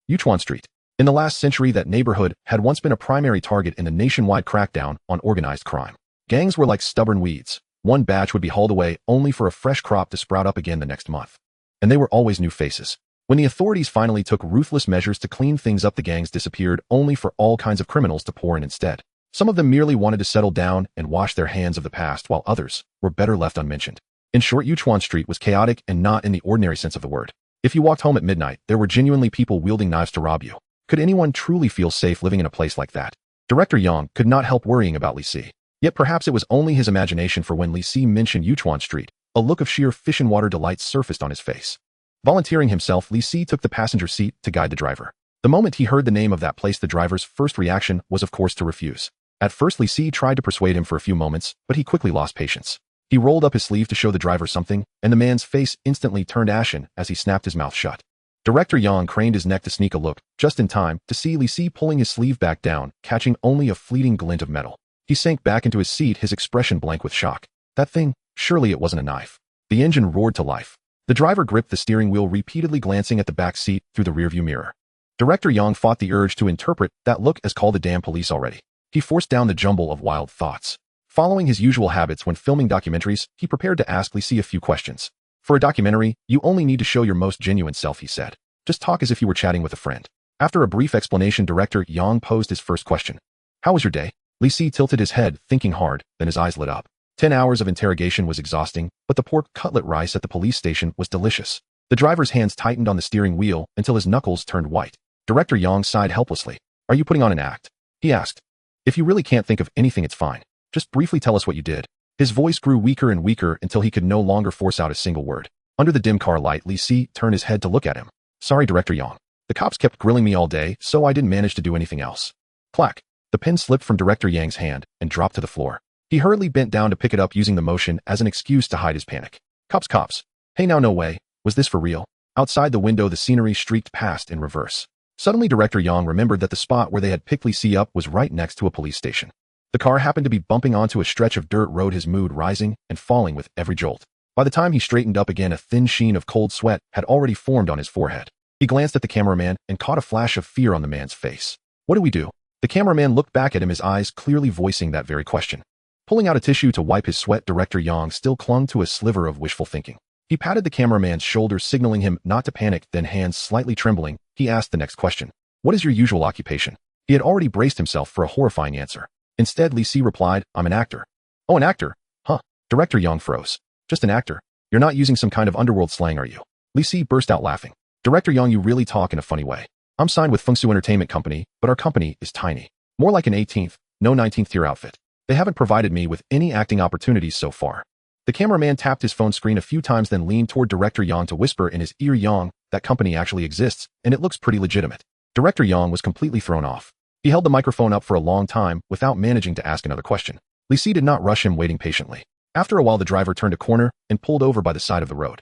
Yuchan Street. In the last century, that neighborhood had once been a primary target in the nationwide crackdown on organized crime. Gangs were like stubborn weeds. One batch would be hauled away only for a fresh crop to sprout up again the next month. And they were always new faces. When the authorities finally took ruthless measures to clean things up, the gangs disappeared only for all kinds of criminals to pour in instead. Some of them merely wanted to settle down and wash their hands of the past, while others were better left unmentioned. In short, Yuchan Street was chaotic, and not in the ordinary sense of the word. If you walked home at midnight, there were genuinely people wielding knives to rob you. Could anyone truly feel safe living in a place like that? Director Yang could not help worrying about Li Si. Yet perhaps it was only his imagination, for when Li Si mentioned Yuchan Street, a look of sheer fish and water delight surfaced on his face. Volunteering himself, Li Si took the passenger seat to guide the driver. The moment he heard the name of that place, the driver's first reaction was of course to refuse. At first, Li Si tried to persuade him for a few moments, but he quickly lost patience. He rolled up his sleeve to show the driver something, and the man's face instantly turned ashen as he snapped his mouth shut. Director Yang craned his neck to sneak a look, just in time to see Li Si pulling his sleeve back down, catching only a fleeting glint of metal. He sank back into his seat, his expression blank with shock. That thing, surely it wasn't a knife. The engine roared to life. The driver gripped the steering wheel, repeatedly glancing at the back seat through the rearview mirror. Director Yang fought the urge to interpret that look as "call the damn police already." He forced down the jumble of wild thoughts. Following his usual habits when filming documentaries, he prepared to ask Li Si a few questions. For a documentary, you only need to show your most genuine self, he said. Just talk as if you were chatting with a friend. After a brief explanation, Director Yang posed his first question. How was your day? Li Si tilted his head, thinking hard, then his eyes lit up. 10 hours of interrogation was exhausting, but the pork cutlet rice at the police station was delicious. The driver's hands tightened on the steering wheel until his knuckles turned white. Director Yang sighed helplessly. Are you putting on an act? He asked. If you really can't think of anything, it's fine. Just briefly tell us what you did. His voice grew weaker and weaker until he could no longer force out a single word. Under the dim car light, Li Si turned his head to look at him. Sorry, Director Yang. The cops kept grilling me all day, so I didn't manage to do anything else. Clack. The pen slipped from Director Yang's hand and dropped to the floor. He hurriedly bent down to pick it up, using the motion as an excuse to hide his panic. Cops. Hey now, no way. Was this for real? Outside the window, the scenery streaked past in reverse. Suddenly, Director Yang remembered that the spot where they had picked Li Si up was right next to a police station. The car happened to be bumping onto a stretch of dirt road, his mood rising and falling with every jolt. By the time he straightened up again, a thin sheen of cold sweat had already formed on his forehead. He glanced at the cameraman and caught a flash of fear on the man's face. What do we do? The cameraman looked back at him, his eyes clearly voicing that very question. Pulling out a tissue to wipe his sweat, Director Yang still clung to a sliver of wishful thinking. He patted the cameraman's shoulder, signaling him not to panic, then, hands slightly trembling, he asked the next question. What is your usual occupation? He had already braced himself for a horrifying answer. Instead, Li Si replied, I'm an actor. Oh, an actor? Huh? Director Yang froze. Just an actor? You're not using some kind of underworld slang, are you? Li Si burst out laughing. Director Yang, you really talk in a funny way. I'm signed with Fong Su Entertainment Company, but our company is tiny. More like an 18th, no 19th tier outfit. They haven't provided me with any acting opportunities so far. The cameraman tapped his phone screen a few times, then leaned toward Director Yang to whisper in his ear, Yang, that company actually exists, and it looks pretty legitimate. Director Yang was completely thrown off. He held the microphone up for a long time without managing to ask another question. Li Si did not rush him, waiting patiently. After a while, the driver turned a corner and pulled over by the side of the road.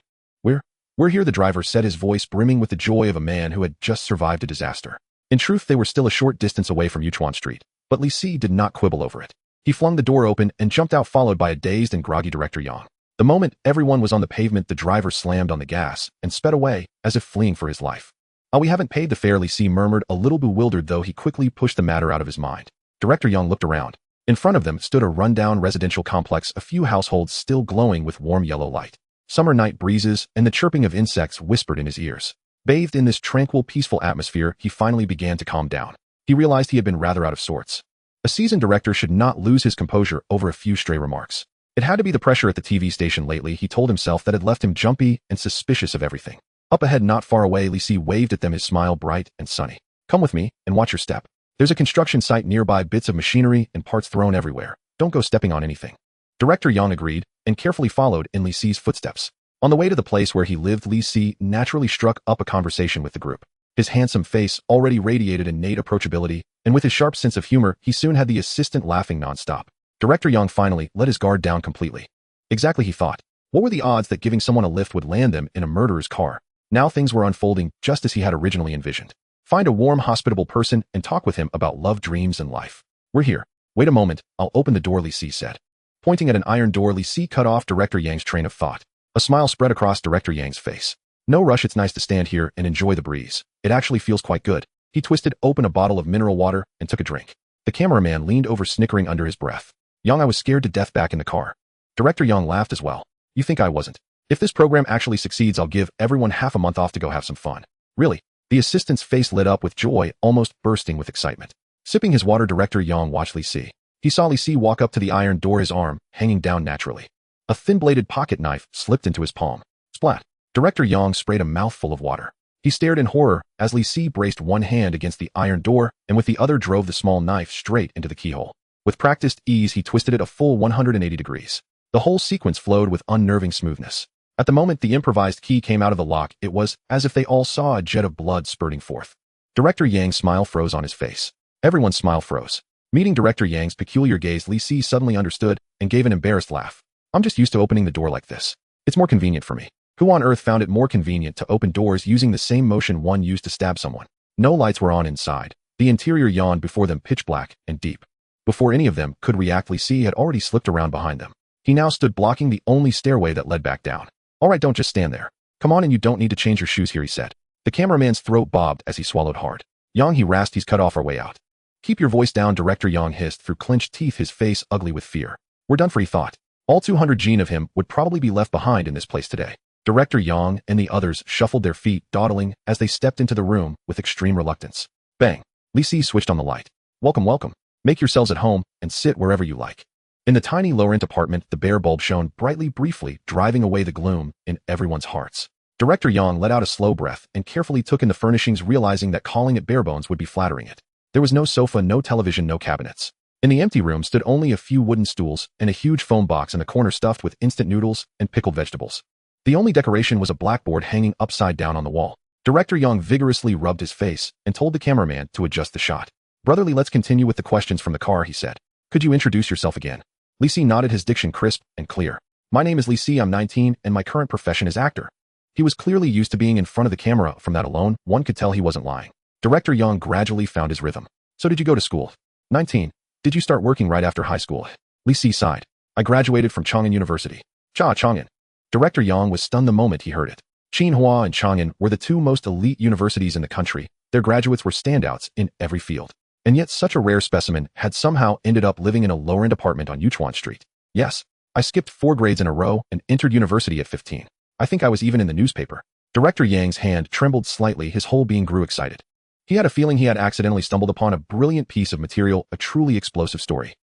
We're here, the driver said, his voice brimming with the joy of a man who had just survived a disaster. In truth, they were still a short distance away from Yuchan Street, but Li Si did not quibble over it. He flung the door open and jumped out, followed by a dazed and groggy Director Yang. The moment everyone was on the pavement, the driver slammed on the gas and sped away, as if fleeing for his life. Oh, we haven't paid the fare, Li Si murmured, a little bewildered, though he quickly pushed the matter out of his mind. Director Yang looked around. In front of them stood a rundown residential complex, a few households still glowing with warm yellow light. Summer night breezes and the chirping of insects whispered in his ears. Bathed in this tranquil, peaceful atmosphere, he finally began to calm down. He realized he had been rather out of sorts. A seasoned director should not lose his composure over a few stray remarks. It had to be the pressure at the TV station lately, he told himself, that had left him jumpy and suspicious of everything. Up ahead, not far away, Li Si waved at them, his smile bright and sunny. Come with me and watch your step. There's a construction site nearby, bits of machinery and parts thrown everywhere. Don't go stepping on anything. Director Yang agreed and carefully followed in Li Si's footsteps. On the way to the place where he lived, Li Si naturally struck up a conversation with the group. His handsome face already radiated innate approachability, and with his sharp sense of humor, he soon had the assistant laughing nonstop. Director Yang finally let his guard down completely. Exactly, he thought. What were the odds that giving someone a lift would land them in a murderer's car? Now things were unfolding just as he had originally envisioned. Find a warm, hospitable person and talk with him about love, dreams, and life. We're here. Wait a moment, I'll open the door, Li Si said. Pointing at an iron door, Li Si cut off Director Yang's train of thought. A smile spread across Director Yang's face. No rush, it's nice to stand here and enjoy the breeze. It actually feels quite good. He twisted open a bottle of mineral water and took a drink. The cameraman leaned over, snickering under his breath. Yang, I was scared to death back in the car. Director Yang laughed as well. You think I wasn't? If this program actually succeeds, I'll give everyone half a month off to go have some fun. Really? The assistant's face lit up with joy, almost bursting with excitement. Sipping his water, Director Yang watched Li Si. He saw Li Si walk up to the iron door, his arm hanging down naturally. A thin-bladed pocket knife slipped into his palm. Splat. Director Yang sprayed a mouthful of water. He stared in horror as Li Si braced one hand against the iron door and with the other drove the small knife straight into the keyhole. With practiced ease, he twisted it a full 180 degrees. The whole sequence flowed with unnerving smoothness. At the moment the improvised key came out of the lock, it was as if they all saw a jet of blood spurting forth. Director Yang's smile froze on his face. Everyone's smile froze. Meeting Director Yang's peculiar gaze, Li Si suddenly understood and gave an embarrassed laugh. I'm just used to opening the door like this. It's more convenient for me. Who on earth found it more convenient to open doors using the same motion one used to stab someone? No lights were on inside. The interior yawned before them, pitch black and deep. Before any of them could react, Li Si had already slipped around behind them. He now stood blocking the only stairway that led back down. All right, don't just stand there. Come on, and you don't need to change your shoes here, he said. The cameraman's throat bobbed as he swallowed hard. Yang, he rasped, he's cut off our way out. Keep your voice down, Director Yang hissed through clenched teeth, his face ugly with fear. We're done for, he thought. All 200 gene of him would probably be left behind in this place today. Director Yang and the others shuffled their feet, dawdling, as they stepped into the room with extreme reluctance. Bang! Li Si switched on the light. Welcome, welcome. Make yourselves at home and sit wherever you like. In the tiny low-rent apartment, the bare bulb shone brightly, briefly, driving away the gloom in everyone's hearts. Director Yang let out a slow breath and carefully took in the furnishings, realizing that calling it bare bones would be flattering it. There was no sofa, no television, no cabinets. In the empty room stood only a few wooden stools and a huge foam box in the corner stuffed with instant noodles and pickled vegetables. The only decoration was a blackboard hanging upside down on the wall. Director Yang vigorously rubbed his face and told the cameraman to adjust the shot. Brotherly, let's continue with the questions from the car, he said. Could you introduce yourself again? Li Si nodded, his diction crisp and clear. My name is Li Si, I'm 19, and my current profession is actor. He was clearly used to being in front of the camera. From that alone, one could tell he wasn't lying. Director Yang gradually found his rhythm. So did you go to school? 19. Did you start working right after high school? Li Si sighed. I graduated from Chang'an University. Chang'an. Director Yang was stunned the moment he heard it. Tsinghua and Chang'an were the two most elite universities in the country. Their graduates were standouts in every field. And yet such a rare specimen had somehow ended up living in a lower-end apartment on Yuchan Street. Yes, I skipped 4 grades in a row and entered university at 15. I think I was even in the newspaper. Director Yang's hand trembled slightly, his whole being grew excited. He had a feeling he had accidentally stumbled upon a brilliant piece of material, a truly explosive story.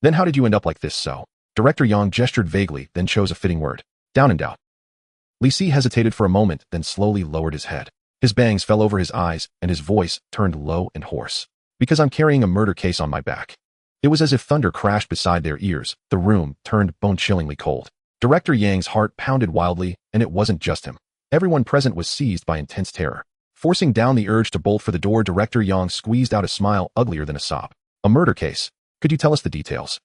Then how did you end up like this? So, Director Yang gestured vaguely, then chose a fitting word. Down and out. Li Si hesitated for a moment, then slowly lowered his head. His bangs fell over his eyes, and his voice turned low and hoarse. Because I'm carrying a murder case on my back. It was as if thunder crashed beside their ears. The room turned bone-chillingly cold. Director Yang's heart pounded wildly, and it wasn't just him. Everyone present was seized by intense terror. Forcing down the urge to bolt for the door, Director Yang squeezed out a smile uglier than a sob. A murder case? Could you tell us the details?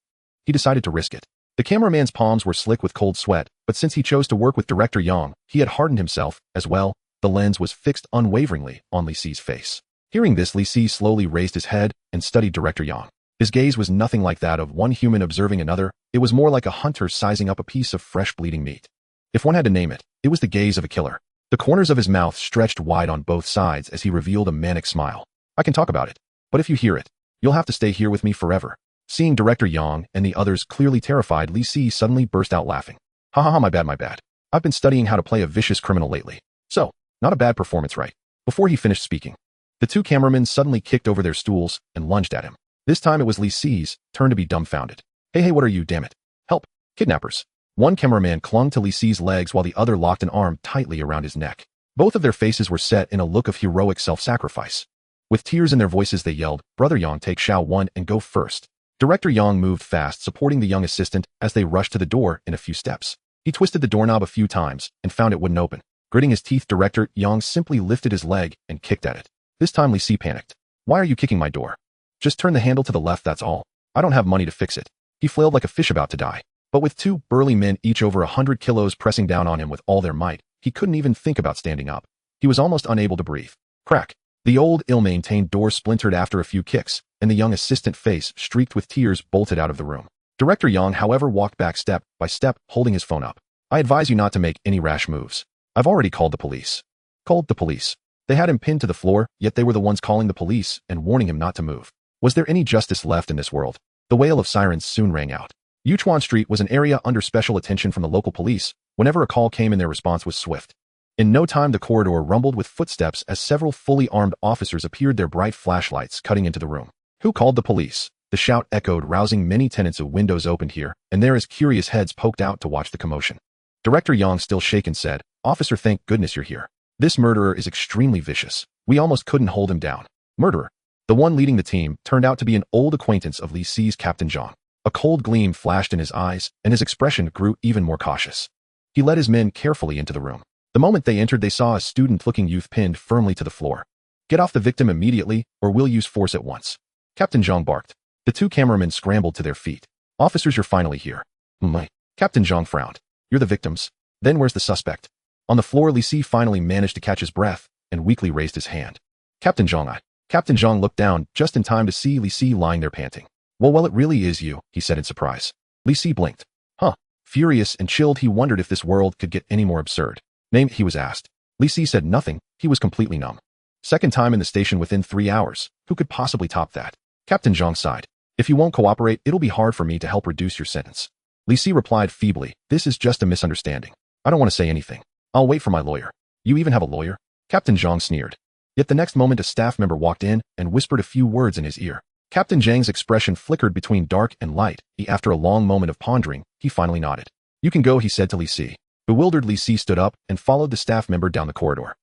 He decided to risk it. The cameraman's palms were slick with cold sweat, but since he chose to work with Director Yang, he had hardened himself as well. The lens was fixed unwaveringly on Li Si's face. Hearing this, Li Si slowly raised his head and studied Director Yang. His gaze was nothing like that of one human observing another. It was more like a hunter sizing up a piece of fresh bleeding meat. If one had to name it, it was the gaze of a killer. The corners of his mouth stretched wide on both sides as he revealed a manic smile. I can talk about it, but if you hear it, you'll have to stay here with me forever. Seeing Director Yang and the others clearly terrified, Li Si suddenly burst out laughing. Ha ha ha, my bad. I've been studying how to play a vicious criminal lately. So, not a bad performance, right? Before he finished speaking, the two cameramen suddenly kicked over their stools and lunged at him. This time it was Li Si's turn to be dumbfounded. Hey, what are you, damn it? Help! Kidnappers! One cameraman clung to Li Si's legs while the other locked an arm tightly around his neck. Both of their faces were set in a look of heroic self-sacrifice. With tears in their voices they yelled, Brother Yang, take Shao 1 and go first. Director Yang moved fast, supporting the young assistant as they rushed to the door in a few steps. He twisted the doorknob a few times and found it wouldn't open. Gritting his teeth, Director Yang simply lifted his leg and kicked at it. This time Li Si panicked. Why are you kicking my door? Just turn the handle to the left, that's all. I don't have money to fix it. He flailed like a fish about to die. But with 2 burly men each over 100 kilos pressing down on him with all their might, he couldn't even think about standing up. He was almost unable to breathe. Crack. The old, ill-maintained door splintered after a few kicks, and the young assistant's face, streaked with tears, bolted out of the room. Director Yang, however, walked back step by step, holding his phone up. I advise you not to make any rash moves. I've already called the police. Called the police. They had him pinned to the floor, yet they were the ones calling the police and warning him not to move. Was there any justice left in this world? The wail of sirens soon rang out. Yuchan Street was an area under special attention from the local police. Whenever a call came in, their response was swift. In no time, the corridor rumbled with footsteps as several fully armed officers appeared, their bright flashlights cutting into the room. Who called the police? The shout echoed, rousing many tenants. Of windows opened here and there as curious heads poked out to watch the commotion. Director Yang, still shaken, said, "Officer, thank goodness you're here. This murderer is extremely vicious. We almost couldn't hold him down." Murderer? The one leading the team turned out to be an old acquaintance of Li Si's, Captain Zhang. A cold gleam flashed in his eyes, and his expression grew even more cautious. He led his men carefully into the room. The moment they entered, they saw a student-looking youth pinned firmly to the floor. "Get off the victim immediately, or we'll use force at once," Captain Zhang barked. The two cameramen scrambled to their feet. "Officers, you're finally here." Captain Zhang frowned. "You're the victims? Then where's the suspect?" On the floor, Li Si finally managed to catch his breath and weakly raised his hand. "Captain Zhang." Captain Zhang looked down just in time to see Li Si lying there panting. Well, it really is you," he said in surprise. Li Si blinked. Furious and chilled, he wondered if this world could get any more absurd. "Name?" he was asked. Li Si said nothing. He was completely numb. Second time in the station within 3 hours. Who could possibly top that? Captain Zhang sighed. "If you won't cooperate, it'll be hard for me to help reduce your sentence." Li Si replied feebly, "This is just a misunderstanding. I don't want to say anything. I'll wait for my lawyer." "You even have a lawyer?" Captain Zhang sneered. Yet the next moment a staff member walked in and whispered a few words in his ear. Captain Zhang's expression flickered between dark and light. After a long moment of pondering, he finally nodded. "You can go," he said to Li Si. Bewildered, Li Si stood up and followed the staff member down the corridor.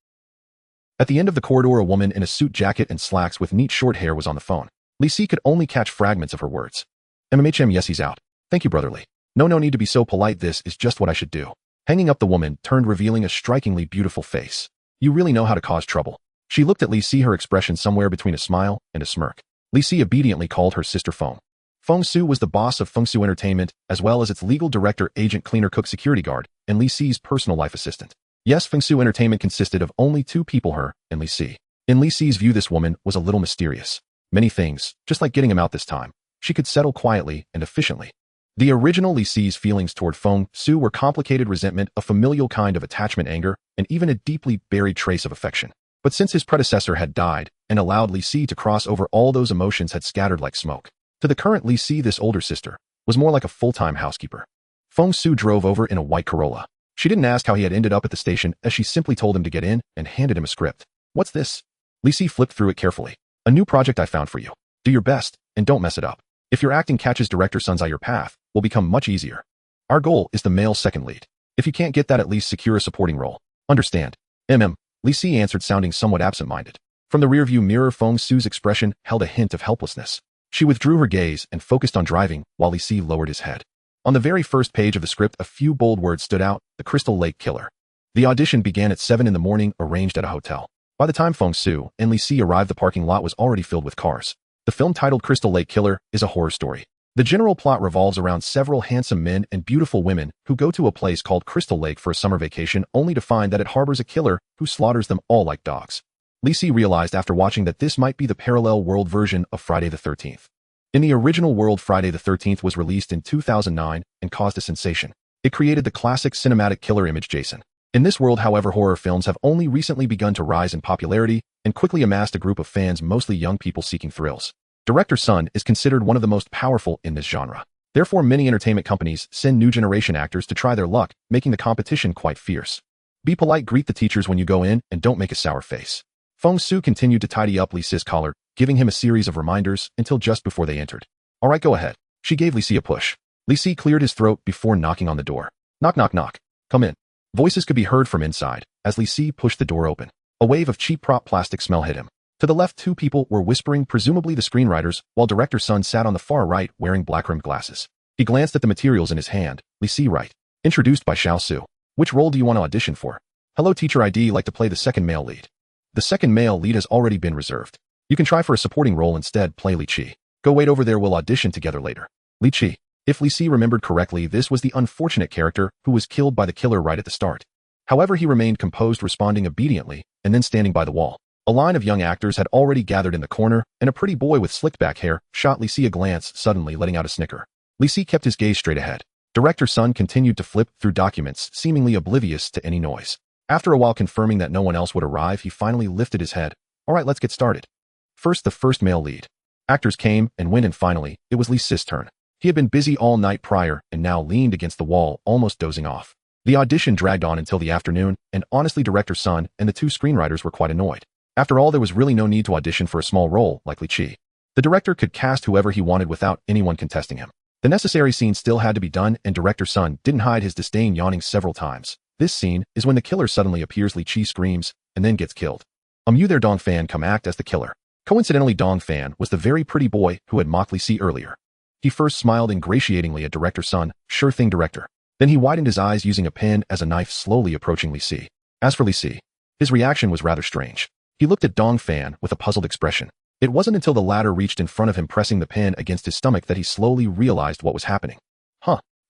At the end of the corridor, a woman in a suit jacket and slacks with neat short hair was on the phone. Li Si could only catch fragments of her words. Yes, he's out. Thank you, brotherly. No need to be so polite. This is just what I should do." Hanging up, the woman turned, revealing a strikingly beautiful face. "You really know how to cause trouble." She looked at Li Si, her expression somewhere between a smile and a smirk. Li Si obediently called her sister Fong. Fong Su was the boss of Fong Su Entertainment, as well as its legal director, agent, cleaner, cook, security guard, and Li Si's personal life assistant. Yes, Fong Su Entertainment consisted of only two people, her and Li Si. In Li Si's view, this woman was a little mysterious. Many things, just like getting him out this time. She could settle quietly and efficiently. The original Li Si's feelings toward Fong Su were complicated: resentment, a familial kind of attachment, anger, and even a deeply buried trace of affection. But since his predecessor had died and allowed Li Si to cross over, all those emotions had scattered like smoke. To the current Li Si, this older sister was more like a full-time housekeeper. Fong Su drove over in a white Corolla. She didn't ask how he had ended up at the station, as she simply told him to get in and handed him a script. "What's this?" Li Si flipped through it carefully. "A new project I found for you. Do your best and don't mess it up. If your acting catches director Sun's eye, your path will become much easier. Our goal is the male second lead. If you can't get that, at least secure a supporting role. Understand?" Li Si answered, sounding somewhat absent-minded. From the rearview mirror, Fong Su's expression held a hint of helplessness. She withdrew her gaze and focused on driving, while Li Si lowered his head. On the very first page of the script, a few bold words stood out: the Crystal Lake Killer. The audition began at 7 in the morning, arranged at a hotel. By the time Fong Su and Li Si arrived, the parking lot was already filled with cars. The film, titled Crystal Lake Killer, is a horror story. The general plot revolves around several handsome men and beautiful women who go to a place called Crystal Lake for a summer vacation, only to find that it harbors a killer who slaughters them all like dogs. Li Si realized after watching that this might be the parallel world version of Friday the 13th. In the original world, Friday the 13th was released in 2009 and caused a sensation. It created the classic cinematic killer image, Jason. In this world, however, horror films have only recently begun to rise in popularity and quickly amassed a group of fans, mostly young people seeking thrills. Director Sun is considered one of the most powerful in this genre. Therefore, many entertainment companies send new generation actors to try their luck, making the competition quite fierce. Be polite, greet the teachers when you go in, and don't make a sour face. Fong Su continued to tidy up Li Si's collar, giving him a series of reminders until just before they entered. "All right, go ahead." She gave Li Si a push. Li Si cleared his throat before knocking on the door. "Knock, knock, knock. Come in." Voices could be heard from inside as Li Si pushed the door open. A wave of cheap prop plastic smell hit him. To the left, two people were whispering, presumably the screenwriters, while Director Sun sat on the far right wearing black-rimmed glasses. He glanced at the materials in his hand. Li Si, right. Introduced by Xiao Su. "Which role do you want to audition for?" "Hello, teacher. I'd like to play the second male lead." "The second male lead has already been reserved. You can try for a supporting role instead. Play Li Chi. Go wait over there. We'll audition together later." Li Chi. If Li Si remembered correctly, this was the unfortunate character who was killed by the killer right at the start. However, he remained composed, responding obediently, and then standing by the wall. A line of young actors had already gathered in the corner, and a pretty boy with slicked back hair shot Li Si a glance, suddenly letting out a snicker. Li Si kept his gaze straight ahead. Director Sun continued to flip through documents, seemingly oblivious to any noise. After a while confirming that no one else would arrive, he finally lifted his head. All right, let's get started. First, the first male lead. Actors came and went, and finally, it was Li's turn. He had been busy all night prior and now leaned against the wall, almost dozing off. The audition dragged on until the afternoon, and honestly, director Sun and the two screenwriters were quite annoyed. After all, there was really no need to audition for a small role like Li. The director could cast whoever he wanted without anyone contesting him. The necessary scene still had to be done, and director Sun didn't hide his disdain, yawning several times. This scene is when the killer suddenly appears. Li screams and then gets killed. You there, Dong Fan, come act as the killer. Coincidentally, Dong Fan was the very pretty boy who had mocked Li earlier. He first smiled ingratiatingly at director Sun. Sure thing, director. Then he widened his eyes, using a pen as a knife, slowly approaching Li. As for Li, his reaction was rather strange. He looked at Dong Fan with a puzzled expression. It wasn't until the latter reached in front of him, pressing the pen against his stomach, that he slowly realized what was happening.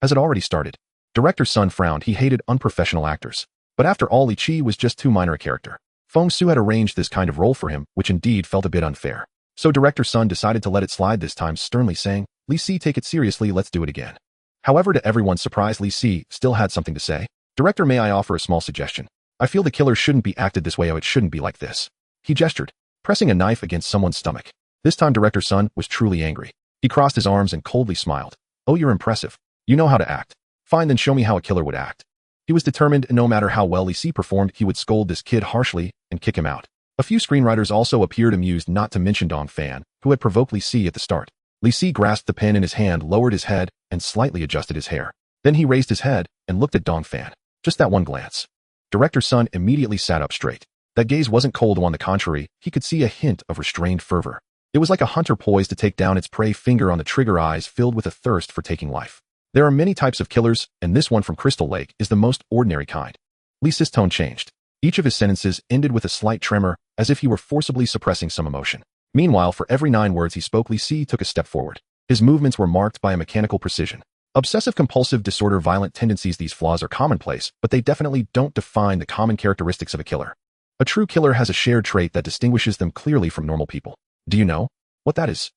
Has it already started? Director Sun frowned. He hated unprofessional actors. But after all, Li was just too minor a character. Fong Su had arranged this kind of role for him, which indeed felt a bit unfair. So director Sun decided to let it slide this time, sternly saying, Li, take it seriously, let's do it again. However, to everyone's surprise, Li still had something to say. Director, may I offer a small suggestion? I feel the killer shouldn't be acted this way. Oh, it shouldn't be like this. He gestured, pressing a knife against someone's stomach. This time director Sun was truly angry. He crossed his arms and coldly smiled. Oh, you're impressive. You know how to act. Fine, then show me how a killer would act. He was determined, and no matter how well Li performed, he would scold this kid harshly and kick him out. A few screenwriters also appeared amused, not to mention Dong Fan, who had provoked Li at the start. Li grasped the pen in his hand, lowered his head, and slightly adjusted his hair. Then he raised his head and looked at Dong Fan. Just that one glance. Director Sun immediately sat up straight. That gaze wasn't cold, on the contrary, he could see a hint of restrained fervor. It was like a hunter poised to take down its prey, finger on the trigger, eyes filled with a thirst for taking life. There are many types of killers, and this one from Crystal Lake is the most ordinary kind. Li's tone changed. Each of his sentences ended with a slight tremor, as if he were forcibly suppressing some emotion. Meanwhile, for every 9 words he spoke, Li took a step forward. His movements were marked by a mechanical precision. Obsessive-compulsive disorder, violent tendencies, these flaws are commonplace, but they definitely don't define the common characteristics of a killer. A true killer has a shared trait that distinguishes them clearly from normal people. Do you know what that is?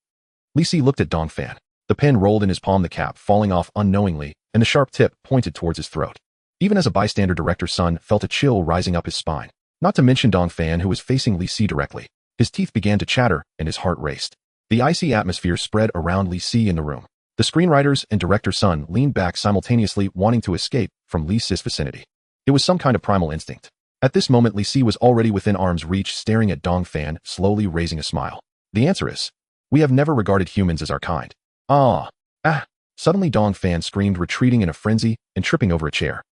Li looked at Dong Fan. The pen rolled in his palm, the cap falling off unknowingly, and the sharp tip pointed towards his throat. Even as a bystander, director Sun felt a chill rising up his spine. Not to mention Dong Fan, who was facing Li directly. His teeth began to chatter, and his heart raced. The icy atmosphere spread around Li in the room. The screenwriters and director Sun leaned back simultaneously, wanting to escape from Li's vicinity. It was some kind of primal instinct. At this moment, Li was already within arm's reach, staring at Dong Fan, slowly raising a smile. The answer is, we have never regarded humans as our kind. Suddenly Dong Fan screamed, retreating in a frenzy and tripping over a chair.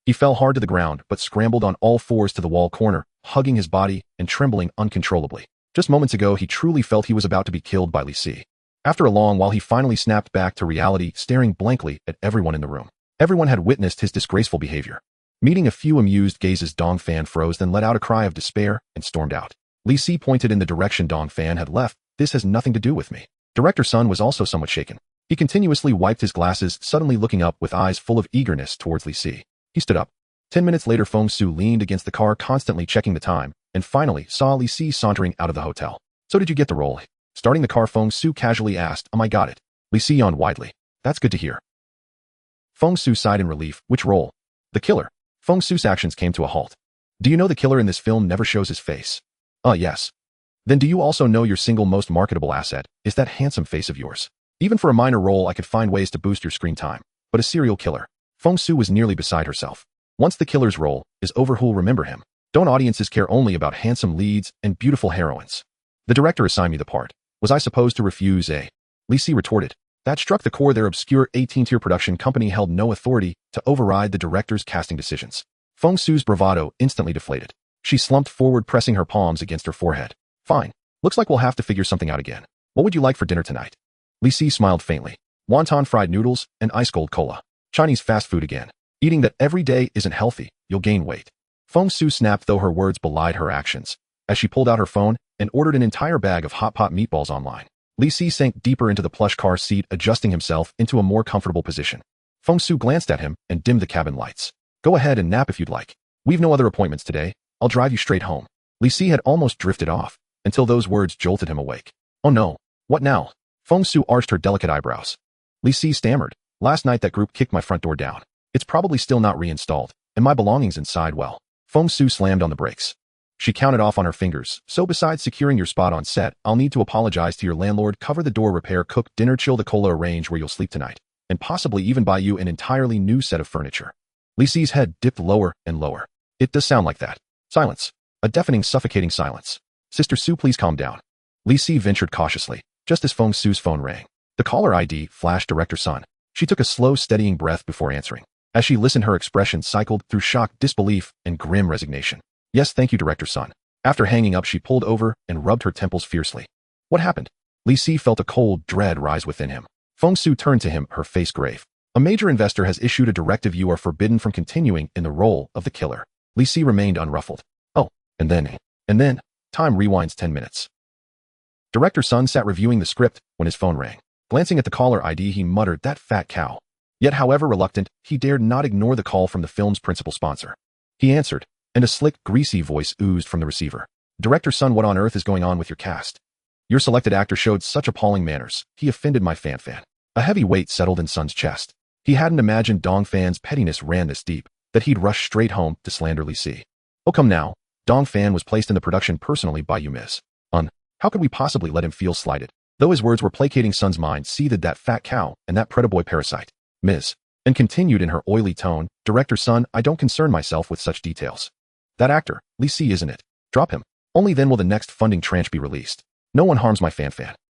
He fell hard to the ground, but scrambled on all fours to the wall corner, hugging his body and trembling uncontrollably. Just moments ago, he truly felt he was about to be killed by Li. After a long while, he finally snapped back to reality, staring blankly at everyone in the room. Everyone had witnessed his disgraceful behavior. Meeting a few amused gazes, Dong Fan froze, then let out a cry of despair and stormed out. Li pointed in the direction Dong Fan had left. This has nothing to do with me. Director Sun was also somewhat shaken. He continuously wiped his glasses, suddenly looking up with eyes full of eagerness towards Li. He stood up. 10 minutes later, Fong Su leaned against the car, constantly checking the time, and finally saw Li sauntering out of the hotel. So did you get the role? Starting the car, Fong Su casually asked. I got it. Li yawned widely. That's good to hear. Fong Su sighed in relief. Which role? The killer. Fong Su's actions came to a halt. Do you know the killer in this film never shows his face? Yes. Then do you also know your single most marketable asset is that handsome face of yours? Even for a minor role, I could find ways to boost your screen time. But a serial killer. Fong Su was nearly beside herself. Once the killer's role is over, who'll remember him? Don't audiences care only about handsome leads and beautiful heroines? The director assigned me the part. Was I supposed to refuse? Li retorted. That struck the core. Their obscure 18-tier production company held no authority to override the director's casting decisions. Fong Su's bravado instantly deflated. She slumped forward, pressing her palms against her forehead. Fine. Looks like we'll have to figure something out again. What would you like for dinner tonight? Li smiled faintly. Wonton fried noodles and ice-cold cola. Chinese fast food again. Eating that every day isn't healthy. You'll gain weight. Fong Su snapped, though her words belied her actions, as she pulled out her phone and ordered an entire bag of hot pot meatballs online. Li sank deeper into the plush car seat, adjusting himself into a more comfortable position. Fong Su glanced at him and dimmed the cabin lights. Go ahead and nap if you'd like. We've no other appointments today. I'll drive you straight home. Li had almost drifted off, until those words jolted him awake. Oh no. What now? Fong Su arched her delicate eyebrows. Li stammered. Last night that group kicked my front door down. It's probably still not reinstalled, and my belongings inside. Well, Fong Su slammed on the brakes. She counted off on her fingers. So besides securing your spot on set, I'll need to apologize to your landlord, cover the door, repair, cook dinner, chill the cola, arrange where you'll sleep tonight, and possibly even buy you an entirely new set of furniture. Li Si's head dipped lower and lower. It does sound like that. Silence. A deafening, suffocating silence. Sister Su, please calm down. Li Si ventured cautiously, just as Fong Su's phone rang. The caller ID flashed Director Sun. She took a slow, steadying breath before answering. As she listened, her expression cycled through shock, disbelief, and grim resignation. Yes, thank you, Director Sun. After hanging up, she pulled over and rubbed her temples fiercely. What happened? Li Si felt a cold dread rise within him. Fong Su turned to him, her face grave. A major investor has issued a directive. You are forbidden from continuing in the role of the killer. Li Si remained unruffled. Oh, and then, time rewinds 10 minutes. Director Sun sat reviewing the script when his phone rang. Glancing at the caller ID, he muttered, that fat cow. Yet, however reluctant, he dared not ignore the call from the film's principal sponsor. He answered, and a slick, greasy voice oozed from the receiver. Director Sun, what on earth is going on with your cast? Your selected actor showed such appalling manners. He offended my fan. A heavy weight settled in Sun's chest. He hadn't imagined Dong Fan's pettiness ran this deep, that he'd rush straight home to slander Li Si. Oh, come now. Dong Fan was placed in the production personally by you, Ms. How could we possibly let him feel slighted? Though his words were placating, Sun's mind seethed, that fat cow and that predaboy parasite. Ms. And continued in her oily tone, Director Sun, I don't concern myself with such details. That actor, Li Si, isn't it? Drop him. Only then will the next funding tranche be released. No one harms my fan.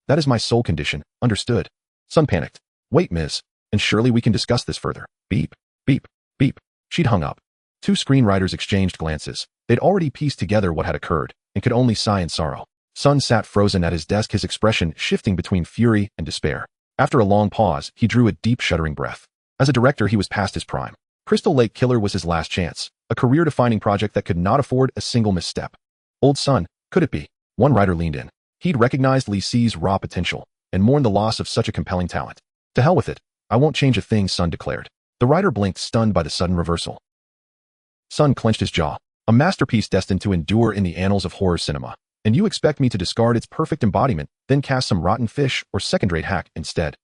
That is my sole condition, understood? Sun panicked. Wait, Ms. And surely we can discuss this further. Beep, beep, beep. She'd hung up. Two screenwriters exchanged glances. They'd already pieced together what had occurred, and could only sigh in sorrow. Sun sat frozen at his desk, his expression shifting between fury and despair. After a long pause, he drew a deep, shuddering breath. As a director, he was past his prime. Crystal Lake Killer was his last chance, a career-defining project that could not afford a single misstep. Old Sun, could it be? One writer leaned in. He'd recognized Li Si's raw potential, and mourned the loss of such a compelling talent. To hell with it. I won't change a thing, Sun declared. The writer blinked, stunned by the sudden reversal. Sun clenched his jaw. A masterpiece destined to endure in the annals of horror cinema. And you expect me to discard its perfect embodiment, then cast some rotten fish or second-rate hack instead?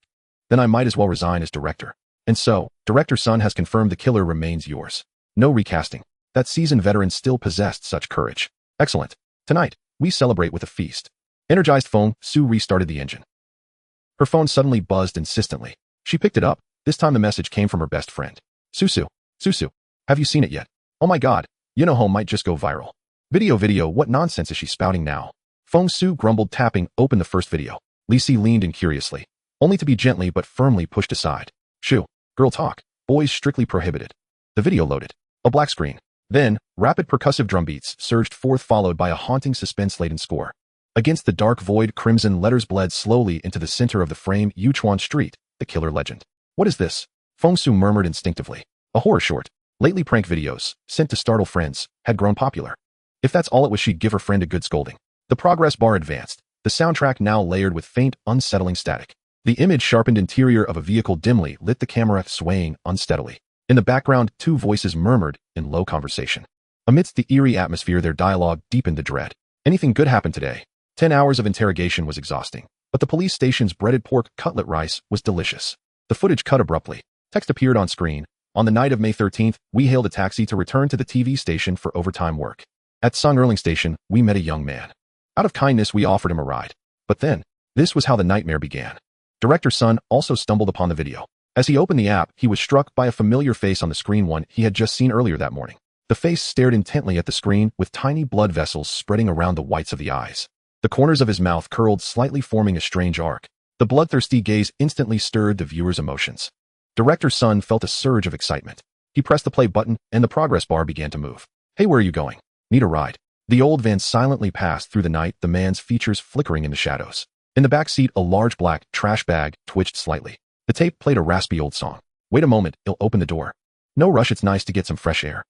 Then I might as well resign as director. And so, Director Sun has confirmed the killer remains yours. No recasting. That seasoned veteran still possessed such courage. Excellent. Tonight, we celebrate with a feast. Energized, Fong Su restarted the engine. Her phone suddenly buzzed insistently. She picked it up. This time the message came from her best friend. Susu, have you seen it yet? Oh my god, home might just go viral. Video, what nonsense is she spouting now? Fong Su grumbled, tapping open the first video. Li Si leaned in curiously, only to be gently but firmly pushed aside. Shoo, girl talk, boys strictly prohibited. The video loaded. A black screen. Then, rapid percussive drum beats surged forth, followed by a haunting suspense-laden score. Against the dark void, crimson letters bled slowly into the center of the frame. Yuchan Street, the killer legend. What is this? Fong Su murmured instinctively. A horror short. Lately, prank videos, sent to startle friends, had grown popular. If that's all it was, she'd give her friend a good scolding. The progress bar advanced, the soundtrack now layered with faint, unsettling static. The image-sharpened interior of a vehicle dimly lit, the camera swaying unsteadily. In the background, two voices murmured in low conversation. Amidst the eerie atmosphere, their dialogue deepened the dread. Anything good happened today? 10 hours of interrogation was exhausting, but the police station's breaded pork cutlet rice was delicious. The footage cut abruptly. Text appeared on screen. On the night of May 13th, we hailed a taxi to return to the TV station for overtime work. At Songerling Station, we met a young man. Out of kindness, we offered him a ride. But then, this was how the nightmare began. Director Sun also stumbled upon the video. As he opened the app, he was struck by a familiar face on the screen, one he had just seen earlier that morning. The face stared intently at the screen, with tiny blood vessels spreading around the whites of the eyes. The corners of his mouth curled slightly, forming a strange arc. The bloodthirsty gaze instantly stirred the viewer's emotions. Director Sun felt a surge of excitement. He pressed the play button, and the progress bar began to move. Hey, where are you going? Need a ride? The old van silently passed through the night, the man's features flickering in the shadows. In the back seat, a large black trash bag twitched slightly. The tape played a raspy old song. Wait a moment, he'll open the door. No rush, it's nice to get some fresh air.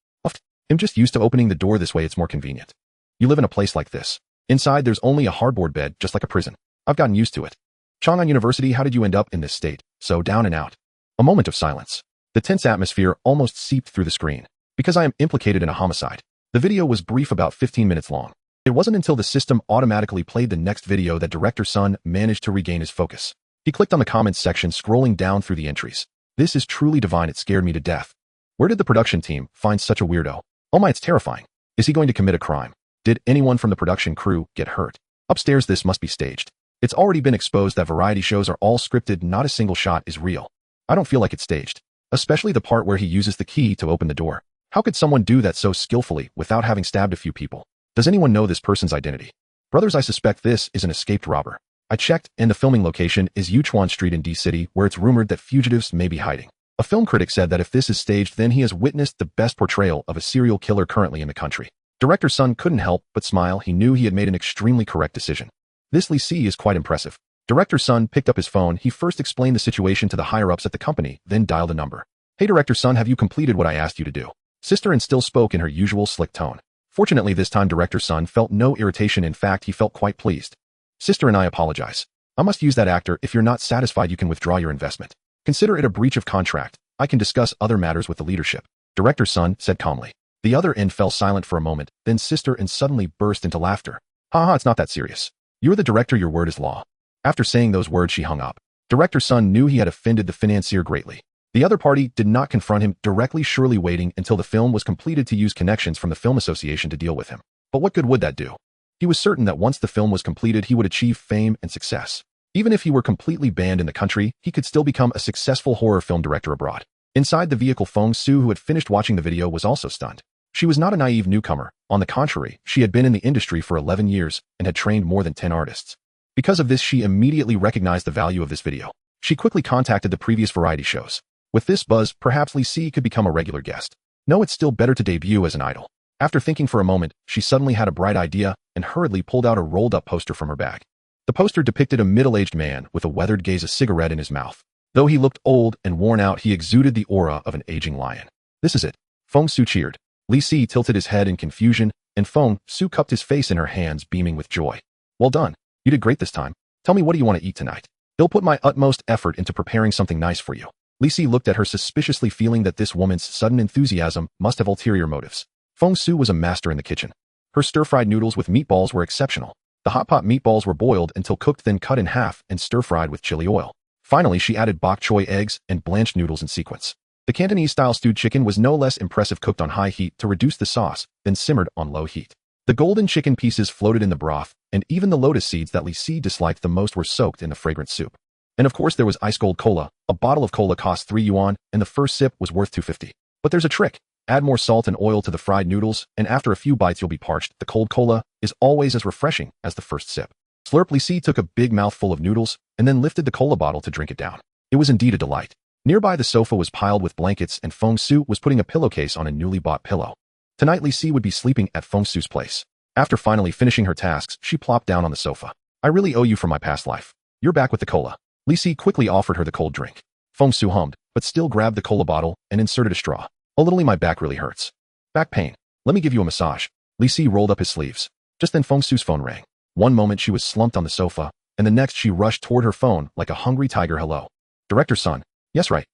I'm just used to opening the door this way, it's more convenient. You live in a place like this. Inside, there's only a hardboard bed, just like a prison. I've gotten used to it. Chang'an University, how did you end up in this state? So down and out. A moment of silence. The tense atmosphere almost seeped through the screen. Because I am implicated in a homicide. The video was brief, about 15 minutes long. It wasn't until the system automatically played the next video that Director Sun managed to regain his focus. He clicked on the comments section, scrolling down through the entries. This is truly divine, it scared me to death. Where did the production team find such a weirdo? Oh my, it's terrifying. Is he going to commit a crime? Did anyone from the production crew get hurt? Upstairs, this must be staged. It's already been exposed that variety shows are all scripted, not a single shot is real. I don't feel like it's staged. Especially the part where he uses the key to open the door. How could someone do that so skillfully without having stabbed a few people? Does anyone know this person's identity? Brothers, I suspect this is an escaped robber. I checked, and the filming location is Yuchan Street in D-City, where it's rumored that fugitives may be hiding. A film critic said that if this is staged, then he has witnessed the best portrayal of a serial killer currently in the country. Director Sun couldn't help but smile. He knew he had made an extremely correct decision. This Li Si is quite impressive. Director Sun picked up his phone. He first explained the situation to the higher-ups at the company, then dialed a number. Hey Director Sun, have you completed what I asked you to do? Sister and still spoke in her usual slick tone. Fortunately, this time Director Sun felt no irritation. In fact, he felt quite pleased. Sister and I apologize. I must use that actor. If you're not satisfied, you can withdraw your investment. Consider it a breach of contract. I can discuss other matters with the leadership. Director Sun said calmly. The other end fell silent for a moment, then Sister and suddenly burst into laughter. Haha, it's not that serious. You're the director, your word is law. After saying those words, she hung up. Director Sun knew he had offended the financier greatly. The other party did not confront him directly, surely waiting until the film was completed to use connections from the Film Association to deal with him. But what good would that do? He was certain that once the film was completed, he would achieve fame and success. Even if he were completely banned in the country, he could still become a successful horror film director abroad. Inside the vehicle, Fong Su, who had finished watching the video, was also stunned. She was not a naive newcomer. On the contrary, she had been in the industry for 11 years and had trained more than 10 artists. Because of this, she immediately recognized the value of this video. She quickly contacted the previous variety shows. With this buzz, perhaps Li Si could become a regular guest. No, it's still better to debut as an idol. After thinking for a moment, she suddenly had a bright idea and hurriedly pulled out a rolled-up poster from her bag. The poster depicted a middle-aged man with a weathered gaze, a cigarette in his mouth. Though he looked old and worn out, he exuded the aura of an aging lion. This is it. Fong Su cheered. Li Si tilted his head in confusion, and Fong Su cupped his face in her hands, beaming with joy. Well done. You did great this time. Tell me, what do you want to eat tonight? I'll put my utmost effort into preparing something nice for you. Li Si looked at her suspiciously, feeling that this woman's sudden enthusiasm must have ulterior motives. Fong Su was a master in the kitchen. Her stir-fried noodles with meatballs were exceptional. The hot pot meatballs were boiled until cooked, then cut in half and stir-fried with chili oil. Finally, she added bok choy eggs and blanched noodles in sequence. The Cantonese-style stewed chicken was no less impressive, cooked on high heat to reduce the sauce, then simmered on low heat. The golden chicken pieces floated in the broth, and even the lotus seeds that Li Si disliked the most were soaked in the fragrant soup. And of course, there was ice-cold cola. A bottle of cola cost 3 yuan, and the first sip was worth 250. But there's a trick. Add more salt and oil to the fried noodles, and after a few bites you'll be parched. The cold cola is always as refreshing as the first sip. Slurp. Li Si took a big mouthful of noodles, and then lifted the cola bottle to drink it down. It was indeed a delight. Nearby, the sofa was piled with blankets, and Fong Su was putting a pillowcase on a newly bought pillow. Tonight, Li Si would be sleeping at Fong Su's place. After finally finishing her tasks, she plopped down on the sofa. I really owe you for my past life. You're back with the cola. Li Si quickly offered her the cold drink. Fong Su hummed, but still grabbed the cola bottle and inserted a straw. A little. My back really hurts. Back pain. Let me give you a massage. Li Si rolled up his sleeves. Just then Fong Su's phone rang. One moment she was slumped on the sofa, and the next she rushed toward her phone like a hungry tiger. Hello. Director Sun. Yes, right.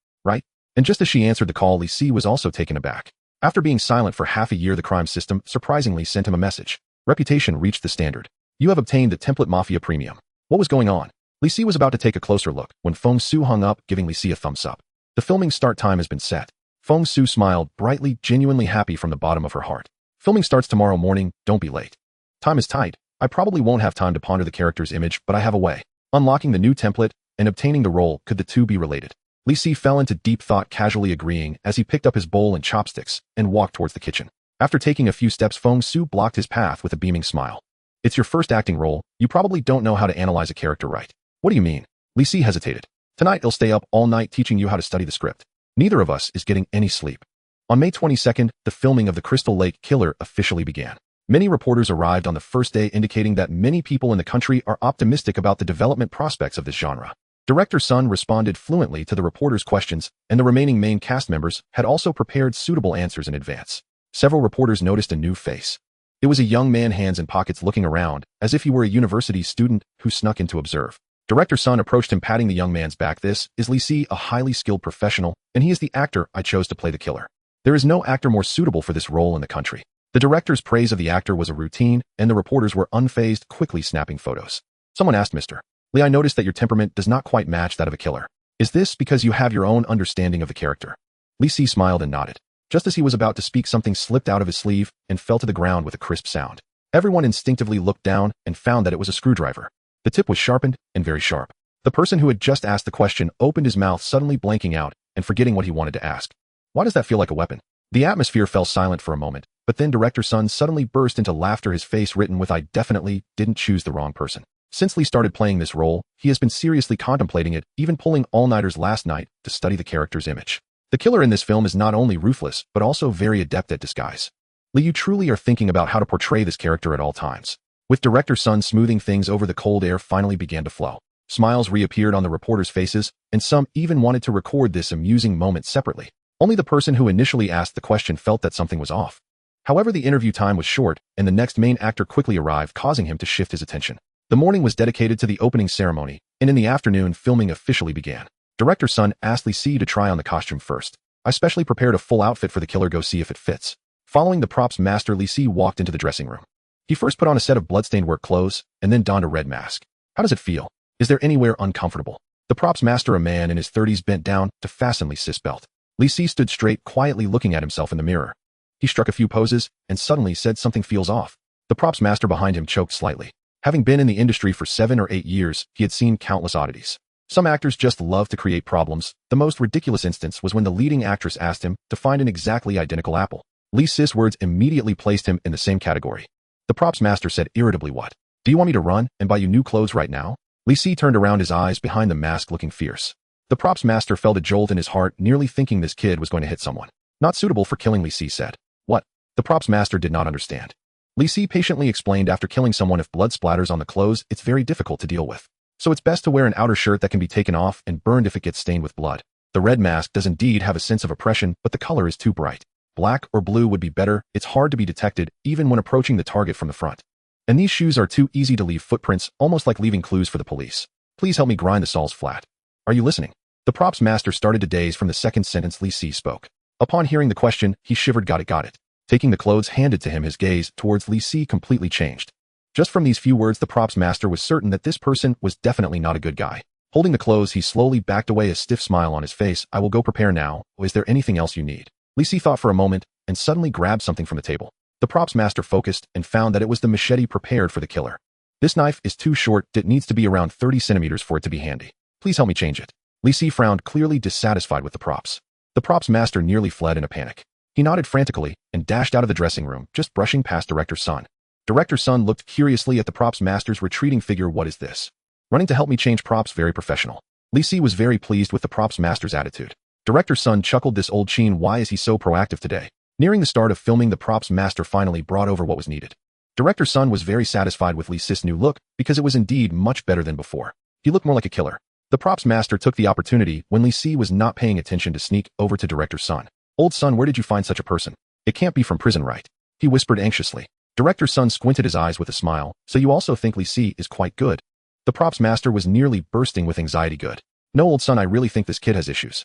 And just as she answered the call, Li Si was also taken aback. After being silent for half a year, the crime system surprisingly sent him a message. Reputation reached the standard. You have obtained the template Mafia Premium. What was going on? Li Si was about to take a closer look when Fong Su hung up, giving Li Si a thumbs up. The filming start time has been set. Fong Su smiled brightly, genuinely happy from the bottom of her heart. Filming starts tomorrow morning, don't be late. Time is tight. I probably won't have time to ponder the character's image, but I have a way. Unlocking the new template and obtaining the role, could the two be related? Li Si fell into deep thought, casually agreeing as he picked up his bowl and chopsticks and walked towards the kitchen. After taking a few steps, Fong Su blocked his path with a beaming smile. It's your first acting role. You probably don't know how to analyze a character right. What do you mean? Li Si hesitated. Tonight I'll stay up all night teaching you how to study the script. Neither of us is getting any sleep. On May 22nd, the filming of the Crystal Lake Killer officially began. Many reporters arrived on the first day, indicating that many people in the country are optimistic about the development prospects of this genre. Director Sun responded fluently to the reporters' questions, and the remaining main cast members had also prepared suitable answers in advance. Several reporters noticed a new face. It was a young man, hands in pockets, looking around, as if he were a university student who snuck in to observe. Director Sun approached him, patting the young man's back. This is Li Si, a highly skilled professional, and he is the actor I chose to play the killer. There is no actor more suitable for this role in the country. The director's praise of the actor was a routine, and the reporters were unfazed, quickly snapping photos. Someone asked Mr. Li, I noticed that your temperament does not quite match that of a killer. Is this because you have your own understanding of the character? Li Si smiled and nodded. Just as he was about to speak, something slipped out of his sleeve and fell to the ground with a crisp sound. Everyone instinctively looked down and found that it was a screwdriver. The tip was sharpened and very sharp. The person who had just asked the question opened his mouth, suddenly blanking out and forgetting what he wanted to ask. Why does that feel like a weapon? The atmosphere fell silent for a moment, but then Director Sun suddenly burst into laughter, his face written with "I definitely didn't choose the wrong person." Since Li started playing this role, he has been seriously contemplating it, even pulling all-nighters last night to study the character's image. The killer in this film is not only ruthless, but also very adept at disguise. Li, you truly are thinking about how to portray this character at all times. With Director Sun smoothing things over, the cold air finally began to flow. Smiles reappeared on the reporters' faces, and some even wanted to record this amusing moment separately. Only the person who initially asked the question felt that something was off. However, the interview time was short, and the next main actor quickly arrived, causing him to shift his attention. The morning was dedicated to the opening ceremony, and in the afternoon, filming officially began. Director Sun asked Li to try on the costume first. "I specially prepared a full outfit for the killer, go see if it fits." Following the props master, Li walked into the dressing room. He first put on a set of bloodstained work clothes, and then donned a red mask. "How does it feel? Is there anywhere uncomfortable?" The props master, a man in his 30s, bent down to fasten Li's belt. Li stood straight, quietly looking at himself in the mirror. He struck a few poses, and suddenly said something feels off. The props master behind him choked slightly. Having been in the industry for 7 or 8 years, he had seen countless oddities. Some actors just love to create problems. The most ridiculous instance was when the leading actress asked him to find an exactly identical apple. Li's words immediately placed him in the same category. The props master said irritably, "What? Do you want me to run and buy you new clothes right now?" Li turned around, his eyes behind the mask looking fierce. The props master felt a jolt in his heart, nearly thinking this kid was going to hit someone. "Not suitable for killing," Li said. "What?" The props master did not understand. Li patiently explained, "After killing someone, if blood splatters on the clothes, it's very difficult to deal with. So it's best to wear an outer shirt that can be taken off and burned if it gets stained with blood. The red mask does indeed have a sense of oppression, but the color is too bright. Black or blue would be better. It's hard to be detected, even when approaching the target from the front. And these shoes are too easy to leave footprints, almost like leaving clues for the police. Please help me grind the soles flat." "Are you listening?" The props master started to daze from the second sentence Li spoke. Upon hearing the question, he shivered. Got it. Taking the clothes handed to him, his gaze towards Li completely changed. Just from these few words, the props master was certain that this person was definitely not a good guy. Holding the clothes, he slowly backed away, a stiff smile on his face. "I will go prepare now. Is there anything else you need?" Li thought for a moment and suddenly grabbed something from the table. The props master focused and found that it was the machete prepared for the killer. "This knife is too short. It needs to be around 30 centimeters for it to be handy. Please help me change it." Li frowned, clearly dissatisfied with the props. The props master nearly fled in a panic. He nodded frantically and dashed out of the dressing room, just brushing past Director Sun. Director Sun looked curiously at the props master's retreating figure. "What is this? Running to help me change props? Very professional." Li was very pleased with the props master's attitude. Director Sun chuckled, "This old Chin, why is he so proactive today?" Nearing the start of filming, the props master finally brought over what was needed. Director Sun was very satisfied with Li's new look because it was indeed much better than before. He looked more like a killer. The props master took the opportunity when Li was not paying attention to sneak over to Director Sun. "Old Sun, where did you find such a person? It can't be from prison, right?" he whispered anxiously. Director Sun squinted his eyes with a smile. "So you also think Li is quite good?" The props master was nearly bursting with anxiety. "Good. No, old Sun, I really think this kid has issues.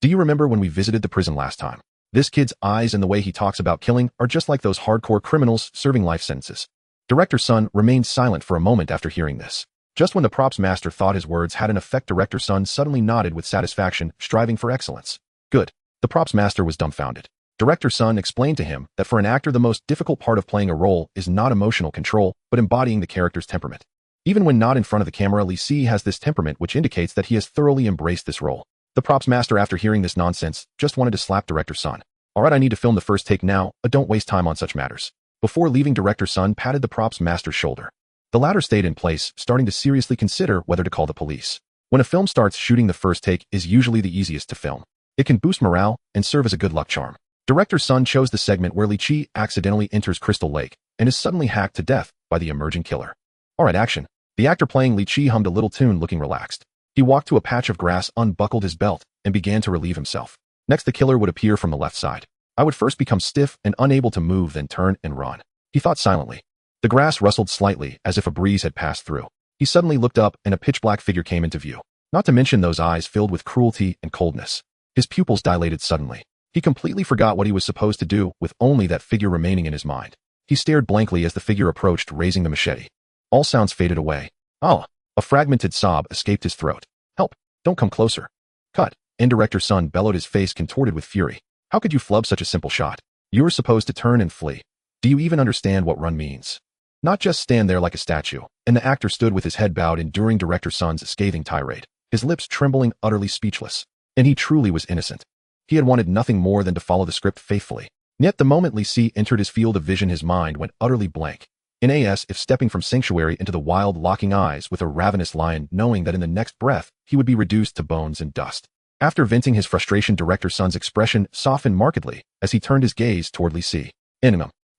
Do you remember when we visited the prison last time? This kid's eyes and the way he talks about killing are just like those hardcore criminals serving life sentences." Director Sun remained silent for a moment after hearing this. Just when the props master thought his words had an effect, Director Sun suddenly nodded with satisfaction, striving for excellence. "Good." The props master was dumbfounded. Director Sun explained to him that for an actor, the most difficult part of playing a role is not emotional control, but embodying the character's temperament. Even when not in front of the camera, Li has this temperament, which indicates that he has thoroughly embraced this role. The props master, after hearing this nonsense, just wanted to slap Director Sun. "All right, I need to film the first take now. Don't waste time on such matters." Before leaving, Director Sun patted the props master's shoulder. The latter stayed in place, starting to seriously consider whether to call the police. When a film starts, shooting the first take is usually the easiest to film. It can boost morale and serve as a good luck charm. Director Sun chose the segment where Li accidentally enters Crystal Lake and is suddenly hacked to death by the emerging killer. "All right, action." The actor playing Li hummed a little tune, looking relaxed. He walked to a patch of grass, unbuckled his belt, and began to relieve himself. Next, the killer would appear from the left side. "I would first become stiff and unable to move, then turn and run," he thought silently. The grass rustled slightly, as if a breeze had passed through. He suddenly looked up, and a pitch-black figure came into view. Not to mention those eyes filled with cruelty and coldness. His pupils dilated suddenly. He completely forgot what he was supposed to do, with only that figure remaining in his mind. He stared blankly as the figure approached, raising the machete. All sounds faded away. "Ah!" A fragmented sob escaped his throat. "Help! Don't come closer." "Cut!" And Director Sun bellowed, his face contorted with fury. How could you flub such a simple shot? You were supposed to turn and flee. Do you even understand what run means? Not just stand there like a statue. And the actor stood with his head bowed enduring Director Sun's scathing tirade, his lips trembling, utterly speechless. And he truly was innocent. He had wanted nothing more than to follow the script faithfully. Yet the moment Li Si entered his field of vision, his mind went utterly blank. As if stepping from sanctuary into the wild, locking eyes with a ravenous lion, knowing that in the next breath he would be reduced to bones and dust. After venting his frustration, Director Sun's expression softened markedly as he turned his gaze toward Li Si.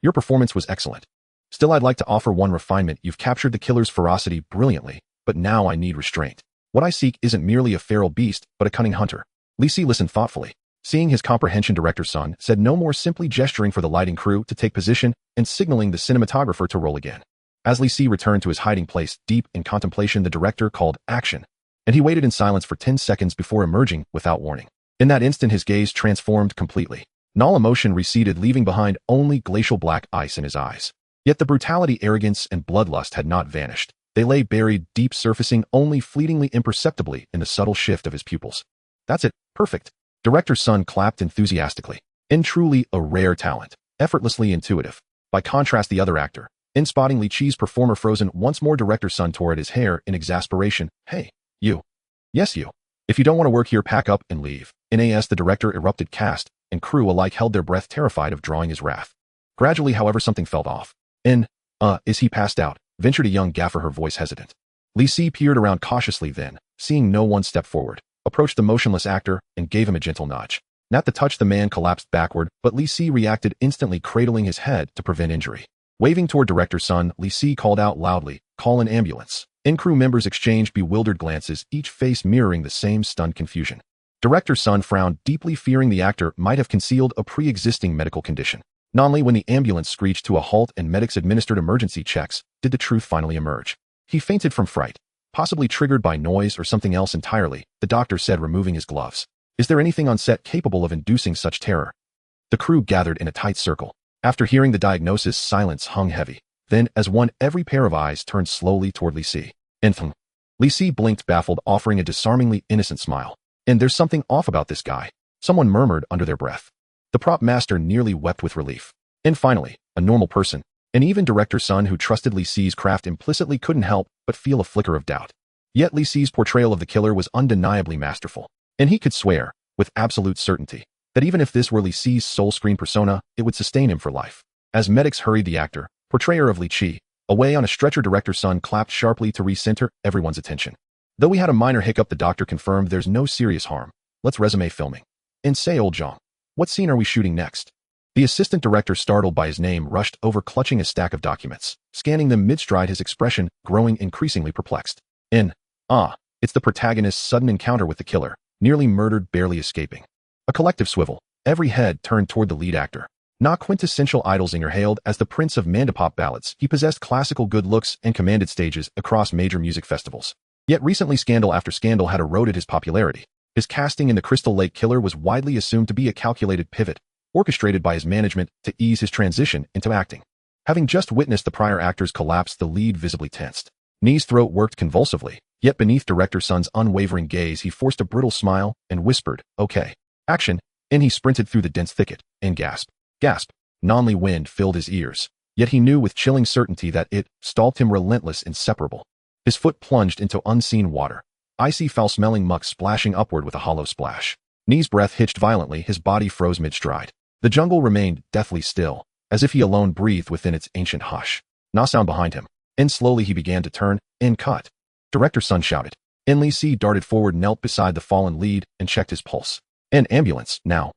Your performance was excellent. Still, I'd like to offer one refinement. You've captured the killer's ferocity brilliantly, but now I need restraint. What I seek isn't merely a feral beast, but a cunning hunter. Li Si listened thoughtfully. Seeing his comprehension, Director Sun said no more, simply gesturing for the lighting crew to take position and signaling the cinematographer to roll again. As Li Si returned to his hiding place, deep in contemplation, the director called action, and he waited in silence for 10 seconds before emerging without warning. In that instant, his gaze transformed completely. All emotion receded, leaving behind only glacial black ice in his eyes. Yet the brutality, arrogance, and bloodlust had not vanished. They lay buried deep, surfacing only fleetingly imperceptibly in the subtle shift of his pupils. That's it. Perfect. Director Sun clapped enthusiastically. Truly a rare talent. Effortlessly intuitive. By contrast, the other actor, spotting Li Chi's performer frozen once more, Director Sun tore at his hair in exasperation. Hey, you. Yes, you. If you don't want to work here, pack up and leave. The director erupted. Cast and crew alike held their breath, terrified of drawing his wrath. Gradually, however, something felt off. Is he passed out? Ventured a young gaffer, her voice hesitant. Li Si peered around cautiously, then, seeing no one step forward, approached the motionless actor and gave him a gentle nudge. At the touch, the man collapsed backward, but Li Si reacted instantly, cradling his head to prevent injury. Waving toward Director Sun, Li Si called out loudly, "Call an ambulance." Crew members exchanged bewildered glances, each face mirroring the same stunned confusion. Director Sun frowned deeply, fearing the actor might have concealed a pre-existing medical condition. Only when the ambulance screeched to a halt and medics administered emergency checks did the truth finally emerge. He fainted from fright, possibly triggered by noise or something else entirely, the doctor said, removing his gloves. Is there anything on set capable of inducing such terror? The crew gathered in a tight circle. After hearing the diagnosis, silence hung heavy. Then, as one, every pair of eyes turned slowly toward Li Si. Li Si blinked, baffled, offering a disarmingly innocent smile. There's something off about this guy, someone murmured under their breath. The prop master nearly wept with relief. Finally, a normal person, and even Director Sun, who trusted Li Si's craft implicitly, couldn't help but feel a flicker of doubt. Yet Li Si's portrayal of the killer was undeniably masterful, and he could swear, with absolute certainty, that even if this were Li Si's sole screen persona, it would sustain him for life. As medics hurried the actor, portrayer of Li Chi, away on a stretcher, Director Sun clapped sharply to recenter everyone's attention. Though we had a minor hiccup, the doctor confirmed there's no serious harm. Let's resume filming. Say, old Zhang, what scene are we shooting next? The assistant director, startled by his name, rushed over, clutching a stack of documents, scanning them mid-stride, his expression growing increasingly perplexed. It's the protagonist's sudden encounter with the killer, nearly murdered, barely escaping. A collective swivel. Every head turned toward the lead actor. Not quintessential idol singer, hailed as the prince of mandopop ballads, he possessed classical good looks and commanded stages across major music festivals. Yet recently, scandal after scandal had eroded his popularity. His casting in the Crystal Lake Killer was widely assumed to be a calculated pivot, orchestrated by his management to ease his transition into acting. Having just witnessed the prior actor's collapse, the lead visibly tensed. Ni's throat worked convulsively, yet beneath Director Sun's unwavering gaze, he forced a brittle smile and whispered, "Okay. Action." He sprinted through the dense thicket, and gasp. Non-Li wind filled his ears, yet he knew with chilling certainty that it stalked him, relentless, inseparable. His foot plunged into unseen water, icy, foul-smelling muck splashing upward with a hollow splash. Ni's breath hitched violently, his body froze mid-stride. The jungle remained deathly still, as if he alone breathed within its ancient hush. No sound behind him, and slowly he began to turn and cut. Director Sun shouted. Li Si darted forward, knelt beside the fallen lead, and checked his pulse. "An ambulance, now."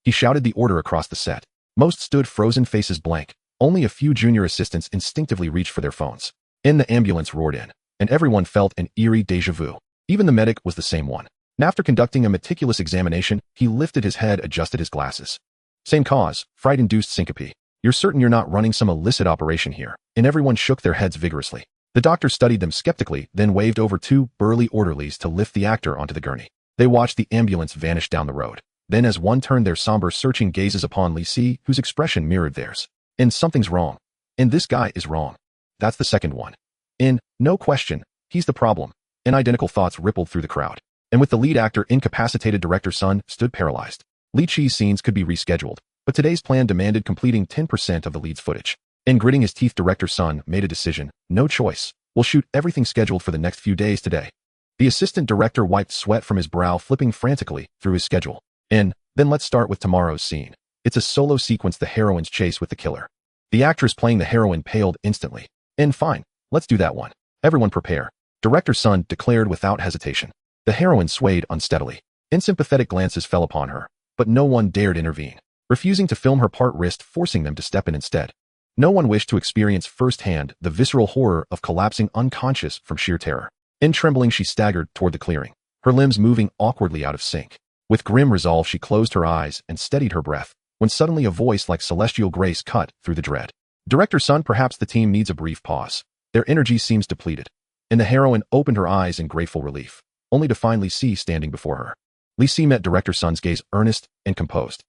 He shouted the order across the set. Most stood frozen, faces blank. Only a few junior assistants instinctively reached for their phones. The ambulance roared in, and everyone felt an eerie déjà vu. Even the medic was the same one. After conducting a meticulous examination, he lifted his head, adjusted his glasses. "Same cause, fright-induced syncope. You're certain you're not running some illicit operation here?" And everyone shook their heads vigorously. The doctor studied them skeptically, then waved over two burly orderlies to lift the actor onto the gurney. They watched the ambulance vanish down the road. Then, as one turned their somber, searching gazes upon Li Si, whose expression mirrored theirs. Something's wrong. This guy is wrong. That's the second one. No question, he's the problem. Identical thoughts rippled through the crowd. And with the lead actor incapacitated, Director Sun stood paralyzed. Li Chi's scenes could be rescheduled, but today's plan demanded completing 10% of the lead's footage. And gritting his teeth, director Sun made a decision. No choice. We'll shoot everything scheduled for the next few days today. The assistant director wiped sweat from his brow, flipping frantically through his schedule. Then let's start with tomorrow's scene. It's a solo sequence, the heroine's chase with the killer. The actress playing the heroine paled instantly. Fine, let's do that one. Everyone prepare. Director Sun declared without hesitation. The heroine swayed unsteadily. Unsympathetic glances fell upon her, but no one dared intervene. Refusing to film her part risked forcing them to step in instead. No one wished to experience firsthand the visceral horror of collapsing unconscious from sheer terror. Trembling, she staggered toward the clearing, her limbs moving awkwardly out of sync. With grim resolve, she closed her eyes and steadied her breath, when suddenly a voice like celestial grace cut through the dread. Director Sun, perhaps the team needs a brief pause. Their energy seems depleted. And the heroine opened her eyes in grateful relief, only to find Li Si standing before her. Li Si met Director Sun's gaze, earnest and composed.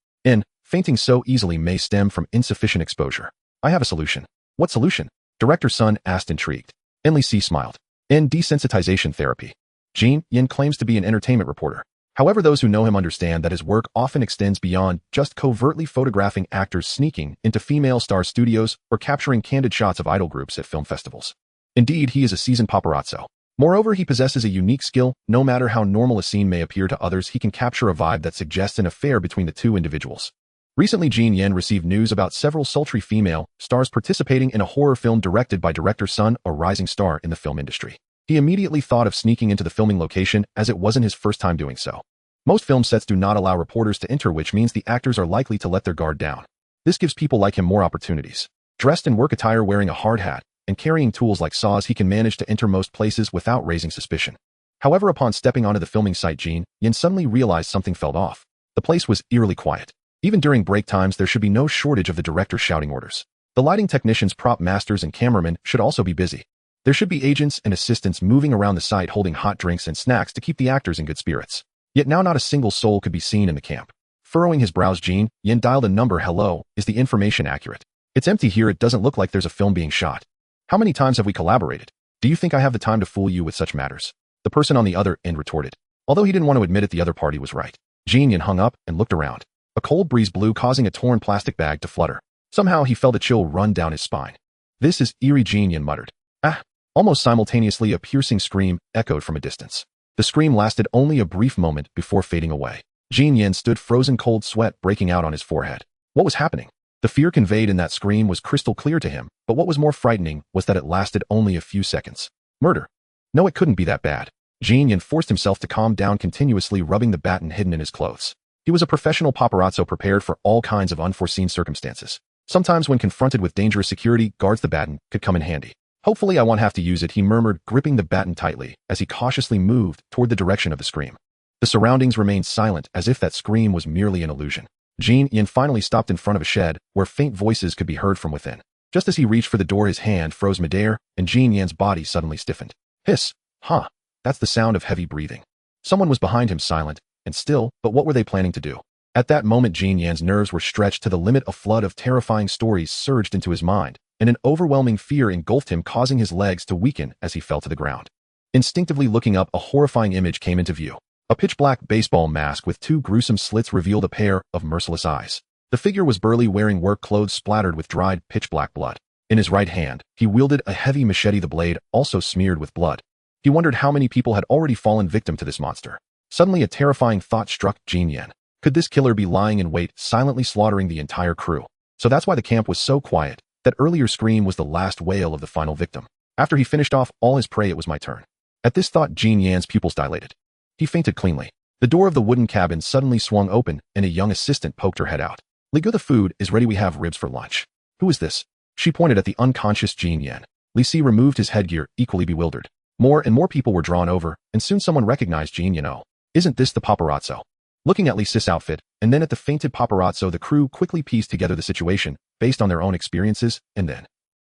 Fainting so easily may stem from insufficient exposure. I have a solution. What solution? Director Sun asked, intrigued. Li Si smiled. Desensitization therapy. Jin Yin claims to be an entertainment reporter. However, those who know him understand that his work often extends beyond just covertly photographing actors sneaking into female star studios or capturing candid shots of idol groups at film festivals. Indeed, he is a seasoned paparazzo. Moreover, he possesses a unique skill. No matter how normal a scene may appear to others, he can capture a vibe that suggests an affair between the two individuals. Recently, Jin Yin received news about several sultry female stars participating in a horror film directed by Director Sun, a rising star in the film industry. He immediately thought of sneaking into the filming location, as it wasn't his first time doing so. Most film sets do not allow reporters to enter, which means the actors are likely to let their guard down. This gives people like him more opportunities. Dressed in work attire, wearing a hard hat, and carrying tools like saws, he can manage to enter most places without raising suspicion. However, upon stepping onto the filming site, Jin Yin suddenly realized something felt off. The place was eerily quiet. Even during break times, there should be no shortage of the director shouting orders. The lighting technicians, prop masters, and cameramen should also be busy. There should be agents and assistants moving around the site holding hot drinks and snacks to keep the actors in good spirits. Yet now not a single soul could be seen in the camp. Furrowing his brows, Jin Yin dialed a number. Hello, is the information accurate? It's empty here. It doesn't look like there's a film being shot. How many times have we collaborated? Do you think I have the time to fool you with such matters? The person on the other end retorted. Although he didn't want to admit it, the other party was right. Jin Yin hung up and looked around. A cold breeze blew, causing a torn plastic bag to flutter. Somehow he felt a chill run down his spine. This is eerie, Jin Yin muttered. Ah! Almost simultaneously, a piercing scream echoed from a distance. The scream lasted only a brief moment before fading away. Jin Yin stood frozen, cold sweat breaking out on his forehead. What was happening? The fear conveyed in that scream was crystal clear to him, but what was more frightening was that it lasted only a few seconds. Murder. No, it couldn't be that bad. Jin Yin forced himself to calm down, continuously rubbing the baton hidden in his clothes. He was a professional paparazzo, prepared for all kinds of unforeseen circumstances. Sometimes when confronted with dangerous security guards, the baton could come in handy. Hopefully I won't have to use it, he murmured, gripping the baton tightly as he cautiously moved toward the direction of the scream. The surroundings remained silent, as if that scream was merely an illusion. Jin Yin finally stopped in front of a shed where faint voices could be heard from within. Just as he reached for the door, his hand froze midair, and Jin Yin's body suddenly stiffened. Hiss! Huh! That's the sound of heavy breathing. Someone was behind him, silent and still, but what were they planning to do? At that moment, Jin Yin's nerves were stretched to the limit. A flood of terrifying stories surged into his mind, and an overwhelming fear engulfed him, causing his legs to weaken as he fell to the ground. Instinctively looking up, a horrifying image came into view. A pitch-black baseball mask with two gruesome slits revealed a pair of merciless eyes. The figure was burly, wearing work clothes splattered with dried, pitch-black blood. In his right hand, he wielded a heavy machete, the blade also smeared with blood. He wondered how many people had already fallen victim to this monster. Suddenly, a terrifying thought struck Jin Yin. Could this killer be lying in wait, silently slaughtering the entire crew? So that's why the camp was so quiet. That earlier scream was the last wail of the final victim. After he finished off all his prey, it was my turn. At this thought, Jin Yin's pupils dilated. He fainted cleanly. The door of the wooden cabin suddenly swung open, and a young assistant poked her head out. Ligu, the food is ready. We have ribs for lunch. Who is this? She pointed at the unconscious Jin Yin. Li Si removed his headgear, equally bewildered. More and more people were drawn over, and soon someone recognized Jin Yin. Oh, isn't this the paparazzo? Looking at Li Si's outfit, and then at the fainted paparazzo, the crew quickly pieced together the situation, based on their own experiences, and then...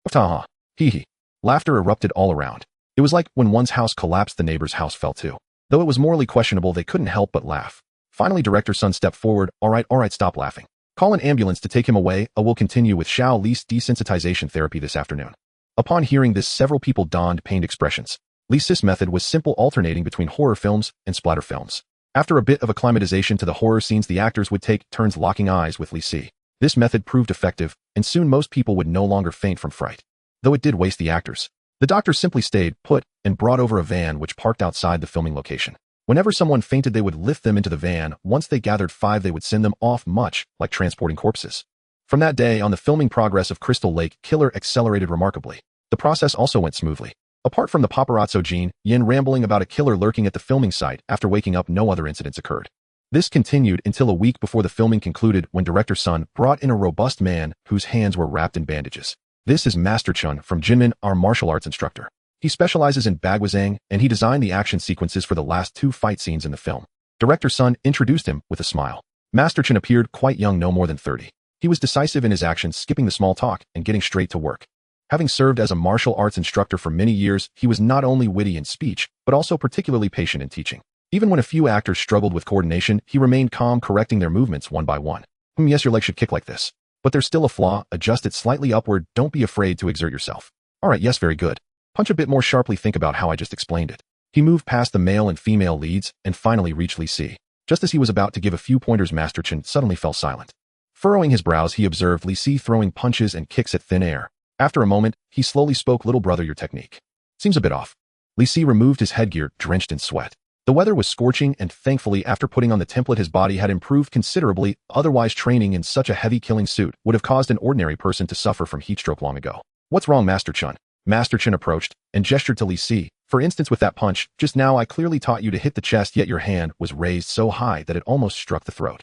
Taha! Hee. Laughter erupted all around. It was like when one's house collapsed, the neighbor's house fell too. Though it was morally questionable, they couldn't help but laugh. Finally, Director Sun stepped forward. All right, stop laughing. Call an ambulance to take him away. We'll continue with Shao Li's desensitization therapy this afternoon. Upon hearing this, several people donned pained expressions. Li Si's method was simple, alternating between horror films and splatter films. After a bit of acclimatization to the horror scenes, the actors would take turns locking eyes with Li Si. This method proved effective, and soon most people would no longer faint from fright. Though it did waste the actors. The doctor simply stayed put and brought over a van which parked outside the filming location. Whenever someone fainted, they would lift them into the van. Once they gathered 5, they would send them off, much like transporting corpses. From that day on, the filming progress of Crystal Lake Killer accelerated remarkably. The process also went smoothly. Apart from the paparazzo Jean Yin rambling about a killer lurking at the filming site, after waking up no other incidents occurred. This continued until a week before the filming concluded, when Director Sun brought in a robust man whose hands were wrapped in bandages. This is Master Chun from Jinmin, our martial arts instructor. He specializes in bagwazang, and he designed the action sequences for the last 2 fight scenes in the film. Director Sun introduced him with a smile. Master Chun appeared quite young, no more than 30. He was decisive in his actions, skipping the small talk and getting straight to work. Having served as a martial arts instructor for many years, he was not only witty in speech, but also particularly patient in teaching. Even when a few actors struggled with coordination, he remained calm, correcting their movements one by one. Yes, your leg should kick like this. But there's still a flaw, adjust it slightly upward, don't be afraid to exert yourself. Alright, yes, very good. Punch a bit more sharply, think about how I just explained it. He moved past the male and female leads, and finally reached Li Si. Just as he was about to give a few pointers, Master Chun suddenly fell silent. Furrowing his brows, he observed Li Si throwing punches and kicks at thin air. After a moment, he slowly spoke, little brother, your technique seems a bit off. Li Si removed his headgear, drenched in sweat. The weather was scorching, and thankfully, after putting on the template, his body had improved considerably. Otherwise, training in such a heavy killing suit would have caused an ordinary person to suffer from heatstroke long ago. What's wrong, Master Chun? Master Chun approached and gestured to Li Si. For instance, with that punch, just now I clearly taught you to hit the chest, yet your hand was raised so high that it almost struck the throat.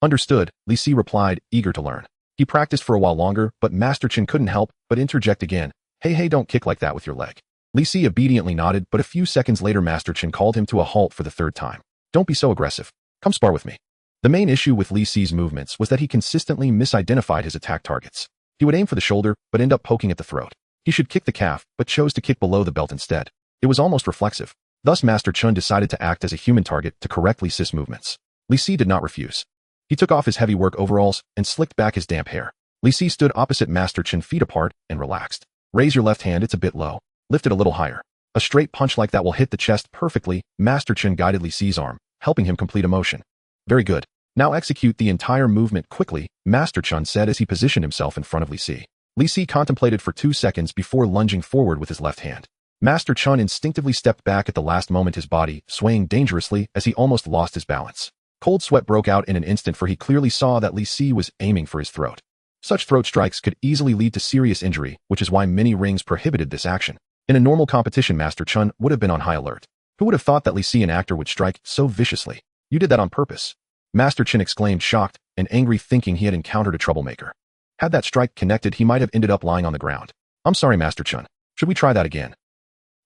Understood, Li Si replied, eager to learn. He practiced for a while longer, but Master Chun couldn't help but interject again. Hey, don't kick like that with your leg. Li Si obediently nodded, but a few seconds later Master Chun called him to a halt for the 3rd time. Don't be so aggressive. Come spar with me. The main issue with Li Si's movements was that he consistently misidentified his attack targets. He would aim for the shoulder, but end up poking at the throat. He should kick the calf, but chose to kick below the belt instead. It was almost reflexive. Thus Master Chun decided to act as a human target to correct Li Si's movements. Li Si did not refuse. He took off his heavy work overalls and slicked back his damp hair. Li Si stood opposite Master Chun, feet apart, and relaxed. Raise your left hand, it's a bit low. Lift it a little higher. A straight punch like that will hit the chest perfectly. Master Chun guided Li Si's arm, helping him complete a motion. Very good. Now execute the entire movement quickly, Master Chun said as he positioned himself in front of Li Si. Li Si contemplated for 2 seconds before lunging forward with his left hand. Master Chun instinctively stepped back at the last moment, his body swaying dangerously as he almost lost his balance. Cold sweat broke out in an instant, for he clearly saw that Li Si was aiming for his throat. Such throat strikes could easily lead to serious injury, which is why many rings prohibited this action. In a normal competition, Master Chun would have been on high alert. Who would have thought that Li Si, an actor, would strike so viciously? You did that on purpose. Master Chun exclaimed, shocked and angry, thinking he had encountered a troublemaker. Had that strike connected, he might have ended up lying on the ground. I'm sorry, Master Chun. Should we try that again?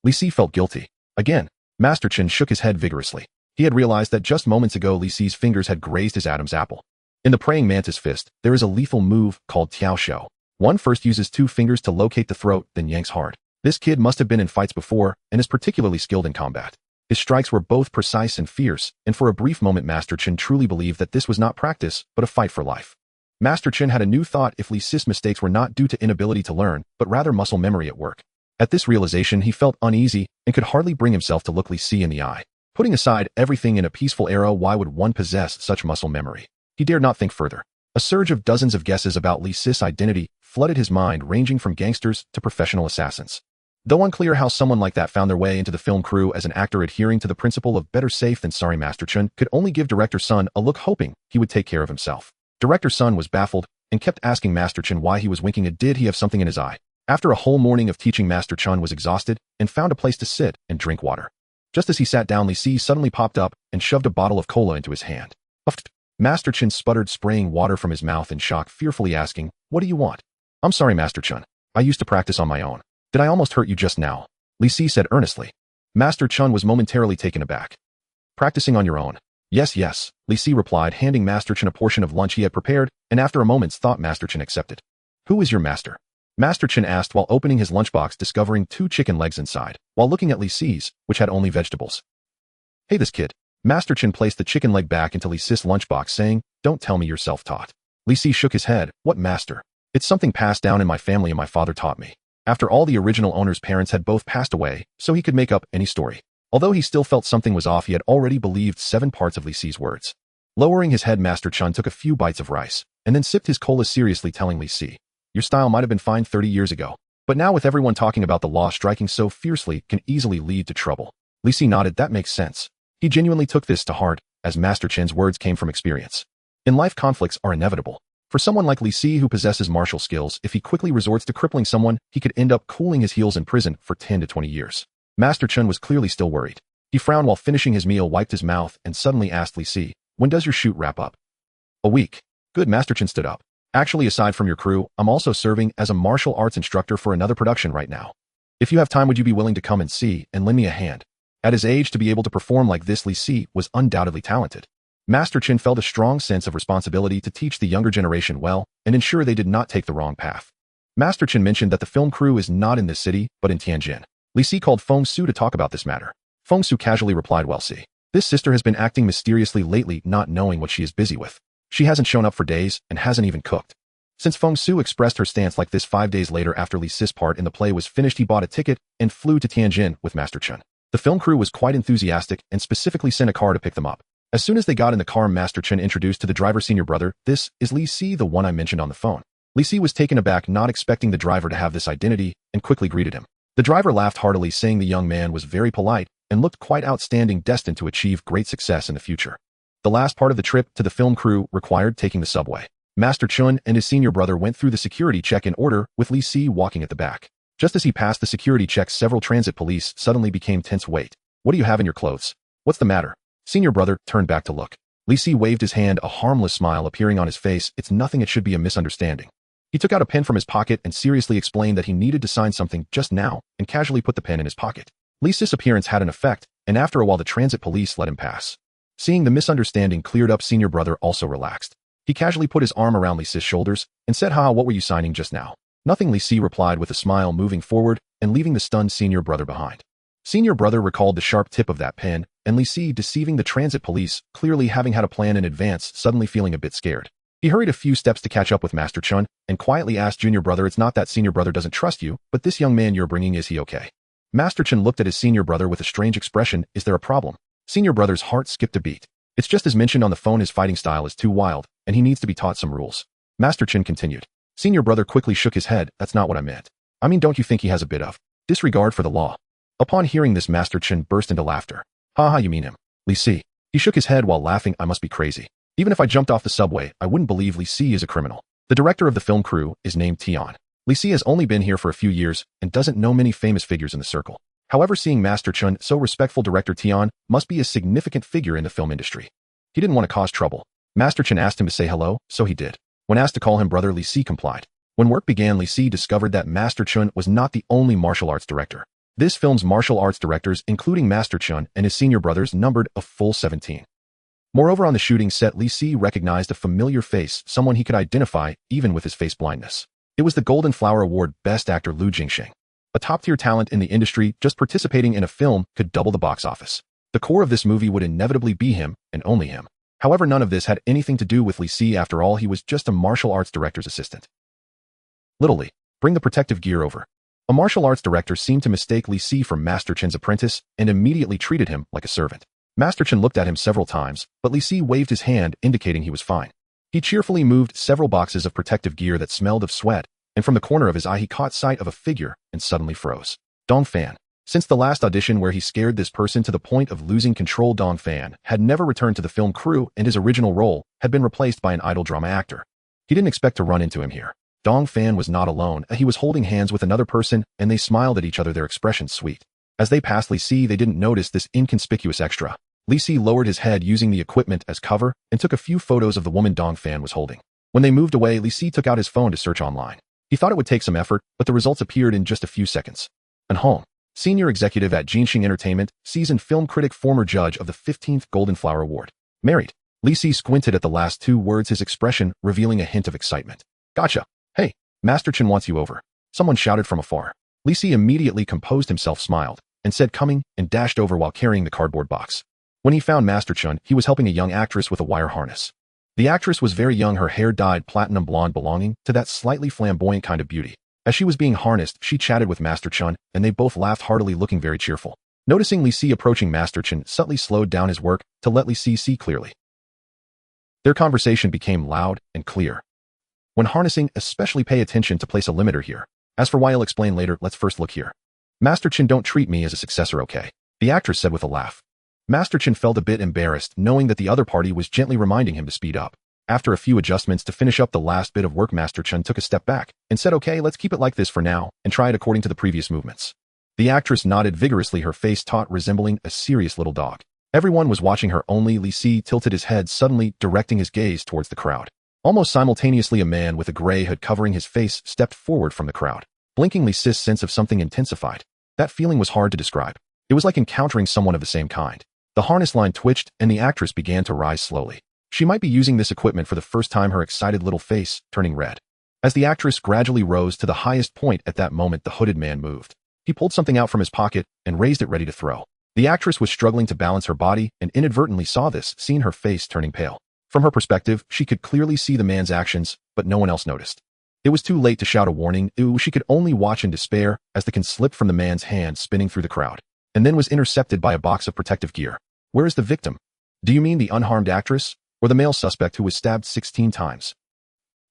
Li Si felt guilty. Again, Master Chun shook his head vigorously. He had realized that just moments ago Li Si's fingers had grazed his Adam's apple. In the praying mantis fist, there is a lethal move called Tiao Shou. One first uses 2 fingers to locate the throat, then yanks hard. This kid must have been in fights before and is particularly skilled in combat. His strikes were both precise and fierce, and for a brief moment Master Chun truly believed that this was not practice, but a fight for life. Master Chun had a new thought: if Li Si's mistakes were not due to inability to learn, but rather muscle memory at work. At this realization he felt uneasy and could hardly bring himself to look Li Si in the eye. Putting aside everything in a peaceful era, why would one possess such muscle memory? He dared not think further. A surge of dozens of guesses about Li Si's identity flooded his mind, ranging from gangsters to professional assassins. Though unclear how someone like that found their way into the film crew as an actor adhering to the principle of better safe than sorry, Master Chun could only give Director Sun a look, hoping he would take care of himself. Director Sun was baffled and kept asking Master Chun why he was winking. Did he have something in his eye? After a whole morning of teaching, Master Chun was exhausted and found a place to sit and drink water. Just as he sat down, Li Si suddenly popped up and shoved a bottle of cola into his hand. Uffed. Master Chun sputtered, spraying water from his mouth in shock, fearfully asking, what do you want? I'm sorry, Master Chun. I used to practice on my own. Did I almost hurt you just now? Li Si said earnestly. Master Chun was momentarily taken aback. Practicing on your own? Yes, Li Si replied, handing Master Chun a portion of lunch he had prepared, and after a moment's thought Master Chun accepted. Who is your master? Master Chun asked while opening his lunchbox, discovering 2 chicken legs inside, while looking at Li Si's, which had only vegetables. Hey, this kid. Master Chun placed the chicken leg back into Li Si's lunchbox, saying, don't tell me you're self-taught. Li Si shook his head. What master? It's something passed down in my family and my father taught me. After all, the original owner's parents had both passed away, so he could make up any story. Although he still felt something was off, he had already believed 7 parts of Li Si's words. Lowering his head, Master Chun took a few bites of rice, and then sipped his cola seriously, telling Li Si, "Your style might have been fine 30 years ago, but now with everyone talking about the law striking so fiercely can easily lead to trouble." Li Si nodded. That makes sense. He genuinely took this to heart, as Master Chin's words came from experience. In life, conflicts are inevitable. For someone like Li Si who possesses martial skills, if he quickly resorts to crippling someone, he could end up cooling his heels in prison for 10 to 20 years. Master Chun was clearly still worried. He frowned while finishing his meal, wiped his mouth, and suddenly asked Li Si, "When does your shoot wrap up?" "A week." "Good." Master Chun stood up. "Actually, aside from your crew, I'm also serving as a martial arts instructor for another production right now. If you have time, would you be willing to come and see and lend me a hand?" At his age, to be able to perform like this, Li Si was undoubtedly talented. Master Chin felt a strong sense of responsibility to teach the younger generation well and ensure they did not take the wrong path. Master Chin mentioned that the film crew is not in this city, but in Tianjin. Li Si called Fong Su to talk about this matter. Fong Su casually replied, "Well, see, this sister has been acting mysteriously lately, not knowing what she is busy with. She hasn't shown up for days and hasn't even cooked." Since Fong Su expressed her stance like this 5 days later after Li Si's part in the play was finished, he bought a ticket and flew to Tianjin with Master Chun. The film crew was quite enthusiastic and specifically sent a car to pick them up. As soon as they got in the car, Master Chun introduced to the driver, "Senior brother, this is Li Si, the one I mentioned on the phone." Li Si was taken aback, not expecting the driver to have this identity, and quickly greeted him. The driver laughed heartily, saying the young man was very polite and looked quite outstanding, destined to achieve great success in the future. The last part of the trip to the film crew required taking the subway. Master Chun and his senior brother went through the security check in order, with Li Si walking at the back. Just as he passed the security check, several transit police suddenly became tense. "Wait, what do you have in your clothes? What's the matter?" Senior brother turned back to look. Li Si waved his hand, a harmless smile appearing on his face. "It's nothing, it should be a misunderstanding." He took out a pen from his pocket and seriously explained that he needed to sign something just now, and casually put the pen in his pocket. Li Si's appearance had an effect, and after a while the transit police let him pass. Seeing the misunderstanding cleared up, senior brother also relaxed. He casually put his arm around Li Si's shoulders and said, "Haha, what were you signing just now?" "Nothing," Li Si replied with a smile, moving forward and leaving the stunned senior brother behind. Senior brother recalled the sharp tip of that pen, and Li Si, deceiving the transit police, clearly having had a plan in advance, suddenly feeling a bit scared. He hurried a few steps to catch up with Master Chun and quietly asked junior brother, "It's not that senior brother doesn't trust you, but this young man you're bringing, is he okay?" Master Chun looked at his senior brother with a strange expression. "Is there a problem?" Senior brother's heart skipped a beat. "It's just as mentioned on the phone, his fighting style is too wild, and he needs to be taught some rules." Master Chun continued. Senior brother quickly shook his head. "That's not what I meant. I mean, don't you think he has a bit of disregard for the law?" Upon hearing this, Master Chun burst into laughter. "Haha, you mean him, Li Si?" He shook his head while laughing. "I must be crazy. Even if I jumped off the subway, I wouldn't believe Li Si is a criminal. The director of the film crew is named Tian. Li Si has only been here for a few years and doesn't know many famous figures in the circle. However, seeing Master Chun so respectful, director Tian must be a significant figure in the film industry." He didn't want to cause trouble. Master Chun asked him to say hello, so he did. When asked to call him brother, Li Si complied. When work began, Li Si discovered that Master Chun was not the only martial arts director. This film's martial arts directors, including Master Chun and his senior brothers, numbered a full 17. Moreover, on the shooting set, Li Si recognized a familiar face, someone he could identify even with his face blindness. It was the Golden Flower Award Best Actor Lu Jingsheng. A top-tier talent in the industry, just participating in a film could double the box office. The core of this movie would inevitably be him, and only him. However, none of this had anything to do with Li Si. After all, he was just a martial arts director's assistant. "Little Li, bring the protective gear over." A martial arts director seemed to mistake Li Si for Master Chin's apprentice and immediately treated him like a servant. Master Chin looked at him several times, but Li Si waved his hand, indicating he was fine. He cheerfully moved several boxes of protective gear that smelled of sweat, and from the corner of his eye he caught sight of a figure and suddenly froze. Dong Fan. Since the last audition where he scared this person to the point of losing control, Dong Fan had never returned to the film crew, and his original role had been replaced by an idol drama actor. He didn't expect to run into him here. Dong Fan was not alone. He was holding hands with another person, and they smiled at each other, their expressions sweet. As they passed Li Si, they didn't notice this inconspicuous extra. Li Si lowered his head using the equipment as cover and took a few photos of the woman Dong Fan was holding. When they moved away, Li Si took out his phone to search online. He thought it would take some effort, but the results appeared in just a few seconds. And home. Senior executive at Jinxing Entertainment, seasoned film critic, former judge of the 15th Golden Flower Award. Married. Li Si squinted at the last two words, his expression revealing a hint of excitement. "Gotcha. Hey, Master Chin wants you over," someone shouted from afar. Li Si immediately composed himself, smiled, and said coming, and dashed over while carrying the cardboard box. When he found Master Chun, he was helping a young actress with a wire harness. The actress was very young, her hair dyed platinum blonde, belonging to that slightly flamboyant kind of beauty. As she was being harnessed, she chatted with Master Chun, and they both laughed heartily, looking very cheerful. Noticing Li Si approaching, Master Chen subtly slowed down his work to let Li Si see clearly. Their conversation became loud and clear. When harnessing, especially pay attention to place a limiter here. As for why I'll explain later, let's first look here. Master Chen, don't treat me as a successor, okay? The actress said with a laugh. Master Chen felt a bit embarrassed, knowing that the other party was gently reminding him to speed up. After a few adjustments to finish up the last bit of work, Master Chen took a step back and said, okay, let's keep it like this for now and try it according to the previous movements. The actress nodded vigorously, her face taut, resembling a serious little dog. Everyone was watching her, only Li Si tilted his head, suddenly directing his gaze towards the crowd. Almost simultaneously, a man with a gray hood covering his face stepped forward from the crowd. Blinking, Li Si's sense of something intensified. That feeling was hard to describe. It was like encountering someone of the same kind. The harness line twitched, and the actress began to rise slowly. She might be using this equipment for the first time, her excited little face turning red. As the actress gradually rose to the highest point at that moment, the hooded man moved. He pulled something out from his pocket and raised it ready to throw. The actress was struggling to balance her body and inadvertently saw this, seeing her face turning pale. From her perspective, she could clearly see the man's actions, but no one else noticed. It was too late to shout a warning. She could only watch in despair as the can slipped from the man's hand, spinning through the crowd, and then was intercepted by a box of protective gear. Where is the victim? Do you mean the unharmed actress, or the male suspect who was stabbed 16 times?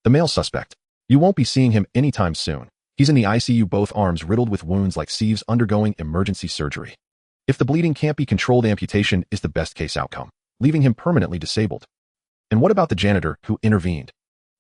The male suspect. You won't be seeing him anytime soon. He's in the ICU, both arms riddled with wounds like sieves, undergoing emergency surgery. If the bleeding can't be controlled, amputation is the best case outcome, leaving him permanently disabled. And what about the janitor who intervened?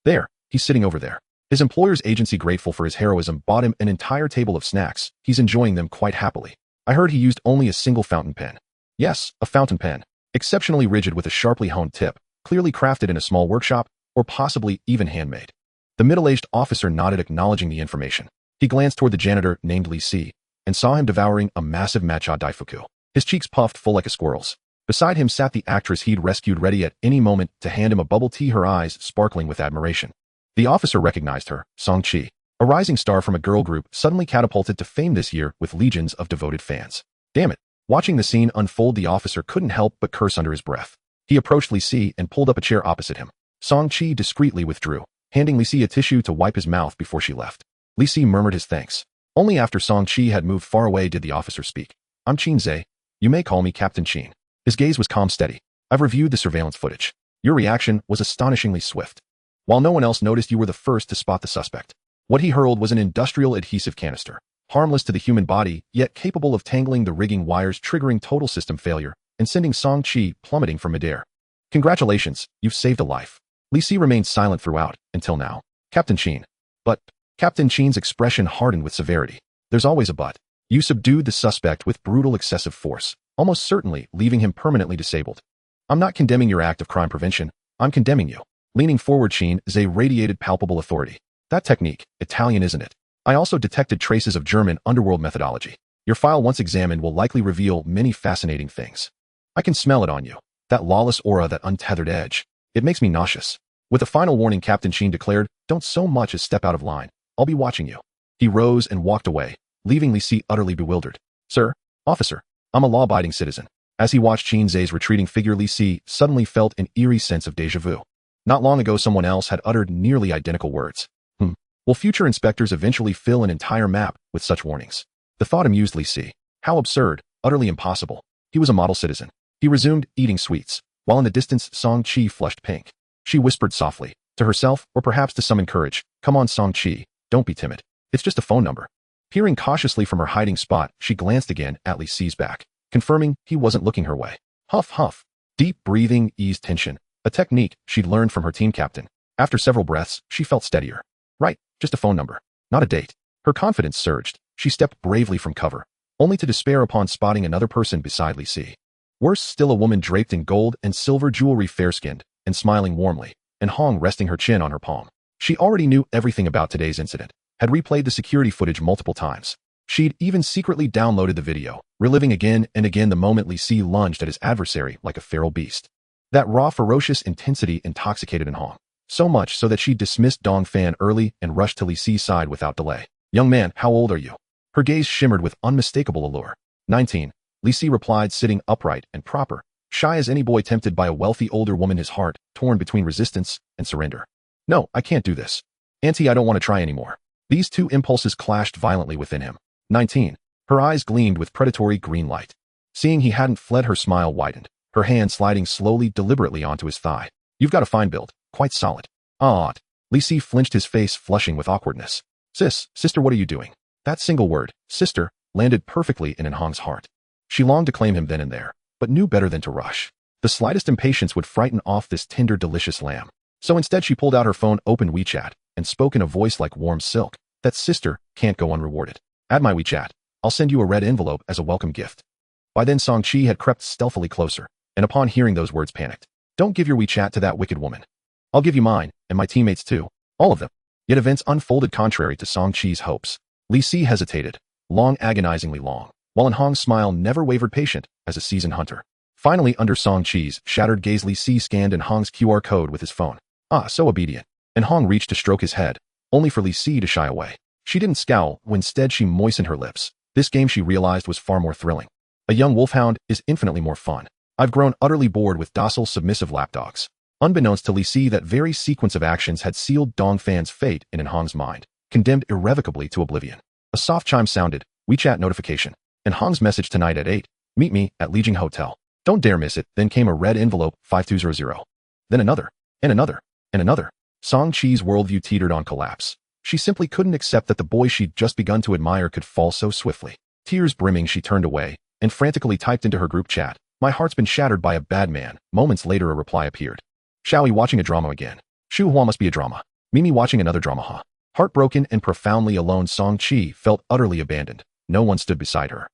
There, he's sitting over there. His employer's agency, grateful for his heroism, bought him an entire table of snacks. He's enjoying them quite happily. I heard he used only a single fountain pen. Yes, a fountain pen. Exceptionally rigid with a sharply honed tip, clearly crafted in a small workshop, or possibly even handmade. The middle-aged officer nodded, acknowledging the information. He glanced toward the janitor, named Li Si, and saw him devouring a massive matcha daifuku. His cheeks puffed full like a squirrel's. Beside him sat the actress he'd rescued, ready at any moment to hand him a bubble tea, her eyes sparkling with admiration. The officer recognized her, Sanchi, a rising star from a girl group suddenly catapulted to fame this year with legions of devoted fans. Damn it. Watching the scene unfold, the officer couldn't help but curse under his breath. He approached Li Si and pulled up a chair opposite him. Sanchi discreetly withdrew, handing Li Si a tissue to wipe his mouth before she left. Li Si murmured his thanks. Only after Sanchi had moved far away did the officer speak. I'm Qin Zhe. You may call me Captain Qin. His gaze was calm, steady. I've reviewed the surveillance footage. Your reaction was astonishingly swift. While no one else noticed, you were the first to spot the suspect. What he hurled was an industrial adhesive canister, harmless to the human body, yet capable of tangling the rigging wires, triggering total system failure, and sending Sanchi plummeting from midair. Congratulations, you've saved a life. Li Si remained silent throughout, until now. Captain Qin. But, Captain Qin's expression hardened with severity. There's always a but. You subdued the suspect with brutal excessive force, almost certainly leaving him permanently disabled. I'm not condemning your act of crime prevention, I'm condemning you. Leaning forward, Qin Zhe radiated palpable authority. That technique, Italian isn't it? I also detected traces of German underworld methodology. Your file, once examined, will likely reveal many fascinating things. I can smell it on you. That lawless aura, that untethered edge. It makes me nauseous. With a final warning, Captain Qin declared, don't so much as step out of line. I'll be watching you. He rose and walked away, leaving Li Si utterly bewildered. Sir, officer, I'm a law-abiding citizen. As he watched Qin Zhe's retreating figure, Li Si suddenly felt an eerie sense of déjà vu. Not long ago, someone else had uttered nearly identical words. Will future inspectors eventually fill an entire map with such warnings? The thought amused Li Si. How absurd, utterly impossible. He was a model citizen. He resumed eating sweets, while in the distance Sanchi flushed pink. She whispered softly, to herself or perhaps to summon courage, come on Sanchi, don't be timid. It's just a phone number. Peering cautiously from her hiding spot, she glanced again at Li Si's back, confirming he wasn't looking her way. Huff, huff. Deep breathing eased tension, a technique she'd learned from her team captain. After several breaths, she felt steadier. Right, just a phone number, not a date. Her confidence surged. She stepped bravely from cover, only to despair upon spotting another person beside Li Si. Worse still, a woman draped in gold and silver jewelry, fair-skinned and smiling warmly, and Hong resting her chin on her palm. She already knew everything about today's incident, had replayed the security footage multiple times. She'd even secretly downloaded the video, reliving again and again the moment Li Si lunged at his adversary like a feral beast. That raw, ferocious intensity intoxicated Hong. So much so that she dismissed Dong Fan early and rushed to Li Si's side without delay. Young man, how old are you? Her gaze shimmered with unmistakable allure. 19. Li Si replied, sitting upright and proper, shy as any boy tempted by a wealthy older woman, his heart torn between resistance and surrender. No, I can't do this. Auntie, I don't want to try anymore. These two impulses clashed violently within him. 19. Her eyes gleamed with predatory green light. Seeing he hadn't fled, her smile widened, her hand sliding slowly, deliberately onto his thigh. You've got a fine build, quite solid. Ah, Li Si flinched, his face flushing with awkwardness. Sister, what are you doing? That single word, sister, landed perfectly in Hong's heart. She longed to claim him then and there, but knew better than to rush. The slightest impatience would frighten off this tender, delicious lamb. So instead she pulled out her phone, opened WeChat, and spoke in a voice like warm silk. That sister can't go unrewarded. Add my WeChat. I'll send you a red envelope as a welcome gift. By then Sanchi had crept stealthily closer, and upon hearing those words panicked. Don't give your WeChat to that wicked woman. I'll give you mine, and my teammates too. All of them. Yet events unfolded contrary to Sanchi's hopes. Li Si hesitated, long, agonizingly long, while Hong's smile never wavered, patient as a seasoned hunter. Finally, under Sanchi's shattered gaze, Li Si scanned Hong's QR code with his phone. Ah, so obedient. Hong reached to stroke his head, only for Li Si to shy away. She didn't scowl, instead she moistened her lips. This game, she realized, was far more thrilling. A young wolfhound is infinitely more fun. I've grown utterly bored with docile, submissive lapdogs. Unbeknownst to Li Si, that very sequence of actions had sealed Dong Fan's fate in Hong's mind, condemned irrevocably to oblivion. A soft chime sounded, WeChat notification. Hong's message: tonight at 8. Meet me at Lijing Hotel. Don't dare miss it. Then came a red envelope, 5200. Then another, and another, and another. Sanchi's worldview teetered on collapse. She simply couldn't accept that the boy she'd just begun to admire could fall so swiftly. Tears brimming, she turned away, and frantically typed into her group chat, my heart's been shattered by a bad man. Moments later a reply appeared. Xiaoi watching a drama again. Shu Hua must be a drama. Mimi watching another drama, huh? Heartbroken and profoundly alone, Sanchi felt utterly abandoned. No one stood beside her.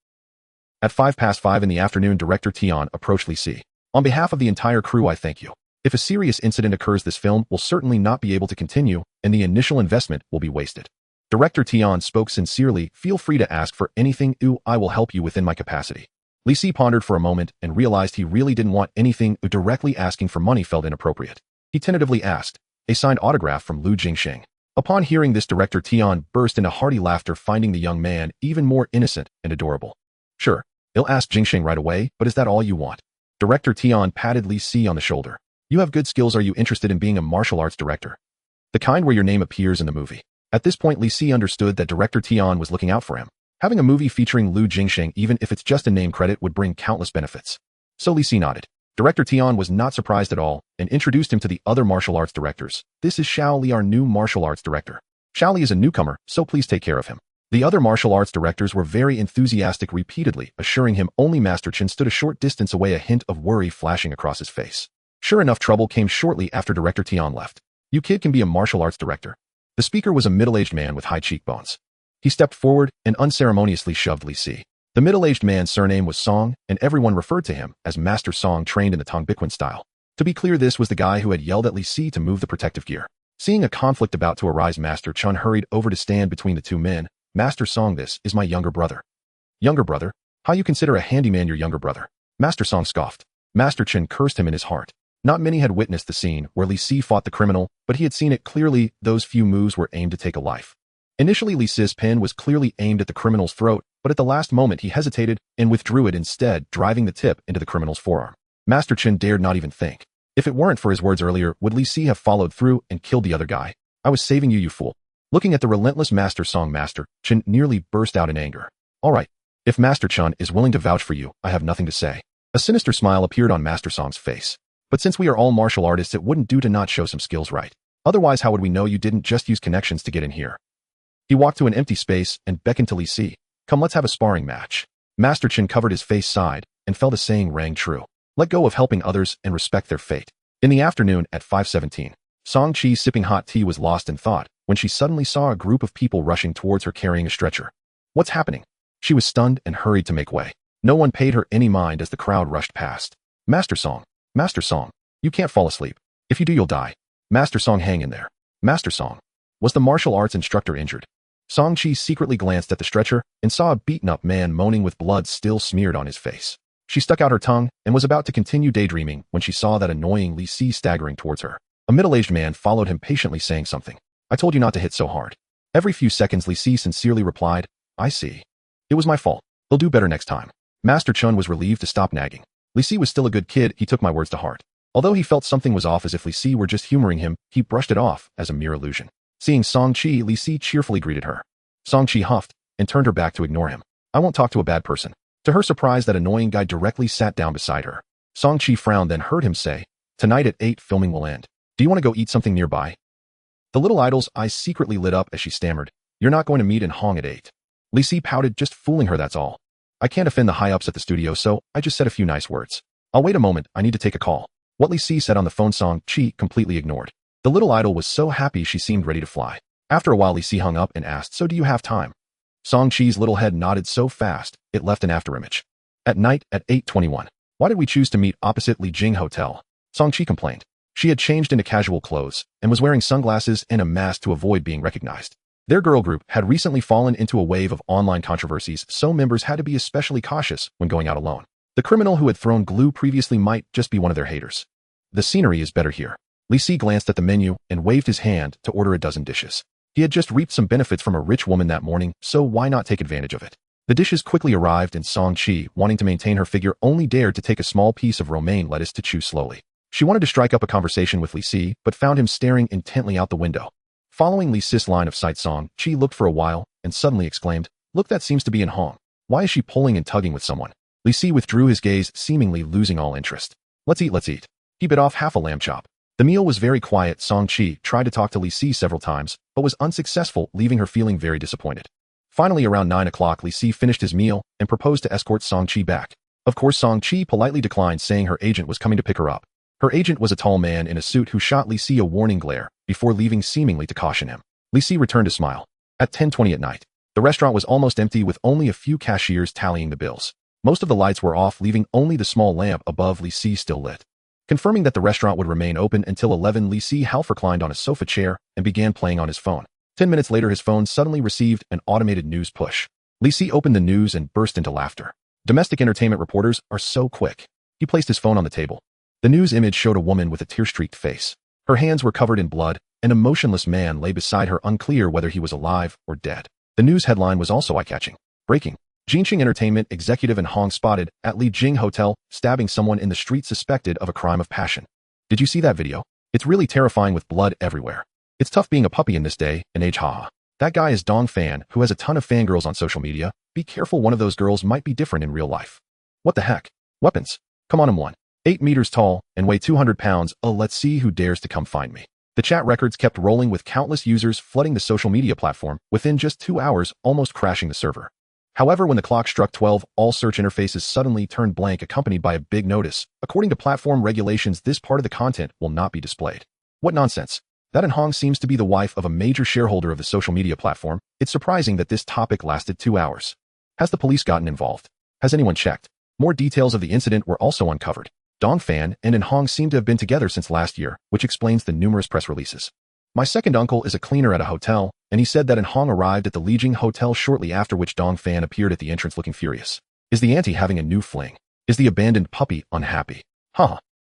At 5:05 in the afternoon, Director Tian approached Li Si. On behalf of the entire crew, I thank you. If a serious incident occurs, this film will certainly not be able to continue, and the initial investment will be wasted. Director Tian spoke sincerely. Feel free to ask for anything. I will help you within my capacity. Li Si pondered for a moment and realized he really didn't want anything. Directly asking for money felt inappropriate. He tentatively asked, a signed autograph from Lu Jingxing. Upon hearing this, Director Tian burst into hearty laughter, finding the young man even more innocent and adorable. Sure, I'll ask Jingxing right away, but is that all you want? Director Tian patted Li Si on the shoulder. You have good skills. Are you interested in being a martial arts director? The kind where your name appears in the movie. At this point, Li Si understood that Director Tian was looking out for him. Having a movie featuring Lu Jingxing, even if it's just a name credit, would bring countless benefits. So Li Si nodded. Director Tian was not surprised at all and introduced him to the other martial arts directors. This is Xiao Li, our new martial arts director. Xiao Li is a newcomer, so please take care of him. The other martial arts directors were very enthusiastic, repeatedly assuring him. Only Master Chen stood a short distance away, a hint of worry flashing across his face. Sure enough, trouble came shortly after Director Tian left. You kid can be a martial arts director. The speaker was a middle-aged man with high cheekbones. He stepped forward and unceremoniously shoved Li Si. The middle-aged man's surname was Song, and everyone referred to him as Master Song, trained in the Tongbikuan style. To be clear, this was the guy who had yelled at Li Si to move the protective gear. Seeing a conflict about to arise, Master Chen hurried over to stand between the two men. Master Song, this is my younger brother. Younger brother? How you consider a handyman your younger brother? Master Song scoffed. Master Chen cursed him in his heart. Not many had witnessed the scene where Li Si fought the criminal, but he had seen it clearly. Those few moves were aimed to take a life. Initially, Li Si's pin was clearly aimed at the criminal's throat, but at the last moment he hesitated and withdrew it, instead driving the tip into the criminal's forearm. Master Chen dared not even think. If it weren't for his words earlier, would Li Si have followed through and killed the other guy? I was saving you, you fool. Looking at the relentless Master Song, Master Chen nearly burst out in anger. All right. If Master Chen is willing to vouch for you, I have nothing to say. A sinister smile appeared on Master Song's face. But since we are all martial artists, it wouldn't do to not show some skills, right? Otherwise, how would we know you didn't just use connections to get in here? He walked to an empty space and beckoned to Li Si. Come, let's have a sparring match. Master Chen covered his face, sighed, and felt a saying rang true. Let go of helping others and respect their fate. In the afternoon at 5:17, Sanchi, sipping hot tea, was lost in thought when she suddenly saw a group of people rushing towards her carrying a stretcher. What's happening? She was stunned and hurried to make way. No one paid her any mind as the crowd rushed past. Master Song, you can't fall asleep. If you do, you'll die. Master Song, hang in there. Master Song. Was the martial arts instructor injured? Sanchi secretly glanced at the stretcher and saw a beaten-up man moaning with blood still smeared on his face. She stuck out her tongue and was about to continue daydreaming when she saw that annoying Li Si staggering towards her. A middle-aged man followed him patiently, saying something. I told you not to hit so hard. Every few seconds, Li Si sincerely replied, I see. It was my fault. He'll do better next time. Master Chen was relieved to stop nagging. Li Si was still a good kid, he took my words to heart. Although he felt something was off, as if Li Si were just humoring him, he brushed it off as a mere illusion. Seeing Sanchi, Li Si cheerfully greeted her. Sanchi huffed and turned her back to ignore him. I won't talk to a bad person. To her surprise, that annoying guy directly sat down beside her. Sanchi frowned, then heard him say, "Tonight at 8, filming will end. Do you want to go eat something nearby?" The little idol's eyes secretly lit up as she stammered, "You're not going to meet in Hong at 8. Li Si pouted, "Just fooling her, that's all. I can't offend the high-ups at the studio, so I just said a few nice words. I'll wait a moment, I need to take a call." What Li Si said on the phone, Sanchi completely ignored. The little idol was so happy she seemed ready to fly. After a while, Li Si hung up and asked, "So do you have time?" Sanchi's little head nodded so fast, it left an afterimage. At night, at 8:21. "Why did we choose to meet opposite Li Jing Hotel?" Sanchi complained. She had changed into casual clothes and was wearing sunglasses and a mask to avoid being recognized. Their girl group had recently fallen into a wave of online controversies, so members had to be especially cautious when going out alone. The criminal who had thrown glue previously might just be one of their haters. "The scenery is better here." Li Si glanced at the menu and waved his hand to order a dozen dishes. He had just reaped some benefits from a rich woman that morning, so why not take advantage of it? The dishes quickly arrived, and Sanchi, wanting to maintain her figure, only dared to take a small piece of romaine lettuce to chew slowly. She wanted to strike up a conversation with Li Si, but found him staring intently out the window. Following Li Si's line of sight, Sanchi looked for a while and suddenly exclaimed, "Look, that seems to be in Hong. Why is she pulling and tugging with someone?" Li Si withdrew his gaze, seemingly losing all interest. Let's eat. He bit off half a lamb chop. The meal was very quiet. Sanchi tried to talk to Li Si several times, but was unsuccessful, leaving her feeling very disappointed. Finally, around 9 o'clock, Li Si finished his meal and proposed to escort Sanchi back. Of course, Sanchi politely declined, saying her agent was coming to pick her up. Her agent was a tall man in a suit who shot Li Si a warning glare before leaving, seemingly to caution him. Li Si returned a smile. At 10:20 at night, the restaurant was almost empty, with only a few cashiers tallying the bills. Most of the lights were off, leaving only the small lamp above Li Si still lit. Confirming that the restaurant would remain open until 11, Li Si half reclined on a sofa chair and began playing on his phone. 10 minutes later, his phone suddenly received an automated news push. Li Si opened the news and burst into laughter. Domestic entertainment reporters are so quick. He placed his phone on the table. The news image showed a woman with a tear-streaked face. Her hands were covered in blood, and a motionless man lay beside her, unclear whether he was alive or dead. The news headline was also eye-catching. Breaking. Jinqing Entertainment executive in Hong spotted at Li Jing Hotel stabbing someone in the street suspected of a crime of passion. Did you see that video? It's really terrifying with blood everywhere. It's tough being a puppy in this day and age, haha. That guy is Dong Fan, who has a ton of fangirls on social media. Be careful, one of those girls might be different in real life. What the heck? Weapons. Come on, I'm 8 meters tall and weigh 200 pounds. Oh, let's see who dares to come find me. The chat records kept rolling, with countless users flooding the social media platform. Within just 2 hours, almost crashing the server. However, when the clock struck 12, all search interfaces suddenly turned blank, accompanied by a big notice. According to platform regulations, this part of the content will not be displayed. What nonsense. That in Hong seems to be the wife of a major shareholder of the social media platform. It's surprising that this topic lasted 2 hours. Has the police gotten involved? Has anyone checked? More details of the incident were also uncovered. Dong Fan and In Hong seem to have been together since last year, which explains the numerous press releases. My second uncle is a cleaner at a hotel, and he said that In Hong arrived at the Li Jing Hotel shortly after, which Dong Fan appeared at the entrance looking furious. Is the auntie having a new fling? Is the abandoned puppy unhappy?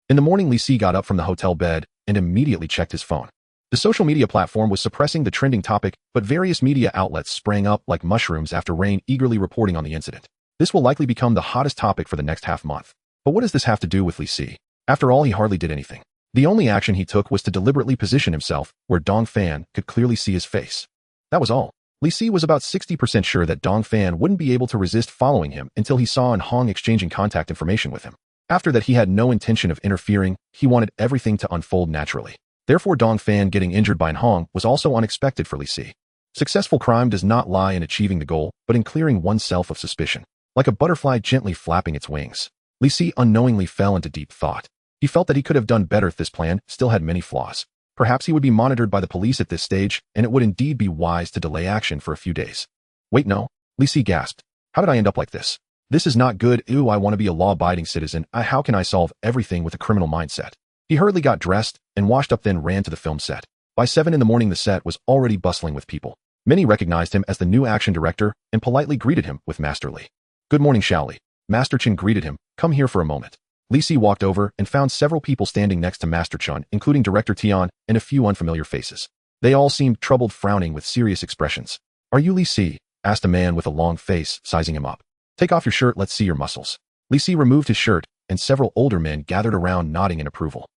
In the morning, Li Si got up from the hotel bed and immediately checked his phone. The social media platform was suppressing the trending topic, but various media outlets sprang up like mushrooms after rain, eagerly reporting on the incident. This will likely become the hottest topic for the next half-month. But what does this have to do with Li Si? After all, he hardly did anything. The only action he took was to deliberately position himself where Dong Fan could clearly see his face. That was all. Li Si was about 60% sure that Dong Fan wouldn't be able to resist following him until he saw In Hong exchanging contact information with him. After that, he had no intention of interfering. He wanted everything to unfold naturally. Therefore, Dong Fan getting injured by In Hong was also unexpected for Li Si. Successful crime does not lie in achieving the goal, but in clearing oneself of suspicion. Like a butterfly gently flapping its wings, Li Si unknowingly fell into deep thought. He felt that he could have done better. This plan still had many flaws. Perhaps he would be monitored by the police at this stage, and it would indeed be wise to delay action for a few days. Wait, no. Li Si gasped. How did I end up like this? This is not good. Ew, I want to be a law-abiding citizen. How can I solve everything with a criminal mindset? He hurriedly got dressed and washed up, then ran to the film set. By 7 in the morning, the set was already bustling with people. Many recognized him as the new action director and politely greeted him with Master Li. Good morning, Xiao Li. Master Chen greeted him. Come here for a moment. Li Si walked over and found several people standing next to Master Chen, including Director Tian and a few unfamiliar faces. They all seemed troubled, frowning with serious expressions. Are you Li Si? Asked a man with a long face, sizing him up. Take off your shirt, let's see your muscles. Li Si removed his shirt, and several older men gathered around, nodding in approval.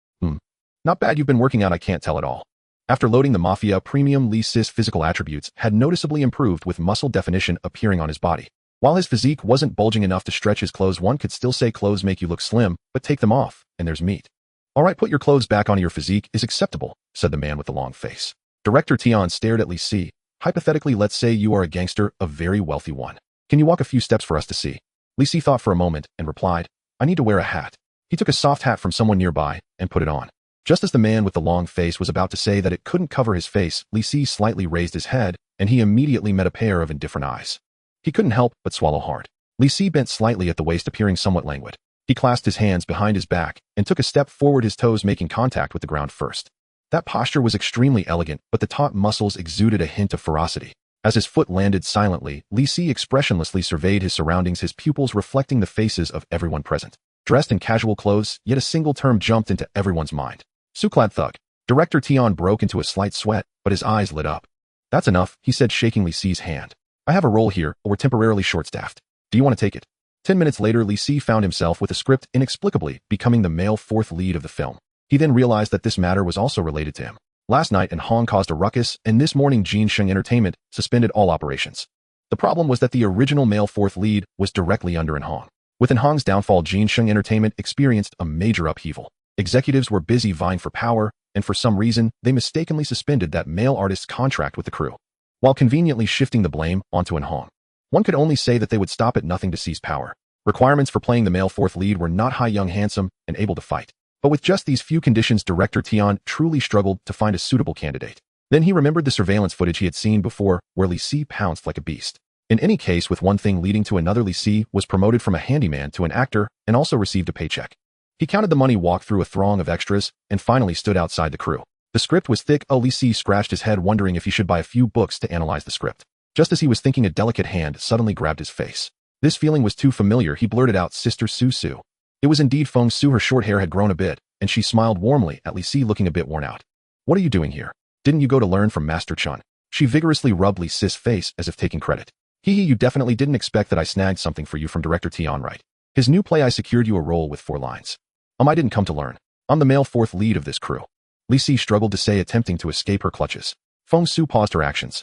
Not bad, you've been working out, I can't tell at all. After loading the Mafia Premium, Li Si's physical attributes had noticeably improved, with muscle definition appearing on his body. While his physique wasn't bulging enough to stretch his clothes, one could still say clothes make you look slim, but take them off, and there's meat. All right, put your clothes back on. Your physique is acceptable, said the man with the long face. Director Tian stared at Li Si. Hypothetically, let's say you are a gangster, a very wealthy one. Can you walk a few steps for us to see? Li Si thought for a moment and replied, I need to wear a hat. He took a soft hat from someone nearby and put it on. Just as the man with the long face was about to say that it couldn't cover his face, Li Si slightly raised his head, and he immediately met a pair of indifferent eyes. He couldn't help but swallow hard. Li Si bent slightly at the waist, appearing somewhat languid. He clasped his hands behind his back and took a step forward, his toes making contact with the ground first. That posture was extremely elegant, but the taut muscles exuded a hint of ferocity. As his foot landed silently, Li Si expressionlessly surveyed his surroundings, his pupils reflecting the faces of everyone present. Dressed in casual clothes, yet a single term jumped into everyone's mind. Su-clad thug. Director Tian broke into a slight sweat, but his eyes lit up. That's enough, he said, shaking Li Si's hand. I have a role here, but we're temporarily short-staffed. Do you want to take it? 10 minutes later, Li Si found himself with a script, inexplicably becoming the male fourth lead of the film. He then realized that this matter was also related to him. Last night, Hong caused a ruckus, and this morning Jinsheng Entertainment suspended all operations. The problem was that the original male fourth lead was directly under Hong. With Hong's downfall, Jinsheng Entertainment experienced a major upheaval. Executives were busy vying for power, and for some reason, they mistakenly suspended that male artist's contract with the crew, while conveniently shifting the blame onto Hong. One could only say that they would stop at nothing to seize power. Requirements for playing the male fourth lead were not high, young, handsome, and able to fight. But with just these few conditions, Director Tian truly struggled to find a suitable candidate. Then he remembered the surveillance footage he had seen before, where Li Si pounced like a beast. In any case, with one thing leading to another, Li Si was promoted from a handyman to an actor and also received a paycheck. He counted the money, walked through a throng of extras, and finally stood outside the crew. The script was thick. Li Si scratched his head, wondering if he should buy a few books to analyze the script. Just as he was thinking, a delicate hand suddenly grabbed his face. This feeling was too familiar. He blurted out, Sister Su. It was indeed Fong Su. Her short hair had grown a bit, and she smiled warmly at Li Si, looking a bit worn out. What are you doing here? Didn't you go to learn from Master Chun? She vigorously rubbed Li Si's face as if taking credit. Hee, you definitely didn't expect that I snagged something for you from Director Tian, right? His new play, I secured you a role with 4 lines. I didn't come to learn. I'm the male fourth lead of this crew. Li Si struggled to say, attempting to escape her clutches. Fong Su paused her actions.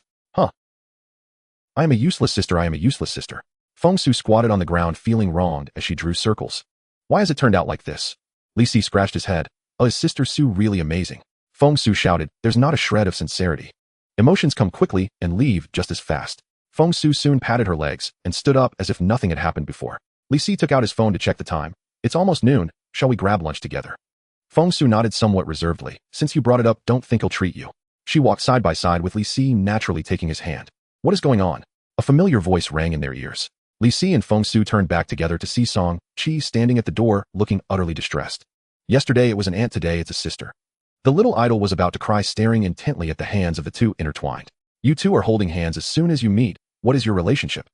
I am a useless sister. I am a useless sister. Fong Su squatted on the ground, feeling wronged as she drew circles. Why has it turned out like this? Li Si scratched his head. Oh, is Sister Su really amazing? Fong Su shouted, there's not a shred of sincerity. Emotions come quickly and leave just as fast. Fong Su soon patted her legs and stood up as if nothing had happened before. Li Si took out his phone to check the time. It's almost noon. Shall we grab lunch together? Fong Su nodded somewhat reservedly. Since you brought it up, don't think he'll treat you. She walked side by side with Li Si, naturally taking his hand. What is going on? A familiar voice rang in their ears. Li Si and Fong Su turned back together to see Song Chi standing at the door, looking utterly distressed. Yesterday it was an aunt, today it's a sister. The little idol was about to cry, staring intently at the hands of the two intertwined. You two are holding hands as soon as you meet. What is your relationship?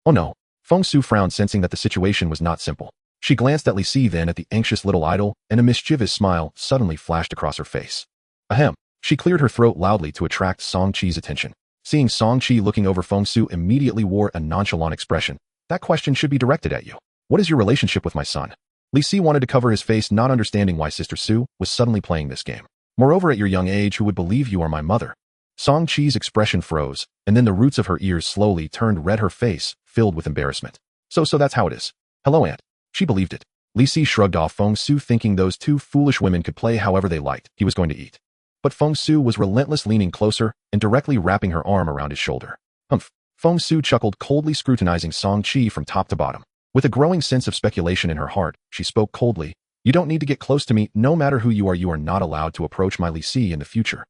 Oh no. Fong Su frowned, sensing that the situation was not simple. She glanced at Li Si, then at the anxious little idol, and a mischievous smile suddenly flashed across her face. Ahem. She cleared her throat loudly to attract Song Chi's attention. Seeing Song Chi looking over, Fong Su immediately wore a nonchalant expression. That question should be directed at you. What is your relationship with my son? Li Si wanted to cover his face, not understanding why Sister Su was suddenly playing this game. Moreover, at your young age, who would believe you are my mother? Song Chi's expression froze, and then the roots of her ears slowly turned red, her face filled with embarrassment. So that's how it is. Hello, aunt. She believed it. Li Si shrugged off Fong Su, thinking those two foolish women could play however they liked. He was going to eat. But Fong Su was relentless, leaning closer and directly wrapping her arm around his shoulder. Humph. Fong Su chuckled, coldly scrutinizing Song Chi from top to bottom. With a growing sense of speculation in her heart, she spoke coldly. You don't need to get close to me. No matter who you are not allowed to approach my Li Si in the future.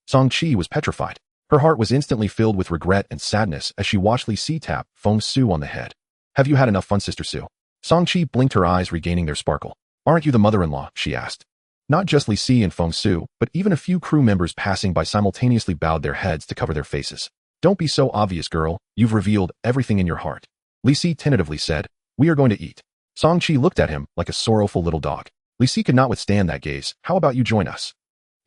Song Chi was petrified. Her heart was instantly filled with regret and sadness as she watched Li Si tap Fong Su on the head. Have you had enough fun, Sister Su? Song Chi blinked, her eyes regaining their sparkle. Aren't you the mother-in-law? She asked. Not just Li Si and Fong Su, but even a few crew members passing by simultaneously bowed their heads to cover their faces. Don't be so obvious, girl. You've revealed everything in your heart. Li Si tentatively said, we are going to eat. Song Chi looked at him like a sorrowful little dog. Li Si could not withstand that gaze. How about you join us?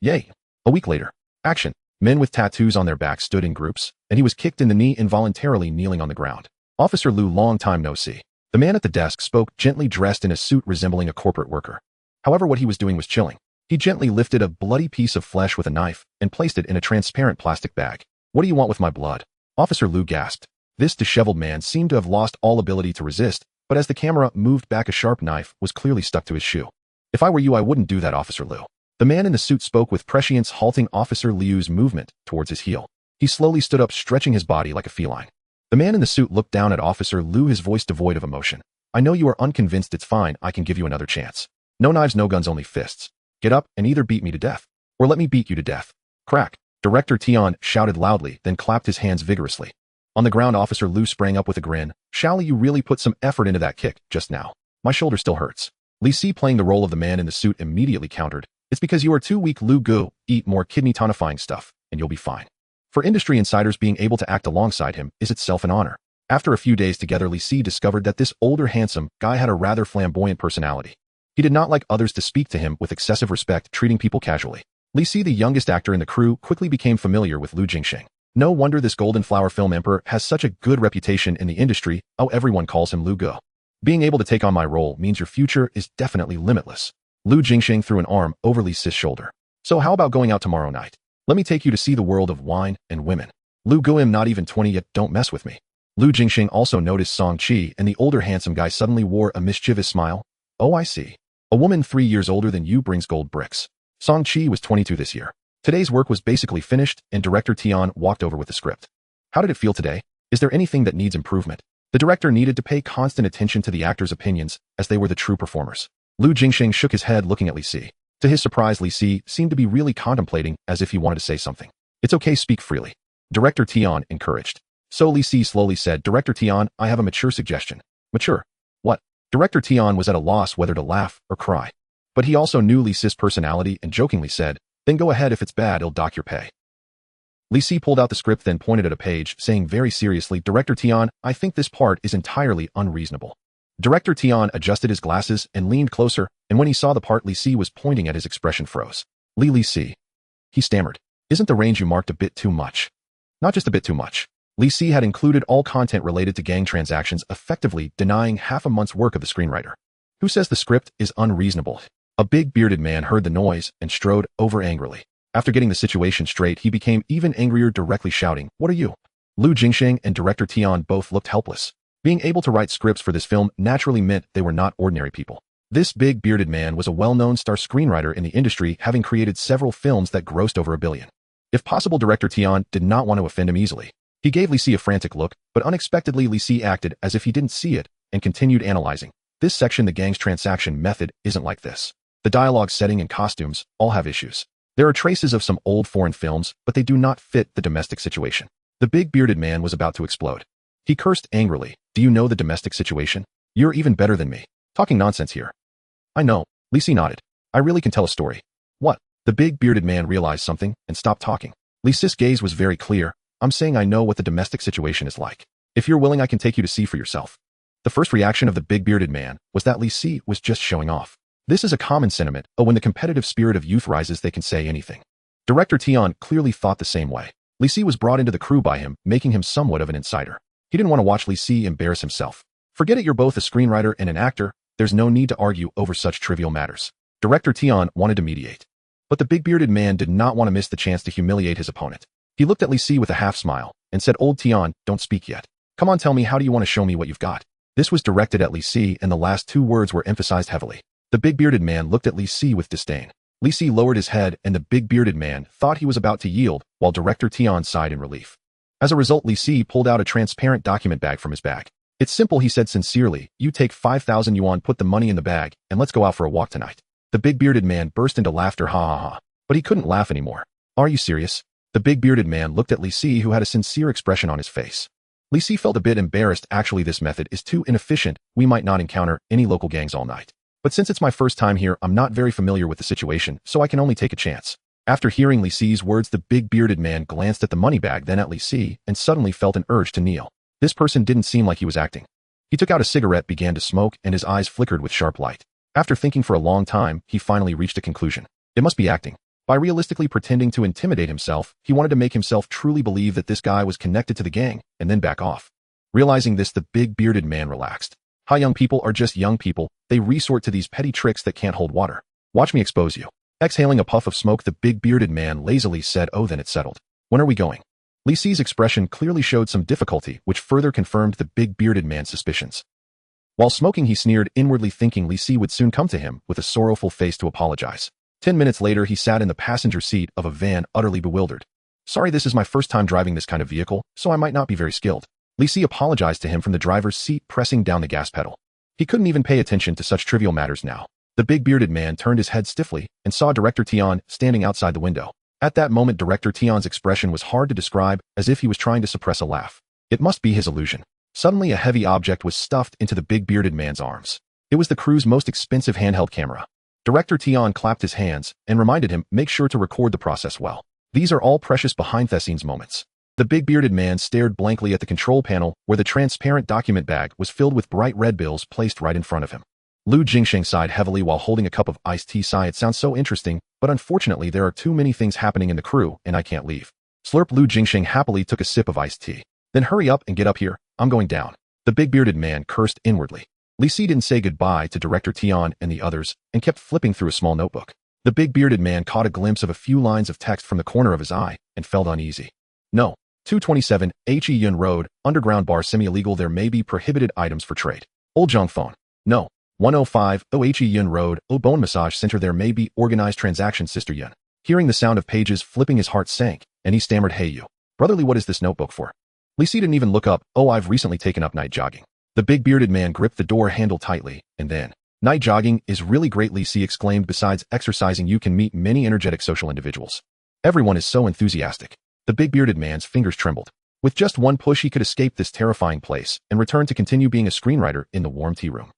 Yay. A week later. Action. Men with tattoos on their backs stood in groups, and he was kicked in the knee, involuntarily kneeling on the ground. Officer Lu, long time no see. The man at the desk spoke, gently dressed in a suit resembling a corporate worker. However, what he was doing was chilling. He gently lifted a bloody piece of flesh with a knife and placed it in a transparent plastic bag. What do you want with my blood? Officer Lu gasped. This disheveled man seemed to have lost all ability to resist, but as the camera moved back, a sharp knife was clearly stuck to his shoe. "If I were you, I wouldn't do that, Officer Liu." The man in the suit spoke with prescience, halting Officer Liu's movement towards his heel. He slowly stood up, stretching his body like a feline. The man in the suit looked down at Officer Liu, his voice devoid of emotion. "I know you are unconvinced. It's fine. I can give you another chance. No knives, no guns, only fists. Get up and either beat me to death, or let me beat you to death." Crack. Director Tian shouted loudly, then clapped his hands vigorously. On the ground, Officer Liu sprang up with a grin. "Shally, you really put some effort into that kick just now. My shoulder still hurts." Li Si, playing the role of the man in the suit, immediately countered. "It's because you are too weak, Lu Gu. Eat more kidney tonifying stuff, and you'll be fine." For industry insiders, being able to act alongside him is itself an honor. After a few days together, Li Si discovered that this older, handsome guy had a rather flamboyant personality. He did not like others to speak to him with excessive respect, treating people casually. Li Si, the youngest actor in the crew, quickly became familiar with Lu Jingxing. No wonder this Golden Flower film emperor has such a good reputation in the industry. Oh, everyone calls him Lu Gu. Being able to take on my role means your future is definitely limitless. Lu Jingxing threw an arm over Li Si's shoulder. "So how about going out tomorrow night? Let me take you to see the world of wine and women." Lu Gu, I'm not even 20 yet, don't mess with me. Lu Jingxing also noticed Sanchi, and the older handsome guy suddenly wore a mischievous smile. "Oh, I see. A woman 3 years older than you brings gold bricks." Sanchi was 22 this year. Today's work was basically finished, and Director Tian walked over with the script. "How did it feel today? Is there anything that needs improvement?" The director needed to pay constant attention to the actors' opinions, as they were the true performers. Lu Jingxing shook his head, looking at Li Si. To his surprise, Li Si seemed to be really contemplating, as if he wanted to say something. "It's okay, speak freely." Director Tian encouraged. So Li Si slowly said, "Director Tian, I have a mature suggestion." "Mature? What?" Director Tian was at a loss whether to laugh or cry. But he also knew Li Si's personality and jokingly said, "Then go ahead. If it's bad, I'll dock your pay." Li Si pulled out the script, then pointed at a page, saying very seriously, "Director Tian, I think this part is entirely unreasonable." Director Tian adjusted his glasses and leaned closer, and when he saw the part Li Si was pointing at, his expression froze. Li Si. He stammered. "Isn't the range you marked a bit too much?" "Not just a bit too much." Li Si had included all content related to gang transactions, effectively denying half a month's work of the screenwriter. "Who says the script is unreasonable?" A big bearded man heard the noise and strode over angrily. After getting the situation straight, he became even angrier, directly shouting, "What are you?" Lu Jingxing and Director Tian both looked helpless. Being able to write scripts for this film naturally meant they were not ordinary people. This big bearded man was a well-known star screenwriter in the industry, having created several films that grossed over $1 billion. If possible, Director Tian did not want to offend him easily. He gave Li Si a frantic look, but unexpectedly Li Si acted as if he didn't see it and continued analyzing. "This section, the gang's transaction method, isn't like this. The dialogue, setting, and costumes all have issues. There are traces of some old foreign films, but they do not fit the domestic situation." The big bearded man was about to explode. He cursed angrily. "Do you know the domestic situation? You're even better than me. Talking nonsense here." "I know." Li Si nodded. "I really can tell a story." "What?" The big bearded man realized something and stopped talking. Li Si's gaze was very clear. "I'm saying I know what the domestic situation is like. If you're willing, I can take you to see for yourself." The first reaction of the big bearded man was that Li Si was just showing off. This is a common sentiment. Oh, when the competitive spirit of youth rises, they can say anything. Director Tian clearly thought the same way. Li Si was brought into the crew by him, making him somewhat of an insider. He didn't want to watch Li Si embarrass himself. "Forget it, you're both a screenwriter and an actor. There's no need to argue over such trivial matters." Director Tian wanted to mediate. But the big bearded man did not want to miss the chance to humiliate his opponent. He looked at Li Si with a half smile and said, "Old Tian, don't speak yet. Come on, tell me, how do you want to show me what you've got?" This was directed at Li Si, and the last two words were emphasized heavily. The big bearded man looked at Li Si with disdain. Li Si lowered his head, and the big bearded man thought he was about to yield, while Director Tian sighed in relief. As a result, Li Si pulled out a transparent document bag from his bag. "It's simple," he said sincerely. "You take 5,000 yuan, put the money in the bag, and let's go out for a walk tonight." The big bearded man burst into laughter, ha ha ha. But he couldn't laugh anymore. "Are you serious?" The big bearded man looked at Li Si, who had a sincere expression on his face. Li Si felt a bit embarrassed. "Actually, this method is too inefficient. We might not encounter any local gangs all night. But since it's my first time here, I'm not very familiar with the situation, so I can only take a chance." After hearing Li Si's words, the big bearded man glanced at the money bag, then at Li Si, and suddenly felt an urge to kneel. This person didn't seem like he was acting. He took out a cigarette, began to smoke, and his eyes flickered with sharp light. After thinking for a long time, he finally reached a conclusion. It must be acting. By realistically pretending to intimidate himself, he wanted to make himself truly believe that this guy was connected to the gang, and then back off. Realizing this, the big bearded man relaxed. "How young people are just young people. They resort to these petty tricks that can't hold water. Watch me expose you." Exhaling a puff of smoke, the big bearded man lazily said, "Oh, then it's settled. When are we going?" Li Si's expression clearly showed some difficulty, which further confirmed the big bearded man's suspicions. While smoking, he sneered, inwardly thinking Li Si would soon come to him with a sorrowful face to apologize. 10 minutes later, he sat in the passenger seat of a van, utterly bewildered. Sorry, this is my first time driving this kind of vehicle, so I might not be very skilled. Li Si apologized to him from the driver's seat, pressing down the gas pedal. He couldn't even pay attention to such trivial matters now. The big bearded man turned his head stiffly and saw Director Tian standing outside the window. At that moment, Director Tian's expression was hard to describe, as if he was trying to suppress a laugh. It must be his illusion. Suddenly, a heavy object was stuffed into the big bearded man's arms. It was the crew's most expensive handheld camera. Director Tian clapped his hands and reminded him, make sure to record the process well. These are all precious behind-the-scenes moments. The big bearded man stared blankly at the control panel where the transparent document bag was filled with bright red bills placed right in front of him. Lu Jingsheng sighed heavily while holding a cup of iced tea. It sounds so interesting, but unfortunately there are too many things happening in the crew and I can't leave. Slurp. Lu Jingsheng happily took a sip of iced tea. Then hurry up and get up here, I'm going down. The big bearded man cursed inwardly. Li Si didn't say goodbye to Director Tian and the others and kept flipping through a small notebook. The big bearded man caught a glimpse of a few lines of text from the corner of his eye and felt uneasy. No. 227, Yun Road, underground bar semi-illegal. There may be prohibited items for trade. Old Zhang Phone. No. 105, Yun Road, Bone Massage Center. There may be organized transactions. Sister Yun. Hearing the sound of pages flipping, his heart sank, and he stammered, hey you. Brotherly, what is this notebook for? Li Si didn't even look up. Oh, I've recently taken up night jogging. The big bearded man gripped the door handle tightly, and then, night jogging is really great, Li Si exclaimed. Besides exercising, you can meet many energetic social individuals. Everyone is so enthusiastic. The big bearded man's fingers trembled. With just one push, he could escape this terrifying place and return to continue being a screenwriter in the warm tea room.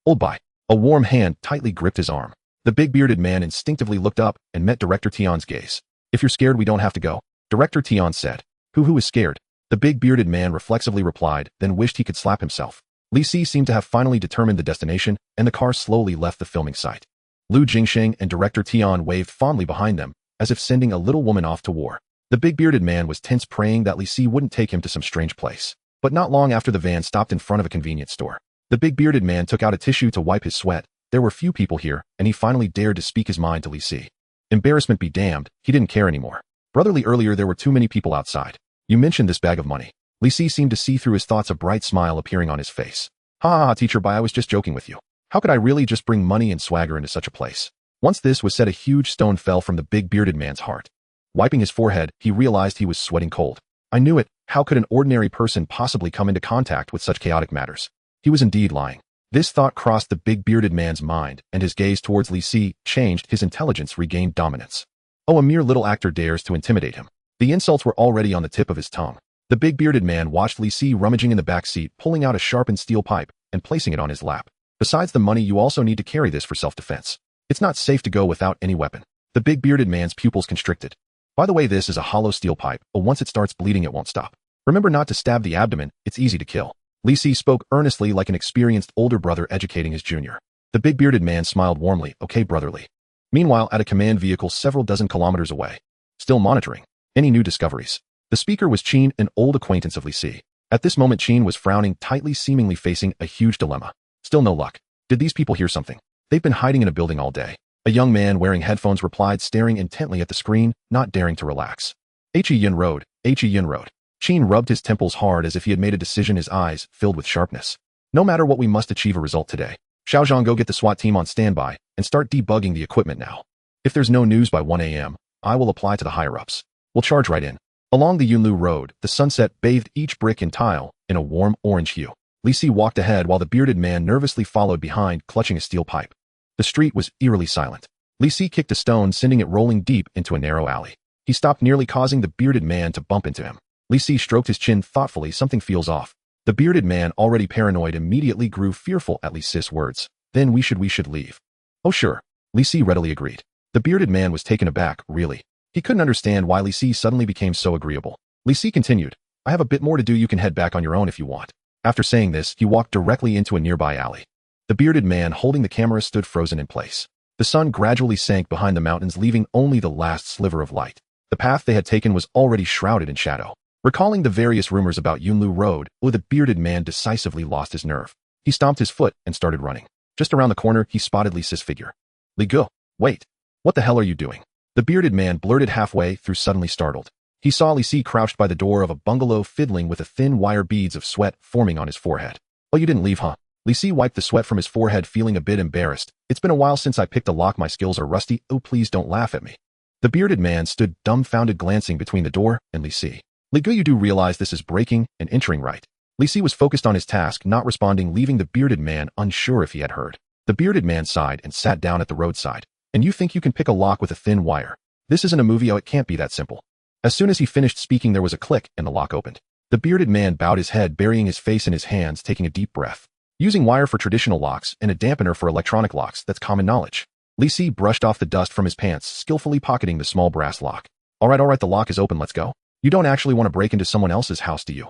Old bye. A warm hand tightly gripped his arm. The big bearded man instinctively looked up and met Director Tian's gaze. If you're scared, we don't have to go, Director Tian said. Who is scared? The big bearded man reflexively replied, then wished he could slap himself. Li Si seemed to have finally determined the destination, and the car slowly left the filming site. Lu Jingsheng and Director Tian waved fondly behind them, as if sending a little woman off to war. The big bearded man was tense, praying that Li Si wouldn't take him to some strange place. But not long after, the van stopped in front of a convenience store. The big bearded man took out a tissue to wipe his sweat. There were few people here, and he finally dared to speak his mind to Li Si. Embarrassment be damned, he didn't care anymore. Brotherly, earlier there were too many people outside. You mentioned this bag of money. Li Si seemed to see through his thoughts, a bright smile appearing on his face. Ha, teacher, I was just joking with you. How could I really just bring money and swagger into such a place? Once this was said, a huge stone fell from the big bearded man's heart. Wiping his forehead, he realized he was sweating cold. I knew it. How could an ordinary person possibly come into contact with such chaotic matters? He was indeed lying. This thought crossed the big bearded man's mind, and his gaze towards Li Si changed. His intelligence regained dominance. Oh, a mere little actor dares to intimidate him. The insults were already on the tip of his tongue. The big bearded man watched Li Si rummaging in the back seat, pulling out a sharpened steel pipe and placing it on his lap. Besides the money, you also need to carry this for self-defense. It's not safe to go without any weapon. The big bearded man's pupils constricted. By the way, this is a hollow steel pipe, but once it starts bleeding, it won't stop. Remember not to stab the abdomen, it's easy to kill. Li Si spoke earnestly, like an experienced older brother educating his junior. The big bearded man smiled warmly. Okay, brotherly. Meanwhile, at a command vehicle several dozen kilometers away. Still monitoring. Any new discoveries? The speaker was Qin, an old acquaintance of Li Si. At this moment, Qin was frowning tightly, seemingly facing a huge dilemma. Still no luck. Did these people hear something? They've been hiding in a building all day. A young man wearing headphones replied, staring intently at the screen, not daring to relax. Yun Road, Yun Road. Qin rubbed his temples hard as if he had made a decision, his eyes filled with sharpness. No matter what, we must achieve a result today. Xiaozhang, go get the SWAT team on standby and start debugging the equipment now. If there's no news by 1 a.m., I will apply to the higher-ups. We'll charge right in. Along the Yunlu Road, the sunset bathed each brick and tile in a warm orange hue. Li Si walked ahead while the bearded man nervously followed behind, clutching a steel pipe. The street was eerily silent. Li Si kicked a stone, sending it rolling deep into a narrow alley. He stopped, nearly causing the bearded man to bump into him. Li Si stroked his chin thoughtfully. Something feels off. The bearded man, already paranoid, immediately grew fearful at Li Si's words. Then we should leave. Oh sure. Li Si readily agreed. The bearded man was taken aback, really. He couldn't understand why Li Si suddenly became so agreeable. Li Si continued, I have a bit more to do, you can head back on your own if you want. After saying this, he walked directly into a nearby alley. The bearded man holding the camera stood frozen in place. The sun gradually sank behind the mountains, leaving only the last sliver of light. The path they had taken was already shrouded in shadow. Recalling the various rumors about Yunlu Road, the bearded man decisively lost his nerve. He stomped his foot and started running. Just around the corner, he spotted Li Si's figure. Li Gu, wait. What the hell are you doing? The bearded man blurted halfway through, suddenly startled. He saw Li Si crouched by the door of a bungalow fiddling with the thin wire beads of sweat forming on his forehead. "Oh, you didn't leave, huh?" Li Si wiped the sweat from his forehead, feeling a bit embarrassed. "It's been a while since I picked a lock. My skills are rusty. Oh, please don't laugh at me." The bearded man stood dumbfounded, glancing between the door and Li Si. "Li Gu, you do realize this is breaking and entering, right?" Li Si was focused on his task, not responding, leaving the bearded man unsure if he had heard. The bearded man sighed and sat down at the roadside. "And you think you can pick a lock with a thin wire? This isn't a movie. Oh, it can't be that simple." As soon as he finished speaking, there was a click and the lock opened. The bearded man bowed his head, burying his face in his hands, taking a deep breath. "Using wire for traditional locks and a dampener for electronic locks, that's common knowledge." Li Si brushed off the dust from his pants, skillfully pocketing the small brass lock. All right, the lock is open, let's go." "You don't actually want to break into someone else's house, do you?"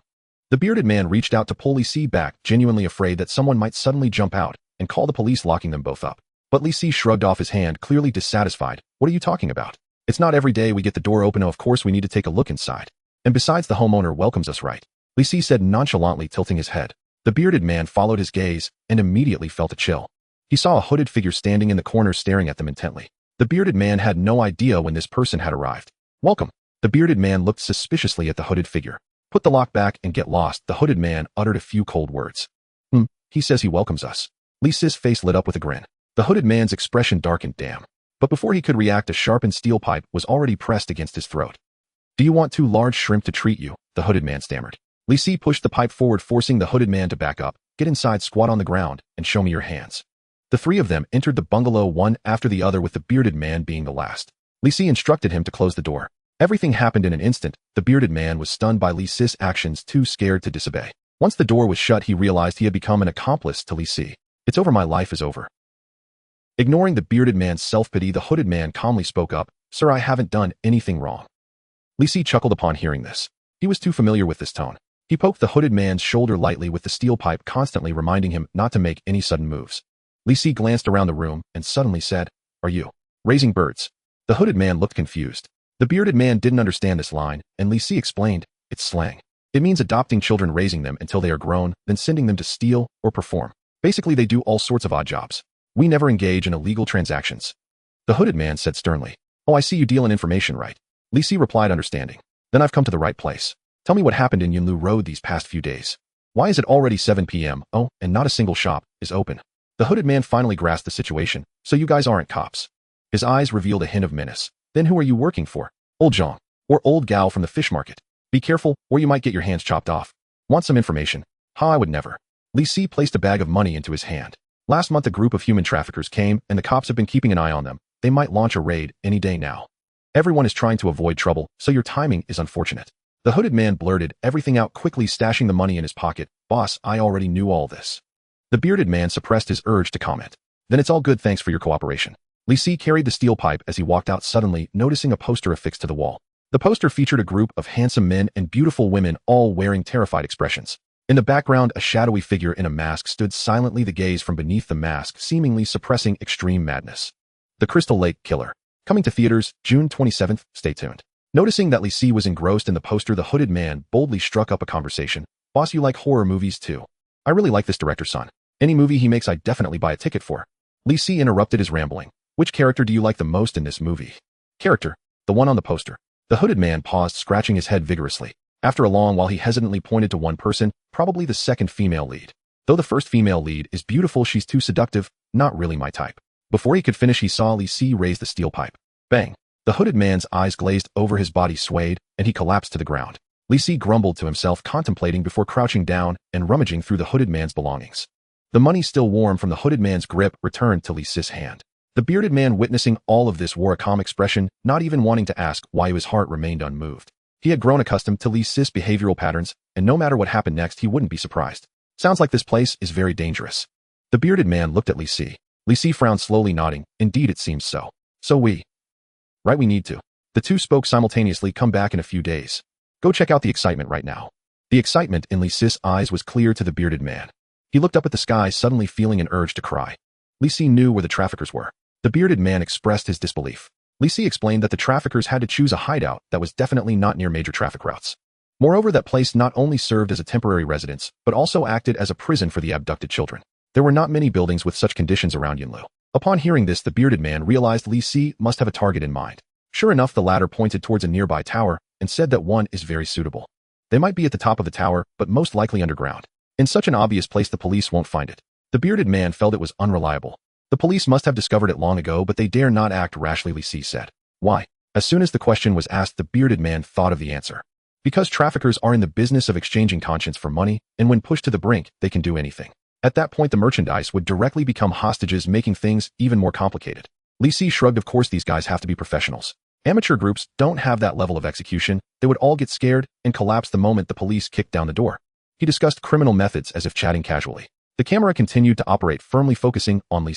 The bearded man reached out to pull Li Si back, genuinely afraid that someone might suddenly jump out and call the police, locking them both up. But Li Si shrugged off his hand, clearly dissatisfied. "What are you talking about? It's not every day we get the door open. Of course we need to take a look inside. And besides, the homeowner welcomes us, right?" Li Si said nonchalantly, tilting his head. The bearded man followed his gaze and immediately felt a chill. He saw a hooded figure standing in the corner, staring at them intently. The bearded man had no idea when this person had arrived. "Welcome." The bearded man looked suspiciously at the hooded figure. "Put the lock back and get lost." The hooded man uttered a few cold words. He says he welcomes us." Li Si's face lit up with a grin. The hooded man's expression darkened. Damn. But before he could react, a sharpened steel pipe was already pressed against his throat. "Do you want 2 large shrimp to treat you?" the hooded man stammered. Li Si pushed the pipe forward, forcing the hooded man to back up. "Get inside, squat on the ground, and show me your hands." The 3 of them entered the bungalow one after the other, with the bearded man being the last. Li Si instructed him to close the door. Everything happened in an instant. The bearded man was stunned by Li Si's actions, too scared to disobey. Once the door was shut, he realized he had become an accomplice to Li Si. "It's over, my life is over." Ignoring the bearded man's self-pity, the hooded man calmly spoke up. "Sir, I haven't done anything wrong." Li Si chuckled upon hearing this. He was too familiar with this tone. He poked the hooded man's shoulder lightly with the steel pipe, constantly reminding him not to make any sudden moves. Li Si glanced around the room and suddenly said, "Are you raising birds?" The hooded man looked confused. The bearded man didn't understand this line, and Li Si explained, "It's slang. It means adopting children, raising them until they are grown, then sending them to steal or perform. Basically, they do all sorts of odd jobs. We never engage in illegal transactions." The hooded man said sternly, "Oh, I see you deal in information, right?" Li Si replied, understanding. "Then I've come to the right place. Tell me what happened in Yunlu Road these past few days. Why is it already 7 p.m.? Oh, and not a single shop is open." The hooded man finally grasped the situation. "So you guys aren't cops?" His eyes revealed a hint of menace. "Then who are you working for? Old Zhang, or old gal from the fish market? Be careful, or you might get your hands chopped off. Want some information?" "Ha, I would never." Li Si placed a bag of money into his hand. "Last month a group of human traffickers came, and the cops have been keeping an eye on them. They might launch a raid any day now. Everyone is trying to avoid trouble, so your timing is unfortunate." The hooded man blurted everything out quickly, stashing the money in his pocket. "Boss, I already knew all this." The bearded man suppressed his urge to comment. "Then it's all good, thanks for your cooperation." Li Si carried the steel pipe as he walked out, suddenly noticing a poster affixed to the wall. The poster featured a group of handsome men and beautiful women, all wearing terrified expressions. In the background, a shadowy figure in a mask stood silently, the gaze from beneath the mask seemingly suppressing extreme madness. The Crystal Lake Killer. Coming to theaters, June 27th. Stay tuned. Noticing that Li Si was engrossed in the poster, the hooded man boldly struck up a conversation. "Boss, you like horror movies too? I really like this director's son. Any movie he makes, I definitely buy a ticket for." Li Si interrupted his rambling. "Which character do you like the most in this movie?" "Character? The one on the poster." The hooded man paused, scratching his head vigorously. After a long while, he hesitantly pointed to one person, probably the second female lead. "Though the first female lead is beautiful, she's too seductive, not really my type." Before he could finish, he saw Li Si raise the steel pipe. Bang! The hooded man's eyes glazed over, his body swayed, and he collapsed to the ground. Li Si grumbled to himself, contemplating before crouching down and rummaging through the hooded man's belongings. The money, still warm from the hooded man's grip, returned to Li Si's hand. The bearded man, witnessing all of this, wore a calm expression, not even wanting to ask why his heart remained unmoved. He had grown accustomed to Li Si's behavioral patterns, and no matter what happened next, he wouldn't be surprised. "Sounds like this place is very dangerous." The bearded man looked at Li Si. Li Si frowned, slowly nodding. "Indeed, it seems so. Right, we need to." The two spoke simultaneously. "Come back in a few days. Go check out the excitement right now." The excitement in Li Si's eyes was clear to the bearded man. He looked up at the sky, suddenly feeling an urge to cry. Li Si knew where the traffickers were. The bearded man expressed his disbelief. Li Si explained that the traffickers had to choose a hideout that was definitely not near major traffic routes. Moreover, that place not only served as a temporary residence, but also acted as a prison for the abducted children. There were not many buildings with such conditions around Yunlu. Upon hearing this, the bearded man realized Li Si must have a target in mind. Sure enough, the latter pointed towards a nearby tower, and said that one is very suitable. They might be at the top of the tower, but most likely underground. In such an obvious place the police won't find it. The bearded man felt it was unreliable. The police must have discovered it long ago, but they dare not act rashly, Li said. Why? As soon as the question was asked, the bearded man thought of the answer. Because traffickers are in the business of exchanging conscience for money, and when pushed to the brink, they can do anything. At that point, the merchandise would directly become hostages, making things even more complicated. Li shrugged. Of course, these guys have to be professionals. Amateur groups don't have that level of execution. They would all get scared and collapse the moment the police kicked down the door. He discussed criminal methods as if chatting casually. The camera continued to operate, firmly focusing on Li.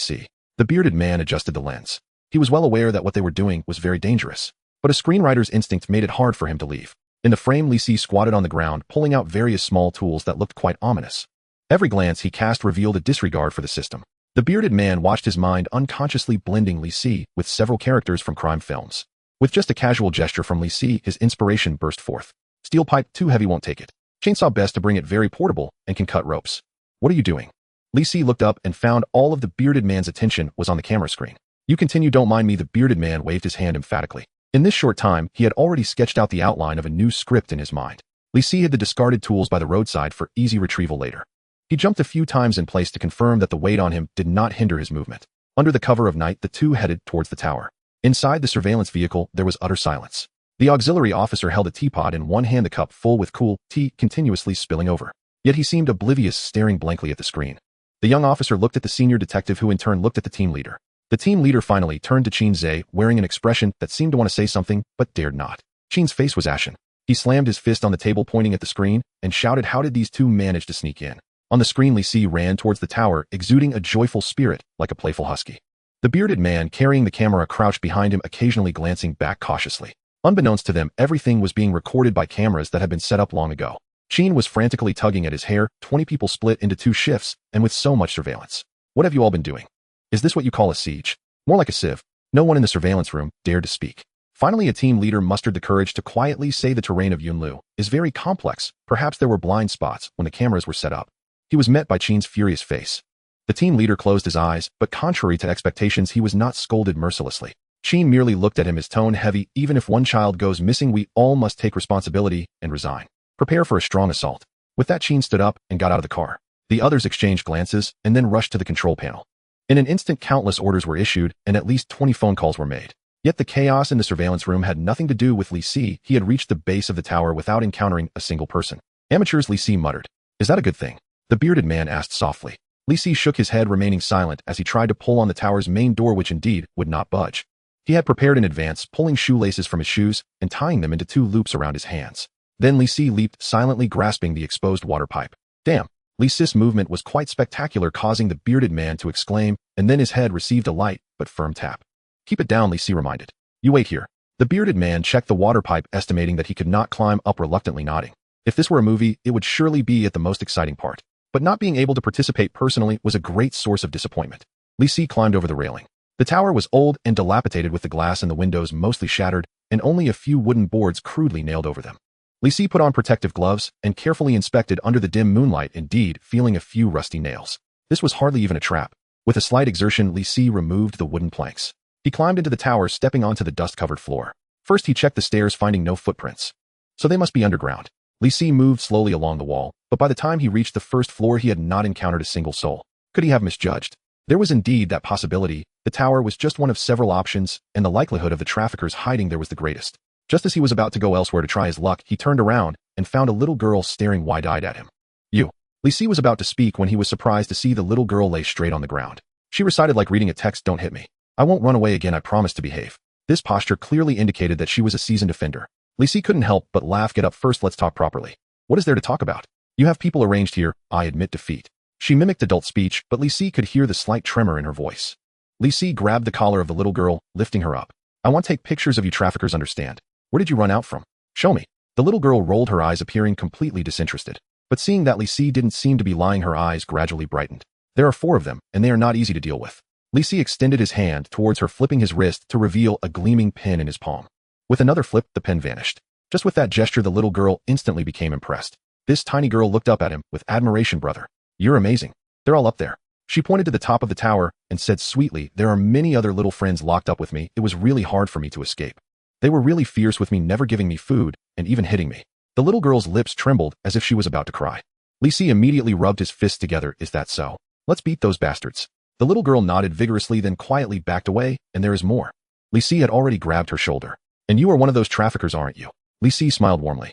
The bearded man adjusted the lens. He was well aware that what they were doing was very dangerous, but a screenwriter's instinct made it hard for him to leave. In the frame, Li squatted on the ground, pulling out various small tools that looked quite ominous. Every glance he cast revealed a disregard for the system. The bearded man watched, his mind unconsciously blending Li with several characters from crime films. With just a casual gesture from Li, his inspiration burst forth. Steel pipe, too heavy, won't take it. Chainsaw, best to bring it, very portable and can cut ropes. What are you doing? Li looked up and found all of the bearded man's attention was on the camera screen. You continue, don't mind me. The bearded man waved his hand emphatically. In this short time, he had already sketched out the outline of a new script in his mind. Li hid the discarded tools by the roadside for easy retrieval later. He jumped a few times in place to confirm that the weight on him did not hinder his movement. Under the cover of night, the two headed towards the tower. Inside the surveillance vehicle, there was utter silence. The auxiliary officer held a teapot in one hand, the cup full with cool tea continuously spilling over. Yet he seemed oblivious, staring blankly at the screen. The young officer looked at the senior detective, who in turn looked at the team leader. The team leader finally turned to Qin Zhe, wearing an expression that seemed to want to say something, but dared not. Qin's face was ashen. He slammed his fist on the table, pointing at the screen, and shouted, how did these two manage to sneak in? On the screen, Li ran towards the tower, exuding a joyful spirit, like a playful husky. The bearded man carrying the camera crouched behind him, occasionally glancing back cautiously. Unbeknownst to them, everything was being recorded by cameras that had been set up long ago. Qin was frantically tugging at his hair. 20 people split into 2 shifts, and with so much surveillance. What have you all been doing? Is this what you call a siege? More like a sieve. No one in the surveillance room dared to speak. Finally, a team leader mustered the courage to quietly say, the terrain of Yunlu is very complex. Perhaps there were blind spots when the cameras were set up. He was met by Qin's furious face. The team leader closed his eyes, but contrary to expectations, he was not scolded mercilessly. Qin merely looked at him, his tone heavy. Even if one child goes missing, we all must take responsibility and resign. Prepare for a strong assault. With that, Qin stood up and got out of the car. The others exchanged glances and then rushed to the control panel. In an instant, countless orders were issued and at least 20 phone calls were made. Yet the chaos in the surveillance room had nothing to do with Li. He had reached the base of the tower without encountering a single person. Amateurs, Li muttered. Is that a good thing? The bearded man asked softly. Li shook his head, remaining silent as he tried to pull on the tower's main door, which indeed would not budge. He had prepared in advance, pulling shoelaces from his shoes and tying them into 2 loops around his hands. Then Li leaped, silently grasping the exposed water pipe. Damn! Li's movement was quite spectacular, causing the bearded man to exclaim, and then his head received a light but firm tap. Keep it down, Li reminded. You wait here. The bearded man checked the water pipe, estimating that he could not climb up, reluctantly nodding. If this were a movie, it would surely be at the most exciting part. But not being able to participate personally was a great source of disappointment. Li climbed over the railing. The tower was old and dilapidated, with the glass in the windows mostly shattered and only a few wooden boards crudely nailed over them. Li put on protective gloves and carefully inspected under the dim moonlight, indeed feeling a few rusty nails. This was hardly even a trap. With a slight exertion, Li removed the wooden planks. He climbed into the tower, stepping onto the dust-covered floor. First, he checked the stairs, finding no footprints. So they must be underground. Li moved slowly along the wall, but by the time he reached the first floor, he had not encountered a single soul. Could he have misjudged? There was indeed that possibility. The tower was just one of several options, and the likelihood of the traffickers hiding there was the greatest. Just as he was about to go elsewhere to try his luck, he turned around and found a little girl staring wide-eyed at him. You. Li was about to speak when he was surprised to see the little girl lay straight on the ground. She recited like reading a text, don't hit me. I won't run away again, I promise to behave. This posture clearly indicated that she was a seasoned offender. Li couldn't help but laugh. Get up first, let's talk properly. What is there to talk about? You have people arranged here, I admit defeat. She mimicked adult speech, but Li could hear the slight tremor in her voice. Li grabbed the collar of the little girl, lifting her up. I want to take pictures of you traffickers, understand? Where did you run out from? Show me. The little girl rolled her eyes, appearing completely disinterested. But seeing that Li didn't seem to be lying, her eyes gradually brightened. There are 4 of them, and they are not easy to deal with. Li extended his hand towards her, flipping his wrist to reveal a gleaming pen in his palm. With another flip, the pen vanished. Just with that gesture, the little girl instantly became impressed. This tiny girl looked up at him with admiration. Brother, you're amazing. They're all up there. She pointed to the top of the tower and said sweetly, there are many other little friends locked up with me. It was really hard for me to escape. They were really fierce with me, never giving me food, and even hitting me. The little girl's lips trembled as if she was about to cry. Li Si immediately rubbed his fists together. Is that so? Let's beat those bastards. The little girl nodded vigorously, then quietly backed away, and there is more. Li Si had already grabbed her shoulder. And you are one of those traffickers, aren't you? Li Si smiled warmly.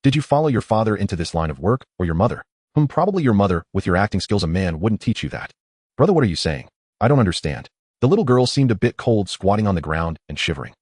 Did you follow your father into this line of work, or your mother? Probably your mother. With your acting skills, a man wouldn't teach you that. Brother, what are you saying? I don't understand. The little girl seemed a bit cold, squatting on the ground and shivering.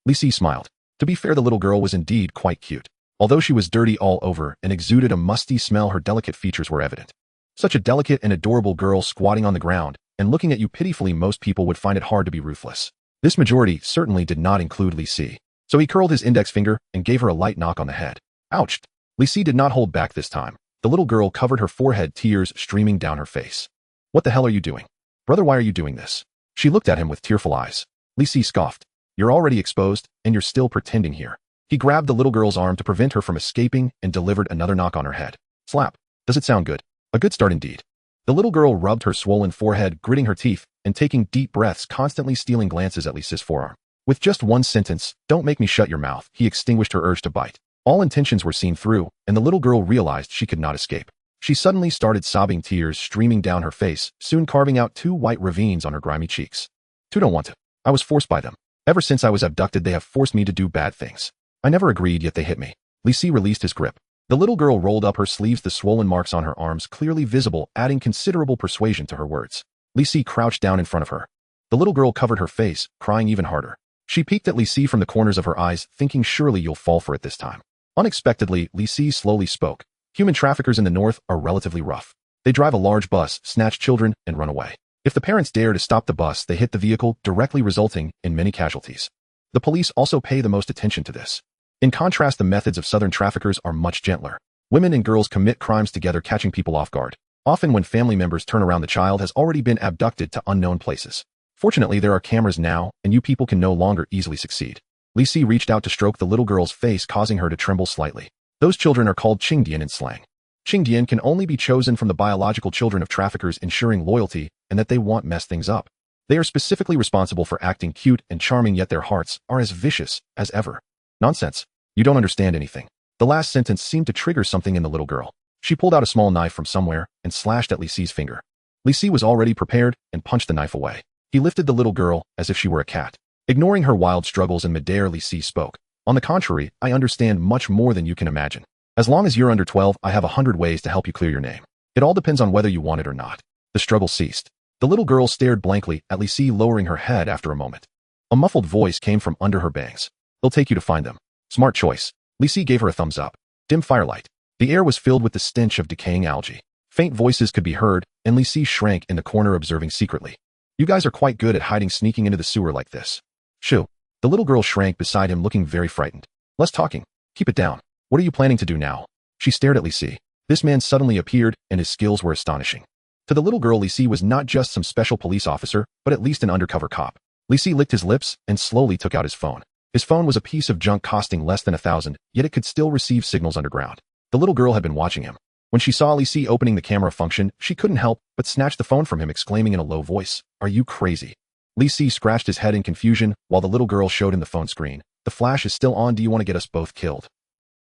Li Si smiled. To be fair, the little girl was indeed quite cute. Although she was dirty all over and exuded a musty smell, her delicate features were evident. Such a delicate and adorable girl squatting on the ground and looking at you pitifully, most people would find it hard to be ruthless. This majority certainly did not include Li Si. So he curled his index finger and gave her a light knock on the head. Ouch! Li Si did not hold back this time. The little girl covered her forehead, tears streaming down her face. What the hell are you doing? Brother, why are you doing this? She looked at him with tearful eyes. Li Si scoffed. You're already exposed, and you're still pretending here. He grabbed the little girl's arm to prevent her from escaping and delivered another knock on her head. Slap. Does it sound good? A good start indeed. The little girl rubbed her swollen forehead, gritting her teeth, and taking deep breaths, constantly stealing glances at Li Si's forearm. With just one sentence, "Don't make me shut your mouth," he extinguished her urge to bite. All intentions were seen through, and the little girl realized she could not escape. She suddenly started sobbing, tears streaming down her face, soon carving out 2 white ravines on her grimy cheeks. Don't want to. I was forced by them. Ever since I was abducted, they have forced me to do bad things. I never agreed, yet they hit me. Li Si released his grip. The little girl rolled up her sleeves, the swollen marks on her arms clearly visible, adding considerable persuasion to her words. Li Si crouched down in front of her. The little girl covered her face, crying even harder. She peeked at Li Si from the corners of her eyes, thinking surely you'll fall for it this time. Unexpectedly, Li Si slowly spoke. Human traffickers in the north are relatively rough. They drive a large bus, snatch children, and run away. If the parents dare to stop the bus, they hit the vehicle, directly resulting in many casualties. The police also pay the most attention to this. In contrast, the methods of southern traffickers are much gentler. Women and girls commit crimes together, catching people off guard. Often when family members turn around, the child has already been abducted to unknown places. Fortunately, there are cameras now, and you people can no longer easily succeed. Li Si reached out to stroke the little girl's face, causing her to tremble slightly. Those children are called Qingdian in slang. Qingdian can only be chosen from the biological children of traffickers, ensuring loyalty and that they won't mess things up. They are specifically responsible for acting cute and charming, yet their hearts are as vicious as ever. Nonsense. You don't understand anything. The last sentence seemed to trigger something in the little girl. She pulled out a small knife from somewhere and slashed at Li Si's finger. Li Si was already prepared and punched the knife away. He lifted the little girl as if she were a cat. Ignoring her wild struggles in midair, Li Si spoke. On the contrary, I understand much more than you can imagine. As long as you're under 12, I have 100 ways to help you clear your name. It all depends on whether you want it or not. The struggle ceased. The little girl stared blankly at Li Si, lowering her head after a moment. A muffled voice came from under her bangs. They'll take you to find them. Smart choice. Li Si gave her a thumbs up. Dim firelight. The air was filled with the stench of decaying algae. Faint voices could be heard, and Li Si shrank in the corner, observing secretly. You guys are quite good at hiding, sneaking into the sewer like this. Shoo. The little girl shrank beside him, looking very frightened. Less talking. Keep it down. What are you planning to do now? She stared at Li Si. This man suddenly appeared, and his skills were astonishing. To the little girl, Li Si was not just some special police officer, but at least an undercover cop. Li Si licked his lips and slowly took out his phone. His phone was a piece of junk costing less than 1,000, yet it could still receive signals underground. The little girl had been watching him. When she saw Li Si opening the camera function, she couldn't help but snatch the phone from him, exclaiming in a low voice, "Are you crazy?" Li Si scratched his head in confusion while the little girl showed him the phone screen. The flash is still on. Do you want to get us both killed?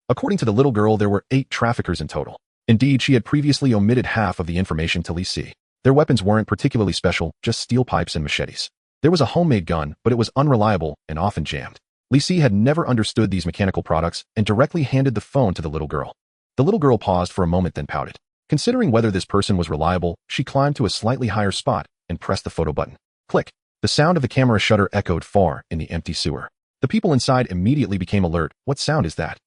According to the little girl, there were 8 traffickers in total. Indeed, she had previously omitted half of the information to Li Si. Their weapons weren't particularly special, just steel pipes and machetes. There was a homemade gun, but it was unreliable and often jammed. Li Si had never understood these mechanical products and directly handed the phone to the little girl. The little girl paused for a moment, then pouted. Considering whether this person was reliable, she climbed to a slightly higher spot and pressed the photo button. Click. The sound of the camera shutter echoed far in the empty sewer. The people inside immediately became alert. What sound is that?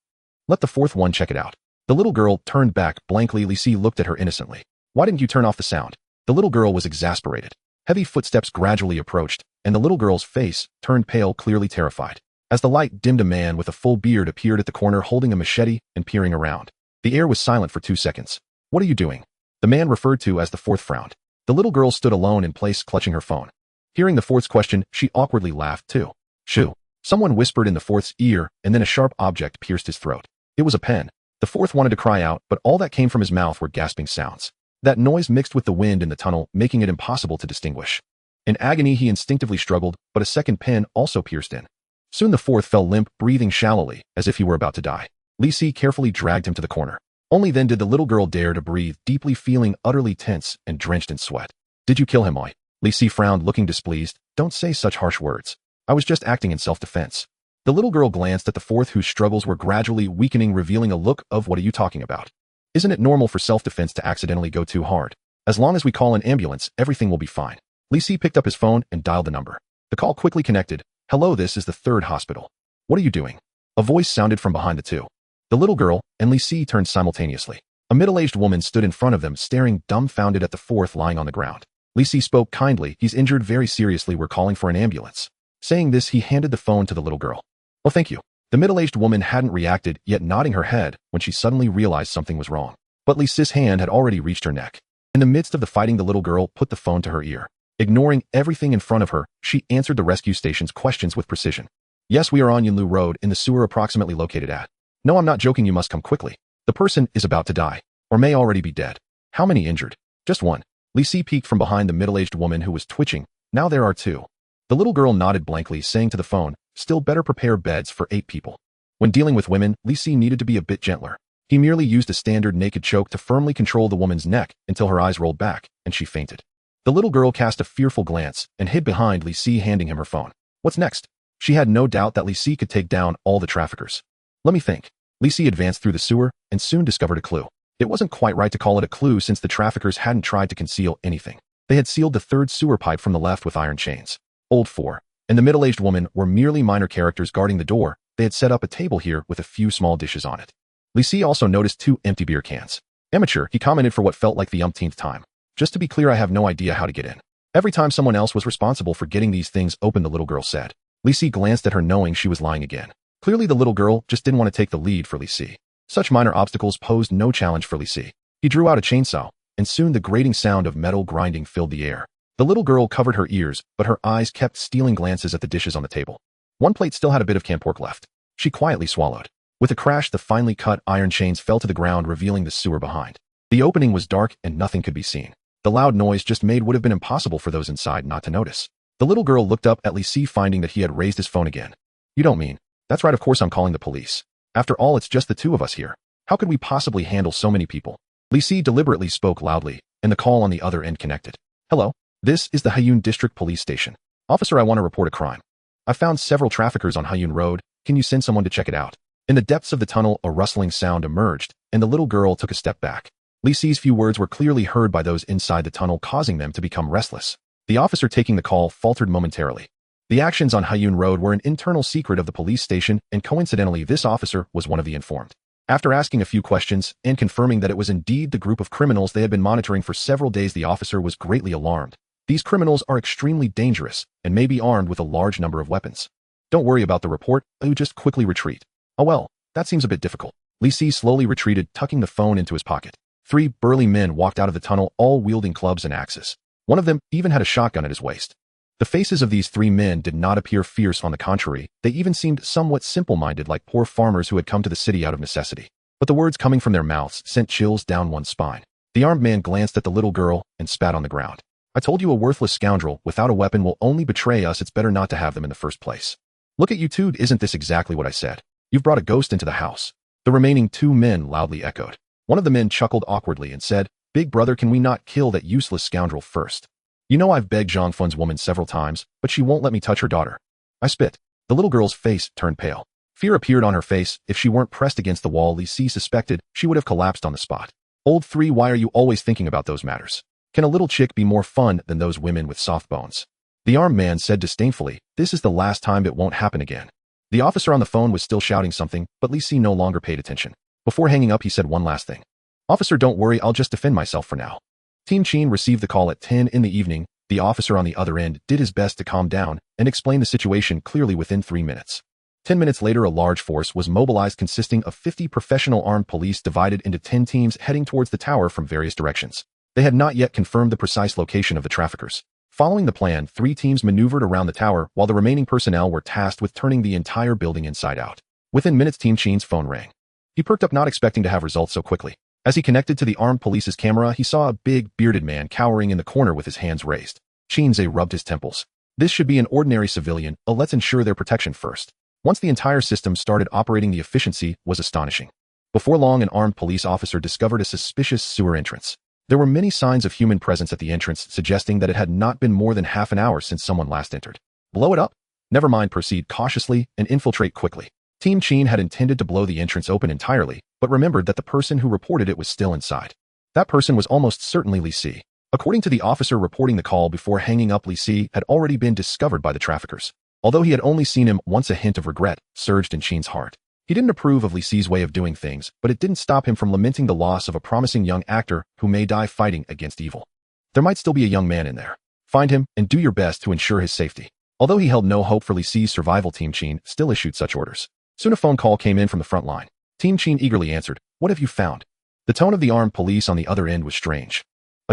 Let the fourth one check it out. The little girl turned back blankly. Li Si looked at her innocently. Why didn't you turn off the sound? The little girl was exasperated. Heavy footsteps gradually approached, and the little girl's face turned pale, clearly terrified. As the light dimmed, a man with a full beard appeared at the corner, holding a machete and peering around. The air was silent for 2 seconds. What are you doing? The man referred to as the fourth frowned. The little girl stood alone in place, clutching her phone. Hearing the fourth's question, she awkwardly laughed too. Shoo. Someone whispered in the fourth's ear, and then a sharp object pierced his throat. It was a pen. The fourth wanted to cry out, but all that came from his mouth were gasping sounds. That noise mixed with the wind in the tunnel, making it impossible to distinguish. In agony, he instinctively struggled, but a second pen also pierced in. Soon the fourth fell limp, breathing shallowly, as if he were about to die. Li Si carefully dragged him to the corner. Only then did the little girl dare to breathe deeply, feeling utterly tense and drenched in sweat. Did you kill him, Oi? Li Si frowned, looking displeased. Don't say such harsh words. I was just acting in self-defense. The little girl glanced at the fourth, whose struggles were gradually weakening, revealing a look of what are you talking about? Isn't it normal for self-defense to accidentally go too hard? As long as we call an ambulance, everything will be fine. Li Si picked up his phone and dialed the number. The call quickly connected. Hello, this is the third hospital. What are you doing? A voice sounded from behind the two. The little girl and Li Si turned simultaneously. A middle-aged woman stood in front of them, staring dumbfounded at the fourth lying on the ground. Li Si spoke kindly. He's injured very seriously. We're calling for an ambulance. Saying this, he handed the phone to the little girl. Oh, thank you. The middle-aged woman hadn't reacted, yet nodding her head when she suddenly realized something was wrong. But Li Si's hand had already reached her neck. In the midst of the fighting, the little girl put the phone to her ear. Ignoring everything in front of her, she answered the rescue station's questions with precision. Yes, we are on Yunlu Road, in the sewer approximately located at. No, I'm not joking, you must come quickly. The person is about to die, or may already be dead. How many injured? Just one. Li Si peeked from behind the middle-aged woman who was twitching. Now there are two. The little girl nodded blankly, saying to the phone, still better prepare beds for 8 people. When dealing with women, Li Si needed to be a bit gentler. He merely used a standard naked choke to firmly control the woman's neck until her eyes rolled back and she fainted. The little girl cast a fearful glance and hid behind Li Si, handing him her phone. What's next? She had no doubt that Li Si could take down all the traffickers. Let me think. Li Si advanced through the sewer and soon discovered a clue. It wasn't quite right to call it a clue since the traffickers hadn't tried to conceal anything. They had sealed the third sewer pipe from the left with iron chains. Old Four and the middle-aged woman were merely minor characters guarding the door. They had set up a table here with a few small dishes on it. Li Si also noticed 2 empty beer cans. Amateur, he commented for what felt like the umpteenth time. Just to be clear, I have no idea how to get in. Every time someone else was responsible for getting these things open, the little girl said. Li Si glanced at her, knowing she was lying again. Clearly the little girl just didn't want to take the lead for Li Si. Such minor obstacles posed no challenge for Li Si. He drew out a chainsaw, and soon the grating sound of metal grinding filled the air. The little girl covered her ears, but her eyes kept stealing glances at the dishes on the table. One plate still had a bit of canned pork left. She quietly swallowed. With a crash, the finely cut iron chains fell to the ground, revealing the sewer behind. The opening was dark and nothing could be seen. The loud noise just made would have been impossible for those inside not to notice. The little girl looked up at Li Si, finding that he had raised his phone again. You don't mean? That's right, of course I'm calling the police. After all, it's just the 2 of us here. How could we possibly handle so many people? Li Si deliberately spoke loudly, and the call on the other end connected. Hello? This is the Haiyun District Police Station. Officer, I want to report a crime. I found several traffickers on Haiyun Road. Can you send someone to check it out? In the depths of the tunnel, a rustling sound emerged, and the little girl took a step back. Li Si's few words were clearly heard by those inside the tunnel, causing them to become restless. The officer taking the call faltered momentarily. The actions on Haiyun Road were an internal secret of the police station, and coincidentally this officer was one of the informed. After asking a few questions and confirming that it was indeed the group of criminals they had been monitoring for several days, the officer was greatly alarmed. These criminals are extremely dangerous and may be armed with a large number of weapons. Don't worry about the report, you just quickly retreat. Oh well, that seems a bit difficult. Li Si slowly retreated, tucking the phone into his pocket. 3 burly men walked out of the tunnel, all wielding clubs and axes. One of them even had a shotgun at his waist. The faces of these 3 men did not appear fierce, on the contrary, they even seemed somewhat simple-minded, like poor farmers who had come to the city out of necessity. But the words coming from their mouths sent chills down one's spine. The armed man glanced at the little girl and spat on the ground. I told you, a worthless scoundrel without a weapon will only betray us. It's better not to have them in the first place. Look at you two, isn't this exactly what I said? You've brought a ghost into the house. The remaining 2 men loudly echoed. One of the men chuckled awkwardly and said, Big brother, can we not kill that useless scoundrel first? You know I've begged Zhang Fun's woman several times, but she won't let me touch her daughter. I spit. The little girl's face turned pale. Fear appeared on her face. If she weren't pressed against the wall, Li Si suspected she would have collapsed on the spot. Old 3, why are you always thinking about those matters? Can a little chick be more fun than those women with soft bones? The armed man said disdainfully, this is the last time, it won't happen again. The officer on the phone was still shouting something, but Li Si no longer paid attention. Before hanging up, he said one last thing. Officer, don't worry, I'll just defend myself for now. Team Chin received the call at 10 in the evening. The officer on the other end did his best to calm down and explain the situation clearly within 3 minutes. 10 minutes later, a large force was mobilized consisting of 50 professional armed police divided into 10 teams heading towards the tower from various directions. They had not yet confirmed the precise location of the traffickers. Following the plan, 3 teams maneuvered around the tower while the remaining personnel were tasked with turning the entire building inside out. Within minutes, Team Chin's phone rang. He perked up, not expecting to have results so quickly. As he connected to the armed police's camera, he saw a big, bearded man cowering in the corner with his hands raised. Chinze rubbed his temples. This should be an ordinary civilian, but let's ensure their protection first. Once the entire system started operating, the efficiency was astonishing. Before long, an armed police officer discovered a suspicious sewer entrance. There were many signs of human presence at the entrance, suggesting that it had not been more than half an hour since someone last entered. Blow it up? Never mind, proceed cautiously and infiltrate quickly. Team Chin had intended to blow the entrance open entirely, but remembered that the person who reported it was still inside. That person was almost certainly Li Si. According to the officer reporting the call before hanging up, Li Si had already been discovered by the traffickers. Although he had only seen him once, a hint of regret surged in Chin's heart. He didn't approve of Li Si's way of doing things, but it didn't stop him from lamenting the loss of a promising young actor who may die fighting against evil. There might still be a young man in there. Find him and do your best to ensure his safety. Although he held no hope for Li Si's survival, Team Chin still issued such orders. Soon a phone call came in from the front line. Team Chin eagerly answered, "What have you found?" The tone of the armed police on the other end was strange.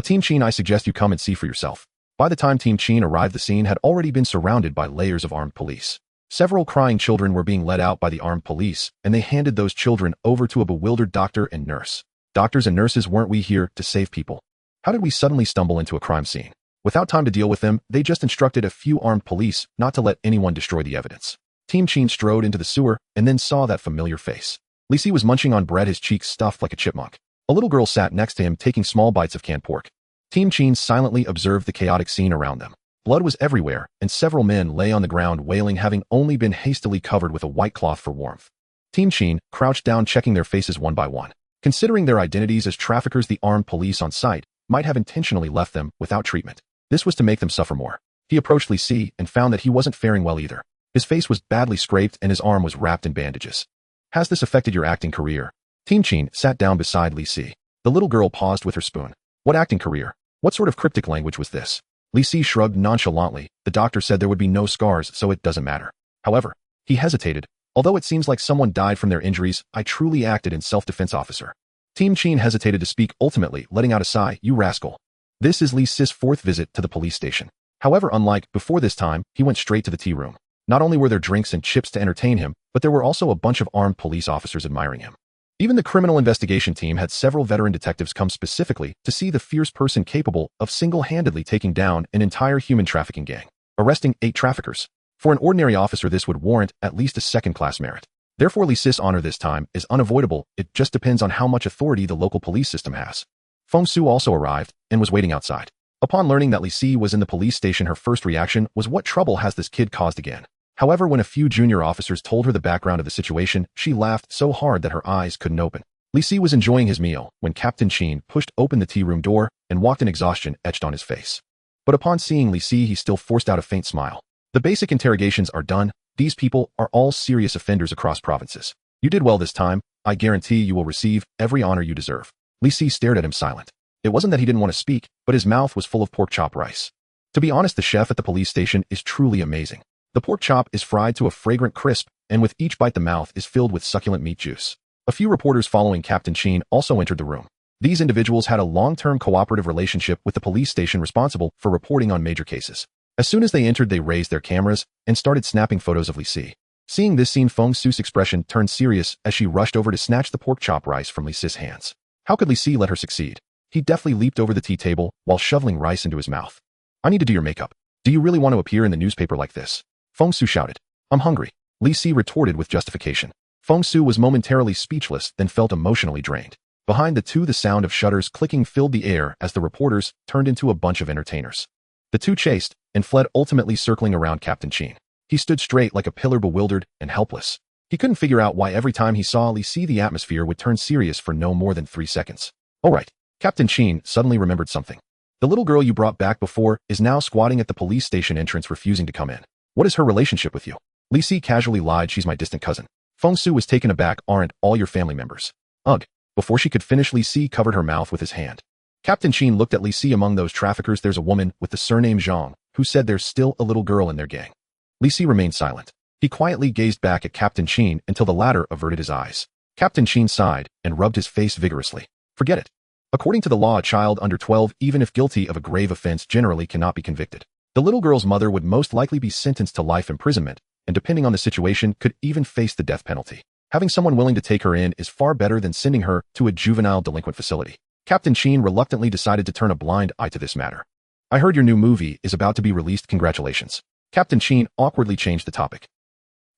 Team Chin, I suggest you come and see for yourself." By the time Team Chin arrived, the scene had already been surrounded by layers of armed police. Several crying children were being led out by the armed police, and they handed those children over to a bewildered doctor and nurse. Doctors and nurses, weren't we here to save people? How did we suddenly stumble into a crime scene? Without time to deal with them, they just instructed a few armed police not to let anyone destroy the evidence. Team Chin strode into the sewer and then saw that familiar face. Li Si was munching on bread, his cheeks stuffed like a chipmunk. A little girl sat next to him taking small bites of canned pork. Team Chin silently observed the chaotic scene around them. Blood was everywhere, and several men lay on the ground wailing, having only been hastily covered with a white cloth for warmth. Team Chin crouched down, checking their faces one by one. Considering their identities as traffickers, the armed police on site might have intentionally left them without treatment. This was to make them suffer more. He approached Li Si and found that he wasn't faring well either. His face was badly scraped and his arm was wrapped in bandages. "Has this affected your acting career?" Team Chin sat down beside Li Si. The little girl paused with her spoon. "What acting career? What sort of cryptic language was this?" Li Si shrugged nonchalantly. "The doctor said there would be no scars, so it doesn't matter." However, he hesitated. "Although it seems like someone died from their injuries, I truly acted in self-defense, officer." Team Chin hesitated to speak, ultimately letting out a sigh. "You rascal." This is Li Si's fourth visit to the police station. However, unlike before, this time, he went straight to the tea room. Not only were there drinks and chips to entertain him, but there were also a bunch of armed police officers admiring him. Even the criminal investigation team had several veteran detectives come specifically to see the fierce person capable of single-handedly taking down an entire human trafficking gang, arresting 8 traffickers. For an ordinary officer, this would warrant at least a second-class merit. Therefore, Li Si's honor this time is unavoidable. It just depends on how much authority the local police system has. Fong Su also arrived and was waiting outside. Upon learning that Li Si was in the police station, her first reaction was, "What trouble has this kid caused again?" However, when a few junior officers told her the background of the situation, she laughed so hard that her eyes couldn't open. Li Si was enjoying his meal when Captain Chin pushed open the tea room door and walked in, exhaustion etched on his face. But upon seeing Li Si, he still forced out a faint smile. "The basic interrogations are done. These people are all serious offenders across provinces. You did well this time. I guarantee you will receive every honor you deserve." Li Si stared at him silent. It wasn't that he didn't want to speak, but his mouth was full of pork chop rice. To be honest, the chef at the police station is truly amazing. The pork chop is fried to a fragrant crisp, and with each bite the mouth is filled with succulent meat juice. A few reporters following Captain Chin also entered the room. These individuals had a long-term cooperative relationship with the police station responsible for reporting on major cases. As soon as they entered, they raised their cameras and started snapping photos of Li Si. Seeing this scene, Fong Su's expression turned serious as she rushed over to snatch the pork chop rice from Li Si's hands. How could Li Si let her succeed? He deftly leaped over the tea table while shoveling rice into his mouth. "I need to do your makeup. Do you really want to appear in the newspaper like this?" Fong Su shouted. "I'm hungry," Li Si retorted with justification. Fong Su was momentarily speechless, then felt emotionally drained. Behind the two, the sound of shutters clicking filled the air as the reporters turned into a bunch of entertainers. The two chased and fled, ultimately circling around Captain Chin. He stood straight like a pillar, bewildered and helpless. He couldn't figure out why every time he saw Li Si, the atmosphere would turn serious for no more than 3 seconds. "All right." Captain Chin suddenly remembered something. "The little girl you brought back before is now squatting at the police station entrance, refusing to come in. What is her relationship with you?" Li Si casually lied. "She's my distant cousin." Fong Su was taken aback. "Aren't all your family members?" "Ugh." Before she could finish, Li Si covered her mouth with his hand. Captain Chin looked at Li Si. "Among those traffickers, there's a woman with the surname Zhang, who said there's still a little girl in their gang." Li Si remained silent. He quietly gazed back at Captain Chin until the latter averted his eyes. Captain Chin sighed and rubbed his face vigorously. "Forget it. According to the law, a child under 12, even if guilty of a grave offense, generally cannot be convicted. The little girl's mother would most likely be sentenced to life imprisonment, and depending on the situation, could even face the death penalty. Having someone willing to take her in is far better than sending her to a juvenile delinquent facility." Captain Chin reluctantly decided to turn a blind eye to this matter. "I heard your new movie is about to be released. Congratulations." Captain Chin awkwardly changed the topic.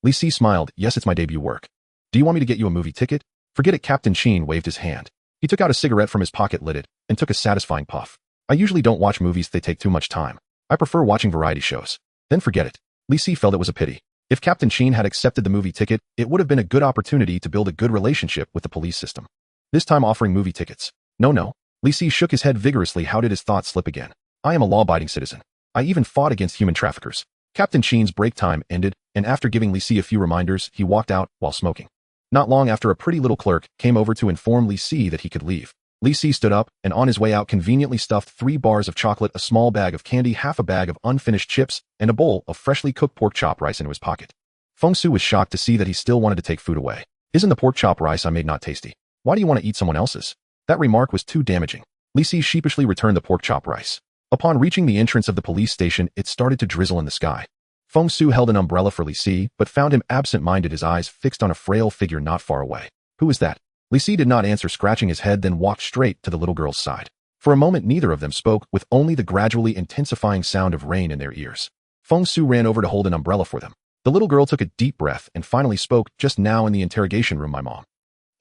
Li Si smiled. Yes, it's my debut work. Do you want me to get you a movie ticket? Forget it. Captain Chin waved his hand. He took out a cigarette from his pocket, lit it, and took a satisfying puff. I usually don't watch movies, they take too much time. I prefer watching variety shows. Then forget it. Li Si felt it was a pity. If Captain Chin had accepted the movie ticket, it would have been a good opportunity to build a good relationship with the police system. This time offering movie tickets. No. Li Si shook his head vigorously. How did his thoughts slip again? I am a law-abiding citizen. I even fought against human traffickers. Captain Chin's break time ended, and after giving Li Si a few reminders, he walked out while smoking. Not long after, a pretty little clerk came over to inform Li Si that he could leave. Li Si stood up, and on his way out conveniently stuffed 3 bars of chocolate, a small bag of candy, half a bag of unfinished chips, and a bowl of freshly cooked pork chop rice into his pocket. Fong Su was shocked to see that he still wanted to take food away. Isn't the pork chop rice I made not tasty? Why do you want to eat someone else's? That remark was too damaging. Li Si sheepishly returned the pork chop rice. Upon reaching the entrance of the police station, it started to drizzle in the sky. Fong Su held an umbrella for Li Si, but found him absent-minded, his eyes fixed on a frail figure not far away. Who is that? Li Si did not answer, scratching his head, then walked straight to the little girl's side. For a moment neither of them spoke, with only the gradually intensifying sound of rain in their ears. Fong Su ran over to hold an umbrella for them. The little girl took a deep breath and finally spoke. Just now in the interrogation room, my mom.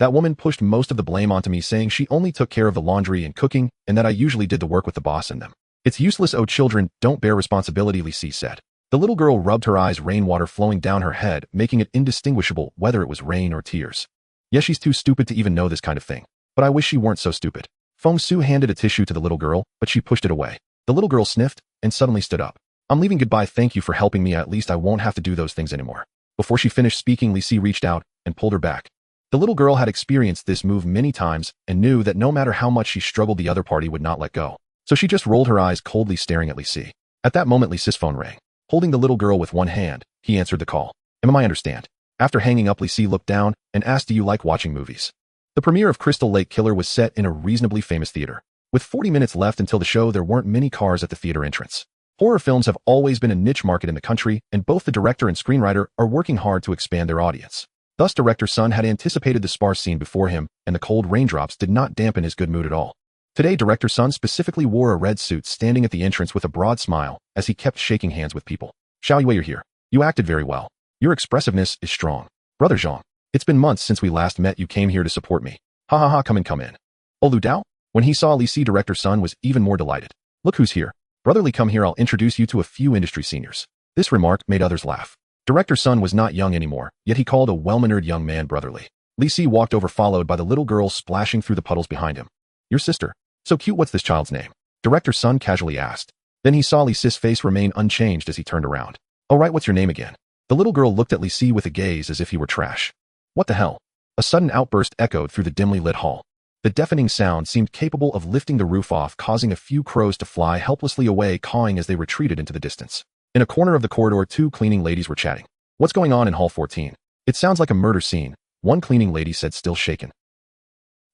That woman pushed most of the blame onto me, saying she only took care of the laundry and cooking, and that I usually did the work with the boss and them. It's useless. Oh, children don't bear responsibility, Li Si said. The little girl rubbed her eyes, rainwater flowing down her head, making it indistinguishable whether it was rain or tears. Yes, she's too stupid to even know this kind of thing. But I wish she weren't so stupid. Fong Su handed a tissue to the little girl, but she pushed it away. The little girl sniffed and suddenly stood up. I'm leaving, goodbye, thank you for helping me, at least I won't have to do those things anymore. Before she finished speaking, Li Si reached out and pulled her back. The little girl had experienced this move many times and knew that no matter how much she struggled, the other party would not let go. So she just rolled her eyes, coldly staring at Li Si. At that moment, Li Si's phone rang. Holding the little girl with one hand, he answered the call. I understand. After hanging up, Li Si looked down and asked, do you like watching movies? The premiere of Crystal Lake Killer was set in a reasonably famous theater. With 40 minutes left until the show, there weren't many cars at the theater entrance. Horror films have always been a niche market in the country, and both the director and screenwriter are working hard to expand their audience. Thus, Director Sun had anticipated the sparse scene before him, and the cold raindrops did not dampen his good mood at all. Today, Director Sun specifically wore a red suit, standing at the entrance with a broad smile as he kept shaking hands with people. Xiao Yue, you're here. You acted very well. Your expressiveness is strong. Brother Zhang, it's been months since we last met. You came here to support me. Ha ha ha, come in. Oh, Lu Dao? When he saw Li Si, Director Sun was even more delighted. Look who's here. Brotherly, come here, I'll introduce you to a few industry seniors. This remark made others laugh. Director Sun was not young anymore, yet he called a well-mannered young man brotherly. Li Si walked over, followed by the little girl splashing through the puddles behind him. Your sister? So cute, what's this child's name? Director Sun casually asked. Then he saw Li Si's face remain unchanged as he turned around. Oh right, what's your name again? The little girl looked at Li Si with a gaze as if he were trash. What the hell? A sudden outburst echoed through the dimly lit hall. The deafening sound seemed capable of lifting the roof off, causing a few crows to fly helplessly away, cawing as they retreated into the distance. In a corner of the corridor, 2 cleaning ladies were chatting. What's going on in Hall 14? It sounds like a murder scene, one cleaning lady said, still shaken.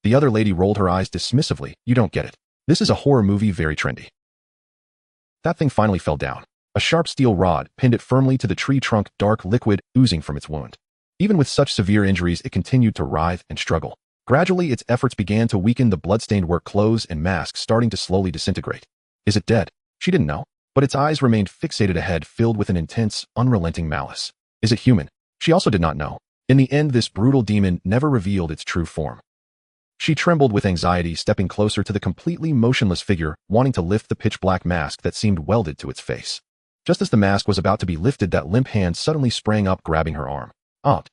The other lady rolled her eyes dismissively. You don't get it. This is a horror movie, very trendy. That thing finally fell down. A sharp steel rod pinned it firmly to the tree trunk, dark liquid oozing from its wound. Even with such severe injuries, it continued to writhe and struggle. Gradually, its efforts began to weaken, the bloodstained work clothes and mask starting to slowly disintegrate. Is it dead? She didn't know, but its eyes remained fixated ahead, filled with an intense, unrelenting malice. Is it human? She also did not know. In the end, this brutal demon never revealed its true form. She trembled with anxiety, stepping closer to the completely motionless figure, wanting to lift the pitch-black mask that seemed welded to its face. Just as the mask was about to be lifted, that limp hand suddenly sprang up, grabbing her arm. Aunt.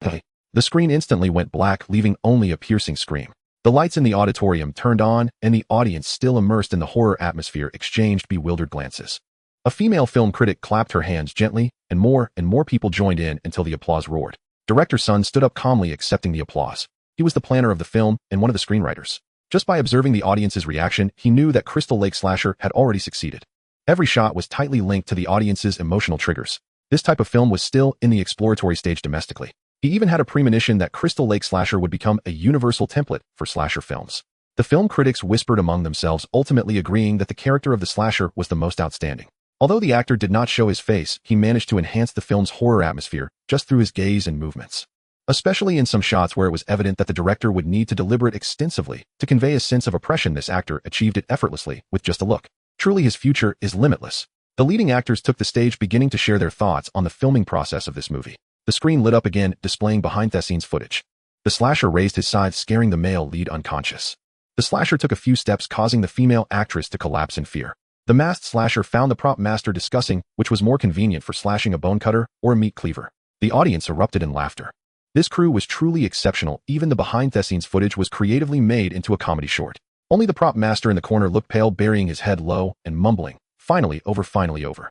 Hey. The screen instantly went black, leaving only a piercing scream. The lights in the auditorium turned on, and the audience, still immersed in the horror atmosphere, exchanged bewildered glances. A female film critic clapped her hands gently, and more people joined in until the applause roared. Director Sun stood up calmly, accepting the applause. He was the planner of the film and one of the screenwriters. Just by observing the audience's reaction, he knew that Crystal Lake Slasher had already succeeded. Every shot was tightly linked to the audience's emotional triggers. This type of film was still in the exploratory stage domestically. He even had a premonition that Crystal Lake Slasher would become a universal template for slasher films. The film critics whispered among themselves, ultimately agreeing that the character of the slasher was the most outstanding. Although the actor did not show his face, he managed to enhance the film's horror atmosphere just through his gaze and movements. Especially in some shots where it was evident that the director would need to deliberate extensively to convey a sense of oppression, this actor achieved it effortlessly with just a look. Truly, his future is limitless. The leading actors took the stage, beginning to share their thoughts on the filming process of this movie. The screen lit up again, displaying behind-the-scenes footage. The slasher raised his scythe, scaring the male lead unconscious. The slasher took a few steps, causing the female actress to collapse in fear. The masked slasher found the prop master discussing which was more convenient for slashing a bone cutter or a meat cleaver. The audience erupted in laughter. This crew was truly exceptional. Even the behind-the-scenes footage was creatively made into a comedy short. Only the prop master in the corner looked pale, burying his head low and mumbling, "Finally over, finally over."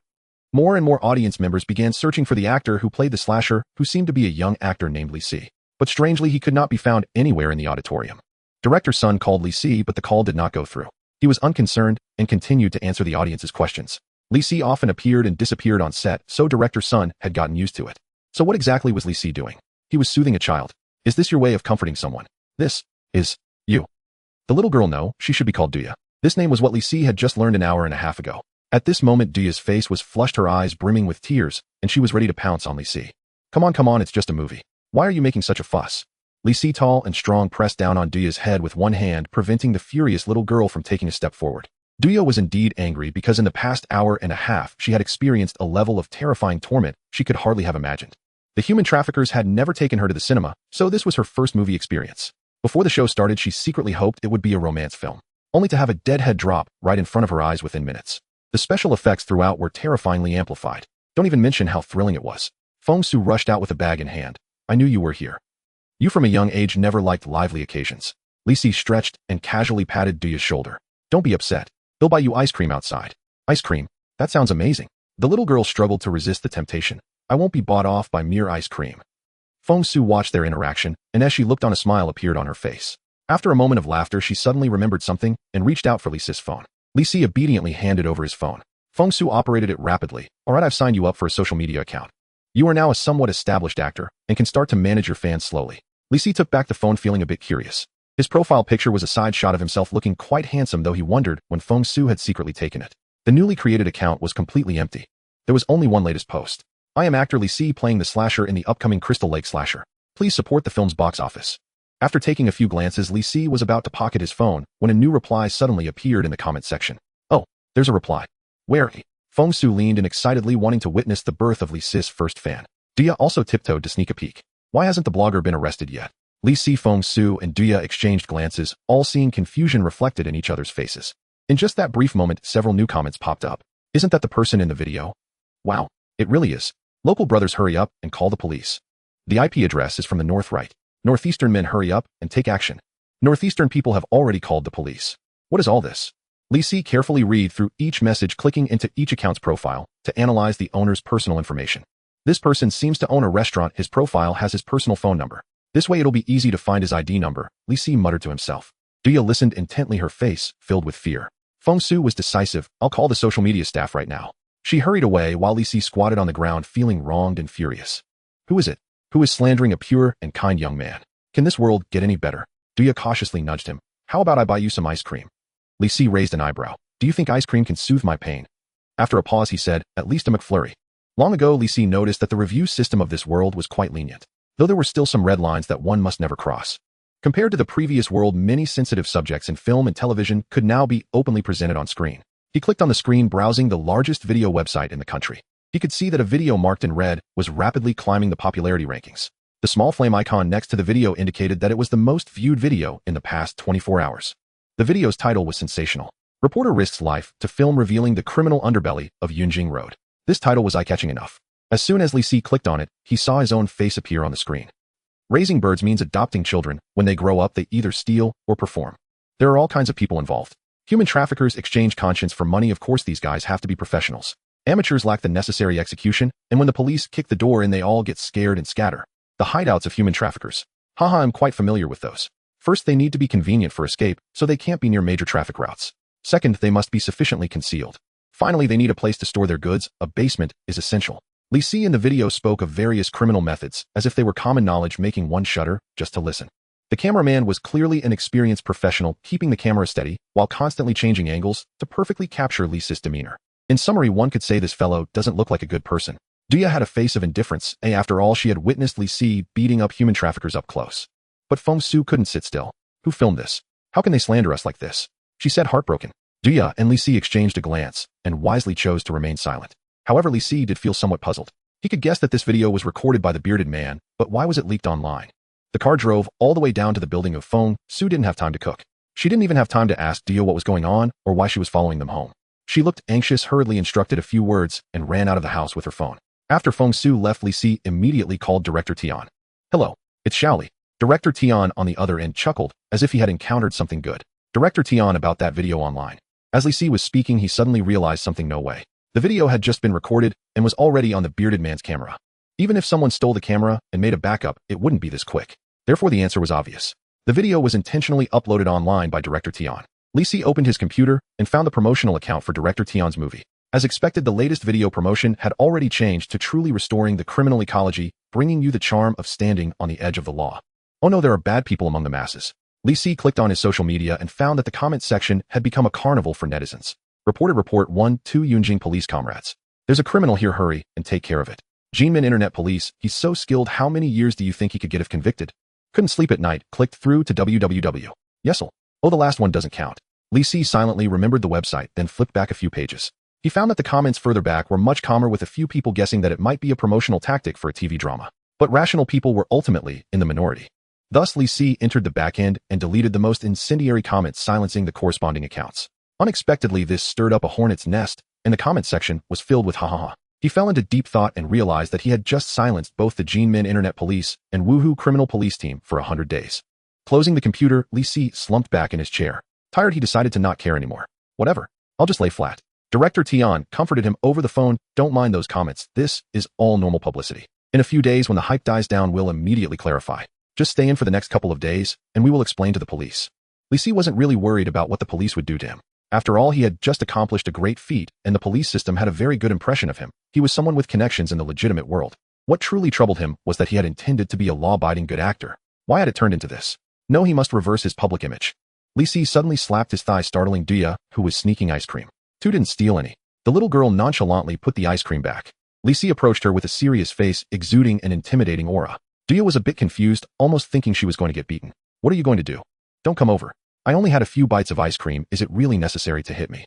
More and more audience members began searching for the actor who played the slasher, who seemed to be a young actor named Li. But strangely, he could not be found anywhere in the auditorium. Director Sun called Li, but the call did not go through. He was unconcerned and continued to answer the audience's questions. Li often appeared and disappeared on set, so Director Sun had gotten used to it. So what exactly was Li doing? He was soothing a child. Is this your way of comforting someone? This is you. The little girl, no, she should be called Duya. This name was what Li had just learned an hour and a half ago. At this moment, Duya's face was flushed, her eyes brimming with tears, and she was ready to pounce on Li. Come on, it's just a movie. Why are you making such a fuss? Li, tall and strong, pressed down on Duya's head with one hand, preventing the furious little girl from taking a step forward. Duya was indeed angry because in the past hour and a half she had experienced a level of terrifying torment she could hardly have imagined. The human traffickers had never taken her to the cinema, so this was her first movie experience. Before the show started, she secretly hoped it would be a romance film, only to have a dead head drop right in front of her eyes within minutes. The special effects throughout were terrifyingly amplified. Don't even mention how thrilling it was. Fong Su rushed out with a bag in hand. I knew you were here. You from a young age never liked lively occasions. Li stretched and casually patted Duya's shoulder. Don't be upset. They'll buy you ice cream outside. Ice cream? That sounds amazing. The little girl struggled to resist the temptation. I won't be bought off by mere ice cream. Fong Su watched their interaction, and as she looked on, a smile appeared on her face. After a moment of laughter, she suddenly remembered something and reached out for Li's phone. Li obediently handed over his phone. Fong Su operated it rapidly. All right, I've signed you up for a social media account. You are now a somewhat established actor and can start to manage your fans slowly. Li took back the phone, feeling a bit curious. His profile picture was a side shot of himself looking quite handsome, though he wondered when Fong Su had secretly taken it. The newly created account was completely empty. There was only one latest post. I am actor Li playing the slasher in the upcoming Crystal Lake slasher. Please support the film's box office. After taking a few glances, Li was about to pocket his phone when a new reply suddenly appeared in the comment section. Oh, there's a reply. Where? Fong Su leaned in excitedly, wanting to witness the birth of Li's first fan. Duya also tiptoed to sneak a peek. Why hasn't the blogger been arrested yet? Li, Fong Su, and Duya exchanged glances, all seeing confusion reflected in each other's faces. In just that brief moment, several new comments popped up. Isn't that the person in the video? Wow, it really is. Local brothers, hurry up and call the police. The IP address is from the north, right? Northeastern men, hurry up and take action. Northeastern people have already called the police. What is all this? Li carefully read through each message, clicking into each account's profile to analyze the owner's personal information. This person seems to own a restaurant. His profile has his personal phone number. This way it'll be easy to find his ID number, Li muttered to himself. Duya listened intently, her face filled with fear. Fong Su was decisive. I'll call the social media staff right now. She hurried away while Li squatted on the ground, feeling wronged and furious. Who is it? Who is slandering a pure and kind young man? Can this world get any better? Duya cautiously nudged him. How about I buy you some ice cream? Li raised an eyebrow. Do you think ice cream can soothe my pain? After a pause, he said, at least a McFlurry. Long ago, Li noticed that the review system of this world was quite lenient, though there were still some red lines that one must never cross. Compared to the previous world, many sensitive subjects in film and television could now be openly presented on screen. He clicked on the screen, browsing the largest video website in the country. He could see that a video marked in red was rapidly climbing the popularity rankings. The small flame icon next to the video indicated that it was the most viewed video in the past 24 hours. The video's title was sensational. Reporter risks life to film revealing the criminal underbelly of Yunjing Road. This title was eye-catching enough. As soon as Li clicked on it, he saw his own face appear on the screen. Raising birds means adopting children. When they grow up, they either steal or perform. There are all kinds of people involved. Human traffickers exchange conscience for money. Of course, these guys have to be professionals. Amateurs lack the necessary execution, and when the police kick the door in, they all get scared and scatter. The hideouts of human traffickers. Haha, I'm quite familiar with those. First, they need to be convenient for escape, so they can't be near major traffic routes. Second, they must be sufficiently concealed. Finally, they need a place to store their goods. A basement is essential. Li in the video spoke of various criminal methods, as if they were common knowledge, making one shudder just to listen. The cameraman was clearly an experienced professional, keeping the camera steady while constantly changing angles to perfectly capture Li's demeanor. In summary, one could say this fellow doesn't look like a good person. Duya had a face of indifference. After all, she had witnessed Li beating up human traffickers up close. But Fong Su couldn't sit still. Who filmed this? How can they slander us like this? She said, heartbroken. Duya and Li Si exchanged a glance and wisely chose to remain silent. However, Li Si did feel somewhat puzzled. He could guess that this video was recorded by the bearded man, but why was it leaked online? The car drove all the way down to the building of Fong Su didn't have time to cook. She didn't even have time to ask Duya what was going on or why she was following them home. She looked anxious, hurriedly instructed a few words, and ran out of the house with her phone. After Fong Su left, Li Si immediately called Director Tian. Hello, it's Xiaoli. Director Tian on the other end chuckled, as if he had encountered something good. Director Tian about that video online. As Li Si was speaking, he suddenly realized something. No way. The video had just been recorded and was already on the bearded man's camera. Even if someone stole the camera and made a backup, it wouldn't be this quick. Therefore, the answer was obvious. The video was intentionally uploaded online by Director Tian. Li Si opened his computer and found the promotional account for Director Tian's movie. As expected, the latest video promotion had already changed to truly restoring the criminal ecology, bringing you the charm of standing on the edge of the law. Oh no, there are bad people among the masses. Li Si clicked on his social media and found that the comment section had become a carnival for netizens. Reported report 1-2 Yunjing police comrades. There's a criminal here, hurry and take care of it. Jinmin Internet Police, he's so skilled, how many years do you think he could get if convicted? Couldn't sleep at night, clicked through to www. Yes'll. Oh, the last one doesn't count. Li Si silently remembered the website, then flipped back a few pages. He found that the comments further back were much calmer, with a few people guessing that it might be a promotional tactic for a TV drama. But rational people were ultimately in the minority. Thus, Li Si entered the back end and deleted the most incendiary comments, silencing the corresponding accounts. Unexpectedly, this stirred up a hornet's nest, and the comment section was filled with ha ha ha. He fell into deep thought and realized that he had just silenced both the Jinmin Internet Police and Woohoo Criminal Police team for 100 days. Closing the computer, Li Si slumped back in his chair. Tired, he decided to not care anymore. Whatever. I'll just lay flat. Director Tian comforted him over the phone. Don't mind those comments. This is all normal publicity. In a few days, when the hype dies down, we'll immediately clarify. Just stay in for the next couple of days, and we will explain to the police. Li Si wasn't really worried about what the police would do to him. After all, he had just accomplished a great feat, and the police system had a very good impression of him. He was someone with connections in the legitimate world. What truly troubled him was that he had intended to be a law-abiding good actor. Why had it turned into this? No, he must reverse his public image. Li Si suddenly slapped his thigh, startling Duya, who was sneaking ice cream. Tu didn't steal any. The little girl nonchalantly put the ice cream back. Li Si approached her with a serious face, exuding an intimidating aura. Duya was a bit confused, almost thinking she was going to get beaten. What are you going to do? Don't come over. I only had a few bites of ice cream. Is it really necessary to hit me?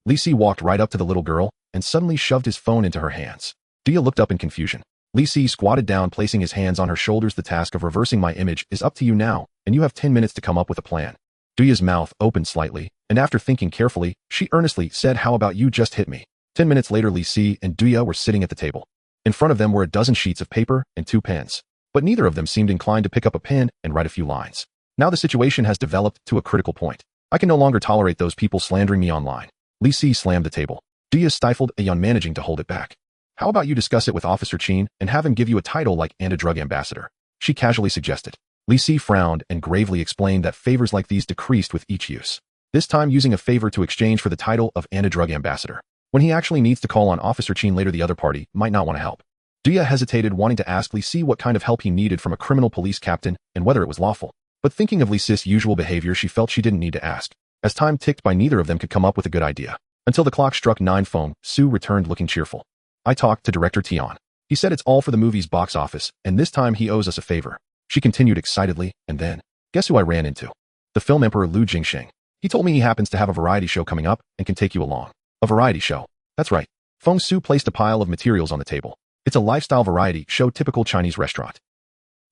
Li Si walked right up to the little girl and suddenly shoved his phone into her hands. Duya looked up in confusion. Li Si squatted down, placing his hands on her shoulders. The task of reversing my image is up to you now, and you have 10 minutes to come up with a plan. Duya's mouth opened slightly, and after thinking carefully, she earnestly said, how about you just hit me? 10 minutes later, Li Si and Duya were sitting at the table. In front of them were a dozen sheets of paper and 2 pens. But neither of them seemed inclined to pick up a pen and write a few lines. Now the situation has developed to a critical point. I can no longer tolerate those people slandering me online. Li Si slammed the table. Duya stifled a yawn, managing to hold it back. How about you discuss it with Officer Chin and have him give you a title like anti-drug ambassador? She casually suggested. Li Si frowned and gravely explained that favors like these decreased with each use. This time using a favor to exchange for the title of anti-drug ambassador. When he actually needs to call on Officer Chin later, the other party might not want to help. Duya hesitated, wanting to ask Li Si what kind of help he needed from a criminal police captain and whether it was lawful. But thinking of Li Si's usual behavior, she felt she didn't need to ask. As time ticked by, neither of them could come up with a good idea. Until the clock struck 9, Fong Su returned looking cheerful. I talked to Director Tian. He said it's all for the movie's box office, and this time he owes us a favor. She continued excitedly, and then, guess who I ran into? The film emperor Lu Jingsheng. He told me he happens to have a variety show coming up and can take you along. A variety show? That's right. Fong Su placed a pile of materials on the table. It's a lifestyle variety show, typical Chinese restaurant.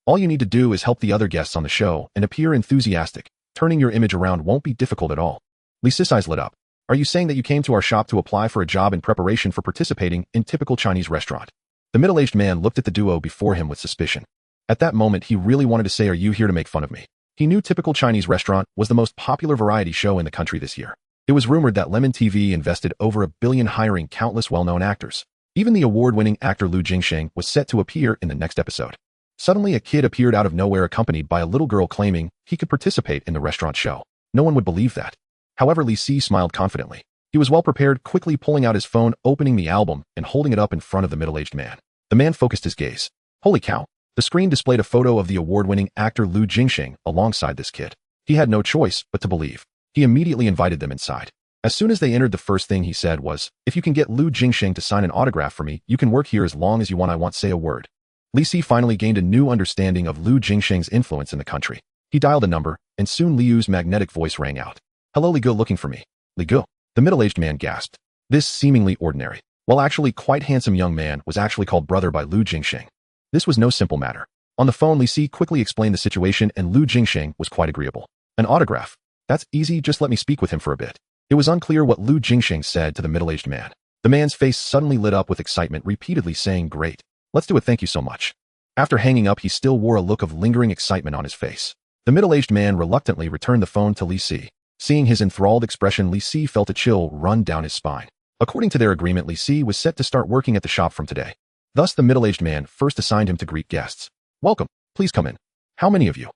All you need to do is help the other guests on the show and appear enthusiastic. Turning your image around won't be difficult at all. Li Si's eyes lit up. Are you saying that you came to our shop to apply for a job in preparation for participating in typical Chinese restaurant? The middle-aged man looked at the duo before him with suspicion. At that moment, he really wanted to say, are you here to make fun of me? He knew typical Chinese restaurant was the most popular variety show in the country this year. It was rumored that Lemon TV invested over $1 billion hiring countless well-known actors. Even the award-winning actor Lu Jingsheng was set to appear in the next episode. Suddenly, a kid appeared out of nowhere accompanied by a little girl claiming he could participate in the restaurant show. No one would believe that. However, Li Si smiled confidently. He was well prepared, quickly pulling out his phone, opening the album, and holding it up in front of the middle-aged man. The man focused his gaze. Holy cow! The screen displayed a photo of the award-winning actor Lu Jingsheng alongside this kid. He had no choice but to believe. He immediately invited them inside. As soon as they entered, the first thing he said was, if you can get Lu Jingsheng to sign an autograph for me, you can work here as long as you want. I won't say a word. Li Si finally gained a new understanding of Lu Jingsheng's influence in the country. He dialed a number, and soon Liu's magnetic voice rang out. Hello, Li Gu, looking for me? Li Gu. The middle-aged man gasped. This seemingly ordinary, while actually quite handsome young man was actually called brother by Lu Jingsheng. This was no simple matter. On the phone, Li Si quickly explained the situation and Lu Jingsheng was quite agreeable. An autograph? That's easy, just let me speak with him for a bit. It was unclear what Lu Jingsheng said to the middle-aged man. The man's face suddenly lit up with excitement, repeatedly saying, "Great. Let's do it, thank you so much." After hanging up, he still wore a look of lingering excitement on his face. The middle-aged man reluctantly returned the phone to Li Si. Seeing his enthralled expression, Li Si felt a chill run down his spine. According to their agreement, Li Si was set to start working at the shop from today. Thus, the middle-aged man first assigned him to greet guests. "Welcome. Please come in. How many of you?"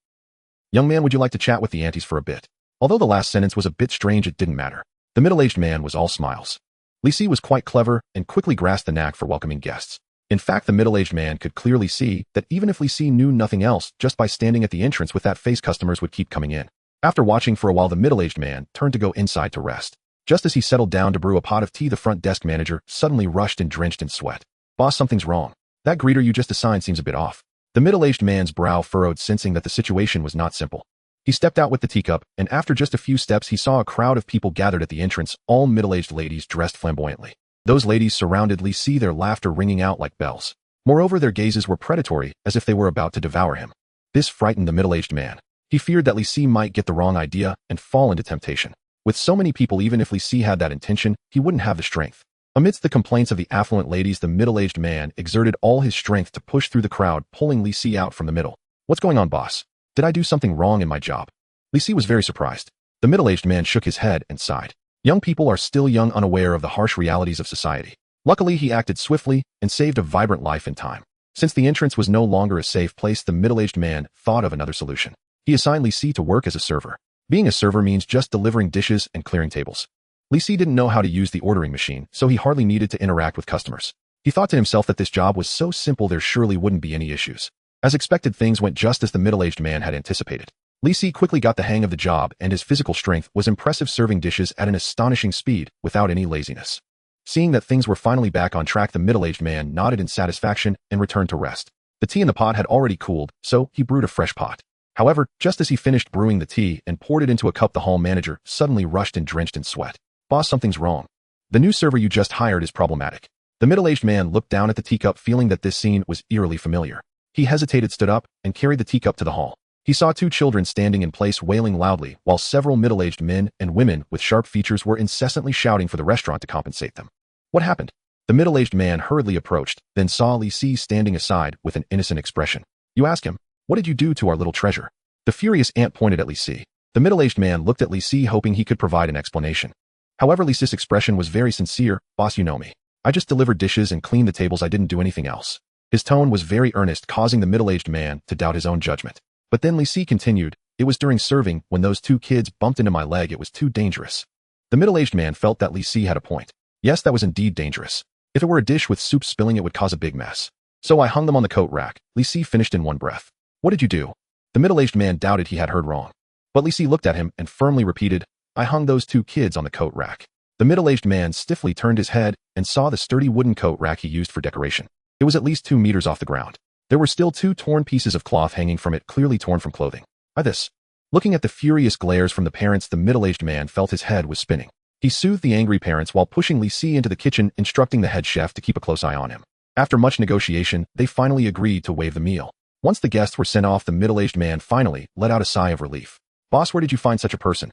"Young man, would you like to chat with the aunties for a bit?" Although the last sentence was a bit strange, it didn't matter. The middle-aged man was all smiles. Li Si was quite clever and quickly grasped the knack for welcoming guests. In fact, the middle-aged man could clearly see that even if Li Si knew nothing else, just by standing at the entrance with that face, customers would keep coming in. After watching for a while, the middle-aged man turned to go inside to rest. Just as he settled down to brew a pot of tea, the front desk manager suddenly rushed and drenched in sweat. "Boss, something's wrong. That greeter you just assigned seems a bit off." The middle-aged man's brow furrowed, sensing that the situation was not simple. He stepped out with the teacup, and after just a few steps, he saw a crowd of people gathered at the entrance, all middle-aged ladies dressed flamboyantly. Those ladies surrounded Li Si, their laughter ringing out like bells. Moreover, their gazes were predatory, as if they were about to devour him. This frightened the middle-aged man. He feared that Li Si might get the wrong idea and fall into temptation. With so many people, even if Li Si had that intention, he wouldn't have the strength. Amidst the complaints of the affluent ladies, the middle-aged man exerted all his strength to push through the crowd, pulling Li Si out from the middle. "What's going on, boss? Did I do something wrong in my job?" Li Si was very surprised. The middle-aged man shook his head and sighed. Young people are still young, unaware of the harsh realities of society. Luckily, he acted swiftly and saved a vibrant life in time. Since the entrance was no longer a safe place, the middle-aged man thought of another solution. He assigned Li Si to work as a server. Being a server means just delivering dishes and clearing tables. Li Si didn't know how to use the ordering machine, so he hardly needed to interact with customers. He thought to himself that this job was so simple there surely wouldn't be any issues. As expected, things went just as the middle-aged man had anticipated. Li Si quickly got the hang of the job, and his physical strength was impressive, serving dishes at an astonishing speed without any laziness. Seeing that things were finally back on track, the middle-aged man nodded in satisfaction and returned to rest. The tea in the pot had already cooled, so he brewed a fresh pot. However, just as he finished brewing the tea and poured it into a cup, the hall manager suddenly rushed and drenched in sweat. "Boss, something's wrong. The new server you just hired is problematic." The middle-aged man looked down at the teacup, feeling that this scene was eerily familiar. He hesitated, stood up, and carried the teacup to the hall. He saw two children standing in place, wailing loudly, while several middle-aged men and women with sharp features were incessantly shouting for the restaurant to compensate them. What happened? The middle-aged man hurriedly approached, then saw Li Si standing aside with an innocent expression. "You ask him, what did you do to our little treasure?" The furious aunt pointed at Li Si. The middle-aged man looked at Li Si, hoping he could provide an explanation. However, Li Si's expression was very sincere. "Boss, you know me. I just delivered dishes and cleaned the tables. I didn't do anything else." His tone was very earnest, causing the middle-aged man to doubt his own judgment. But then Li Si continued, "It was during serving when those two kids bumped into my leg. It was too dangerous." The middle-aged man felt that Li Si had a point. Yes, that was indeed dangerous. If it were a dish with soup spilling, it would cause a big mess. "So I hung them on the coat rack," Li Si finished in one breath. "What did you do?" The middle-aged man doubted he had heard wrong. But Li Si looked at him and firmly repeated, "I hung those two kids on the coat rack." The middle-aged man stiffly turned his head and saw the sturdy wooden coat rack he used for decoration. It was at least 2 meters off the ground. There were still 2 torn pieces of cloth hanging from it, clearly torn from clothing. Why this? Looking at the furious glares from the parents, the middle-aged man felt his head was spinning. He soothed the angry parents while pushing Li Si into the kitchen, instructing the head chef to keep a close eye on him. After much negotiation, they finally agreed to waive the meal. Once the guests were sent off, the middle-aged man finally let out a sigh of relief. "Boss, where did you find such a person?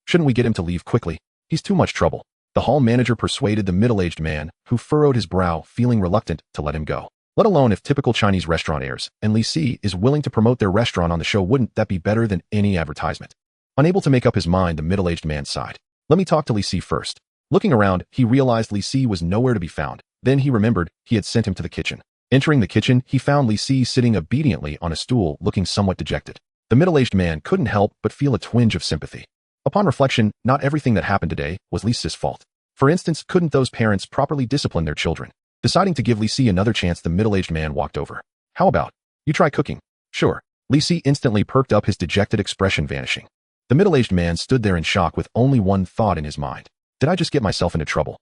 Shouldn't we get him to leave quickly? He's too much trouble." The hall manager persuaded the middle-aged man, who furrowed his brow, feeling reluctant to let him go. Let alone if typical Chinese restaurant airs, and Li Si is willing to promote their restaurant on the show. Wouldn't that be better than any advertisement? Unable to make up his mind, the middle-aged man sighed. "Let me talk to Li Si first." Looking around, he realized Li Si was nowhere to be found. Then he remembered he had sent him to the kitchen. Entering the kitchen, he found Li Si sitting obediently on a stool, looking somewhat dejected. The middle-aged man couldn't help but feel a twinge of sympathy. Upon reflection, not everything that happened today was Li Si's fault. For instance, couldn't those parents properly discipline their children? Deciding to give Li Si another chance, the middle-aged man walked over. "How about you try cooking?" "Sure." Li Si instantly perked up, his dejected expression vanishing. The middle-aged man stood there in shock with only one thought in his mind. Did I just get myself into trouble?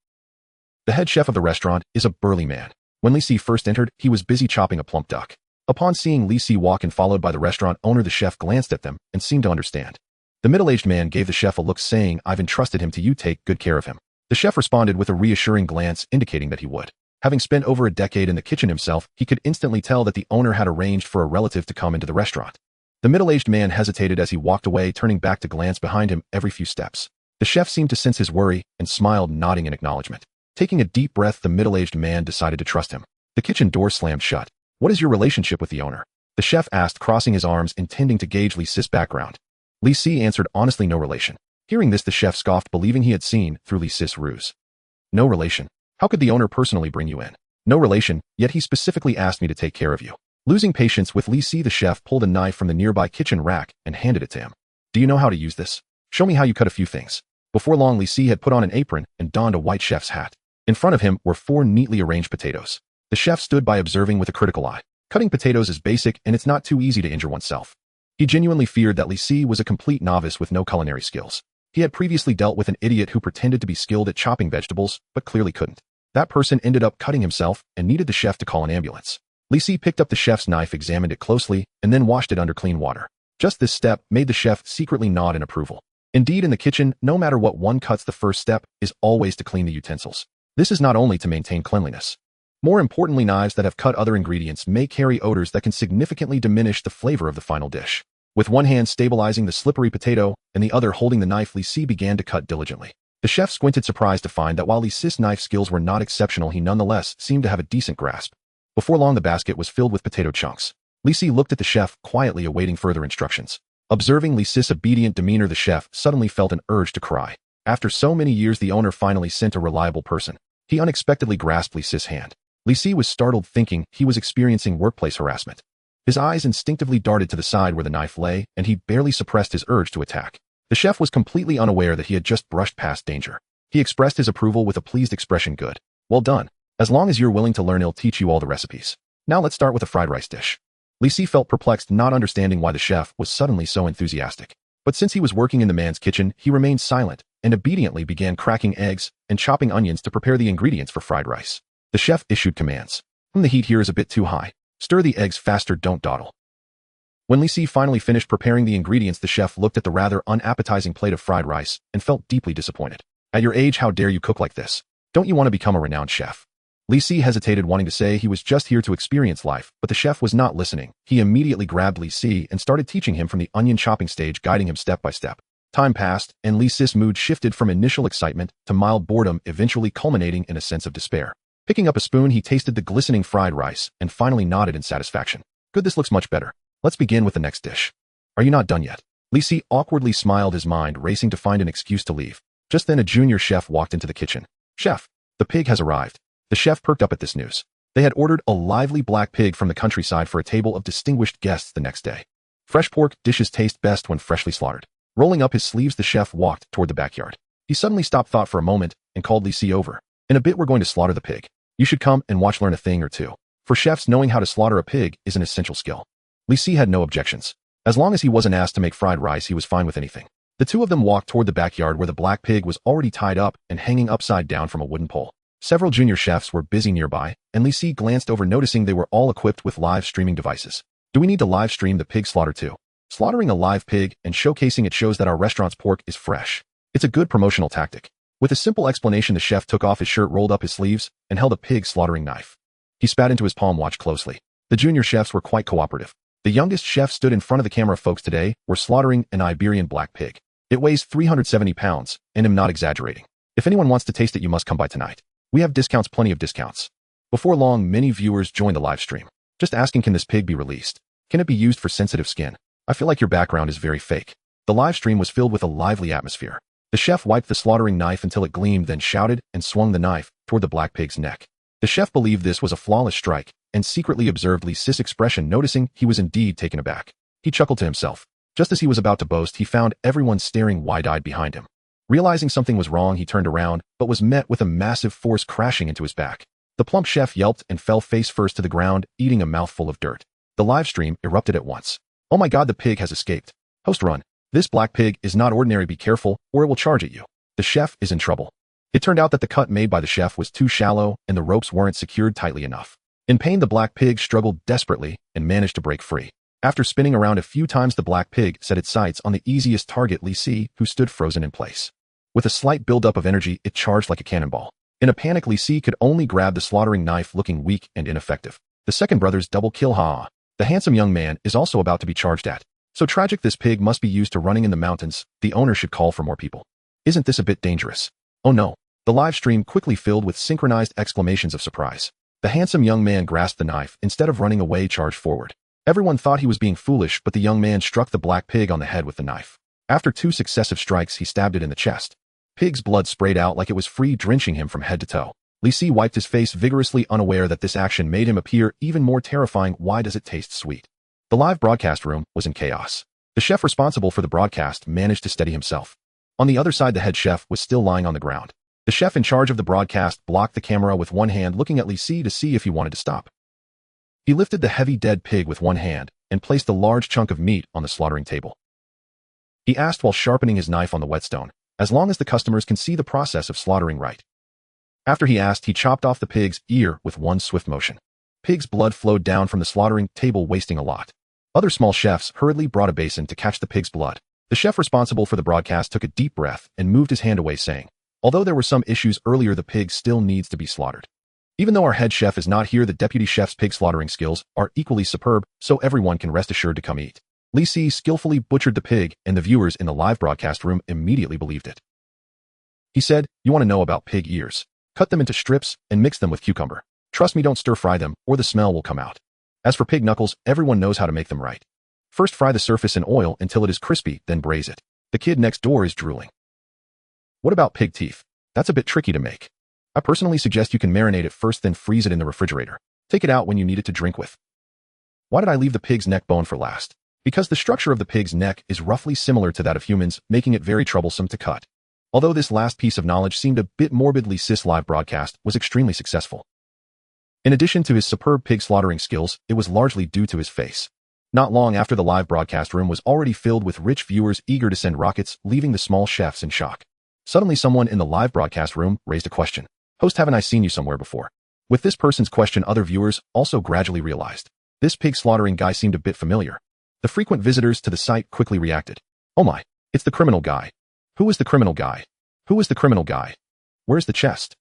The head chef of the restaurant is a burly man. When Li Si first entered, he was busy chopping a plump duck. Upon seeing Li Si walk in followed by the restaurant owner, the chef glanced at them and seemed to understand. The middle-aged man gave the chef a look, saying, "I've entrusted him to you, take good care of him." The chef responded with a reassuring glance indicating that he would. Having spent over a decade in the kitchen himself, he could instantly tell that the owner had arranged for a relative to come into the restaurant. The middle-aged man hesitated as he walked away, turning back to glance behind him every few steps. The chef seemed to sense his worry and smiled, nodding in acknowledgement. Taking a deep breath, the middle-aged man decided to trust him. The kitchen door slammed shut. "What is your relationship with the owner?" the chef asked, crossing his arms, intending to gauge Li Si's background. Li Si answered, "Honestly, no relation." Hearing this, the chef scoffed, believing he had seen through Li Si's ruse. "No relation? How could the owner personally bring you in?" "No relation, yet he specifically asked me to take care of you." Losing patience with Li Si, the chef pulled a knife from the nearby kitchen rack and handed it to him. "Do you know how to use this? Show me how you cut a few things." Before long, Li Si had put on an apron and donned a white chef's hat. In front of him were 4 neatly arranged potatoes. The chef stood by, observing with a critical eye. Cutting potatoes is basic, and it's not too easy to injure oneself. He genuinely feared that Li Si was a complete novice with no culinary skills. He had previously dealt with an idiot who pretended to be skilled at chopping vegetables, but clearly couldn't. That person ended up cutting himself and needed the chef to call an ambulance. Li Si picked up the chef's knife, examined it closely, and then washed it under clean water. Just this step made the chef secretly nod in approval. Indeed, in the kitchen, no matter what one cuts, the first step is always to clean the utensils. This is not only to maintain cleanliness. More importantly, knives that have cut other ingredients may carry odors that can significantly diminish the flavor of the final dish. With one hand stabilizing the slippery potato and the other holding the knife, Li Si began to cut diligently. The chef squinted, surprised to find that while Li Si's knife skills were not exceptional, he nonetheless seemed to have a decent grasp. Before long, the basket was filled with potato chunks. Li Si looked at the chef, quietly awaiting further instructions. Observing Li Si's obedient demeanor, the chef suddenly felt an urge to cry. After so many years, the owner finally sent a reliable person. He unexpectedly grasped Li Si's hand. Li Si was startled, thinking he was experiencing workplace harassment. His eyes instinctively darted to the side where the knife lay, and he barely suppressed his urge to attack. The chef was completely unaware that he had just brushed past danger. He expressed his approval with a pleased expression. "Good. Well done. As long as you're willing to learn, I'll teach you all the recipes. Now let's start with a fried rice dish." Li Si felt perplexed, not understanding why the chef was suddenly so enthusiastic. But since he was working in the man's kitchen, he remained silent and obediently began cracking eggs and chopping onions to prepare the ingredients for fried rice. The chef issued commands. "The heat here is a bit too high. Stir the eggs faster, don't dawdle." When Li Si finally finished preparing the ingredients, the chef looked at the rather unappetizing plate of fried rice and felt deeply disappointed. "At your age, how dare you cook like this? Don't you want to become a renowned chef?" Li Si hesitated, wanting to say he was just here to experience life, but the chef was not listening. He immediately grabbed Li Si and started teaching him from the onion chopping stage, guiding him step by step. Time passed, and Li Si's mood shifted from initial excitement to mild boredom, eventually culminating in a sense of despair. Picking up a spoon, he tasted the glistening fried rice and finally nodded in satisfaction. "Good, this looks much better. Let's begin with the next dish." "Are you not done yet?" Li Si awkwardly smiled, his mind racing to find an excuse to leave. Just then, a junior chef walked into the kitchen. "Chef, the pig has arrived." The chef perked up at this news. They had ordered a lively black pig from the countryside for a table of distinguished guests the next day. Fresh pork dishes taste best when freshly slaughtered. Rolling up his sleeves, the chef walked toward the backyard. He suddenly stopped, thought for a moment, and called Li Si over. "In a bit, we're going to slaughter the pig. You should come and watch, learn a thing or two." For chefs, knowing how to slaughter a pig is an essential skill. Li Si had no objections. As long as he wasn't asked to make fried rice, he was fine with anything. The two of them walked toward the backyard where the black pig was already tied up and hanging upside down from a wooden pole. Several junior chefs were busy nearby, and Li Si glanced over, noticing they were all equipped with live streaming devices. "Do we need to live stream the pig slaughter too?" Slaughtering a live pig and showcasing it shows that our restaurant's pork is fresh. It's a good promotional tactic. With a simple explanation, the chef took off his shirt, rolled up his sleeves, and held a pig slaughtering knife. He spat into his palm, watched closely. The junior chefs were quite cooperative. The youngest chef stood in front of the camera. "Folks, today, we're slaughtering an Iberian black pig. It weighs 370 pounds, and I'm not exaggerating. If anyone wants to taste it, you must come by tonight. We have discounts, plenty of discounts." Before long, many viewers joined the live stream. Just asking, "Can this pig be released? Can it be used for sensitive skin? I feel like your background is very fake." The live stream was filled with a lively atmosphere. The chef wiped the slaughtering knife until it gleamed, then shouted and swung the knife toward the black pig's neck. The chef believed this was a flawless strike and secretly observed Li Si's expression, noticing he was indeed taken aback. He chuckled to himself. Just as he was about to boast, he found everyone staring wide-eyed behind him. Realizing something was wrong, he turned around, but was met with a massive force crashing into his back. The plump chef yelped and fell face first to the ground, eating a mouthful of dirt. The live stream erupted at once. "Oh my God, the pig has escaped. Host, run. This black pig is not ordinary. Be careful, or it will charge at you. The chef is in trouble." It turned out that the cut made by the chef was too shallow and the ropes weren't secured tightly enough. In pain, the black pig struggled desperately and managed to break free. After spinning around a few times, the black pig set its sights on the easiest target, Li Si, who stood frozen in place. With a slight buildup of energy, it charged like a cannonball. In a panic, Li could only grab the slaughtering knife, looking weak and ineffective. The second brother's double kill. The handsome young man is also about to be charged at. So tragic, this pig must be used to running in the mountains. The owner should call for more people. Isn't this a bit dangerous? Oh no. The live stream quickly filled with synchronized exclamations of surprise. The handsome young man grasped the knife. Instead of running away, charged forward. Everyone thought he was being foolish, but the young man struck the black pig on the head with the knife. After 2 successive strikes, he stabbed it in the chest. Pig's blood sprayed out like it was free, drenching him from head to toe. Li wiped his face vigorously, unaware that this action made him appear even more terrifying. Why does it taste sweet? The live broadcast room was in chaos. The chef responsible for the broadcast managed to steady himself. On the other side, the head chef was still lying on the ground. The chef in charge of the broadcast blocked the camera with one hand, looking at Li to see if he wanted to stop. He lifted the heavy dead pig with one hand and placed a large chunk of meat on the slaughtering table. He asked while sharpening his knife on the whetstone, as long as the customers can see the process of slaughtering right. After he asked, he chopped off the pig's ear with one swift motion. Pig's blood flowed down from the slaughtering table, wasting a lot. Other small chefs hurriedly brought a basin to catch the pig's blood. The chef responsible for the broadcast took a deep breath and moved his hand away, saying, "Although there were some issues earlier, the pig still needs to be slaughtered. Even though our head chef is not here, the deputy chef's pig slaughtering skills are equally superb, so everyone can rest assured to come eat." Li skillfully butchered the pig, and the viewers in the live broadcast room immediately believed it. He said, "You want to know about pig ears? Cut them into strips and mix them with cucumber. Trust me, don't stir-fry them or the smell will come out. As for pig knuckles, everyone knows how to make them right. First, fry the surface in oil until it is crispy, then braise it." The kid next door is drooling. "What about pig teeth? That's a bit tricky to make. I personally suggest you can marinate it first, then freeze it in the refrigerator. Take it out when you need it to drink with." Why did I leave the pig's neck bone for last? Because the structure of the pig's neck is roughly similar to that of humans, making it very troublesome to cut. Although this last piece of knowledge seemed a bit morbid, Li's live broadcast was extremely successful. In addition to his superb pig slaughtering skills, it was largely due to his face. Not long after, the live broadcast room was already filled with rich viewers eager to send rockets, leaving the small chefs in shock. Suddenly, someone in the live broadcast room raised a question. "Host, haven't I seen you somewhere before?" With this person's question, other viewers also gradually realized this pig slaughtering guy seemed a bit familiar. The frequent visitors to the site quickly reacted. "Oh my, it's the criminal guy. Who is the criminal guy? Who is the criminal guy? Where's the chest?"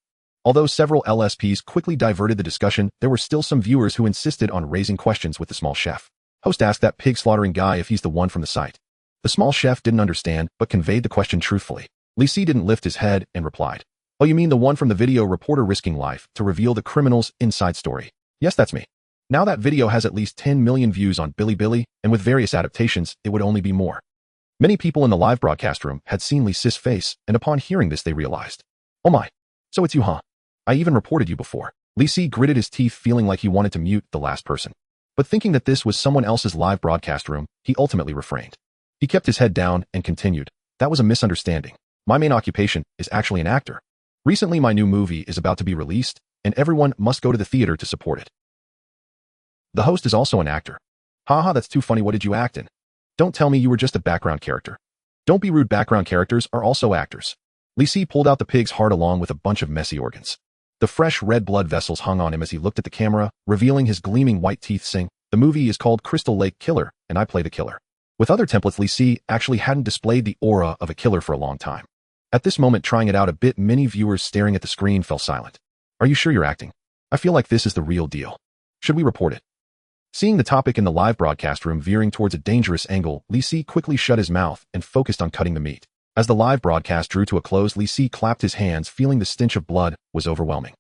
Although several LSPs quickly diverted the discussion, there were still some viewers who insisted on raising questions with the small chef. Host asked that pig slaughtering guy if he's the one from the site. The small chef didn't understand, but conveyed the question truthfully. Li didn't lift his head and replied, "Oh, you mean the one from the video reporter risking life to reveal the criminal's inside story? Yes, that's me. Now that video has at least 10 million views on Bilibili, and with various adaptations, it would only be more." Many people in the live broadcast room had seen Li's face, and upon hearing this, they realized, "Oh my, so it's you, huh? I even reported you before." Li gritted his teeth, feeling like he wanted to mute the last person. But thinking that this was someone else's live broadcast room, he ultimately refrained. He kept his head down and continued, "That was a misunderstanding. My main occupation is actually an actor. Recently, my new movie is about to be released, and everyone must go to the theater to support it. The host is also an actor." "Haha, that's too funny. What did you act in? Don't tell me you were just a background character." "Don't be rude, background characters are also actors." Li pulled out the pig's heart along with a bunch of messy organs. The fresh red blood vessels hung on him as he looked at the camera, revealing his gleaming white teeth, saying, "The movie is called Crystal Lake Killer, and I play the killer." With other templates, Li actually hadn't displayed the aura of a killer for a long time. At this moment, trying it out a bit, many viewers staring at the screen fell silent. "Are you sure you're acting? I feel like this is the real deal. Should we report it?" Seeing the topic in the live broadcast room veering towards a dangerous angle, Li quickly shut his mouth and focused on cutting the meat. As the live broadcast drew to a close, Li clapped his hands, feeling the stench of blood was overwhelming.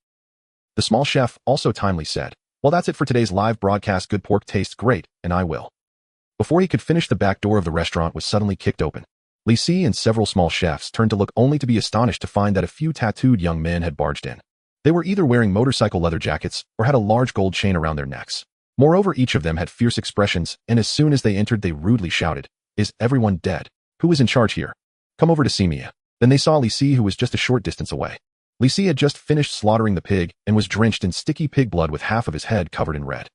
The small chef also timely said, "Well, that's it for today's live broadcast. Good pork tastes great, and I will." Before he could finish, the back door of the restaurant was suddenly kicked open. Li and several small chefs turned to look, only to be astonished to find that a few tattooed young men had barged in. They were either wearing motorcycle leather jackets or had a large gold chain around their necks. Moreover, each of them had fierce expressions, and as soon as they entered, they rudely shouted, "Is everyone dead? Who is in charge here? Come over to see me." Then they saw Li, who was just a short distance away. Li had just finished slaughtering the pig and was drenched in sticky pig blood with half of his head covered in red.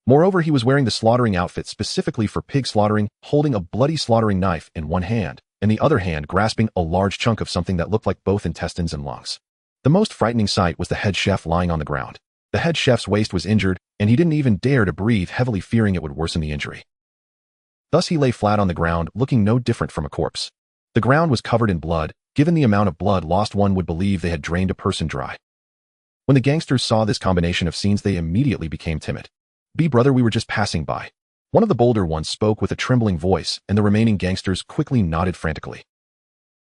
Moreover, he was wearing the slaughtering outfit specifically for pig slaughtering, holding a bloody slaughtering knife in one hand, and the other hand grasping a large chunk of something that looked like both intestines and lungs. The most frightening sight was the head chef lying on the ground. The head chef's waist was injured, and he didn't even dare to breathe heavily, fearing it would worsen the injury. Thus he lay flat on the ground, looking no different from a corpse. The ground was covered in blood, Given the amount of blood lost, one would believe they had drained a person dry. When the gangsters saw this combination of scenes, they immediately became timid. Brother, we were just passing by." One of the bolder ones spoke with a trembling voice, and the remaining gangsters quickly nodded frantically.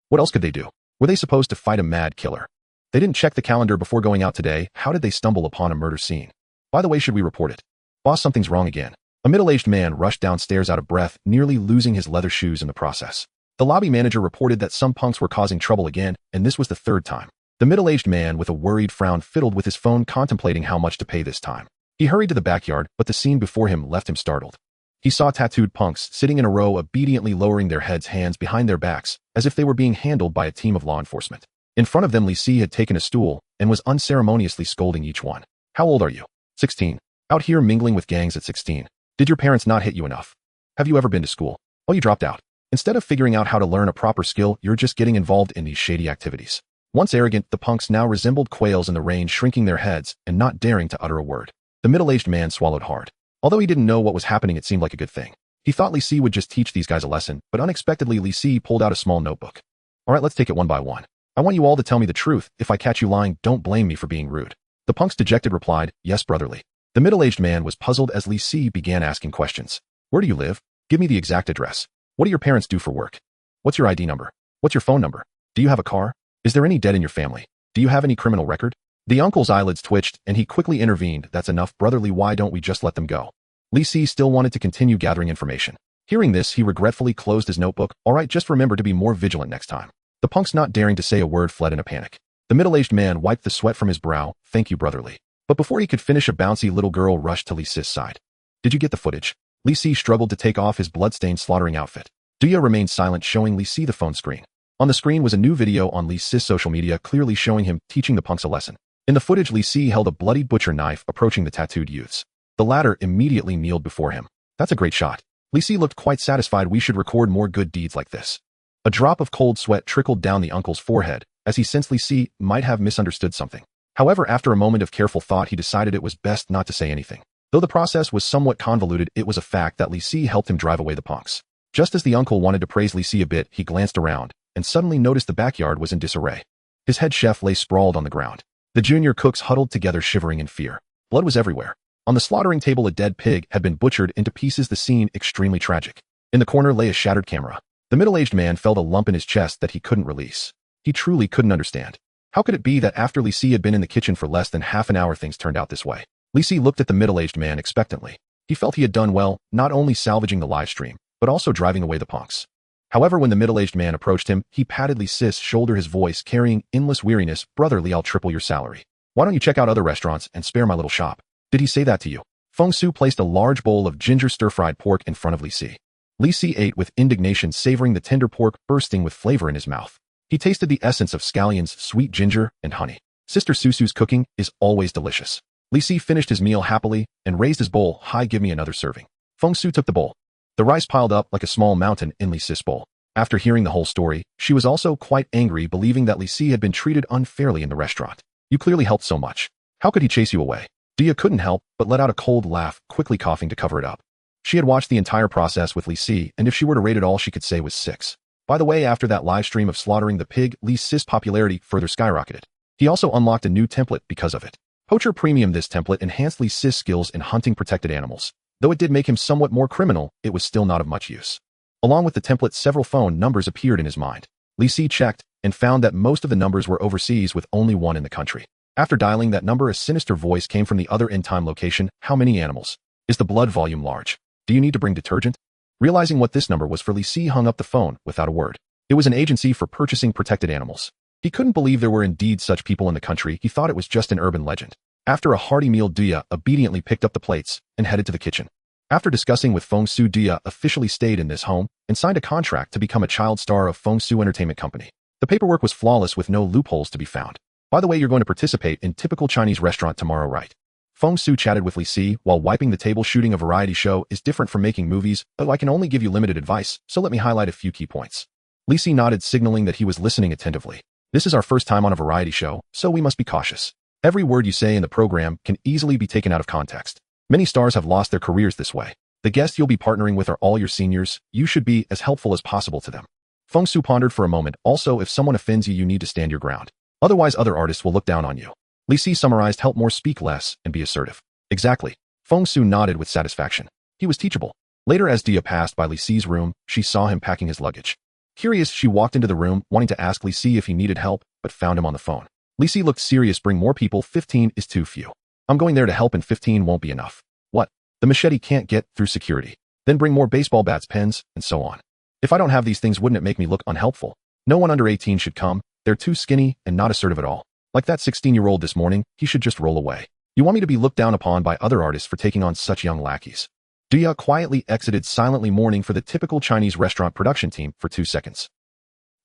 What else could they do? Were they supposed to fight a mad killer? They didn't check the calendar before going out today. How did they stumble upon a murder scene? By the way, should we report it? Boss, something's wrong again. A middle-aged man rushed downstairs out of breath, nearly losing his leather shoes in the process. The lobby manager reported that some punks were causing trouble again, and this was the third time. The middle-aged man with a worried frown fiddled with his phone, contemplating how much to pay this time. He hurried to the backyard, but the scene before him left him startled. He saw tattooed punks sitting in a row, obediently lowering their heads, hands behind their backs, as if they were being handled by a team of law enforcement. In front of them, Li had taken a stool and was unceremoniously scolding each one. "How old are you?" 16. "Out here mingling with gangs at 16. Did your parents not hit you enough? Have you ever been to school? Oh, you dropped out. Instead of figuring out how to learn a proper skill, you're just getting involved in these shady activities." Once arrogant, the punks now resembled quails in the rain, shrinking their heads and not daring to utter a word. The middle-aged man swallowed hard. Although he didn't know what was happening, it seemed like a good thing. He thought Li would just teach these guys a lesson, but unexpectedly Li pulled out a small notebook. "All right, let's take it one by one. I want you all to tell me the truth. If I catch you lying, don't blame me for being rude." The punks dejected replied, "Yes, brotherly." The middle-aged man was puzzled as Li began asking questions. "Where do you live? Give me the exact address. What do your parents do for work? What's your ID number? What's your phone number? Do you have a car? Is there any debt in your family? Do you have any criminal record?" The uncle's eyelids twitched, and he quickly intervened. "That's enough, brotherly. Why don't we just let them go?" Li still wanted to continue gathering information. Hearing this, he regretfully closed his notebook. "All right, just remember to be more vigilant next time." The punks, not daring to say a word, fled in a panic. The middle-aged man wiped the sweat from his brow. "Thank you, brotherly." But before he could finish, a bouncy little girl rushed to Li's side. "Did you get the footage?" Li struggled to take off his blood-stained slaughtering outfit. Duya remained silent, showing Li the phone screen. On the screen was a new video on Li's social media, clearly showing him teaching the punks a lesson. In the footage, Li held a bloodied butcher knife approaching the tattooed youths. The latter immediately kneeled before him. "That's a great shot." Li looked quite satisfied. "We should record more good deeds like this." A drop of cold sweat trickled down the uncle's forehead, as he sensed Li might have misunderstood something. However, after a moment of careful thought, he decided it was best not to say anything. Though the process was somewhat convoluted, it was a fact that Li helped him drive away the punks. Just as the uncle wanted to praise Li a bit, he glanced around, and suddenly noticed the backyard was in disarray. His head chef lay sprawled on the ground. The junior cooks huddled together, shivering in fear. Blood was everywhere. On the slaughtering table, a dead pig had been butchered into pieces, the scene extremely tragic. In the corner lay a shattered camera. The middle-aged man felt a lump in his chest that he couldn't release. He truly couldn't understand. How could it be that after Li had been in the kitchen for less than half an hour, things turned out this way? Li looked at the middle-aged man expectantly. He felt he had done well, not only salvaging the live stream, but also driving away the punks. However, when the middle-aged man approached him, he patted Li's shoulder, his voice carrying endless weariness. "Brotherly, I'll triple your salary. Why don't you check out other restaurants and spare my little shop?" "Did he say that to you?" Fong Su placed a large bowl of ginger stir-fried pork in front of Li. Li ate with indignation, savoring the tender pork bursting with flavor in his mouth. He tasted the essence of scallions, sweet ginger, and honey. Sister Susu's cooking is always delicious. Li finished his meal happily and raised his bowl high. "Give me another serving." Fong Su took the bowl. The rice piled up like a small mountain in Li's bowl. After hearing the whole story, she was also quite angry, believing that Li had been treated unfairly in the restaurant. "You clearly helped so much. How could he chase you away?" Duya couldn't help but let out a cold laugh, quickly coughing to cover it up. She had watched the entire process with Li, and if she were to rate it, all she could say was 6. By the way, after that live stream of slaughtering the pig, Li's popularity further skyrocketed. He also unlocked a new template because of it. Poacher Premium. This template enhanced Li's skills in hunting protected animals. Though it did make him somewhat more criminal, it was still not of much use. Along with the template, several phone numbers appeared in his mind. Li checked and found that most of the numbers were overseas, with only one in the country. After dialing that number, a sinister voice came from the other end-time location. "How many animals? Is the blood volume large? Do you need to bring detergent?" Realizing what this number was for, Li hung up the phone without a word. It was an agency for purchasing protected animals. He couldn't believe there were indeed such people in the country. He thought it was just an urban legend. After a hearty meal, Duya obediently picked up the plates and headed to the kitchen. After discussing with Fong Su, Duya officially stayed in this home and signed a contract to become a child star of Fong Su Entertainment Company. The paperwork was flawless, with no loopholes to be found. "By the way, you're going to participate in typical Chinese restaurant tomorrow, right?" Fong Su chatted with Li while wiping the table. "Shooting a variety show is different from making movies, but I can only give you limited advice, so let me highlight a few key points." Li nodded, signaling that he was listening attentively. "This is our first time on a variety show, so we must be cautious. Every word you say in the program can easily be taken out of context. Many stars have lost their careers this way. The guests you'll be partnering with are all your seniors. You should be as helpful as possible to them." Fong Su pondered for a moment. Also, if someone offends you, you need to stand your ground. Otherwise, other artists will look down on you. Li Si summarized, help more, speak less, and be assertive. Exactly. Fong Su nodded with satisfaction. He was teachable. Later, as Duya passed by Li Si's room, she saw him packing his luggage. Curious, she walked into the room, wanting to ask Li Si if he needed help, but found him on the phone. Li Si looked serious. Bring more people. 15 is too few. I'm going there to help and 15 won't be enough. What? The machete can't get through security. Then bring more baseball bats, pens, and so on. If I don't have these things, wouldn't it make me look unhelpful? No one under 18 should come. They're too skinny and not assertive at all. Like that 16-year-old this morning, he should just roll away. You want me to be looked down upon by other artists for taking on such young lackeys? Duya quietly exited, silently mourning for the typical Chinese restaurant production team for 2 seconds.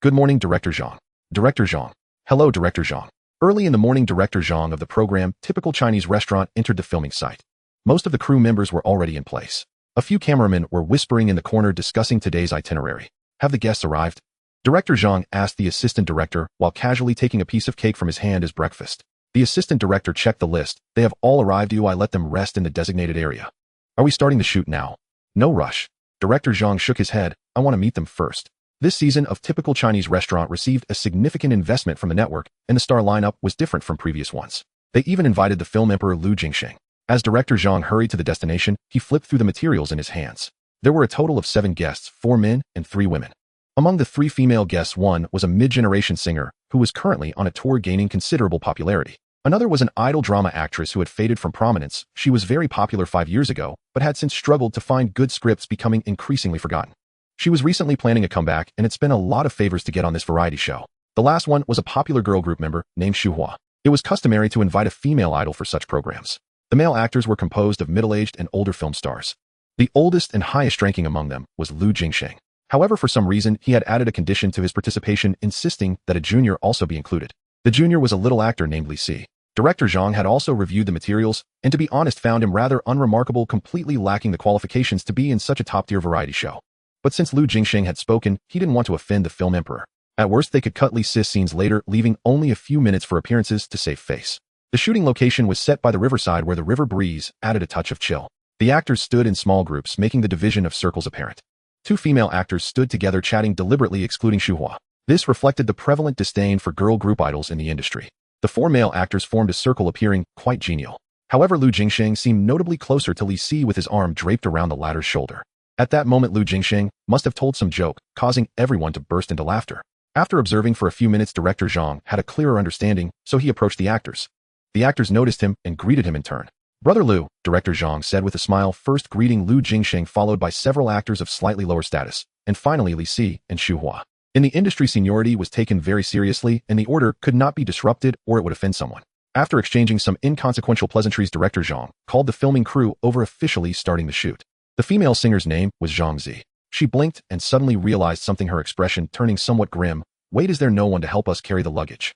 Good morning, Director Zhang. Director Zhang. Hello, Director Zhang. Early in the morning, Director Zhang of the program Typical Chinese Restaurant entered the filming site. Most of the crew members were already in place. A few cameramen were whispering in the corner discussing today's itinerary. Have the guests arrived? Director Zhang asked the assistant director while casually taking a piece of cake from his hand as breakfast. The assistant director checked the list. They have all arrived. Do I let them rest in the designated area? Are we starting the shoot now? No rush. Director Zhang shook his head. I want to meet them first. This season of Typical Chinese Restaurant received a significant investment from the network, and the star lineup was different from previous ones. They even invited the film emperor Lu Jingsheng. As Director Zhang hurried to the destination, he flipped through the materials in his hands. There were a total of 7 guests, 4 men and 3 women. Among the 3 female guests, one was a mid-generation singer who was currently on a tour gaining considerable popularity. Another was an idol drama actress who had faded from prominence. She was very popular 5 years ago, but had since struggled to find good scripts, becoming increasingly forgotten. She was recently planning a comeback, and it's been a lot of favors to get on this variety show. The last one was a popular girl group member named Shuhua. It was customary to invite a female idol for such programs. The male actors were composed of middle-aged and older film stars. The oldest and highest ranking among them was Lu Jingsheng. However, for some reason, he had added a condition to his participation, insisting that a junior also be included. The junior was a little actor named Li Si. Director Zhang had also reviewed the materials, and to be honest, found him rather unremarkable, completely lacking the qualifications to be in such a top-tier variety show. But since Lu Jingsheng had spoken, he didn't want to offend the film emperor. At worst, they could cut Li Si's scenes later, leaving only a few minutes for appearances to save face. The shooting location was set by the riverside, where the river breeze added a touch of chill. The actors stood in small groups, making the division of circles apparent. 2 female actors stood together, chatting deliberately, excluding Shuhua. This reflected the prevalent disdain for girl group idols in the industry. The 4 male actors formed a circle, appearing quite genial. However, Lu Jingsheng seemed notably closer to Li Si, with his arm draped around the latter's shoulder. At that moment, Lu Jingsheng must have told some joke, causing everyone to burst into laughter. After observing for a few minutes, Director Zhang had a clearer understanding, so he approached the actors. The actors noticed him and greeted him in turn. Brother Lu, Director Zhang said with a smile, first greeting Lu Jingsheng, followed by several actors of slightly lower status, and finally Li Si and Shuhua. In the industry, seniority was taken very seriously, and the order could not be disrupted or it would offend someone. After exchanging some inconsequential pleasantries, Director Zhang called the filming crew over, officially starting the shoot. The female singer's name was Zhang Zi. She blinked and suddenly realized something, her expression turning somewhat grim. Wait, is there no one to help us carry the luggage?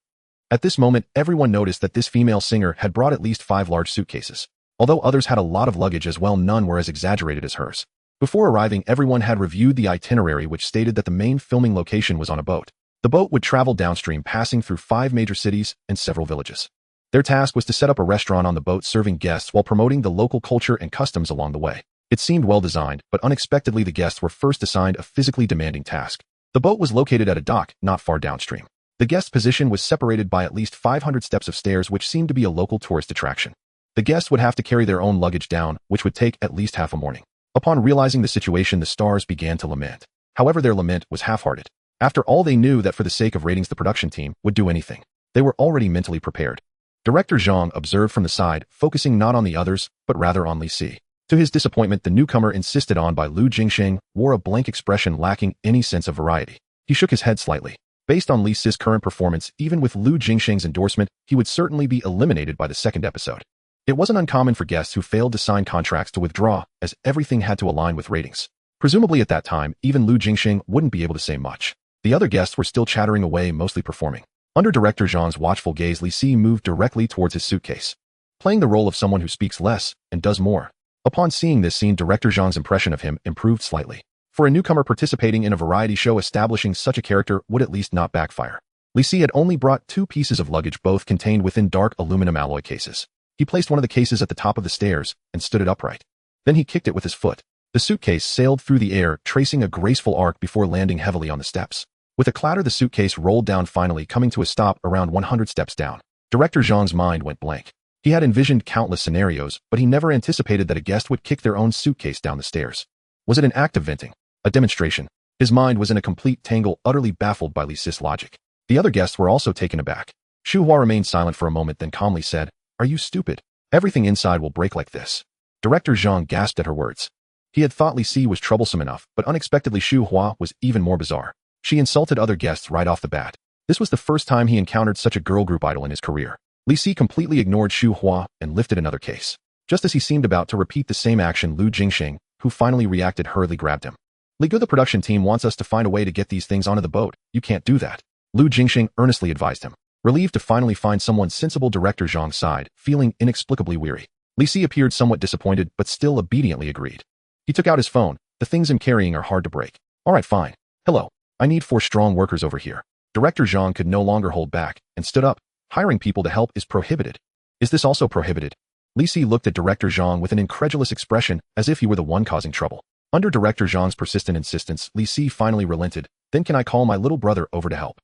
At this moment, everyone noticed that this female singer had brought at least 5 large suitcases. Although others had a lot of luggage as well, none were as exaggerated as hers. Before arriving, everyone had reviewed the itinerary, which stated that the main filming location was on a boat. The boat would travel downstream, passing through 5 major cities and several villages. Their task was to set up a restaurant on the boat, serving guests while promoting the local culture and customs along the way. It seemed well designed, but unexpectedly the guests were first assigned a physically demanding task. The boat was located at a dock not far downstream. The guest's position was separated by at least 500 steps of stairs, which seemed to be a local tourist attraction. The guests would have to carry their own luggage down, which would take at least half a morning. Upon realizing the situation, the stars began to lament. However, their lament was half-hearted. After all, they knew that for the sake of ratings, the production team would do anything. They were already mentally prepared. Director Zhang observed from the side, focusing not on the others, but rather on Li Si. To his disappointment, the newcomer insisted on by Lu Jingsheng wore a blank expression, lacking any sense of variety. He shook his head slightly. Based on Li Si's current performance, even with Lu Jingsheng's endorsement, he would certainly be eliminated by the second episode. It wasn't uncommon for guests who failed to sign contracts to withdraw, as everything had to align with ratings. Presumably at that time, even Lu Jingsheng wouldn't be able to say much. The other guests were still chattering away, mostly performing. Under Director Zhang's watchful gaze, Li Si moved directly towards his suitcase, playing the role of someone who speaks less and does more. Upon seeing this scene, Director Zhang's impression of him improved slightly. For a newcomer participating in a variety show, establishing such a character would at least not backfire. Li Si had only brought 2 pieces of luggage, both contained within dark aluminum alloy cases. He placed one of the cases at the top of the stairs and stood it upright. Then he kicked it with his foot. The suitcase sailed through the air, tracing a graceful arc before landing heavily on the steps. With a clatter, the suitcase rolled down, finally coming to a stop around 100 steps down. Director Zhang's mind went blank. He had envisioned countless scenarios, but he never anticipated that a guest would kick their own suitcase down the stairs. Was it an act of venting? A demonstration? His mind was in a complete tangle, utterly baffled by Li's logic. The other guests were also taken aback. Shu Hua remained silent for a moment, then calmly said, "Are you stupid? Everything inside will break like this." Director Zhang gasped at her words. He had thought Li was troublesome enough, but unexpectedly Shu Hua was even more bizarre. She insulted other guests right off the bat. This was the first time he encountered such a girl group idol in his career. Li completely ignored Shu Hua and lifted another case. Just as he seemed about to repeat the same action, Lu Jingxing, who finally reacted, hurriedly grabbed him. "Li, the production team wants us to find a way to get these things onto the boat. You can't do that," Lu Jingxing earnestly advised him. Relieved to finally find someone sensible, Director Zhang sighed, feeling inexplicably weary. Li appeared somewhat disappointed, but still obediently agreed. He took out his phone. "The things I'm carrying are hard to break." "All right, fine. Hello. I need 4 strong workers over here." Director Zhang could no longer hold back and stood up. "Hiring people to help is prohibited." "Is this also prohibited?" Li looked at Director Zhang with an incredulous expression, as if he were the one causing trouble. Under Director Zhang's persistent insistence, Li finally relented. "Then can I call my little brother over to help?"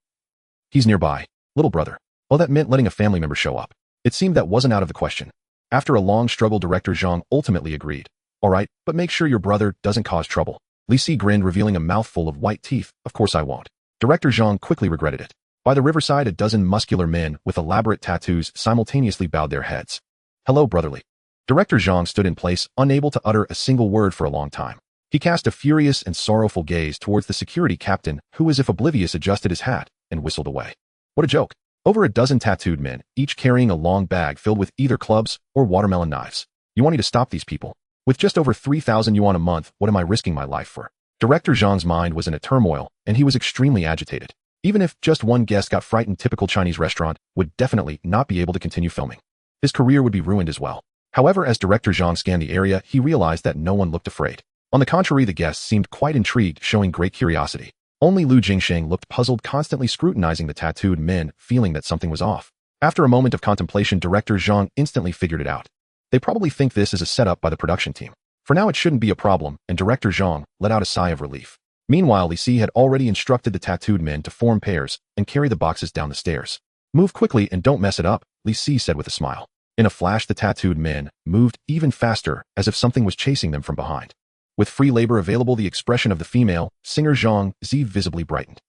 "He's nearby." "Little brother?" Oh, that meant letting a family member show up. It seemed that wasn't out of the question. After a long struggle, Director Zhang ultimately agreed. "All right, but make sure your brother doesn't cause trouble." Li grinned, revealing a mouthful of white teeth. "Of course I won't." Director Zhang quickly regretted it. By the riverside, a dozen muscular men with elaborate tattoos simultaneously bowed their heads. "Hello, brotherly." Director Zhang stood in place, unable to utter a single word for a long time. He cast a furious and sorrowful gaze towards the security captain, who, as if oblivious, adjusted his hat and whistled away. What a joke. Over a dozen tattooed men, each carrying a long bag filled with either clubs or watermelon knives. "You want me to stop these people? With just over 3,000 yuan a month, what am I risking my life for?" Director Zhang's mind was in a turmoil, and he was extremely agitated. Even if just one guest got frightened, typical Chinese restaurant would definitely not be able to continue filming. His career would be ruined as well. However, as Director Zhang scanned the area, he realized that no one looked afraid. On the contrary, the guests seemed quite intrigued, showing great curiosity. Only Lu Jingxing looked puzzled, constantly scrutinizing the tattooed men, feeling that something was off. After a moment of contemplation, Director Zhang instantly figured it out. They probably think this is a setup by the production team. For now, it shouldn't be a problem, and Director Zhang let out a sigh of relief. Meanwhile, Li had already instructed the tattooed men to form pairs and carry the boxes down the stairs. "Move quickly and don't mess it up," Li said with a smile. In a flash, the tattooed men moved even faster, as if something was chasing them from behind. With free labor available, the expression of the female singer Zhang Zi visibly brightened.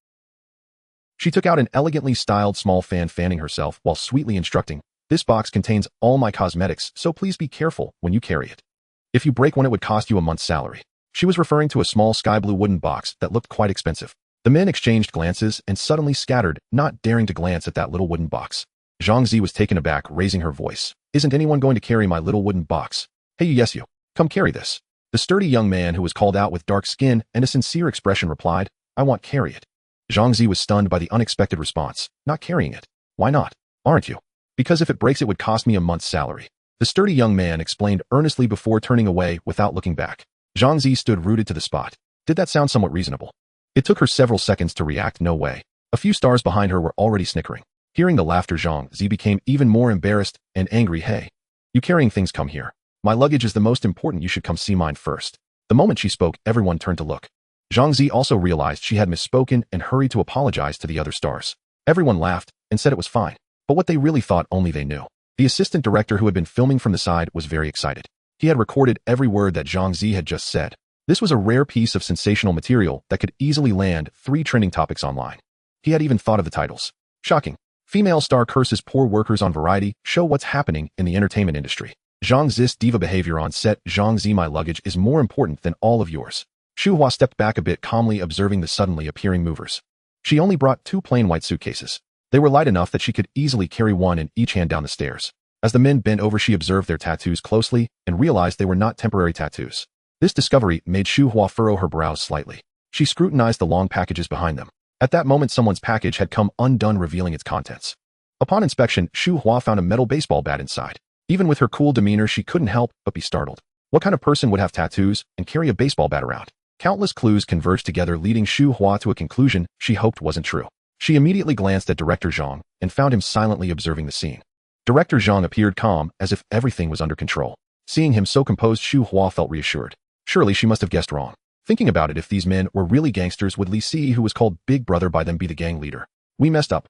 She took out an elegantly styled small fan, fanning herself while sweetly instructing, "This box contains all my cosmetics, so please be careful when you carry it. If you break one, it would cost you a month's salary." She was referring to a small sky blue wooden box that looked quite expensive. The men exchanged glances and suddenly scattered, not daring to glance at that little wooden box. Zhang Zi was taken aback, raising her voice. "Isn't anyone going to carry my little wooden box? Hey, yes you. Come carry this." The sturdy young man, who was called out with dark skin and a sincere expression, replied, "I want carry it." Zhang Zi was stunned by the unexpected response. "Not carrying it? Why not? Aren't you?" "Because if it breaks, it would cost me a month's salary," the sturdy young man explained earnestly before turning away without looking back. Zhang Zi stood rooted to the spot. Did that sound somewhat reasonable? It took her several seconds to react. No way. A few stars behind her were already snickering. Hearing the laughter, Zhang Zi became even more embarrassed and angry. "Hey, you carrying things, come here. My luggage is the most important, you should come see mine first." The moment she spoke, everyone turned to look. Zhang Zi also realized she had misspoken and hurried to apologize to the other stars. Everyone laughed and said it was fine, but what they really thought only they knew. The assistant director, who had been filming from the side, was very excited. He had recorded every word that Zhang Zi had just said. This was a rare piece of sensational material that could easily land 3 trending topics online. He had even thought of the titles. Shocking. Female star curses poor workers on Variety, show what's happening in the entertainment industry. Zhang Zi's diva behavior on set. Zhang Zi, my luggage is more important than all of yours. Shu Hua stepped back a bit, calmly observing the suddenly appearing movers. She only brought 2 plain white suitcases. They were light enough that she could easily carry one in each hand down the stairs. As the men bent over, she observed their tattoos closely and realized they were not temporary tattoos. This discovery made Shu Hua furrow her brows slightly. She scrutinized the long packages behind them. At that moment, someone's package had come undone, revealing its contents. Upon inspection, Shu Hua found a metal baseball bat inside. Even with her cool demeanor, she couldn't help but be startled. What kind of person would have tattoos and carry a baseball bat around? Countless clues converged together, leading Shu Hua to a conclusion she hoped wasn't true. She immediately glanced at Director Zhang and found him silently observing the scene. Director Zhang appeared calm, as if everything was under control. Seeing him so composed, Shu Hua felt reassured. Surely she must have guessed wrong. Thinking about it, if these men were really gangsters, would Li Si, who was called Big Brother by them, be the gang leader? We messed up.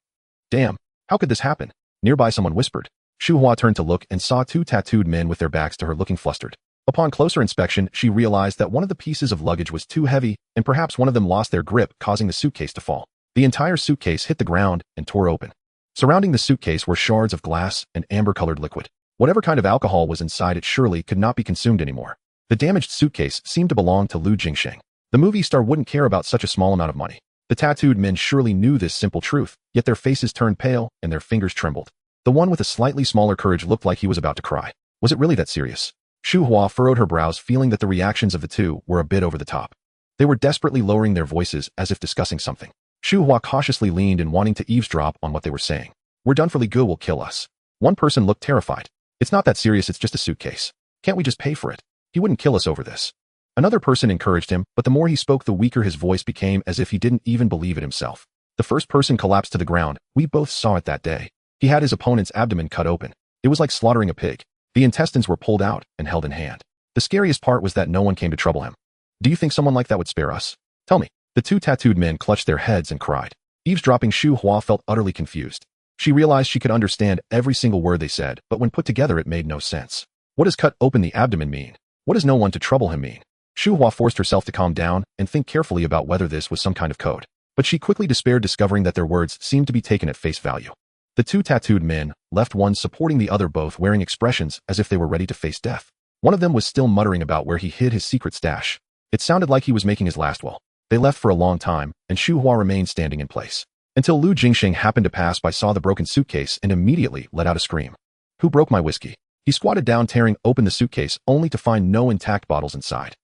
Damn, how could this happen? Nearby someone whispered. Shu Hua turned to look and saw two tattooed men with their backs to her looking flustered. Upon closer inspection, she realized that one of the pieces of luggage was too heavy, and perhaps one of them lost their grip, causing the suitcase to fall. The entire suitcase hit the ground and tore open. Surrounding the suitcase were shards of glass and amber-colored liquid. Whatever kind of alcohol was inside it surely could not be consumed anymore. The damaged suitcase seemed to belong to Lu Jingsheng. The movie star wouldn't care about such a small amount of money. The tattooed men surely knew this simple truth, yet their faces turned pale and their fingers trembled. The one with a slightly smaller courage looked like he was about to cry. Was it really that serious? Shu Hua furrowed her brows, feeling that the reactions of the two were a bit over the top. They were desperately lowering their voices as if discussing something. Shu Hua cautiously leaned in, wanting to eavesdrop on what they were saying. We're done for. Li Gu will kill us. One person looked terrified. It's not that serious, it's just a suitcase. Can't we just pay for it? He wouldn't kill us over this. Another person encouraged him, but the more he spoke, the weaker his voice became, as if he didn't even believe it himself. The first person collapsed to the ground. We both saw it that day. He had his opponent's abdomen cut open. It was like slaughtering a pig. The intestines were pulled out and held in hand. The scariest part was that no one came to trouble him. Do you think someone like that would spare us? Tell me. The two tattooed men clutched their heads and cried. Eavesdropping, Shu Hua felt utterly confused. She realized she could understand every single word they said, but when put together it made no sense. What does cut open the abdomen mean? What does no one to trouble him mean? Shu Hua forced herself to calm down and think carefully about whether this was some kind of code. But she quickly despaired, discovering that their words seemed to be taken at face value. The two tattooed men, left one supporting the other, both wearing expressions as if they were ready to face death. One of them was still muttering about where he hid his secret stash. It sounded like he was making his last will. They left for a long time, and Shu Hua remained standing in place. Until Lu Jingsheng happened to pass by, saw the broken suitcase, and immediately let out a scream. Who broke my whiskey? He squatted down, tearing open the suitcase, only to find no intact bottles inside.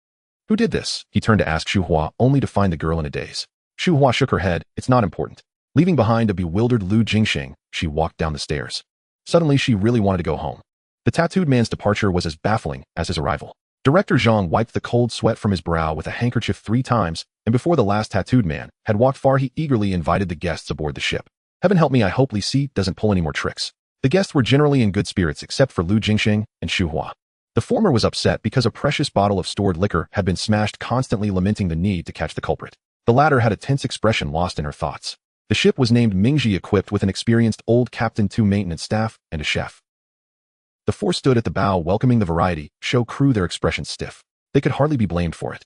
Who did this? He turned to ask Shu Hua, only to find the girl in a daze. Shu Hua shook her head. It's not important. Leaving behind a bewildered Lu Jingsheng, she walked down the stairs. Suddenly, she really wanted to go home. The tattooed man's departure was as baffling as his arrival. Director Zhang wiped the cold sweat from his brow with a handkerchief 3 times, and before the last tattooed man had walked far, he eagerly invited the guests aboard the ship. Heaven help me, I hope Li Si doesn't pull any more tricks. The guests were generally in good spirits except for Lu Jingsheng and Shu Hua. The former was upset because a precious bottle of stored liquor had been smashed, constantly lamenting the need to catch the culprit. The latter had a tense expression, lost in her thoughts. The ship was named Mingji, equipped with an experienced old captain, 2 maintenance staff, and a chef. The 4 stood at the bow, welcoming the variety show crew, their expressions stiff. They could hardly be blamed for it.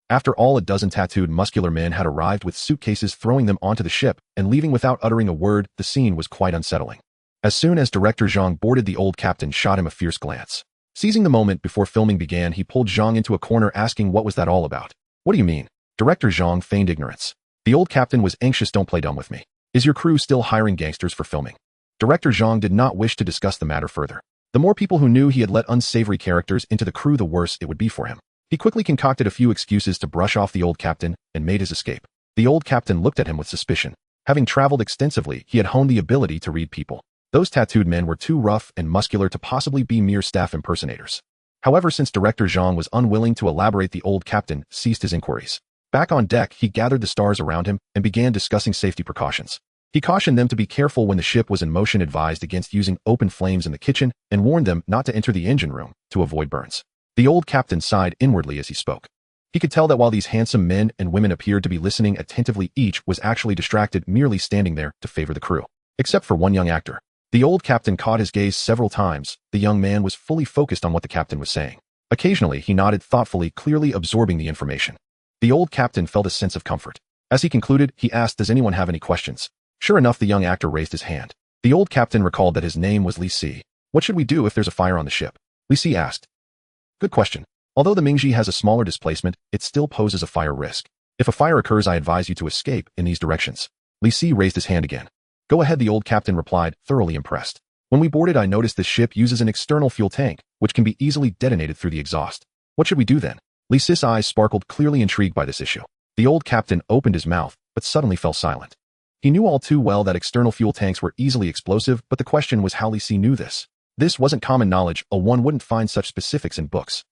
After all, a dozen tattooed muscular men had arrived with suitcases, throwing them onto the ship and leaving without uttering a word. The scene was quite unsettling. As soon as Director Zhang boarded, the old captain shot him a fierce glance. Seizing the moment before filming began, he pulled Zhang into a corner, asking what was that all about. What do you mean? Director Zhang feigned ignorance. The old captain was anxious. Don't play dumb with me. Is your crew still hiring gangsters for filming? Director Zhang did not wish to discuss the matter further. The more people who knew he had let unsavory characters into the crew, the worse it would be for him. He quickly concocted a few excuses to brush off the old captain and made his escape. The old captain looked at him with suspicion. Having traveled extensively, he had honed the ability to read people. Those tattooed men were too rough and muscular to possibly be mere staff impersonators. However, since Director Zhang was unwilling to elaborate, the old captain ceased his inquiries. Back on deck, he gathered the stars around him and began discussing safety precautions. He cautioned them to be careful when the ship was in motion, advised against using open flames in the kitchen, and warned them not to enter the engine room to avoid burns. The old captain sighed inwardly as he spoke. He could tell that while these handsome men and women appeared to be listening attentively, each was actually distracted, merely standing there to favor the crew. Except for one young actor. The old captain caught his gaze several times. The young man was fully focused on what the captain was saying. Occasionally, he nodded thoughtfully, clearly absorbing the information. The old captain felt a sense of comfort. As he concluded, he asked, does anyone have any questions? Sure enough, the young actor raised his hand. The old captain recalled that his name was Li Si. What should we do if there's a fire on the ship? Li Si asked. Good question. Although the Mingji has a smaller displacement, it still poses a fire risk. If a fire occurs, I advise you to escape in these directions. Li Si raised his hand again. Go ahead, the old captain replied, thoroughly impressed. When we boarded, I noticed this ship uses an external fuel tank, which can be easily detonated through the exhaust. What should we do then? Li Si's eyes sparkled, clearly intrigued by this issue. The old captain opened his mouth, but suddenly fell silent. He knew all too well that external fuel tanks were easily explosive, but the question was how Li Si knew this. This wasn't common knowledge, or one wouldn't find such specifics in books.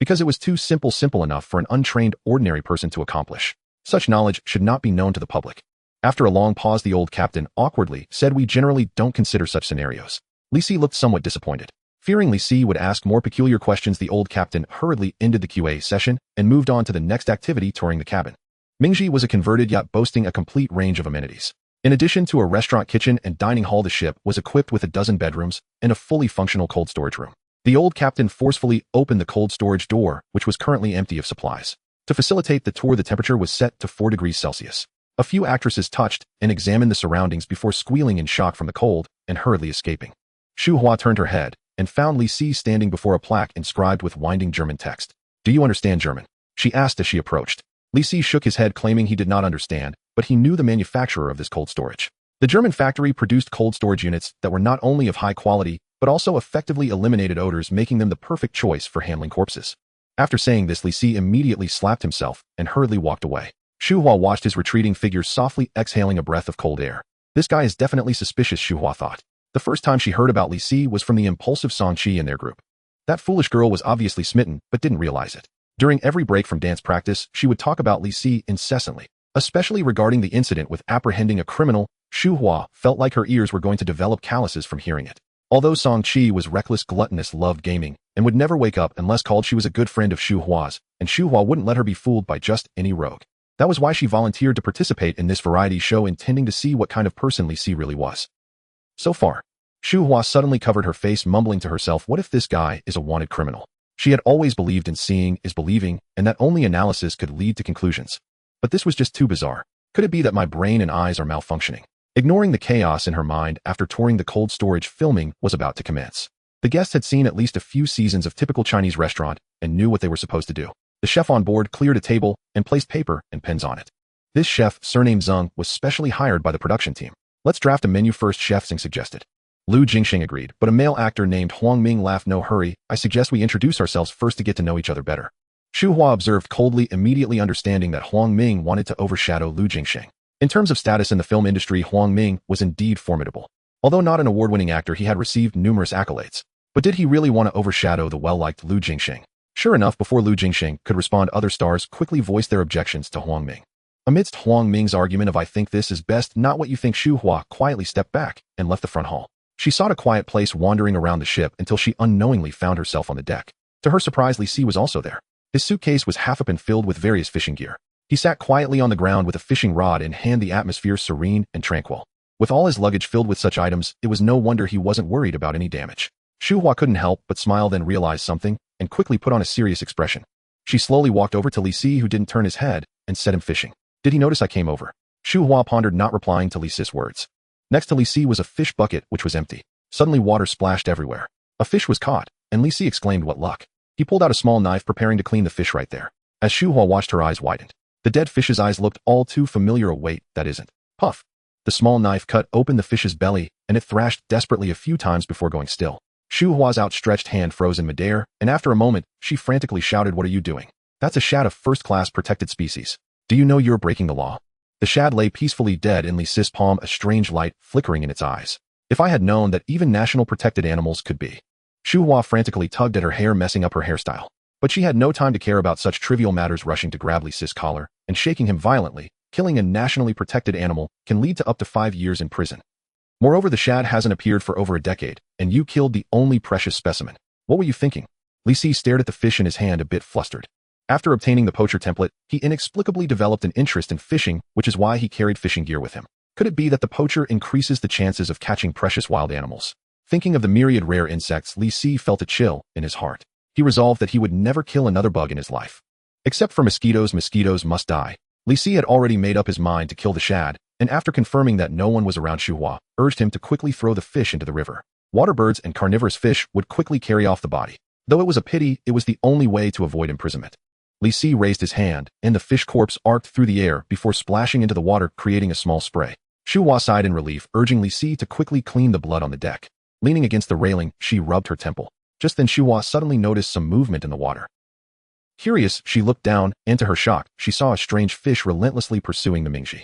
Because it was too simple enough for an untrained, ordinary person to accomplish. Such knowledge should not be known to the public. After a long pause, the old captain awkwardly said, we generally don't consider such scenarios. Li Si looked somewhat disappointed. Fearing Li Si would ask more peculiar questions, the old captain hurriedly ended the QA session and moved on to the next activity, touring the cabin. Mingji was a converted yacht boasting a complete range of amenities. In addition to a restaurant, kitchen, and dining hall, the ship was equipped with a dozen bedrooms and a fully functional cold storage room. The old captain forcefully opened the cold storage door, which was currently empty of supplies. To facilitate the tour, the temperature was set to 4 degrees Celsius. A few actresses touched and examined the surroundings before squealing in shock from the cold and hurriedly escaping. Xu Hua turned her head and found Li Si standing before a plaque inscribed with winding German text. "Do you understand German?" she asked as she approached. Li Si shook his head, claiming he did not understand, but he knew the manufacturer of this cold storage. The German factory produced cold storage units that were not only of high quality, but also effectively eliminated odors, making them the perfect choice for handling corpses. After saying this, Li Si immediately slapped himself and hurriedly walked away. Xu Hua watched his retreating figure, softly exhaling a breath of cold air. This guy is definitely suspicious, Xu Hua thought. The first time she heard about Li Si was from the impulsive Sanchi in their group. That foolish girl was obviously smitten, but didn't realize it. During every break from dance practice, she would talk about Li Si incessantly, especially regarding the incident with apprehending a criminal. Xu Hua felt like her ears were going to develop calluses from hearing it. Although Sanchi was reckless, gluttonous, loved gaming, and would never wake up unless called, she was a good friend of Xu Hua's, and Xu Hua wouldn't let her be fooled by just any rogue. That was why she volunteered to participate in this variety show, intending to see what kind of person Li Si really was. So far, Xu Hua suddenly covered her face, mumbling to herself, what if this guy is a wanted criminal? She had always believed in seeing is believing, and that only analysis could lead to conclusions. But this was just too bizarre. Could it be that my brain and eyes are malfunctioning? Ignoring the chaos in her mind after touring the cold storage, filming was about to commence. The guests had seen at least a few seasons of typical Chinese restaurant and knew what they were supposed to do. The chef on board cleared a table and placed paper and pens on it. This chef, surnamed Zeng, was specially hired by the production team. "Let's draft a menu first," Chef Zeng suggested. Lu Jingxing agreed, but a male actor named Huang Ming laughed. "No hurry, I suggest we introduce ourselves first to get to know each other better." Xu Hua observed coldly, immediately understanding that Huang Ming wanted to overshadow Lu Jingxing. In terms of status in the film industry, Huang Ming was indeed formidable. Although not an award-winning actor, he had received numerous accolades. But did he really want to overshadow the well-liked Lu Jingxing? Sure enough, before Lu Jingxing could respond, other stars quickly voiced their objections to Huang Ming. Amidst Huang Ming's argument of "I think this is best, not what you think," Xu Hua quietly stepped back and left the front hall. She sought a quiet place, wandering around the ship until she unknowingly found herself on the deck. To her surprise, Li Si was also there. His suitcase was half up and filled with various fishing gear. He sat quietly on the ground with a fishing rod in hand, the atmosphere serene and tranquil. With all his luggage filled with such items, it was no wonder he wasn't worried about any damage. Xu Hua couldn't help but smile, then realized something and quickly put on a serious expression. She slowly walked over to Li Si, who didn't turn his head, and set him fishing. "Did he notice I came over?" Xu Hua pondered, not replying to Li Si's words. Next to Li Si was a fish bucket, which was empty. Suddenly water splashed everywhere. A fish was caught, and Li Si exclaimed, "What luck." He pulled out a small knife, preparing to clean the fish right there. As Xu Hua watched, her eyes widened. The dead fish's eyes looked all too familiar. "Oh wait, that isn't." Puff. The small knife cut open the fish's belly, and it thrashed desperately a few times before going still. Xu Hua's outstretched hand froze in midair, and after a moment, she frantically shouted, "What are you doing? That's a shad of first-class protected species. Do you know you're breaking the law?" The shad lay peacefully dead in Li Si's palm, a strange light flickering in its eyes. If I had known that even national protected animals could be. Xu Hua frantically tugged at her hair, messing up her hairstyle. But she had no time to care about such trivial matters, rushing to grab Li Si's collar and shaking him violently. Killing a nationally protected animal can lead to up to 5 years in prison. Moreover, the shad hasn't appeared for over a decade, and you killed the only precious specimen. What were you thinking? Li Si stared at the fish in his hand, a bit flustered. After obtaining the poacher template, he inexplicably developed an interest in fishing, which is why he carried fishing gear with him. Could it be that the poacher increases the chances of catching precious wild animals? Thinking of the myriad rare insects, Li Si felt a chill in his heart. He resolved that he would never kill another bug in his life. Except for mosquitoes, mosquitoes must die. Li Si had already made up his mind to kill the shad, and after confirming that no one was around, Xu Hua urged him to quickly throw the fish into the river. Water birds and carnivorous fish would quickly carry off the body. Though it was a pity, it was the only way to avoid imprisonment. Li Si raised his hand, and the fish corpse arced through the air before splashing into the water, creating a small spray. Xu Hua sighed in relief, urging Li Si to quickly clean the blood on the deck. Leaning against the railing, she rubbed her temple. Just then Xu Hua suddenly noticed some movement in the water. Curious, she looked down, and to her shock, she saw a strange fish relentlessly pursuing the Mingji.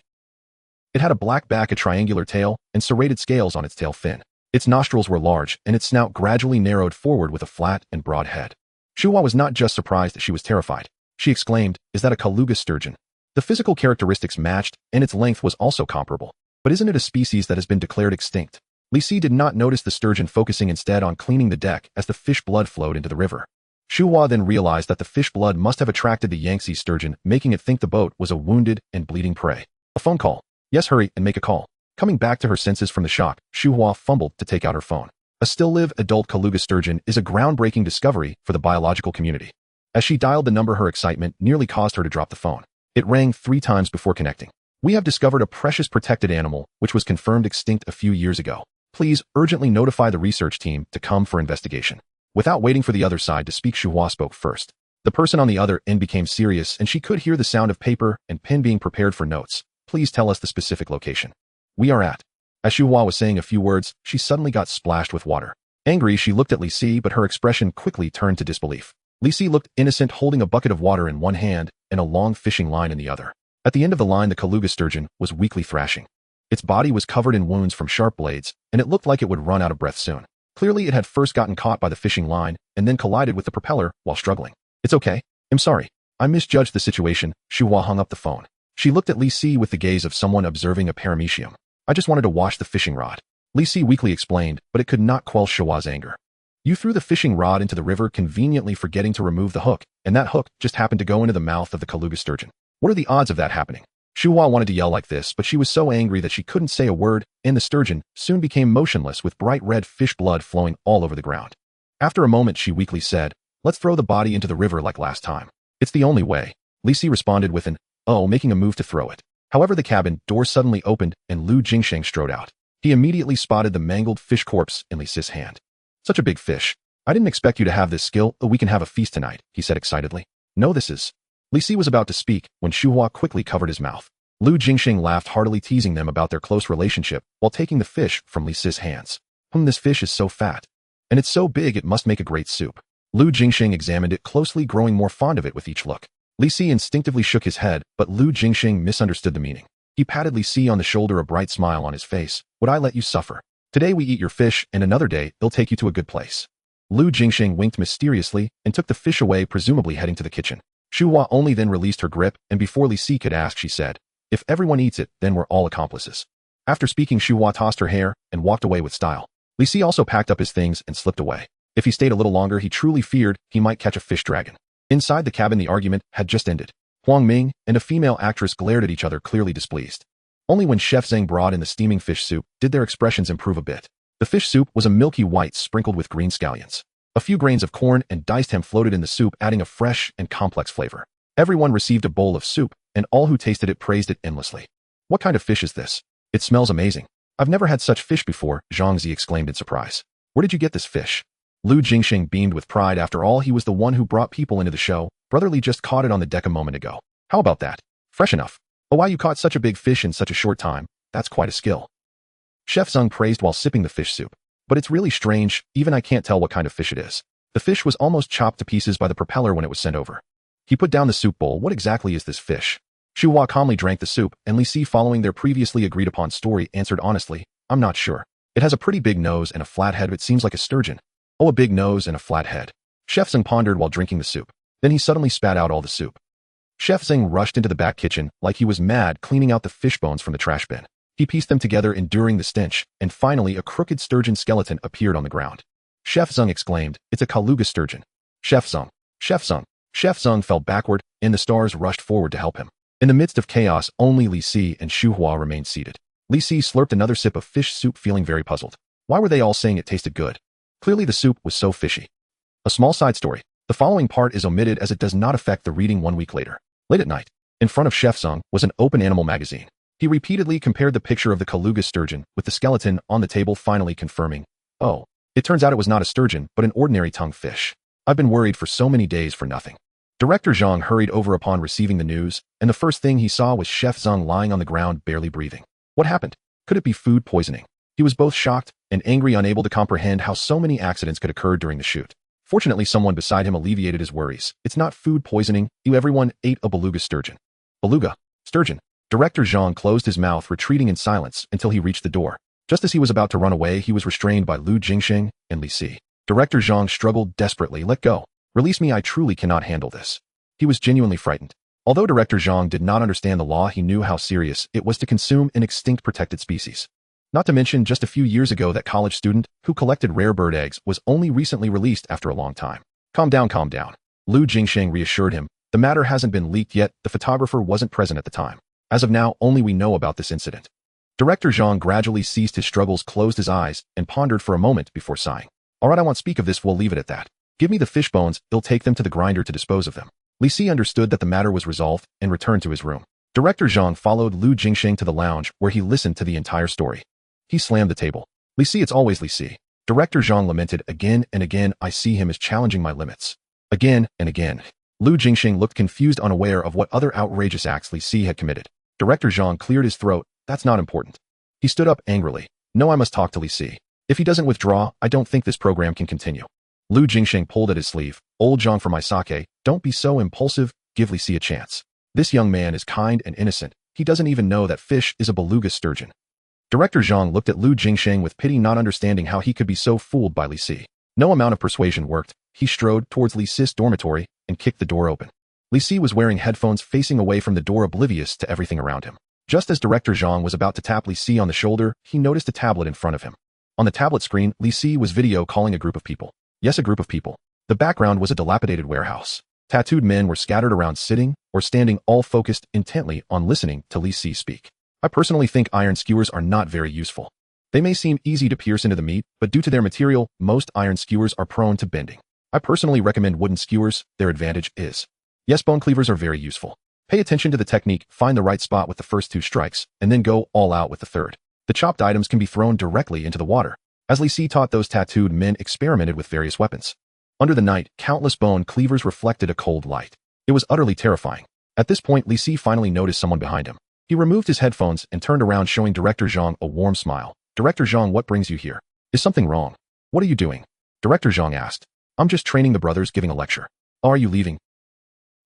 It had a black back, a triangular tail, and serrated scales on its tail fin. Its nostrils were large, and its snout gradually narrowed forward with a flat and broad head. Xu Hua was not just surprised, she was terrified. She exclaimed, "Is that a Kaluga sturgeon?" The physical characteristics matched, and its length was also comparable. But isn't it a species that has been declared extinct? Li Si did not notice the sturgeon, focusing instead on cleaning the deck as the fish blood flowed into the river. Shuhua then realized that the fish blood must have attracted the Yangtze sturgeon, making it think the boat was a wounded and bleeding prey. A phone call. Yes, hurry and make a call. Coming back to her senses from the shock, Shuhua fumbled to take out her phone. A still-live adult Kaluga sturgeon is a groundbreaking discovery for the biological community. As she dialed the number, her excitement nearly caused her to drop the phone. It rang 3 times before connecting. We have discovered a precious protected animal which was confirmed extinct a few years ago. Please urgently notify the research team to come for investigation. Without waiting for the other side to speak, Shuhua spoke first. The person on the other end became serious, and she could hear the sound of paper and pen being prepared for notes. Please tell us the specific location. We are at. As Shuhua was saying a few words, she suddenly got splashed with water. Angry, she looked at Li Si, but her expression quickly turned to disbelief. Li Si looked innocent, holding a bucket of water in one hand and a long fishing line in the other. At the end of the line, the Kaluga sturgeon was weakly thrashing. Its body was covered in wounds from sharp blades, and it looked like it would run out of breath soon. Clearly, it had first gotten caught by the fishing line and then collided with the propeller while struggling. It's okay. I'm sorry. I misjudged the situation. Shuhua hung up the phone. She looked at Li Si with the gaze of someone observing a paramecium. I just wanted to wash the fishing rod. Li Si weakly explained, but it could not quell Shuhua's anger. You threw the fishing rod into the river, conveniently forgetting to remove the hook, and that hook just happened to go into the mouth of the Kaluga sturgeon. What are the odds of that happening? Shuhua wanted to yell like this, but she was so angry that she couldn't say a word, and the sturgeon soon became motionless with bright red fish blood flowing all over the ground. After a moment, she weakly said, let's throw the body into the river like last time. It's the only way. Li Si responded with an, oh, making a move to throw it. However, the cabin door suddenly opened and Lu Jingsheng strode out. He immediately spotted the mangled fish corpse in Li Si's hand. Such a big fish. I didn't expect you to have this skill. We can have a feast tonight, he said excitedly. No, this is. Li Si was about to speak when Shuhua quickly covered his mouth. Lu Jingsheng laughed heartily, teasing them about their close relationship while taking the fish from Li Si's hands. This fish is so fat. And it's so big it must make a great soup. Lu Jingsheng examined it closely, growing more fond of it with each look. Li Si instinctively shook his head, but Lu Jingsheng misunderstood the meaning. He patted Li Si on the shoulder, a bright smile on his face. Would I let you suffer? Today we eat your fish, and another day they'll take you to a good place. Lu Jingsheng winked mysteriously and took the fish away, presumably heading to the kitchen. Shuhua only then released her grip, and before Li Si could ask, she said, if everyone eats it, then we're all accomplices. After speaking, Shuhua tossed her hair and walked away with style. Li Si also packed up his things and slipped away. If he stayed a little longer, he truly feared he might catch a fish dragon. Inside the cabin, the argument had just ended. Huang Ming and a female actress glared at each other, clearly displeased. Only when Chef Zhang brought in the steaming fish soup did their expressions improve a bit. The fish soup was a milky white sprinkled with green scallions. A few grains of corn and diced ham floated in the soup, adding a fresh and complex flavor. Everyone received a bowl of soup, and all who tasted it praised it endlessly. What kind of fish is this? It smells amazing. I've never had such fish before, Zhang Zi exclaimed in surprise. Where did you get this fish? Lu Jingsheng beamed with pride. After all, he was the one who brought people into the show. Brother Li just caught it on the deck a moment ago. How about that? Fresh enough. Oh, wow, you caught such a big fish in such a short time. That's quite a skill. Chef Zhang praised while sipping the fish soup. But it's really strange, even I can't tell what kind of fish it is. The fish was almost chopped to pieces by the propeller when it was sent over. He put down the soup bowl. What exactly is this fish? Shuhua calmly drank the soup, and Li Si, following their previously agreed upon story, answered honestly, I'm not sure. It has a pretty big nose and a flat head. It seems like a sturgeon. Oh, a big nose and a flat head. Chef Zhang pondered while drinking the soup. Then he suddenly spat out all the soup. Chef Zhang rushed into the back kitchen like he was mad, cleaning out the fish bones from the trash bin. He pieced them together, enduring the stench, and finally a crooked sturgeon skeleton appeared on the ground. Chef Zhang exclaimed, it's a Kaluga sturgeon. Chef Zhang. Chef Zhang. Chef Zhang fell backward, and the stars rushed forward to help him. In the midst of chaos, only Li Si and Shuhua remained seated. Li Si slurped another sip of fish soup, feeling very puzzled. Why were they all saying it tasted good? Clearly the soup was so fishy. A small side story. The following part is omitted as it does not affect the reading. 1 week later. Late at night, in front of Chef Zhang was an open animal magazine. He repeatedly compared the picture of the Kaluga sturgeon with the skeleton on the table, finally confirming, oh, it turns out it was not a sturgeon, but an ordinary tongue fish. I've been worried for so many days for nothing. Director Zhang hurried over upon receiving the news, and the first thing he saw was Chef Zhang lying on the ground, barely breathing. What happened? Could it be food poisoning? He was both shocked and angry, unable to comprehend how so many accidents could occur during the shoot. Fortunately, someone beside him alleviated his worries. It's not food poisoning. Everyone ate a beluga sturgeon. Beluga? Sturgeon? Director Zhang closed his mouth, retreating in silence until he reached the door. Just as he was about to run away, he was restrained by Lu Jingsheng and Li Si. Director Zhang struggled desperately. Let go. Release me. I truly cannot handle this. He was genuinely frightened. Although Director Zhang did not understand the law, he knew how serious it was to consume an extinct protected species. Not to mention just a few years ago that college student who collected rare bird eggs was only recently released after a long time. Calm down, calm down. Lu Jingsheng reassured him. The matter hasn't been leaked yet, the photographer wasn't present at the time. As of now, only we know about this incident. Director Zhang gradually ceased his struggles, closed his eyes, and pondered for a moment before sighing. Alright, I won't speak of this, we'll leave it at that. Give me the fish bones, he'll take them to the grinder to dispose of them. Li Si understood that the matter was resolved and returned to his room. Director Zhang followed Lu Jingsheng to the lounge where he listened to the entire story. He slammed the table. Li Si, it's always Li Si. Director Zhang lamented, again and again I see him as challenging my limits. Again and again. Lu Jingsheng looked confused, unaware of what other outrageous acts Li Si had committed. Director Zhang cleared his throat. That's not important. He stood up angrily. No, I must talk to Li Si. If he doesn't withdraw, I don't think this program can continue. Lu Jingsheng pulled at his sleeve. Old Zhang, for my sake, don't be so impulsive, give Li Si a chance. This young man is kind and innocent. He doesn't even know that fish is a beluga sturgeon. Director Zhang looked at Lu Jingsheng with pity, not understanding how he could be so fooled by Li Si. No amount of persuasion worked. He strode towards Li Si's dormitory and kicked the door open. Li Si was wearing headphones, facing away from the door, oblivious to everything around him. Just as Director Zhang was about to tap Li Si on the shoulder, he noticed a tablet in front of him. On the tablet screen, Li Si was video calling a group of people. Yes, a group of people. The background was a dilapidated warehouse. Tattooed men were scattered around, sitting or standing, all focused intently on listening to Li Si speak. I personally think iron skewers are not very useful. They may seem easy to pierce into the meat, but due to their material, most iron skewers are prone to bending. I personally recommend wooden skewers. Their advantage is, yes, bone cleavers are very useful. Pay attention to the technique, find the right spot with the first 2 strikes, and then go all out with the third. The chopped items can be thrown directly into the water. As Li Si taught, those tattooed men experimented with various weapons. Under the night, countless bone cleavers reflected a cold light. It was utterly terrifying. At this point, Li Si finally noticed someone behind him. He removed his headphones and turned around, showing Director Zhang a warm smile. Director Zhang, what brings you here? Is something wrong? What are you doing? Director Zhang asked. I'm just training the brothers, giving a lecture. Are you leaving?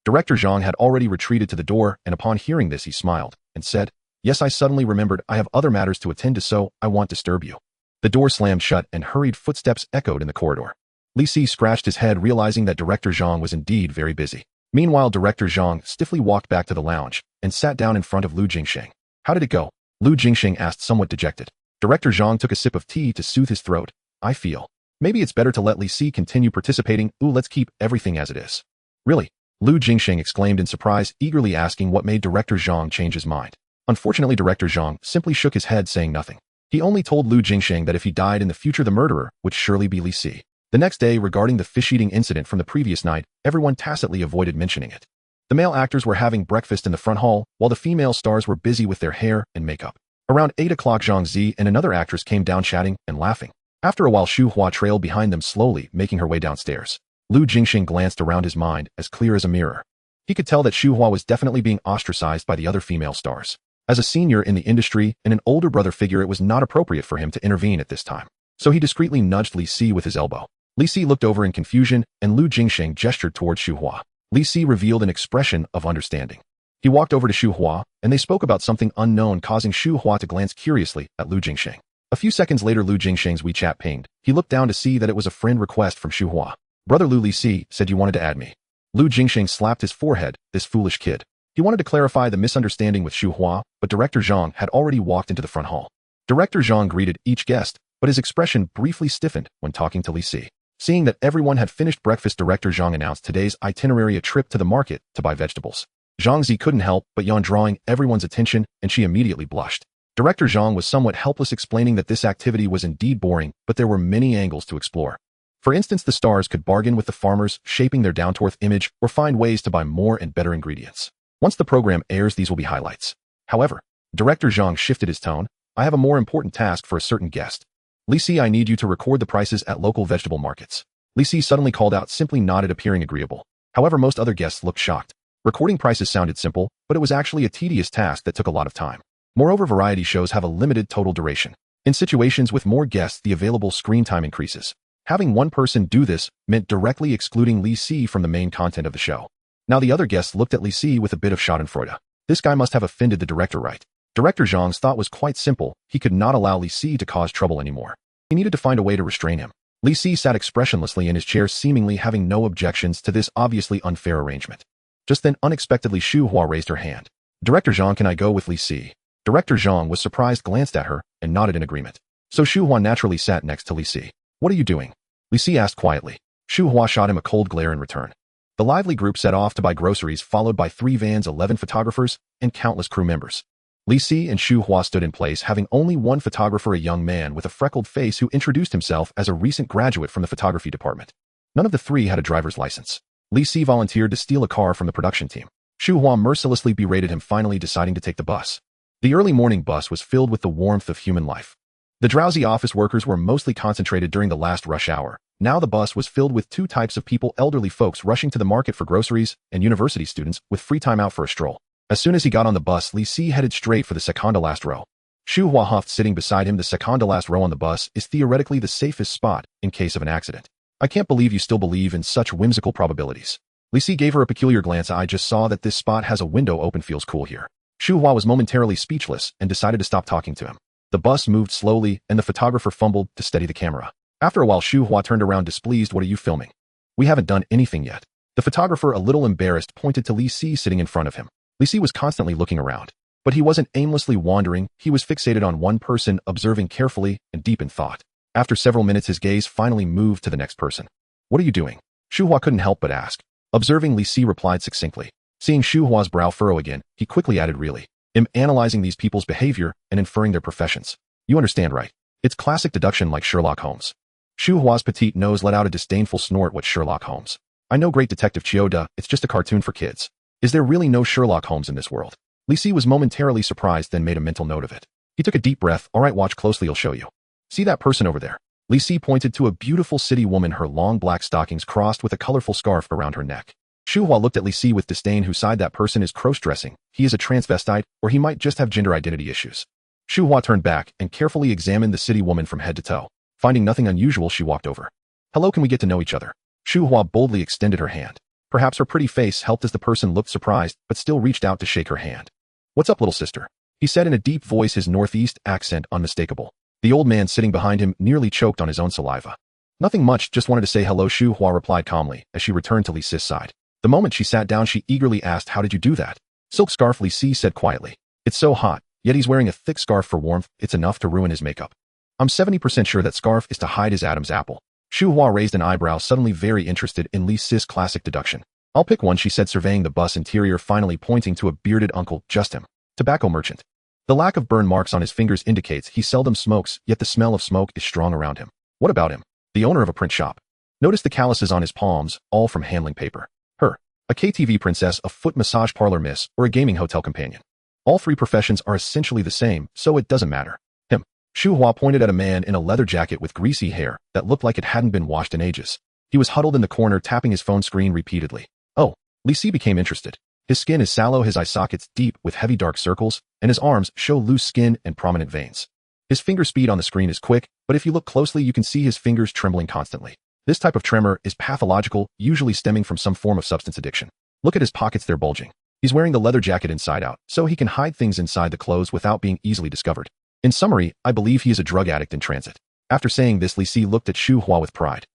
Director Zhang had already retreated to the door, and upon hearing this he smiled and said, yes, I suddenly remembered I have other matters to attend to, so I won't disturb you. The door slammed shut and hurried footsteps echoed in the corridor. Li Si scratched his head, realizing that Director Zhang was indeed very busy. Meanwhile, Director Zhang stiffly walked back to the lounge and sat down in front of Lu Jingsheng. How did it go? Lu Jingsheng asked, somewhat dejected. Director Zhang took a sip of tea to soothe his throat. I feel maybe it's better to let Li Si continue participating. Let's keep everything as it is. Really? Lu Jingsheng exclaimed in surprise, eagerly asking what made Director Zhang change his mind. Unfortunately, Director Zhang simply shook his head, saying nothing. He only told Lu Jingsheng that if he died in the future, the murderer would surely be Li Si. The next day, regarding the fish-eating incident from the previous night, everyone tacitly avoided mentioning it. The male actors were having breakfast in the front hall, while the female stars were busy with their hair and makeup. Around 8 o'clock, Zhang Zi and another actress came down, chatting and laughing. After a while, Xu Hua trailed behind them, slowly making her way downstairs. Lu Jingsheng glanced around, his mind as clear as a mirror. He could tell that Xu Hua was definitely being ostracized by the other female stars. As a senior in the industry and an older brother figure, it was not appropriate for him to intervene at this time. So he discreetly nudged Li Si with his elbow. Li Si looked over in confusion, and Lu Jingsheng gestured towards Xu Hua. Li Si revealed an expression of understanding. He walked over to Xu Hua, and they spoke about something unknown, causing Xu Hua to glance curiously at Lu Jingsheng. A few seconds later, Lu Jingsheng's WeChat pinged. He looked down to see that it was a friend request from Xu Hua. Brother Lu, Li Si said you wanted to add me. Lu Jingsheng slapped his forehead, this foolish kid. He wanted to clarify the misunderstanding with Xu Hua, but Director Zhang had already walked into the front hall. Director Zhang greeted each guest, but his expression briefly stiffened when talking to Li Si. Seeing that everyone had finished breakfast, Director Zhang announced today's itinerary, a trip to the market to buy vegetables. Zhang Zi couldn't help but yawn, drawing everyone's attention, and she immediately blushed. Director Zhang was somewhat helpless, explaining that this activity was indeed boring, but there were many angles to explore. For instance, the stars could bargain with the farmers, shaping their down-to-earth image, or find ways to buy more and better ingredients. Once the program airs, these will be highlights. However, Director Zhang shifted his tone. I have a more important task for a certain guest. Li Si, I need you to record the prices at local vegetable markets. Li Si suddenly called out, simply nodded, appearing agreeable. However, most other guests looked shocked. Recording prices sounded simple, but it was actually a tedious task that took a lot of time. Moreover, variety shows have a limited total duration. In situations with more guests, the available screen time increases. Having one person do this meant directly excluding Li Si from the main content of the show. Now the other guests looked at Li Si with a bit of schadenfreude. This guy must have offended the director, right? Director Zhang's thought was quite simple. He could not allow Li Si to cause trouble anymore. He needed to find a way to restrain him. Li Si sat expressionlessly in his chair, seemingly having no objections to this obviously unfair arrangement. Just then, unexpectedly, Xu Hua raised her hand. Director Zhang, can I go with Li Si? Director Zhang was surprised, glanced at her, and nodded in agreement. So Xu Hua naturally sat next to Li Si. What are you doing? Li Si asked quietly. Xu Hua shot him a cold glare in return. The lively group set off to buy groceries, followed by 3 vans, 11 photographers, and countless crew members. Li Si and Xu Hua stood in place, having only one photographer, a young man with a freckled face who introduced himself as a recent graduate from the photography department. None of the 3 had a driver's license. Li Si volunteered to steal a car from the production team. Xu Hua mercilessly berated him, finally deciding to take the bus. The early morning bus was filled with the warmth of human life. The drowsy office workers were mostly concentrated during the last rush hour. Now the bus was filled with 2 types of people: elderly folks rushing to the market for groceries, and university students with free time out for a stroll. As soon as he got on the bus, Li Si headed straight for the second to last row. Xu Hua huffed, sitting beside him. The second to last row on the bus is theoretically the safest spot in case of an accident. I can't believe you still believe in such whimsical probabilities. Li Si gave her a peculiar glance. I just saw that this spot has a window open, feels cool here. Xu Hua was momentarily speechless and decided to stop talking to him. The bus moved slowly, and the photographer fumbled to steady the camera. After a while, Xu Hua turned around displeased. What are you filming? We haven't done anything yet. The photographer, a little embarrassed, pointed to Li Si sitting in front of him. Li Si was constantly looking around. But he wasn't aimlessly wandering. He was fixated on one person, observing carefully and deep in thought. After several minutes, his gaze finally moved to the next person. What are you doing? Xu Hua couldn't help but ask. Observing, Li Si replied succinctly. Seeing Xu Hua's brow furrow again, he quickly added, really? I'm analyzing these people's behavior and inferring their professions. You understand, right? It's classic deduction, like Sherlock Holmes. Xu Hua's petite nose let out a disdainful snort. What Sherlock Holmes? I know, great detective Chiyoda, it's just a cartoon for kids. Is there really no Sherlock Holmes in this world? Li Si was momentarily surprised, then made a mental note of it. He took a deep breath. All right, watch closely, I'll show you. See that person over there? Li Si pointed to a beautiful city woman, her long black stockings crossed with a colorful scarf around her neck. Xu Hua looked at Li Si with disdain. Who side that person is cross-dressing? He is a transvestite, or he might just have gender identity issues. Xu Hua turned back and carefully examined the city woman from head to toe. Finding nothing unusual, she walked over. Hello, can we get to know each other? Xu Hua boldly extended her hand. Perhaps her pretty face helped as the person looked surprised, but still reached out to shake her hand. What's up, little sister? He said in a deep voice, his northeast accent unmistakable. The old man sitting behind him nearly choked on his own saliva. Nothing much, just wanted to say hello, Xu Hua replied calmly as she returned to Li Si's side. The moment she sat down, she eagerly asked, how did you do that? Silk scarf, Li Si said quietly. It's so hot, yet he's wearing a thick scarf for warmth. It's enough to ruin his makeup. I'm 70% sure that scarf is to hide his Adam's apple. Xu Hua raised an eyebrow, suddenly very interested in Li Si's classic deduction. I'll pick one, she said, surveying the bus interior, finally pointing to a bearded uncle, just him. Tobacco merchant. The lack of burn marks on his fingers indicates he seldom smokes, yet the smell of smoke is strong around him. What about him? The owner of a print shop. Notice the calluses on his palms, all from handling paper. Her. A KTV princess, a foot massage parlor miss, or a gaming hotel companion. All 3 professions are essentially the same, so it doesn't matter. Him. Xu Hua pointed at a man in a leather jacket with greasy hair that looked like it hadn't been washed in ages. He was huddled in the corner, tapping his phone screen repeatedly. Oh, Li Si became interested. His skin is sallow, his eye sockets deep with heavy dark circles, and his arms show loose skin and prominent veins. His finger speed on the screen is quick, but if you look closely, you can see his fingers trembling constantly. This type of tremor is pathological, usually stemming from some form of substance addiction. Look at his pockets, they're bulging. He's wearing the leather jacket inside out, so he can hide things inside the clothes without being easily discovered. In summary, I believe he is a drug addict in transit. After saying this, Li Si looked at Xu Hua with pride.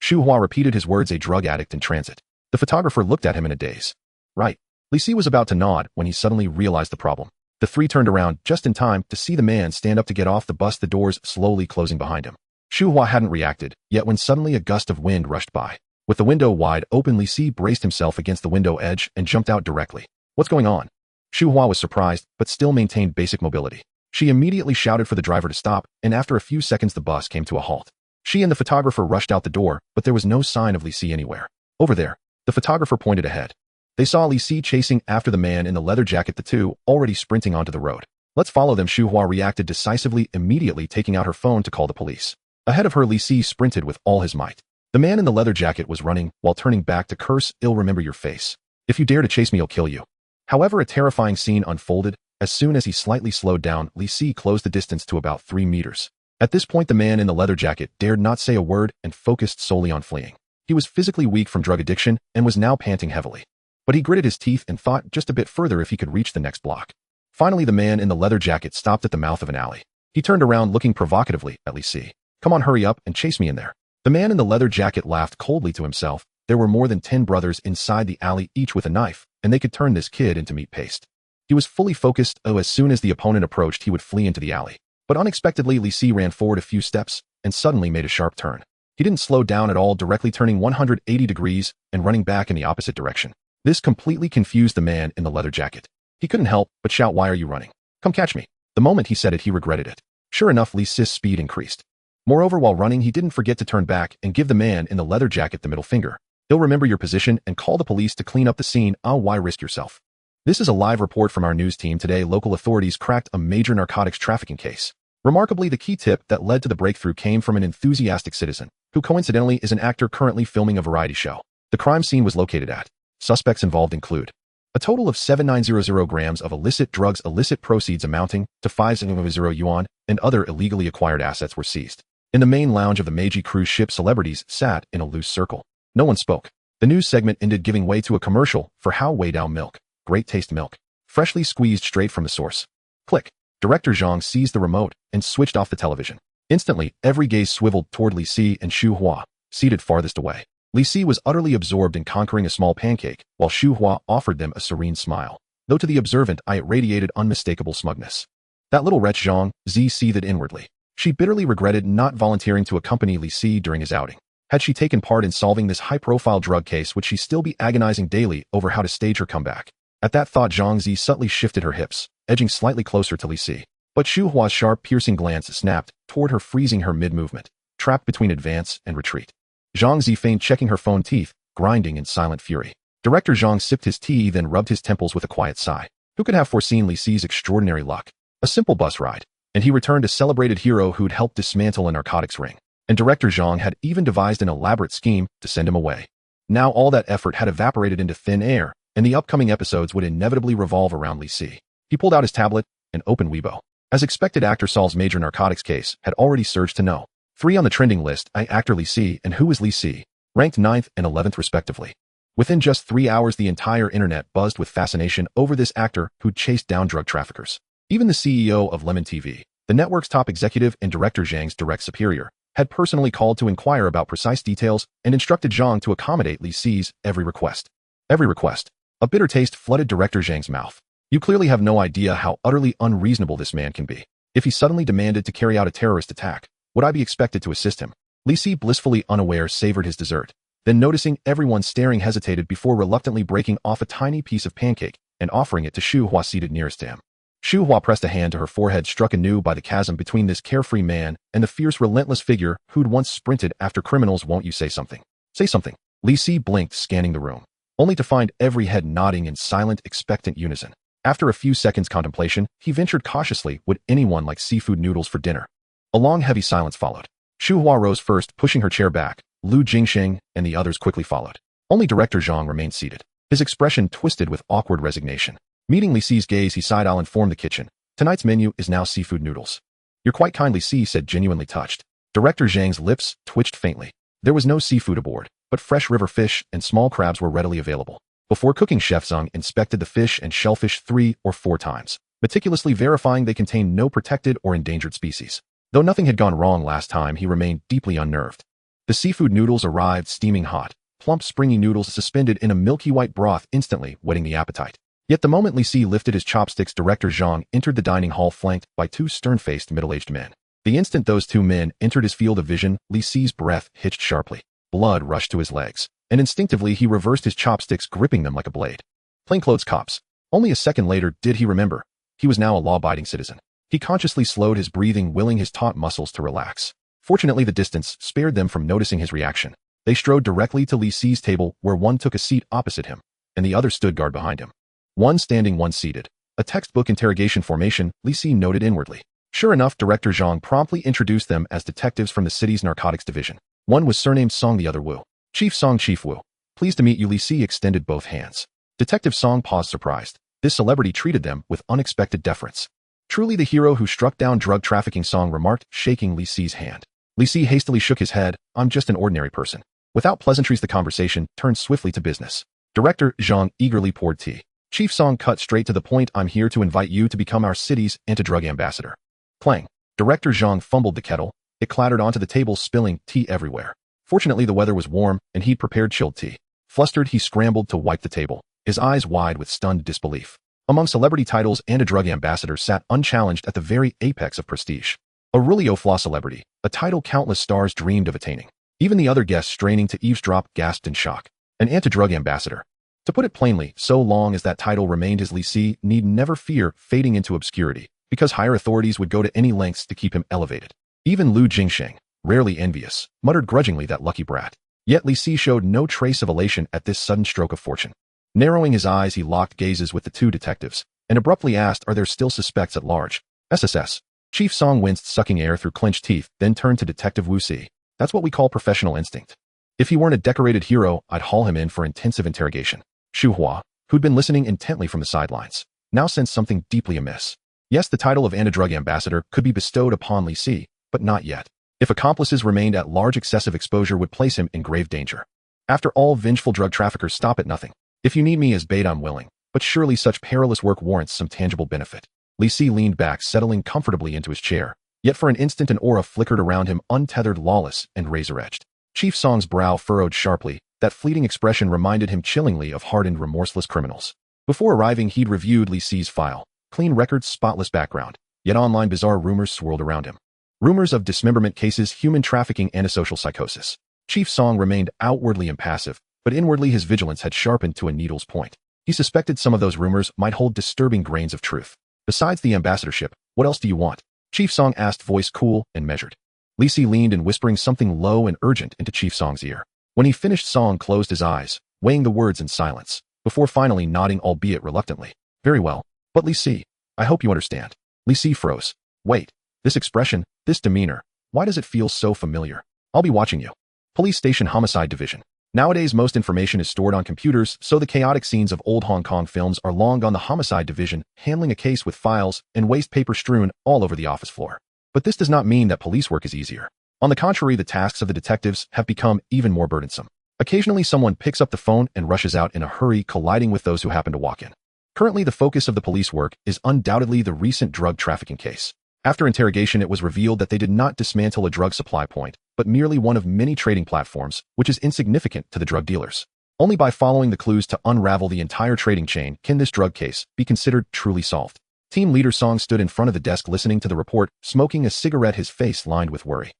Xu Hua repeated his words, a drug addict in transit. The photographer looked at him in a daze. Right. Li Si was about to nod when he suddenly realized the problem. The 3 turned around just in time to see the man stand up to get off the bus, the doors slowly closing behind him. Xu Hua hadn't reacted yet when suddenly a gust of wind rushed by. With the window wide open, Li Si braced himself against the window edge and jumped out directly. What's going on? Xu Hua was surprised, but still maintained basic mobility. She immediately shouted for the driver to stop, and after a few seconds the bus came to a halt. She and the photographer rushed out the door, but there was no sign of Li Si anywhere. Over there. The photographer pointed ahead. They saw Li Si chasing after the man in the leather jacket, the 2 already sprinting onto the road. Let's follow them, Xu Hua reacted decisively, immediately taking out her phone to call the police. Ahead of her, Li Si sprinted with all his might. The man in the leather jacket was running while turning back to curse, "I'll remember your face. If you dare to chase me, I'll kill you." However, a terrifying scene unfolded. As soon as he slightly slowed down, Li Si closed the distance to about 3 meters. At this point, the man in the leather jacket dared not say a word and focused solely on fleeing. He was physically weak from drug addiction and was now panting heavily. But he gritted his teeth and thought just a bit further if he could reach the next block. Finally, the man in the leather jacket stopped at the mouth of an alley. He turned around looking provocatively at Li Si. Come on, hurry up and chase me in there. The man in the leather jacket laughed coldly to himself. There were more than 10 brothers inside the alley, each with a knife, and they could turn this kid into meat paste. He was fully focused, as soon as the opponent approached he would flee into the alley. But unexpectedly Li Si ran forward a few steps and suddenly made a sharp turn. He didn't slow down at all, directly turning 180 degrees and running back in the opposite direction. This completely confused the man in the leather jacket. He couldn't help but shout, "Why are you running? Come catch me." The moment he said it, he regretted it. Sure enough, Li Si's speed increased. Moreover, while running, he didn't forget to turn back and give the man in the leather jacket the middle finger. "He'll remember your position and call the police to clean up the scene. Why risk yourself?" This is a live report from our news team today. Local authorities cracked a major narcotics trafficking case. Remarkably, the key tip that led to the breakthrough came from an enthusiastic citizen, who coincidentally is an actor currently filming a variety show. The crime scene was located at. Suspects involved include a total of 7900 grams of illicit drugs. Illicit proceeds amounting to 500 yuan and other illegally acquired assets were seized. In the main lounge of the Meiji cruise ship, celebrities sat in a loose circle. No one spoke. The news segment ended, giving way to a commercial for How Weidao milk. Great taste milk. Freshly squeezed straight from the source. Click. Director Zhang seized the remote and switched off the television. Instantly, every gaze swiveled toward Li Si and Xu Hua, seated farthest away. Li Si was utterly absorbed in conquering a small pancake, while Xu Hua offered them a serene smile, though to the observant eye it radiated unmistakable smugness. That little wretch Zhang, Zi seethed inwardly. She bitterly regretted not volunteering to accompany Li Si during his outing. Had she taken part in solving this high-profile drug case, would she still be agonizing daily over how to stage her comeback? At that thought, Zhang Zi subtly shifted her hips, edging slightly closer to Li Si. But Xu Hua's sharp, piercing glance snapped toward her, freezing her mid-movement, trapped between advance and retreat. Zhang Zi feigned checking her phone, teeth grinding in silent fury. Director Zhang sipped his tea, then rubbed his temples with a quiet sigh. Who could have foreseen Li Si's extraordinary luck? A simple bus ride, and he returned a celebrated hero who'd helped dismantle a narcotics ring. And Director Zhang had even devised an elaborate scheme to send him away. Now all that effort had evaporated into thin air, and the upcoming episodes would inevitably revolve around Li Si. He pulled out his tablet and opened Weibo. As expected, actor solves major narcotics case had already surged to no. 3 on the trending list, actor Li Si and who is Li Si, ranked 9th and 11th respectively. Within just 3 hours, the entire internet buzzed with fascination over this actor who'd chased down drug traffickers. Even the CEO of Lemon TV, the network's top executive and director Zhang's direct superior, had personally called to inquire about precise details and instructed Zhang to accommodate Li Si's every request. Every request. A bitter taste flooded Director Zhang's mouth. You clearly have no idea how utterly unreasonable this man can be. If he suddenly demanded to carry out a terrorist attack, would I be expected to assist him? Li Si, blissfully unaware, savored his dessert. Then, noticing everyone staring, hesitated before reluctantly breaking off a tiny piece of pancake and offering it to Xu Hua, seated nearest to him. Xu Hua pressed a hand to her forehead, struck anew by the chasm between this carefree man and the fierce, relentless figure who'd once sprinted after criminals. "Won't you say something? Say something." Li Si blinked, scanning the room, only to find every head nodding in silent, expectant unison. After a few seconds' contemplation, he ventured cautiously, "Would anyone like seafood noodles for dinner?" A long, heavy silence followed. Xu Hua rose first, pushing her chair back. Lu Jingxing and the others quickly followed. Only Director Zhang remained seated, his expression twisted with awkward resignation. Meeting Li Si's gaze, he sighed. "I'll inform the kitchen. Tonight's menu is now seafood noodles." "You're quite kind," Li Si said, genuinely touched. Director Zhang's lips twitched faintly. There was no seafood aboard, but fresh river fish and small crabs were readily available. Before cooking, Chef Zhang inspected the fish and shellfish 3 or 4 times, meticulously verifying they contained no protected or endangered species. Though nothing had gone wrong last time, he remained deeply unnerved. The seafood noodles arrived steaming hot, plump, springy noodles suspended in a milky white broth, instantly whetting the appetite. Yet the moment Li Si lifted his chopsticks, Director Zhang entered the dining hall, flanked by 2 stern-faced middle-aged men. The instant those 2 men entered his field of vision, Li Si's breath hitched sharply. Blood rushed to his legs, and instinctively he reversed his chopsticks, gripping them like a blade. Plainclothes cops. Only a second later did he remember. He was now a law-abiding citizen. He consciously slowed his breathing, willing his taut muscles to relax. Fortunately, the distance spared them from noticing his reaction. They strode directly to Li Si's table, where one took a seat opposite him, and the other stood guard behind him. One standing, one seated. A textbook interrogation formation, Li Si noted inwardly. Sure enough, Director Zhang promptly introduced them as detectives from the city's narcotics division. One was surnamed Song, the other Wu. "Chief Song, Chief Wu. Pleased to meet you." Li Si extended both hands. Detective Song paused, surprised. This celebrity treated them with unexpected deference. "Truly the hero who struck down drug trafficking," Song remarked, shaking Li Si's hand. Li Si hastily shook his head. "I'm just an ordinary person." Without pleasantries, the conversation turned swiftly to business. Director Zhang eagerly poured tea. Chief Song cut straight to the point. "I'm here to invite you to become our city's anti-drug ambassador." Clang. Director Zhang fumbled the kettle. It clattered onto the table, spilling tea everywhere. Fortunately, the weather was warm, and he'd prepared chilled tea. Flustered, he scrambled to wipe the table, his eyes wide with stunned disbelief. Among celebrity titles, and a drug ambassador sat unchallenged at the very apex of prestige. A really flaw celebrity, a title countless stars dreamed of attaining. Even the other guests straining to eavesdrop gasped in shock. An anti-drug ambassador. To put it plainly, so long as that title remained his, Li need never fear fading into obscurity, because higher authorities would go to any lengths to keep him elevated. Even Lu Jingsheng, rarely envious, muttered grudgingly, that lucky brat. Yet Li showed no trace of elation at this sudden stroke of fortune. Narrowing his eyes, he locked gazes with the two detectives, and abruptly asked, "Are there still suspects at large?" "SSS." Chief Song winced, sucking air through clenched teeth, then turned to Detective Wu Si. "That's what we call professional instinct. If he weren't a decorated hero, I'd haul him in for intensive interrogation." Xu Hua, who'd been listening intently from the sidelines, now sensed something deeply amiss. Yes, the title of anti-drug ambassador could be bestowed upon Li, but not yet. If accomplices remained at large, excessive exposure would place him in grave danger. After all, vengeful drug traffickers stop at nothing. "If you need me as bait, I'm willing, but surely such perilous work warrants some tangible benefit." Li leaned back, settling comfortably into his chair. Yet for an instant an aura flickered around him, untethered, lawless, and razor-edged. Chief Song's brow furrowed sharply. That fleeting expression reminded him chillingly of hardened, remorseless criminals. Before arriving, he'd reviewed Li's file. Clean records, spotless background. Yet online bizarre rumors swirled around him. Rumors of dismemberment cases, human trafficking, and antisocial psychosis. Chief Song remained outwardly impassive, but inwardly his vigilance had sharpened to a needle's point. He suspected some of those rumors might hold disturbing grains of truth. "Besides the ambassadorship, what else do you want?" Chief Song asked, voice cool and measured. Li leaned in, whispering something low and urgent into Chief Song's ear. When he finished, Song closed his eyes, weighing the words in silence, before finally nodding, albeit reluctantly. "Very well. But Li, I hope you understand." Li froze. "Wait. This expression, this demeanor, why does it feel so familiar?" "I'll be watching you." Police Station Homicide Division. Nowadays most information is stored on computers, so the chaotic scenes of old Hong Kong films are long gone. The Homicide Division, handling a case with files and waste paper strewn all over the office floor. But this does not mean that police work is easier. On the contrary, the tasks of the detectives have become even more burdensome. Occasionally someone picks up the phone and rushes out in a hurry, colliding with those who happen to walk in. Currently, the focus of the police work is undoubtedly the recent drug trafficking case. After interrogation, it was revealed that they did not dismantle a drug supply point, but merely one of many trading platforms, which is insignificant to the drug dealers. Only by following the clues to unravel the entire trading chain can this drug case be considered truly solved. Team leader Song stood in front of the desk listening to the report, smoking a cigarette, his face lined with worry.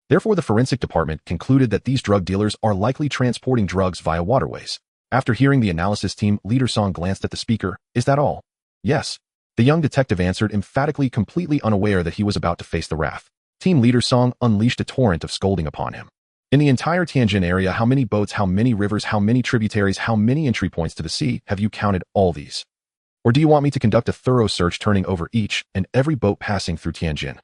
Therefore, the forensic department concluded that these drug dealers are likely transporting drugs via waterways. After hearing the analysis, team leader Song glanced at the speaker. "Is that all?" "Yes." The young detective answered emphatically, completely unaware that he was about to face the wrath. Team leader Song unleashed a torrent of scolding upon him. "In the entire Tianjin area, how many boats, how many rivers, how many tributaries, how many entry points to the sea? Have you counted all these? Or do you want me to conduct a thorough search, turning over each and every boat passing through Tianjin?"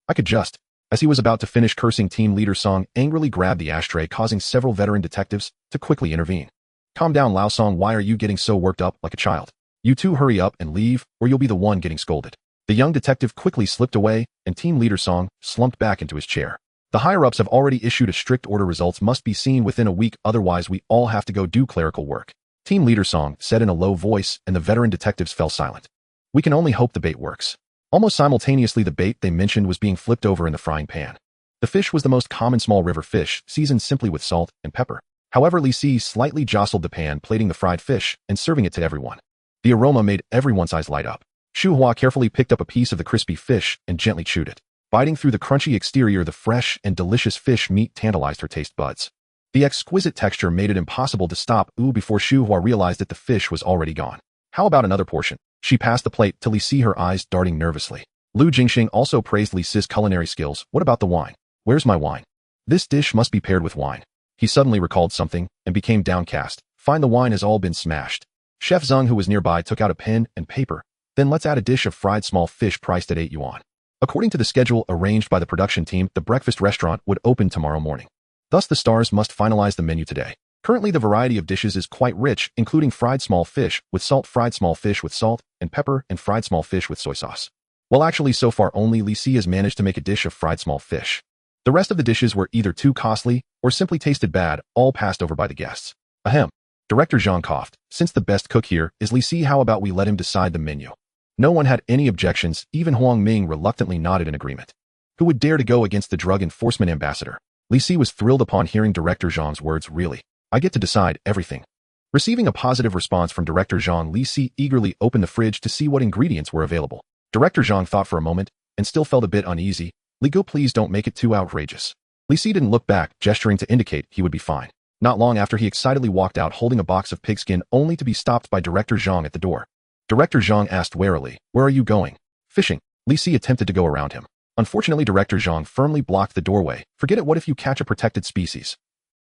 "I could just..." As he was about to finish cursing, team leader Song angrily grabbed the ashtray, causing several veteran detectives to quickly intervene. "Calm down, Lao Song, why are you getting so worked up like a child? You two hurry up and leave, or you'll be the one getting scolded." The young detective quickly slipped away, and team leader Song slumped back into his chair. "The higher-ups have already issued a strict order. Results must be seen within a week, otherwise we all have to go do clerical work." Team leader Song said in a low voice, and the veteran detectives fell silent. "We can only hope the bait works." Almost simultaneously, the bait they mentioned was being flipped over in the frying pan. The fish was the most common small river fish, seasoned simply with salt and pepper. However, Li slightly jostled the pan, plating the fried fish and serving it to everyone. The aroma made everyone's eyes light up. Xu Hua carefully picked up a piece of the crispy fish and gently chewed it. Biting through the crunchy exterior, the fresh and delicious fish meat tantalized her taste buds. The exquisite texture made it impossible to stop before Xu Hua realized that the fish was already gone. "How about another portion?" She passed the plate to Li, her eyes darting nervously. Lu Jingxing also praised Li's culinary skills. "What about the wine? Where's my wine? This dish must be paired with wine." He suddenly recalled something and became downcast. "Fine, the wine has all been smashed." Chef Zeng, who was nearby, took out a pen and paper. "Then let's add a dish of fried small fish priced at 8 yuan. According to the schedule arranged by the production team, the breakfast restaurant would open tomorrow morning. Thus, the stars must finalize the menu today. Currently, the variety of dishes is quite rich, including fried small fish with salt, fried small fish with salt and pepper, and fried small fish with soy sauce." Well, actually, so far only Li has managed to make a dish of fried small fish. The rest of the dishes were either too costly or simply tasted bad, all passed over by the guests. Ahem. Director Zhang coughed. "Since the best cook here is Li, how about we let him decide the menu?" No one had any objections. Even Huang Ming reluctantly nodded in agreement. Who would dare to go against the drug enforcement ambassador? Li was thrilled upon hearing Director Zhang's words. "Really? I get to decide everything." Receiving a positive response from Director Zhang, Li Si eagerly opened the fridge to see what ingredients were available. Director Zhang thought for a moment and still felt a bit uneasy. Li Go, please don't make it too outrageous. Li Si didn't look back, gesturing to indicate he would be fine. Not long after, he excitedly walked out holding a box of pigskin, only to be stopped by Director Zhang at the door. Director Zhang asked warily, "Where are you going?" "Fishing." Li Si attempted to go around him. Unfortunately, Director Zhang firmly blocked the doorway. "Forget it, what if you catch a protected species?"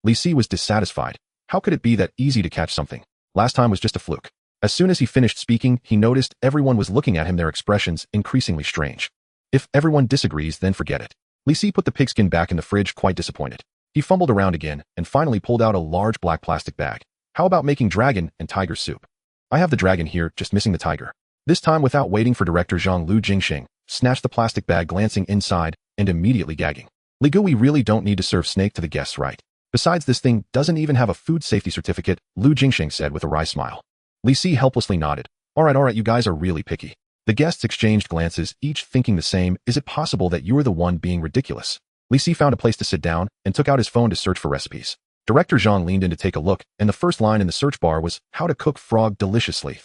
Li Si was dissatisfied. How could it be that easy to catch something? Last time was just a fluke. As soon as he finished speaking, he noticed everyone was looking at him, their expressions increasingly strange. If everyone disagrees, then forget it. Li Si put the pigskin back in the fridge, quite disappointed. He fumbled around again and finally pulled out a large black plastic bag. "How about making dragon and tiger soup?" "I have the dragon here, just missing the tiger." This time, without waiting for Director Zhang, Lu Jingsheng snatched the plastic bag, glancing inside and immediately gagging. "Li Gu, we really don't need to serve snake to the guests, right? Besides, this thing doesn't even have a food safety certificate," Lu Jingsheng said with a wry smile. Li Si helplessly nodded. All right, you guys are really picky." The guests exchanged glances, each thinking the same. "Is it possible that you're the one being ridiculous?" Li Si found a place to sit down and took out his phone to search for recipes. Director Zhang leaned in to take a look, and the first line in the search bar was, "How to cook frog deliciously."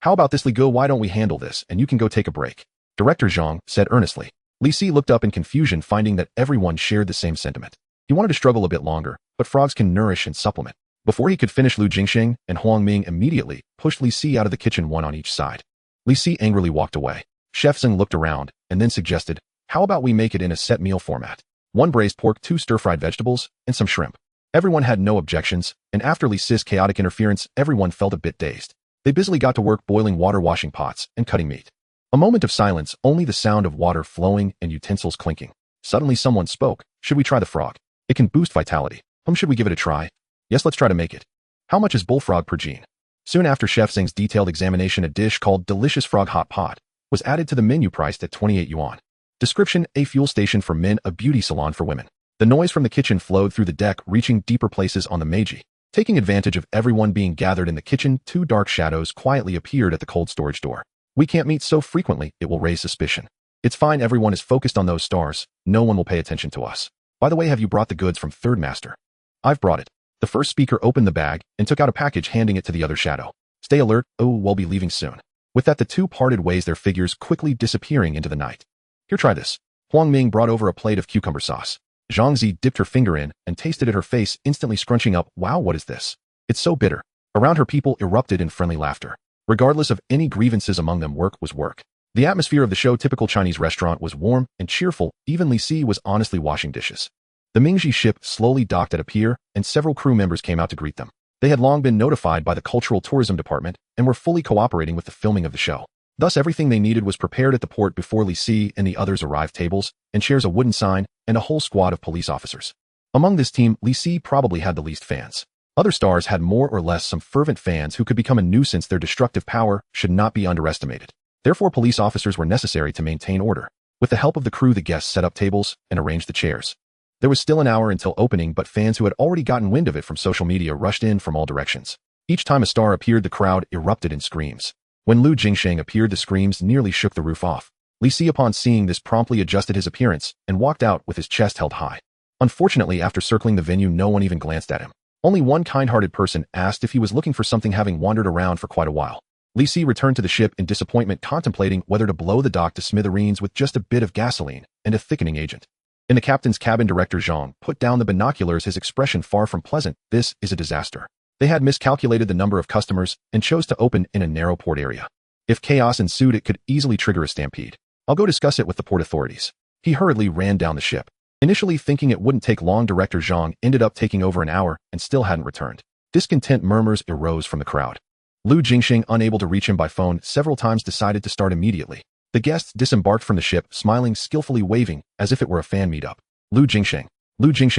"How about this, Li Go? Why don't we handle this, and you can go take a break?" Director Zhang said earnestly. Li Si looked up in confusion, finding that everyone shared the same sentiment. He wanted to struggle a bit longer, but frogs can nourish and supplement. Before he could finish, Lu Jingsheng and Huang Ming immediately pushed Li Si out of the kitchen, one on each side. Li Si angrily walked away. Chef Zheng looked around and then suggested, "How about we make it in a set meal format? 1 braised pork, 2 stir-fried vegetables, and some shrimp." Everyone had no objections, and after Li Si's chaotic interference, everyone felt a bit dazed. They busily got to work boiling water, washing pots, and cutting meat. A moment of silence, only the sound of water flowing and utensils clinking. Suddenly someone spoke. "Should we try the frog? It can boost vitality. Should we give it a try?" "Yes, let's try to make it." "How much is bullfrog per gene?" Soon after Chef Zheng's detailed examination, a dish called Delicious Frog Hot Pot was added to the menu, priced at 28 yuan. Description: a fuel station for men, a beauty salon for women. The noise from the kitchen flowed through the deck, reaching deeper places on the Meiji. Taking advantage of everyone being gathered in the kitchen, 2 dark shadows quietly appeared at the cold storage door. "We can't meet so frequently, it will raise suspicion." "It's fine, everyone is focused on those stars. No one will pay attention to us. By the way, have you brought the goods from Third Master?" "I've brought it." The first speaker opened the bag and took out a package, handing it to the other shadow. "Stay alert, we'll be leaving soon." With that, the two parted ways, their figures quickly disappearing into the night. "Here, try this." Huang Ming brought over a plate of cucumber sauce. Zhang Zi dipped her finger in and tasted it, her face instantly scrunching up. "Wow, what is this? It's so bitter." Around her, people erupted in friendly laughter. Regardless of any grievances among them, work was work. The atmosphere of the show typical Chinese restaurant was warm and cheerful. Even Li Si was honestly washing dishes. The Mingji ship slowly docked at a pier, and several crew members came out to greet them. They had long been notified by the Cultural Tourism Department and were fully cooperating with the filming of the show. Thus, everything they needed was prepared at the port before Li Si and the others arrived: tables and chairs, a wooden sign, and a whole squad of police officers. Among this team, Li Si probably had the least fans. Other stars had more or less some fervent fans who could become a nuisance. Their destructive power should not be underestimated. Therefore, police officers were necessary to maintain order. With the help of the crew, the guests set up tables and arranged the chairs. There was still an hour until opening, but fans who had already gotten wind of it from social media rushed in from all directions. Each time a star appeared, the crowd erupted in screams. When Lu Jingsheng appeared, the screams nearly shook the roof off. Li Si, upon seeing this, promptly adjusted his appearance and walked out with his chest held high. Unfortunately, after circling the venue, no one even glanced at him. Only one kind-hearted person asked if he was looking for something, having wandered around for quite a while. Li Si returned to the ship in disappointment, contemplating whether to blow the dock to smithereens with just a bit of gasoline and a thickening agent. In the captain's cabin, Director Zhang put down the binoculars, his expression far from pleasant. "This is a disaster. They had miscalculated the number of customers and chose to open in a narrow port area. If chaos ensued, it could easily trigger a stampede. I'll go discuss it with the port authorities." He hurriedly ran down the ship. Initially thinking it wouldn't take long, Director Zhang ended up taking over an hour and still hadn't returned. Discontent murmurs arose from the crowd. Lu Jingsheng, unable to reach him by phone several times, decided to start immediately. The guests disembarked from the ship, smiling, skillfully waving as if it were a fan meetup. Lu Jingsheng,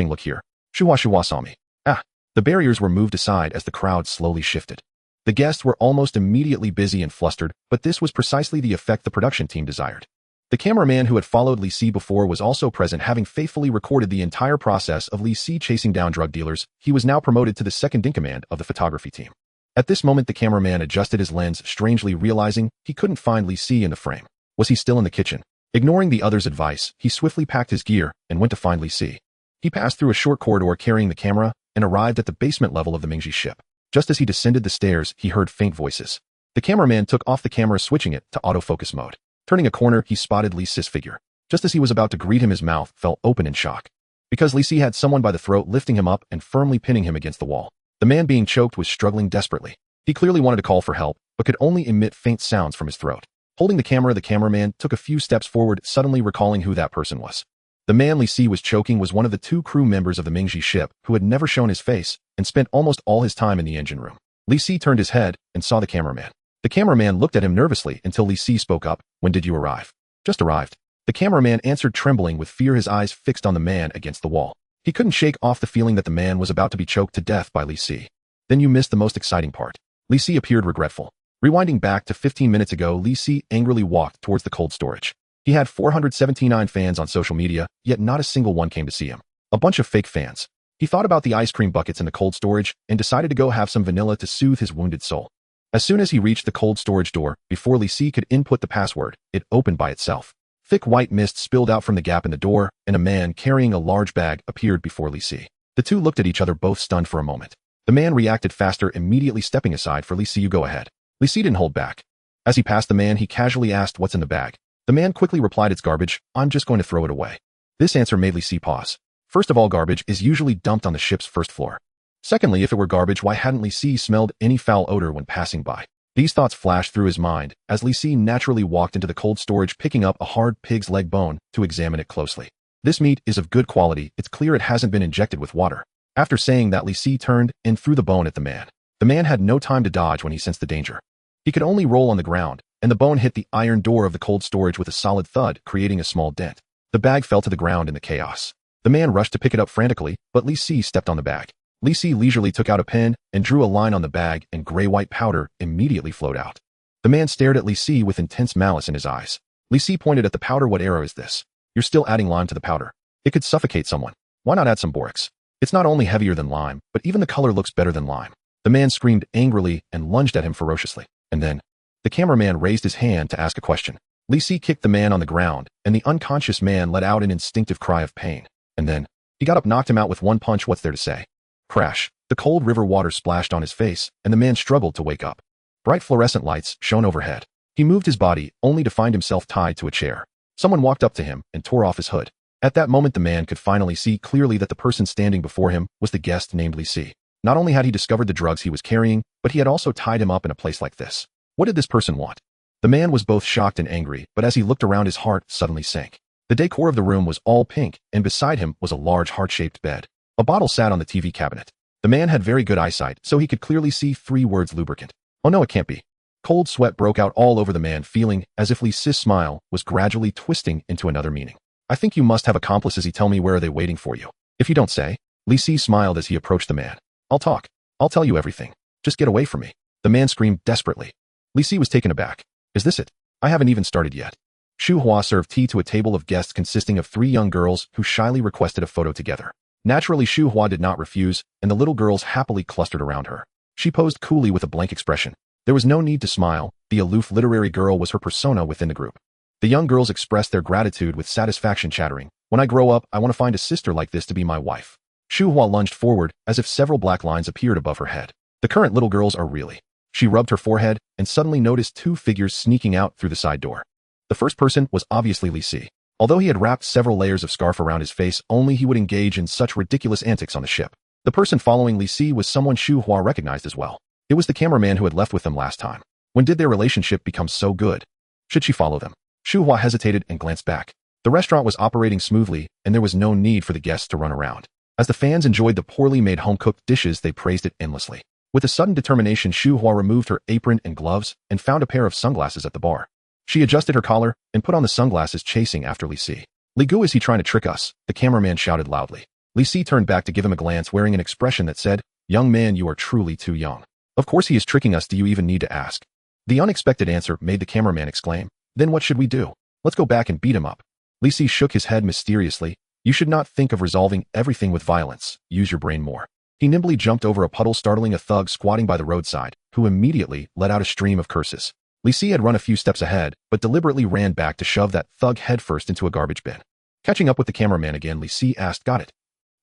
look here. Shuwa saw me." "Ah." The barriers were moved aside as the crowd slowly shifted. The guests were almost immediately busy and flustered, but this was precisely the effect the production team desired. The cameraman who had followed Li Si before was also present, having faithfully recorded the entire process of Li Si chasing down drug dealers. He was now promoted to the second-in-command of the photography team. At this moment, the cameraman adjusted his lens, strangely realizing he couldn't find Li Si in the frame. Was he still in the kitchen? Ignoring the other's advice, he swiftly packed his gear and went to find Li Si. He passed through a short corridor carrying the camera and arrived at the basement level of the Mingji ship. Just as he descended the stairs, he heard faint voices. The cameraman took off the camera, switching it to autofocus mode. Turning a corner, he spotted Li Si's figure. Just as he was about to greet him, his mouth fell open in shock. Because Li Si had someone by the throat, lifting him up and firmly pinning him against the wall. The man being choked was struggling desperately. He clearly wanted to call for help, but could only emit faint sounds from his throat. Holding the camera, the cameraman took a few steps forward, suddenly recalling who that person was. The man Li Si was choking was one of the 2 crew members of the Mingxi ship who had never shown his face and spent almost all his time in the engine room. Li Si turned his head and saw the cameraman. The cameraman looked at him nervously until Li Si spoke up. "When did you arrive?" "Just arrived." The cameraman answered, trembling with fear, his eyes fixed on the man against the wall. He couldn't shake off the feeling that the man was about to be choked to death by Li Si. "Then you missed the most exciting part." Li Si appeared regretful. Rewinding back to 15 minutes ago, Li Si angrily walked towards the cold storage. He had 479 fans on social media, yet not a single one came to see him. A bunch of fake fans. He thought about the ice cream buckets in the cold storage and decided to go have some vanilla to soothe his wounded soul. As soon as he reached the cold storage door, before Li Si could input the password, it opened by itself. Thick white mist spilled out from the gap in the door, and a man carrying a large bag appeared before Li Si. The two looked at each other, both stunned for a moment. The man reacted faster, immediately stepping aside for Li Si. "You go ahead." Li Si didn't hold back. As he passed the man, he casually asked, "What's in the bag?" The man quickly replied, "It's garbage. I'm just going to throw it away." This answer made Li Si pause. First of all, garbage is usually dumped on the ship's first floor. Secondly, if it were garbage, why hadn't Li Si smelled any foul odor when passing by? These thoughts flashed through his mind as Li Si naturally walked into the cold storage, picking up a hard pig's leg bone to examine it closely. "This meat is of good quality. It's clear it hasn't been injected with water." After saying that, Li Si turned and threw the bone at the man. The man had no time to dodge when he sensed the danger. He could only roll on the ground, and the bone hit the iron door of the cold storage with a solid thud, creating a small dent. The bag fell to the ground in the chaos. The man rushed to pick it up frantically, but Li Si stepped on the bag. Li Si leisurely took out a pen and drew a line on the bag, and gray-white powder immediately flowed out. The man stared at Li Si with intense malice in his eyes. Li Si pointed at the powder. "What error is this? You're still adding lime to the powder. It could suffocate someone. Why not add some borax? It's not only heavier than lime, but even the color looks better than lime." The man screamed angrily and lunged at him ferociously. And then, the cameraman raised his hand to ask a question. Li Si kicked the man on the ground, and the unconscious man let out an instinctive cry of pain. And then, he got up, knocked him out with one punch. What's there to say? Crash. The cold river water splashed on his face, and the man struggled to wake up. Bright fluorescent lights shone overhead. He moved his body, only to find himself tied to a chair. Someone walked up to him and tore off his hood. At that moment, the man could finally see clearly that the person standing before him was the guest named Li Si. Not only had he discovered the drugs he was carrying, but he had also tied him up in a place like this. What did this person want? The man was both shocked and angry, but as he looked around, his heart suddenly sank. The decor of the room was all pink, and beside him was a large heart-shaped bed. A bottle sat on the TV cabinet. The man had very good eyesight, so he could clearly see 3 words: lubricant. Oh no, it can't be. Cold sweat broke out all over the man, feeling as if Li Si's smile was gradually twisting into another meaning. "I think you must have accomplices. Tell me, where are they waiting for you? If you don't say." Li Si smiled as he approached the man. "I'll talk. I'll tell you everything. Just get away from me." The man screamed desperately. Li Si was taken aback. "Is this it? I haven't even started yet." Shu Hua served tea to a table of guests consisting of 3 young girls who shyly requested a photo together. Naturally, Shu Hua did not refuse, and the little girls happily clustered around her. She posed coolly with a blank expression. There was no need to smile. The aloof literary girl was her persona within the group. The young girls expressed their gratitude with satisfaction, chattering, "When I grow up, I want to find a sister like this to be my wife." Shu Hua lunged forward as if several black lines appeared above her head. The current little girls are really... She rubbed her forehead and suddenly noticed 2 figures sneaking out through the side door. The first person was obviously Li Si. Although he had wrapped several layers of scarf around his face, only he would engage in such ridiculous antics on the ship. The person following Li Si was someone Shu Hua recognized as well. It was the cameraman who had left with them last time. When did their relationship become so good? Should she follow them? Shu Hua hesitated and glanced back. The restaurant was operating smoothly, and there was no need for the guests to run around. As the fans enjoyed the poorly made home-cooked dishes, they praised it endlessly. With a sudden determination, Shu Hua removed her apron and gloves and found a pair of sunglasses at the bar. She adjusted her collar and put on the sunglasses, chasing after Li Si. "Li Gu, is he trying to trick us?" the cameraman shouted loudly. Li Si turned back to give him a glance, wearing an expression that said, "Young man, you are truly too young. Of course he is tricking us. Do you even need to ask?" The unexpected answer made the cameraman exclaim, "Then what should we do? Let's go back and beat him up." Li Si shook his head mysteriously. "You should not think of resolving everything with violence. Use your brain more." He nimbly jumped over a puddle, startling a thug squatting by the roadside, who immediately let out a stream of curses. Li Si had run a few steps ahead, but deliberately ran back to shove that thug headfirst into a garbage bin. Catching up with the cameraman again, Li Si asked, "Got it?"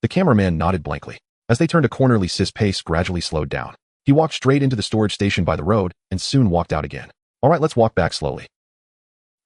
The cameraman nodded blankly. As they turned a corner, Li Si's pace gradually slowed down. He walked straight into the storage station by the road and soon walked out again. All right, let's walk back slowly.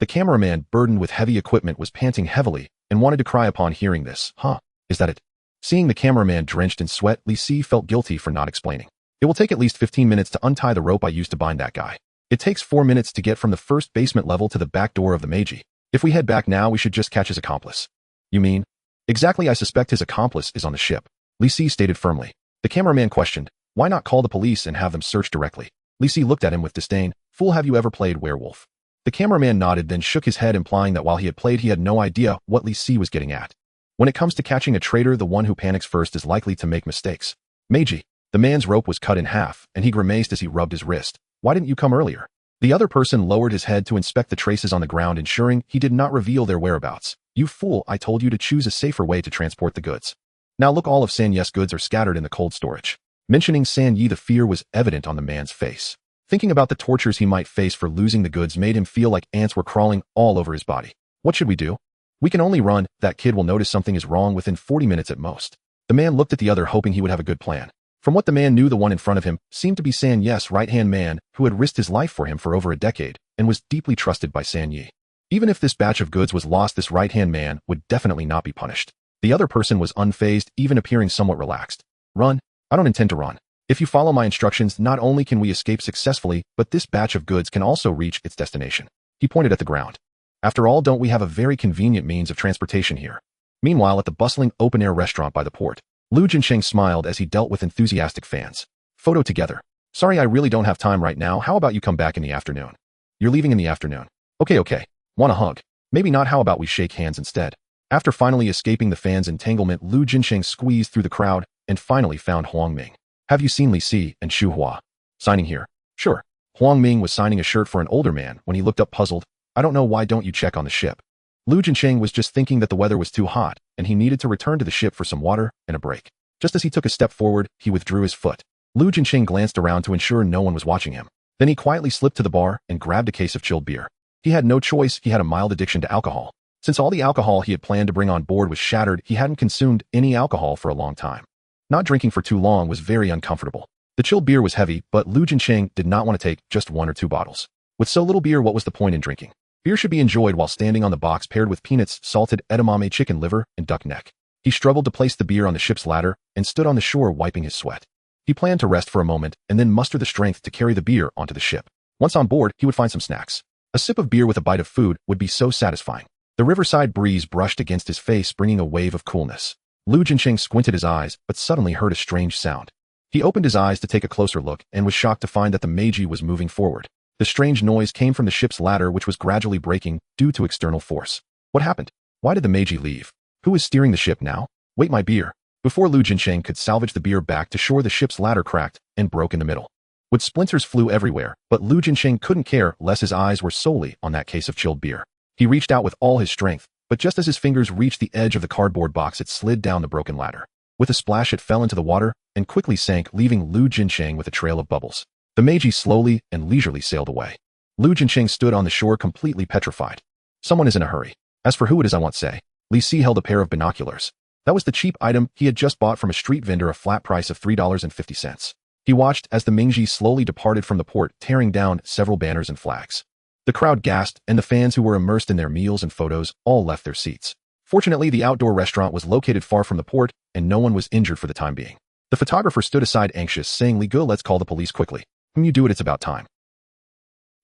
The cameraman, burdened with heavy equipment, was panting heavily and wanted to cry upon hearing this. Huh, is that it? Seeing the cameraman drenched in sweat, Li Si felt guilty for not explaining. It will take at least 15 minutes to untie the rope I used to bind that guy. It takes 4 minutes to get from the first basement level to the back door of the Meiji. If we head back now, we should just catch his accomplice. You mean? Exactly, I suspect his accomplice is on the ship, Li Si stated firmly. The cameraman questioned, why not call the police and have them search directly? Li Si looked at him with disdain. Fool, have you ever played werewolf? The cameraman nodded, then shook his head, implying that while he had played, he had no idea what Li Si was getting at. When it comes to catching a traitor, the one who panics first is likely to make mistakes. Meiji. The man's rope was cut in half, and he grimaced as he rubbed his wrist. Why didn't you come earlier? The other person lowered his head to inspect the traces on the ground, ensuring he did not reveal their whereabouts. You fool, I told you to choose a safer way to transport the goods. Now look, all of San Yi's goods are scattered in the cold storage. Mentioning San Yi, the fear was evident on the man's face. Thinking about the tortures he might face for losing the goods made him feel like ants were crawling all over his body. What should we do? We can only run. That kid will notice something is wrong within 40 minutes at most. The man looked at the other, hoping he would have a good plan. From what the man knew, the one in front of him seemed to be San Yi's right-hand man, who had risked his life for him for over a decade and was deeply trusted by San Yi. Even if this batch of goods was lost, this right-hand man would definitely not be punished. The other person was unfazed, even appearing somewhat relaxed. Run? I don't intend to run. If you follow my instructions, not only can we escape successfully, but this batch of goods can also reach its destination. He pointed at the ground. After all, don't we have a very convenient means of transportation here? Meanwhile, at the bustling open-air restaurant by the port, Lu Jinsheng smiled as he dealt with enthusiastic fans. Photo together. Sorry, I really don't have time right now. How about you come back in the afternoon? You're leaving in the afternoon. Okay. Want a hug? Maybe not. How about we shake hands instead? After finally escaping the fans' entanglement, Lu Jinsheng squeezed through the crowd and finally found Huang Ming. Have you seen Li Si and Xu Hua? Signing here? Sure. Huang Ming was signing a shirt for an older man when he looked up puzzled. I don't know, why don't you check on the ship? Lu Jinsheng was just thinking that the weather was too hot and he needed to return to the ship for some water and a break. Just as he took a step forward, he withdrew his foot. Lu Jinsheng glanced around to ensure no one was watching him. Then he quietly slipped to the bar and grabbed a case of chilled beer. He had no choice. He had a mild addiction to alcohol. Since all the alcohol he had planned to bring on board was shattered, he hadn't consumed any alcohol for a long time. Not drinking for too long was very uncomfortable. The chilled beer was heavy, but Lu Jinsheng did not want to take just 1 or 2 bottles. With so little beer, what was the point in drinking? Beer should be enjoyed while standing on the box, paired with peanuts, salted edamame, chicken liver, and duck neck. He struggled to place the beer on the ship's ladder and stood on the shore wiping his sweat. He planned to rest for a moment and then muster the strength to carry the beer onto the ship. Once on board, he would find some snacks. A sip of beer with a bite of food would be so satisfying. The riverside breeze brushed against his face, bringing a wave of coolness. Lu Jinsheng squinted his eyes, but suddenly heard a strange sound. He opened his eyes to take a closer look and was shocked to find that the Meiji was moving forward. The strange noise came from the ship's ladder, which was gradually breaking due to external force. What happened? Why did the Meiji leave? Who is steering the ship now? Wait, my beer. Before Lu Jinsheng could salvage the beer back to shore, the ship's ladder cracked and broke in the middle. Wood splinters flew everywhere, but Lu Jinsheng couldn't care less. His eyes were solely on that case of chilled beer. He reached out with all his strength, but just as his fingers reached the edge of the cardboard box, it slid down the broken ladder. With a splash, it fell into the water and quickly sank, leaving Lu Jinsheng with a trail of bubbles. The Meiji slowly and leisurely sailed away. Lu Jinsheng stood on the shore completely petrified. Someone is in a hurry. As for who it is, I won't say. Li Si held a pair of binoculars. That was the cheap item he had just bought from a street vendor, a flat price of $3.50. He watched as the Meiji slowly departed from the port, tearing down several banners and flags. The crowd gasped, and the fans who were immersed in their meals and photos all left their seats. Fortunately, the outdoor restaurant was located far from the port, and no one was injured for the time being. The photographer stood aside anxious, saying, Li Go, let's call the police quickly. You do it, it's about time.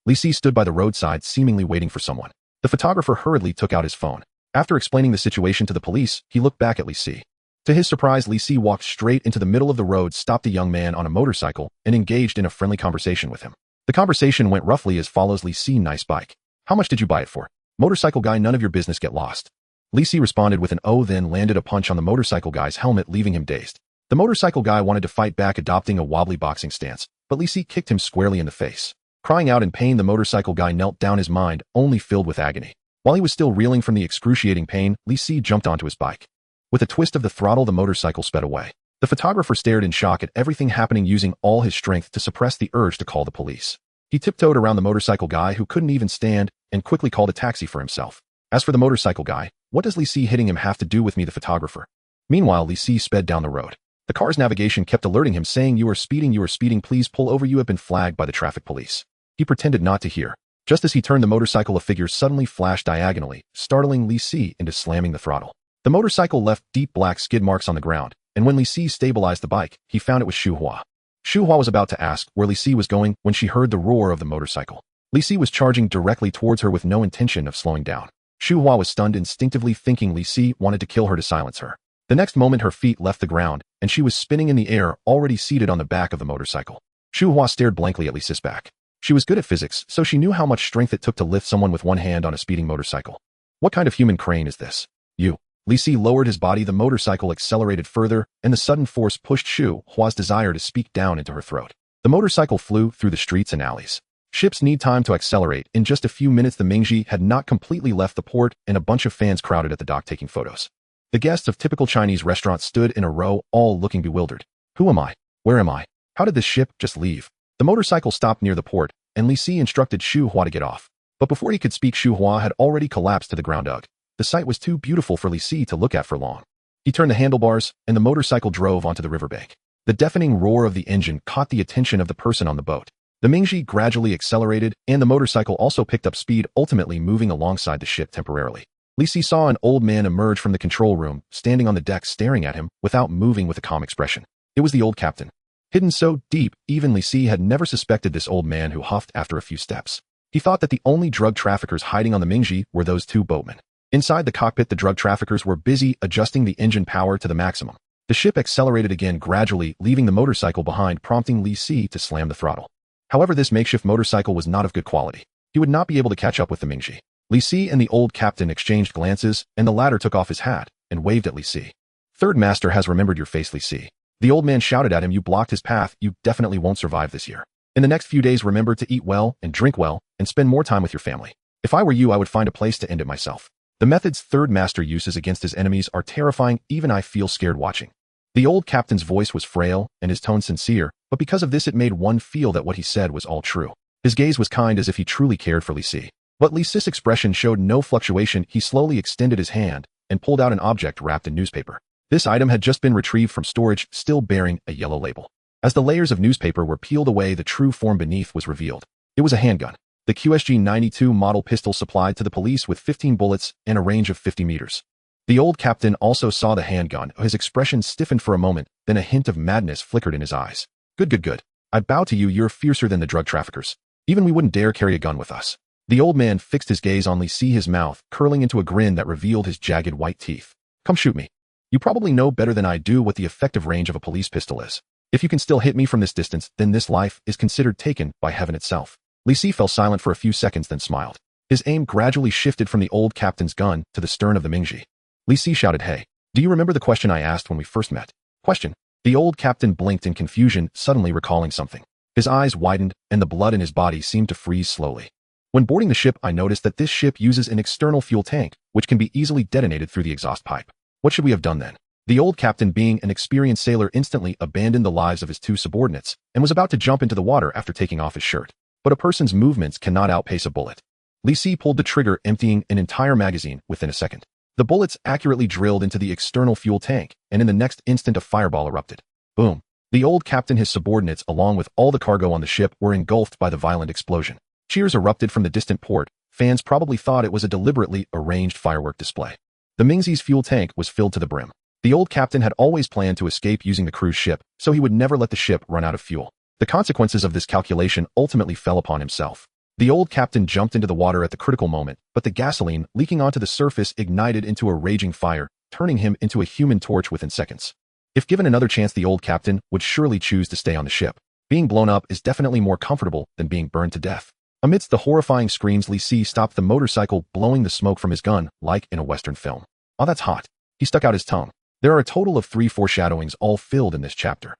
Li Si stood by the roadside, seemingly waiting for someone. The photographer hurriedly took out his phone. After explaining the situation to the police, he looked back at Li Si. To his surprise, Li Si walked straight into the middle of the road, stopped a young man on a motorcycle, and engaged in a friendly conversation with him. The conversation went roughly as follows. Li Si, nice bike. How much did you buy it for? Motorcycle guy, none of your business, get lost. Li Si responded with an "oh," then landed a punch on the motorcycle guy's helmet, leaving him dazed. The motorcycle guy wanted to fight back, adopting a wobbly boxing stance, but Li Si kicked him squarely in the face. Crying out in pain, the motorcycle guy knelt down, his mind only filled with agony. While he was still reeling from the excruciating pain, Li Si jumped onto his bike. With a twist of the throttle, the motorcycle sped away. The photographer stared in shock at everything happening, using all his strength to suppress the urge to call the police. He tiptoed around the motorcycle guy, who couldn't even stand, and quickly called a taxi for himself. As for the motorcycle guy, what does Li Si hitting him have to do with me, the photographer? Meanwhile, Li Si sped down the road. The car's navigation kept alerting him, saying, you are speeding, please pull over, you have been flagged by the traffic police. He pretended not to hear. Just as he turned the motorcycle, a figure suddenly flashed diagonally, startling Li Si into slamming the throttle. The motorcycle left deep black skid marks on the ground, and when Li Si stabilized the bike, he found it was Xu Hua. Xu Hua was about to ask where Li Si was going when she heard the roar of the motorcycle. Li Si was charging directly towards her with no intention of slowing down. Xu Hua was stunned, instinctively thinking Li Si wanted to kill her to silence her. The next moment her feet left the ground, and she was spinning in the air, already seated on the back of the motorcycle. Xu Hua stared blankly at Li Si's back. She was good at physics, so she knew how much strength it took to lift someone with one hand on a speeding motorcycle. What kind of human crane is this? You. Li Si lowered his body, the motorcycle accelerated further, and the sudden force pushed Xu Hua's desire to speak down into her throat. The motorcycle flew through the streets and alleys. Ships need time to accelerate. In just a few minutes, the Mingji had not completely left the port, and a bunch of fans crowded at the dock taking photos. The guests of typical Chinese restaurants stood in a row, all looking bewildered. Who am I? Where am I? How did this ship just leave? The motorcycle stopped near the port, and Li Si instructed Xu Hua to get off. But before he could speak, Xu Hua had already collapsed to the ground. The sight was too beautiful for Li Si to look at for long. He turned the handlebars, and the motorcycle drove onto the riverbank. The deafening roar of the engine caught the attention of the person on the boat. The Mingji gradually accelerated, and the motorcycle also picked up speed, ultimately moving alongside the ship temporarily. Li Si saw an old man emerge from the control room, standing on the deck staring at him, without moving, with a calm expression. It was the old captain. Hidden so deep, even Li Si had never suspected this old man, who huffed after a few steps. He thought that the only drug traffickers hiding on the Mingji were those two boatmen. Inside the cockpit, the drug traffickers were busy adjusting the engine power to the maximum. The ship accelerated again, gradually leaving the motorcycle behind, prompting Li Si to slam the throttle. However, this makeshift motorcycle was not of good quality. He would not be able to catch up with the Mingji. Li Si and the old captain exchanged glances, and the latter took off his hat and waved at Li Si. Third Master has remembered your face, Li Si. The old man shouted at him. You blocked his path. You definitely won't survive this year. In the next few days, remember to eat well and drink well and spend more time with your family. If I were you, I would find a place to end it myself. The methods Third Master uses against his enemies are terrifying. Even I feel scared watching. The old captain's voice was frail and his tone sincere, but because of this it made one feel that what he said was all true. His gaze was kind, as if he truly cared for Li Si. But Li Si's expression showed no fluctuation. He slowly extended his hand and pulled out an object wrapped in newspaper. This item had just been retrieved from storage, still bearing a yellow label. As the layers of newspaper were peeled away, the true form beneath was revealed. It was a handgun. The QSG-92 model pistol supplied to the police with 15 bullets and a range of 50 meters. The old captain also saw the handgun. His expression stiffened for a moment, then a hint of madness flickered in his eyes. Good. I bow to you. You're fiercer than the drug traffickers. Even we wouldn't dare carry a gun with us. The old man fixed his gaze on Li Si, his mouth curling into a grin that revealed his jagged white teeth. Come shoot me. You probably know better than I do what the effective range of a police pistol is. If you can still hit me from this distance, then this life is considered taken by heaven itself. Li Si fell silent for a few seconds, then smiled. His aim gradually shifted from the old captain's gun to the stern of the Mingji. Li Si shouted, Hey, do you remember the question I asked when we first met? Question. The old captain blinked in confusion, suddenly recalling something. His eyes widened, and the blood in his body seemed to freeze slowly. When boarding the ship, I noticed that this ship uses an external fuel tank, which can be easily detonated through the exhaust pipe. What should we have done then? The old captain, being an experienced sailor, instantly abandoned the lives of his two subordinates and was about to jump into the water after taking off his shirt. But a person's movements cannot outpace a bullet. Li Si pulled the trigger, emptying an entire magazine within a second. The bullets accurately drilled into the external fuel tank, and in the next instant a fireball erupted. Boom. The old captain, his subordinates, along with all the cargo on the ship, were engulfed by the violent explosion. Cheers erupted from the distant port. Fans probably thought it was a deliberately arranged firework display. The Mingzi's fuel tank was filled to the brim. The old captain had always planned to escape using the cruise ship, so he would never let the ship run out of fuel. The consequences of this calculation ultimately fell upon himself. The old captain jumped into the water at the critical moment, but the gasoline leaking onto the surface ignited into a raging fire, turning him into a human torch within seconds. If given another chance, the old captain would surely choose to stay on the ship. Being blown up is definitely more comfortable than being burned to death. Amidst the horrifying screams, Li Si stopped the motorcycle, blowing the smoke from his gun, like in a Western film. Oh, that's hot. He stuck out his tongue. There are a total of 3 foreshadowings, all filled in this chapter.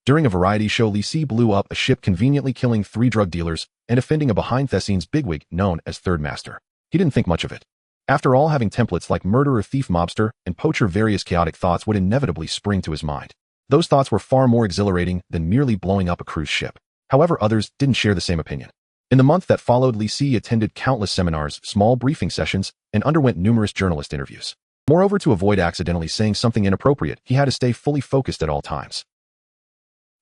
During a variety show, Li Si blew up a ship, conveniently killing 3 drug dealers and offending a behind-the-scenes bigwig known as Third Master. He didn't think much of it. After all, having templates like murderer, thief, mobster, and poacher, various chaotic thoughts would inevitably spring to his mind. Those thoughts were far more exhilarating than merely blowing up a cruise ship. However, others didn't share the same opinion. In the month that followed, Li Si attended countless seminars, small briefing sessions, and underwent numerous journalist interviews. Moreover, to avoid accidentally saying something inappropriate, he had to stay fully focused at all times.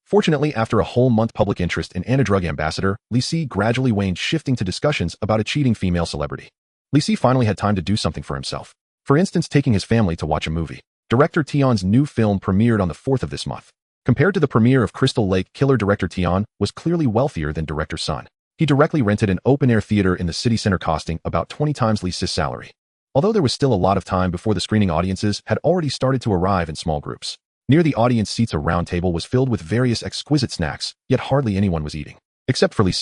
Fortunately, after a whole month public interest in anti-drug ambassador, Li gradually waned, shifting to discussions about a cheating female celebrity. Li finally had time to do something for himself. For instance, taking his family to watch a movie. Director Tian's new film premiered on the 4th of this month. Compared to the premiere of Crystal Lake Killer, director Tian was clearly wealthier than director Sun. He directly rented an open-air theater in the city center, costing about 20 times Li's salary. Although there was still a lot of time before the screening, audiences had already started to arrive in small groups. Near the audience seats, a round table was filled with various exquisite snacks, yet hardly anyone was eating. Except for Li.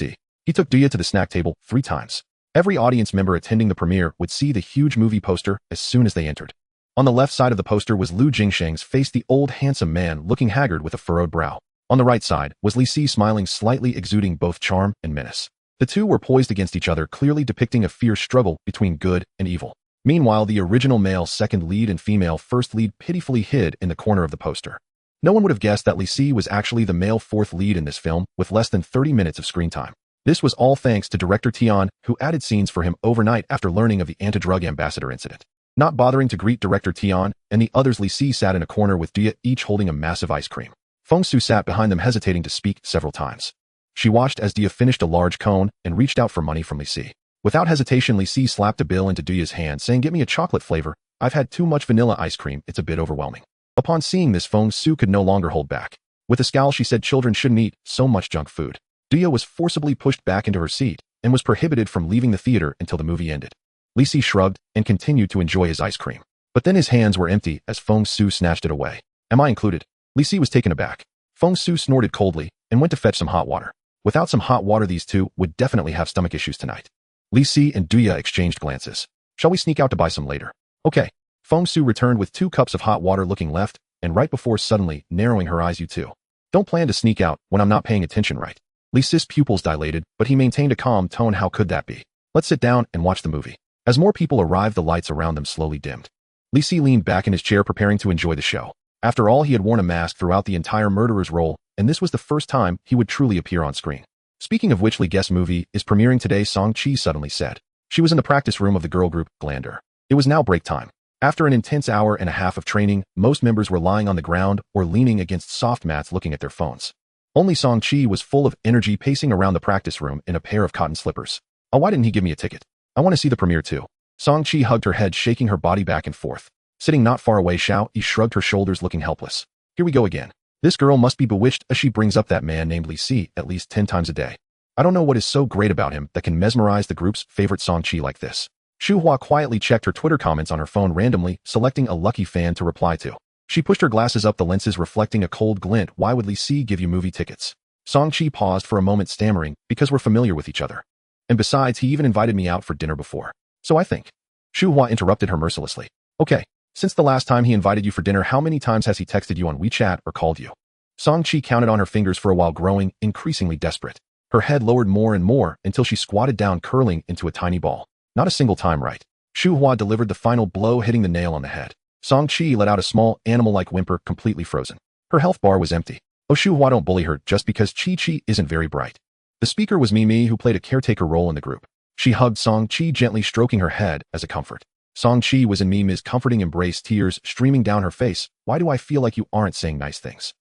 He took Duya to the snack table 3 times. Every audience member attending the premiere would see the huge movie poster as soon as they entered. On the left side of the poster was Lu Jingsheng's face, the old handsome man looking haggard with a furrowed brow. On the right side was Li, smiling slightly, exuding both charm and menace. The two were poised against each other, clearly depicting a fierce struggle between good and evil. Meanwhile, the original male second lead and female first lead pitifully hid in the corner of the poster. No one would have guessed that Li was actually the male fourth lead in this film, with less than 30 minutes of screen time. This was all thanks to director Tian, who added scenes for him overnight after learning of the anti-drug ambassador incident. Not bothering to greet director Tian and the others, Li sat in a corner with Duya, each holding a massive ice cream. Fong Su sat behind them, hesitating to speak several times. She watched as Duya finished a large cone and reached out for money from Li. Without hesitation, Li slapped a bill into Duya's hand, saying, "Get me a chocolate flavor. I've had too much vanilla ice cream, it's a bit overwhelming." Upon seeing this, Fong Su could no longer hold back. With a scowl, she said children shouldn't eat so much junk food. Duya was forcibly pushed back into her seat and was prohibited from leaving the theater until the movie ended. Li shrugged and continued to enjoy his ice cream. But then his hands were empty as Fong Su snatched it away. "Am I included?" Li was taken aback. Fong Su snorted coldly and went to fetch some hot water. Without some hot water, these two would definitely have stomach issues tonight. Li and Duya exchanged glances. "Shall we sneak out to buy some later?" "Okay." Fong Su returned with 2 cups of hot water, looking left and right before suddenly narrowing her eyes. "You two don't plan to sneak out when I'm not paying attention, right?" Li's pupils dilated, but he maintained a calm tone. "How could that be? Let's sit down and watch the movie." As more people arrived, the lights around them slowly dimmed. Li leaned back in his chair, preparing to enjoy the show. After all, he had worn a mask throughout the entire murderer's role, and this was the first time he would truly appear on screen. "Speaking of which, Li guest movie is premiering today," Sanchi suddenly said. She was in the practice room of the girl group, Glander. It was now break time. After an intense hour and a half of training, most members were lying on the ground or leaning against soft mats looking at their phones. Only Sanchi was full of energy, pacing around the practice room in a pair of cotton slippers. "Oh, why didn't he give me a ticket? I want to see the premiere too." Sanchi hugged her head, shaking her body back and forth. Sitting not far away, Xiao Yi shrugged her shoulders, looking helpless. "Here we go again. This girl must be bewitched, as she brings up that man named Li at least 10 times a day. I don't know what is so great about him that can mesmerize the group's favorite Sanchi like this." Shu Hua quietly checked her Twitter comments on her phone, randomly selecting a lucky fan to reply to. She pushed her glasses up, the lenses reflecting a cold glint. "Why would Li give you movie tickets?" Sanchi paused for a moment, stammering, "Because we're familiar with each other. And besides, he even invited me out for dinner before. So I think." Shu Hua interrupted her mercilessly. "Okay, since the last time he invited you for dinner, how many times has he texted you on WeChat or called you?" Sanchi counted on her fingers for a while, growing increasingly desperate. Her head lowered more and more until she squatted down, curling into a tiny ball. "Not a single time, right?" Shu Hua delivered the final blow, hitting the nail on the head. Sanchi let out a small, animal-like whimper, completely frozen. Her health bar was empty. "Oh, Shu Hua, don't bully her just because Chi isn't very bright." The speaker was Mimi, who played a caretaker role in the group. She hugged Sanchi, gently stroking her head as a comfort. Sanchi was in Mimi's comforting embrace, tears streaming down her face. "Why do I feel like you aren't saying nice things?"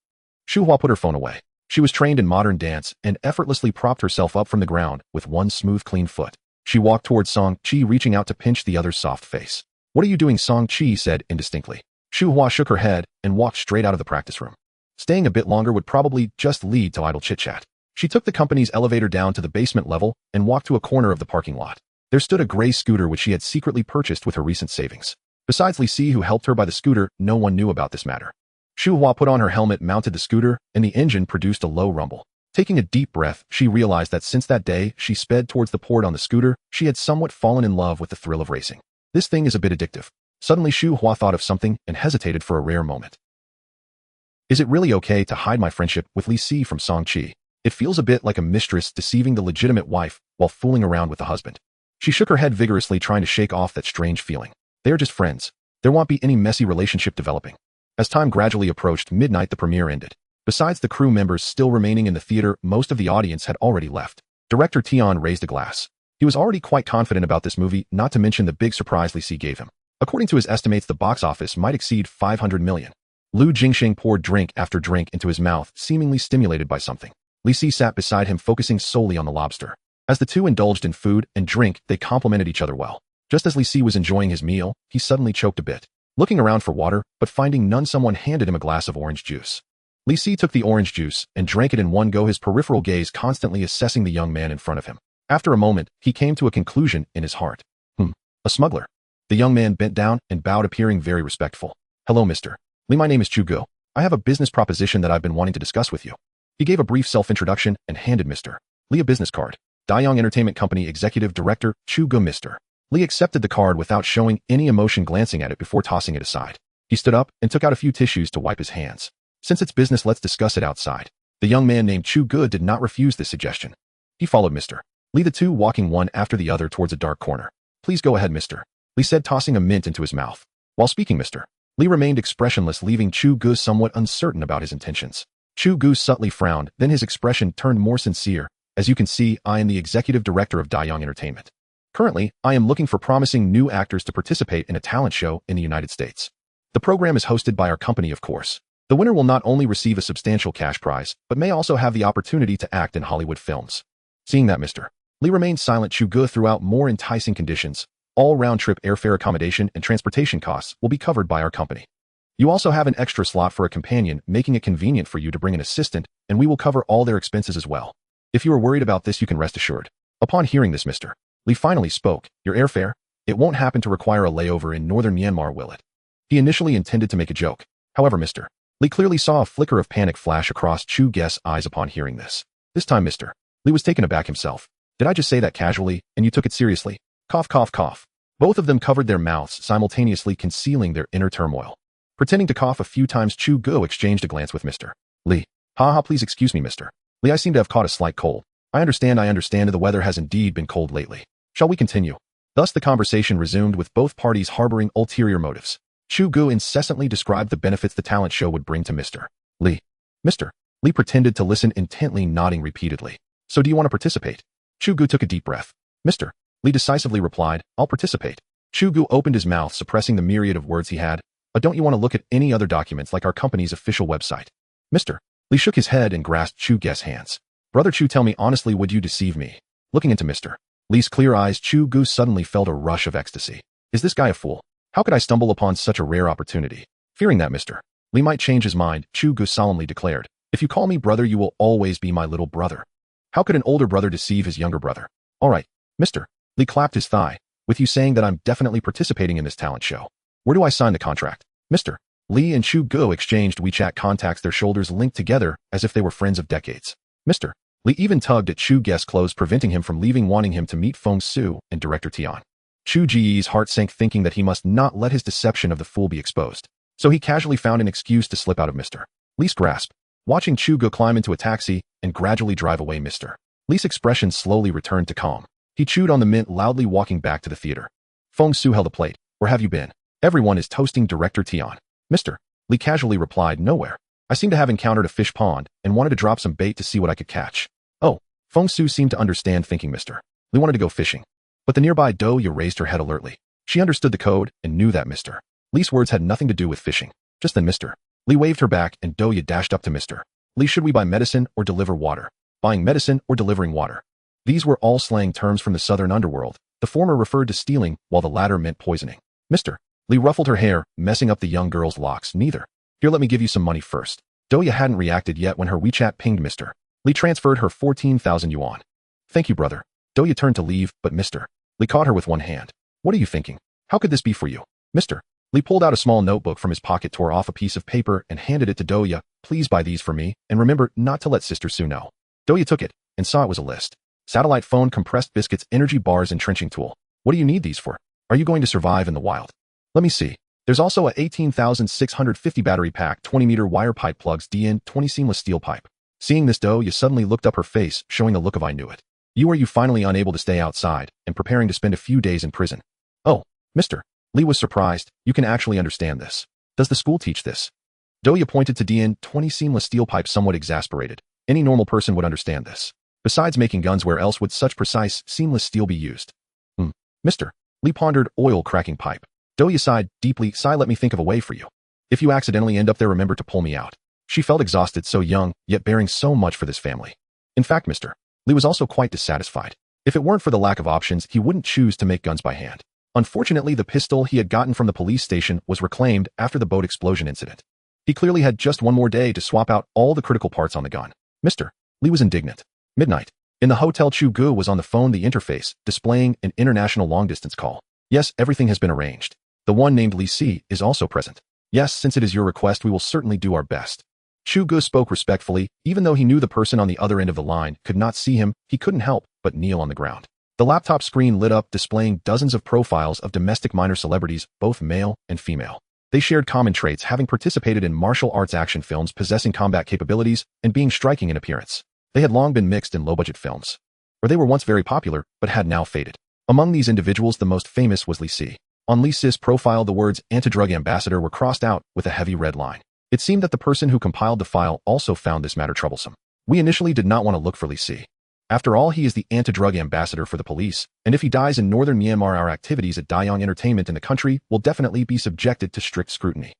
Shu Hua put her phone away. She was trained in modern dance and effortlessly propped herself up from the ground with one smooth, clean foot. She walked towards Sanchi, reaching out to pinch the other's soft face. "What are you doing?" Sanchi said indistinctly. Shu Hua shook her head and walked straight out of the practice room. Staying a bit longer would probably just lead to idle chit-chat. She took the company's elevator down to the basement level and walked to a corner of the parking lot. There stood a gray scooter which she had secretly purchased with her recent savings. Besides Li, who helped her buy the scooter, no one knew about this matter. Shu Hua put on her helmet, mounted the scooter, and the engine produced a low rumble. Taking a deep breath, she realized that since that day she sped towards the port on the scooter, she had somewhat fallen in love with the thrill of racing. This thing is a bit addictive. Suddenly Shu Hua thought of something and hesitated for a rare moment. "Is it really okay to hide my friendship with Li from Sanchi? It feels a bit like a mistress deceiving the legitimate wife while fooling around with the husband." She shook her head vigorously, trying to shake off that strange feeling. They are just friends. There won't be any messy relationship developing. As time gradually approached midnight, the premiere ended. Besides the crew members still remaining in the theater, most of the audience had already left. Director Tian raised a glass. He was already quite confident about this movie, not to mention the big surprise Li gave him. According to his estimates, the box office might exceed 500 million. Lu Jingxing poured drink after drink into his mouth, seemingly stimulated by something. Li Si sat beside him, focusing solely on the lobster. As the two indulged in food and drink, they complemented each other well. Just as Li Si was enjoying his meal, he suddenly choked a bit. Looking around for water, but finding none, someone handed him a glass of orange juice. Li Si took the orange juice and drank it in one go, his peripheral gaze constantly assessing the young man in front of him. After a moment, he came to a conclusion in his heart. A smuggler. The young man bent down and bowed, appearing very respectful. Hello, Mr. Li, my name is Chu Gu. I have a business proposition that I've been wanting to discuss with you. He gave a brief self-introduction and handed Mr. Li a business card. Dayong Entertainment Company Executive Director, Chu Gu. Mr. Li accepted the card without showing any emotion, glancing at it before tossing it aside. He stood up and took out a few tissues to wipe his hands. Since it's business, let's discuss it outside. The young man named Chu Gu did not refuse this suggestion. He followed Mr. Li, the two walking one after the other towards a dark corner. Please go ahead, Mr. Li said, tossing a mint into his mouth. While speaking, Mr. Li remained expressionless, leaving Chu Gu somewhat uncertain about his intentions. Chu Gu subtly frowned, then his expression turned more sincere. As you can see, I am the executive director of Dayong Entertainment. Currently, I am looking for promising new actors to participate in a talent show in the United States. The program is hosted by our company, of course. The winner will not only receive a substantial cash prize, but may also have the opportunity to act in Hollywood films. Seeing that, Mr. Li remained silent. Chu Gu threw out more enticing conditions. All round-trip airfare, accommodation, and transportation costs will be covered by our company. You also have an extra slot for a companion, making it convenient for you to bring an assistant, and we will cover all their expenses as well. If you are worried about this, you can rest assured. Upon hearing this, Mr. Li finally spoke. Your airfare? It won't happen to require a layover in northern Myanmar, will it? He initially intended to make a joke. However, Mr. Li clearly saw a flicker of panic flash across Chu Gu's eyes upon hearing this. This time, Mr. Li was taken aback himself. Did I just say that casually, and you took it seriously? Cough, cough, cough. Both of them covered their mouths, simultaneously concealing their inner turmoil. Pretending to cough a few times, Chu Gu exchanged a glance with Mr. Li. Haha, please excuse me, Mr. Li, I seem to have caught a slight cold. I understand, the weather has indeed been cold lately. Shall we continue? Thus the conversation resumed, with both parties harboring ulterior motives. Chu Gu incessantly described the benefits the talent show would bring to Mr. Li. Mr. Li pretended to listen intently, nodding repeatedly. So do you want to participate? Chu Gu took a deep breath. Mr. Li decisively replied, I'll participate. Chu Gu opened his mouth, suppressing the myriad of words he had. But don't you want to look at any other documents like our company's official website? Mr. Li shook his head and grasped Chu Gu's hands. Brother Chu, tell me honestly, would you deceive me? Looking into Mr. Li's clear eyes, Chu Gu suddenly felt a rush of ecstasy. Is this guy a fool? How could I stumble upon such a rare opportunity? Fearing that Mr. Li might change his mind, Chu Gu solemnly declared, If you call me brother, you will always be my little brother. How could an older brother deceive his younger brother? All right, Mr. Li clapped his thigh. With you saying that, I'm definitely participating in this talent show. Where do I sign the contract? Mr. Li and Chu Gu exchanged WeChat contacts, their shoulders linked together as if they were friends of decades. Mr. Li even tugged at Chu Gu's clothes, preventing him from leaving, wanting him to meet Fong Su and director Tian. Chu Ji's heart sank, thinking that he must not let his deception of the fool be exposed. So he casually found an excuse to slip out of Mr. Li's grasp. Watching Chu Gu climb into a taxi and gradually drive away, Mr. Li's expression slowly returned to calm. He chewed on the mint, loudly walking back to the theater. Fong Su held a plate. Where have you been? Everyone is toasting director Tian. Mr. Li casually replied, Nowhere. I seem to have encountered a fish pond and wanted to drop some bait to see what I could catch. Oh, Fong Su seemed to understand, thinking Mr. Li wanted to go fishing. But the nearby Duya raised her head alertly. She understood the code and knew that Mr. Li's words had nothing to do with fishing. Just then Mr. Li waved her back and Duya dashed up to Mr. Li. Should we buy medicine or deliver water? Buying medicine or delivering water? These were all slang terms from the southern underworld. The former referred to stealing, while the latter meant poisoning. Mr. Li ruffled her hair, messing up the young girl's locks. Neither. Here, let me give you some money first. Duya hadn't reacted yet when her WeChat pinged. Mr. Li transferred her 14,000 yuan. Thank you, brother. Duya turned to leave, but Mr. Li caught her with one hand. What are you thinking? How could this be for you? Mr. Li pulled out a small notebook from his pocket, tore off a piece of paper, and handed it to Duya. Please buy these for me, and remember not to let Sister Su know. Duya took it and saw it was a list. Satellite phone, compressed biscuits, energy bars, and trenching tool. What do you need these for? Are you going to survive in the wild? Let me see. There's also a 18,650 battery pack, 20-meter wire pipe plugs, DN 20 seamless steel pipe. Seeing this, Duya suddenly looked up, her face showing a look of I knew it. Are you finally unable to stay outside and preparing to spend a few days in prison? Oh, Mr. Li was surprised. You can actually understand this. Does the school teach this? Duya pointed to DN 20 seamless steel pipe, somewhat exasperated. Any normal person would understand this. Besides making guns, where else would such precise, seamless steel be used? Mr. Li pondered. Oil cracking pipe. Duya sighed deeply. Let me think of a way for you. If you accidentally end up there, remember to pull me out. She felt exhausted, so young, yet bearing so much for this family. In fact, Mr. Li was also quite dissatisfied. If it weren't for the lack of options, he wouldn't choose to make guns by hand. Unfortunately, the pistol he had gotten from the police station was reclaimed after the boat explosion incident. He clearly had just one more day to swap out all the critical parts on the gun. Mr. Li was indignant. Midnight. In the hotel, Chu Gu was on the phone, the interface, displaying an international long-distance call. Yes, everything has been arranged. The one named Li Si is also present. Yes, since it is your request, we will certainly do our best. Chu Gu spoke respectfully. Even though he knew the person on the other end of the line could not see him, he couldn't help but kneel on the ground. The laptop screen lit up, displaying dozens of profiles of domestic minor celebrities, both male and female. They shared common traits, having participated in martial arts action films, possessing combat capabilities, and being striking in appearance. They had long been mixed in low-budget films. Or they were once very popular, but had now faded. Among these individuals, the most famous was Li Si. On Li Si's profile, the words anti-drug ambassador were crossed out with a heavy red line. It seemed that the person who compiled the file also found this matter troublesome. We initially did not want to look for Li Si. After all, he is the anti-drug ambassador for the police, and if he dies in northern Myanmar, our activities at Dayong Entertainment in the country will definitely be subjected to strict scrutiny.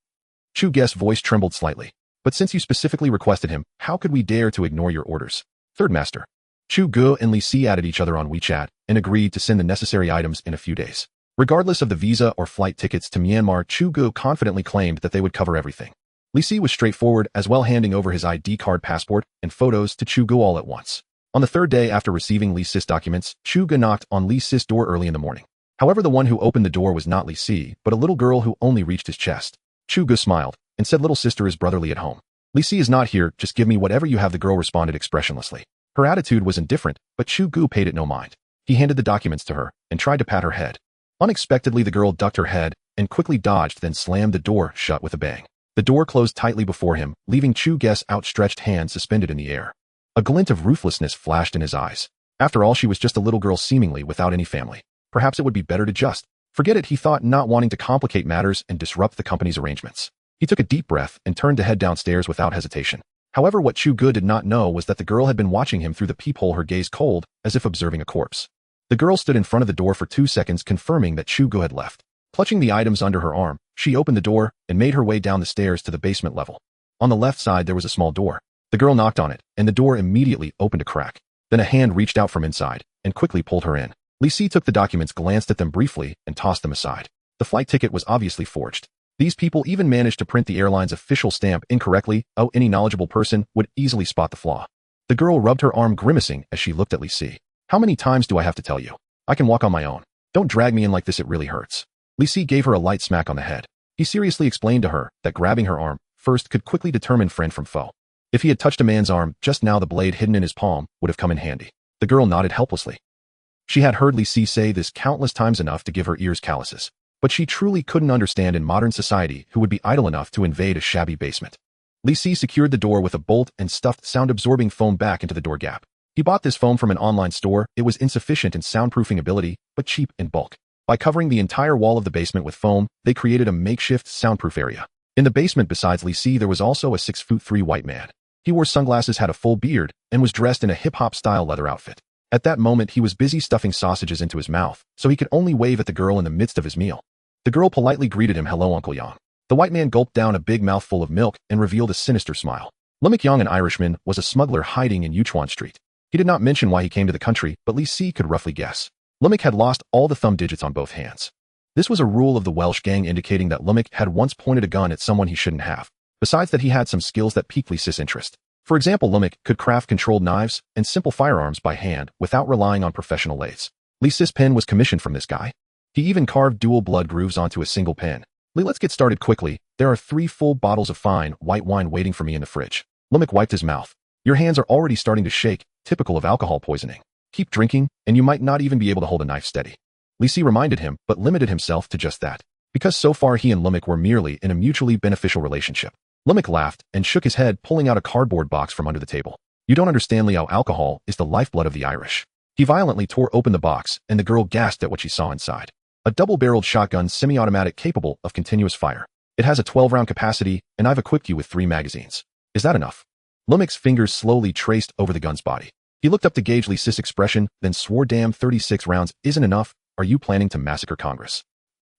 Chu Gu's voice trembled slightly. But since you specifically requested him, how could we dare to ignore your orders? Third Master. Chu Gu and Li Si added each other on WeChat and agreed to send the necessary items in a few days. Regardless of the visa or flight tickets to Myanmar, Chu Gu confidently claimed that they would cover everything. Li Si was straightforward as well, handing over his ID card, passport, and photos to Chu Gu all at once. On the third day after receiving Li Si's documents, Chu Gu knocked on Li Si's door early in the morning. However, the one who opened the door was not Li Si, but a little girl who only reached his chest. Chu Gu smiled and said, "Little sister is brotherly at home. Li Si is not here, just give me whatever you have." The girl responded expressionlessly. Her attitude was indifferent, but Chu Gu paid it no mind. He handed the documents to her and tried to pat her head. Unexpectedly, the girl ducked her head and quickly dodged, then slammed the door shut with a bang. The door closed tightly before him, leaving Chu Gu's outstretched hand suspended in the air. A glint of ruthlessness flashed in his eyes. After all, she was just a little girl seemingly without any family. Perhaps it would be better to just forget it, he thought, not wanting to complicate matters and disrupt the company's arrangements. He took a deep breath and turned to head downstairs without hesitation. However, what Chu Gu did not know was that the girl had been watching him through the peephole, her gaze cold, as if observing a corpse. The girl stood in front of the door for 2 seconds, confirming that Chu Gu had left. Clutching the items under her arm, she opened the door and made her way down the stairs to the basement level. On the left side, there was a small door. The girl knocked on it, and the door immediately opened a crack. Then a hand reached out from inside and quickly pulled her in. Li Si took the documents, glanced at them briefly, and tossed them aside. The flight ticket was obviously forged. These people even managed to print the airline's official stamp incorrectly. Oh, any knowledgeable person would easily spot the flaw. The girl rubbed her arm, grimacing as she looked at Li Si. How many times do I have to tell you? I can walk on my own. Don't drag me in like this, it really hurts. Li Si gave her a light smack on the head. He seriously explained to her that grabbing her arm first could quickly determine friend from foe. If he had touched a man's arm just now, the blade hidden in his palm would have come in handy. The girl nodded helplessly. She had heard Li Si say this countless times, enough to give her ears calluses. But she truly couldn't understand in modern society who would be idle enough to invade a shabby basement. Li Si secured the door with a bolt and stuffed sound-absorbing foam back into the door gap. He bought this foam from an online store. It was insufficient in soundproofing ability, but cheap in bulk. By covering the entire wall of the basement with foam, they created a makeshift soundproof area. In the basement, besides Li Si, there was also a 6'3" white man. He wore sunglasses, had a full beard, and was dressed in a hip-hop style leather outfit. At that moment, he was busy stuffing sausages into his mouth, so he could only wave at the girl in the midst of his meal. The girl politely greeted him, "Hello, Uncle Yang." The white man gulped down a big mouthful of milk and revealed a sinister smile. Limik Yang, an Irishman, was a smuggler hiding in Yuchan Street. He did not mention why he came to the country, but Li Si could roughly guess. Limik had lost all the thumb digits on both hands. This was a rule of the Welsh gang, indicating that Limik had once pointed a gun at someone he shouldn't have. Besides that, he had some skills that piqued Li Si's interest. For example, Limik could craft controlled knives and simple firearms by hand without relying on professional lathes. Li Si's pen was commissioned from this guy. He even carved dual blood grooves onto a single pen. Li, let's get started quickly. There are 3 full bottles of fine white wine waiting for me in the fridge. Limik wiped his mouth. Your hands are already starting to shake, typical of alcohol poisoning. Keep drinking, and you might not even be able to hold a knife steady. Li Si reminded him, but limited himself to just that. Because so far he and Limik were merely in a mutually beneficial relationship. Limik laughed and shook his head, pulling out a cardboard box from under the table. You don't understand, Leo. Alcohol is the lifeblood of the Irish. He violently tore open the box, and the girl gasped at what she saw inside. A double-barreled shotgun, semi-automatic, capable of continuous fire. It has a 12-round capacity, and I've equipped you with 3 magazines. Is that enough? Limik's fingers slowly traced over the gun's body. He looked up to gauge Li Si's expression, then swore, "Damn, 36 rounds isn't enough. Are you planning to massacre Congress?"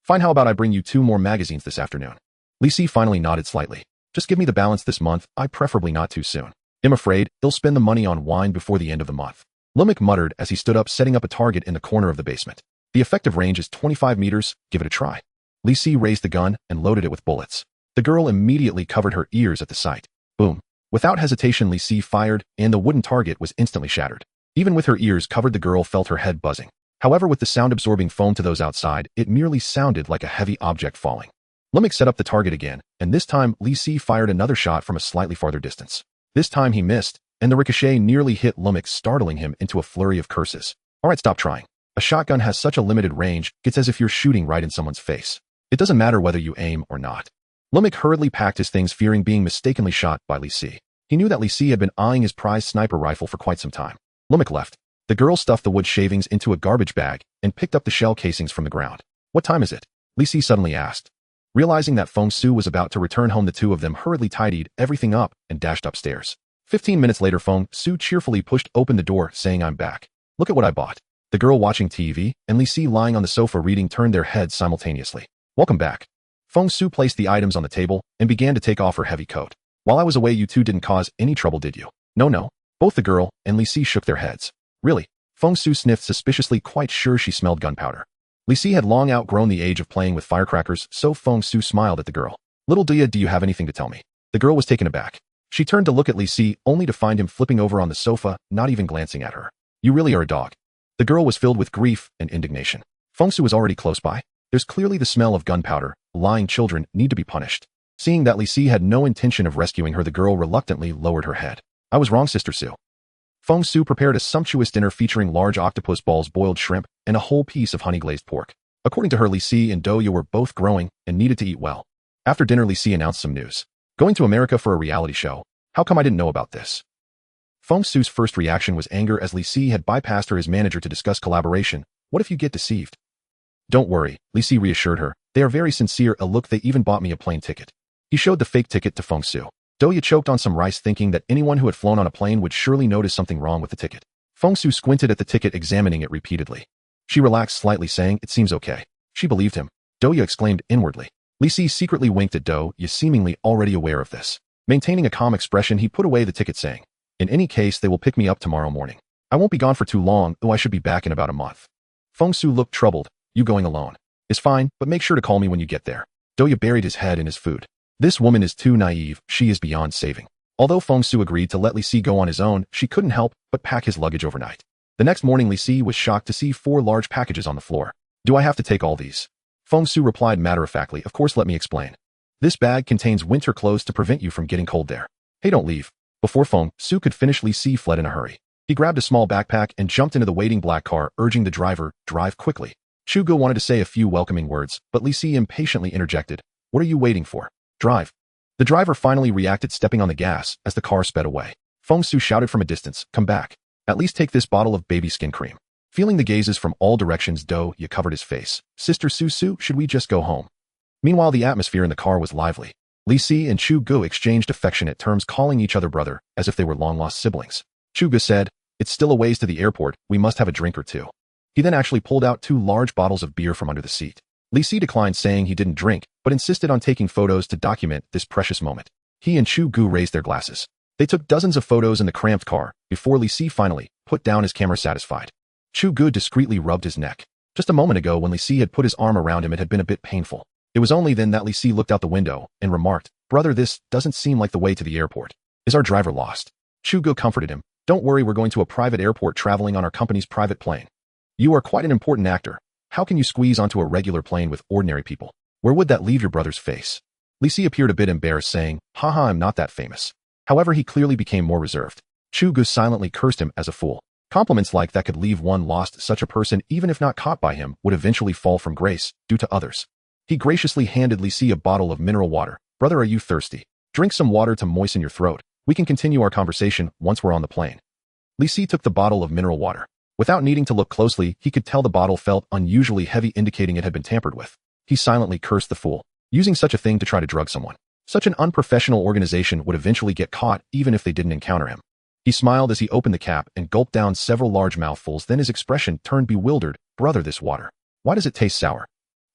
Fine, how about I bring you 2 more magazines this afternoon? Li Si finally nodded slightly. Just give me the balance this month, preferably not too soon. I'm afraid he'll spend the money on wine before the end of the month. Lumik muttered as he stood up, setting up a target in the corner of the basement. The effective range is 25 meters, give it a try. Li Si raised the gun and loaded it with bullets. The girl immediately covered her ears at the sight. Boom. Without hesitation, Li Si fired, and the wooden target was instantly shattered. Even with her ears covered, the girl felt her head buzzing. However, with the sound-absorbing foam to those outside, it merely sounded like a heavy object falling. Lumik set up the target again, and this time Li Si fired another shot from a slightly farther distance. This time he missed, and the ricochet nearly hit Lumik, startling him into a flurry of curses. Alright, stop trying. A shotgun has such a limited range, it's as if you're shooting right in someone's face. It doesn't matter whether you aim or not. Lumik hurriedly packed his things, fearing being mistakenly shot by Li Si. He knew that Li Si had been eyeing his prized sniper rifle for quite some time. Lumik left. The girl stuffed the wood shavings into a garbage bag and picked up the shell casings from the ground. What time is it? Li Si suddenly asked. Realizing that Fong Su was about to return home, the two of them hurriedly tidied everything up and dashed upstairs. 15 minutes later, Fong Su cheerfully pushed open the door, saying, I'm back. Look at what I bought. The girl watching TV and Li Si lying on the sofa reading turned their heads simultaneously. Welcome back. Fong Su placed the items on the table and began to take off her heavy coat. While I was away, you two didn't cause any trouble, did you? No. Both the girl and Li Si shook their heads. Really? Fong Su sniffed suspiciously, quite sure she smelled gunpowder. Li Si had long outgrown the age of playing with firecrackers, so Fong Su smiled at the girl. Little Duya, do you have anything to tell me? The girl was taken aback. She turned to look at Li Si, only to find him flipping over on the sofa, not even glancing at her. You really are a dog. The girl was filled with grief and indignation. Fong Su was already close by. There's clearly the smell of gunpowder. Lying children need to be punished. Seeing that Li Si had no intention of rescuing her, the girl reluctantly lowered her head. I was wrong, Sister Su. Fong Su prepared a sumptuous dinner featuring large octopus balls, boiled shrimp, and a whole piece of honey-glazed pork. According to her, Li Si and Duya were both growing and needed to eat well. After dinner, Li Si announced some news. Going to America for a reality show. How come I didn't know about this? Fong Su's first reaction was anger, as Li Si had bypassed her, his manager, to discuss collaboration. What if you get deceived? Don't worry, Li Si reassured her. They are very sincere. Look, they even bought me a plane ticket. He showed the fake ticket to Fong Su. Duya choked on some rice, thinking that anyone who had flown on a plane would surely notice something wrong with the ticket. Fong Su squinted at the ticket, examining it repeatedly. She relaxed slightly, saying, it seems okay. She believed him. Duya exclaimed inwardly. Li Si secretly winked at Duya, seemingly already aware of this. Maintaining a calm expression, he put away the ticket, saying, in any case, they will pick me up tomorrow morning. I won't be gone for too long, though I should be back in about a month. Fong Su looked troubled. You going alone? It's fine, but make sure to call me when you get there. Duya buried his head in his food. This woman is too naive, she is beyond saving. Although Fong Su agreed to let Li Si go on his own, she couldn't help but pack his luggage overnight. The next morning, Li Si was shocked to see 4 large packages on the floor. Do I have to take all these? Fong Su replied matter-of-factly, of course, let me explain. This bag contains winter clothes to prevent you from getting cold there. Hey, don't leave. Before Fong Su could finish, Li Si fled in a hurry. He grabbed a small backpack and jumped into the waiting black car, urging the driver, drive quickly. Chugo wanted to say a few welcoming words, but Li Si impatiently interjected. What are you waiting for? Drive. The driver finally reacted, stepping on the gas as the car sped away. Fong Su shouted from a distance, come back. At least take this bottle of baby skin cream. Feeling the gazes from all directions, Duya covered his face. Sister Su, should we just go home? Meanwhile, the atmosphere in the car was lively. Li Si and Chugo exchanged affectionate terms, calling each other brother, as if they were long-lost siblings. Chugo said, it's still a ways to the airport, we must have a drink or two. He then actually pulled out 2 large bottles of beer from under the seat. Li Si declined, saying he didn't drink, but insisted on taking photos to document this precious moment. He and Chugo raised their glasses. They took dozens of photos in the cramped car, before Li Si finally put down his camera, satisfied. Chugo discreetly rubbed his neck. Just a moment ago, when Li Si had put his arm around him, it had been a bit painful. It was only then that Li Si looked out the window and remarked, brother, this doesn't seem like the way to the airport. Is our driver lost? Chugo comforted him. Don't worry, we're going to a private airport, traveling on our company's private plane. You are quite an important actor. How can you squeeze onto a regular plane with ordinary people? Where would that leave your brother's face? Li Si appeared a bit embarrassed, saying, haha, I'm not that famous. However, he clearly became more reserved. Chugo silently cursed him as a fool. Compliments like that could leave one lost. Such a person, even if not caught by him, would eventually fall from grace, due to others. He graciously handed Li Si a bottle of mineral water. Brother, are you thirsty? Drink some water to moisten your throat. We can continue our conversation once we're on the plane. Li Si took the bottle of mineral water. Without needing to look closely, he could tell the bottle felt unusually heavy, indicating it had been tampered with. He silently cursed the fool. Using such a thing to try to drug someone. Such an unprofessional organization would eventually get caught, even if they didn't encounter him. He smiled as he opened the cap and gulped down several large mouthfuls, then his expression turned bewildered. Brother, this water. Why does it taste sour?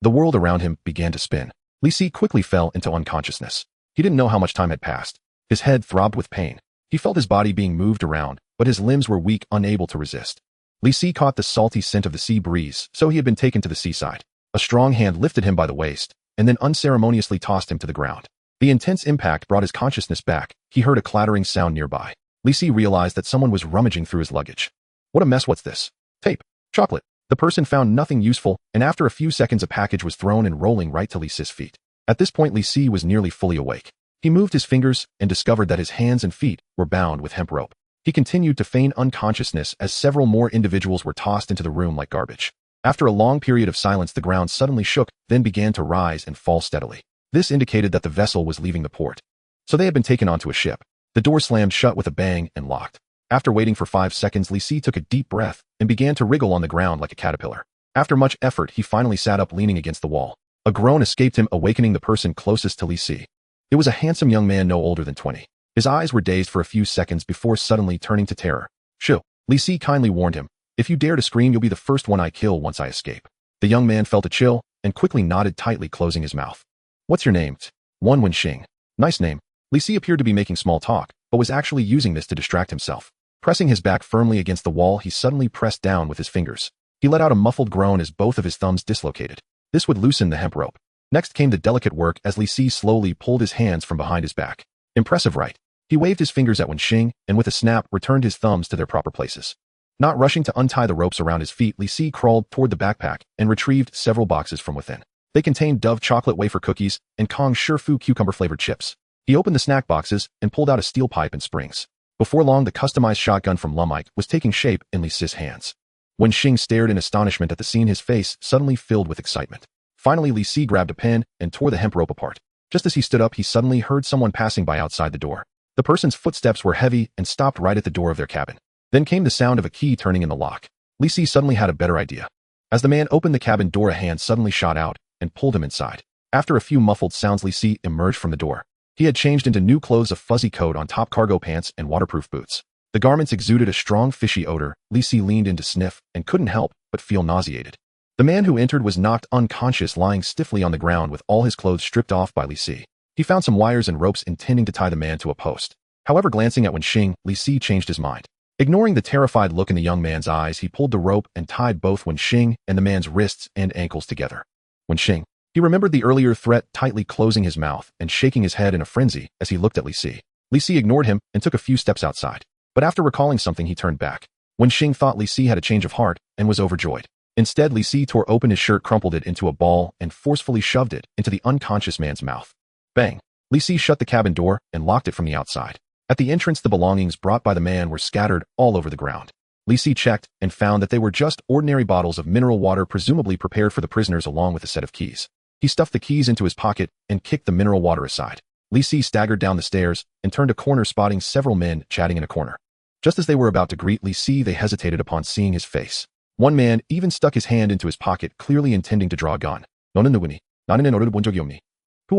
The world around him began to spin. Li Si quickly fell into unconsciousness. He didn't know how much time had passed. His head throbbed with pain. He felt his body being moved around, but his limbs were weak, unable to resist. Li Si caught the salty scent of the sea breeze, so he had been taken to the seaside. A strong hand lifted him by the waist, and then unceremoniously tossed him to the ground. The intense impact brought his consciousness back. He heard a clattering sound nearby. Li Si realized that someone was rummaging through his luggage. What a mess, what's this? Tape. Chocolate. The person found nothing useful, and after a few seconds a package was thrown and rolling right to Li Si's feet. At this point Li Si was nearly fully awake. He moved his fingers and discovered that his hands and feet were bound with hemp rope. He continued to feign unconsciousness as several more individuals were tossed into the room like garbage. After a long period of silence, the ground suddenly shook, then began to rise and fall steadily. This indicated that the vessel was leaving the port. So they had been taken onto a ship. The door slammed shut with a bang and locked. After waiting for 5 seconds, Li Si took a deep breath and began to wriggle on the ground like a caterpillar. After much effort, he finally sat up, leaning against the wall. A groan escaped him, awakening the person closest to Li Si. It was a handsome young man no older than 20. His eyes were dazed for a few seconds before suddenly turning to terror. Shoo! Li Si kindly warned him. If you dare to scream, you'll be the first one I kill once I escape. The young man felt a chill and quickly nodded, tightly closing his mouth. What's your name? Wenxing. Nice name. Li Si appeared to be making small talk, but was actually using this to distract himself. Pressing his back firmly against the wall, he suddenly pressed down with his fingers. He let out a muffled groan as both of his thumbs dislocated. This would loosen the hemp rope. Next came the delicate work as Li Si slowly pulled his hands from behind his back. Impressive, right? He waved his fingers at Wenxing and with a snap returned his thumbs to their proper places. Not rushing to untie the ropes around his feet, Li Si crawled toward the backpack and retrieved several boxes from within. They contained Dove chocolate wafer cookies and Kong Shifu cucumber-flavored chips. He opened the snack boxes and pulled out a steel pipe and springs. Before long, the customized shotgun from Lumike was taking shape in Li Si's hands. Wenxing stared in astonishment at the scene, his face suddenly filled with excitement. Finally, Li Si grabbed a pen and tore the hemp rope apart. Just as he stood up, he suddenly heard someone passing by outside the door. The person's footsteps were heavy and stopped right at the door of their cabin. Then came the sound of a key turning in the lock. Li Si suddenly had a better idea. As the man opened the cabin door, a hand suddenly shot out and pulled him inside. After a few muffled sounds, Li Si emerged from the door. He had changed into new clothes, a fuzzy coat on top, cargo pants, and waterproof boots. The garments exuded a strong fishy odor. Li Si leaned in to sniff and couldn't help but feel nauseated. The man who entered was knocked unconscious, lying stiffly on the ground with all his clothes stripped off by Li Si. He found some wires and ropes, intending to tie the man to a post. However, glancing at Wenxing, Li Si changed his mind. Ignoring the terrified look in the young man's eyes, he pulled the rope and tied both Wenxing and the man's wrists and ankles together. Wenxing. He remembered the earlier threat, tightly closing his mouth and shaking his head in a frenzy as he looked at Li Si. Li Si ignored him and took a few steps outside. But after recalling something, he turned back. Wenxing thought Li Si had a change of heart and was overjoyed. Instead, Li Si tore open his shirt, crumpled it into a ball, and forcefully shoved it into the unconscious man's mouth. Bang! Li Si shut the cabin door and locked it from the outside. At the entrance, the belongings brought by the man were scattered all over the ground. Li Si checked and found that they were just ordinary bottles of mineral water, presumably prepared for the prisoners, along with a set of keys. He stuffed the keys into his pocket and kicked the mineral water aside. Li Si staggered down the stairs and turned a corner, spotting several men chatting in a corner. Just as they were about to greet Li Si, they hesitated upon seeing his face. One man even stuck his hand into his pocket, clearly intending to draw a gun. Who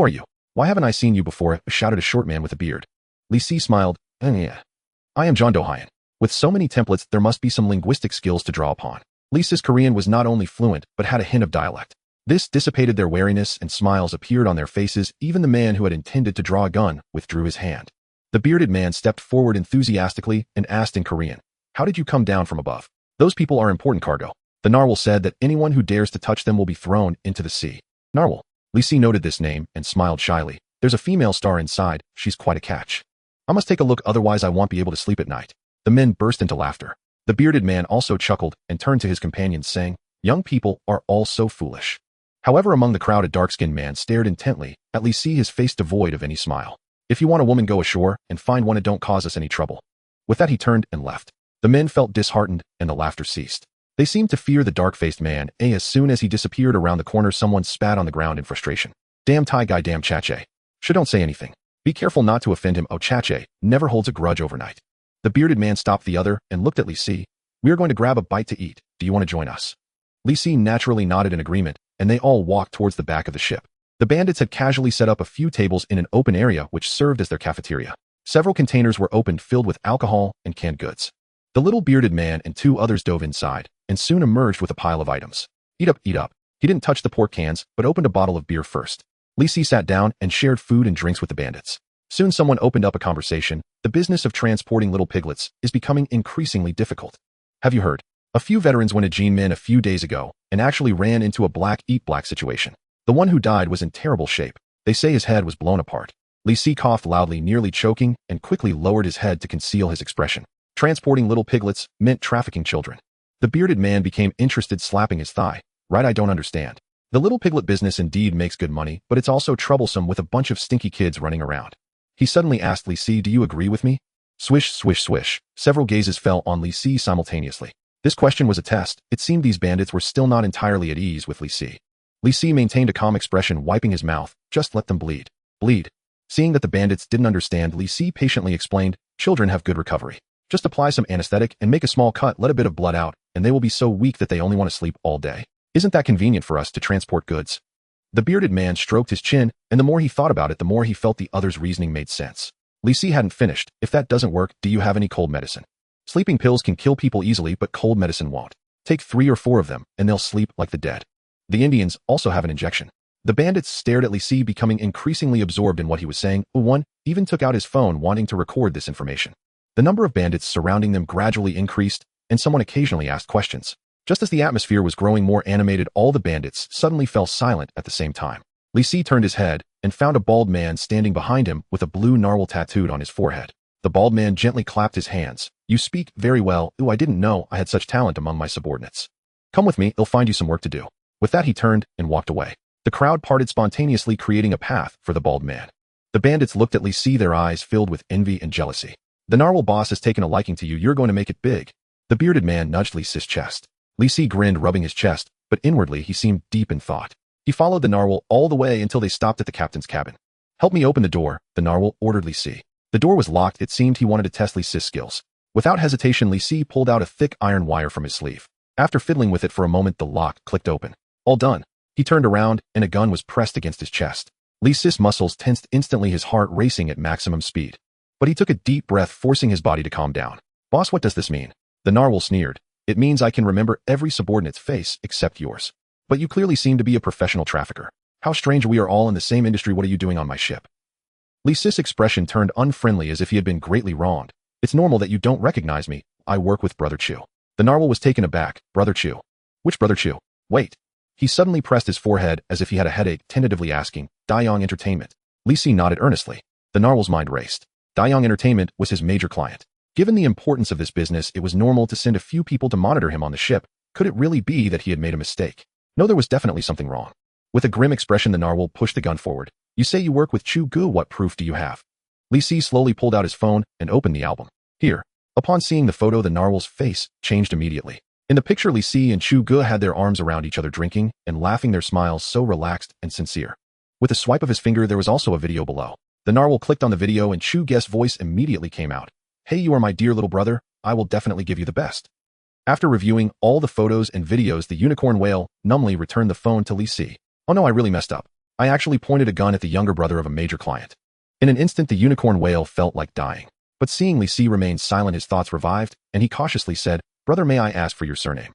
are you? Why haven't I seen you before? Shouted a short man with a beard. Li Si smiled. I am John Dohayan. With so many templates, there must be some linguistic skills to draw upon. Li Si's Korean was not only fluent, but had a hint of dialect. This dissipated their wariness and smiles appeared on their faces. Even the man who had intended to draw a gun withdrew his hand. The bearded man stepped forward enthusiastically and asked in Korean, "How did you come down from above? Those people are important cargo." The narwhal said that anyone who dares to touch them will be thrown into the sea. Narwhal. Li Si noted this name and smiled shyly. There's a female star inside. She's quite a catch. I must take a look, otherwise I won't be able to sleep at night. The men burst into laughter. The bearded man also chuckled and turned to his companions, saying, "Young people are all so foolish." However, among the crowd, a dark-skinned man stared intently at Li Si, his face devoid of any smile. "If you want a woman, go ashore and find one and don't cause us any trouble." With that, he turned and left. The men felt disheartened and the laughter ceased. They seemed to fear the dark-faced man. As soon as he disappeared around the corner, someone spat on the ground in frustration. "Damn Thai guy, damn Chache. Sure, don't say anything. Be careful not to offend him. Oh, Chache never holds a grudge overnight." The bearded man stopped the other and looked at Li Si. "We are going to grab a bite to eat. Do you want to join us?" Li Si naturally nodded in agreement, and they all walked towards the back of the ship. The bandits had casually set up a few tables in an open area which served as their cafeteria. Several containers were opened, filled with alcohol and canned goods. The little bearded man and 2 others dove inside and soon emerged with a pile of items. Eat up, eat up." He didn't touch the pork cans, but opened a bottle of beer first. Li Si sat down and shared food and drinks with the bandits. Soon someone opened up a conversation. The business of transporting little piglets is becoming increasingly difficult. Have you heard? A few veterans went to Jinmen a few days ago and actually ran into a black-eat-black situation. The one who died was in terrible shape. They say his head was blown apart. Li Si coughed loudly, nearly choking, and quickly lowered his head to conceal his expression. Transporting little piglets meant trafficking children. The bearded man became interested, slapping his thigh. Right, I don't understand. The little piglet business indeed makes good money, but it's also troublesome with a bunch of stinky kids running around. He suddenly asked Li Si, do you agree with me? Swish, swish, swish. Several gazes fell on Li Si simultaneously. This question was a test. It seemed these bandits were still not entirely at ease with Li Si. Li Si maintained a calm expression, wiping his mouth. Just let them bleed. Bleed. Seeing that the bandits didn't understand, Li Si patiently explained, children have good recovery. Just apply some anesthetic and make a small cut, let a bit of blood out, and they will be so weak that they only want to sleep all day. Isn't that convenient for us to transport goods? The bearded man stroked his chin, and the more he thought about it, the more he felt the other's reasoning made sense. Li Si hadn't finished. If that doesn't work, do you have any cold medicine? Sleeping pills can kill people easily, but cold medicine won't. Take 3 or 4 of them, and they'll sleep like the dead. The Indians also have an injection. The bandits stared at Li Si, becoming increasingly absorbed in what he was saying. One even took out his phone, wanting to record this information. The number of bandits surrounding them gradually increased, and someone occasionally asked questions. Just as the atmosphere was growing more animated, all the bandits suddenly fell silent at the same time. Li Si turned his head and found a bald man standing behind him with a blue narwhal tattooed on his forehead. The bald man gently clapped his hands. You speak very well. Ooh, I didn't know I had such talent among my subordinates. Come with me, they'll find you some work to do. With that, he turned and walked away. The crowd parted spontaneously, creating a path for the bald man. The bandits looked at Li Si, their eyes filled with envy and jealousy. The narwhal boss has taken a liking to you. You're going to make it big. The bearded man nudged Li Si's chest. Li Si grinned, rubbing his chest, but inwardly he seemed deep in thought. He followed the narwhal all the way until they stopped at the captain's cabin. Help me open the door, the narwhal ordered Li Si. The door was locked. It seemed he wanted to test Li Si's skills. Without hesitation, Li Si pulled out a thick iron wire from his sleeve. After fiddling with it for a moment, the lock clicked open. All done. He turned around, and a gun was pressed against his chest. Li Si's muscles tensed instantly, his heart racing at maximum speed. But he took a deep breath, forcing his body to calm down. Boss, what does this mean? The narwhal sneered. It means I can remember every subordinate's face except yours. But you clearly seem to be a professional trafficker. How strange, we are all in the same industry. What are you doing on my ship? Li Si's expression turned unfriendly, as if he had been greatly wronged. It's normal that you don't recognize me. I work with Brother Chu. The narwhal was taken aback. Brother Chu? Which Brother Chu? Wait. He suddenly pressed his forehead as if he had a headache, tentatively asking, Dayong Entertainment. Li Si nodded earnestly. The narwhal's mind raced. Dayong Entertainment was his major client. Given the importance of this business, it was normal to send a few people to monitor him on the ship. Could it really be that he had made a mistake? No, there was definitely something wrong. With a grim expression, the narwhal pushed the gun forward. You say you work with Chu Gu. What proof do you have? Li Si slowly pulled out his phone and opened the album. Here. Upon seeing the photo, the narwhal's face changed immediately. In the picture, Li Si and Chu Gu had their arms around each other, drinking and laughing, their smiles so relaxed and sincere. With a swipe of his finger, there was also a video below. The narwhal clicked on the video, and Chu Gu's voice immediately came out. Hey, you are my dear little brother. I will definitely give you the best. After reviewing all the photos and videos, the unicorn whale numbly returned the phone to Li Si. Oh no, I really messed up. I actually pointed a gun at the younger brother of a major client. In an instant, the unicorn whale felt like dying. But seeing Li Si remain silent, his thoughts revived, and he cautiously said, Brother, may I ask for your surname?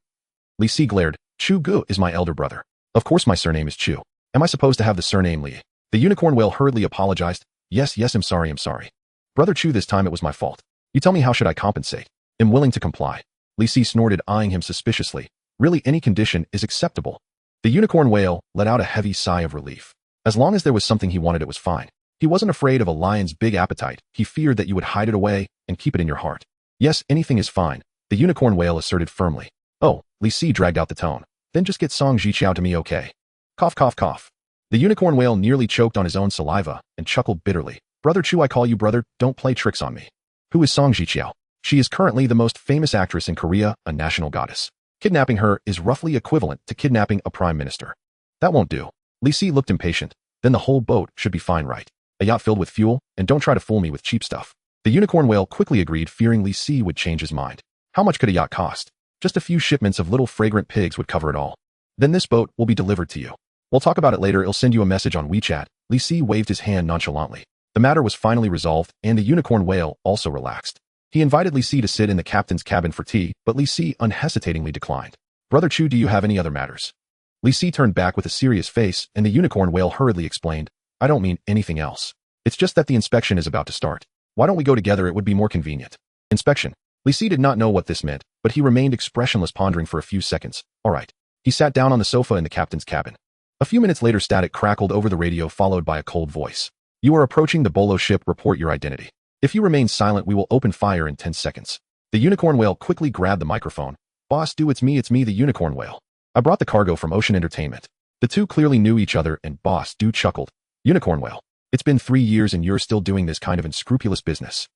Li Si glared. Chu Gu is my elder brother. Of course my surname is Chu. Am I supposed to have the surname Li? The unicorn whale hurriedly apologized. Yes, I'm sorry. Brother Chu, this time it was my fault. You tell me, how should I compensate? Am willing to comply. Li Si snorted, eyeing him suspiciously. Really, any condition is acceptable. The unicorn whale let out a heavy sigh of relief. As long as there was something he wanted, it was fine. He wasn't afraid of a lion's big appetite. He feared that you would hide it away and keep it in your heart. Yes, anything is fine, the unicorn whale asserted firmly. Oh, Li Si dragged out the tone. Then just get Song Jiqiao to me, okay? Cough, cough, cough. The unicorn whale nearly choked on his own saliva and chuckled bitterly. Brother Chu, I call you brother, don't play tricks on me. Who is Song Jiqiao? She is currently the most famous actress in Korea, a national goddess. Kidnapping her is roughly equivalent to kidnapping a prime minister. That won't do. Li Si looked impatient. Then the whole boat should be fine, right? A yacht filled with fuel, and don't try to fool me with cheap stuff. The unicorn whale quickly agreed, fearing Li Si would change his mind. How much could a yacht cost? Just a few shipments of little fragrant pigs would cover it all. Then this boat will be delivered to you. We'll talk about it later. I'll send you a message on WeChat. Li Si waved his hand nonchalantly. The matter was finally resolved, and the unicorn whale also relaxed. He invited Li Si to sit in the captain's cabin for tea, but Li Si unhesitatingly declined. Brother Chu, do you have any other matters? Li Si turned back with a serious face, and the unicorn whale hurriedly explained, I don't mean anything else. It's just that the inspection is about to start. Why don't we go together? It would be more convenient. Inspection. Li Si did not know what this meant, but he remained expressionless, pondering for a few seconds. All right. He sat down on the sofa in the captain's cabin. A few minutes later, static crackled over the radio, followed by a cold voice. You are approaching the Bolo ship. Report your identity. If you remain silent, we will open fire in 10 seconds. The unicorn whale quickly grabbed the microphone. Boss Du, it's me, the unicorn whale. I brought the cargo from Ocean Entertainment. The two clearly knew each other, and Boss Du chuckled. Unicorn whale. It's been 3 years and you're still doing this kind of unscrupulous business.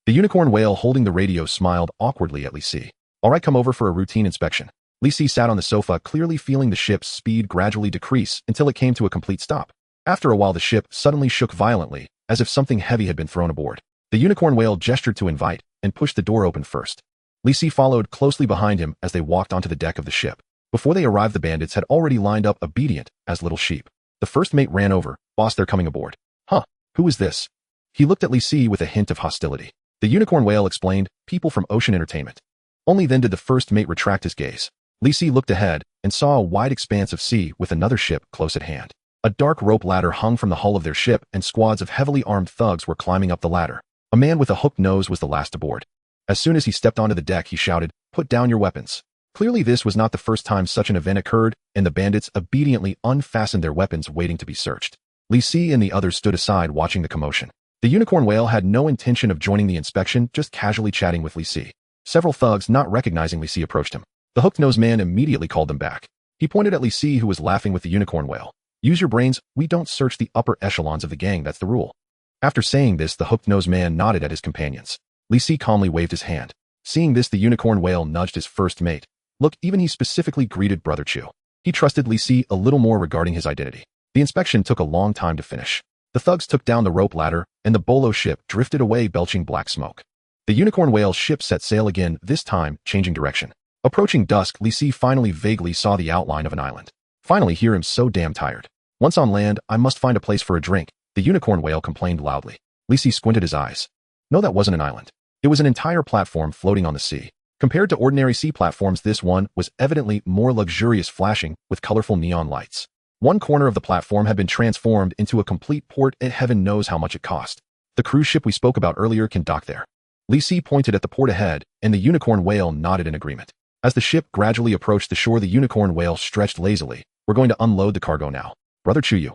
The unicorn whale holding the radio smiled awkwardly at Li Si. All right, come over for a routine inspection. Li Si sat on the sofa, clearly feeling the ship's speed gradually decrease until it came to a complete stop. After a while, the ship suddenly shook violently, as if something heavy had been thrown aboard. The unicorn whale gestured to invite and pushed the door open first. Li Si followed closely behind him as they walked onto the deck of the ship. Before they arrived, the bandits had already lined up, obedient as little sheep. The first mate ran over. Boss, they're coming aboard. Huh? Who is this? He looked at Li Si with a hint of hostility. The unicorn whale explained, people from Ocean Entertainment. Only then did the first mate retract his gaze. Li Si looked ahead and saw a wide expanse of sea with another ship close at hand. A dark rope ladder hung from the hull of their ship, and squads of heavily armed thugs were climbing up the ladder. A man with a hooked nose was the last aboard. As soon as he stepped onto the deck, he shouted, put down your weapons. Clearly this was not the first time such an event occurred, and the bandits obediently unfastened their weapons, waiting to be searched. Li Si and the others stood aside, watching the commotion. The unicorn whale had no intention of joining the inspection, just casually chatting with Li Si. Several thugs, not recognizing Li Si, approached him. The hooked-nosed man immediately called them back. He pointed at Li Si, who was laughing with the unicorn whale. Use your brains, we don't search the upper echelons of the gang, that's the rule. After saying this, the hooked-nosed man nodded at his companions. Li Si calmly waved his hand. Seeing this, the unicorn whale nudged his first mate. Look, even he specifically greeted Brother Chu. He trusted Li Si a little more regarding his identity. The inspection took a long time to finish. The thugs took down the rope ladder, and the Bolo ship drifted away, belching black smoke. The unicorn whale ship set sail again, this time changing direction. Approaching dusk, Li Si finally vaguely saw the outline of an island. Finally, here I'm so damn tired. Once on land, I must find a place for a drink, the unicorn whale complained loudly. Li Si squinted his eyes. No, that wasn't an island. It was an entire platform floating on the sea. Compared to ordinary sea platforms, this one was evidently more luxurious, flashing with colorful neon lights. One corner of the platform had been transformed into a complete port, and heaven knows how much it cost. The cruise ship we spoke about earlier can dock there. Li Si pointed at the port ahead, and the unicorn whale nodded in agreement. As the ship gradually approached the shore, the unicorn whale stretched lazily. We're going to unload the cargo now. Brother Chuyu.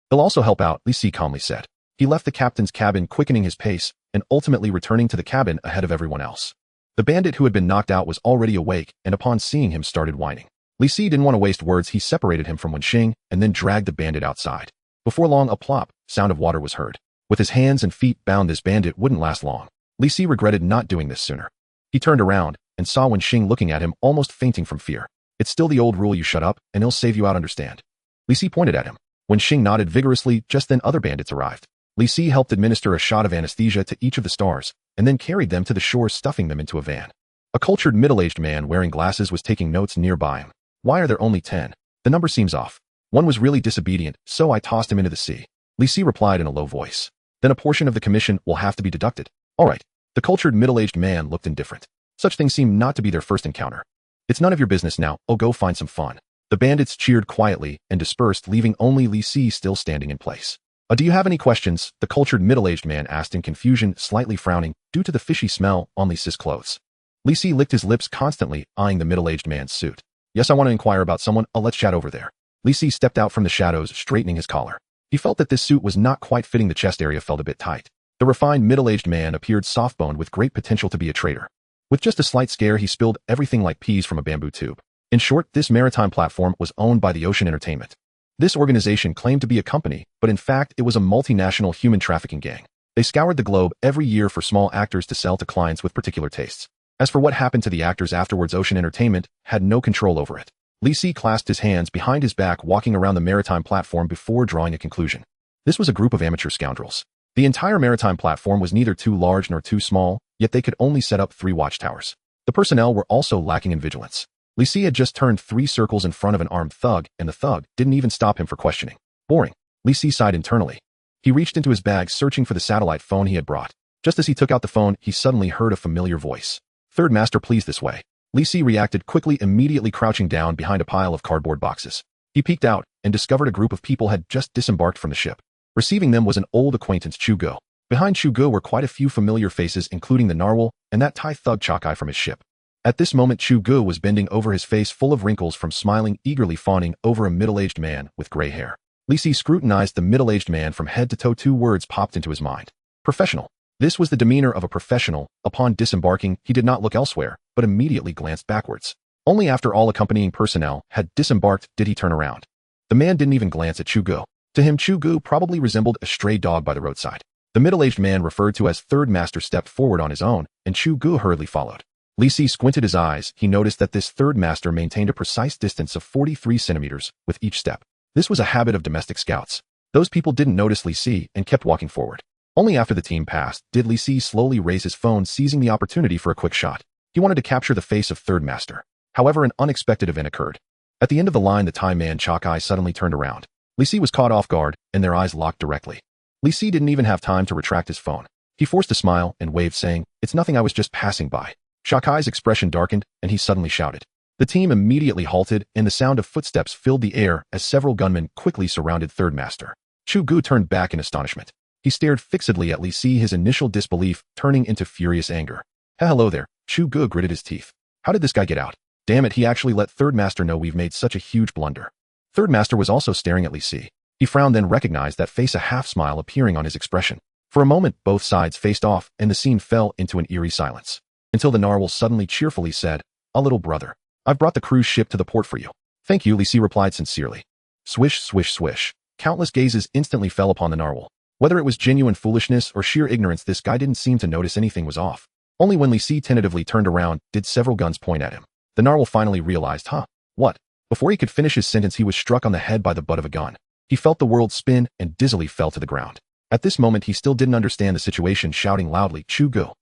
He'll also help out, Li Si calmly said. He left the captain's cabin, quickening his pace, and ultimately returning to the cabin ahead of everyone else. The bandit who had been knocked out was already awake, and upon seeing him started whining. Li Si didn't want to waste words. He separated him from Wenxing and then dragged the bandit outside. Before long, a plop sound of water was heard. With his hands and feet bound, this bandit wouldn't last long. Li Si regretted not doing this sooner. He turned around and saw Wenxing looking at him, almost fainting from fear. It's still the old rule, you shut up, and he'll save you out, understand? Li Si pointed at him. Wenxing nodded vigorously. Just then other bandits arrived. Li Si helped administer a shot of anesthesia to each of the stars, and then carried them to the shore, stuffing them into a van. A cultured middle-aged man wearing glasses was taking notes nearby him. Why are there only 10? The number seems off. One was really disobedient, so I tossed him into the sea. Li Si replied in a low voice. Then a portion of the commission will have to be deducted. All right. The cultured middle-aged man looked indifferent. Such things seemed not to be their first encounter. It's none of your business now. Oh, go find some fun. The bandits cheered quietly and dispersed, leaving only Li Si still standing in place. Do you have any questions? The cultured middle-aged man asked in confusion, slightly frowning due to the fishy smell on Li Si's clothes. Li Si licked his lips, constantly eyeing the middle-aged man's suit. Yes, I want to inquire about someone. Let's chat over there. Li Si stepped out from the shadows, straightening his collar. He felt that this suit was not quite fitting. The chest area felt a bit tight. The refined middle-aged man appeared soft-boned with great potential to be a traitor. With just a slight scare, he spilled everything like peas from a bamboo tube. In short, this maritime platform was owned by the Ocean Entertainment. This organization claimed to be a company, but in fact it was a multinational human trafficking gang. They scoured the globe every year for small actors to sell to clients with particular tastes. As for what happened to the actors afterwards, Ocean Entertainment had no control over it. Li Si clasped his hands behind his back, walking around the maritime platform before drawing a conclusion. This was a group of amateur scoundrels. The entire maritime platform was neither too large nor too small, yet they could only set up 3 watchtowers. The personnel were also lacking in vigilance. Li Si had just turned 3 circles in front of an armed thug, and the thug didn't even stop him for questioning. Boring. Li Si sighed internally. He reached into his bag, searching for the satellite phone he had brought. Just as he took out the phone, he suddenly heard a familiar voice. Third master, please, this way. Li Si reacted quickly, immediately crouching down behind a pile of cardboard boxes. He peeked out and discovered a group of people had just disembarked from the ship. Receiving them was an old acquaintance, Chugo. Behind Chugo were quite a few familiar faces, including the narwhal and that Thai thug Chakai from his ship. At this moment, Chugo was bending over, his face full of wrinkles from smiling, eagerly fawning over a middle-aged man with gray hair. Li Si scrutinized the middle-aged man from head to toe. 2 words popped into his mind. Professional. This was the demeanor of a professional. Upon disembarking, he did not look elsewhere, but immediately glanced backwards. Only after all accompanying personnel had disembarked did he turn around. The man didn't even glance at Chugo. To him, Chugo probably resembled a stray dog by the roadside. The middle-aged man, referred to as Third Master, stepped forward on his own, and Chugo hurriedly followed. Li Si squinted his eyes. He noticed that this Third Master maintained a precise distance of 43 centimeters with each step. This was a habit of domestic scouts. Those people didn't notice Li Si and kept walking forward. Only after the team passed did Li Si slowly raise his phone, seizing the opportunity for a quick shot. He wanted to capture the face of Third Master. However, an unexpected event occurred. At the end of the line, the Thai man Chakai suddenly turned around. Li Si was caught off guard, and their eyes locked directly. Li Si didn't even have time to retract his phone. He forced a smile and waved, saying, "It's nothing, I was just passing by." Chakai's expression darkened, and he suddenly shouted. The team immediately halted, and the sound of footsteps filled the air as several gunmen quickly surrounded Third Master. Chugo turned back in astonishment. He stared fixedly at Li Si, his initial disbelief turning into furious anger. "Hello there," Chugo gritted his teeth. "How did this guy get out? Damn it, he actually let Third Master know we've made such a huge blunder." Third Master was also staring at Li Si. He frowned, then recognized that face, a half-smile appearing on his expression. For a moment, both sides faced off, and the scene fell into an eerie silence. Until the narwhal suddenly cheerfully said, "A little brother, I've brought the cruise ship to the port for you." "Thank you," Li Si replied sincerely. Swish, swish, swish. Countless gazes instantly fell upon the narwhal. Whether it was genuine foolishness or sheer ignorance, this guy didn't seem to notice anything was off. Only when Li Si tentatively turned around did several guns point at him. The narwhal finally realized, what? Before he could finish his sentence, he was struck on the head by the butt of a gun. He felt the world spin and dizzily fell to the ground. At this moment, he still didn't understand the situation, shouting loudly, "Chugo!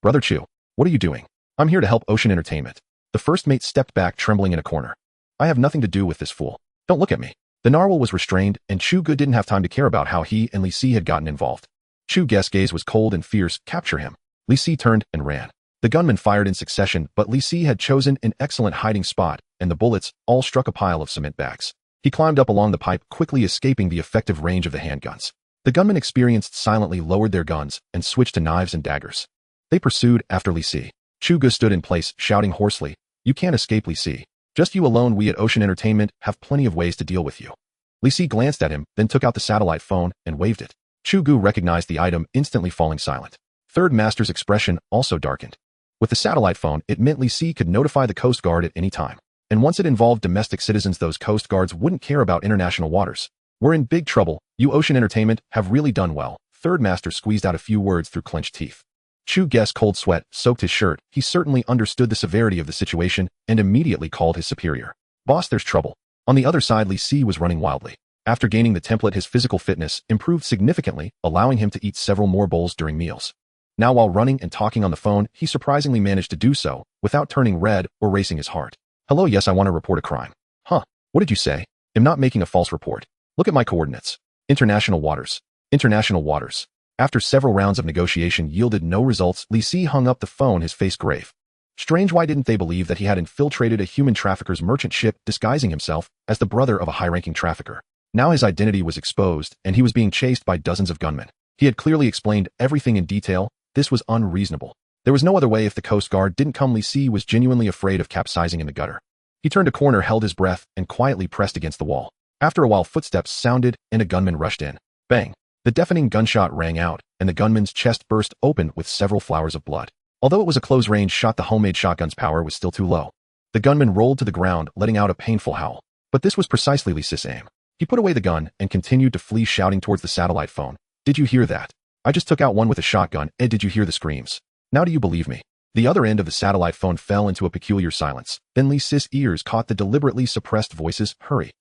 Brother Chu, what are you doing? I'm here to help Ocean Entertainment." The first mate stepped back, trembling in a corner. "I have nothing to do with this fool. Don't look at me." The narwhal was restrained, and Chugo didn't have time to care about how he and Li Si had gotten involved. Chugo's gaze was cold and fierce. "Capture him." Li Si turned and ran. The gunmen fired in succession, but Li Si had chosen an excellent hiding spot, and the bullets all struck a pile of cement bags. He climbed up along the pipe, quickly escaping the effective range of the handguns. The gunmen, experienced, silently lowered their guns and switched to knives and daggers. They pursued after Li Si. Chugo stood in place, shouting hoarsely, "You can't escape, Li Si. Just you alone. We at Ocean Entertainment have plenty of ways to deal with you." Li Si glanced at him, then took out the satellite phone and waved it. Chugo recognized the item, instantly falling silent. Third Master's expression also darkened. With the satellite phone, it meant Li Si could notify the Coast Guard at any time. And once it involved domestic citizens, those Coast Guards wouldn't care about international waters. "We're in big trouble. You Ocean Entertainment have really done well." Third Master squeezed out a few words through clenched teeth. Chugo's cold sweat soaked his shirt. He certainly understood the severity of the situation and immediately called his superior. "Boss, there's trouble." On the other side, Li Si was running wildly. After gaining the template, his physical fitness improved significantly, allowing him to eat several more bowls during meals. Now, while running and talking on the phone, he surprisingly managed to do so without turning red or racing his heart. "Hello, yes, I want to report a crime." "Huh? What did you say?" "I'm not making a false report. Look at my coordinates. International waters. International waters." After several rounds of negotiation yielded no results, Li Si hung up the phone, his face grave. Strange, why didn't they believe that he had infiltrated a human trafficker's merchant ship, disguising himself as the brother of a high-ranking trafficker? Now his identity was exposed, and he was being chased by dozens of gunmen. He had clearly explained everything in detail. This was unreasonable. There was no other way if the Coast Guard didn't come. Li Si was genuinely afraid of capsizing in the gutter. He turned a corner, held his breath, and quietly pressed against the wall. After a while, footsteps sounded, and a gunman rushed in. Bang! The deafening gunshot rang out, and the gunman's chest burst open with several flowers of blood. Although it was a close-range shot, the homemade shotgun's power was still too low. The gunman rolled to the ground, letting out a painful howl. But this was precisely Li Si's aim. He put away the gun and continued to flee, shouting towards the satellite phone. "Did you hear that? I just took out one with a shotgun. Ed, did you hear the screams? Now do you believe me?" The other end of the satellite phone fell into a peculiar silence. Then Li Si's ears caught the deliberately suppressed voices. "Hurry.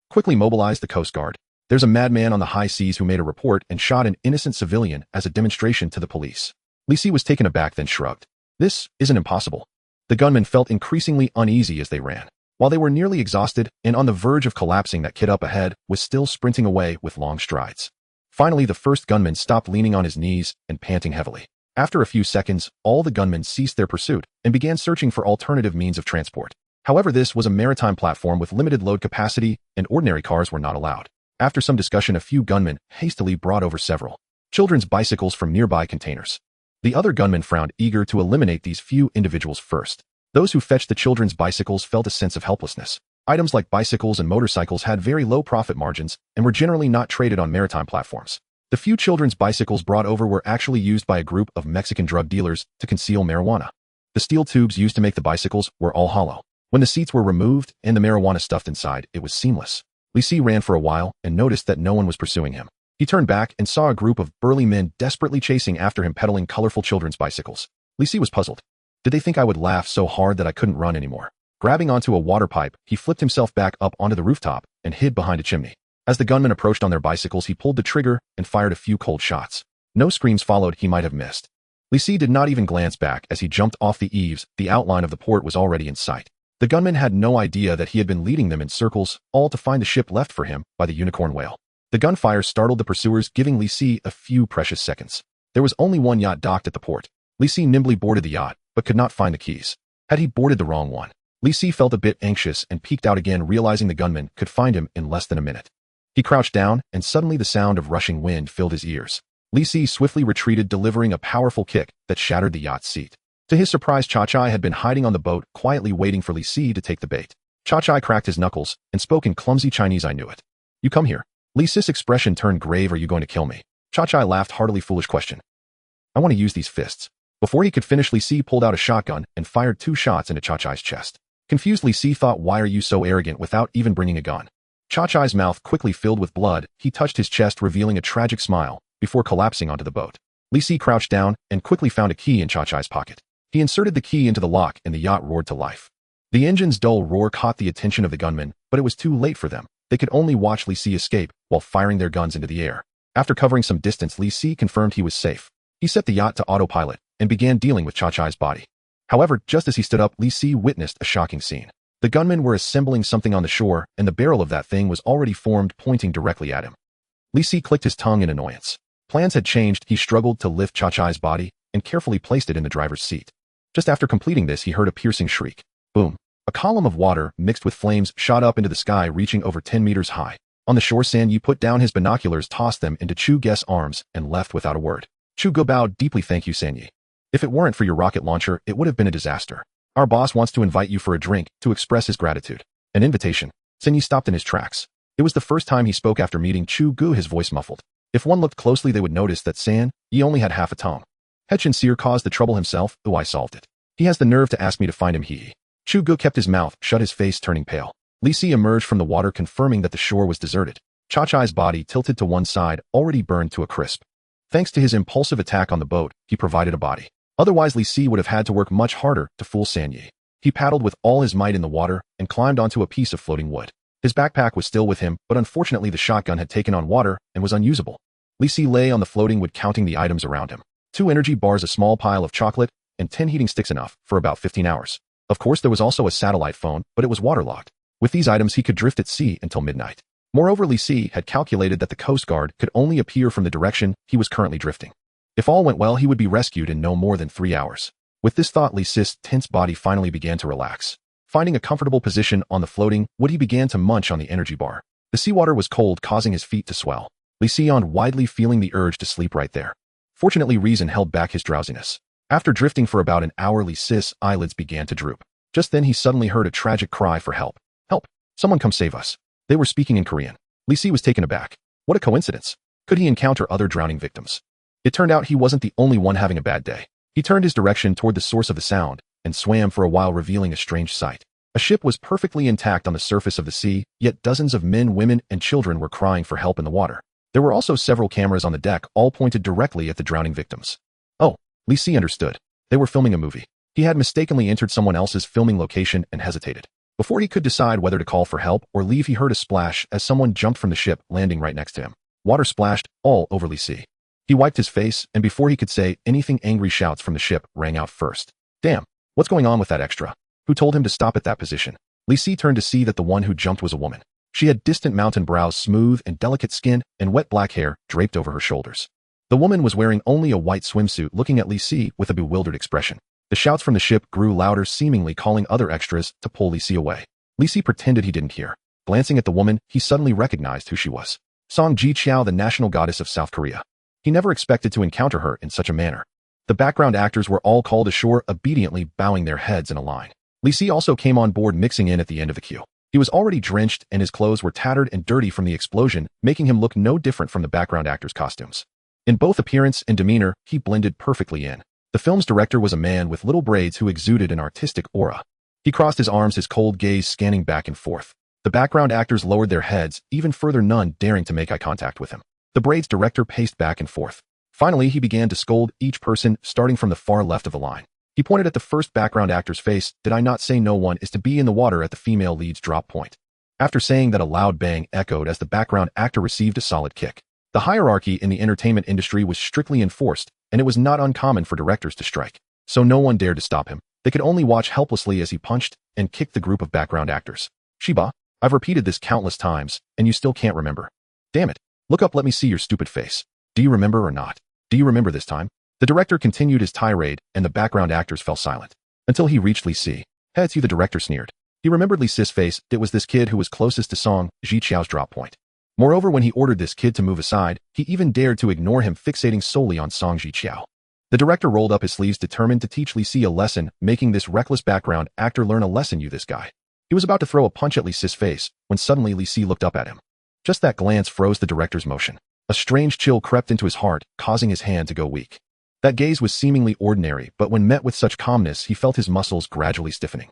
Quickly mobilize the Coast Guard. There's a madman on the high seas who made a report and shot an innocent civilian as a demonstration to the police." Li Si was taken aback, then shrugged. "This isn't impossible." The gunmen felt increasingly uneasy as they ran. While they were nearly exhausted and on the verge of collapsing, that kid up ahead was still sprinting away with long strides. Finally, the first gunman stopped, leaning on his knees and panting heavily. After a few seconds, all the gunmen ceased their pursuit and began searching for alternative means of transport. However, this was a maritime platform with limited load capacity, and ordinary cars were not allowed. After some discussion, a few gunmen hastily brought over several children's bicycles from nearby containers. The other gunmen frowned, eager to eliminate these few individuals first. Those who fetched the children's bicycles felt a sense of helplessness. Items like bicycles and motorcycles had very low profit margins and were generally not traded on maritime platforms. The few children's bicycles brought over were actually used by a group of Mexican drug dealers to conceal marijuana. The steel tubes used to make the bicycles were all hollow. When the seats were removed and the marijuana stuffed inside, it was seamless. Li ran for a while and noticed that no one was pursuing him. He turned back and saw a group of burly men desperately chasing after him, pedaling colorful children's bicycles. Li was puzzled. Did they think I would laugh so hard that I couldn't run anymore? Grabbing onto a water pipe, he flipped himself back up onto the rooftop and hid behind a chimney. As the gunmen approached on their bicycles, he pulled the trigger and fired a few cold shots. No screams followed he might have missed. Li did not even glance back as he jumped off the eaves. The outline of the port was already in sight. The gunmen had no idea that he had been leading them in circles, all to find the ship left for him by the unicorn whale. The gunfire startled the pursuers, giving Li a few precious seconds. There was only one yacht docked at the port. Li nimbly boarded the yacht, but could not find the keys. Had he boarded the wrong one? Li felt a bit anxious and peeked out again, realizing the gunmen could find him in less than a minute. He crouched down, and suddenly the sound of rushing wind filled his ears. Li swiftly retreated, delivering a powerful kick that shattered the yacht's seat. To his surprise, Cha-Chai had been hiding on the boat, quietly waiting for Li to take the bait. Cha-Chai cracked his knuckles and spoke in clumsy Chinese. I knew it. You come here. Li's expression turned grave. Are you going to kill me? Cha-Chai laughed heartily. Foolish question. I want to use these fists. Before he could finish, Li pulled out a shotgun and fired 2 shots into Cha-Chai's chest. Confused, Li thought, why are you so arrogant without even bringing a gun? Cha-Chai's mouth quickly filled with blood. He touched his chest, revealing a tragic smile, before collapsing onto the boat. Li crouched down and quickly found a key in Cha-Chai's pocket. He inserted the key into the lock and the yacht roared to life. The engine's dull roar caught the attention of the gunmen, but it was too late for them. They could only watch Li escape while firing their guns into the air. After covering some distance, Li confirmed he was safe. He set the yacht to autopilot and began dealing with Cha-Chai's body. However, just as he stood up, Li witnessed a shocking scene. The gunmen were assembling something on the shore, and the barrel of that thing was already formed, pointing directly at him. Li clicked his tongue in annoyance. Plans had changed. He struggled to lift Cha-Chai's body and carefully placed it in the driver's seat. Just after completing this, he heard a piercing shriek. Boom. A column of water mixed with flames shot up into the sky, reaching over 10 meters high. On the shore, Sanyi put down his binoculars, tossed them into Chu Ge's arms, and left without a word. Chu Ge bowed deeply. Thank you, Sanyi. If it weren't for your rocket launcher, it would have been a disaster. Our boss wants to invite you for a drink to express his gratitude. An invitation. Sanyi stopped in his tracks. It was the first time he spoke after meeting Chu Ge, his voice muffled. If one looked closely, they would notice that Sanyi only had half a tongue. Had Sincere caused the trouble himself? I solved it. He has the nerve to ask me to find him. Chu Ge kept his mouth shut, his face turning pale. Li emerged from the water, confirming that the shore was deserted. Cha-Chai's body tilted to one side, already burned to a crisp. Thanks to his impulsive attack on the boat, he provided a body. Otherwise, Li would have had to work much harder to fool Sanyi. He paddled with all his might in the water and climbed onto a piece of floating wood. His backpack was still with him, but unfortunately the shotgun had taken on water and was unusable. Li lay on the floating wood, counting the items around him. 2 energy bars, a small pile of chocolate, and 10 heating sticks, enough for about 15 hours. Of course, there was also a satellite phone, but it was waterlogged. With these items, he could drift at sea until midnight. Moreover, Li had calculated that the Coast Guard could only appear from the direction he was currently drifting. If all went well, he would be rescued in no more than 3 hours. With this thought, Li's tense body finally began to relax. Finding a comfortable position on the floating wood, he began to munch on the energy bar. The seawater was cold, causing his feet to swell. Li yawned widely, feeling the urge to sleep right there. Fortunately, reason held back his drowsiness. After drifting for about an hour, Li's eyelids began to droop. Just then, he suddenly heard a tragic cry for help. Help! Someone come save us. They were speaking in Korean. Li was taken aback. What a coincidence. Could he encounter other drowning victims? It turned out he wasn't the only one having a bad day. He turned his direction toward the source of the sound and swam for a while, revealing a strange sight. A ship was perfectly intact on the surface of the sea, yet dozens of men, women, and children were crying for help in the water. There were also several cameras on the deck, all pointed directly at the drowning victims. Oh, Li understood. They were filming a movie. He had mistakenly entered someone else's filming location and hesitated. Before he could decide whether to call for help or leave, he heard a splash as someone jumped from the ship, landing right next to him. Water splashed all over Li. He wiped his face, and before he could say anything, angry shouts from the ship rang out first. Damn, what's going on with that extra? Who told him to stop at that position? Li turned to see that the one who jumped was a woman. She had distant mountain brows, smooth and delicate skin, and wet black hair draped over her shoulders. The woman was wearing only a white swimsuit, looking at Li with a bewildered expression. The shouts from the ship grew louder, seemingly calling other extras to pull Li Si away. Li Si pretended he didn't hear. Glancing at the woman, he suddenly recognized who she was. Song Ji-Chiao, the national goddess of South Korea. He never expected to encounter her in such a manner. The background actors were all called ashore, obediently bowing their heads in a line. Li Si also came on board, mixing in at the end of the queue. He was already drenched and his clothes were tattered and dirty from the explosion, making him look no different from the background actors' costumes. In both appearance and demeanor, he blended perfectly in. The film's director was a man with little braids who exuded an artistic aura. He crossed his arms, his cold gaze scanning back and forth. The background actors lowered their heads, even further, none daring to make eye contact with him. The braids director paced back and forth. Finally, he began to scold each person, starting from the far left of the line. He pointed at the first background actor's face. Did I not say no one is to be in the water at the female lead's drop point? After saying that, a loud bang echoed as the background actor received a solid kick. The hierarchy in the entertainment industry was strictly enforced, and it was not uncommon for directors to strike. So no one dared to stop him. They could only watch helplessly as he punched and kicked the group of background actors. Shiba, I've repeated this countless times, and you still can't remember. Damn it. Look up, let me see your stupid face. Do you remember or not? Do you remember this time? The director continued his tirade, and the background actors fell silent. Until he reached Li Si. Heads you, the director sneered. He remembered Li Si's face. It was this kid who was closest to Song Ji-Chiao's drop point. Moreover, when he ordered this kid to move aside, he even dared to ignore him, fixating solely on Song Ji-Chiao. The director rolled up his sleeves, determined to teach Li Si a lesson, making this reckless background actor learn a lesson. You, this guy. He was about to throw a punch at Li Si's face, when suddenly Li Si looked up at him. Just that glance froze the director's motion. A strange chill crept into his heart, causing his hand to go weak. That gaze was seemingly ordinary, but when met with such calmness, he felt his muscles gradually stiffening.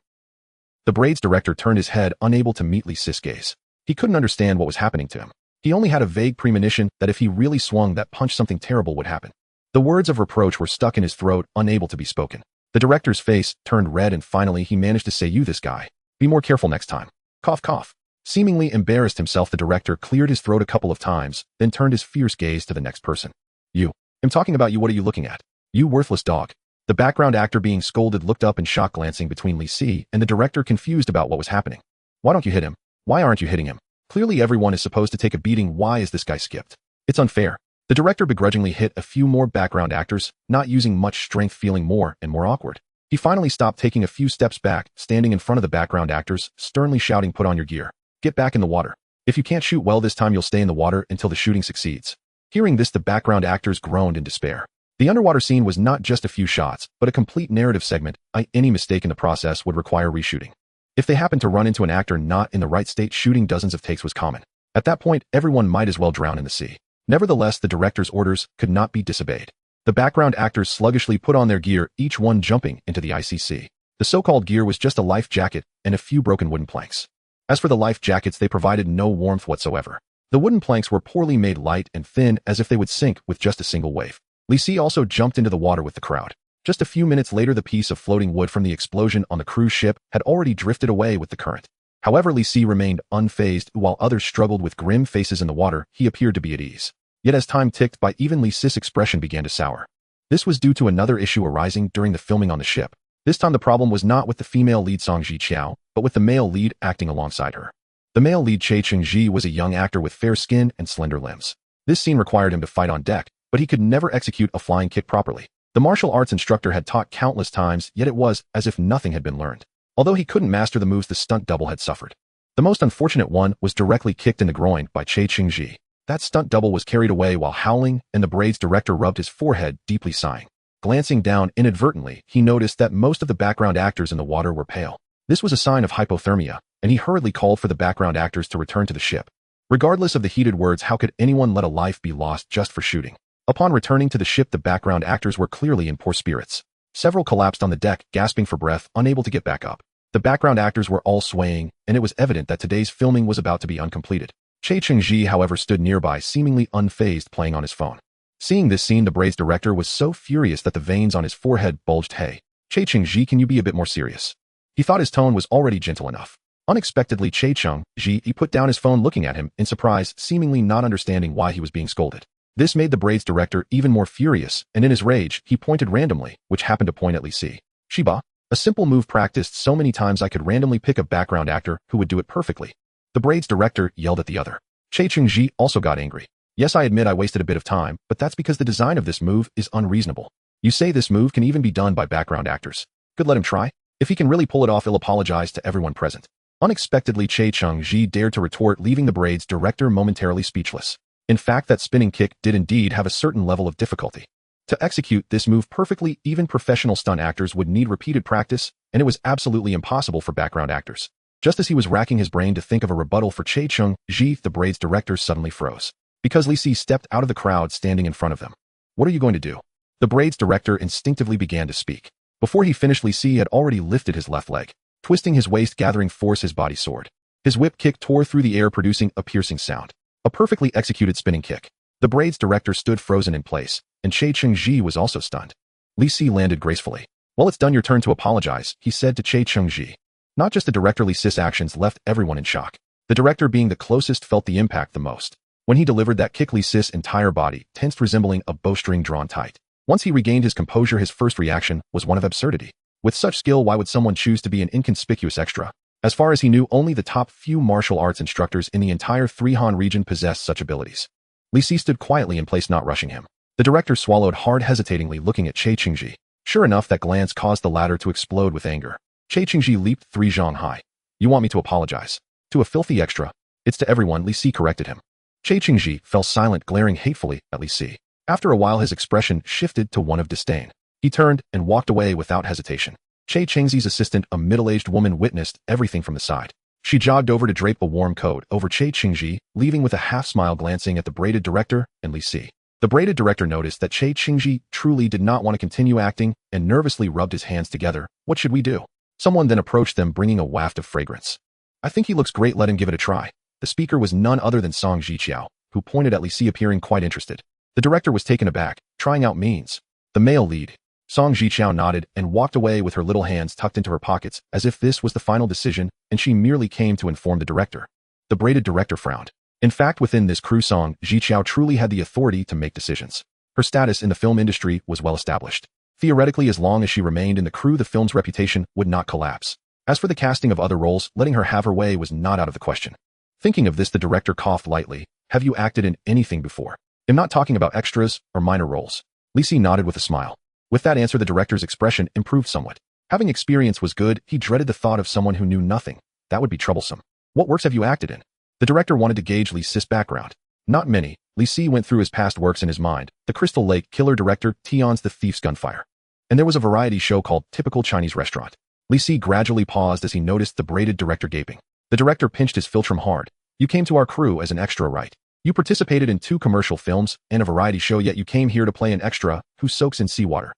The braids director turned his head, unable to meet Li Si's gaze. He couldn't understand what was happening to him. He only had a vague premonition that if he really swung that punch, something terrible would happen. The words of reproach were stuck in his throat, unable to be spoken. The director's face turned red, and finally he managed to say, you, this guy. Be more careful next time. Cough, cough. Seemingly embarrassed himself, the director cleared his throat a couple of times, then turned his fierce gaze to the next person. You. I'm talking about you. What are you looking at? You worthless dog. The background actor being scolded looked up in shock, glancing between Li Si and the director, confused about what was happening. Why don't you hit him? Why aren't you hitting him? Clearly everyone is supposed to take a beating. Why is this guy skipped? It's unfair. The director begrudgingly hit a few more background actors, not using much strength, feeling more and more awkward. He finally stopped, taking a few steps back, standing in front of the background actors, sternly shouting, put on your gear. Get back in the water. If you can't shoot well this time, you'll stay in the water until the shooting succeeds. Hearing this, the background actors groaned in despair. The underwater scene was not just a few shots, but a complete narrative segment. Any mistake in the process would require reshooting. If they happened to run into an actor not in the right state, shooting dozens of takes was common. At that point, everyone might as well drown in the sea. Nevertheless, the director's orders could not be disobeyed. The background actors sluggishly put on their gear, each one jumping into the icy sea. The so-called gear was just a life jacket and a few broken wooden planks. As for the life jackets, they provided no warmth whatsoever. The wooden planks were poorly made, light and thin, as if they would sink with just a single wave. Li Si also jumped into the water with the crowd. Just a few minutes later, the piece of floating wood from the explosion on the cruise ship had already drifted away with the current. However, Li Si remained unfazed. While others struggled with grim faces in the water, he appeared to be at ease. Yet as time ticked by, even Li Si's expression began to sour. This was due to another issue arising during the filming on the ship. This time the problem was not with the female lead Song Ji-Chiao, but with the male lead acting alongside her. The male lead Che Cheng-ji was a young actor with fair skin and slender limbs. This scene required him to fight on deck, but he could never execute a flying kick properly. The martial arts instructor had taught countless times, yet it was as if nothing had been learned. Although he couldn't master the moves, the stunt double had suffered. The most unfortunate one was directly kicked in the groin by Che Cheng-ji. That stunt double was carried away while howling, and the braids director rubbed his forehead, deeply sighing. Glancing down inadvertently, he noticed that most of the background actors in the water were pale. This was a sign of hypothermia, and he hurriedly called for the background actors to return to the ship. Regardless of the heated words, how could anyone let a life be lost just for shooting? Upon returning to the ship, the background actors were clearly in poor spirits. Several collapsed on the deck, gasping for breath, unable to get back up. The background actors were all swaying, and it was evident that today's filming was about to be uncompleted. Che Cheng-ji, however, stood nearby, seemingly unfazed, playing on his phone. Seeing this scene, the braids director was so furious that the veins on his forehead bulged. Hey, Che Cheng-ji, can you be a bit more serious? He thought his tone was already gentle enough. Unexpectedly, Che Cheng-ji put down his phone, looking at him in surprise, seemingly not understanding why he was being scolded. This made the braids director even more furious, and in his rage, he pointed randomly, which happened to point at Li Si. Shiba, a simple move practiced so many times I could randomly pick a background actor who would do it perfectly. The braids director yelled at the other. Che Cheng-ji also got angry. Yes, I admit I wasted a bit of time, but that's because the design of this move is unreasonable. You say this move can even be done by background actors. Good, let him try. If he can really pull it off, he'll apologize to everyone present. Unexpectedly, Che Cheng-ji dared to retort, leaving the Braid's director momentarily speechless. In fact, that spinning kick did indeed have a certain level of difficulty. To execute this move perfectly, even professional stunt actors would need repeated practice, and it was absolutely impossible for background actors. Just as he was racking his brain to think of a rebuttal for Che Cheng-ji, the Braid's director suddenly froze. Because Li Si stepped out of the crowd standing in front of them. What are you going to do? The Braid's director instinctively began to speak. Before he finished, Li Si had already lifted his left leg, twisting his waist, gathering force, his body soared. His whip kick tore through the air, producing a piercing sound. A perfectly executed spinning kick. The Braid's director stood frozen in place, and Che Cheng-ji was also stunned. Li Si landed gracefully. Well, it's done, your turn to apologize, he said to Che Cheng-ji. Not just the director, Li Si's actions left everyone in shock. The director, being the closest, felt the impact the most. When he delivered that kick, Li Si's entire body tensed, resembling a bowstring drawn tight. Once he regained his composure, his first reaction was one of absurdity. With such skill, why would someone choose to be an inconspicuous extra? As far as he knew, only the top few martial arts instructors in the entire Han region possessed such abilities. Li Si stood quietly in place, not rushing him. The director swallowed hard, hesitatingly looking at Che Cheng-ji. Sure enough, that glance caused the latter to explode with anger. Che Cheng-ji leaped 3 zhang high. You want me to apologize? To a filthy extra? It's to everyone, Li Si corrected him. Che Cheng-ji fell silent, glaring hatefully at Li Si. After a while, his expression shifted to one of disdain. He turned and walked away without hesitation. Che Cheng-ji's assistant, a middle-aged woman, witnessed everything from the side. She jogged over to drape a warm coat over Che Cheng-ji, leaving with a half-smile, glancing at the Braided director and Li Si. The Braided director noticed that Che Cheng-ji truly did not want to continue acting and nervously rubbed his hands together. What should we do? Someone then approached them, bringing a waft of fragrance. I think he looks great, let him give it a try. The speaker was none other than Song Jiqiao, who pointed at Li Si, appearing quite interested. The director was taken aback. Trying out means the male lead. Song Jiqiao nodded and walked away with her little hands tucked into her pockets, as if this was the final decision and she merely came to inform the director. The Braided director frowned. In fact, within this crew, Song Jiqiao truly had the authority to make decisions. Her status in the film industry was well established. Theoretically, as long as she remained in the crew, the film's reputation would not collapse. As for the casting of other roles, letting her have her way was not out of the question. Thinking of this, the director coughed lightly. Have you acted in anything before? I'm not talking about extras or minor roles. Li Si nodded with a smile. With that answer, the director's expression improved somewhat. Having experience was good. He dreaded the thought of someone who knew nothing. That would be troublesome. What works have you acted in? The director wanted to gauge Li Si's background. Not many. Li Si went through his past works in his mind. The Crystal Lake Killer director, Tian's The Thief's Gunfire. And there was a variety show called Typical Chinese Restaurant. Li Si gradually paused as he noticed the Braided director gaping. The director pinched his philtrum hard. You came to our crew as an extra, right? You participated in 2 commercial films and a variety show, yet you came here to play an extra who soaks in seawater.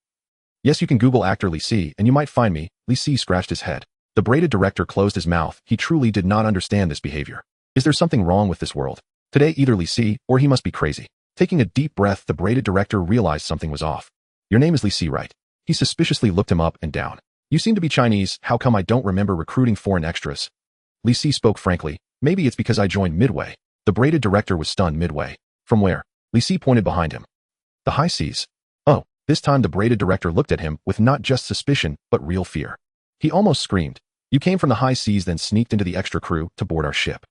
Yes, you can Google actor Li Si and you might find me. Li Si scratched his head. The Braided director closed his mouth. He truly did not understand this behavior. Is there something wrong with this world? Today, either Li Si or he must be crazy. Taking a deep breath, the Braided director realized something was off. Your name is Li Si, right? He suspiciously looked him up and down. You seem to be Chinese. How come I don't remember recruiting foreign extras? Li Si spoke frankly. Maybe it's because I joined midway. The Braided director was stunned. Midway? From where? Li Si pointed behind him. The high seas. Oh, this time the Braided director looked at him with not just suspicion, but real fear. He almost screamed. You came from the high seas, then sneaked into the extra crew to board our ship.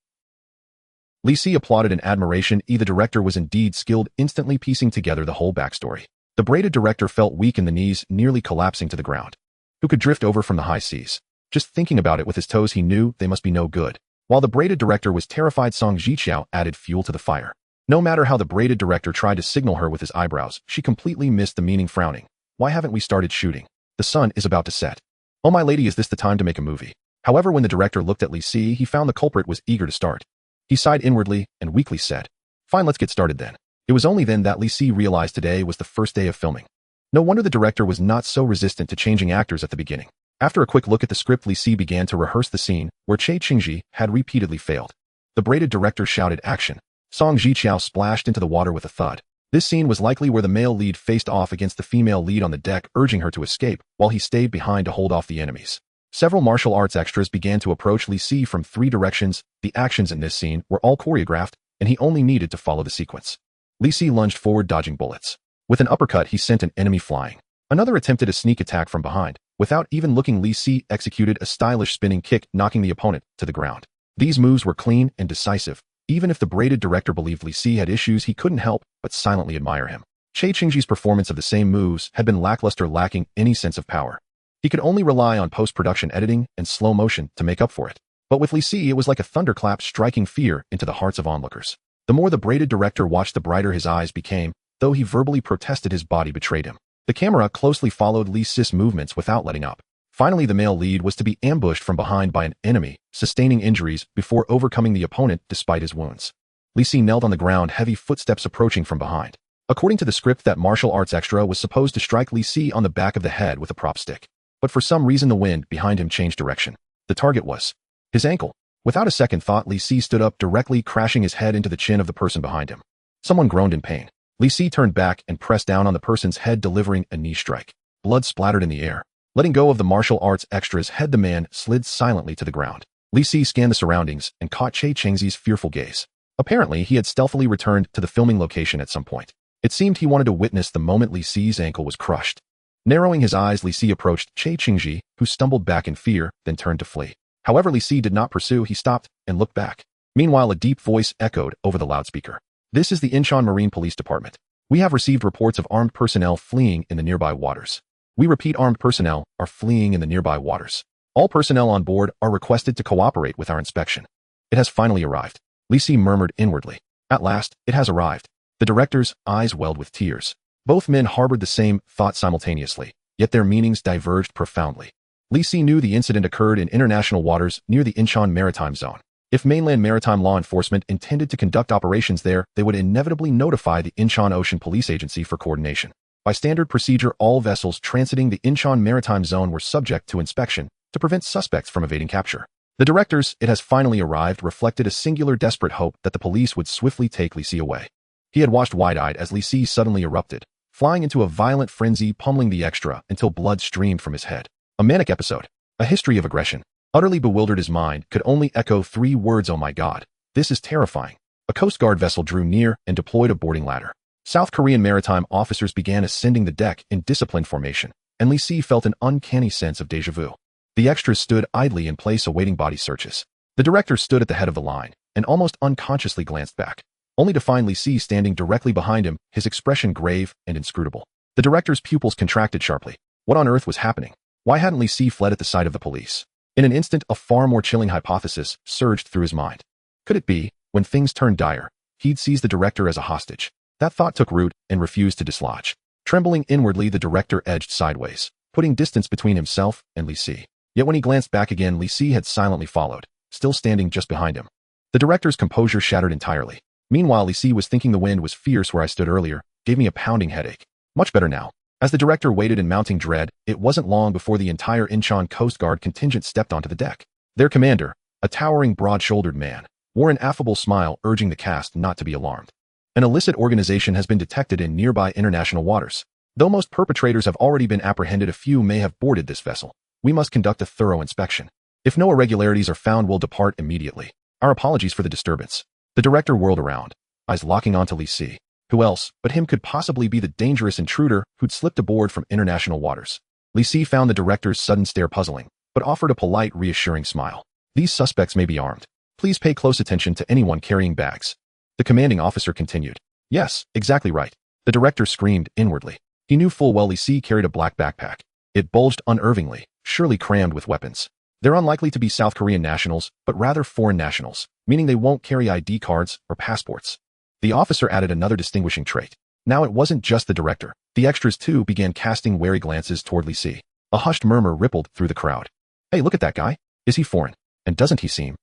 Li Si applauded in admiration. The director was indeed skilled, instantly piecing together the whole backstory. The Braided director felt weak in the knees, nearly collapsing to the ground. Who could drift over from the high seas? Just thinking about it with his toes, he knew they must be no good. While the Braided director was terrified, Song Jiqiao added fuel to the fire. No matter how the Braided director tried to signal her with his eyebrows, she completely missed the meaning, frowning. Why haven't we started shooting? The sun is about to set. Oh my lady, is this the time to make a movie? However, when the director looked at Li Si, he found the culprit was eager to start. He sighed inwardly and weakly said, Fine, let's get started then. It was only then that Li Si realized today was the first day of filming. No wonder the director was not so resistant to changing actors at the beginning. After a quick look at the script, Li Si began to rehearse the scene where Che Cheng-ji had repeatedly failed. The Braided director shouted, Action. Song Jiqiao splashed into the water with a thud. This scene was likely where the male lead faced off against the female lead on the deck, urging her to escape, while he stayed behind to hold off the enemies. Several martial arts extras began to approach Li Si from 3 directions. The actions in this scene were all choreographed, and he only needed to follow the sequence. Li Si lunged forward, dodging bullets. With an uppercut, he sent an enemy flying. Another attempted a sneak attack from behind. Without even looking, Li Si executed a stylish spinning kick, knocking the opponent to the ground. These moves were clean and decisive. Even if the Braided director believed Li Si had issues, he couldn't help but silently admire him. Qingji's performance of the same moves had been lackluster, lacking any sense of power. He could only rely on post-production editing and slow motion to make up for it. But with Li Si, it was like a thunderclap striking fear into the hearts of onlookers. The more the braided director watched, the brighter his eyes became, though he verbally protested his body betrayed him. The camera closely followed Li Si's movements without letting up. Finally, the male lead was to be ambushed from behind by an enemy, sustaining injuries before overcoming the opponent despite his wounds. Li Si knelt on the ground, heavy footsteps approaching from behind. According to the script, that martial arts extra was supposed to strike Li Si on the back of the head with a prop stick. But for some reason, the wind behind him changed direction. The target was his ankle. Without a second thought, Li Si stood up, directly crashing his head into the chin of the person behind him. Someone groaned in pain. Li Si turned back and pressed down on the person's head, delivering a knee strike. Blood splattered in the air. Letting go of the martial arts extra's head, the man slid silently to the ground. Li Si scanned the surroundings and caught Qingji's fearful gaze. Apparently, he had stealthily returned to the filming location at some point. It seemed he wanted to witness the moment Li Si's ankle was crushed. Narrowing his eyes, Li Si approached Qingji, who stumbled back in fear, then turned to flee. However, Li Si did not pursue. He stopped and looked back. Meanwhile, a deep voice echoed over the loudspeaker. "This is the Incheon Marine Police Department. We have received reports of armed personnel fleeing in the nearby waters. We repeat, armed personnel are fleeing in the nearby waters. All personnel on board are requested to cooperate with our inspection." "It has finally arrived," Li Si murmured inwardly. "At last, it has arrived." The director's eyes welled with tears. Both men harbored the same thought simultaneously, yet their meanings diverged profoundly. Li Si knew the incident occurred in international waters near the Incheon Maritime Zone. If mainland maritime law enforcement intended to conduct operations there, they would inevitably notify the Incheon Ocean Police Agency for coordination. By standard procedure, all vessels transiting the Incheon Maritime Zone were subject to inspection to prevent suspects from evading capture. The director's "it has finally arrived" reflected a singular desperate hope that the police would swiftly take Li Si away. He had watched wide-eyed as Li Si suddenly erupted, flying into a violent frenzy, pummeling the extra until blood streamed from his head. A manic episode. A history of aggression. Utterly bewildered, his mind could only echo 3 words: "Oh my God, this is terrifying." A Coast Guard vessel drew near and deployed a boarding ladder. South Korean maritime officers began ascending the deck in disciplined formation, and Li Si felt an uncanny sense of déjà vu. The extras stood idly in place awaiting body searches. The director stood at the head of the line and almost unconsciously glanced back, only to find Li Si standing directly behind him, his expression grave and inscrutable. The director's pupils contracted sharply. What on earth was happening? Why hadn't Li Si fled at the sight of the police? In an instant, a far more chilling hypothesis surged through his mind. Could it be, when things turned dire, he'd seize the director as a hostage? That thought took root and refused to dislodge. Trembling inwardly, the director edged sideways, putting distance between himself and Li Si. Yet when he glanced back again, Li Si had silently followed, still standing just behind him. The director's composure shattered entirely. Meanwhile, Li Si was thinking, the wind was fierce where I stood earlier, gave me a pounding headache. Much better now. As the director waited in mounting dread, it wasn't long before the entire Incheon Coast Guard contingent stepped onto the deck. Their commander, a towering, broad-shouldered man, wore an affable smile, urging the cast not to be alarmed. An illicit organization has been detected in nearby international waters. Though most perpetrators have already been apprehended, a few may have boarded this vessel. We must conduct a thorough inspection. If no irregularities are found, we'll depart immediately. Our apologies for the disturbance. The director whirled around, eyes locking onto Li Si. Who else but him could possibly be the dangerous intruder who'd slipped aboard from international waters? Li Si found the director's sudden stare puzzling, but offered a polite, reassuring smile. "These suspects may be armed. Please pay close attention to anyone carrying bags." The commanding officer continued. "Yes, exactly right." The director screamed inwardly. He knew full well Li Si carried a black backpack. It bulged unervingly, surely crammed with weapons. They're unlikely to be South Korean nationals, but rather foreign nationals, meaning they won't carry ID cards or passports. The officer added another distinguishing trait. Now it wasn't just the director. The extras too began casting wary glances toward Li Si. A hushed murmur rippled through the crowd. "Hey, look at that guy. Is he foreign? And doesn't he seem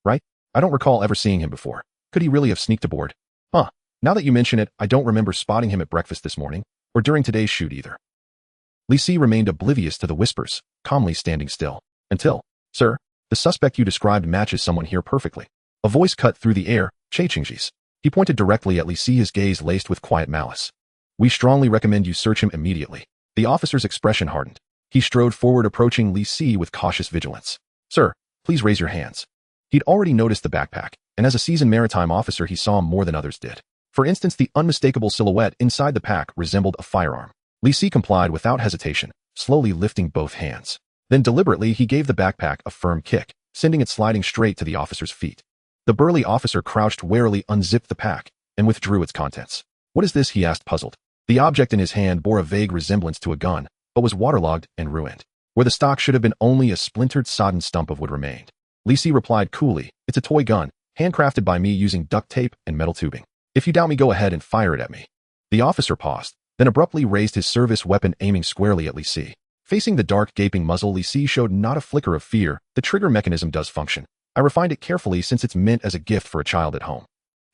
right? I don't recall ever seeing him before. Could he really have sneaked aboard? Huh. Now that you mention it, I don't remember spotting him at breakfast this morning, or during today's shoot either." Li Si remained oblivious to the whispers, calmly standing still. Until, "Sir, the suspect you described matches someone here perfectly." A voice cut through the air, Qingji's. He pointed directly at Li Si, his gaze laced with quiet malice. "We strongly recommend you search him immediately." The officer's expression hardened. He strode forward, approaching Li Si with cautious vigilance. "Sir, please raise your hands." He'd already noticed the backpack, and as a seasoned maritime officer, he saw more than others did. For instance, the unmistakable silhouette inside the pack resembled a firearm. Li Si complied without hesitation, slowly lifting both hands. Then deliberately, he gave the backpack a firm kick, sending it sliding straight to the officer's feet. The burly officer crouched warily, unzipped the pack, and withdrew its contents. "What is this?" he asked, puzzled. The object in his hand bore a vague resemblance to a gun, but was waterlogged and ruined. Where the stock should have been only a splintered, sodden stump of wood remained. Li Si replied coolly, "It's a toy gun, handcrafted by me using duct tape and metal tubing. If you doubt me, go ahead and fire it at me." The officer paused, then abruptly raised his service weapon, aiming squarely at Li Si. Facing the dark, gaping muzzle, Li Si showed not a flicker of fear. "The trigger mechanism does function. I refined it carefully since it's meant as a gift for a child at home."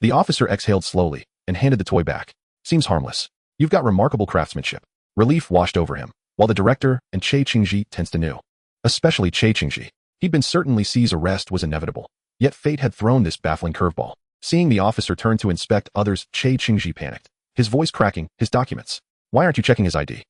The officer exhaled slowly and handed the toy back. "Seems harmless. You've got remarkable craftsmanship." Relief washed over him, while the director and Che Qingji tensed anew. Especially Che Qingji. He'd been certain Li Si's arrest was inevitable, yet fate had thrown this baffling curveball. Seeing the officer turn to inspect others, Che Qingji panicked, his voice cracking. "His documents. Why aren't you checking his ID?"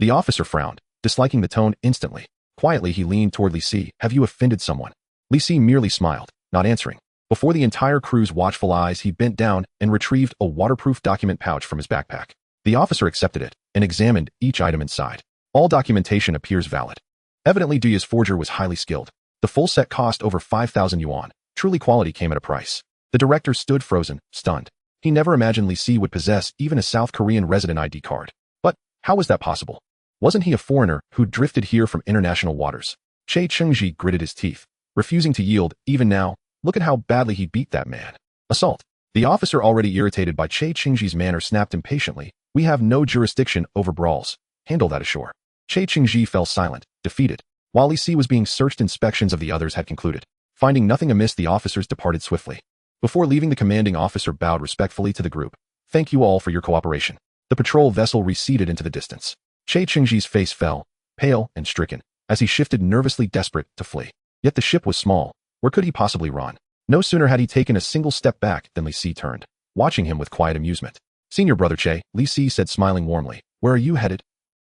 The officer frowned, disliking the tone instantly. Quietly, he leaned toward Li Si. "Have you offended someone?" Li Si merely smiled, not answering. Before the entire crew's watchful eyes, he bent down and retrieved a waterproof document pouch from his backpack. The officer accepted it and examined each item inside. All documentation appears valid. Evidently, Duya's forger was highly skilled. The full set cost over 5,000 yuan. Truly, quality came at a price. The director stood frozen, stunned. He never imagined Li Si would possess even a South Korean resident ID card. But how was that possible? Wasn't he a foreigner who drifted here from international waters? Che Qingji gritted his teeth, refusing to yield. Even now, look at how badly he beat that man. Assault. The officer, already irritated by Che Qingji's manner, snapped impatiently. "We have no jurisdiction over brawls. Handle that ashore." Che Qingji fell silent, defeated. While Li Si was being searched, inspections of the others had concluded. Finding nothing amiss, the officers departed swiftly. Before leaving, the commanding officer bowed respectfully to the group. "Thank you all for your cooperation." The patrol vessel receded into the distance. Che Qingji's face fell, pale and stricken, as he shifted nervously, desperate to flee. Yet the ship was small. Where could he possibly run? No sooner had he taken a single step back than Li Si turned, watching him with quiet amusement. "Senior brother Che," Li Si said, smiling warmly. "Where are you headed?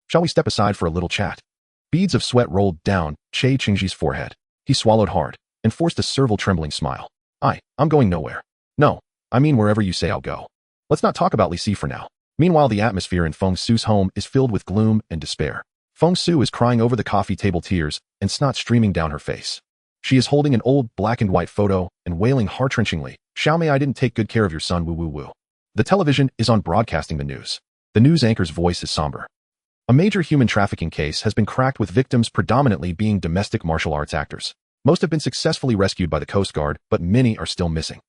Shall we step aside for a little chat?" Beads of sweat rolled down Che Qingji's forehead. He swallowed hard and forced a servile, trembling smile. I'm going nowhere. No, I mean wherever you say I'll go. Let's not talk about Li Si for now." Meanwhile, the atmosphere in Fong Su's home is filled with gloom and despair. Fong Su is crying over the coffee table, tears and snot streaming down her face. She is holding an old black and white photo and wailing heart-wrenchingly, "Xiaomei, I didn't take good care of your son, woo woo woo." The television is on, broadcasting the news. The news anchor's voice is somber. A major human trafficking case has been cracked, with victims predominantly being domestic martial arts actors. Most have been successfully rescued by the Coast Guard, but many are still missing.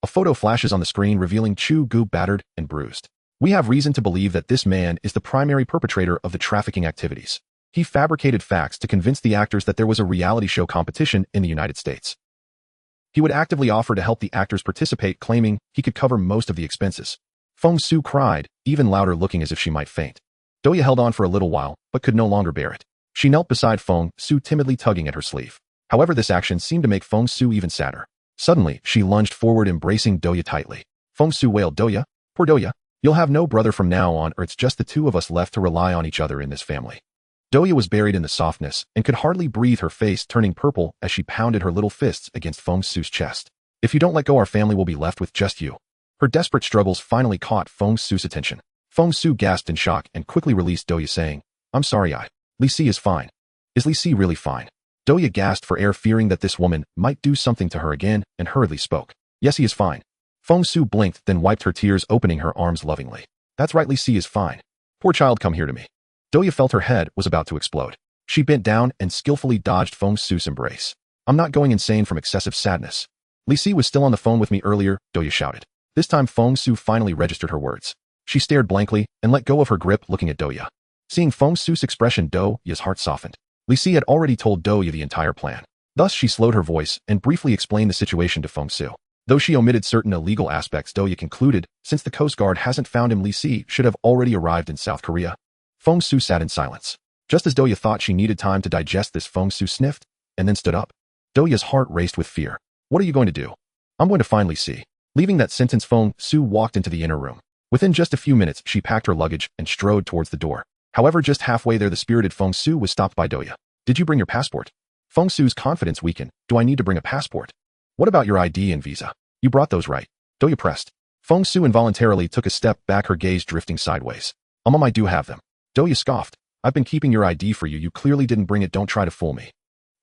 A photo flashes on the screen revealing Chu Gu battered and bruised. We have reason to believe that this man is the primary perpetrator of the trafficking activities. He fabricated facts to convince the actors that there was a reality show competition in the United States. He would actively offer to help the actors participate, claiming he could cover most of the expenses. Fong Su cried, even louder, looking as if she might faint. Duya held on for a little while, but could no longer bear it. She knelt beside Fong Su, timidly tugging at her sleeve. However, this action seemed to make Fong Su even sadder. Suddenly, she lunged forward, embracing Duya tightly. Fong Su wailed, "Duya, poor Duya, you'll have no brother from now on, or it's just the two of us left to rely on each other in this family." Duya was buried in the softness and could hardly breathe, her face turning purple as she pounded her little fists against Fong Su's chest. "If you don't let go, our family will be left with just you." Her desperate struggles finally caught Fong Su's attention. Fong Su gasped in shock and quickly released Duya, saying, "I'm sorry, Li Si is fine." "Is Li Si really fine?" Duya gasped for air, fearing that this woman might do something to her again, and hurriedly spoke. "Yes, he is fine." Fong Su blinked, then wiped her tears, opening her arms lovingly. "That's right, Li Si is fine. Poor child, come here to me." Duya felt her head was about to explode. She bent down and skillfully dodged Fong Su's embrace. "I'm not going insane from excessive sadness. Li Si was still on the phone with me earlier," Duya shouted. This time Fong Su finally registered her words. She stared blankly and let go of her grip, looking at Duya. Seeing Fong Su's expression, Duya's heart softened. Li Si had already told Duya the entire plan. Thus she slowed her voice and briefly explained the situation to Fong Su. Though she omitted certain illegal aspects, Duya concluded, since the Coast Guard hasn't found him, Li Si should have already arrived in South Korea. Fong Su sat in silence. Just as Duya thought she needed time to digest this, Fong Su sniffed and then stood up. Duya's heart raced with fear. "What are you going to do?" "I'm going to find Li Si." Leaving that sentence, Fong Su walked into the inner room. Within just a few minutes, she packed her luggage and strode towards the door. However, just halfway there, the spirited Fong Su was stopped by Duya. "Did you bring your passport?" Fong Su's confidence weakened. "Do I need to bring a passport?" "What about your ID and visa? You brought those, right?" Duya pressed. Fong Su involuntarily took a step back, her gaze drifting sideways. I do have them." Duya scoffed. "I've been keeping your ID for you. You clearly didn't bring it. Don't try to fool me.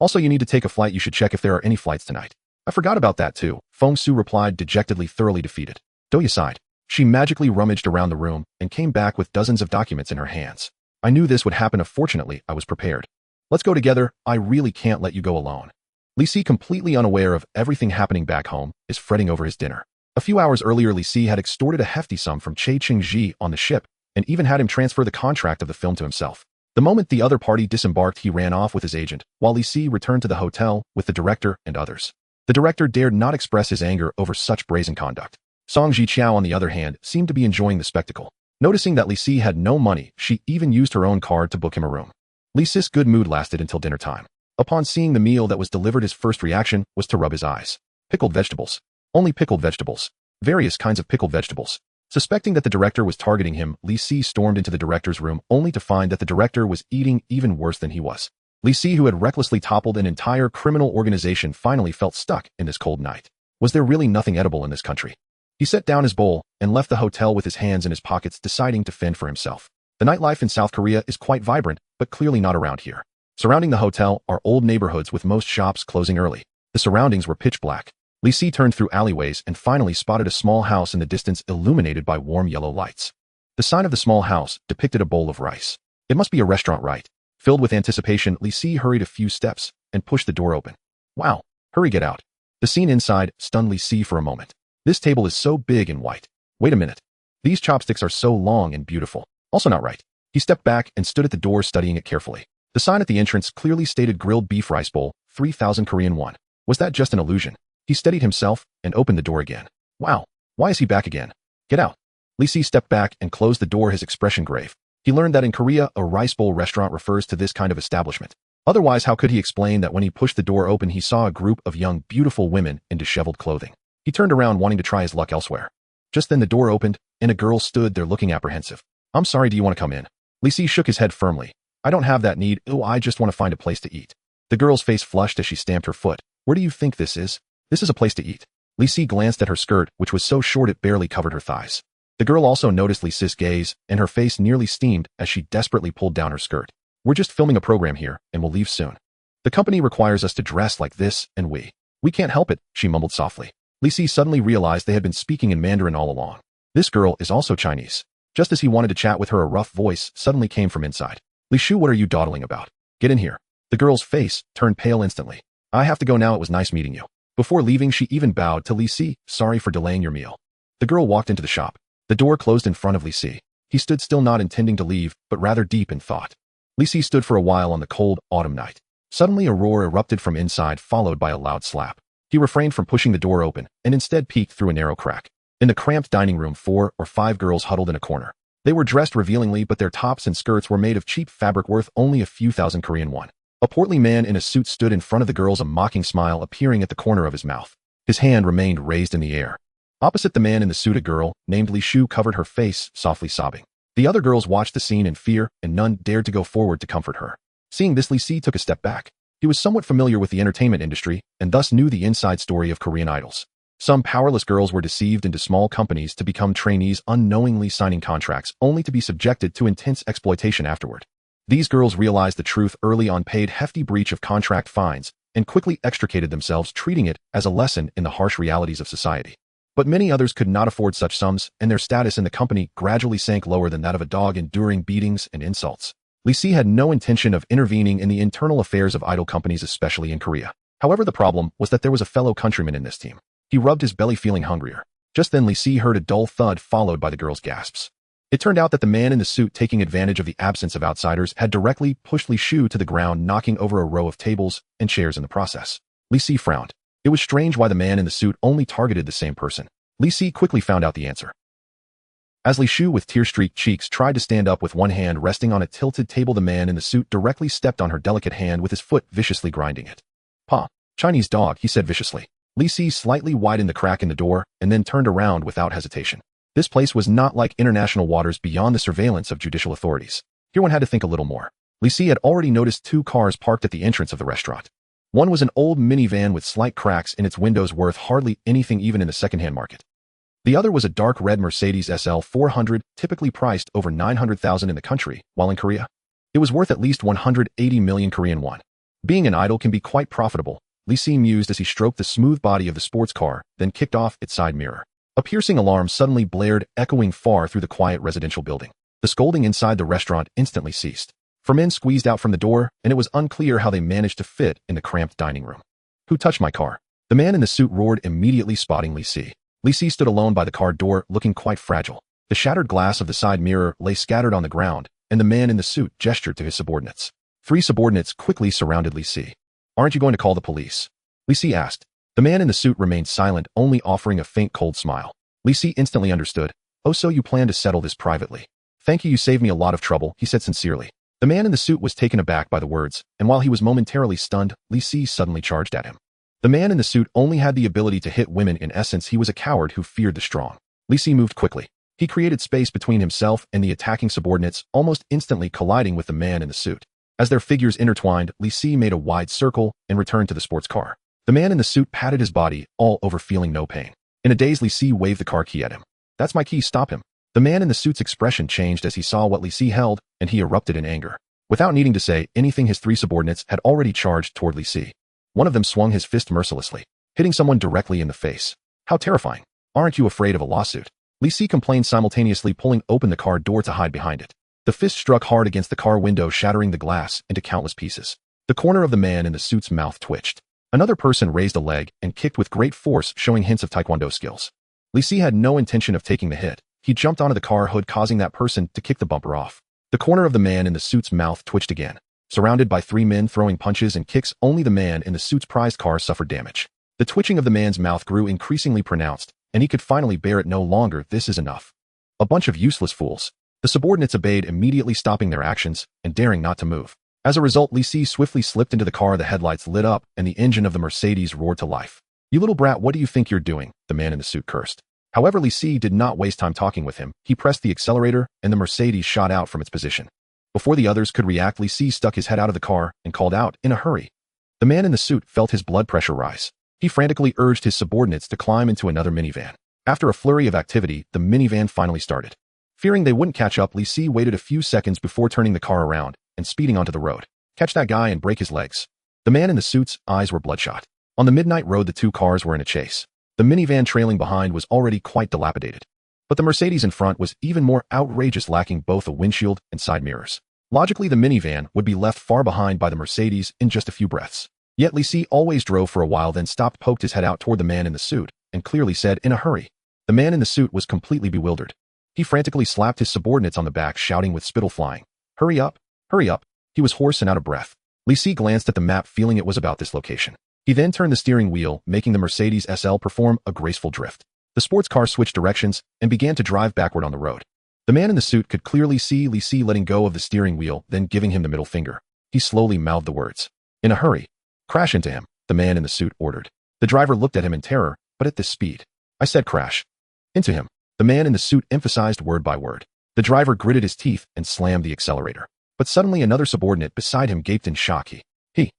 Also, you need to take a flight. You should check if there are any flights tonight." "I forgot about that too," Fong Su replied dejectedly, thoroughly defeated. Duya sighed. She magically rummaged around the room and came back with dozens of documents in her hands. I knew this would happen. Fortunately, I was prepared. Let's go together. I really can't let you go alone. Li Si, completely unaware of everything happening back home, is fretting over his dinner. A few hours earlier, Li Si had extorted a hefty sum from Che Qingji on the ship and even had him transfer the contract of the film to himself. The moment the other party disembarked, he ran off with his agent, while Li Si returned to the hotel with the director and others. The director dared not express his anger over such brazen conduct. Song Jiqiao, on the other hand, seemed to be enjoying the spectacle. Noticing that Li Si had no money, she even used her own card to book him a room. Li Si's good mood lasted until dinner time. Upon seeing the meal that was delivered, his first reaction was to rub his eyes. Pickled vegetables. Only pickled vegetables. Various kinds of pickled vegetables. Suspecting that the director was targeting him, Li Si stormed into the director's room only to find that the director was eating even worse than he was. Li Si, who had recklessly toppled an entire criminal organization, finally felt stuck in this cold night. Was there really nothing edible in this country? He set down his bowl and left the hotel with his hands in his pockets, deciding to fend for himself. The nightlife in South Korea is quite vibrant, but clearly not around here. Surrounding the hotel are old neighborhoods with most shops closing early. The surroundings were pitch black. Li Si turned through alleyways and finally spotted a small house in the distance, illuminated by warm yellow lights. The sign of the small house depicted a bowl of rice. It must be a restaurant, right? Filled with anticipation, Li Si hurried a few steps and pushed the door open. Wow! Hurry, get out. The scene inside stunned Li Si for a moment. This table is so big and white. Wait a minute. These chopsticks are so long and beautiful. Also not right. He stepped back and stood at the door, studying it carefully. The sign at the entrance clearly stated grilled beef rice bowl, 3,000 Korean won. Was that just an illusion? He steadied himself and opened the door again. Wow, why is he back again? Get out. Li Si stepped back and closed the door, his expression grave. He learned that in Korea, a rice bowl restaurant refers to this kind of establishment. Otherwise, how could he explain that when he pushed the door open, he saw a group of young, beautiful women in disheveled clothing? He turned around, wanting to try his luck elsewhere. Just then the door opened, and a girl stood there looking apprehensive. I'm sorry, do you want to come in? Li Si shook his head firmly. I don't have that need. Oh, I just want to find a place to eat. The girl's face flushed as she stamped her foot. Where do you think this is? This is a place to eat. Li Si glanced at her skirt, which was so short it barely covered her thighs. The girl also noticed Li Si's gaze, and her face nearly steamed as she desperately pulled down her skirt. We're just filming a program here, and we'll leave soon. The company requires us to dress like this, and we can't help it, she mumbled softly. Li Si suddenly realized they had been speaking in Mandarin all along. This girl is also Chinese. Just as he wanted to chat with her, a rough voice suddenly came from inside. Li Shu, what are you dawdling about? Get in here. The girl's face turned pale instantly. I have to go now. It was nice meeting you. Before leaving, she even bowed to Li Si. Sorry for delaying your meal. The girl walked into the shop. The door closed in front of Li Si. He stood still, not intending to leave, but rather deep in thought. Li Si stood for a while on the cold autumn night. Suddenly a roar erupted from inside, followed by a loud slap. He refrained from pushing the door open and instead peeked through a narrow crack. In the cramped dining room, 4 or 5 girls huddled in a corner. They were dressed revealingly, but their tops and skirts were made of cheap fabric worth only a few thousand Korean won. A portly man in a suit stood in front of the girls, a mocking smile appearing at the corner of his mouth. His hand remained raised in the air. Opposite the man in the suit, a girl named Li Shu covered her face, softly sobbing. The other girls watched the scene in fear, and none dared to go forward to comfort her. Seeing this, Li Si took a step back. He was somewhat familiar with the entertainment industry, and thus knew the inside story of Korean idols. Some powerless girls were deceived into small companies to become trainees, unknowingly signing contracts only to be subjected to intense exploitation afterward. These girls realized the truth early on, paid hefty breach of contract fines, and quickly extricated themselves, treating it as a lesson in the harsh realities of society. But many others could not afford such sums, and their status in the company gradually sank lower than that of a dog, enduring beatings and insults. Li Si had no intention of intervening in the internal affairs of idol companies, especially in Korea. However, the problem was that there was a fellow countryman in this team. He rubbed his belly, feeling hungrier. Just then Li Si heard a dull thud, followed by the girls' gasps. It turned out that the man in the suit, taking advantage of the absence of outsiders, had directly pushed Li Shu to the ground, knocking over a row of tables and chairs in the process. Li Si frowned. It was strange why the man in the suit only targeted the same person. Li Si quickly found out the answer. As Li Shu, with tear-streaked cheeks, tried to stand up with one hand resting on a tilted table, the man in the suit directly stepped on her delicate hand with his foot, viciously grinding it. "Pa, Chinese dog," he said viciously. Li Si slightly widened the crack in the door and then turned around without hesitation. This place was not like international waters beyond the surveillance of judicial authorities. Here one had to think a little more. Li Si had already noticed 2 cars parked at the entrance of the restaurant. One was an old minivan with slight cracks in its windows, worth hardly anything even in the second-hand market. The other was a dark red Mercedes SL 400, typically priced over 900,000 in the country, while in Korea, it was worth at least 180 million Korean won. Being an idol can be quite profitable, Li Si mused as he stroked the smooth body of the sports car, then kicked off its side mirror. A piercing alarm suddenly blared, echoing far through the quiet residential building. The scolding inside the restaurant instantly ceased. 4 men squeezed out from the door, and it was unclear how they managed to fit in the cramped dining room. "Who touched my car?" The man in the suit roared, immediately spotting Li Si. Li Si stood alone by the car door, looking quite fragile. The shattered glass of the side mirror lay scattered on the ground, and the man in the suit gestured to his subordinates. 3 subordinates quickly surrounded Li Si. "Aren't you going to call the police?" Li Si asked. The man in the suit remained silent, only offering a faint cold smile. Li Si instantly understood. "Oh, so you plan to settle this privately. Thank you, you saved me a lot of trouble," he said sincerely. The man in the suit was taken aback by the words, and while he was momentarily stunned, Li Si suddenly charged at him. The man in the suit only had the ability to hit women. In essence, he was a coward who feared the strong. Li Si moved quickly. He created space between himself and the attacking subordinates, almost instantly colliding with the man in the suit. As their figures intertwined, Li Si made a wide circle and returned to the sports car. The man in the suit patted his body, all over feeling no pain. In a daze, Li Si waved the car key at him. "That's my key, stop him." The man in the suit's expression changed as he saw what Li Si held, and he erupted in anger. Without needing to say anything, his 3 subordinates had already charged toward Li Si. One of them swung his fist mercilessly, hitting someone directly in the face. "How terrifying. Aren't you afraid of a lawsuit?" Li Si complained, simultaneously pulling open the car door to hide behind it. The fist struck hard against the car window, shattering the glass into countless pieces. The corner of the man in the suit's mouth twitched. Another person raised a leg and kicked with great force, showing hints of taekwondo skills. Li Si had no intention of taking the hit. He jumped onto the car hood, causing that person to kick the bumper off. The corner of the man in the suit's mouth twitched again. Surrounded by 3 men throwing punches and kicks, only the man in the suit's prized car suffered damage. The twitching of the man's mouth grew increasingly pronounced, and he could finally bear it no longer. "This is enough. A bunch of useless fools." The subordinates obeyed, immediately stopping their actions and daring not to move. As a result, Li Si swiftly slipped into the car. The headlights lit up, and the engine of the Mercedes roared to life. "You little brat, what do you think you're doing?" the man in the suit cursed. However, Li Si did not waste time talking with him. He pressed the accelerator, and the Mercedes shot out from its position. Before the others could react, Li Si stuck his head out of the car and called out, in a hurry. The man in the suit felt his blood pressure rise. He frantically urged his subordinates to climb into another minivan. After a flurry of activity, the minivan finally started. Fearing they wouldn't catch up, Li Si waited a few seconds before turning the car around and speeding onto the road. "Catch that guy and break his legs." The man in the suit's eyes were bloodshot. On the midnight road, the 2 cars were in a chase. The minivan trailing behind was already quite dilapidated. But the Mercedes in front was even more outrageous, lacking both a windshield and side mirrors. Logically, the minivan would be left far behind by the Mercedes in just a few breaths. Yet Li Si always drove for a while, then stopped, poked his head out toward the man in the suit, and clearly said, "In a hurry." The man in the suit was completely bewildered. He frantically slapped his subordinates on the back, shouting with spittle flying, "Hurry up! Hurry up!" He was hoarse and out of breath. Li Si glanced at the map, feeling it was about this location. He then turned the steering wheel, making the Mercedes SL perform a graceful drift. The sports car switched directions and began to drive backward on the road. The man in the suit could clearly see Li Si letting go of the steering wheel, then giving him the middle finger. He slowly mouthed the words, "In a hurry." "Crash into him," the man in the suit ordered. The driver looked at him in terror, but at this speed. "I said crash into him." The man in the suit emphasized word by word. The driver gritted his teeth and slammed the accelerator. But suddenly another subordinate beside him gaped in shock. He.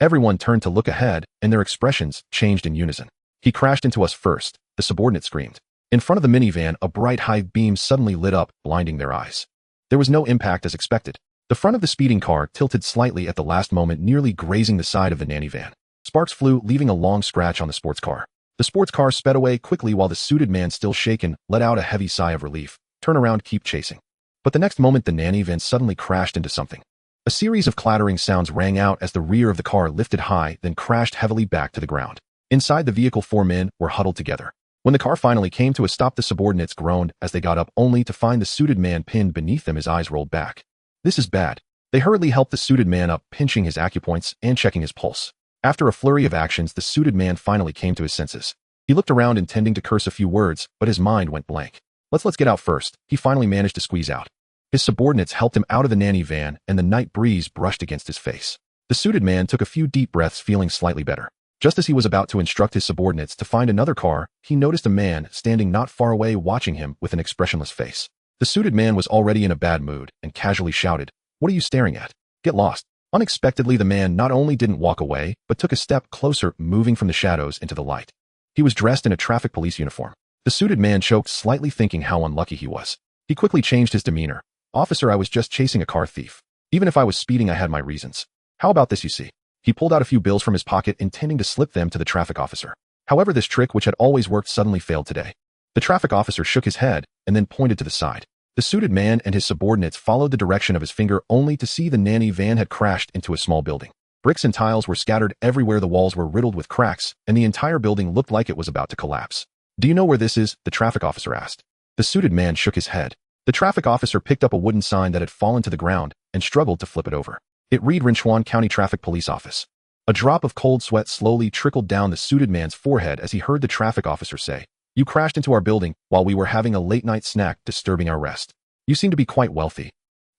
Everyone turned to look ahead, and their expressions changed in unison. "He crashed into us first," the subordinate screamed. In front of the minivan, a bright high beam suddenly lit up, blinding their eyes. There was no impact as expected. The front of the speeding car tilted slightly at the last moment, nearly grazing the side of the nanny van. Sparks flew, leaving a long scratch on the sports car. The sports car sped away quickly while the suited man, still shaken, let out a heavy sigh of relief. "Turn around, keep chasing." But the next moment, the nanny van suddenly crashed into something. A series of clattering sounds rang out as the rear of the car lifted high, then crashed heavily back to the ground. Inside the vehicle, 4 men were huddled together. When the car finally came to a stop, the subordinates groaned as they got up, only to find the suited man pinned beneath them, his eyes rolled back. "This is bad." They hurriedly helped the suited man up, pinching his acupoints and checking his pulse. After a flurry of actions, the suited man finally came to his senses. He looked around, intending to curse a few words, but his mind went blank. Let's get out first," he finally managed to squeeze out. His subordinates helped him out of the nanny van, and the night breeze brushed against his face. The suited man took a few deep breaths, feeling slightly better. Just as he was about to instruct his subordinates to find another car, he noticed a man standing not far away, watching him with an expressionless face. The suited man was already in a bad mood and casually shouted, "What are you staring at? Get lost." Unexpectedly, the man not only didn't walk away, but took a step closer, moving from the shadows into the light. He was dressed in a traffic police uniform. The suited man choked slightly, thinking how unlucky he was. He quickly changed his demeanor. "Officer, I was just chasing a car thief. Even if I was speeding, I had my reasons. How about this, you see?" He pulled out a few bills from his pocket, intending to slip them to the traffic officer. However, this trick, which had always worked, suddenly failed today. The traffic officer shook his head and then pointed to the side. The suited man and his subordinates followed the direction of his finger only to see the nanny van had crashed into a small building. Bricks and tiles were scattered everywhere, the walls were riddled with cracks, and the entire building looked like it was about to collapse. Do you know where this is? The traffic officer asked. The suited man shook his head. The traffic officer picked up a wooden sign that had fallen to the ground and struggled to flip it over. It read Rinchuan County Traffic Police Office. A drop of cold sweat slowly trickled down the suited man's forehead as he heard the traffic officer say, "You crashed into our building while we were having a late-night snack, disturbing our rest. You seem to be quite wealthy.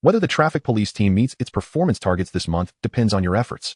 Whether the traffic police team meets its performance targets this month depends on your efforts."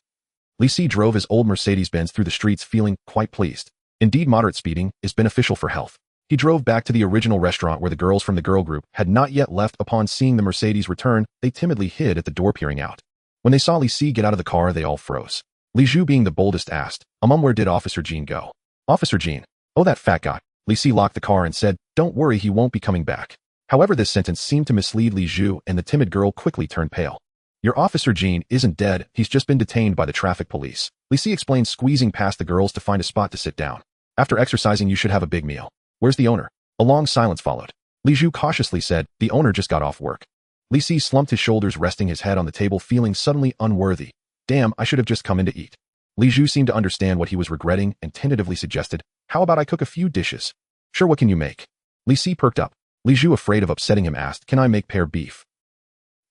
Li Si drove his old Mercedes-Benz through the streets feeling quite pleased. Indeed, moderate speeding is beneficial for health. He drove back to the original restaurant where the girls from the girl group had not yet left. Upon seeing the Mercedes return, they timidly hid at the door, peering out. When they saw Li Si get out of the car, they all froze. Li Zhu, being the boldest, asked, "Where did Officer Jean go?" "Officer Jean? Oh, that fat guy." Li Si locked the car and said, "Don't worry, he won't be coming back." However, this sentence seemed to mislead Li Zhu, and the timid girl quickly turned pale. "Your Officer Jean isn't dead, he's just been detained by the traffic police," Li Si explained, squeezing past the girls to find a spot to sit down. "After exercising, you should have a big meal. Where's the owner?" A long silence followed. Li Zhu cautiously said, "The owner just got off work." Li Si slumped his shoulders, resting his head on the table, feeling suddenly unworthy. "Damn, I should have just come in to eat." Li Zhu seemed to understand what he was regretting and tentatively suggested, "How about I cook a few dishes?" "Sure, what can you make?" Li Si perked up. Li Zhu, afraid of upsetting him, asked, "Can I make pear beef?"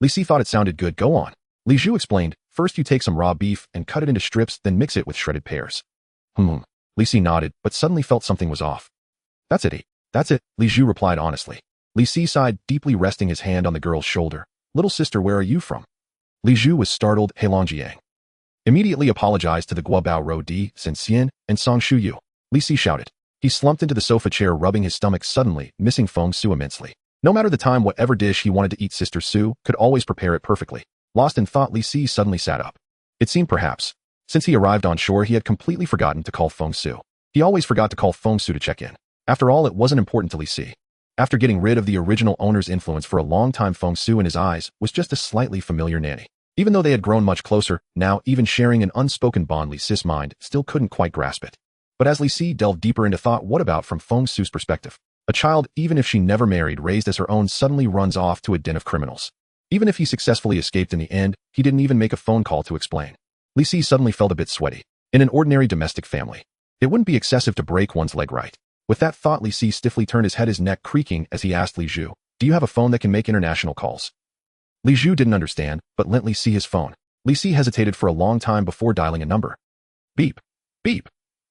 Li Si thought it sounded good. "Go on." Li Zhu explained, "First you take some raw beef and cut it into strips, then mix it with shredded pears." Li Si nodded, but suddenly felt something was off. "That's it. That's it," Li Zhu replied honestly. Li Si sighed deeply, resting his hand on the girl's shoulder. "Little sister, where are you from?" Li Zhu was startled. "Heilongjiang." "Immediately apologized to the Guobao Ro Di, Senxian, and Song Shu Yu," Li Si shouted. He slumped into the sofa chair, rubbing his stomach, suddenly missing Fong Su immensely. No matter the time, whatever dish he wanted to eat, Sister Su could always prepare it perfectly. Lost in thought, Li Si suddenly sat up. It seemed perhaps, since he arrived on shore, he had completely forgotten to call Fong Su. He always forgot to call Fong Su to check in. After all, it wasn't important to Li Si. After getting rid of the original owner's influence for a long time, Fong Su in his eyes was just a slightly familiar nanny. Even though they had grown much closer, now even sharing an unspoken bond, Li Si's mind still couldn't quite grasp it. But as Li Si delved deeper into thought, what about from Fong Su's perspective? A child, even if she never married, raised as her own, suddenly runs off to a den of criminals. Even if he successfully escaped in the end, he didn't even make a phone call to explain. Li Si suddenly felt a bit sweaty. In an ordinary domestic family, it wouldn't be excessive to break one's leg, right? With that thought, Li Si stiffly turned his head, his neck creaking, as he asked Li Zhu, "Do you have a phone that can make international calls?" Li Zhu didn't understand, but lent Li Si his phone. Li Si hesitated for a long time before dialing a number. Beep, beep,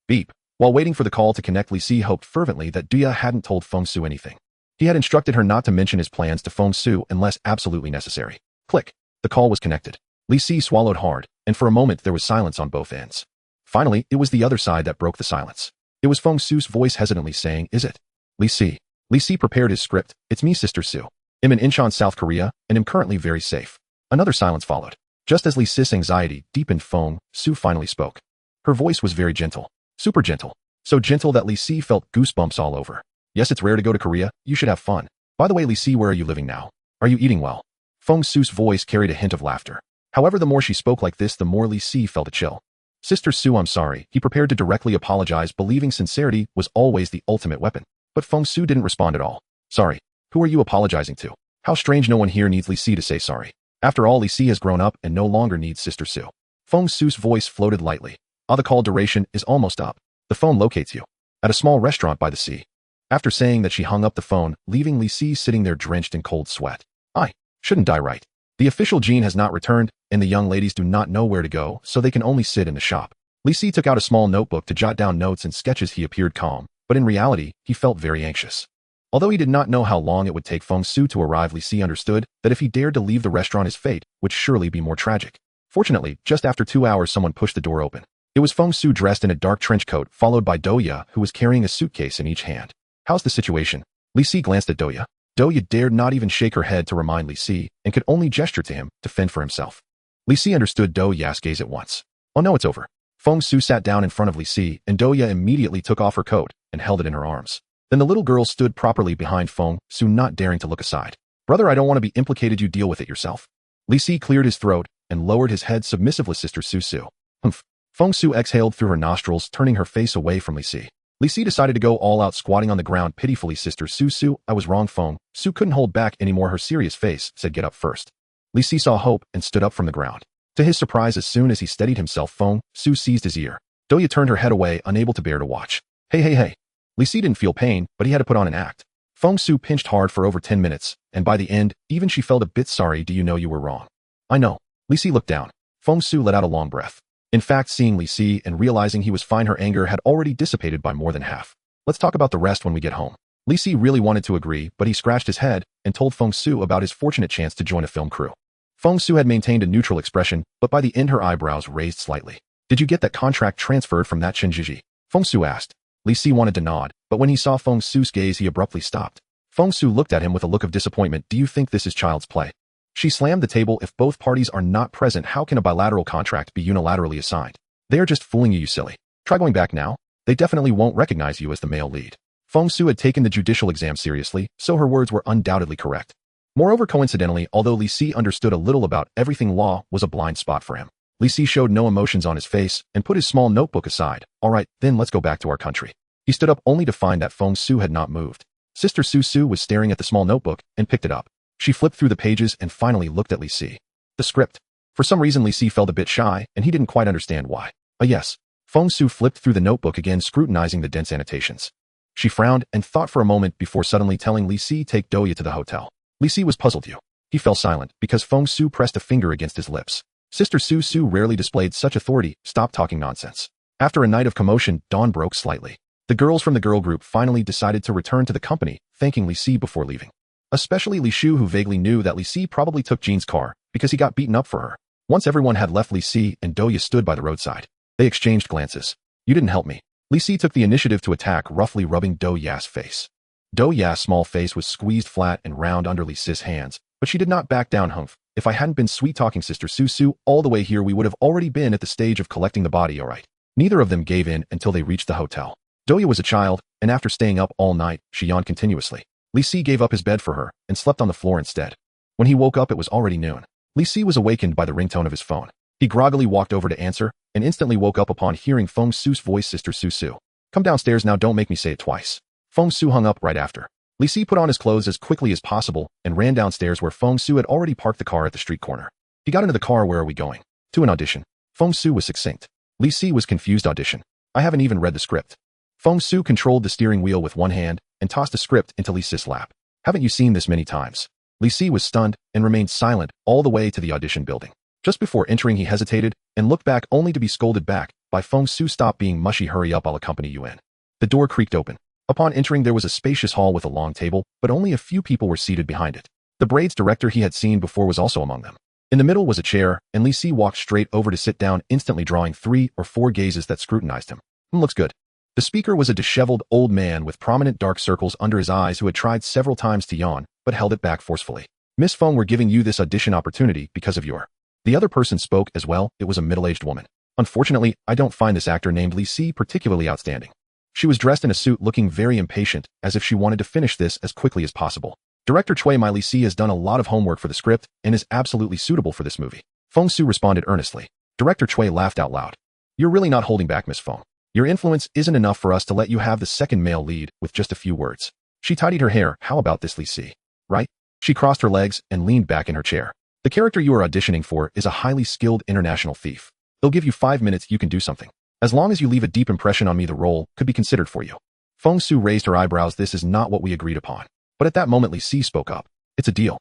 beep. While waiting for the call to connect, Li Si hoped fervently that Duya hadn't told Fong Su anything. He had instructed her not to mention his plans to Fong Su unless absolutely necessary. Click. The call was connected. Li Si swallowed hard, and for a moment there was silence on both ends. Finally, it was the other side that broke the silence. It was Fong Su's voice hesitantly saying, "Is it?" Li Si. Li Si prepared his script. "It's me, Sister Su. I'm in Incheon, South Korea, and am currently very safe." Another silence followed. Just as Li Si's anxiety deepened, Fong Su finally spoke. Her voice was very gentle. Super gentle. So gentle that Li Si felt goosebumps all over. "Yes, it's rare to go to Korea. You should have fun. By the way, Li Si, where are you living now? Are you eating well?" Fong Su's voice carried a hint of laughter. However, the more she spoke like this, the more Li Si felt a chill. "Sister Su, I'm sorry." He prepared to directly apologize, believing sincerity was always the ultimate weapon. But Fong Su didn't respond at all. "Sorry. Who are you apologizing to?" How strange, no one here needs Li Si to say sorry. After all, Li Si has grown up and no longer needs Sister Su. Fong Su's voice floated lightly. The call duration is almost up. The phone locates you at a small restaurant by the sea." After saying that, she hung up the phone, leaving Li Si sitting there drenched in cold sweat. I shouldn't die, right? The official Jean has not returned, and the young ladies do not know where to go, so they can only sit in the shop. Li Si took out a small notebook to jot down notes and sketches. He appeared calm, but in reality, he felt very anxious. Although he did not know how long it would take Fong Su to arrive, Li Si understood that if he dared to leave the restaurant, his fate would surely be more tragic. Fortunately, just after 2 hours, someone pushed the door open. It was Fong Su, dressed in a dark trench coat, followed by Duya, who was carrying a suitcase in each hand. "How's the situation?" Li Si glanced at Duya. Duya dared not even shake her head to remind Li Si, and could only gesture to him to fend for himself. Li Si understood Duya's gaze at once. "Oh no, it's over." Fong Su sat down in front of Li Si, and Duya immediately took off her coat and held it in her arms. Then the little girl stood properly behind Fong Su, not daring to look aside. "Brother, I don't want to be implicated. You deal with it yourself." Li Si cleared his throat and lowered his head submissively. "Sister Su Su." Humph. Fong Su exhaled through her nostrils, turning her face away from Li Si. Li Si decided to go all out, squatting on the ground pitifully. Sister Su, I was wrong. Fong Su couldn't hold back anymore. Her serious face said, get up first. Li Si saw hope and stood up from the ground. To his surprise, as soon as he steadied himself, Fong Su seized his ear. Duya turned her head away, unable to bear to watch. Hey. Li Si didn't feel pain, but he had to put on an act. Fong Su pinched hard for over 10 minutes, and by the end, even she felt a bit sorry. Do you know you were wrong? I know. Li Si looked down. Fong Su let out a long breath. In fact, seeing Li Si and realizing he was fine, her anger had already dissipated by more than half. Let's talk about the rest when we get home. Li Si really wanted to agree, but he scratched his head and told Fong Su about his fortunate chance to join a film crew. Fong Su had maintained a neutral expression, but by the end her eyebrows raised slightly. Did you get that contract transferred from that Shinjiji? Fong Su asked. Li Si wanted to nod, but when he saw Fong Su's gaze he abruptly stopped. Fong Su looked at him with a look of disappointment. Do you think this is child's play? She slammed the table. If both parties are not present, how can a bilateral contract be unilaterally assigned? They are just fooling you silly. Try going back now. They definitely won't recognize you as the male lead. Fong Su had taken the judicial exam seriously, so her words were undoubtedly correct. Moreover, coincidentally, although Li Si understood a little about everything, law was a blind spot for him. Li Si showed no emotions on his face and put his small notebook aside. All right, then let's go back to our country. He stood up only to find that Fong Su had not moved. Sister Su was staring at the small notebook and picked it up. She flipped through the pages and finally looked at Li Si. The script. For some reason Li Si felt a bit shy, and he didn't quite understand why. Yes. Fong Su flipped through the notebook again, scrutinizing the dense annotations. She frowned and thought for a moment before suddenly telling Li Si, take Duya to the hotel. Li Si was puzzled. He fell silent because Fong Su pressed a finger against his lips. Sister Su rarely displayed such authority. Stop talking nonsense. After a night of commotion, dawn broke slightly. The girls from the girl group finally decided to return to the company, thanking Li Si before leaving. Especially Li Shu, who vaguely knew that Li Si probably took Jean's car because he got beaten up for her. Once everyone had left, Li Si and Duya stood by the roadside. They exchanged glances. You didn't help me. Li Si took the initiative to attack, roughly rubbing Duya's face. Duya's small face was squeezed flat and round under Li Si's hands, but she did not back down. Humph. If I hadn't been sweet-talking Sister Su all the way here, we would have already been at the stage of collecting the body. All right. Neither of them gave in until they reached the hotel. Duya was a child, and after staying up all night, she yawned continuously. Li Si gave up his bed for her and slept on the floor instead. When he woke up, it was already noon. Li Si was awakened by the ringtone of his phone. He groggily walked over to answer and instantly woke up upon hearing Fong Su's voice. Sister Su. Come downstairs now, don't make me say it twice. Fong Su hung up right after. Li Si put on his clothes as quickly as possible and ran downstairs where Fong Su had already parked the car at the street corner. He got into the car. Where are we going? To an audition. Fong Su was succinct. Li Si was confused. Audition? I haven't even read the script. Fong Su controlled the steering wheel with one hand and tossed the script into Li Si's lap. Haven't you seen this many times? Li Si was stunned and remained silent all the way to the audition building. Just before entering, he hesitated and looked back only to be scolded back by Fong Su. Stop being mushy, hurry up, I'll accompany you in. The door creaked open. Upon entering, there was a spacious hall with a long table, but only a few people were seated behind it. The Braids director he had seen before was also among them. In the middle was a chair, and Li Si walked straight over to sit down, instantly drawing 3 or 4 gazes that scrutinized him. Looks good. The speaker was a disheveled old man with prominent dark circles under his eyes who had tried several times to yawn, but held it back forcefully. Miss Fong, we're giving you this audition opportunity because of your... The other person spoke as well. It was a middle-aged woman. Unfortunately, I don't find this actor named Li Si particularly outstanding. She was dressed in a suit, looking very impatient, as if she wanted to finish this as quickly as possible. Director Cui, my Li Si has done a lot of homework for the script and is absolutely suitable for this movie. Fong Su responded earnestly. Director Cui laughed out loud. You're really not holding back, Miss Fong. Your influence isn't enough for us to let you have the second male lead with just a few words. She tidied her hair. How about this, Li Si? Right? She crossed her legs and leaned back in her chair. The character you are auditioning for is a highly skilled international thief. They'll give you 5 minutes. You can do something. As long as you leave a deep impression on me, the role could be considered for you. Fong Su raised her eyebrows. This is not what we agreed upon. But at that moment, Li Si spoke up. It's a deal.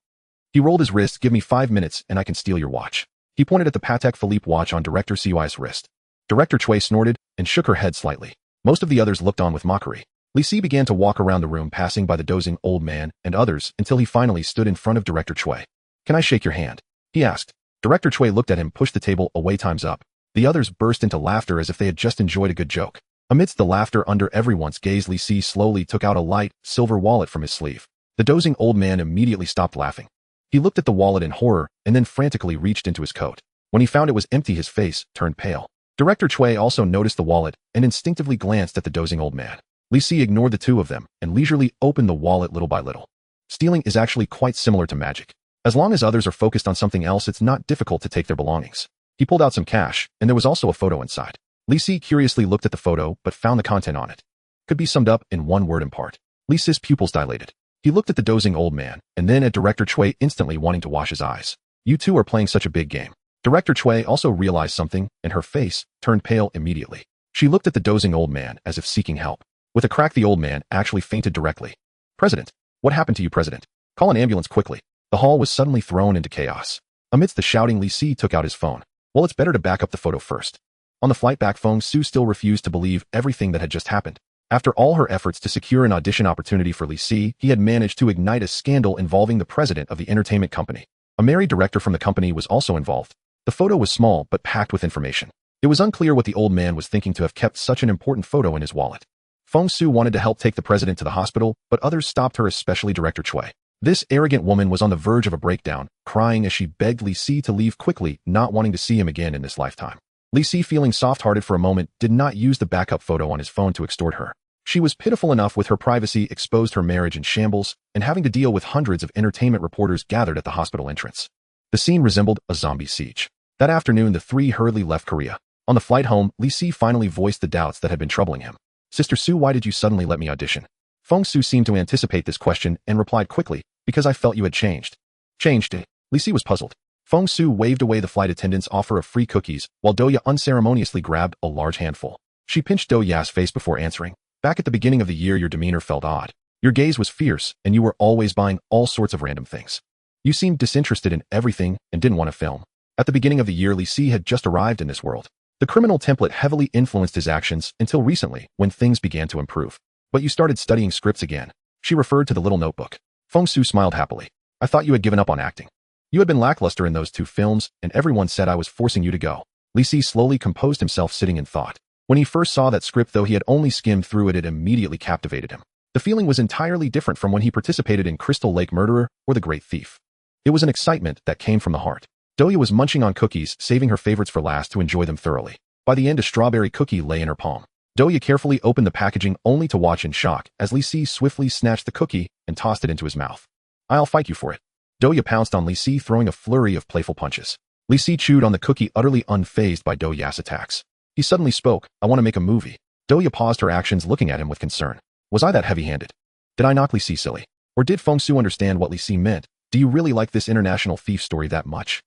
He rolled his wrist. Give me 5 minutes and I can steal your watch. He pointed at the Patek Philippe watch on Director Cui's wrist. Director Cui snorted and shook her head slightly. Most of the others looked on with mockery. Li Si began to walk around the room, passing by the dozing old man and others until he finally stood in front of Director Cui. Can I shake your hand? He asked. Director Cui looked at him, pushed the table away. Time's up. The others burst into laughter as if they had just enjoyed a good joke. Amidst the laughter under everyone's gaze, Li Si slowly took out a light, silver wallet from his sleeve. The dozing old man immediately stopped laughing. He looked at the wallet in horror and then frantically reached into his coat. When he found it was empty, his face turned pale. Director Cui also noticed the wallet and instinctively glanced at the dozing old man. Li Si ignored the two of them and leisurely opened the wallet little by little. Stealing is actually quite similar to magic. As long as others are focused on something else, it's not difficult to take their belongings. He pulled out some cash, and there was also a photo inside. Li Si curiously looked at the photo but found the content on it. could be summed up in one word in part. Li Si's pupils dilated. He looked at the dozing old man, and then at Director Chui, instantly wanting to wash his eyes. You two are playing such a big game. Director Chui also realized something, and her face turned pale immediately. She looked at the dozing old man as if seeking help. With a crack, the old man actually fainted directly. President, what happened to you, President? Call an ambulance quickly. The hall was suddenly thrown into chaos. Amidst the shouting, Li Si took out his phone. Well, it's better to back up the photo first. On the flight back, Fong Su still refused to believe everything that had just happened. After all her efforts to secure an audition opportunity for Li Si, he had managed to ignite a scandal involving the president of the entertainment company. A married director from the company was also involved. The photo was small but packed with information. It was unclear what the old man was thinking to have kept such an important photo in his wallet. Fong Su wanted to help take the president to the hospital, but others stopped her, especially Director Chui. This arrogant woman was on the verge of a breakdown, crying as she begged Li Si to leave quickly, not wanting to see him again in this lifetime. Li Si, feeling soft-hearted for a moment, did not use the backup photo on his phone to extort her. She was pitiful enough with her privacy exposed, her marriage in shambles, and having to deal with hundreds of entertainment reporters gathered at the hospital entrance. The scene resembled a zombie siege. That afternoon, the three hurriedly left Korea. On the flight home, Li Si finally voiced the doubts that had been troubling him. Sister Su, why did you suddenly let me audition? Fong Su seemed to anticipate this question and replied quickly, because I felt you had changed. Changed? Li Si was puzzled. Fong Su waved away the flight attendant's offer of free cookies, while Duya unceremoniously grabbed a large handful. She pinched Duya's face before answering. Back at the beginning of the year, your demeanor felt odd. Your gaze was fierce, and you were always buying all sorts of random things. You seemed disinterested in everything and didn't want to film. At the beginning of the year, Li Si had just arrived in this world. The criminal template heavily influenced his actions until recently, when things began to improve. But you started studying scripts again. She referred to the little notebook. Fong Su smiled happily. I thought you had given up on acting. You had been lackluster in those 2 films, and everyone said I was forcing you to go. Li Si slowly composed himself, sitting in thought. When he first saw that script, though he had only skimmed through it, it immediately captivated him. The feeling was entirely different from when he participated in Crystal Lake Murderer or The Great Thief. It was an excitement that came from the heart. Duya was munching on cookies, saving her favorites for last to enjoy them thoroughly. By the end, a strawberry cookie lay in her palm. Duya carefully opened the packaging, only to watch in shock as Li Si swiftly snatched the cookie and tossed it into his mouth. I'll fight you for it. Duya pounced on Li Si, throwing a flurry of playful punches. Li Si chewed on the cookie, utterly unfazed by Duya's attacks. He suddenly spoke, I want to make a movie. Duya paused her actions, looking at him with concern. Was I that heavy-handed? Did I knock Li Si silly? Or did Fong Su understand what Li Si meant? Do you really like this international thief story that much?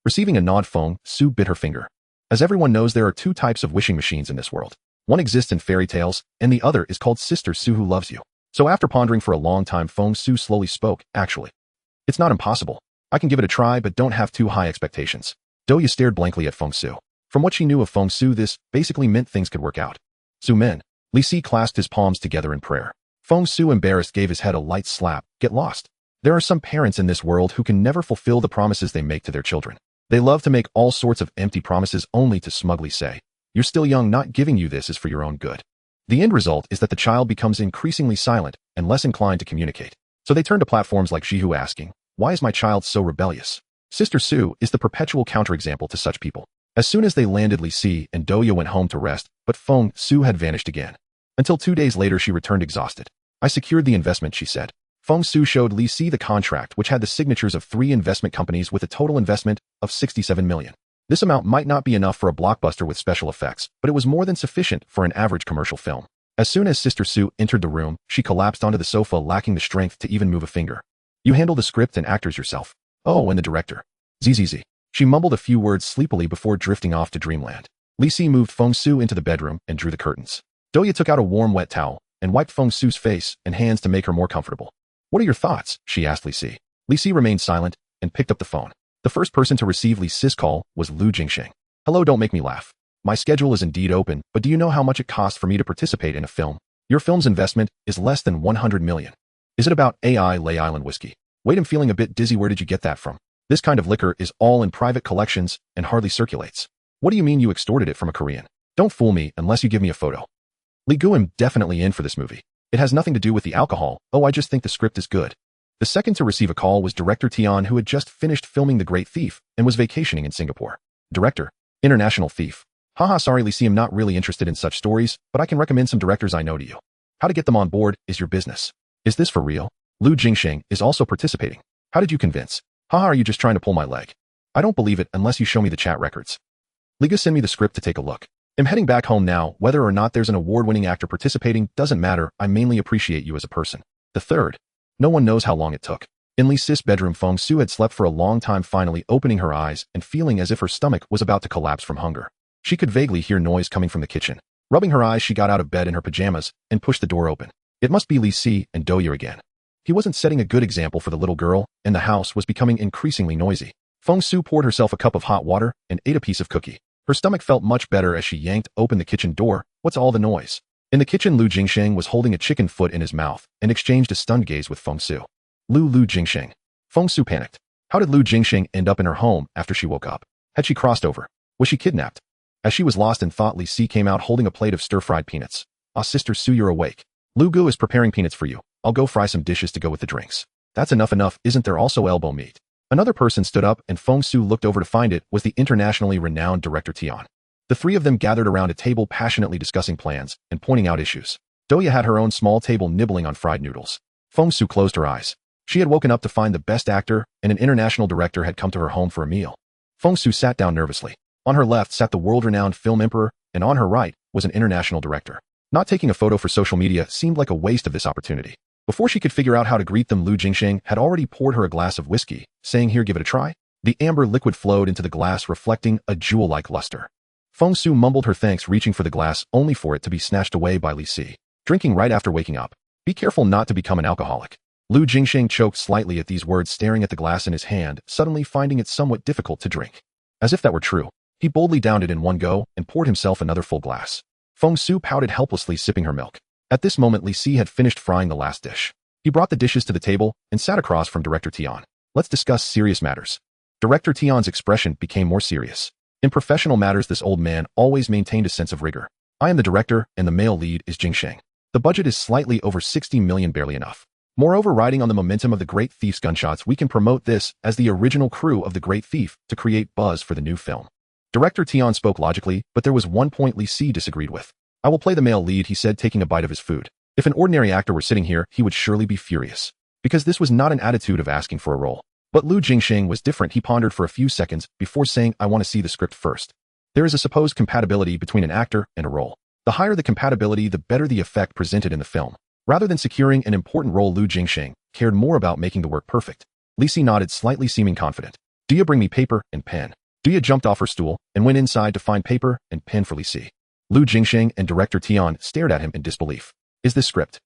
Receiving a nod, Fong Su bit her finger. As everyone knows, there are 2 types of wishing machines in this world. One exists in fairy tales, and the other is called Sister Su who loves you. So after pondering for a long time, Fong Su slowly spoke, actually. It's not impossible. I can give it a try, but don't have too high expectations. Duya stared blankly at Fong Su. From what she knew of Fong Su, this basically meant things could work out. Su men. Li Si clasped his palms together in prayer. Fong Su, embarrassed, gave his head a light slap. Get lost. There are some parents in this world who can never fulfill the promises they make to their children. They love to make all sorts of empty promises only to smugly say, you're still young, not giving you this is for your own good. The end result is that the child becomes increasingly silent and less inclined to communicate. So they turn to platforms like Zhihu, asking, why is my child so rebellious? Sister Su is the perpetual counterexample to such people. As soon as they landed, Li Si and Duya went home to rest, but Fong Su had vanished again. Until 2 days later, she returned exhausted. I secured the investment, she said. Fong Su showed Li Si the contract, which had the signatures of 3 investment companies with a total investment of 67 million. This amount might not be enough for a blockbuster with special effects, but it was more than sufficient for an average commercial film. As soon as Sister Su entered the room, she collapsed onto the sofa, lacking the strength to even move a finger. You handle the script and actors yourself. Oh, and the director. ZZZ. She mumbled a few words sleepily before drifting off to dreamland. Li Si moved Fong Su into the bedroom and drew the curtains. Duya took out a warm wet towel and wiped Fong Su's face and hands to make her more comfortable. What are your thoughts? She asked Li Si. Li Si remained silent and picked up the phone. The first person to receive Li Si's call was Lu Jingsheng. Hello, don't make me laugh. My schedule is indeed open, but do you know how much it costs for me to participate in a film? Your film's investment is less than 100 million. Is it about AI Lay Island whiskey? Wait, I'm feeling a bit dizzy. Where did you get that from? This kind of liquor is all in private collections and hardly circulates. What do you mean you extorted it from a Korean? Don't fool me unless you give me a photo. Li Guim definitely in for this movie. It has nothing to do with the alcohol. Oh, I just think the script is good. The second to receive a call was director Tian, who had just finished filming The Great Thief and was vacationing in Singapore. Director, International Thief. Haha, sorry Li Si, I'm not really interested in such stories, but I can recommend some directors I know to you. How to get them on board is your business. Is this for real? Lu Jingsheng is also participating. How did you convince? Haha, are you just trying to pull my leg? I don't believe it unless you show me the chat records. Liga, send me the script to take a look. I'm heading back home now. Whether or not there's an award-winning actor participating doesn't matter. I mainly appreciate you as a person. The third. No one knows how long it took. In Li's bedroom, Fong Su had slept for a long time, finally opening her eyes and feeling as if her stomach was about to collapse from hunger. She could vaguely hear noise coming from the kitchen. Rubbing her eyes, she got out of bed in her pajamas and pushed the door open. It must be Li and Duya again. He wasn't setting a good example for the little girl, and the house was becoming increasingly noisy. Fong Su poured herself a cup of hot water and ate a piece of cookie. Her stomach felt much better as she yanked open the kitchen door. What's all the noise? In the kitchen, Lu Jingsheng was holding a chicken foot in his mouth and exchanged a stunned gaze with Fong Su. Lu Jingsheng. Fong Su panicked. How did Lu Jingsheng end up in her home after she woke up? Had she crossed over? Was she kidnapped? As she was lost in thought, Li came out holding a plate of stir-fried peanuts. Ah, Sister Su, you're awake. Lu Gu is preparing peanuts for you. I'll go fry some dishes to go with the drinks. That's enough. Isn't there also elbow meat? Another person stood up and Fong Su looked over to find it was the internationally renowned director Tian. The three of them gathered around a table, passionately discussing plans and pointing out issues. Duya had her own small table nibbling on fried noodles. Fong Su closed her eyes. She had woken up to find the best actor and an international director had come to her home for a meal. Fong Su sat down nervously. On her left sat the world-renowned film emperor, and on her right was an international director. Not taking a photo for social media seemed like a waste of this opportunity. Before she could figure out how to greet them, Lu Jingsheng had already poured her a glass of whiskey, saying, "Here, give it a try." The amber liquid flowed into the glass, reflecting a jewel-like luster. Fong Su mumbled her thanks, reaching for the glass, only for it to be snatched away by Li, drinking right after waking up. Be careful not to become an alcoholic. Lu Jingsheng choked slightly at these words, staring at the glass in his hand, suddenly finding it somewhat difficult to drink. As if that were true, he boldly downed it in one go and poured himself another full glass. Fong Su pouted helplessly, sipping her milk. At this moment, Li had finished frying the last dish. He brought the dishes to the table and sat across from Director Tian. Let's discuss serious matters. Director Tian's expression became more serious. In professional matters, this old man always maintained a sense of rigor. I am the director, and the male lead is Jingsheng. The budget is slightly over 60 million, barely enough. Moreover, riding on the momentum of The Great Thief's gunshots, we can promote this as the original crew of The Great Thief to create buzz for the new film. Director Tian spoke logically, but there was one point Li disagreed with. I will play the male lead, he said, taking a bite of his food. If an ordinary actor were sitting here, he would surely be furious. Because this was not an attitude of asking for a role. But Lu Jingsheng was different. He pondered for a few seconds before saying, I want to see the script first. There is a supposed compatibility between an actor and a role. The higher the compatibility, the better the effect presented in the film. Rather than securing an important role, Lu Jingsheng cared more about making the work perfect. Li nodded slightly, seeming confident. Do you bring me paper and pen? Duya jumped off her stool and went inside to find paper and pen for Li. Lu Jingsheng and Director Tian stared at him in disbelief. Is this script?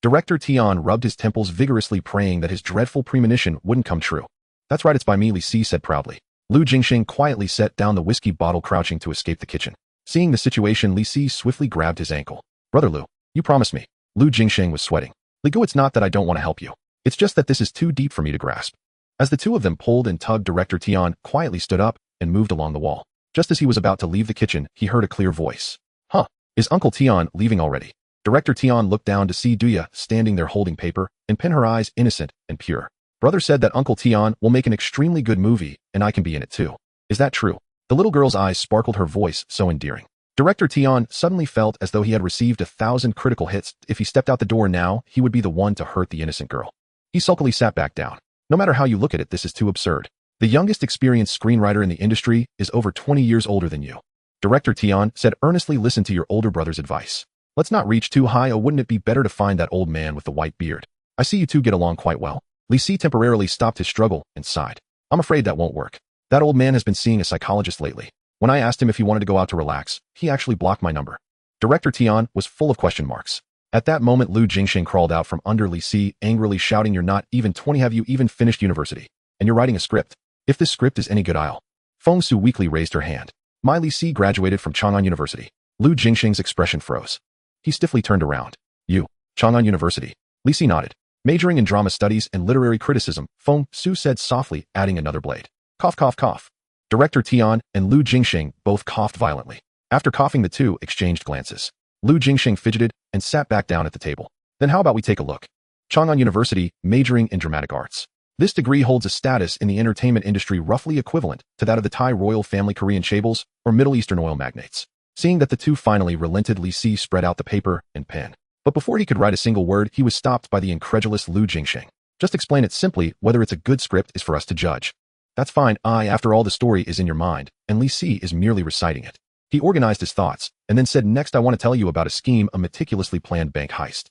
Director Tian rubbed his temples vigorously, praying that his dreadful premonition wouldn't come true. That's right, it's by me, Li said proudly. Lu Jingsheng quietly set down the whiskey bottle, crouching to escape the kitchen. Seeing the situation, Li swiftly grabbed his ankle. Brother Lu, you promised me. Lu Jingsheng was sweating. Li Gu, it's not that I don't want to help you. It's just that this is too deep for me to grasp. As the two of them pulled and tugged, Director Tian quietly stood up and moved along the wall. Just as he was about to leave the kitchen, he heard a clear voice. Huh, is Uncle Tian leaving already? Director Tian looked down to see Duya standing there holding paper and pen, her eyes innocent and pure. Brother said that Uncle Tian will make an extremely good movie and I can be in it too. Is that true? The little girl's eyes sparkled, her voice so endearing. Director Tian suddenly felt as though he had received 1,000 critical hits. If he stepped out the door now, he would be the one to hurt the innocent girl. He sulkily sat back down. No matter how you look at it, this is too absurd. The youngest experienced screenwriter in the industry is over 20 years older than you. Director Tian said earnestly, listen to your older brother's advice. Let's not reach too high, or wouldn't it be better to find that old man with the white beard? I see you two get along quite well. Li temporarily stopped his struggle and sighed. I'm afraid that won't work. That old man has been seeing a psychologist lately. When I asked him if he wanted to go out to relax, he actually blocked my number. Director Tian was full of question marks. At that moment, Lu Jingsheng crawled out from under Li, angrily shouting, you're not even 20, have you even finished university? And you're writing a script? If this script is any good, I'll. Fong Su weakly raised her hand. My Li graduated from Chang'an University. Lu Jingsheng's expression froze. He stiffly turned around. You, Chang'an University. Li nodded. Majoring in drama studies and literary criticism, Fong Su said softly, adding another blade. Cough, cough, cough. Director Tian and Lu Jingsheng both coughed violently. After coughing, the two exchanged glances. Lu Jingsheng fidgeted and sat back down at the table. Then how about we take a look? Chang'an University, majoring in dramatic arts. This degree holds a status in the entertainment industry roughly equivalent to that of the Thai royal family, Korean chaebols, or Middle Eastern oil magnates. Seeing that the two finally relented, Li spread out the paper and pen. But before he could write a single word, he was stopped by the incredulous Lu Jingsheng. Just explain it simply. Whether it's a good script is for us to judge. That's fine. After all, the story is in your mind, and Li is merely reciting it. He organized his thoughts, and then said, "Next I want to tell you about a meticulously planned bank heist.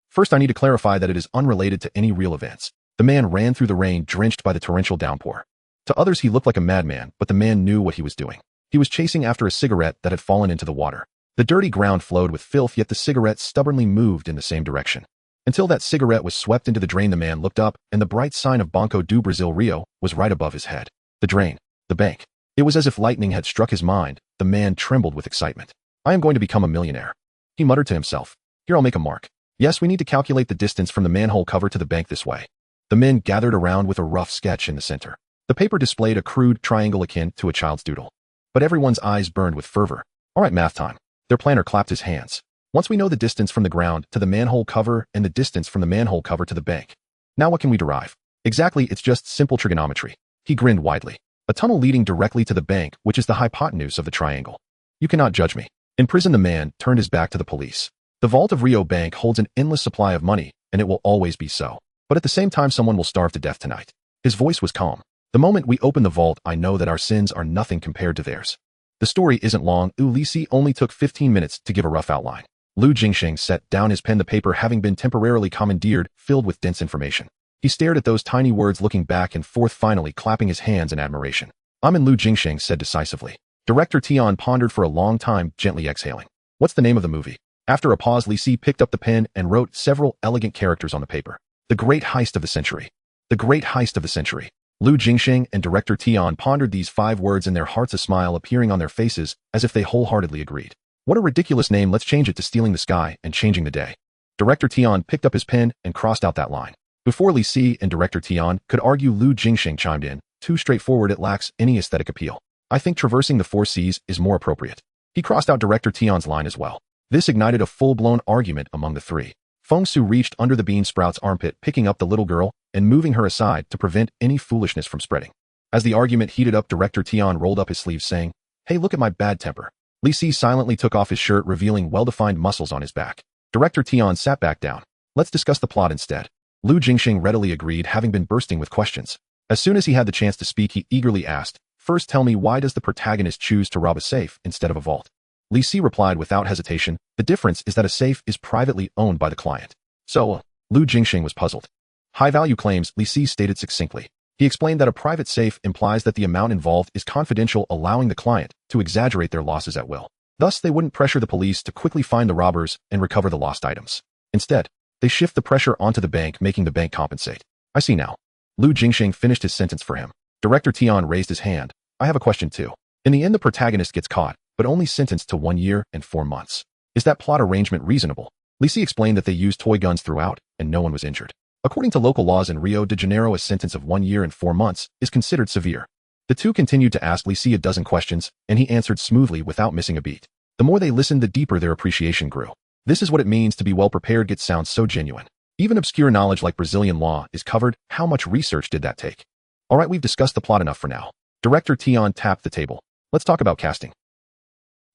First, I need to clarify that it is unrelated to any real events." The man ran through the rain, drenched by the torrential downpour. To others he looked like a madman, but the man knew what he was doing. He was chasing after a cigarette that had fallen into the water. The dirty ground flowed with filth, yet the cigarette stubbornly moved in the same direction. Until that cigarette was swept into the drain, the man looked up, and the bright sign of Banco do Brasil Rio was right above his head. The drain. The bank. It was as if lightning had struck his mind. The man trembled with excitement. "I am going to become a millionaire," he muttered to himself. "Here, I'll make a mark. Yes, we need to calculate the distance from the manhole cover to the bank this way." The men gathered around with a rough sketch in the center. The paper displayed a crude triangle akin to a child's doodle. But everyone's eyes burned with fervor. "All right, math time." Their planner clapped his hands. "Once we know the distance from the ground to the manhole cover and the distance from the manhole cover to the bank, now what can we derive?" "Exactly, it's just simple trigonometry." He grinned widely. "A tunnel leading directly to the bank, which is the hypotenuse of the triangle. You cannot judge me." In prison, the man turned his back to the police. The vault of Rio Bank holds an endless supply of money, and it will always be so. But at the same time, someone will starve to death tonight. His voice was calm. "The moment we open the vault, I know that our sins are nothing compared to theirs." The story isn't long. Li only took 15 minutes to give a rough outline. Lu Jingxing set down his pen, the paper having been temporarily commandeered, filled with dense information. He stared at those tiny words, looking back and forth, finally clapping his hands in admiration. "I'm in," Lu Jingxing said decisively. Director Tian pondered for a long time, gently exhaling. "What's the name of the movie?" After a pause, Li picked up the pen and wrote several elegant characters on the paper. "The Great Heist of the Century." The Great Heist of the Century. Lu Jingxing and Director Tian pondered these 5 words, in their hearts a smile appearing on their faces, as if they wholeheartedly agreed. "What a ridiculous name, let's change it to Stealing the Sky and Changing the Day." Director Tian picked up his pen and crossed out that line. Before Li and Director Tian could argue, Lu Jingxing chimed in, "Too straightforward, it lacks any aesthetic appeal. I think Traversing the Four Seas is more appropriate." He crossed out Director Tian's line as well. This ignited a full-blown argument among the three. Fong Su reached under the bean sprout's armpit, picking up the little girl and moving her aside to prevent any foolishness from spreading. As the argument heated up, Director Tian rolled up his sleeves, saying, "Hey, look at my bad temper." Li silently took off his shirt, revealing well-defined muscles on his back. Director Tian sat back down. "Let's discuss the plot instead." Lu Jingxing readily agreed, having been bursting with questions. As soon as he had the chance to speak, he eagerly asked, "First, tell me, why does the protagonist choose to rob a safe instead of a vault?" Li replied without hesitation, "The difference is that a safe is privately owned by the client." "So?" Lu Jingxing was puzzled. "High-value claims," Li stated succinctly. He explained that a private safe implies that the amount involved is confidential, allowing the client to exaggerate their losses at will. Thus, they wouldn't pressure the police to quickly find the robbers and recover the lost items. Instead, they shift the pressure onto the bank, making the bank compensate. "I see now." Lu Jingxing finished his sentence for him. Director Tian raised his hand. "I have a question too." In the end, the protagonist gets caught, but only sentenced to 1 year and 4 months. Is that plot arrangement reasonable? Li explained that they used toy guns throughout, and no one was injured. According to local laws in Rio de Janeiro, a sentence of 1 year and 4 months is considered severe. The two continued to ask Li a dozen questions, and he answered smoothly without missing a beat. The more they listened, the deeper their appreciation grew. This is what it means to be well-prepared. It sounds so genuine. Even obscure knowledge like Brazilian law is covered. How much research did that take? All right, we've discussed the plot enough for now. Director Tian tapped the table. Let's talk about casting.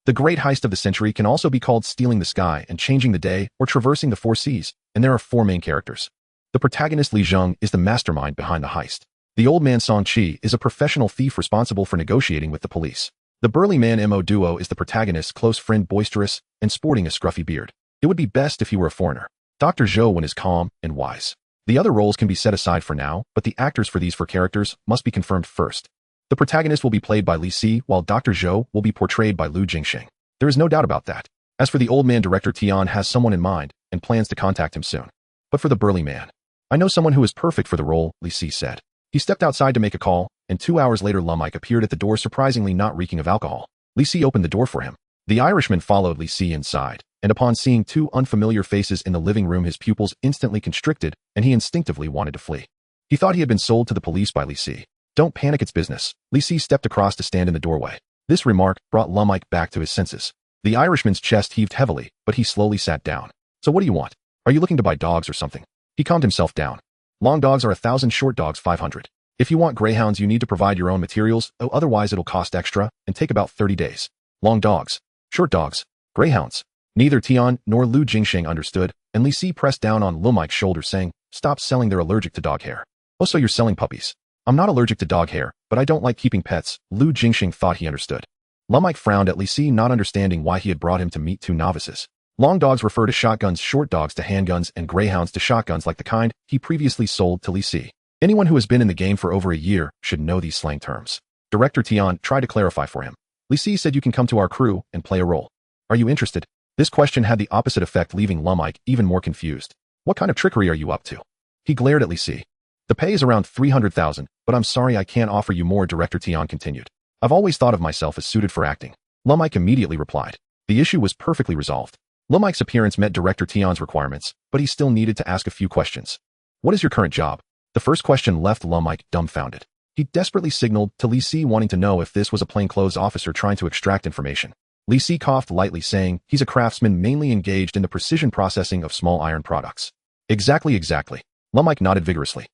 The Great Heist of the Century can also be called Stealing the Sky and Changing the Day, or Traversing the Four Seas, and there are 4 main characters. The protagonist Li Zheng is the mastermind behind the heist. The old man Sanchi is a professional thief responsible for negotiating with the police. The burly man Mo Duo is the protagonist's close friend, boisterous and sporting a scruffy beard. It would be best if he were a foreigner. Dr. Zhou is calm and wise. The other roles can be set aside for now, but the actors for these 4 characters must be confirmed first. The protagonist will be played by Li, while Dr. Zhou will be portrayed by Lu Jingxing. There is no doubt about that. As for the old man, Director Tian has someone in mind and plans to contact him soon. But for the burly man, "I know someone who is perfect for the role," Li said. He stepped outside to make a call, and 2 hours later Lumike appeared at the door, surprisingly not reeking of alcohol. Li opened the door for him. The Irishman followed Li inside, and upon seeing 2 unfamiliar faces in the living room, his pupils instantly constricted, and he instinctively wanted to flee. He thought he had been sold to the police by Li. "Don't panic, it's business." Li stepped across to stand in the doorway. This remark brought Lumike back to his senses. The Irishman's chest heaved heavily, but he slowly sat down. "So what do you want? Are you looking to buy dogs or something?" He calmed himself down. "Long dogs are 1,000, short dogs 500. If you want greyhounds, you need to provide your own materials, otherwise it'll cost extra and take about 30 days. Long dogs, short dogs, greyhounds." Neither Tian nor Lu Jingxing understood, and Li pressed down on Lumike's shoulder, saying, "Stop selling, they're allergic to dog hair." "Oh, so you're selling puppies?" "I'm not allergic to dog hair, but I don't like keeping pets." Lu Jingxing thought he understood. Lumike frowned at Li Si, not understanding why he had brought him to meet two novices. Long dogs refer to shotguns, short dogs to handguns, and greyhounds to shotguns like the kind he previously sold to Li Si. Anyone who has been in the game for over a year should know these slang terms. Director Tian tried to clarify for him. Li Si said you can come to our crew and play a role. Are you interested? This question had the opposite effect, leaving Lumike even more confused. What kind of trickery are you up to? He glared at Li Si. The pay is around 300,000, but I'm sorry I can't offer you more, Director Tian continued. I've always thought of myself as suited for acting. Lumike immediately replied. The issue was perfectly resolved. Lumike's appearance met Director Tian's requirements, but he still needed to ask a few questions. What is your current job? The first question left Lumike dumbfounded. He desperately signaled to Li Si, wanting to know if this was a plainclothes officer trying to extract information. Li Si coughed lightly, saying he's a craftsman mainly engaged in the precision processing of small iron products. Exactly. Lumike nodded vigorously.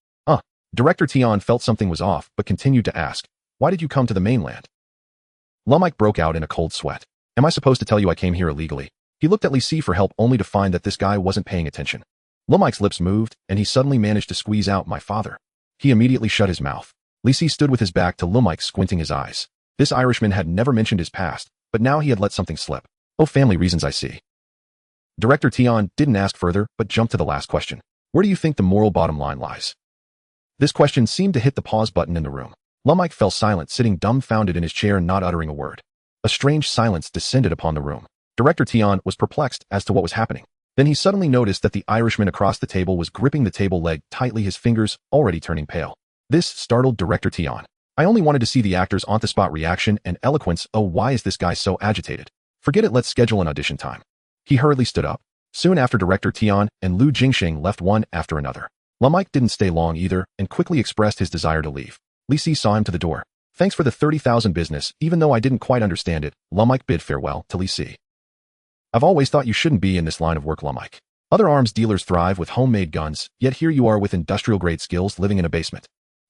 Director Tian felt something was off, but continued to ask, why did you come to the mainland? Lumike broke out in a cold sweat. Am I supposed to tell you I came here illegally? He looked at Li Si for help, only to find that this guy wasn't paying attention. Lumike's lips moved, and he suddenly managed to squeeze out, my father. He immediately shut his mouth. Li Si stood with his back to Lumike, squinting his eyes. This Irishman had never mentioned his past, but now he had let something slip. Oh, family reasons, I see. Director Tian didn't ask further, but jumped to the last question. Where do you think the moral bottom line lies? This question seemed to hit the pause button in the room. Lumike fell silent, sitting dumbfounded in his chair, not uttering a word. A strange silence descended upon the room. Director Tian was perplexed as to what was happening. Then he suddenly noticed that the Irishman across the table was gripping the table leg tightly, his fingers already turning pale. This startled Director Tian. I only wanted to see the actor's on-the-spot reaction and eloquence. Oh, why is this guy so agitated? Forget it, let's schedule an audition time. He hurriedly stood up. Soon after, Director Tian and Lu Jingxing left one after another. Lumike didn't stay long either, and quickly expressed his desire to leave. Li Si saw him to the door. Thanks for the 30,000 business, even though I didn't quite understand it. Lumike bid farewell to Li Si. I've always thought you shouldn't be in this line of work, Lumike. Other arms dealers thrive with homemade guns, yet here you are with industrial-grade skills living in a basement.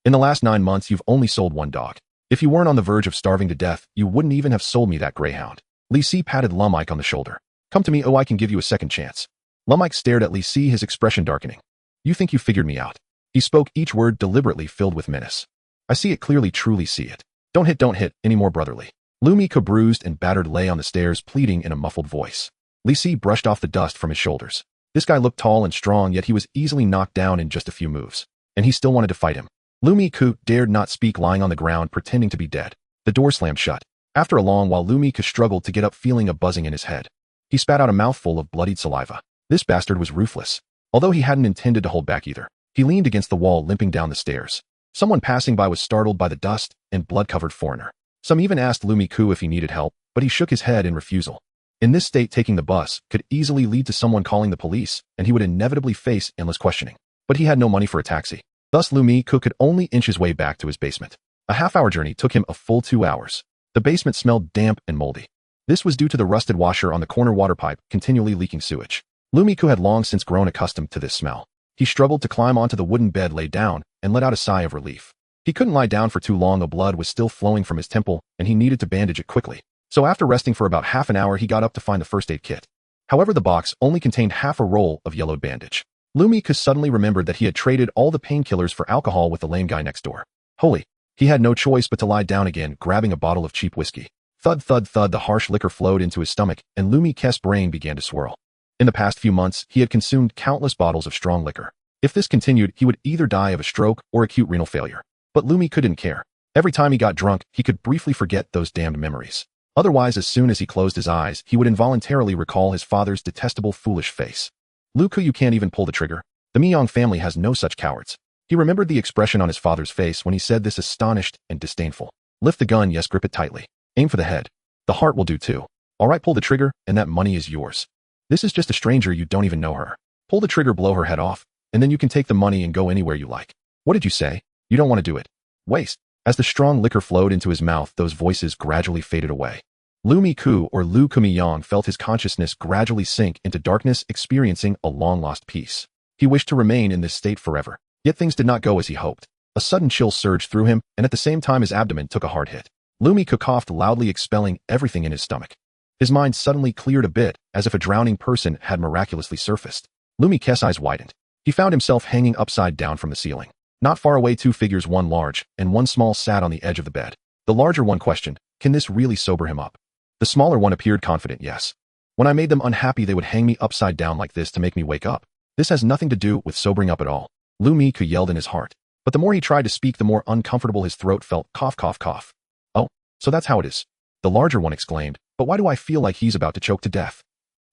In the last 9 months, you've only sold one dog. If you weren't on the verge of starving to death, you wouldn't even have sold me that greyhound. Li Si patted Lumike on the shoulder. Come to me, I can give you a second chance. Lumike stared at Li Si, his expression darkening. You think you figured me out? He spoke each word deliberately, filled with menace. I see it clearly, truly see it. Don't hit, any more brotherly. Lumike, bruised and battered, lay on the stairs, pleading in a muffled voice. Li Si brushed off the dust from his shoulders. This guy looked tall and strong, yet he was easily knocked down in just a few moves. And he still wanted to fight him. Lumike dared not speak, lying on the ground, pretending to be dead. The door slammed shut. After a long while, Lumike struggled to get up, feeling a buzzing in his head. He spat out a mouthful of bloodied saliva. This bastard was ruthless. Although he hadn't intended to hold back either. He leaned against the wall, limping down the stairs. Someone passing by was startled by the dust and blood-covered foreigner. Some even asked Lumike if he needed help, but he shook his head in refusal. In this state, taking the bus could easily lead to someone calling the police, and he would inevitably face endless questioning. But he had no money for a taxi. Thus, Lumike could only inch his way back to his basement. A half-hour journey took him a full 2 hours. The basement smelled damp and moldy. This was due to the rusted washer on the corner water pipe continually leaking sewage. Lumike had long since grown accustomed to this smell. He struggled to climb onto the wooden bed, lay down, and let out a sigh of relief. He couldn't lie down for too long. The blood was still flowing from his temple, and he needed to bandage it quickly. So after resting for about half an hour, he got up to find the first aid kit. However, the box only contained half a roll of yellowed bandage. Lumike suddenly remembered that he had traded all the painkillers for alcohol with the lame guy next door. Holy! He had no choice but to lie down again, grabbing a bottle of cheap whiskey. Thud, thud, thud, the harsh liquor flowed into his stomach, and Lumike's brain began to swirl. In the past few months, he had consumed countless bottles of strong liquor. If this continued, he would either die of a stroke or acute renal failure. But Lumike didn't care. Every time he got drunk, he could briefly forget those damned memories. Otherwise, as soon as he closed his eyes, he would involuntarily recall his father's detestable, foolish face. Luke, you can't even pull the trigger. The Miyong family has no such cowards. He remembered the expression on his father's face when he said this, astonished and disdainful. Lift the gun, yes, grip it tightly. Aim for the head. The heart will do too. All right, pull the trigger, and that money is yours. This is just a stranger, you don't even know her. Pull the trigger, blow her head off, and then you can take the money and go anywhere you like. What did you say? You don't want to do it. Waste. As the strong liquor flowed into his mouth, those voices gradually faded away. Lumike, or Lu Kumiyong, felt his consciousness gradually sink into darkness, experiencing a long-lost peace. He wished to remain in this state forever. Yet things did not go as he hoped. A sudden chill surged through him, and at the same time his abdomen took a hard hit. Lumike coughed loudly, expelling everything in his stomach. His mind suddenly cleared a bit, as if a drowning person had miraculously surfaced. Lumike's eyes widened. He found himself hanging upside down from the ceiling. Not far away, 2 figures, one large and one small, sat on the edge of the bed. The larger one questioned, Can this really sober him up? The smaller one appeared confident, yes. When I made them unhappy, they would hang me upside down like this to make me wake up. This has nothing to do with sobering up at all. Lu Miku yelled in his heart. But the more he tried to speak, the more uncomfortable his throat felt. Cough, cough, cough. Oh, so that's how it is. The larger one exclaimed, but why do I feel like he's about to choke to death?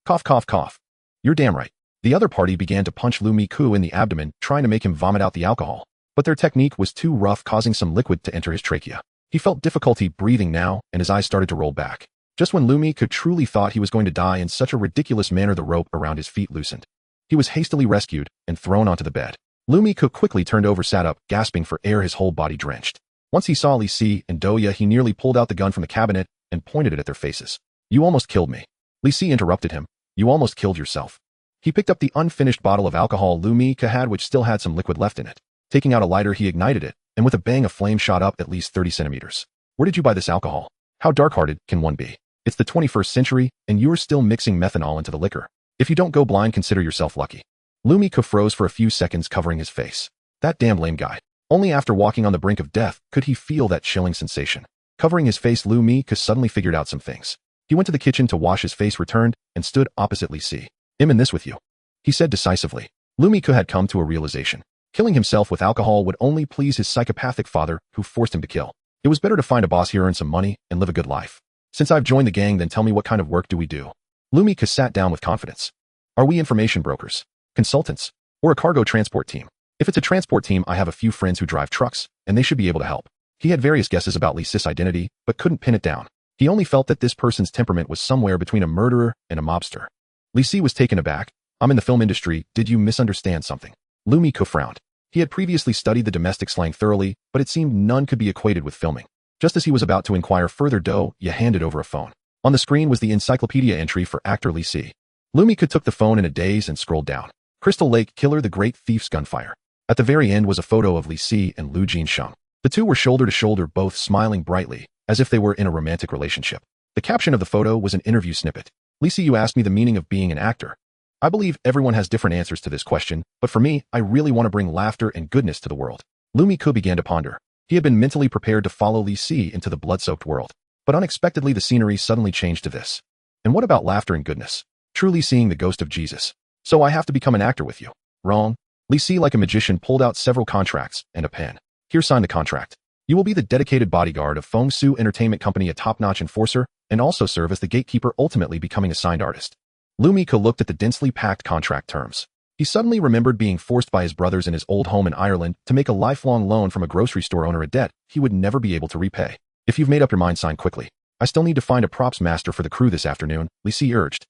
Cough, cough, cough. You're damn right. The other party began to punch Lu Miku in the abdomen, trying to make him vomit out the alcohol. But their technique was too rough, causing some liquid to enter his trachea. He felt difficulty breathing now, and his eyes started to roll back. Just when Lu Miku truly thought he was going to die in such a ridiculous manner, the rope around his feet loosened. He was hastily rescued and thrown onto the bed. Lu Miku quickly turned over, sat up, gasping for air, his whole body drenched. Once he saw Li Si and Duya, he nearly pulled out the gun from the cabinet and pointed it at their faces. You almost killed me. Li Si interrupted him. You almost killed yourself. He picked up the unfinished bottle of alcohol Lu Miku had, which still had some liquid left in it. Taking out a lighter, he ignited it, and with a bang, a flame shot up at least 30 centimeters. Where did you buy this alcohol? How dark-hearted can one be? It's the 21st century, and you're still mixing methanol into the liquor. If you don't go blind, consider yourself lucky. Lu Miku froze for a few seconds, covering his face. That damn lame guy. Only after walking on the brink of death could he feel that chilling sensation. Covering his face, Lu Miku suddenly figured out some things. He went to the kitchen to wash his face, returned, and stood opposite Li Si. I'm in this with you, he said decisively. Lu Miku had come to a realization. Killing himself with alcohol would only please his psychopathic father, who forced him to kill. It was better to find a boss here, earn some money, and live a good life. Since I've joined the gang, then tell me, what kind of work do we do? Lu Miku sat down with confidence. Are we information brokers, consultants, or a cargo transport team? If it's a transport team, I have a few friends who drive trucks, and they should be able to help. He had various guesses about Li Si's identity, but couldn't pin it down. He only felt that this person's temperament was somewhere between a murderer and a mobster. Li Si was taken aback. I'm in the film industry, did you misunderstand something? Lu Miku frowned. He had previously studied the domestic slang thoroughly, but it seemed none could be equated with filming. Just as he was about to inquire further, Duya handed over a phone. On the screen was the encyclopedia entry for actor Li Si. Lu Miku took the phone in a daze and scrolled down. Crystal Lake Killer, the Great Thief's Gunfire. At the very end was a photo of Li Si and Lu Jinsheng. The two were shoulder to shoulder, both smiling brightly, as if they were in a romantic relationship. The caption of the photo was an interview snippet. Li Si, you asked me the meaning of being an actor. I believe everyone has different answers to this question, but for me, I really want to bring laughter and goodness to the world. Lu Miku began to ponder. He had been mentally prepared to follow Li Si into the blood-soaked world. But unexpectedly, the scenery suddenly changed to this. And what about laughter and goodness? Truly seeing the ghost of Jesus. So I have to become an actor with you. Wrong. Li Si, like a magician, pulled out several contracts and a pen. Here, sign the contract. You will be the dedicated bodyguard of Fong Su Entertainment Company, a top-notch enforcer, and also serve as the gatekeeper, ultimately becoming a signed artist. Lu Miku looked at the densely packed contract terms. He suddenly remembered being forced by his brothers in his old home in Ireland to make a lifelong loan from a grocery store owner, a debt he would never be able to repay. If you've made up your mind, sign quickly. I still need to find a props master for the crew this afternoon, Li Si urged.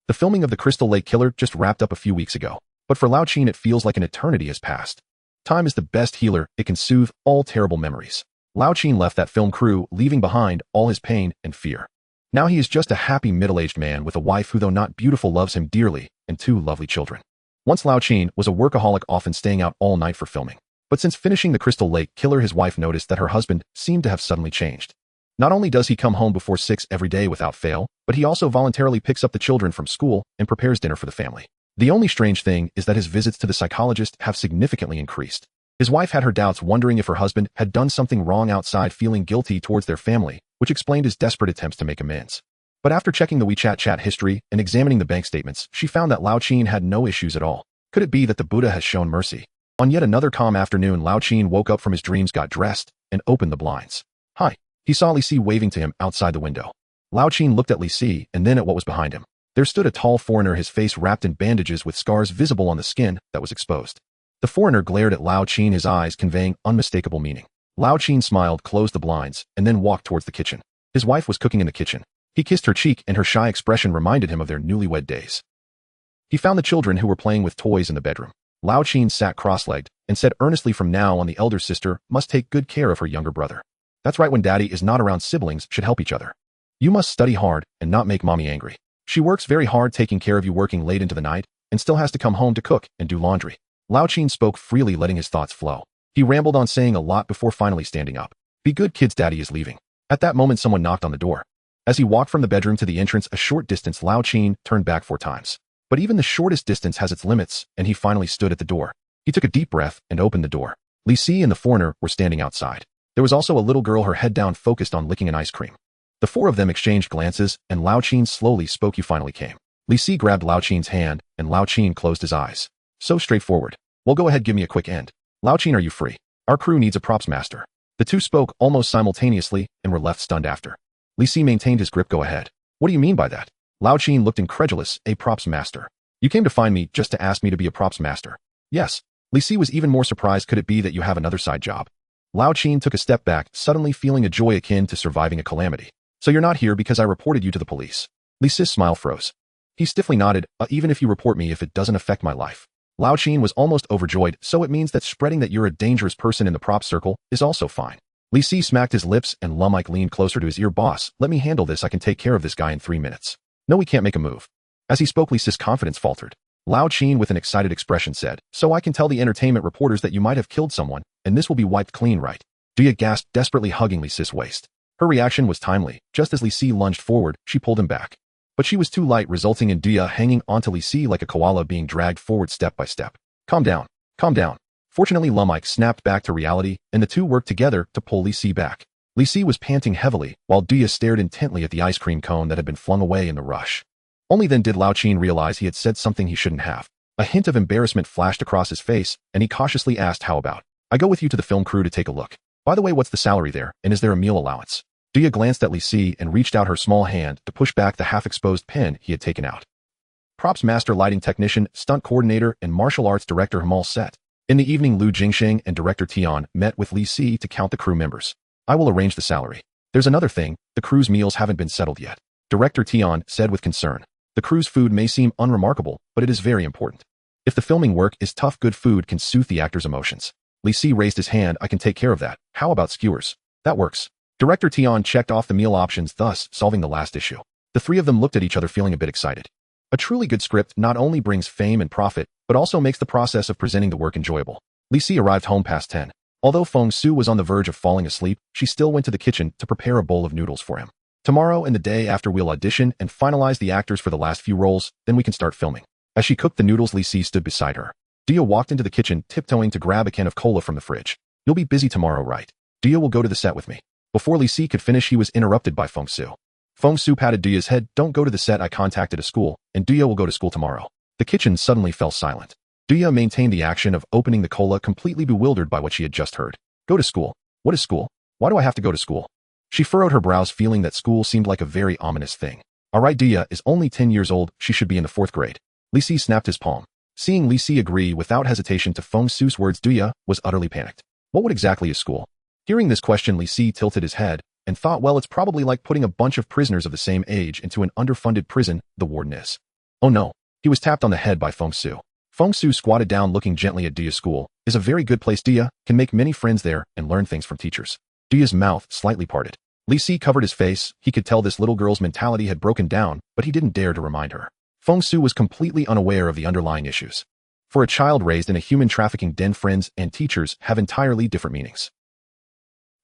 The filming of the Crystal Lake Killer just wrapped up a few weeks ago, but for Yuchan it feels like an eternity has passed. Time is the best healer, it can soothe all terrible memories. Yuchan left that film crew, leaving behind all his pain and fear. Now he is just a happy middle-aged man with a wife who, though not beautiful, loves him dearly, and two lovely children. Once Yuchan was a workaholic, often staying out all night for filming. But since finishing the Crystal Lake Killer, his wife noticed that her husband seemed to have suddenly changed. Not only does he come home before 6 every day without fail, but he also voluntarily picks up the children from school and prepares dinner for the family. The only strange thing is that his visits to the psychologist have significantly increased. His wife had her doubts, wondering if her husband had done something wrong outside, feeling guilty towards their family, which explained his desperate attempts to make amends. But after checking the WeChat chat history and examining the bank statements, she found that Yuchan had no issues at all. Could it be that the Buddha has shown mercy? On yet another calm afternoon, Yuchan woke up from his dreams, got dressed, and opened the blinds. Hi. He saw Li Si waving to him outside the window. Yuchan looked at Li Si and then at what was behind him. There stood a tall foreigner, his face wrapped in bandages with scars visible on the skin that was exposed. The foreigner glared at Yuchan, his eyes conveying unmistakable meaning. Yuchan smiled, closed the blinds, and then walked towards the kitchen. His wife was cooking in the kitchen. He kissed her cheek, and her shy expression reminded him of their newlywed days. He found the children, who were playing with toys, in the bedroom. Yuchan sat cross-legged and said earnestly, from now on the elder sister must take good care of her younger brother. That's right, when daddy is not around, siblings should help each other. You must study hard and not make mommy angry. She works very hard taking care of you, working late into the night, and still has to come home to cook and do laundry. Yuchan spoke freely, letting his thoughts flow. He rambled on, saying a lot before finally standing up. Be good kids, daddy is leaving. At that moment, someone knocked on the door. As he walked from the bedroom to the entrance, a short distance, Yuchan turned back 4 times. But even the shortest distance has its limits, and he finally stood at the door. He took a deep breath and opened the door. Li Si and the foreigner were standing outside. There was also a little girl, her head down, focused on licking an ice cream. The four of them exchanged glances, and Lao Qin slowly spoke. You finally came. Li Si grabbed Lao Qin's hand, and Lao Qin closed his eyes. So straightforward. Well, go ahead, give me a quick end. Lao Qin, are you free? Our crew needs a props master. The two spoke almost simultaneously and were left stunned after. Li Si maintained his grip. Go ahead. What do you mean by that? Lao Qin looked incredulous. A props master? You came to find me just to ask me to be a props master? Yes. Li Si was even more surprised. Could it be that you have another side job? Lao Qin took a step back, suddenly feeling a joy akin to surviving a calamity. So you're not here because I reported you to the police? Li Si's smile froze. He stiffly nodded. Even if you report me, if it doesn't affect my life. Lao Qin was almost overjoyed. So it means that spreading that you're a dangerous person in the prop circle is also fine. Li Si smacked his lips, and Mike leaned closer to his ear. Boss, let me handle this. I can take care of this guy in 3 minutes. No, we can't make a move. As he spoke, Li Si's confidence faltered. Lao Qin, with an excited expression, said, so I can tell the entertainment reporters that you might have killed someone, and this will be wiped clean, right? Duya gasped, desperately hugging Li Si's waist. Her reaction was timely. Just as Li Si lunged forward, she pulled him back. But she was too light, resulting in Duya hanging onto Li Si like a koala being dragged forward step by step. Calm down. Calm down. Fortunately, Mike snapped back to reality, and the two worked together to pull Li Si back. Li Si was panting heavily, while Duya stared intently at the ice cream cone that had been flung away in the rush. Only then did Lao Qin realize he had said something he shouldn't have. A hint of embarrassment flashed across his face, and he cautiously asked, how about I go with you to the film crew to take a look? By the way, what's the salary there, and is there a meal allowance? Duya glanced at Li Si and reached out her small hand to push back the half-exposed pen he had taken out. Props master, lighting technician, stunt coordinator, and martial arts director all set. In the evening, Lu Jingsheng and director Tian met with Li Si to count the crew members. I will arrange the salary. There's another thing, the crew's meals haven't been settled yet. Director Tian said with concern. The crew's food may seem unremarkable, but it is very important. If the filming work is tough, good food can soothe the actor's emotions. Li Si raised his hand. I can take care of that. How about skewers? That works. Director Tian checked off the meal options, thus solving the last issue. The three of them looked at each other, feeling a bit excited. A truly good script not only brings fame and profit, but also makes the process of presenting the work enjoyable. Li Si arrived home past 10. Although Fong Su was on the verge of falling asleep, she still went to the kitchen to prepare a bowl of noodles for him. Tomorrow and the day after we'll audition and finalize the actors for the last few roles, then we can start filming. As she cooked the noodles, Li Si stood beside her. Duya walked into the kitchen, tiptoeing to grab a can of cola from the fridge. You'll be busy tomorrow, right? Duya will go to the set with me. Before Li Si could finish, he was interrupted by Fong Su. Fong Su patted Duya's head. Don't go to the set. I contacted a school, and Duya will go to school tomorrow. The kitchen suddenly fell silent. Duya maintained the action of opening the cola, completely bewildered by what she had just heard. Go to school? What is school? Why do I have to go to school? She furrowed her brows, feeling that school seemed like a very ominous thing. Alright, Duya is only 10 years old. She should be in the 4th grade. Li Si snapped his palm. Seeing Li Si agree without hesitation to Fong Su's words, Duya was utterly panicked. What exactly is school? Hearing this question, Li Si tilted his head and thought, well, it's probably like putting a bunch of prisoners of the same age into an underfunded prison the warden is. Oh no. He was tapped on the head by Fong Su. Fong Su squatted down, looking gently at Duya. School is a very good place. Duya can make many friends there and learn things from teachers. Duya's mouth slightly parted. Li Si covered his face. He could tell this little girl's mentality had broken down, but he didn't dare to remind her. Fong Su was completely unaware of the underlying issues. For a child raised in a human trafficking den, friends and teachers have entirely different meanings.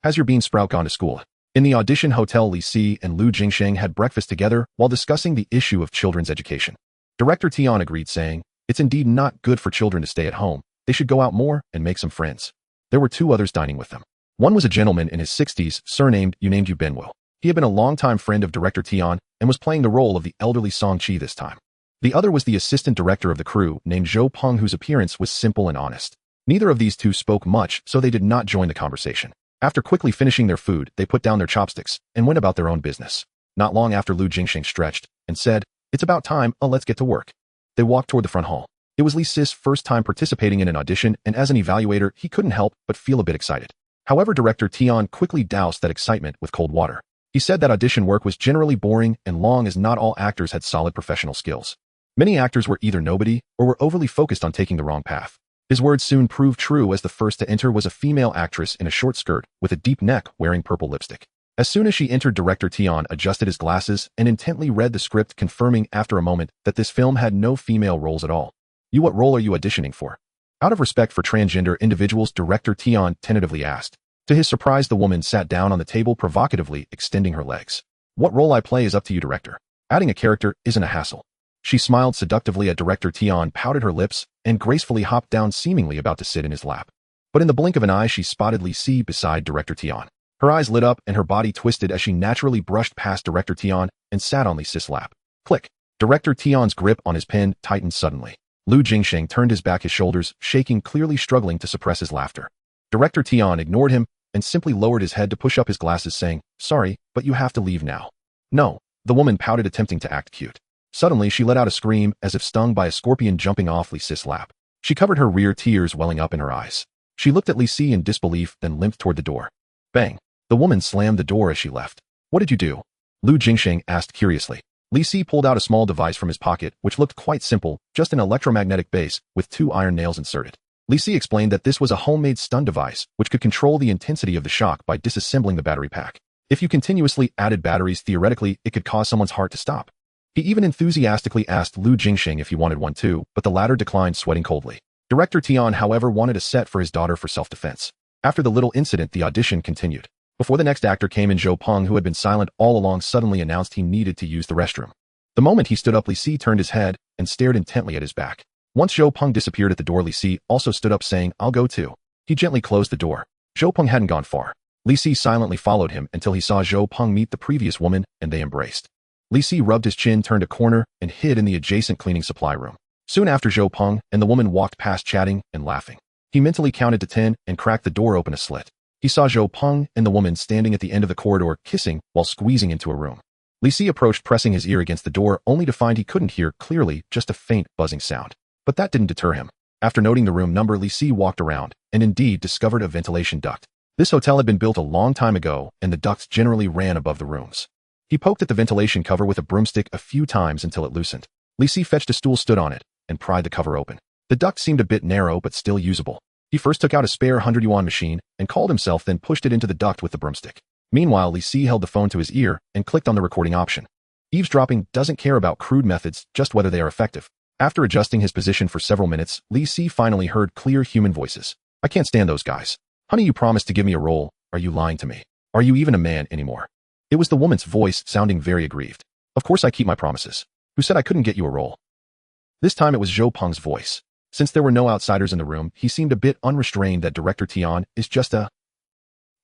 Has your bean sprout gone to school? In the audition hotel, Li Si and Lu Jingsheng had breakfast together while discussing the issue of children's education. Director Tian agreed, saying, it's indeed not good for children to stay at home. They should go out more and make some friends. There were 2 others dining with them. One was a gentleman in his 60s, surnamed Yu Benwo. He had been a longtime friend of Director Tian and was playing the role of the elderly Sanchi this time. The other was the assistant director of the crew, named Zhou Peng, whose appearance was simple and honest. Neither of these two spoke much, so they did not join the conversation. After quickly finishing their food, they put down their chopsticks and went about their own business. Not long after, Lu Jingsheng stretched and said, it's about time, let's get to work. They walked toward the front hall. It was Li Si's first time participating in an audition, and as an evaluator, he couldn't help but feel a bit excited. However, Director Tian quickly doused that excitement with cold water. He said that audition work was generally boring and long, as not all actors had solid professional skills. Many actors were either nobody or were overly focused on taking the wrong path. His words soon proved true, as the first to enter was a female actress in a short skirt with a deep neck, wearing purple lipstick. As soon as she entered, Director Tian adjusted his glasses and intently read the script, confirming after a moment that this film had no female roles at all. What role are you auditioning for? Out of respect for transgender individuals, Director Tian tentatively asked. To his surprise, the woman sat down on the table, provocatively extending her legs. What role I play is up to you, Director. Adding a character isn't a hassle. She smiled seductively at Director Tian, pouted her lips, and gracefully hopped down, seemingly about to sit in his lap. But in the blink of an eye, she spotted Li Si beside Director Tian. Her eyes lit up and her body twisted as she naturally brushed past Director Tian and sat on Li Si's lap. Click. Director Tian's grip on his pen tightened suddenly. Lu Jingsheng turned his back, his shoulders shaking, clearly struggling to suppress his laughter. Director Tian ignored him and simply lowered his head to push up his glasses, saying, "Sorry, but you have to leave now." "No." The woman pouted, attempting to act cute. Suddenly, she let out a scream as if stung by a scorpion, jumping off Li Si's lap. She covered her rear, tears welling up in her eyes. She looked at Li Si in disbelief, then limped toward the door. Bang! The woman slammed the door as she left. "What did you do?" Lu Jingsheng asked curiously. Li Si pulled out a small device from his pocket, which looked quite simple, just an electromagnetic base with 2 iron nails inserted. Li Si explained that this was a homemade stun device, which could control the intensity of the shock by disassembling the battery pack. If you continuously added batteries, theoretically, it could cause someone's heart to stop. He even enthusiastically asked Lu Jingsheng if he wanted one too, but the latter declined, sweating coldly. Director Tian, however, wanted a set for his daughter for self-defense. After the little incident, the audition continued. Before the next actor came in, Zhou Peng, who had been silent all along, suddenly announced he needed to use the restroom. The moment he stood up, Li Si turned his head and stared intently at his back. Once Zhou Peng disappeared at the door, Li Si also stood up, saying, "I'll go too." He gently closed the door. Zhou Peng hadn't gone far. Li Si silently followed him until he saw Zhou Peng meet the previous woman, and they embraced. Li Si rubbed his chin, turned a corner, and hid in the adjacent cleaning supply room. Soon after, Zhou Peng and the woman walked past, chatting and laughing. He mentally counted to 10 and cracked the door open a slit. He saw Zhou Peng and the woman standing at the end of the corridor, kissing while squeezing into a room. Li Si approached, pressing his ear against the door, only to find he couldn't hear clearly, just a faint buzzing sound. But that didn't deter him. After noting the room number, Li Si walked around and indeed discovered a ventilation duct. This hotel had been built a long time ago, and the ducts generally ran above the rooms. He poked at the ventilation cover with a broomstick a few times until it loosened. Li Si fetched a stool, stood on it, and pried the cover open. The duct seemed a bit narrow but still usable. He first took out a spare 100 yuan machine and called himself, then pushed it into the duct with the broomstick. Meanwhile, Li Si held the phone to his ear and clicked on the recording option. Eavesdropping doesn't care about crude methods, just whether they are effective. After adjusting his position for several minutes, Li Si finally heard clear human voices. "I can't stand those guys. Honey, you promised to give me a role. Are you lying to me? Are you even a man anymore?" It was the woman's voice, sounding very aggrieved. "Of course I keep my promises. Who said I couldn't get you a role?" This time it was Zhou Peng's voice. Since there were no outsiders in the room, he seemed a bit unrestrained. "That Director Tian is just a...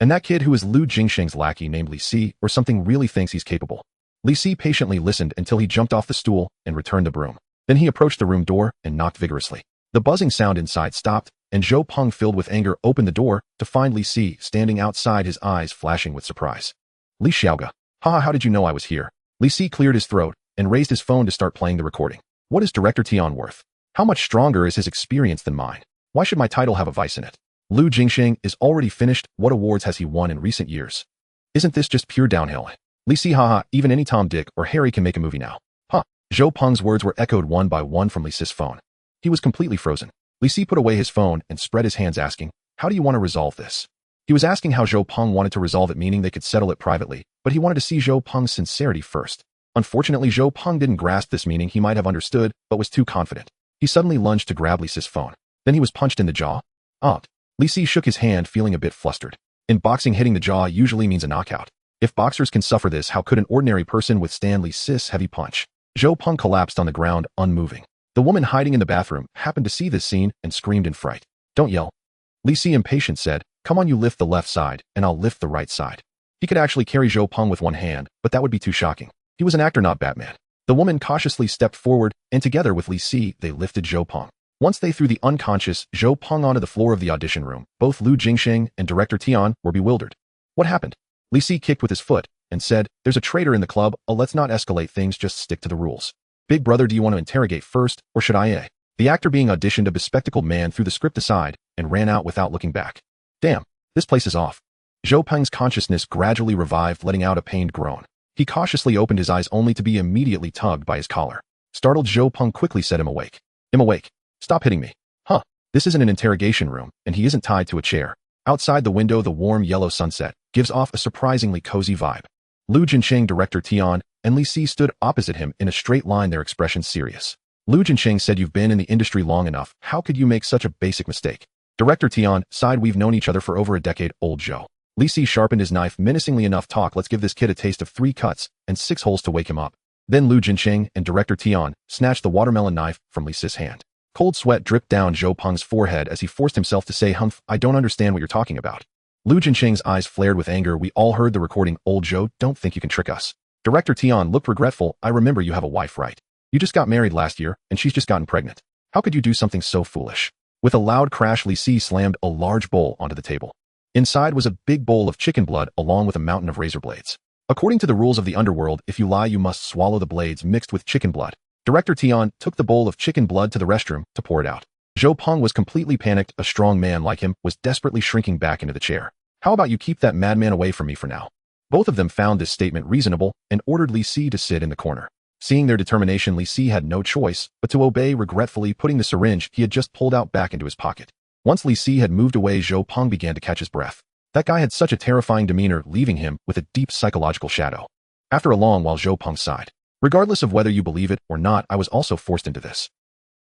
and that kid who is Lu Jingsheng's lackey named Li Si or something really thinks he's capable." Li Si patiently listened until he jumped off the stool and returned the broom. Then he approached the room door and knocked vigorously. The buzzing sound inside stopped, and Zhou Peng, filled with anger, opened the door to find Li Si standing outside, his eyes flashing with surprise. "Li Xiaoga. Haha, how did you know I was here?" Li Si cleared his throat and raised his phone to start playing the recording. "What is Director Tian worth? How much stronger is his experience than mine? Why should my title have a vice in it? Lu Jingsheng is already finished. What awards has he won in recent years? Isn't this just pure downhill? Li Si, haha, even any Tom, Dick, or Harry can make a movie now." Huh. Zhou Peng's words were echoed one by one from Li Si's phone. He was completely frozen. Li Si put away his phone and spread his hands, asking, "How do you want to resolve this?" He was asking how Zhou Peng wanted to resolve it, meaning they could settle it privately, but he wanted to see Zhou Peng's sincerity first. Unfortunately, Zhou Peng didn't grasp this, meaning he might have understood, but was too confident. He suddenly lunged to grab Li Si's phone. Then he was punched in the jaw. Li Si shook his hand, feeling a bit flustered. In boxing, hitting the jaw usually means a knockout. If boxers can suffer this, how could an ordinary person withstand Li Si's heavy punch? Zhou Peng collapsed on the ground, unmoving. The woman hiding in the bathroom happened to see this scene and screamed in fright. "Don't yell." Li Si, impatient, said, "Come on, you lift the left side, and I'll lift the right side." He could actually carry Zhou Peng with one hand, but that would be too shocking. He was an actor, not Batman. The woman cautiously stepped forward, and together with Li Si, they lifted Zhou Peng. Once they threw the unconscious Zhou Peng onto the floor of the audition room, both Lu Jingsheng and Director Tian were bewildered. "What happened?" Li Si kicked with his foot and said, "There's a traitor in the club. Let's not escalate things, just stick to the rules. Big brother, do you want to interrogate first, or should I? The actor being auditioned, a bespectacled man, threw the script aside and ran out without looking back. "Damn, this place is off." Zhou Peng's consciousness gradually revived, letting out a pained groan. He cautiously opened his eyes, only to be immediately tugged by his collar. Startled, Zhou Peng quickly set him awake. "I'm awake. Stop hitting me." "Huh. This isn't an interrogation room, and he isn't tied to a chair." Outside the window, the warm yellow sunset gives off a surprisingly cozy vibe. Lu Jingsheng, Director Tian, and Li Si stood opposite him in a straight line, their expressions serious. Lu Jingsheng said, "You've been in the industry long enough. How could you make such a basic mistake?" Director Tian sighed, "We've known each other for over a decade, old Zhou." Li Si sharpened his knife menacingly. "Enough talk, let's give this kid a taste of 3 cuts and 6 holes to wake him up." Then Lu Jingsheng and Director Tian snatched the watermelon knife from Li Si's hand. Cold sweat dripped down Zhou Peng's forehead as he forced himself to say, "Humph, I don't understand what you're talking about." Lu Jinqing's eyes flared with anger. "We all heard the recording, old Zhou. Don't think you can trick us." Director Tian looked regretful. "I remember you have a wife, right? You just got married last year, and she's just gotten pregnant. How could you do something so foolish?" With a loud crash, Li Si slammed a large bowl onto the table. Inside was a big bowl of chicken blood along with a mountain of razor blades. According to the rules of the underworld, if you lie, you must swallow the blades mixed with chicken blood. Director Tian took the bowl of chicken blood to the restroom to pour it out. Zhou Peng was completely panicked. A strong man like him was desperately shrinking back into the chair. "How about you keep that madman away from me for now?" Both of them found this statement reasonable and ordered Li Si to sit in the corner. Seeing their determination, Li Si had no choice but to obey, regretfully putting the syringe he had just pulled out back into his pocket. Once Li Si had moved away, Zhou Peng began to catch his breath. That guy had such a terrifying demeanor, leaving him with a deep psychological shadow. After a long while, Zhou Peng sighed. "Regardless of whether you believe it or not, I was also forced into this.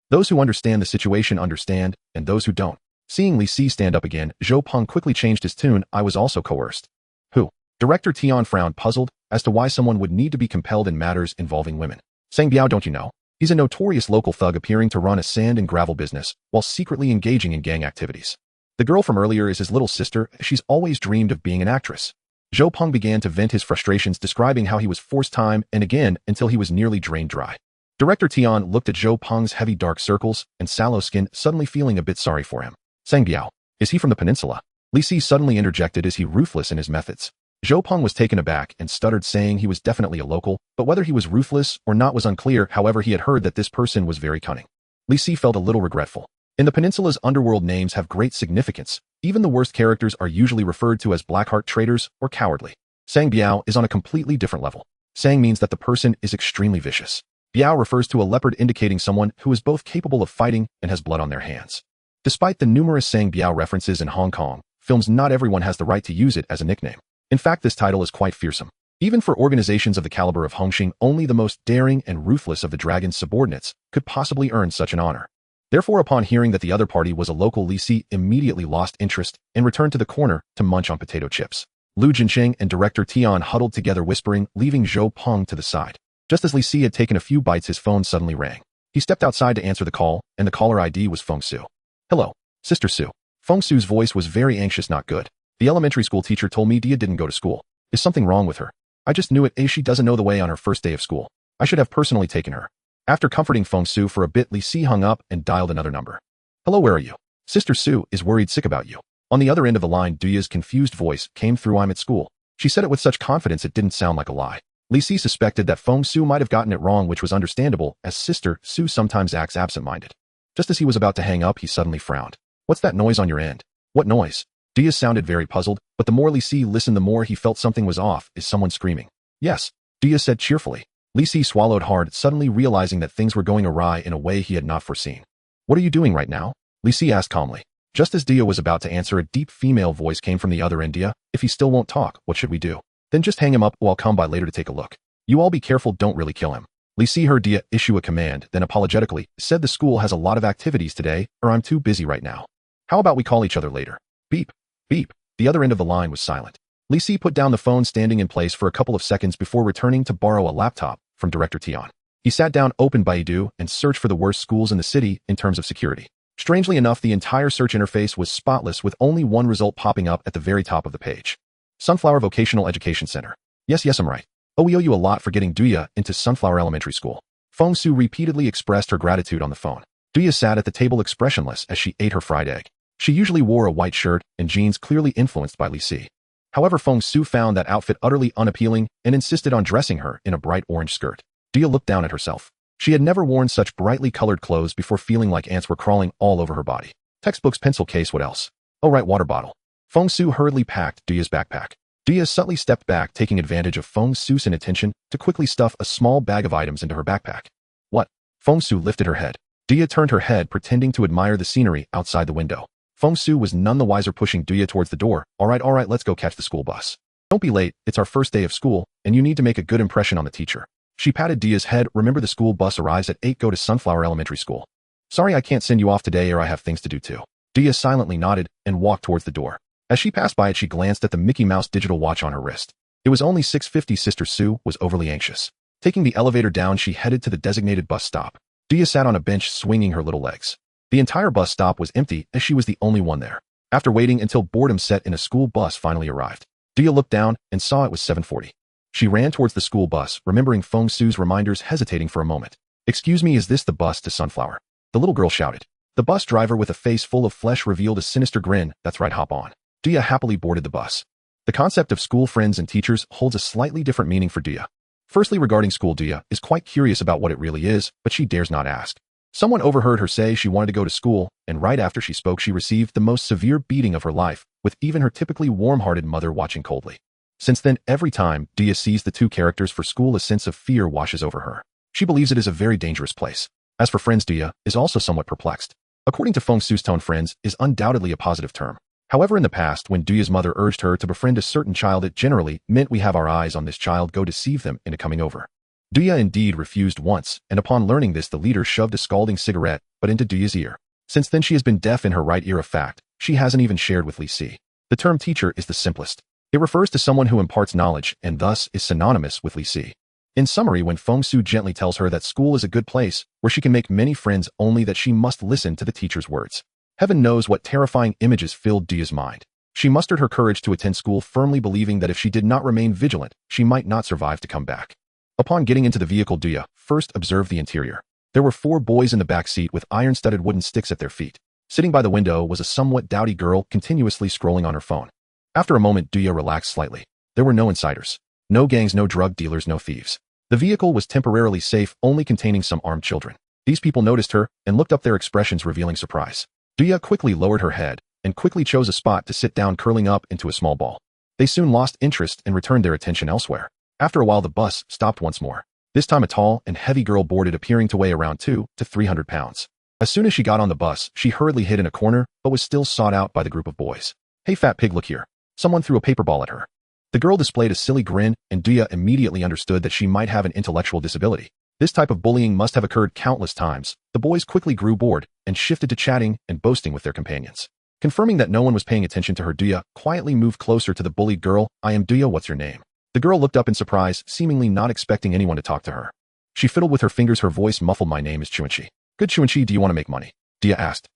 Those who understand the situation understand, and those who don't." Seeing Li Si stand up again, Zhou Peng quickly changed his tune. "I was also coerced." "Who?" Director Tian frowned, puzzled as to why someone would need to be compelled in matters involving women. "Sang Biao, don't you know? He's a notorious local thug appearing to run a sand and gravel business while secretly engaging in gang activities. The girl from earlier is his little sister. She's always dreamed of being an actress." Zhou Peng began to vent his frustrations, describing how he was forced time and again until he was nearly drained dry. Director Tian looked at Zhou Peng's heavy dark circles and sallow skin, suddenly feeling a bit sorry for him. "Sang Biao, is he from the peninsula?" Li Si suddenly interjected. "Is he ruthless in his methods?" Zhou Peng was taken aback and stuttered, saying he was definitely a local, but whether he was ruthless or not was unclear. However, he had heard that this person was very cunning. Li Si felt a little regretful. In the peninsula's underworld, names have great significance. Even the worst characters are usually referred to as blackheart traitors or cowardly. Sang Biao is on a completely different level. Sang means that the person is extremely vicious. Biao refers to a leopard, indicating someone who is both capable of fighting and has blood on their hands. Despite the numerous Sang Biao references in Hong Kong films, not everyone has the right to use it as a nickname. In fact, this title is quite fearsome. Even for organizations of the caliber of Hongxing, only the most daring and ruthless of the dragon's subordinates could possibly earn such an honor. Therefore, upon hearing that the other party was a local, Li Si immediately lost interest and returned to the corner to munch on potato chips. Lu Jinqing and Director Tian huddled together, whispering, leaving Zhou Peng to the side. Just as Li Si had taken a few bites, his phone suddenly rang. He stepped outside to answer the call, and the caller ID was Fong Su. "Hello, Sister Su." Fong Su's voice was very anxious. "Not good. The elementary school teacher told me Duya didn't go to school. Is something wrong with her? I just knew it. She doesn't know the way on her first day of school. I should have personally taken her." After comforting Fong Su for a bit, Li Si hung up and dialed another number. "Hello, where are you? Sister Su is worried sick about you." On the other end of the line, Duya's confused voice came through. "I'm at school." She said it with such confidence it didn't sound like a lie. Li Si suspected that Fong Su might have gotten it wrong, which was understandable, as Sister Su sometimes acts absent-minded. Just as he was about to hang up, he suddenly frowned. "What's that noise on your end?" "What noise?" Duya sounded very puzzled, but the more Li Si listened, the more he felt something was off. "Is someone screaming?" "Yes," Duya said cheerfully. Li Si swallowed hard, suddenly realizing that things were going awry in a way he had not foreseen. "What are you doing right now?" Li Si asked calmly. Just as Duya was about to answer, a deep female voice came from the other end. "Duya, if he still won't talk, what should we do?" "Then just hang him up. I'll come by later to take a look. You all be careful, don't really kill him." Li Si heard Duya issue a command, then apologetically said, "The school has a lot of activities today, or I'm too busy right now. How about we call each other later?" Beep, beep. The other end of the line was silent. Li Si put down the phone, standing in place for a couple of seconds before returning to borrow a laptop from Director Tian. He sat down, opened Baidu, and searched for the worst schools in the city in terms of security. Strangely enough, the entire search interface was spotless, with only one result popping up at the very top of the page. Sunflower Vocational Education Center. Yes, I'm right. "Oh, we owe you a lot for getting Duya into Sunflower Elementary School." Fong Su repeatedly expressed her gratitude on the phone. Duya sat at the table expressionless as she ate her fried egg. She usually wore a white shirt and jeans, clearly influenced by Li Si. However, Fong Su found that outfit utterly unappealing and insisted on dressing her in a bright orange skirt. Duya looked down at herself. She had never worn such brightly colored clothes before, feeling like ants were crawling all over her body. Textbooks, pencil case, what else? Oh right, water bottle. Fong Su hurriedly packed Duya's backpack. Duya subtly stepped back, taking advantage of Fong Su's inattention to quickly stuff a small bag of items into her backpack. "What?" Fong Su lifted her head. Duya turned her head, pretending to admire the scenery outside the window. Fong Su was none the wiser, pushing Duya towards the door. All right, let's go catch the school bus. Don't be late, it's our first day of school, and you need to make a good impression on the teacher." She patted Duya's head. "Remember, the school bus arrives at 8. Go to Sunflower Elementary School." "Sorry, I can't send you off today, or I have things to do too." Duya silently nodded and walked towards the door. As she passed by it, she glanced at the Mickey Mouse digital watch on her wrist. It was only 6:50. Sister Su was overly anxious. Taking the elevator down, she headed to the designated bus stop. Duya sat on a bench swinging her little legs. The entire bus stop was empty as she was the only one there. After waiting until boredom set in, a school bus finally arrived. Duya looked down and saw it was 7:40. She ran towards the school bus, remembering Fong Su's reminders, hesitating for a moment. "Excuse me, is this the bus to Sunflower?" The little girl shouted. The bus driver, with a face full of flesh, revealed a sinister grin. "That's right, hop on." Duya happily boarded the bus. The concept of school friends and teachers holds a slightly different meaning for Duya. Firstly, regarding school, Duya is quite curious about what it really is, but she dares not ask. Someone overheard her say she wanted to go to school, and right after she spoke, she received the most severe beating of her life, with even her typically warm-hearted mother watching coldly. Since then, every time Duya sees the two characters for school, a sense of fear washes over her. She believes it is a very dangerous place. As for friends, Duya is also somewhat perplexed. According to Fong Su's tone, friends is undoubtedly a positive term. However, in the past, when Duya's mother urged her to befriend a certain child, it generally meant we have our eyes on this child, go deceive them into coming over. Duya indeed refused once, and upon learning this, the leader shoved a scalding cigarette but into Duya's ear. Since then, she has been deaf in her right ear, a fact she hasn't even shared with Li Si. The term teacher is the simplest. It refers to someone who imparts knowledge and thus is synonymous with Li Si. In summary, when Fong Su gently tells her that school is a good place where she can make many friends, only that she must listen to the teacher's words. Heaven knows what terrifying images filled Duya's mind. She mustered her courage to attend school, firmly believing that if she did not remain vigilant, she might not survive to come back. Upon getting into the vehicle, Duya first observed the interior. There were 4 boys in the back seat with iron-studded wooden sticks at their feet. Sitting by the window was a somewhat dowdy girl continuously scrolling on her phone. After a moment, Duya relaxed slightly. There were no insiders. No gangs, no drug dealers, no thieves. The vehicle was temporarily safe, only containing some armed children. These people noticed her and looked up, their expressions revealing surprise. Duya quickly lowered her head and quickly chose a spot to sit down, curling up into a small ball. They soon lost interest and returned their attention elsewhere. After a while, the bus stopped once more. This time, a tall and heavy girl boarded, appearing to weigh around 200 to 300 pounds. As soon as she got on the bus, she hurriedly hid in a corner, but was still sought out by the group of boys. "Hey, fat pig, look here." Someone threw a paper ball at her. The girl displayed a silly grin, and Duya immediately understood that she might have an intellectual disability. This type of bullying must have occurred countless times. The boys quickly grew bored and shifted to chatting and boasting with their companions. Confirming that no one was paying attention to her, Duya quietly moved closer to the bullied girl. "I am Duya, what's your name?" The girl looked up in surprise, seemingly not expecting anyone to talk to her. She fiddled with her fingers, her voice muffled. "My name is Chuanchi." "Good, Chuanchi, do you want to make money?" Duya asked.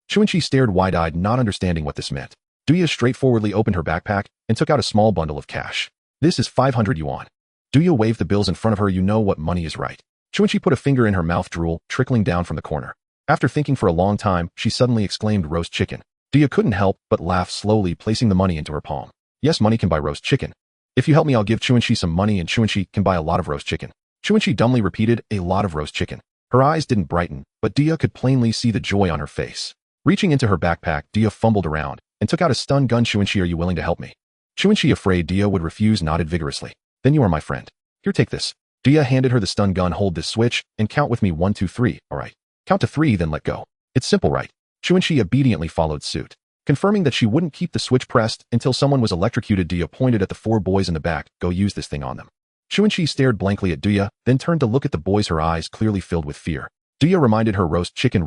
Chuanchi stared wide-eyed, not understanding what this meant. Duya straightforwardly opened her backpack and took out a small bundle of cash. "This is 500 yuan. Duya waved the bills in front of her. "You know what money is, right?" Chuanchi put a finger in her mouth, drool trickling down from the corner. After thinking for a long time, she suddenly exclaimed, "Roast chicken." Duya couldn't help but laugh, slowly placing the money into her palm. "Yes, money can buy roast chicken. If you help me, I'll give Chuanchi some money and Chuanchi can buy a lot of roast chicken." Chuanchi dumbly repeated, "A lot of roast chicken." Her eyes didn't brighten, but Duya could plainly see the joy on her face. Reaching into her backpack, Duya fumbled around and took out a stun gun. "Chuanchi, are you willing to help me?" Chuanchi, afraid Duya would refuse, nodded vigorously. "Then you are my friend. Here, take this." Duya handed her the stun gun. "Hold this switch and count with me, 1, 2, 3, all right? Count to 3, then let go. It's simple, right?" Chuanchi obediently followed suit. Confirming that she wouldn't keep the switch pressed until someone was electrocuted, Duya pointed at the 4 boys in the back. "Go use this thing on them." Chuanchi stared blankly at Duya, then turned to look at the boys, her eyes clearly filled with fear. Duya reminded her, roast chicken,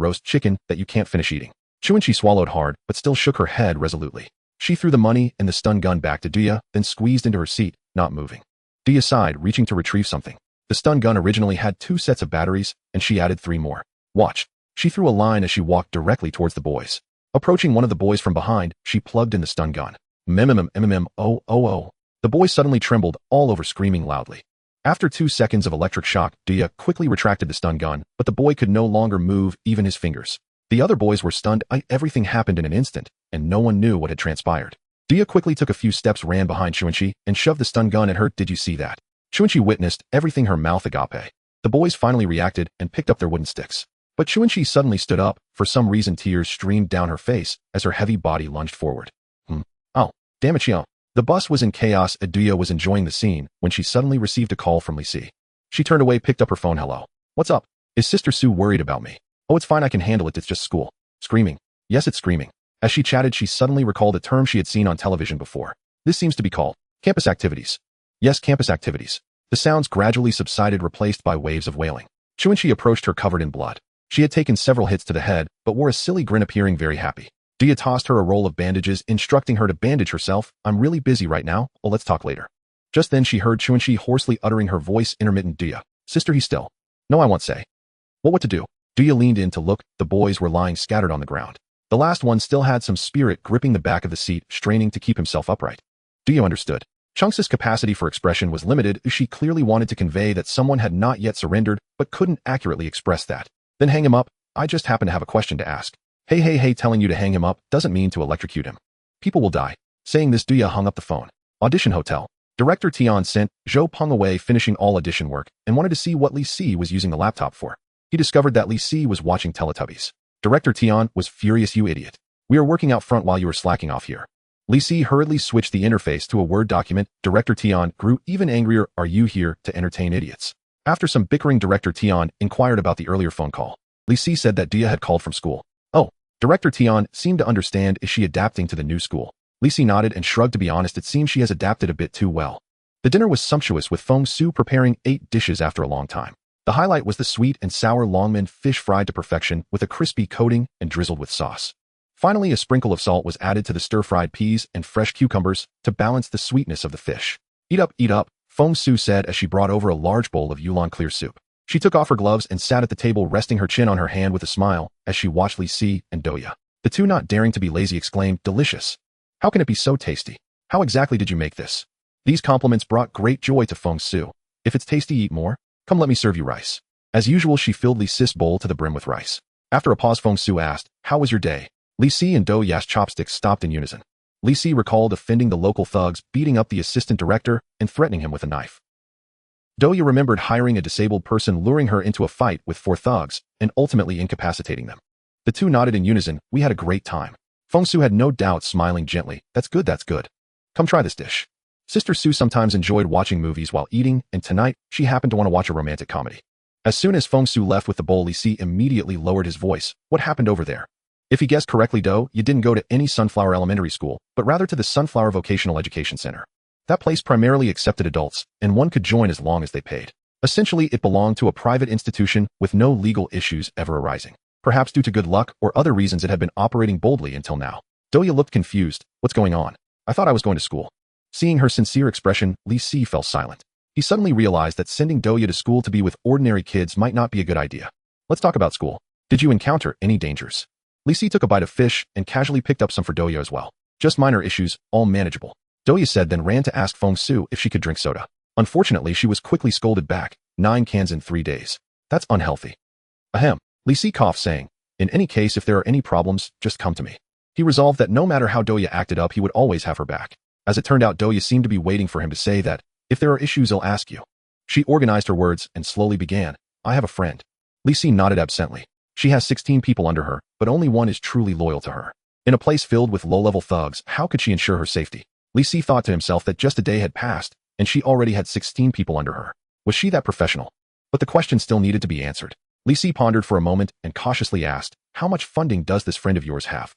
that you can't finish eating." Chuanchi swallowed hard, but still shook her head resolutely. She threw the money and the stun gun back to Duya, then squeezed into her seat, not moving. Duya sighed, reaching to retrieve something. The stun gun originally had 2 sets of batteries, and she added 3 more. "Watch." She threw a line as she walked directly towards the boys. Approaching one of the boys from behind, she plugged in the stun gun. Oh. The boy suddenly trembled all over, screaming loudly. After 2 seconds of electric shock, Duya quickly retracted the stun gun, but the boy could no longer move even his fingers. The other boys were stunned. Everything happened in an instant, and no one knew what had transpired. Duya quickly took a few steps, ran behind Chuanchi, and shoved the stun gun at her. "Did you see that?" Chuanchi witnessed everything, her mouth agape. The boys finally reacted and picked up their wooden sticks. But Chuanchi suddenly stood up. For some reason, tears streamed down her face as her heavy body lunged forward. Oh, damn it, Xiao. The bus was in chaos. Duya was enjoying the scene when she suddenly received a call from Li Si. She turned away, picked up her phone. "Hello. What's up? Is Sister Su worried about me?" "Oh, it's fine, I can handle it, it's just school." "Screaming?" "Yes, it's screaming." As she chatted, she suddenly recalled a term she had seen on television before. "This seems to be called campus activities." "Yes, campus activities." The sounds gradually subsided, replaced by waves of wailing. Chuanchi approached her covered in blood. She had taken several hits to the head, but wore a silly grin, appearing very happy. Duya tossed her a roll of bandages, instructing her to bandage herself. "I'm really busy right now. Oh, let's talk later." Just then she heard Chuanchi hoarsely uttering, her voice intermittent. "Duya. Sister, he's still." "No, I won't say." What to do? Duya leaned in to look. The boys were lying scattered on the ground. The last one still had some spirit, gripping the back of the seat, straining to keep himself upright. Duya understood. Chunks' capacity for expression was limited. She clearly wanted to convey that someone had not yet surrendered, but couldn't accurately express that. Then hang him up. I just happen to have a question to ask. Hey, telling you to hang him up doesn't mean to electrocute him. People will die. Saying this, Duya hung up the phone. Audition hotel. Director Tian sent Zhou Peng away finishing all audition work and wanted to see what Li Si was using the laptop for. He discovered that Li Si was watching Teletubbies. Director Tian was furious. You idiot. We are working out front while you are slacking off here. Li Si hurriedly switched the interface to a Word document. Director Tian grew even angrier. Are you here to entertain idiots? After some bickering, Director Tian inquired about the earlier phone call. Li Si said that Duya had called from school. Oh. Director Tian seemed to understand. Is she adapting to the new school? Li Si nodded and shrugged. To be honest, it seems she has adapted a bit too well. The dinner was sumptuous, with Fong Su preparing 8 dishes after a long time. The highlight was the sweet and sour longmen fish fried to perfection with a crispy coating and drizzled with sauce. Finally, a sprinkle of salt was added to the stir-fried peas and fresh cucumbers to balance the sweetness of the fish. Eat up, Fong Su said as she brought over a large bowl of Yulan clear soup. She took off her gloves and sat at the table, resting her chin on her hand with a smile as she watched Li Si and Duya. The two, not daring to be lazy, exclaimed, delicious. How can it be so tasty? How exactly did you make this? These compliments brought great joy to Fong Su. If it's tasty, eat more. Come, let me serve you rice. As usual, she filled Li Si's bowl to the brim with rice. After a pause, Fong Su asked, how was your day? Li Si and Duya's chopsticks stopped in unison. Li Si recalled offending the local thugs, beating up the assistant director, and threatening him with a knife. Duya remembered hiring a disabled person, luring her into a fight with 4 thugs, and ultimately incapacitating them. The two nodded in unison. We had a great time. Fong Su had no doubt, smiling gently. That's good. Come try this dish. Sister Su sometimes enjoyed watching movies while eating, and tonight, she happened to want to watch a romantic comedy. As soon as Fong Su left with the bowl, Li Si immediately lowered his voice. What happened over there? If he guessed correctly, you didn't go to any Sunflower Elementary School, but rather to the Sunflower Vocational Education Center. That place primarily accepted adults, and one could join as long as they paid. Essentially, it belonged to a private institution with no legal issues ever arising. Perhaps due to good luck or other reasons, it had been operating boldly until now. Duya looked confused. What's going on? I thought I was going to school. Seeing her sincere expression, Li Si fell silent. He suddenly realized that sending Duya to school to be with ordinary kids might not be a good idea. Let's talk about school. Did you encounter any dangers? Li Si took a bite of fish and casually picked up some for Duya as well. Just minor issues, all manageable. Duya said, then ran to ask Fong Su if she could drink soda. Unfortunately, she was quickly scolded back. 9 cans in 3 days. That's unhealthy. Ahem. Li Si coughed, saying, in any case, if there are any problems, just come to me. He resolved that no matter how Duya acted up, he would always have her back. As it turned out, Duya seemed to be waiting for him to say that, if there are issues, I'll ask you. She organized her words and slowly began, I have a friend. Li Si nodded absently. She has 16 people under her, but only one is truly loyal to her. In a place filled with low-level thugs, how could she ensure her safety? Li Si thought to himself that just a day had passed, and she already had 16 people under her. Was she that professional? But the question still needed to be answered. Li Si pondered for a moment and cautiously asked, how much funding does this friend of yours have?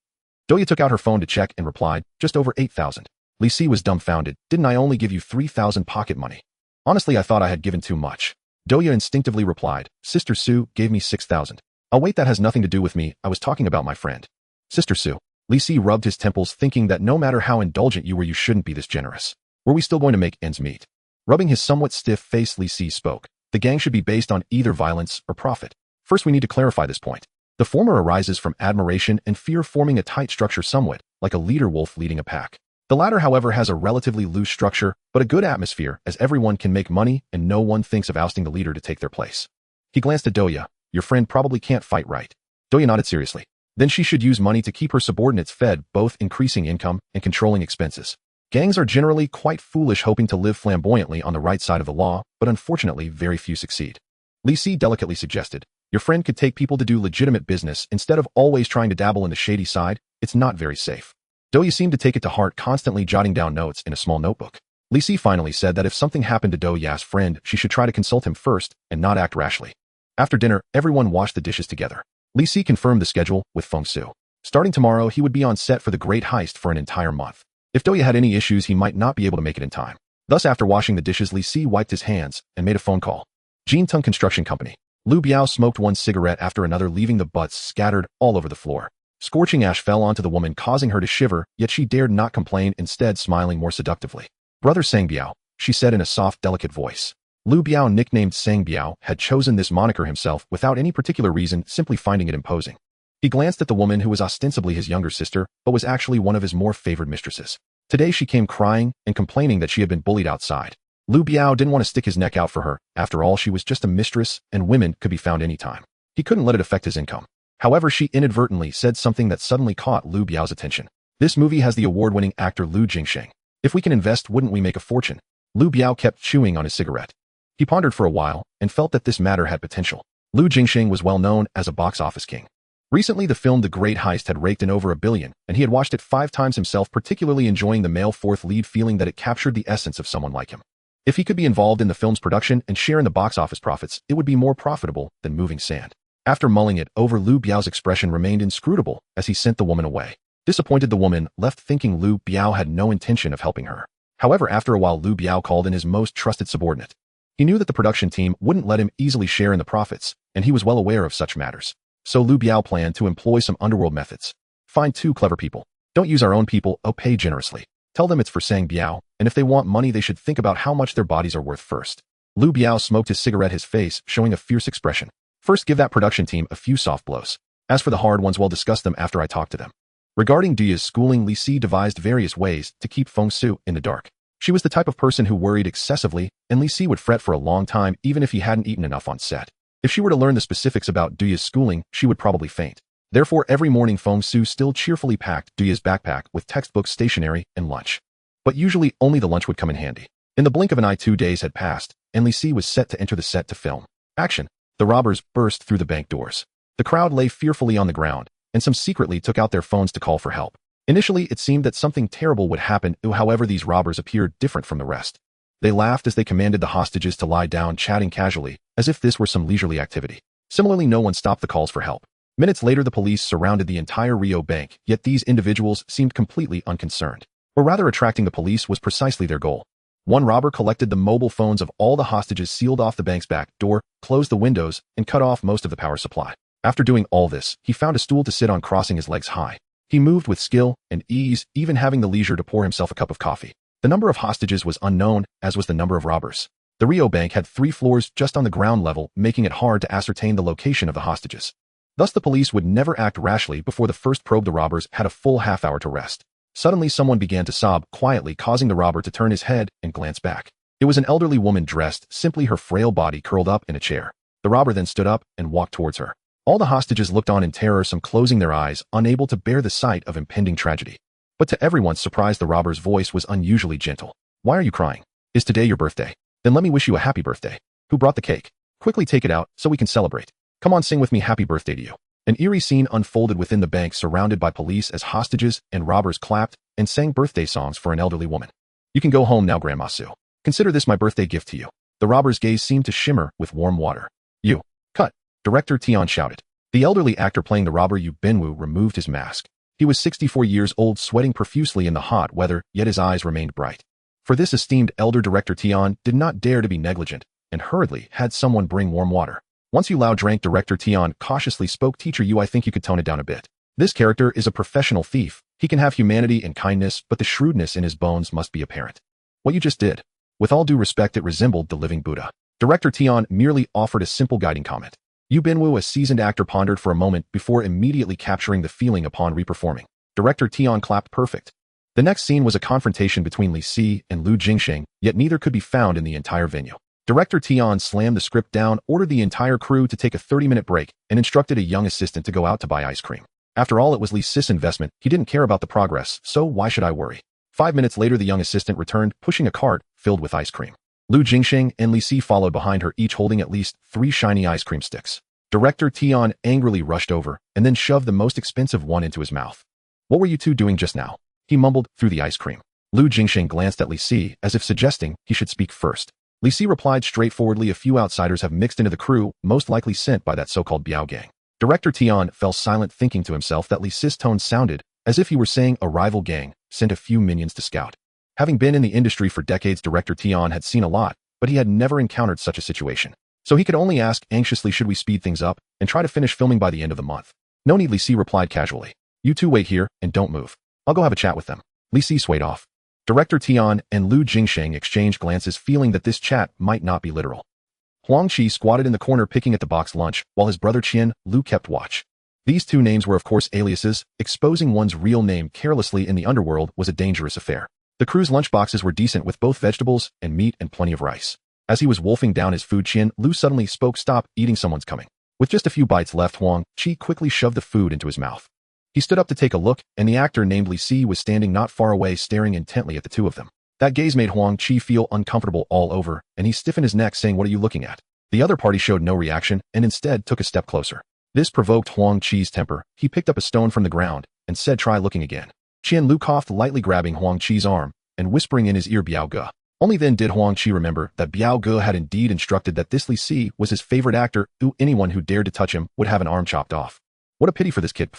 Duya took out her phone to check and replied, just over 8,000. Li Si was dumbfounded. Didn't I only give you 3,000 pocket money? Honestly, I thought I had given too much. Duya instinctively replied, Sister Su gave me 6,000. Oh wait, that has nothing to do with me. I was talking about my friend. Sister Su. Li Si rubbed his temples, thinking that no matter how indulgent you were, you shouldn't be this generous. Were we still going to make ends meet? Rubbing his somewhat stiff face, Li Si spoke. The gang should be based on either violence or profit. First, we need to clarify this point. The former arises from admiration and fear, forming a tight structure somewhat, like a leader wolf leading a pack. The latter, however, has a relatively loose structure, but a good atmosphere, as everyone can make money and no one thinks of ousting the leader to take their place. He glanced at Duya. Your friend probably can't fight right. Duya nodded seriously. Then she should use money to keep her subordinates fed, both increasing income and controlling expenses. Gangs are generally quite foolish, hoping to live flamboyantly on the right side of the law, but unfortunately very few succeed. Li Si delicately suggested, your friend could take people to do legitimate business instead of always trying to dabble in the shady side. It's not very safe. Duya seemed to take it to heart, constantly jotting down notes in a small notebook. Li Si finally said that if something happened to Duya's friend, she should try to consult him first and not act rashly. After dinner, everyone washed the dishes together. Li Si confirmed the schedule with Fong Su. Starting tomorrow, he would be on set for the great heist for an entire month. If Duya had any issues, he might not be able to make it in time. Thus, after washing the dishes, Li Si wiped his hands and made a phone call. Jintung Construction Company. Lu Biao smoked one cigarette after another, leaving the butts scattered all over the floor. Scorching ash fell onto the woman, causing her to shiver, yet she dared not complain, instead smiling more seductively. Brother Sang Biao, she said in a soft, delicate voice. Lu Biao, nicknamed Sang Biao, had chosen this moniker himself without any particular reason, simply finding it imposing. He glanced at the woman who was ostensibly his younger sister, but was actually one of his more favored mistresses. Today she came crying and complaining that she had been bullied outside. Lu Biao didn't want to stick his neck out for her. After all, she was just a mistress, and women could be found anytime. He couldn't let it affect his income. However, she inadvertently said something that suddenly caught Lu Biao's attention. This movie has the award-winning actor Lu Jingsheng. If we can invest, wouldn't we make a fortune? Lu Biao kept chewing on his cigarette. He pondered for a while and felt that this matter had potential. Lu Jingsheng was well known as a box office king. Recently, the film The Great Heist had raked in over $1 billion, and he had watched it 5 times himself, particularly enjoying the male fourth lead, feeling that it captured the essence of someone like him. If he could be involved in the film's production and share in the box office profits, it would be more profitable than moving sand. After mulling it over, Lu Biao's expression remained inscrutable as he sent the woman away. Disappointed, the woman left thinking Lu Biao had no intention of helping her. However, after a while, Lu Biao called in his most trusted subordinate. He knew that the production team wouldn't let him easily share in the profits, and he was well aware of such matters. So Lu Biao planned to employ some underworld methods. Find 2 clever people. Don't use our own people, pay generously. Tell them it's for Sang Biao, and if they want money, they should think about how much their bodies are worth first. Lu Biao smoked his cigarette, his face showing a fierce expression. First, give that production team a few soft blows. As for the hard ones, we'll discuss them after I talk to them. Regarding Duya's schooling, Li Si devised various ways to keep Fong Su in the dark. She was the type of person who worried excessively, and Li Si would fret for a long time even if he hadn't eaten enough on set. If she were to learn the specifics about Duya's schooling, she would probably faint. Therefore, every morning Fong Su still cheerfully packed Duya's backpack with textbooks, stationery, and lunch. But usually only the lunch would come in handy. In the blink of an eye, 2 days had passed, and Li Si was set to enter the set to film. Action. The robbers burst through the bank doors. The crowd lay fearfully on the ground, and some secretly took out their phones to call for help. Initially, it seemed that something terrible would happen, however, these robbers appeared different from the rest. They laughed as they commanded the hostages to lie down, chatting casually, as if this were some leisurely activity. Similarly, no one stopped the calls for help. Minutes later, the police surrounded the entire Rio bank, yet these individuals seemed completely unconcerned. Or rather, attracting the police was precisely their goal. One robber collected the mobile phones of all the hostages, sealed off the bank's back door, closed the windows, and cut off most of the power supply. After doing all this, he found a stool to sit on, crossing his legs high. He moved with skill and ease, even having the leisure to pour himself a cup of coffee. The number of hostages was unknown, as was the number of robbers. The Rio bank had 3 floors just on the ground level, making it hard to ascertain the location of the hostages. Thus, the police would never act rashly. Before the first probe, the robbers had a full half-hour to rest. Suddenly, someone began to sob quietly, causing the robber to turn his head and glance back. It was an elderly woman, dressed simply, her frail body curled up in a chair. The robber then stood up and walked towards her. All the hostages looked on in terror, some closing their eyes, unable to bear the sight of impending tragedy. But to everyone's surprise, the robber's voice was unusually gentle. "Why are you crying? Is today your birthday? Then let me wish you a happy birthday. Who brought the cake? Quickly take it out so we can celebrate. Come on, sing with me, happy birthday to you." An eerie scene unfolded within the bank, surrounded by police, as hostages and robbers clapped and sang birthday songs for an elderly woman. "You can go home now, Grandma Su. Consider this my birthday gift to you." The robber's gaze seemed to shimmer with warm water. "You, cut," Director Tian shouted. The elderly actor playing the robber, Yu Binwu, removed his mask. He was 64 years old, sweating profusely in the hot weather, yet his eyes remained bright. For this esteemed elder, Director Tian did not dare to be negligent, and hurriedly had someone bring warm water. Once Yu Lao drank, Director Tian cautiously spoke, "Teacher Yu, I think you could tone it down a bit. This character is a professional thief. He can have humanity and kindness, but the shrewdness in his bones must be apparent. What you just did, with all due respect, it resembled the living Buddha." Director Tian merely offered a simple guiding comment. Yu Binwu, a seasoned actor, pondered for a moment before immediately capturing the feeling upon reperforming. Director Tian clapped. "Perfect." The next scene was a confrontation between Li Si and Lu Jingsheng, yet neither could be found in the entire venue. Director Tian slammed the script down, ordered the entire crew to take a 30-minute break, and instructed a young assistant to go out to buy ice cream. After all, it was Li Si's investment. He didn't care about the progress, so why should I worry? 5 minutes later, the young assistant returned, pushing a cart filled with ice cream. Lu Jingsheng and Li Si followed behind her, each holding at least 3 shiny ice cream sticks. Director Tian angrily rushed over and then shoved the most expensive one into his mouth. "What were you two doing just now?" he mumbled through the ice cream. Lu Jingsheng glanced at Li Si as if suggesting he should speak first. Li Si replied straightforwardly, "A few outsiders have mixed into the crew, most likely sent by that so-called Biao gang." Director Tian fell silent, thinking to himself that Li Si's tone sounded as if he were saying a rival gang sent a few minions to scout. Having been in the industry for decades, Director Tian had seen a lot, but he had never encountered such a situation. So he could only ask anxiously, "Should we speed things up and try to finish filming by the end of the month?" "No need," Li Si replied casually. "You two wait here and don't move. I'll go have a chat with them." Li Si swayed off. Director Tian and Lu Jingsheng exchanged glances, feeling that this chat might not be literal. Huang Qi squatted in the corner picking at the boxed lunch, while his brother Qian Lu kept watch. These two names were of course aliases. Exposing one's real name carelessly in the underworld was a dangerous affair. The crew's lunchboxes were decent with both vegetables and meat and plenty of rice. As he was wolfing down his food, Qian Lu suddenly spoke, "Stop eating, someone's coming." With just a few bites left, Huang Qi quickly shoved the food into his mouth. He stood up to take a look, and the actor named Li Si was standing not far away staring intently at the two of them. That gaze made Huang Qi feel uncomfortable all over, and he stiffened his neck saying, "What are you looking at?" The other party showed no reaction and instead took a step closer. This provoked Huang Qi's temper. He picked up a stone from the ground and said, "Try looking again." Qian Lu coughed, lightly grabbing Huang Qi's arm and whispering in his ear, "Biao Ge." Only then did Huang Qi remember that Biao Ge had indeed instructed that this Li Si was his favorite actor, who anyone who dared to touch him would have an arm chopped off. What a pity for this kid.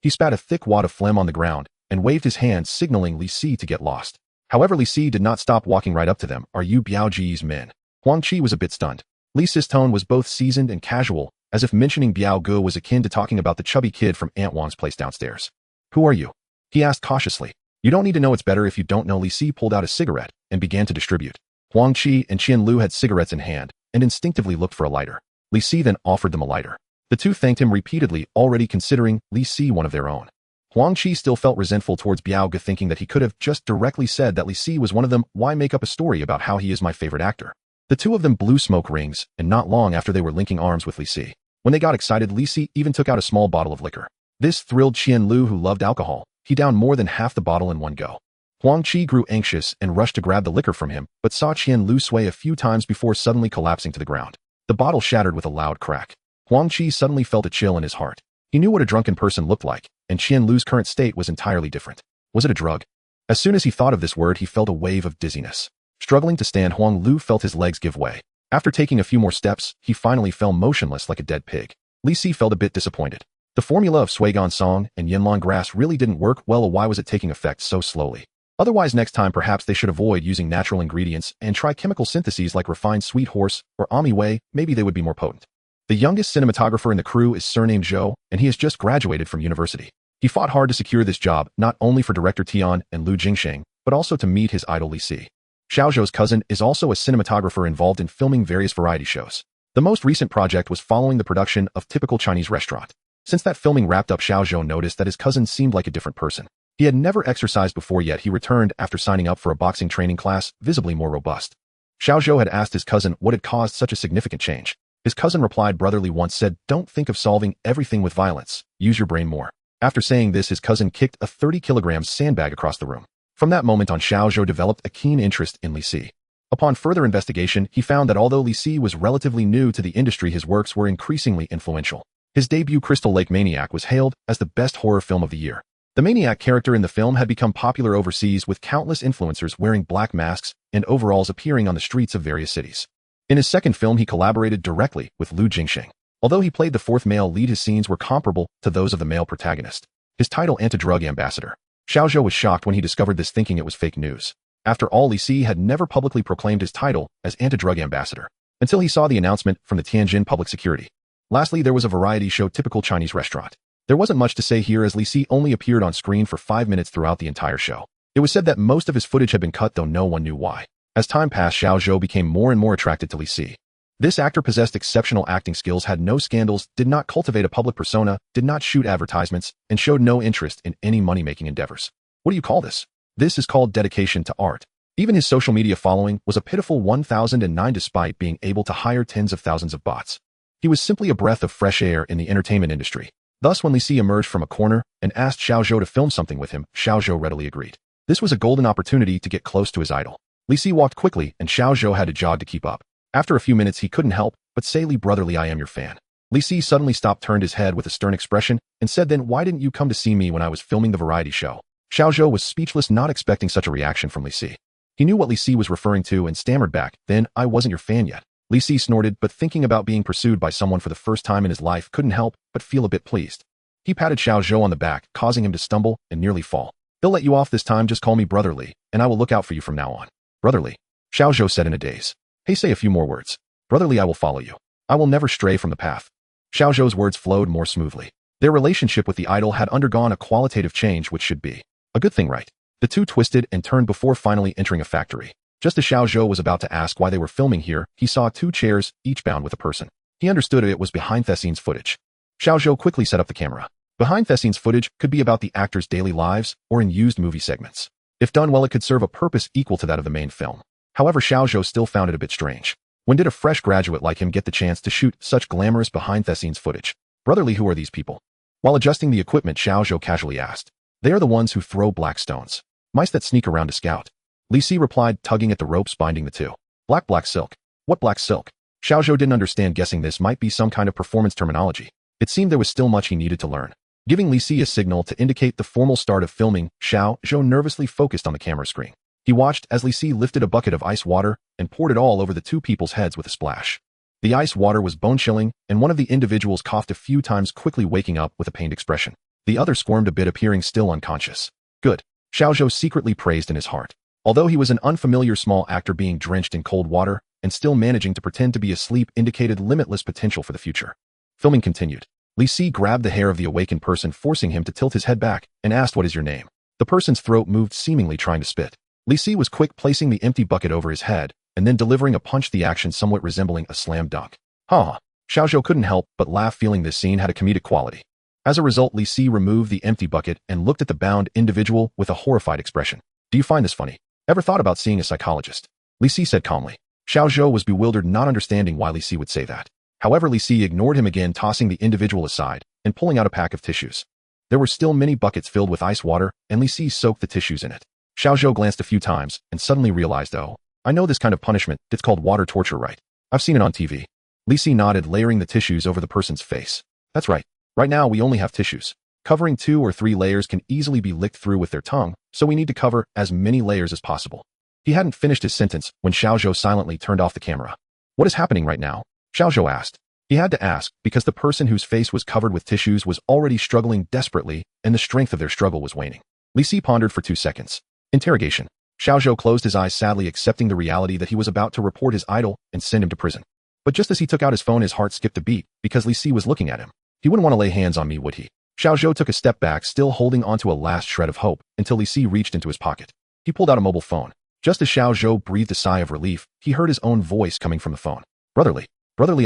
He spat a thick wad of phlegm on the ground and waved his hand, signaling Li Si to get lost. However, Li Si did not stop walking right up to them. "Are you Biao Ge's men?" Huang Qi was a bit stunned. Li Si's tone was both seasoned and casual, as if mentioning Biao Ge was akin to talking about the chubby kid from Aunt Wang's place downstairs. "Who are you?" he asked cautiously. "You don't need to know, it's better if you don't know." Li Si pulled out a cigarette and began to distribute. Huang Qi and Qian Lu had cigarettes in hand and instinctively looked for a lighter. Li Si then offered them a lighter. The two thanked him repeatedly, already considering Li Si one of their own. Huang Qi still felt resentful towards Biao Ge, thinking that he could have just directly said that Li Si was one of them. Why make up a story about how he is my favorite actor? The two of them blew smoke rings, and not long after they were linking arms with Li Si. When they got excited, Li Si even took out a small bottle of liquor. This thrilled Qian Lu, who loved alcohol. He downed more than half the bottle in one go. Huang Qi grew anxious and rushed to grab the liquor from him, but saw Qian Lu sway a few times before suddenly collapsing to the ground. The bottle shattered with a loud crack. Huang Qi suddenly felt a chill in his heart. He knew what a drunken person looked like, and Qian Lu's current state was entirely different. Was it a drug? As soon as he thought of this word, he felt a wave of dizziness. Struggling to stand, Huang Lu felt his legs give way. After taking a few more steps, he finally fell motionless like a dead pig. Li Si felt a bit disappointed. The formula of Suigan song and Yinlong grass really didn't work well. Why was it taking effect so slowly? Otherwise, next time perhaps they should avoid using natural ingredients and try chemical syntheses like refined sweet horse or Ami Wei. Maybe they would be more potent. The youngest cinematographer in the crew is surnamed Zhou, and he has just graduated from university. He fought hard to secure this job, not only for director Tian and Lu Jingsheng, but also to meet his idol Li Si. Xiao Zhou's cousin is also a cinematographer involved in filming various variety shows. The most recent project was following the production of Typical Chinese Restaurant. Since that filming wrapped up, Xiao Zhou noticed that his cousin seemed like a different person. He had never exercised before, yet he returned after signing up for a boxing training class, visibly more robust. Xiao Zhou had asked his cousin what had caused such a significant change. His cousin replied, "Brotherly once said, don't think of solving everything with violence. Use your brain more." After saying this, his cousin kicked a 30-kilogram sandbag across the room. From that moment on, Xiao Zhou developed a keen interest in Li Si. Upon further investigation, he found that although Li Si was relatively new to the industry, his works were increasingly influential. His debut Crystal Lake Maniac was hailed as the best horror film of the year. The Maniac character in the film had become popular overseas, with countless influencers wearing black masks and overalls appearing on the streets of various cities. In his second film, he collaborated directly with Lu Jingsheng. Although he played the fourth male lead, his scenes were comparable to those of the male protagonist. His title, Anti-Drug Ambassador. Xiao Zhou was shocked when he discovered this, thinking it was fake news. After all, Li Si had never publicly proclaimed his title as Anti-Drug Ambassador, until he saw the announcement from the Tianjin Public Security. Lastly, there was a variety show, Typical Chinese Restaurant. There wasn't much to say here, as Li Si only appeared on screen for 5 minutes throughout the entire show. It was said that most of his footage had been cut, though no one knew why. As time passed, Xiao Zhou became more and more attracted to Li Si. This actor possessed exceptional acting skills, had no scandals, did not cultivate a public persona, did not shoot advertisements, and showed no interest in any money-making endeavors. What do you call this? This is called dedication to art. Even his social media following was a pitiful 1,009, despite being able to hire tens of thousands of bots. He was simply a breath of fresh air in the entertainment industry. Thus, when Li Si emerged from a corner and asked Xiao Zhou to film something with him, Xiao Zhou readily agreed. This was a golden opportunity to get close to his idol. Li Si walked quickly, and Xiao Zhou had to jog to keep up. After a few minutes, he couldn't help but say, "Li, brotherly, I am your fan." Li Si suddenly stopped, turned his head with a stern expression, and said, "Then why didn't you come to see me when I was filming the variety show?" Xiao Zhou was speechless, not expecting such a reaction from Li Si. He knew what Li Si was referring to and stammered back, "Then I wasn't your fan yet." Li Si snorted, but thinking about being pursued by someone for the first time in his life couldn't help but feel a bit pleased. He patted Xiao Zhou on the back, causing him to stumble and nearly fall. "They'll let you off this time. Just call me brotherly, and I will look out for you from now on." "Brotherly?" Xiao Zhou said in a daze. "Hey, say a few more words." "Brotherly, I will follow you. I will never stray from the path." Xiao Zhou's words flowed more smoothly. Their relationship with the idol had undergone a qualitative change, which should be a good thing, right? The two twisted and turned before finally entering a factory. Just as Xiao Zhou was about to ask why they were filming here, he saw two chairs, each bound with a person. He understood it was behind the scenes footage. Xiao Zhou quickly set up the camera. Behind the scenes footage could be about the actors' daily lives or in used movie segments. If done well, it could serve a purpose equal to that of the main film. However, Xiao Zhou still found it a bit strange. When did a fresh graduate like him get the chance to shoot such glamorous behind-the-scenes footage? Brotherly, who are these people? While adjusting the equipment, Xiao Zhou casually asked. They are the ones who throw black stones. Mice that sneak around to scout. Li Si replied, tugging at the ropes binding the two. Black silk. What black silk? Xiao Zhou didn't understand, guessing this might be some kind of performance terminology. It seemed there was still much he needed to learn. Giving Li Si a signal to indicate the formal start of filming, Xiao Zhou nervously focused on the camera screen. He watched as Li Si lifted a bucket of ice water and poured it all over the two people's heads with a splash. The ice water was bone-chilling, and one of the individuals coughed a few times, quickly waking up with a pained expression. The other squirmed a bit, appearing still unconscious. Good. Xiao Zhou secretly praised in his heart. Although he was an unfamiliar small actor, being drenched in cold water and still managing to pretend to be asleep indicated limitless potential for the future. Filming continued. Li Si grabbed the hair of the awakened person, forcing him to tilt his head back, and asked, "What is your name?" The person's throat moved, seemingly trying to spit. Li Si was quick, placing the empty bucket over his head and then delivering a punch, the action somewhat resembling a slam dunk. Ha! Xiao Zhou couldn't help but laugh, feeling this scene had a comedic quality. As a result, Li Si removed the empty bucket and looked at the bound individual with a horrified expression. "Do you find this funny? Ever thought about seeing a psychologist?" Li Si said calmly. Xiao Zhou was bewildered, not understanding why Li Si would say that. However, Li Si ignored him again, tossing the individual aside and pulling out a pack of tissues. There were still many buckets filled with ice water, and Li Si soaked the tissues in it. Xiao Zhou glanced a few times and suddenly realized, "Oh, I know this kind of punishment. It's called water torture, right? I've seen it on TV." Li Si nodded, layering the tissues over the person's face. "That's right. Right now we only have tissues. Covering 2 or 3 layers can easily be licked through with their tongue, so we need to cover as many layers as possible." He hadn't finished his sentence when Xiao Zhou silently turned off the camera. "What is happening right now?" Xiao Zhou asked. He had to ask because the person whose face was covered with tissues was already struggling desperately, and the strength of their struggle was waning. Li Si pondered for 2 seconds. Interrogation. Xiao Zhou closed his eyes, sadly accepting the reality that he was about to report his idol and send him to prison. But just as he took out his phone, his heart skipped a beat because Li Si was looking at him. He wouldn't want to lay hands on me, would he? Xiao Zhou took a step back, still holding onto a last shred of hope, until Li Si reached into his pocket. He pulled out a mobile phone. Just as Xiao Zhou breathed a sigh of relief, he heard his own voice coming from the phone. Brotherly,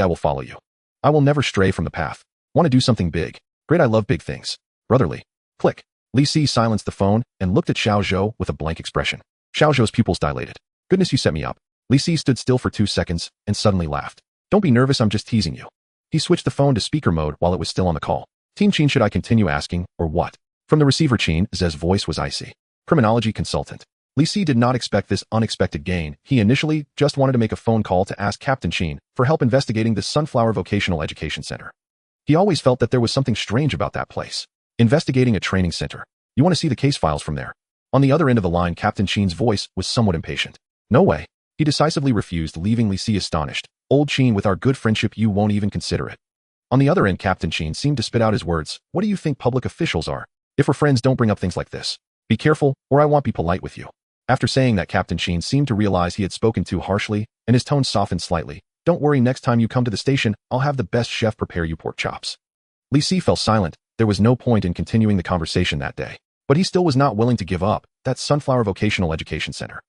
I will follow you. I will never stray from the path. Want to do something big? Great, I love big things. Brotherly. Click. Li Si silenced the phone and looked at Xiao Zhou with a blank expression. Xiao Zhou's pupils dilated. Goodness, you set me up. Li Si stood still for 2 seconds and suddenly laughed. Don't be nervous, I'm just teasing you. He switched the phone to speaker mode while it was still on the call. Team Qin, should I continue asking, or what? From the receiver, Qin Zhe's voice was icy. Criminology consultant. Li Si did not expect this unexpected gain. He initially just wanted to make a phone call to ask Captain Qin for help investigating the Sunflower Vocational Education Center. He always felt that there was something strange about that place. Investigating a training center. You want to see the case files from there? On the other end of the line, Captain Qin's voice was somewhat impatient. No way. He decisively refused, leaving Li Si astonished. Old Qin, with our good friendship, you won't even consider it. On the other end, Captain Qin seemed to spit out his words. What do you think public officials are? If we're friends, don't bring up things like this. Be careful, or I won't be polite with you. After saying that, Captain Qin seemed to realize he had spoken too harshly, and his tone softened slightly. Don't worry, next time you come to the station, I'll have the best chef prepare you pork chops. Li Si fell silent. There was no point in continuing the conversation that day. But he still was not willing to give up. That Sunflower Vocational Education Center.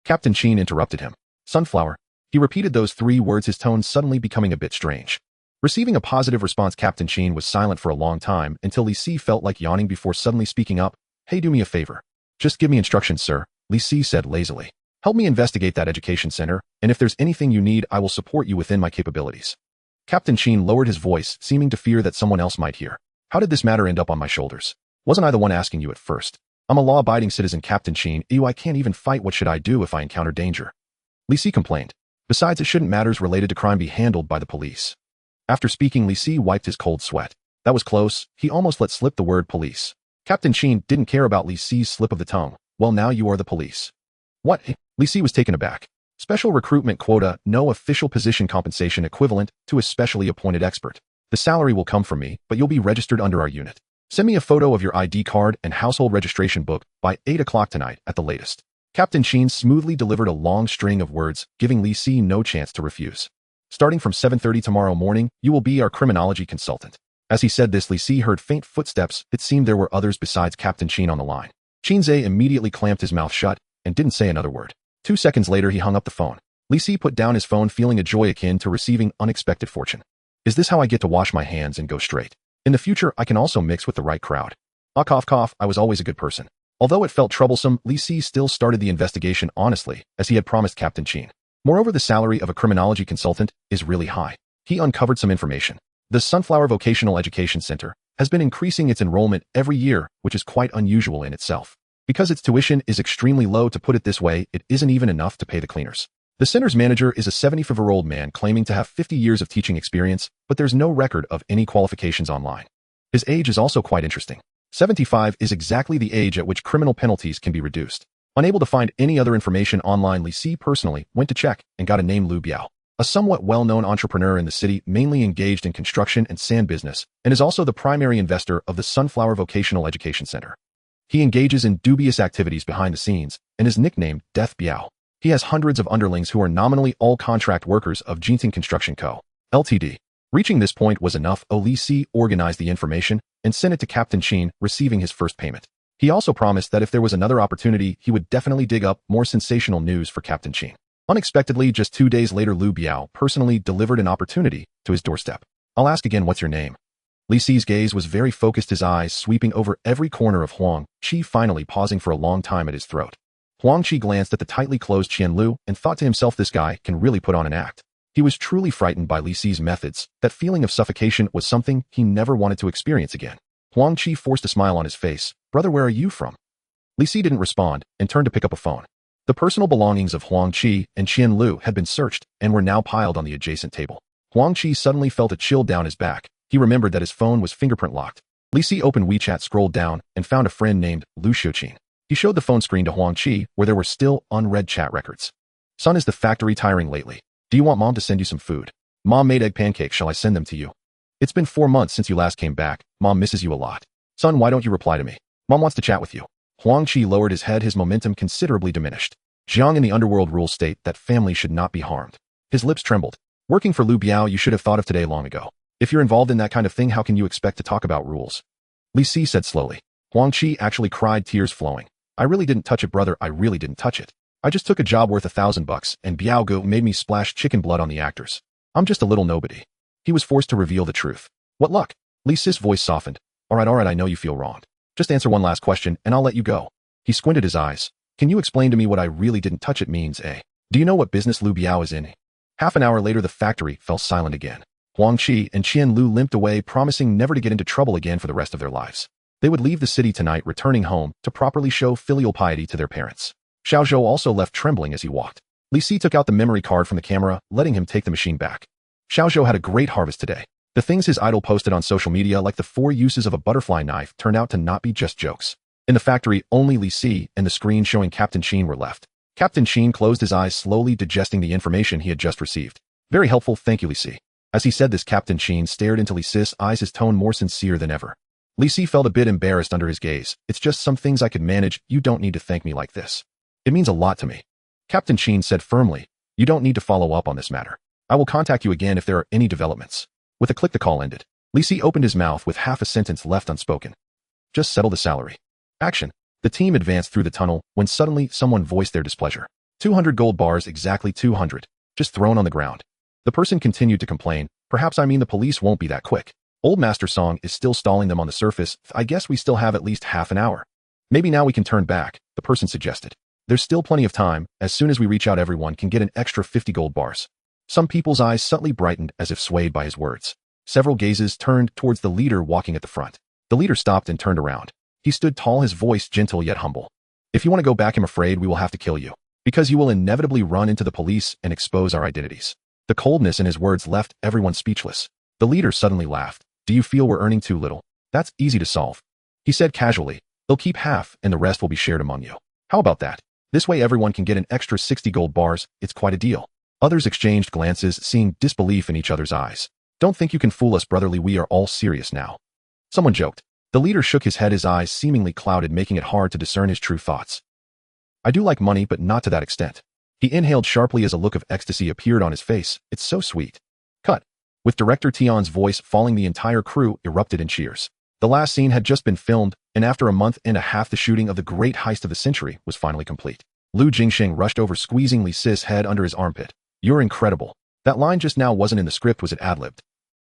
Captain Qin interrupted him. Sunflower. He repeated those 3 words, his tone suddenly becoming a bit strange. Receiving a positive response, Captain Qin was silent for a long time until Li Si felt like yawning before suddenly speaking up. Hey, do me a favor. Just give me instructions, sir, Li Si said lazily. Help me investigate that education center, and if there's anything you need, I will support you within my capabilities. Captain Qin lowered his voice, seeming to fear that someone else might hear. How did this matter end up on my shoulders? Wasn't I the one asking you at first? I'm a law-abiding citizen, Captain Qin. Ew, I can't even fight. What should I do if I encounter danger? Li Si complained. Besides, it shouldn't matters related to crime be handled by the police. After speaking, Li Si wiped his cold sweat. That was close. He almost let slip the word police. Captain Qin didn't care about Li Si's slip of the tongue. Well, now you are the police. What? Li Si was taken aback. Special recruitment quota, no official position, compensation equivalent to a specially appointed expert. The salary will come from me, but you'll be registered under our unit. Send me a photo of your ID card and household registration book by 8 o'clock tonight at the latest. Captain Qin smoothly delivered a long string of words, giving Li Si no chance to refuse. Starting from 7:30 tomorrow morning, you will be our criminology consultant. As he said this, Li Si heard faint footsteps. It seemed there were others besides Captain Qin on the line. Qinze immediately clamped his mouth shut and didn't say another word. 2 seconds later, he hung up the phone. Li Si put down his phone, feeling a joy akin to receiving unexpected fortune. Is this how I get to wash my hands and go straight? In the future, I can also mix with the right crowd. Cough, I was always a good person. Although it felt troublesome, Li Si still started the investigation honestly, as he had promised Captain Qin. Moreover, the salary of a criminology consultant is really high. He uncovered some information. The Sunflower Vocational Education Center has been increasing its enrollment every year, which is quite unusual in itself. Because its tuition is extremely low, to put it this way, it isn't even enough to pay the cleaners. The center's manager is a 75-year-old man claiming to have 50 years of teaching experience, but there's no record of any qualifications online. His age is also quite interesting. 75 is exactly the age at which criminal penalties can be reduced. Unable to find any other information online, Li Si personally went to check and got a name: Lu Biao, a somewhat well-known entrepreneur in the city, mainly engaged in construction and sand business, and is also the primary investor of the Sunflower Vocational Education Center. He engages in dubious activities behind the scenes and is nicknamed Death Biao. He has hundreds of underlings who are nominally all contract workers of Jinting Construction Co., Ltd. Reaching this point was enough. Li Si organized the information and sent it to Captain Qin, receiving his first payment. He also promised that if there was another opportunity, he would definitely dig up more sensational news for Captain Qin. Unexpectedly, just 2 days later, Lu Biao personally delivered an opportunity to his doorstep. I'll ask again, what's your name? Li Si's gaze was very focused, his eyes sweeping over every corner of Huang Qi, finally pausing for a long time at his throat. Huang Qi glanced at the tightly closed Qian Lu and thought to himself, this guy can really put on an act. He was truly frightened by Li Si's methods. That feeling of suffocation was something he never wanted to experience again. Huang Qi forced a smile on his face. Brother, where are you from? Li Si didn't respond and turned to pick up a phone. The personal belongings of Huang Qi and Qian Lu had been searched and were now piled on the adjacent table. Huang Qi suddenly felt a chill down his back. He remembered that his phone was fingerprint locked. Li Si opened WeChat, scrolled down, and found a friend named Lu Xiuqin. He showed the phone screen to Huang Qi, where there were still unread chat records. Son, is the factory tiring lately? Do you want Mom to send you some food? Mom made egg pancakes. Shall I send them to you? It's been 4 months since you last came back. Mom misses you a lot. Son, why don't you reply to me? Mom wants to chat with you. Huang Qi lowered his head, his momentum considerably diminished. Jiang in the underworld rules state that family should not be harmed. His lips trembled. Working for Lu Biao, you should have thought of today long ago. If you're involved in that kind of thing, how can you expect to talk about rules? Li Si said slowly. Huang Qi actually cried, tears flowing. I really didn't touch it, brother. I really didn't touch it. I just took a job worth $1,000 and Biao Gu made me splash chicken blood on the actors. I'm just a little nobody. He was forced to reveal the truth. What luck? Li Si's voice softened. All right, I know you feel wronged. Just answer one last question and I'll let you go. He squinted his eyes. Can you explain to me what I really didn't touch it means, eh? Do you know what business Lu Biao is in? Half an hour later, the factory fell silent again. Huang Qi and Qian Lu limped away, promising never to get into trouble again for the rest of their lives. They would leave the city tonight, returning home to properly show filial piety to their parents. Xiao Zhou also left, trembling as he walked. Li Si took out the memory card from the camera, letting him take the machine back. Xiao Zhou had a great harvest today. The things his idol posted on social media, like the 4 uses of a butterfly knife, turned out to not be just jokes. In the factory, only Li Si and the screen showing Captain Qin were left. Captain Qin closed his eyes, slowly digesting the information he had just received. Very helpful, thank you, Li Si. As he said this, Captain Qin stared into Li Si's eyes, his tone more sincere than ever. Li Si felt a bit embarrassed under his gaze. It's just some things I could manage. You don't need to thank me like this. It means a lot to me. Captain Qin said firmly. You don't need to follow up on this matter. I will contact you again if there are any developments. With a click, the call ended. Li Si opened his mouth with half a sentence left unspoken. Just settle the salary. Action. The team advanced through the tunnel when suddenly someone voiced their displeasure. 200 gold bars, exactly 200, just thrown on the ground. The person continued to complain. Perhaps I mean the police won't be that quick. Old Master Song is still stalling them on the surface. I guess we still have at least half an hour. Maybe now we can turn back, the person suggested. There's still plenty of time. As soon as we reach out, everyone can get an extra 50 gold bars. Some people's eyes subtly brightened as if swayed by his words. Several gazes turned towards the leader walking at the front. The leader stopped and turned around. He stood tall, his voice gentle yet humble. If you want to go back, I'm afraid we will have to kill you. Because you will inevitably run into the police and expose our identities. The coldness in his words left everyone speechless. The leader suddenly laughed. Do you feel we're earning too little? That's easy to solve. He said casually. They'll keep half and the rest will be shared among you. How about that? This way everyone can get an extra 60 gold bars. It's quite a deal. Others exchanged glances, seeing disbelief in each other's eyes. Don't think you can fool us, brotherly. We are all serious now. Someone joked. The leader shook his head, his eyes seemingly clouded, making it hard to discern his true thoughts. I do like money, but not to that extent. He inhaled sharply as a look of ecstasy appeared on his face. It's so sweet. Cut. With director Tian's voice falling, the entire crew erupted in cheers. The last scene had just been filmed, and after a month and a half the shooting of the great heist of the century was finally complete. Lu Jingsheng rushed over, squeezing Li Si's head under his armpit. "You're incredible. That line just now wasn't in the script, was it ad-libbed?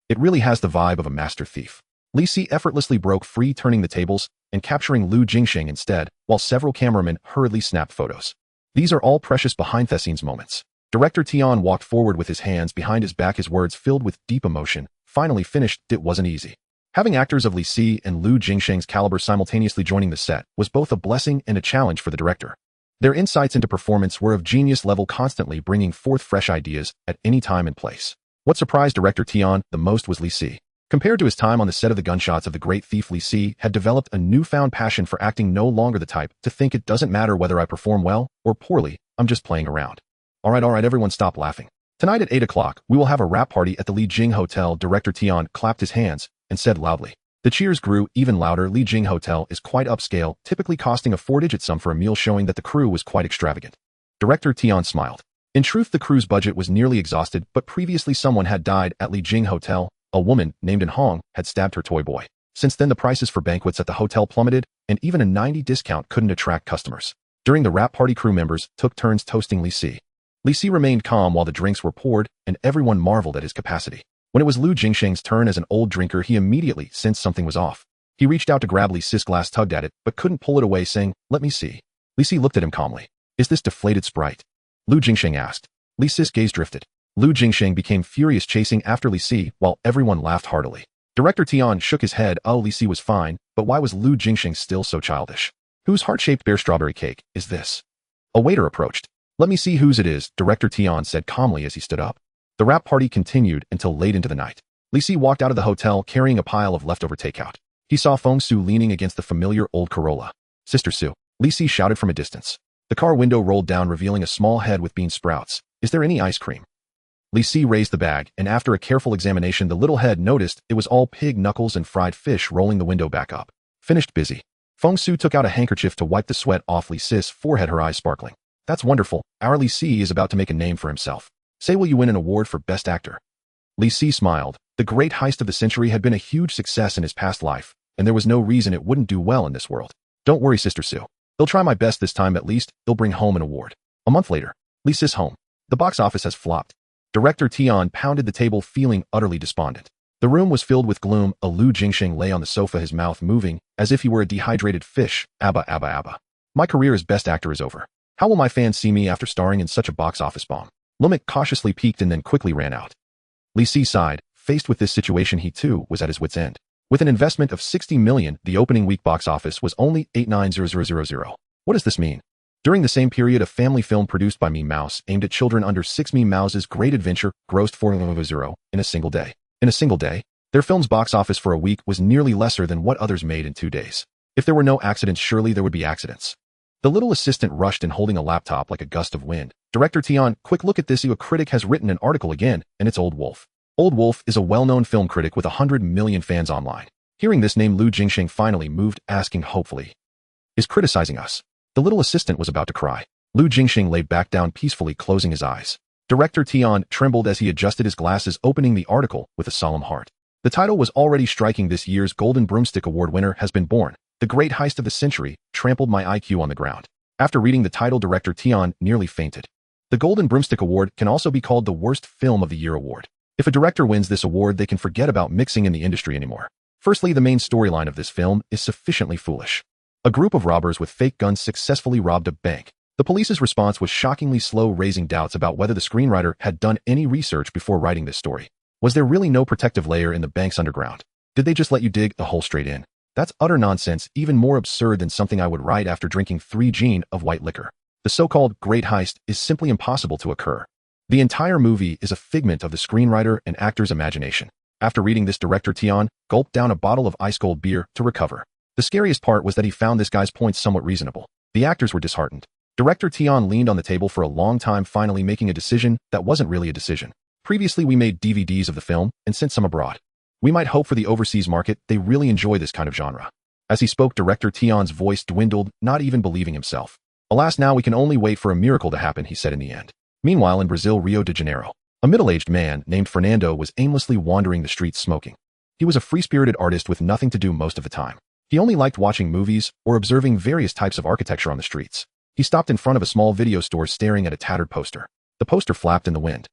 It really has the vibe of a master thief." Li Si effortlessly broke free, turning the tables and capturing Lu Jingsheng instead, while several cameramen hurriedly snapped photos. These are all precious behind-the-scenes moments. Director Tian walked forward with his hands behind his back, his words filled with deep emotion. "Finally finished. It wasn't easy." Having actors of Li Si and Lu Jingsheng's caliber simultaneously joining the set was both a blessing and a challenge for the director. Their insights into performance were of genius level, constantly bringing forth fresh ideas at any time and place. What surprised director Tian the most was Li Si. Compared to his time on the set of The Gunshots of the Great Thief, Li Si had developed a newfound passion for acting, no longer the type to think it doesn't matter whether I perform well or poorly, I'm just playing around. All right, everyone stop laughing. Tonight at 8 o'clock, we will have a wrap party at the Li Jing Hotel. Director Tian clapped his hands and said loudly. The cheers grew even louder. Li Jing Hotel is quite upscale, typically costing a 4-digit sum for a meal, showing that the crew was quite extravagant. Director Tian smiled. In truth, the crew's budget was nearly exhausted, but previously someone had died at Li Jing Hotel. A woman named In Hong had stabbed her toy boy. Since then, the prices for banquets at the hotel plummeted, and even a 90 discount couldn't attract customers. During the wrap party, crew members took turns toasting Li Si. Li Si remained calm while the drinks were poured, and everyone marveled at his capacity. When it was Lu Jingsheng's turn, as an old drinker, he immediately sensed something was off. He reached out to grab Li Si's glass, tugged at it, but couldn't pull it away, saying, "Let me see." Li Si looked at him calmly. "Is this deflated Sprite?" Lu Jingsheng asked. Li Si's gaze drifted. Lu Jingsheng became furious, chasing after Li Si, while everyone laughed heartily. Director Tian shook his head. Oh, Li Si was fine, but why was Lu Jingsheng still so childish? "Whose heart-shaped bear strawberry cake is this?" A waiter approached. "Let me see whose it is," Director Tian said calmly as he stood up. The wrap party continued until late into the night. Li Si walked out of the hotel carrying a pile of leftover takeout. He saw Fong Su leaning against the familiar old Corolla. "Sister Su," Li Si shouted from a distance. The car window rolled down, revealing a small head with bean sprouts. "Is there any ice cream?" Li Si raised the bag, and after a careful examination, the little head noticed it was all pig knuckles and fried fish. Rolling the window back up. "Finished busy." Fong Su took out a handkerchief to wipe the sweat off Li Si's forehead, her eyes sparkling. "That's wonderful. Our Li Si is about to make a name for himself. Say, will you win an award for Best Actor?" Li Si smiled. The great heist of the century had been a huge success in his past life, and there was no reason it wouldn't do well in this world. "Don't worry, Sister Su. They'll try my best this time. At least, they'll bring home an award." A month later, Li Si's home. The box office has flopped. Director Tian pounded the table, feeling utterly despondent. The room was filled with gloom. A Lu Jingsheng lay on the sofa, his mouth moving as if he were a dehydrated fish. "Abba, abba, abba. My career as Best Actor is over. How will my fans see me after starring in such a box office bomb?" Lumic cautiously peeked and then quickly ran out. Li Si sighed. Faced with this situation, he too was at his wit's end. With an investment of 60 million, the opening week box office was only 89,000. What does this mean? During the same period, a family film produced by Me Mouse aimed at children under 6, Me Mouse's Great Adventure, grossed 4,000 in a single day. In a single day, their film's box office for a week was nearly lesser than what others made in 2 days. If there were no accidents, surely there would be accidents. The little assistant rushed in, holding a laptop like a gust of wind. "Director Tian, quick look at this. A critic has written an article again, and it's Old Wolf." Old Wolf is a well-known film critic with 100 million fans online. Hearing this name, Lu Jingsheng finally moved, asking hopefully, "Is criticizing us?" The little assistant was about to cry. Lu Jingsheng lay back down peacefully, closing his eyes. Director Tian trembled as he adjusted his glasses, opening the article with a solemn heart. The title was already striking. "This year's Golden Broomstick Award winner has been born. The great heist of the century trampled my IQ on the ground." After reading the title, Director Tian nearly fainted. The Golden Broomstick Award can also be called the Worst Film of the Year award. If a director wins this award, they can forget about mixing in the industry anymore. Firstly, the main storyline of this film is sufficiently foolish. A group of robbers with fake guns successfully robbed a bank. The police's response was shockingly slow, raising doubts about whether the screenwriter had done any research before writing this story. Was there really no protective layer in the bank's underground? Did they just let you dig a hole straight in? That's utter nonsense, even more absurd than something I would write after drinking 3 gin of white liquor. The so-called great heist is simply impossible to occur. The entire movie is a figment of the screenwriter and actor's imagination. After reading this, Director Tian gulped down a bottle of ice-cold beer to recover. The scariest part was that he found this guy's points somewhat reasonable. The actors were disheartened. Director Tian leaned on the table for a long time, finally making a decision that wasn't really a decision. "Previously, we made DVDs of the film and sent some abroad. We might hope for the overseas market. They really enjoy this kind of genre." As he spoke, Director Tian's voice dwindled, not even believing himself. "Alas, now we can only wait for a miracle to happen," he said in the end. Meanwhile, in Brazil, Rio de Janeiro, a middle-aged man named Fernando was aimlessly wandering the streets smoking. He was a free-spirited artist with nothing to do most of the time. He only liked watching movies or observing various types of architecture on the streets. He stopped in front of a small video store staring at a tattered poster. The poster flapped in the wind.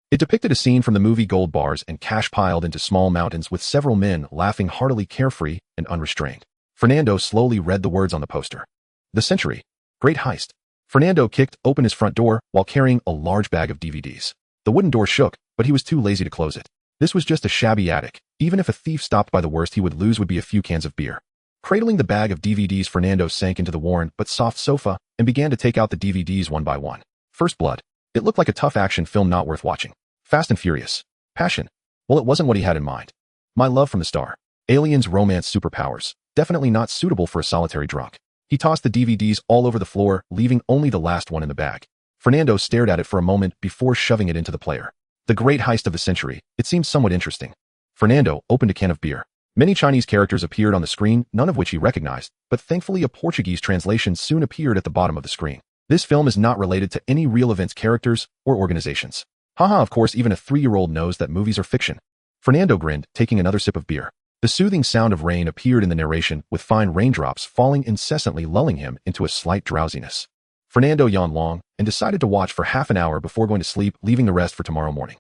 It depicted a scene from the movie Gold Bars and cash piled into small mountains with several men laughing heartily, carefree and unrestrained. Fernando slowly read the words on the poster. The Century. Great Heist. Fernando kicked open his front door while carrying a large bag of DVDs. The wooden door shook, but he was too lazy to close it. This was just a shabby attic. Even if a thief stopped by, the worst he would lose would be a few cans of beer. Cradling the bag of DVDs, Fernando sank into the worn but soft sofa and began to take out the DVDs one by one. First Blood. It looked like a tough action film not worth watching. Fast and Furious. Passion. Well, it wasn't what he had in mind. My Love from the Star. Aliens, romance, superpowers. Definitely not suitable for a solitary drunk. He tossed the DVDs all over the floor, leaving only the last one in the bag. Fernando stared at it for a moment before shoving it into the player. The Great Heist of the Century. It seemed somewhat interesting. Fernando opened a can of beer. Many Chinese characters appeared on the screen, none of which he recognized, but thankfully a Portuguese translation soon appeared at the bottom of the screen. This film is not related to any real events, characters, or organizations. Haha, of course, even a 3-year-old knows that movies are fiction. Fernando grinned, taking another sip of beer. The soothing sound of rain appeared in the narration, with fine raindrops falling incessantly, lulling him into a slight drowsiness. Fernando yawned long and decided to watch for half an hour before going to sleep, leaving the rest for tomorrow morning.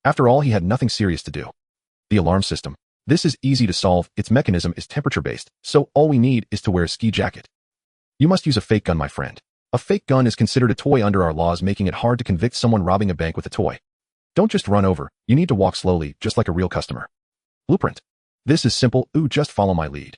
After all, he had nothing serious to do. The alarm system. This is easy to solve. Its mechanism is temperature-based, so all we need is to wear a ski jacket. You must use a fake gun, my friend. A fake gun is considered a toy under our laws, making it hard to convict someone robbing a bank with a toy. Don't just run over. You need to walk slowly, just like a real customer. Blueprint. This is simple. Ooh, just follow my lead.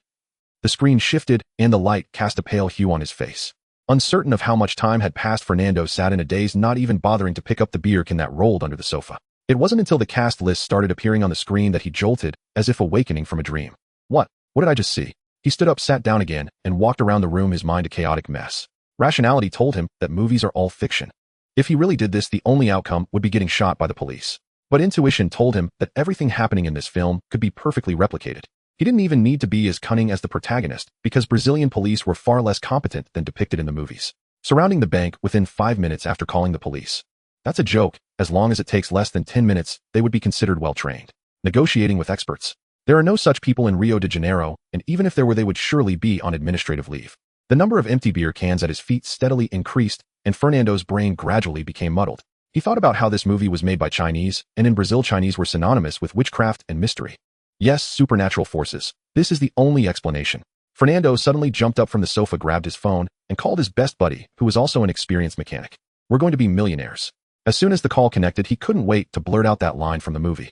The screen shifted, and the light cast a pale hue on his face. Uncertain of how much time had passed, Fernando sat in a daze, not even bothering to pick up the beer can that rolled under the sofa. It wasn't until the cast list started appearing on the screen that he jolted, as if awakening from a dream. What did I just see? He stood up, sat down again, and walked around the room, his mind a chaotic mess. Rationality told him that movies are all fiction. If he really did this, the only outcome would be getting shot by the police. But intuition told him that everything happening in this film could be perfectly replicated. He didn't even need to be as cunning as the protagonist, because Brazilian police were far less competent than depicted in the movies. Surrounding the bank within 5 minutes after calling the police. That's a joke. As long as it takes less than 10 minutes, they would be considered well-trained. Negotiating with experts. There are no such people in Rio de Janeiro, and even if there were, they would surely be on administrative leave. The number of empty beer cans at his feet steadily increased, and Fernando's brain gradually became muddled. He thought about how this movie was made by Chinese, and in Brazil Chinese were synonymous with witchcraft and mystery. Yes, supernatural forces. This is the only explanation. Fernando suddenly jumped up from the sofa, grabbed his phone, and called his best buddy, who was also an experienced mechanic. We're going to be millionaires. As soon as the call connected, he couldn't wait to blurt out that line from the movie.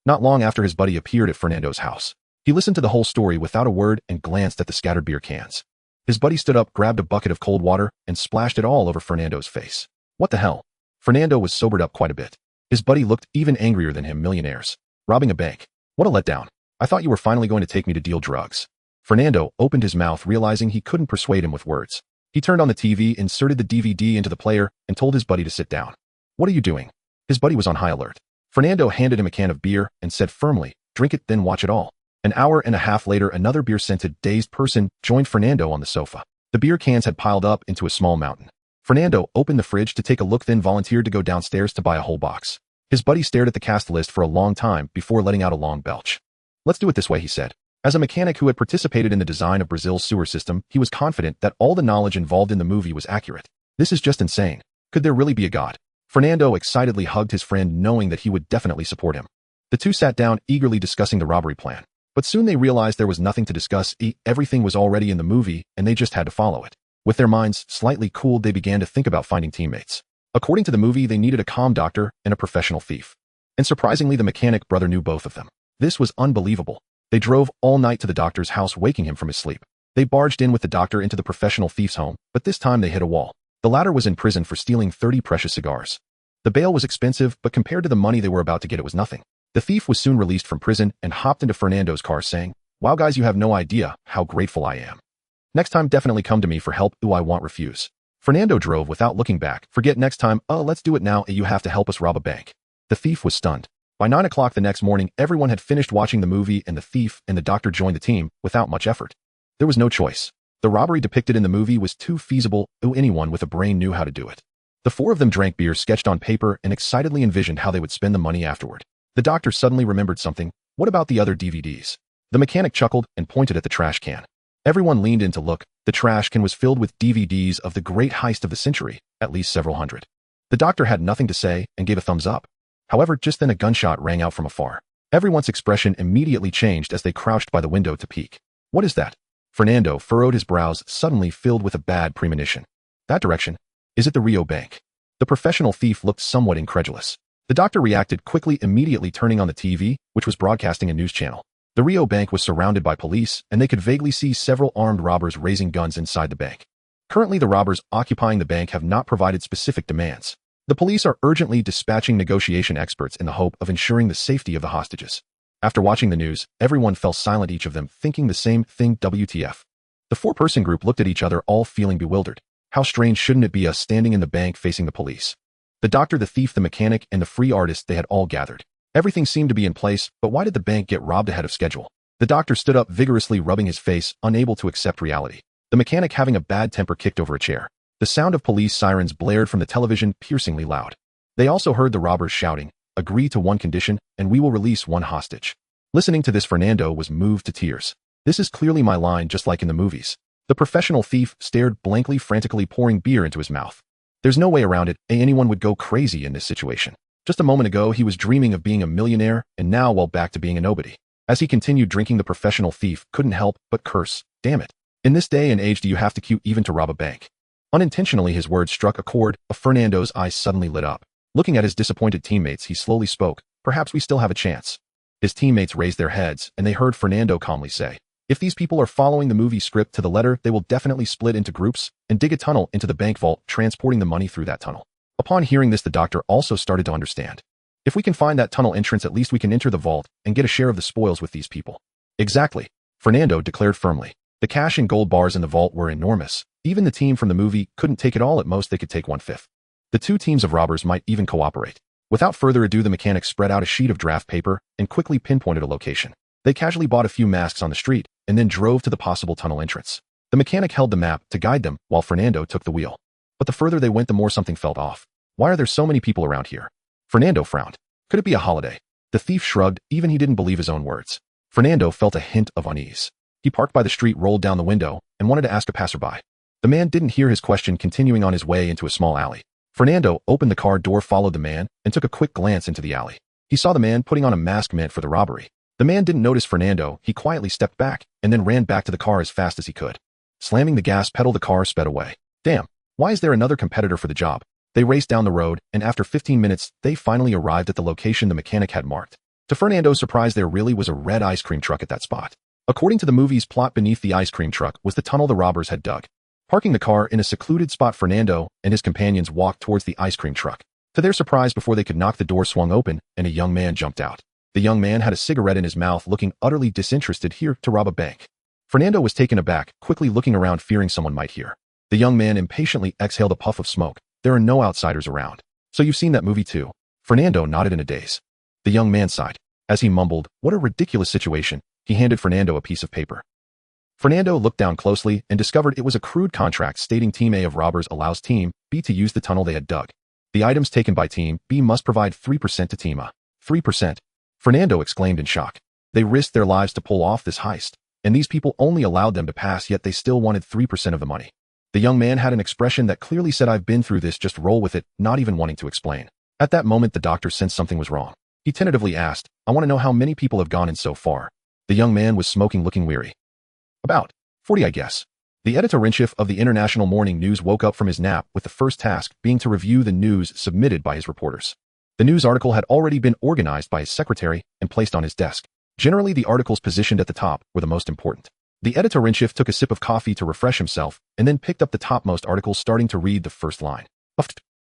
Not long after, his buddy appeared at Fernando's house. He listened to the whole story without a word and glanced at the scattered beer cans. His buddy stood up, grabbed a bucket of cold water, and splashed it all over Fernando's face. What the hell? Fernando was sobered up quite a bit. His buddy looked even angrier than him. Millionaires. Robbing a bank. What a letdown. I thought you were finally going to take me to deal drugs. Fernando opened his mouth, realizing he couldn't persuade him with words. He turned on the TV, inserted the DVD into the player, and told his buddy to sit down. What are you doing? His buddy was on high alert. Fernando handed him a can of beer and said firmly, drink it, then watch it all. An hour and a half later, another beer-scented, dazed person joined Fernando on the sofa. The beer cans had piled up into a small mountain. Fernando opened the fridge to take a look, then volunteered to go downstairs to buy a whole box. His buddy stared at the cast list for a long time before letting out a long belch. Let's do it this way, he said. As a mechanic who had participated in the design of Brazil's sewer system, he was confident that all the knowledge involved in the movie was accurate. This is just insane. Could there really be a god? Fernando excitedly hugged his friend, knowing that he would definitely support him. The two sat down, eagerly discussing the robbery plan. But soon they realized there was nothing to discuss. Everything was already in the movie, and they just had to follow it. With their minds slightly cooled, they began to think about finding teammates. According to the movie, they needed a calm doctor and a professional thief. And surprisingly, the mechanic brother knew both of them. This was unbelievable. They drove all night to the doctor's house, waking him from his sleep. They barged in with the doctor into the professional thief's home, but this time they hit a wall. The latter was in prison for stealing 30 precious cigars. The bail was expensive, but compared to the money they were about to get, it was nothing. The thief was soon released from prison and hopped into Fernando's car, saying, "Wow guys, you have no idea how grateful I am. Next time definitely come to me for help. Ooh, I won't refuse." Fernando drove without looking back. "Forget next time. Let's do it now. You have to help us rob a bank." The thief was stunned. By 9 o'clock the next morning, everyone had finished watching the movie, and the thief and the doctor joined the team without much effort. There was no choice. The robbery depicted in the movie was too feasible. Anyone with a brain knew how to do it. The four of them drank beer, sketched on paper, and excitedly envisioned how they would spend the money afterward. The doctor suddenly remembered something. What about the other DVDs? The mechanic chuckled and pointed at the trash can. Everyone leaned in to look. The trash can was filled with DVDs of the great heist of the century, at least several hundred. The doctor had nothing to say and gave a thumbs up. However, just then a gunshot rang out from afar. Everyone's expression immediately changed as they crouched by the window to peek. What is that? Fernando furrowed his brows, suddenly filled with a bad premonition. That direction? Is it the Rio Bank? The professional thief looked somewhat incredulous. The doctor reacted quickly, immediately turning on the TV, which was broadcasting a news channel. The Rio Bank was surrounded by police, and they could vaguely see several armed robbers raising guns inside the bank. Currently, the robbers occupying the bank have not provided specific demands. The police are urgently dispatching negotiation experts in the hope of ensuring the safety of the hostages. After watching the news, everyone fell silent, each of them thinking the same thing. WTF. The four-person group looked at each other, all feeling bewildered. How strange shouldn't it be us standing in the bank facing the police? The doctor, the thief, the mechanic, and the free artist, they had all gathered. Everything seemed to be in place, but why did the bank get robbed ahead of schedule? The doctor stood up, vigorously rubbing his face, unable to accept reality. The mechanic, having a bad temper, kicked over a chair. The sound of police sirens blared from the television, piercingly loud. They also heard the robbers shouting, "Agree to one condition, and we will release one hostage." Listening to this, Fernando was moved to tears. This is clearly my line, just like in the movies. The professional thief stared blankly, frantically pouring beer into his mouth. There's no way around it. Anyone would go crazy in this situation. Just a moment ago, he was dreaming of being a millionaire, and now, well, back to being a nobody. As he continued drinking, the professional thief couldn't help but curse. Damn it. In this day and age, do you have to queue even to rob a bank? Unintentionally, his words struck a chord. Fernando's eyes suddenly lit up. Looking at his disappointed teammates, he slowly spoke. Perhaps we still have a chance. His teammates raised their heads, and they heard Fernando calmly say, "If these people are following the movie script to the letter, they will definitely split into groups and dig a tunnel into the bank vault, transporting the money through that tunnel." Upon hearing this, the doctor also started to understand. If we can find that tunnel entrance, at least we can enter the vault and get a share of the spoils with these people. Exactly, Fernando declared firmly. The cash and gold bars in the vault were enormous. Even the team from the movie couldn't take it all. At most, they could take 1/5. The two teams of robbers might even cooperate. Without further ado, the mechanic spread out a sheet of draft paper and quickly pinpointed a location. They casually bought a few masks on the street and then drove to the possible tunnel entrance. The mechanic held the map to guide them while Fernando took the wheel. But the further they went, the more something felt off. Why are there so many people around here? Fernando frowned. Could it be a holiday? The thief shrugged. Even he didn't believe his own words. Fernando felt a hint of unease. He parked by the street, rolled down the window, and wanted to ask a passerby. The man didn't hear his question, continuing on his way into a small alley. Fernando opened the car door, followed the man, and took a quick glance into the alley. He saw the man putting on a mask meant for the robbery. The man didn't notice Fernando. He quietly stepped back and then ran back to the car as fast as he could. Slamming the gas pedal, the car sped away. Damn, why is there another competitor for the job? They raced down the road, and after 15 minutes, they finally arrived at the location the mechanic had marked. To Fernando's surprise, there really was a red ice cream truck at that spot. According to the movie's plot, beneath the ice cream truck was the tunnel the robbers had dug. Parking the car in a secluded spot, Fernando and his companions walked towards the ice cream truck. To their surprise, before they could knock, the door swung open, and a young man jumped out. The young man had a cigarette in his mouth, looking utterly disinterested. Here to rob a bank. Fernando was taken aback, quickly looking around, fearing someone might hear. The young man impatiently exhaled a puff of smoke. There are no outsiders around. So you've seen that movie too? Fernando nodded in a daze. The young man sighed. As he mumbled, "What a ridiculous situation," he handed Fernando a piece of paper. Fernando looked down closely and discovered it was a crude contract stating Team A of robbers allows Team B to use the tunnel they had dug. The items taken by Team B must provide 3% to Team A. 3%? Fernando exclaimed in shock. They risked their lives to pull off this heist, and these people only allowed them to pass, yet they still wanted 3% of the money. The young man had an expression that clearly said, "I've been through this, just roll with it," not even wanting to explain. At that moment, the doctor sensed something was wrong. He tentatively asked, "I want to know how many people have gone in so far." The young man was smoking, looking weary. "About 40, I guess." The editor-in-chief of the International Morning News woke up from his nap with the first task being to review the news submitted by his reporters. The news article had already been organized by his secretary and placed on his desk. Generally, the articles positioned at the top were the most important. The editor-in-chief took a sip of coffee to refresh himself and then picked up the topmost article, starting to read the first line.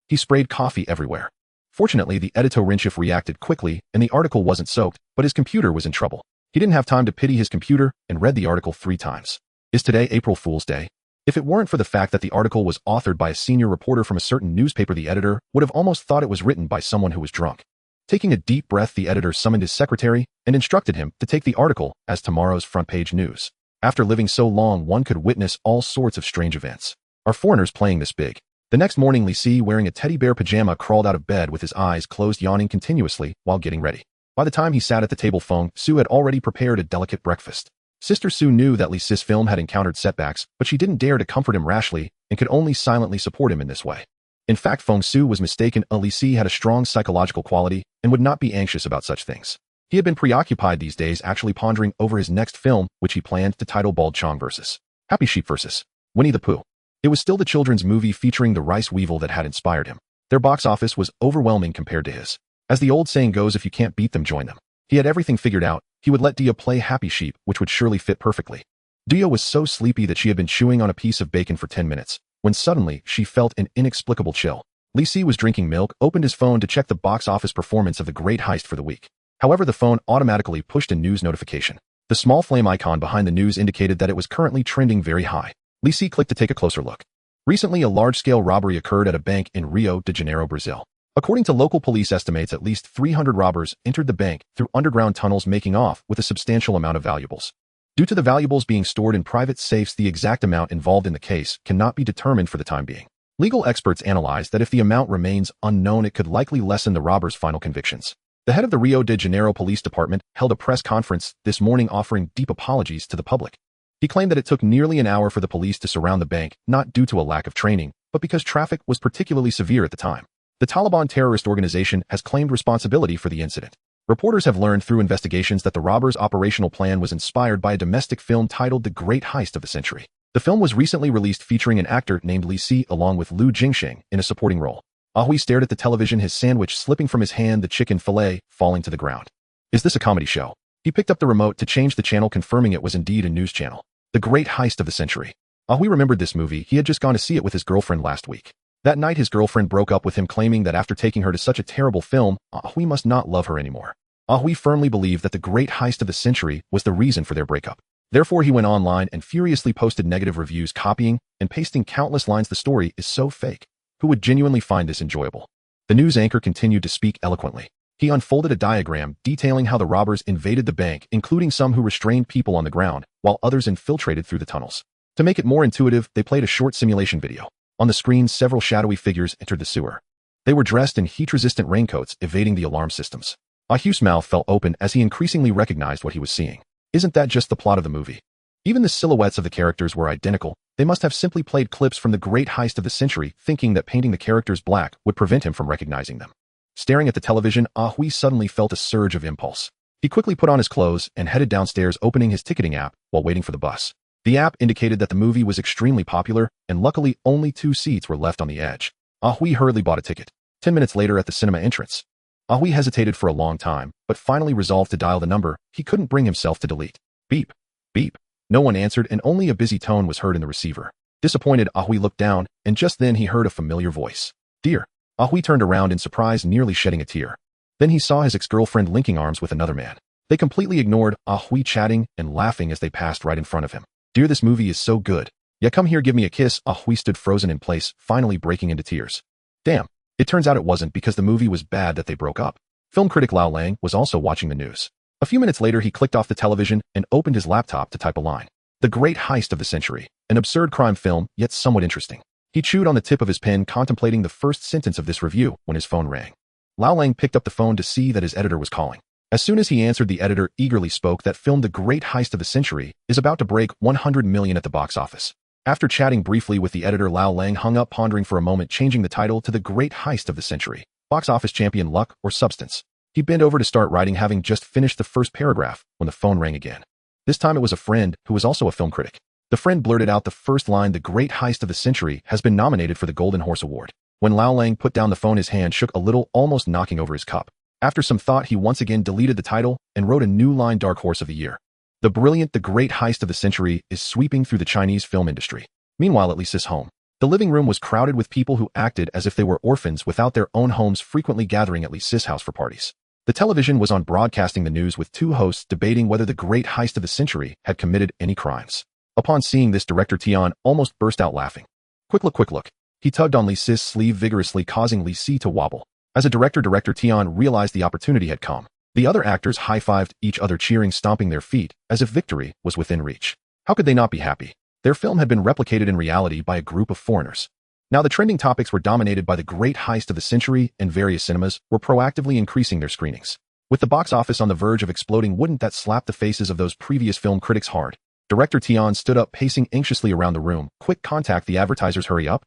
He sprayed coffee everywhere. Fortunately, the editor-in-chief reacted quickly and the article wasn't soaked, but his computer was in trouble. He didn't have time to pity his computer and read the article 3 times. Is today April Fool's Day? If it weren't for the fact that the article was authored by a senior reporter from a certain newspaper, the editor would have almost thought it was written by someone who was drunk. Taking a deep breath, the editor summoned his secretary and instructed him to take the article as tomorrow's front-page news. After living so long, one could witness all sorts of strange events. Are foreigners playing this big? The next morning, Li, wearing a teddy bear pajama, crawled out of bed with his eyes closed, yawning continuously while getting ready. By the time he sat at the table, Fong Su had already prepared a delicate breakfast. Sister Su knew that Li's film had encountered setbacks, but she didn't dare to comfort him rashly and could only silently support him in this way. In fact, Fong Su was mistaken. Li had a strong psychological quality and would not be anxious about such things. He had been preoccupied these days actually pondering over his next film, which he planned to title Bald Chong vs. Happy Sheep vs. Winnie the Pooh. It was still the children's movie featuring the rice weevil that had inspired him. Their box office was overwhelming compared to his. As the old saying goes, if you can't beat them, join them. He had everything figured out. He would let Duya play Happy Sheep, which would surely fit perfectly. Duya was so sleepy that she had been chewing on a piece of bacon for 10 minutes, when suddenly she felt an inexplicable chill. Li was drinking milk, opened his phone to check the box office performance of The Great Heist for the week. However, the phone automatically pushed a news notification. The small flame icon behind the news indicated that it was currently trending very high. Li clicked to take a closer look. Recently, a large-scale robbery occurred at a bank in Rio de Janeiro, Brazil. According to local police estimates, at least 300 robbers entered the bank through underground tunnels, making off with a substantial amount of valuables. Due to the valuables being stored in private safes, the exact amount involved in the case cannot be determined for the time being. Legal experts analyzed that if the amount remains unknown, it could likely lessen the robbers' final convictions. The head of the Rio de Janeiro Police Department held a press conference this morning offering deep apologies to the public. He claimed that it took nearly an hour for the police to surround the bank, not due to a lack of training, but because traffic was particularly severe at the time. The Taliban terrorist organization has claimed responsibility for the incident. Reporters have learned through investigations that the robbers' operational plan was inspired by a domestic film titled The Great Heist of the Century. The film was recently released, featuring an actor named Li along with Liu Jingsheng in a supporting role. Hui stared at the television, his sandwich slipping from his hand, the chicken fillet falling to the ground. Is this a comedy show? He picked up the remote to change the channel, confirming it was indeed a news channel. The Great Heist of the Century. Hui remembered this movie. He had just gone to see it with his girlfriend last week. That night, his girlfriend broke up with him, claiming that after taking her to such a terrible film, Hui must not love her anymore. Hui firmly believed that The Great Heist of the Century was the reason for their breakup. Therefore, he went online and furiously posted negative reviews, copying and pasting countless lines. The story is so fake. Who would genuinely find this enjoyable? The news anchor continued to speak eloquently. He unfolded a diagram detailing how the robbers invaded the bank, including some who restrained people on the ground, while others infiltrated through the tunnels. To make it more intuitive, they played a short simulation video. On the screen, several shadowy figures entered the sewer. They were dressed in heat-resistant raincoats, evading the alarm systems. Hugh's mouth fell open as he increasingly recognized what he was seeing. Isn't that just the plot of the movie? Even the silhouettes of the characters were identical. They must have simply played clips from The Great Heist of the Century, thinking that painting the characters black would prevent him from recognizing them. Staring at the television, Hui suddenly felt a surge of impulse. He quickly put on his clothes and headed downstairs, opening his ticketing app while waiting for the bus. The app indicated that the movie was extremely popular, and luckily only 2 seats were left on the edge. Hui hurriedly bought a ticket. 10 minutes later, at the cinema entrance, Hui hesitated for a long time, but finally resolved to dial the number he couldn't bring himself to delete. Beep. Beep. No one answered, and only a busy tone was heard in the receiver. Disappointed, Hui looked down, and just then he heard a familiar voice. Dear. Hui turned around in surprise, nearly shedding a tear. Then he saw his ex-girlfriend linking arms with another man. They completely ignored Hui, chatting and laughing as they passed right in front of him. Dear, this movie is so good. Yeah, come here, give me a kiss. Hui stood frozen in place, finally breaking into tears. Damn. It turns out it wasn't because the movie was bad that they broke up. Film critic Lao Lang was also watching the news. A few minutes later, he clicked off the television and opened his laptop to type a line. The Great Heist of the Century. An absurd crime film, yet somewhat interesting. He chewed on the tip of his pen, contemplating the first sentence of this review when his phone rang. Lao Lang picked up the phone to see that his editor was calling. As soon as he answered, the editor eagerly spoke. That film, The Great Heist of the Century, is about to break 100 million at the box office. After chatting briefly with the editor, Lao Lang hung up, pondering for a moment, changing the title to The Great Heist of the Century. Box office champion, luck or substance? He bent over to start writing, having just finished the first paragraph when the phone rang again. This time it was a friend who was also a film critic. The friend blurted out the first line. The Great Heist of the Century has been nominated for the Golden Horse Award. When Lao Lang put down the phone, his hand shook a little, almost knocking over his cup. After some thought, he once again deleted the title and wrote a new line. Dark Horse of the Year. The brilliant The Great Heist of the Century is sweeping through the Chinese film industry. Meanwhile, at Li's home, the living room was crowded with people who acted as if they were orphans without their own homes, frequently gathering at Li's house for parties. The television was on, broadcasting the news, with 2 hosts debating whether the Great Heist of the Century had committed any crimes. Upon seeing this, director Tian almost burst out laughing. Quick look. He tugged on Li's sleeve vigorously, causing Li to wobble. As a director Tian realized the opportunity had come. The other actors high-fived each other, cheering, stomping their feet, as if victory was within reach. How could they not be happy? Their film had been replicated in reality by a group of foreigners. Now the trending topics were dominated by The Great Heist of the Century, and various cinemas were proactively increasing their screenings. With the box office on the verge of exploding, wouldn't that slap the faces of those previous film critics hard? Director Tian stood up, pacing anxiously around the room. Quick, contact the advertisers, hurry up.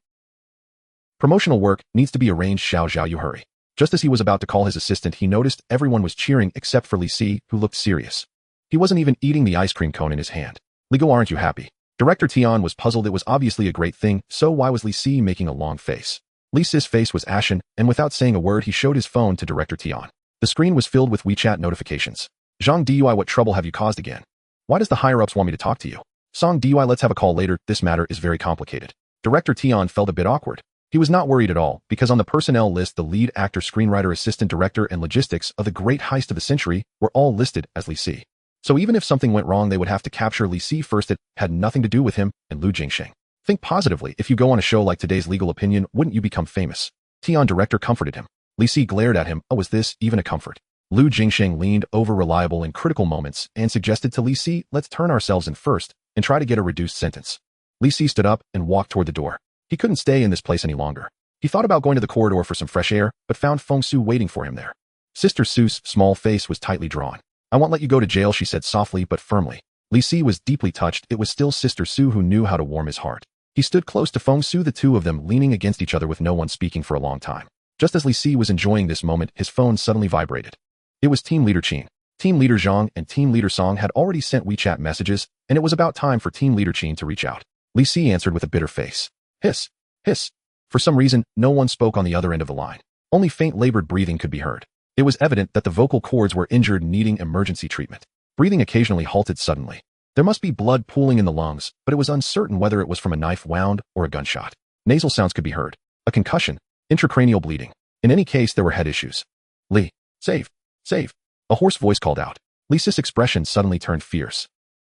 Promotional work needs to be arranged, Xiao, you hurry. Just as he was about to call his assistant, he noticed everyone was cheering except for Li Si, who looked serious. He wasn't even eating the ice cream cone in his hand. Li Go, aren't you happy? Director Tian was puzzled. It was obviously a great thing, so why was Li Si making a long face? Li Si's face was ashen, and without saying a word, he showed his phone to Director Tian. The screen was filled with WeChat notifications. Zhang Dui, what trouble have you caused again? Why does the higher-ups want me to talk to you? Song Dui, let's have a call later. This matter is very complicated. Director Tian felt a bit awkward. He was not worried at all, because on the personnel list, the lead actor, screenwriter, assistant director, and logistics of the great heist of the century were all listed as Li Si. So even if something went wrong, they would have to capture Li Si first. It had nothing to do with him and Lu Jingsheng. Think positively. If you go on a show like today's Legal Opinion, wouldn't you become famous? Tian director comforted him. Li Si glared at him. Oh, was this even a comfort? Lu Jingsheng leaned over, reliable in critical moments, and suggested to Li Si, let's turn ourselves in first and try to get a reduced sentence. Li Si stood up and walked toward the door. He couldn't stay in this place any longer. He thought about going to the corridor for some fresh air, but found Fong Su waiting for him there. Sister Su's small face was tightly drawn. I won't let you go to jail, she said softly but firmly. Li Si was deeply touched. It was still Sister Su who knew how to warm his heart. He stood close to Fong Su, the two of them leaning against each other with no one speaking for a long time. Just as Li Si was enjoying this moment, his phone suddenly vibrated. It was Team Leader Qin. Team Leader Zhang and Team Leader Song had already sent WeChat messages, and it was about time for Team Leader Qin to reach out. Li Si answered with a bitter face. Hiss. Hiss. For some reason, no one spoke on the other end of the line. Only faint labored breathing could be heard. It was evident that the vocal cords were injured, needing emergency treatment. Breathing occasionally halted suddenly. There must be blood pooling in the lungs, but it was uncertain whether it was from a knife wound or a gunshot. Nasal sounds could be heard. A concussion. Intracranial bleeding. In any case, there were head issues. Li. Save. Save. A hoarse voice called out. Li Si's expression suddenly turned fierce.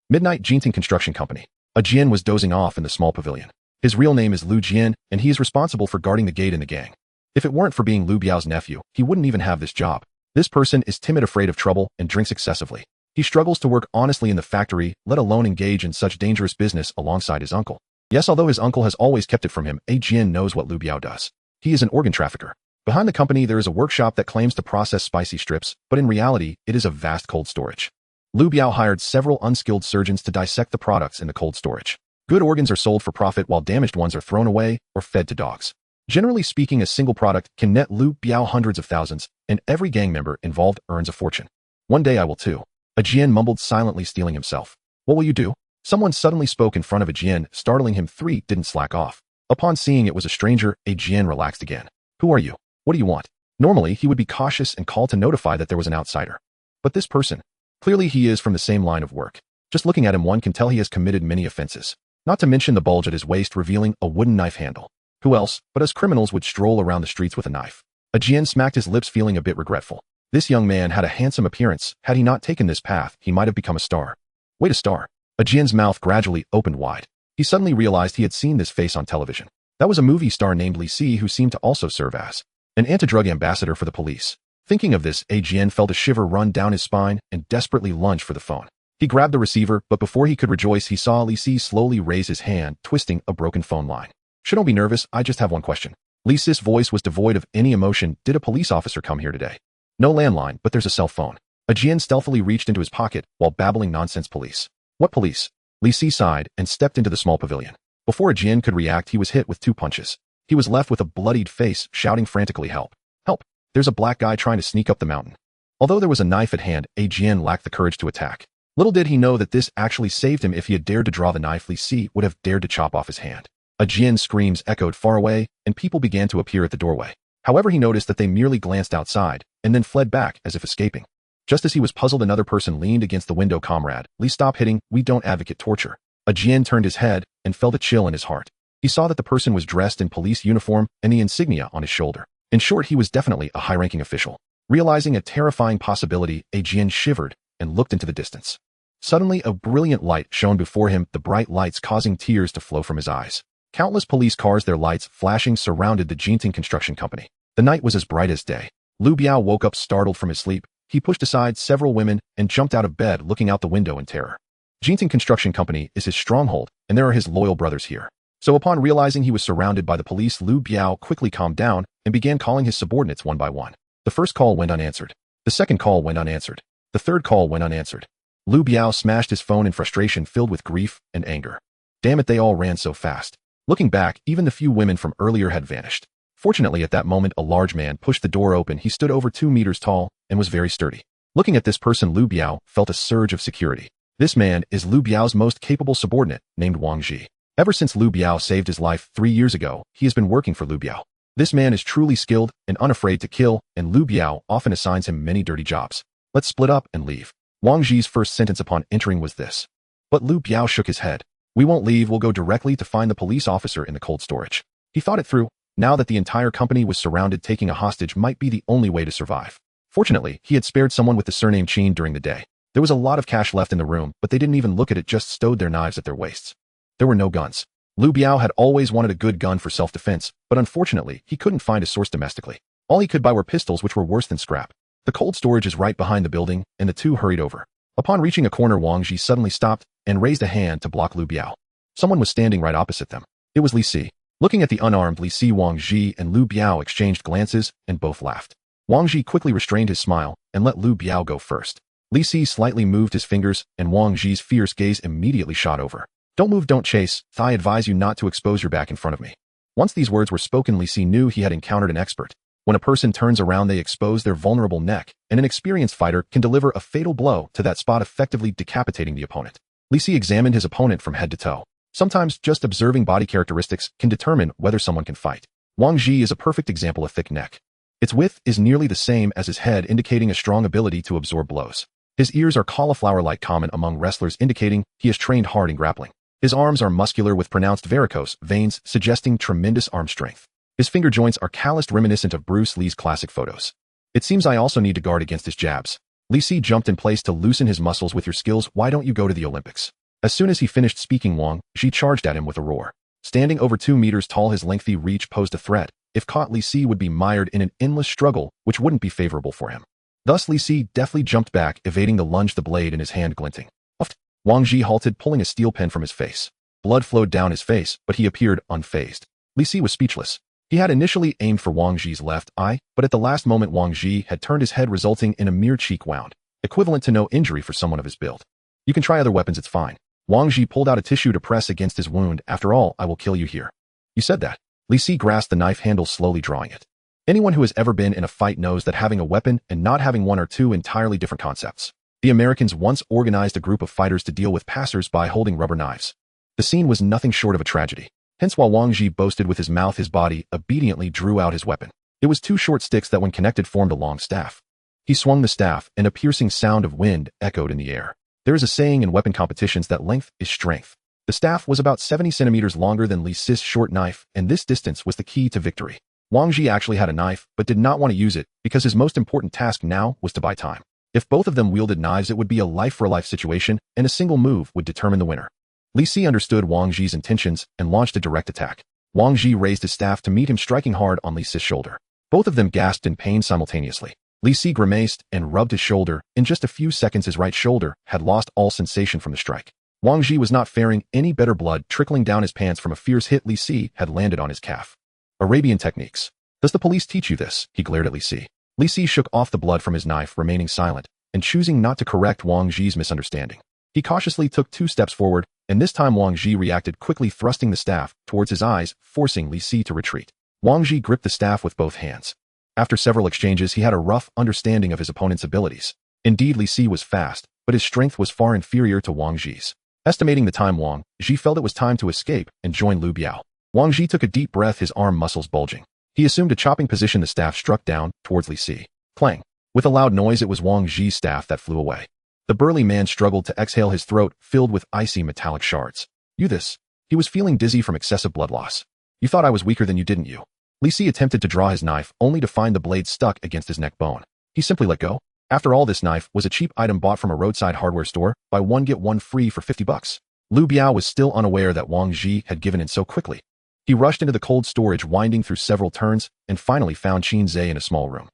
Midnight Jinting Construction Company. A Jian was dozing off in the small pavilion. His real name is Lu Jian, and he is responsible for guarding the gate in the gang. If it weren't for being Lu Biao's nephew, he wouldn't even have this job. This person is timid, afraid of trouble, and drinks excessively. He struggles to work honestly in the factory, let alone engage in such dangerous business alongside his uncle. Yes, although his uncle has always kept it from him, A Jian knows what Lu Biao does. He is an organ trafficker. Behind the company, there is a workshop that claims to process spicy strips, but in reality, it is a vast cold storage. Lu Biao hired several unskilled surgeons to dissect the products in the cold storage. Good organs are sold for profit while damaged ones are thrown away or fed to dogs. Generally speaking, a single product can net Lu Biao hundreds of thousands, and every gang member involved earns a fortune. One day I will too. A Jian mumbled, silently steeling himself. What will you do? Someone suddenly spoke in front of A Jian, startling him. 3 didn't slack off. Upon seeing it was a stranger, A Jian relaxed again. Who are you? What do you want? Normally, he would be cautious and call to notify that there was an outsider. But this person, clearly he is from the same line of work. Just looking at him, one can tell he has committed many offenses. Not to mention the bulge at his waist revealing a wooden knife handle. Who else but us criminals would stroll around the streets with a knife? A Jian smacked his lips, feeling a bit regretful. This young man had a handsome appearance. Had he not taken this path, he might have become a star. Wait, a star? A Jian's mouth gradually opened wide. He suddenly realized he had seen this face on television. That was a movie star named Li Si, who seemed to also serve as an anti-drug ambassador for the police. Thinking of this, A Jian felt a shiver run down his spine and desperately lunged for the phone. He grabbed the receiver, but before he could rejoice, he saw Li Si slowly raise his hand, twisting a broken phone line. Shouldn't be nervous, I just have one question. Li Si's voice was devoid of any emotion. Did a police officer come here today? No landline, but there's a cell phone. A Jian stealthily reached into his pocket while babbling nonsense. Police. What police? Li Si sighed and stepped into the small pavilion. Before A Jian could react, he was hit with 2 punches. He was left with a bloodied face, shouting frantically, help. Help. There's a black guy trying to sneak up the mountain. Although there was a knife at hand, A Jian lacked the courage to attack. Little did he know that this actually saved him. If he had dared to draw the knife, Li Si would have dared to chop off his hand. A Jian's screams echoed far away, and people began to appear at the doorway. However, he noticed that they merely glanced outside, and then fled back as if escaping. Just as he was puzzled, another person leaned against the window. Comrade, Li, stop hitting, we don't advocate torture. A Jian turned his head and felt a chill in his heart. He saw that the person was dressed in police uniform and the insignia on his shoulder. In short, he was definitely a high-ranking official. Realizing a terrifying possibility, A Jian shivered and looked into the distance. Suddenly, a brilliant light shone before him, the bright lights causing tears to flow from his eyes. Countless police cars, their lights flashing, surrounded the Jinting Construction Company. The night was as bright as day. Lu Biao woke up startled from his sleep. He pushed aside several women and jumped out of bed, looking out the window in terror. Jinting Construction Company is his stronghold, and there are his loyal brothers here. So upon realizing he was surrounded by the police, Lu Biao quickly calmed down and began calling his subordinates one by one. The first call went unanswered. The The second call went unanswered. The third call went unanswered. Lu Biao smashed his phone in frustration filled with grief and anger. Damn it, they all ran so fast. Looking back, even the few women from earlier had vanished. Fortunately, at that moment, a large man pushed the door open. He stood over 2 meters tall and was very sturdy. Looking at this person, Lu Biao felt a surge of security. This man is Lu Biao's most capable subordinate, named Wang Ji. Ever since Lu Biao saved his life 3 years ago, he has been working for Lu Biao. This man is truly skilled and unafraid to kill, and Lu Biao often assigns him many dirty jobs. Let's split up and leave. Wang Ji's first sentence upon entering was this. But Lu Biao shook his head. We won't leave, we'll go directly to find the police officer in the cold storage. He thought it through. Now that the entire company was surrounded, taking a hostage might be the only way to survive. Fortunately, he had spared someone with the surname Qin during the day. There was a lot of cash left in the room, but they didn't even look at it, just stowed their knives at their waists. There were no guns. Lu Biao had always wanted a good gun for self-defense, but unfortunately, he couldn't find a source domestically. All he could buy were pistols, which were worse than scrap. The cold storage is right behind the building, and the two hurried over. Upon reaching a corner, Wang Ji suddenly stopped and raised a hand to block Lu Biao. Someone was standing right opposite them. It was Li Si. Looking at the unarmed Li Si, Wang Ji and Lu Biao exchanged glances, and both laughed. Wang Ji quickly restrained his smile and let Lu Biao go first. Li Si slightly moved his fingers, and Wang Ji's fierce gaze immediately shot over. Don't move, don't chase. I advise you not to expose your back in front of me. Once these words were spoken, Li Si knew he had encountered an expert. When a person turns around, they expose their vulnerable neck, and an experienced fighter can deliver a fatal blow to that spot, effectively decapitating the opponent. Li Si examined his opponent from head to toe. Sometimes just observing body characteristics can determine whether someone can fight. Wang Ji is a perfect example of thick neck. Its width is nearly the same as his head, indicating a strong ability to absorb blows. His ears are cauliflower-like, common among wrestlers, indicating he has trained hard in grappling. His arms are muscular with pronounced varicose veins, suggesting tremendous arm strength. His finger joints are calloused, reminiscent of Bruce Lee's classic photos. It seems I also need to guard against his jabs. Li Si jumped in place to loosen his muscles. With your skills, why don't you go to the Olympics? As soon as he finished speaking, Wang Ji charged at him with a roar. Standing over 2 meters tall, his lengthy reach posed a threat. If caught, Li Si would be mired in an endless struggle, which wouldn't be favorable for him. Thus, Li Si deftly jumped back, evading the lunge, the blade in his hand glinting. Uffed. Wang Ji halted, pulling a steel pen from his face. Blood flowed down his face, but he appeared unfazed. Li Si was speechless. He had initially aimed for Wang Ji's left eye, but at the last moment Wang Ji had turned his head, resulting in a mere cheek wound, equivalent to no injury for someone of his build. You can try other weapons, it's fine. Wang Ji pulled out a tissue to press against his wound. After all, I will kill you here. You said that. Li Si grasped the knife handle, slowly drawing it. Anyone who has ever been in a fight knows that having a weapon and not having one are two entirely different concepts. The Americans once organized a group of fighters to deal with passers-by holding rubber knives. The scene was nothing short of a tragedy. Hence, while Wang Ji boasted with his mouth, his body obediently drew out his weapon. It was 2 short sticks that, when connected, formed a long staff. He swung the staff, and a piercing sound of wind echoed in the air. There is a saying in weapon competitions that length is strength. The staff was about 70 centimeters longer than Li Si's short knife, and this distance was the key to victory. Wang Ji actually had a knife, but did not want to use it, because his most important task now was to buy time. If both of them wielded knives, it would be a life-for-life situation, and a single move would determine the winner. Li Si understood Wang Ji's intentions and launched a direct attack. Wang Ji raised his staff to meet him, striking hard on Li Si's shoulder. Both of them gasped in pain simultaneously. Li Si grimaced and rubbed his shoulder. In just a few seconds, his right shoulder had lost all sensation from the strike. Wang Ji was not faring any better, blood trickling down his pants from a fierce hit Li Si had landed on his calf. Arabian techniques. Does the police teach you this? He glared at Li Si. Li Si shook off the blood from his knife, remaining silent, and choosing not to correct Wang Ji's misunderstanding. He cautiously took 2 steps forward, and this time Wang Ji reacted quickly, thrusting the staff towards his eyes, forcing Li Si to retreat. Wang Ji gripped the staff with both hands. After several exchanges, he had a rough understanding of his opponent's abilities. Indeed, Li Si was fast, but his strength was far inferior to Wang Ji's. Estimating the time, Wang Ji felt it was time to escape and join Lu Biao. Wang Ji took a deep breath, his arm muscles bulging. He assumed a chopping position. The staff struck down towards Li Si. Clang. With a loud noise, it was Wang Ji's staff that flew away. The burly man struggled to exhale, his throat filled with icy metallic shards. You this? He was feeling dizzy from excessive blood loss. You thought I was weaker than you, didn't you? Li Si attempted to draw his knife, only to find the blade stuck against his neck bone. He simply let go. After all, this knife was a cheap item bought from a roadside hardware store. Buy one get one free for $50. Lu Biao was still unaware that Wang Ji had given in so quickly. He rushed into the cold storage, winding through several turns, and finally found Qin Zhe in a small room.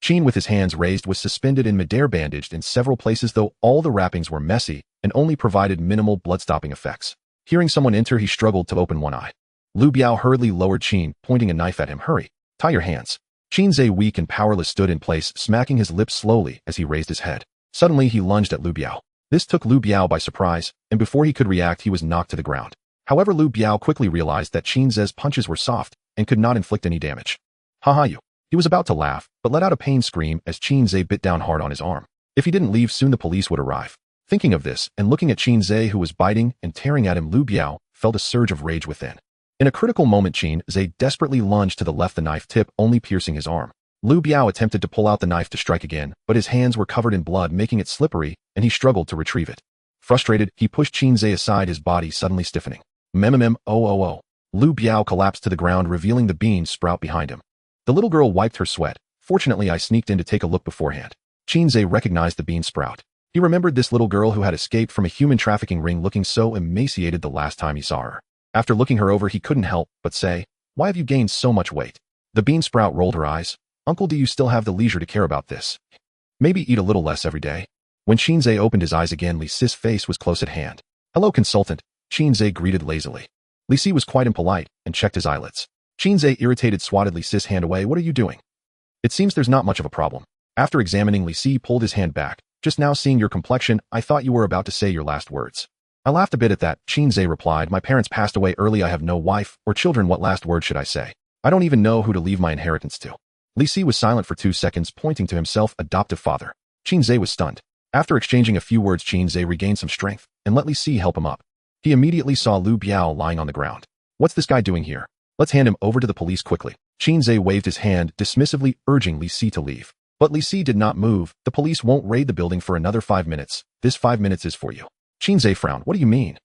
Qin, with his hands raised, was suspended in midair, bandaged in several places, though all the wrappings were messy and only provided minimal blood-stopping effects. Hearing someone enter, he struggled to open one eye. Lu Biao hurriedly lowered Qin, pointing a knife at him. Hurry, tie your hands. Qinze, weak and powerless, stood in place, smacking his lips slowly as he raised his head. Suddenly, he lunged at Lu Biao. This took Lu Biao by surprise, and before he could react, he was knocked to the ground. However, Lu Biao quickly realized that Qinze's punches were soft and could not inflict any damage. Haha you. He was about to laugh, but let out a pain scream as Qinze bit down hard on his arm. If he didn't leave soon, the police would arrive. Thinking of this, and looking at Qinze who was biting and tearing at him, Lu Biao felt a surge of rage within. In a critical moment, Qinze desperately lunged to the left, the knife tip only piercing his arm. Lu Biao attempted to pull out the knife to strike again, but his hands were covered in blood, making it slippery, and he struggled to retrieve it. Frustrated, he pushed Qinze aside, his body suddenly stiffening. Oh. Lu Biao collapsed to the ground, revealing the bean sprout behind him. The little girl wiped her sweat. Fortunately, I sneaked in to take a look beforehand. Qinze recognized the bean sprout. He remembered this little girl who had escaped from a human trafficking ring, looking so emaciated the last time he saw her. After looking her over, he couldn't help but say, "Why have you gained so much weight?" The bean sprout rolled her eyes. "Uncle, do you still have the leisure to care about this? Maybe eat a little less every day." When Qinze opened his eyes again, Li Si's face was close at hand. "Hello, consultant," Qinze greeted lazily. Li Si was quite impolite and checked his eyelids. Qinze, irritated, swatted Li Si's hand away. "What are you doing?" "It seems there's not much of a problem." After examining, Li Si pulled his hand back. "Just now seeing your complexion, I thought you were about to say your last words." "I laughed a bit at that," Qinze replied. "My parents passed away early. I have no wife or children. What last word should I say? I don't even know who to leave my inheritance to." Li Si was silent for 2 seconds, pointing to himself, adoptive father. Qinze was stunned. After exchanging a few words, Qinze regained some strength and let Li Si help him up. He immediately saw Lu Biao lying on the ground. "What's this guy doing here? Let's hand him over to the police quickly." Qinze waved his hand dismissively, urging Li Si to leave. But Li Si did not move. "The police won't raid the building for another 5 minutes. This 5 minutes is for you." Qinze frowned. "What do you mean?"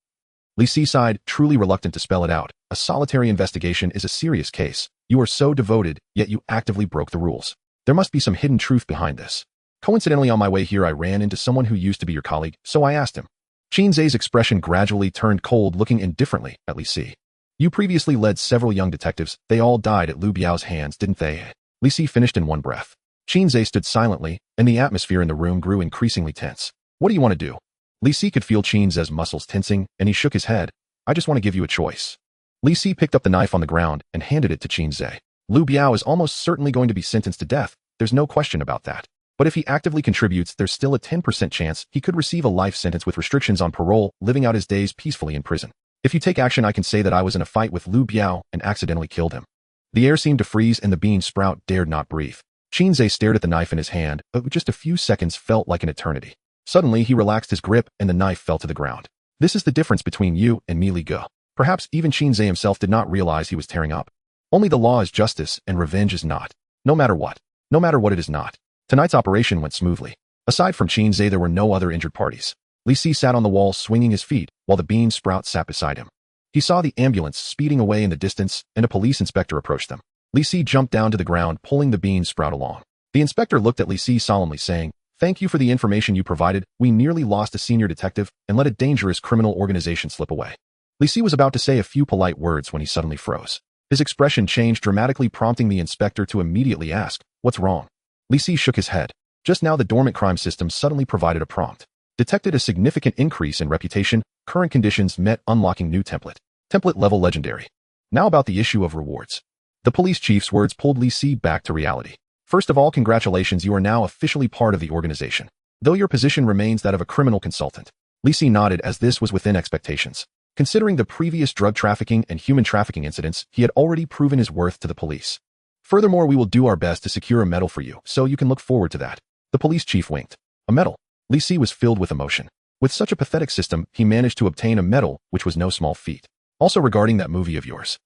Li Si sighed, truly reluctant to spell it out. "A solitary investigation is a serious case. You are so devoted, yet you actively broke the rules. There must be some hidden truth behind this. Coincidentally, on my way here, I ran into someone who used to be your colleague, so I asked him." Qinze's expression gradually turned cold, looking indifferently at Li Si. "You previously led several young detectives. They all died at Lu Biao's hands, didn't they?" Li Si finished in one breath. Qinze stood silently, and the atmosphere in the room grew increasingly tense. "What do you want to do?" Li Si could feel Qinze's muscles tensing, and he shook his head. "I just want to give you a choice." Li Si picked up the knife on the ground and handed it to Qinze. "Lu Biao is almost certainly going to be sentenced to death. There's no question about that. But if he actively contributes, there's still a 10% chance he could receive a life sentence with restrictions on parole, living out his days peacefully in prison. If you take action, I can say that I was in a fight with Lu Biao and accidentally killed him." The air seemed to freeze, and the bean sprout dared not breathe. Qinze stared at the knife in his hand, but just a few seconds felt like an eternity. Suddenly, he relaxed his grip, and the knife fell to the ground. "This is the difference between you and me, Li Ge." Perhaps even Qinze himself did not realize he was tearing up. Only the law is justice, and revenge is not. No matter what. No matter what, it is not. Tonight's operation went smoothly. Aside from Qinze, there were no other injured parties. Li Si sat on the wall, swinging his feet, while the bean sprout sat beside him. He saw the ambulance speeding away in the distance, and a police inspector approached them. Li Si jumped down to the ground, pulling the bean sprout along. The inspector looked at Li Si solemnly, saying, "Thank you for the information you provided. We nearly lost a senior detective and let a dangerous criminal organization slip away." Li Si was about to say a few polite words when he suddenly froze. His expression changed dramatically, prompting the inspector to immediately ask, "What's wrong?" Li Si shook his head. Just now, the dormant crime system suddenly provided a prompt. Detected a significant increase in reputation. Current conditions met. Unlocking new template. Template level legendary. Now about the issue of rewards. The police chief's words pulled Li Si back to reality. "First of all, congratulations, you are now officially part of the organization, though your position remains that of a criminal consultant." Li Si nodded, as this was within expectations. Considering the previous drug trafficking and human trafficking incidents, he had already proven his worth to the police. "Furthermore, we will do our best to secure a medal for you, so you can look forward to that." The police chief winked. "A medal?" Li Si was filled with emotion. With such a pathetic system, he managed to obtain a medal, which was no small feat. "Also, regarding that movie of yours,"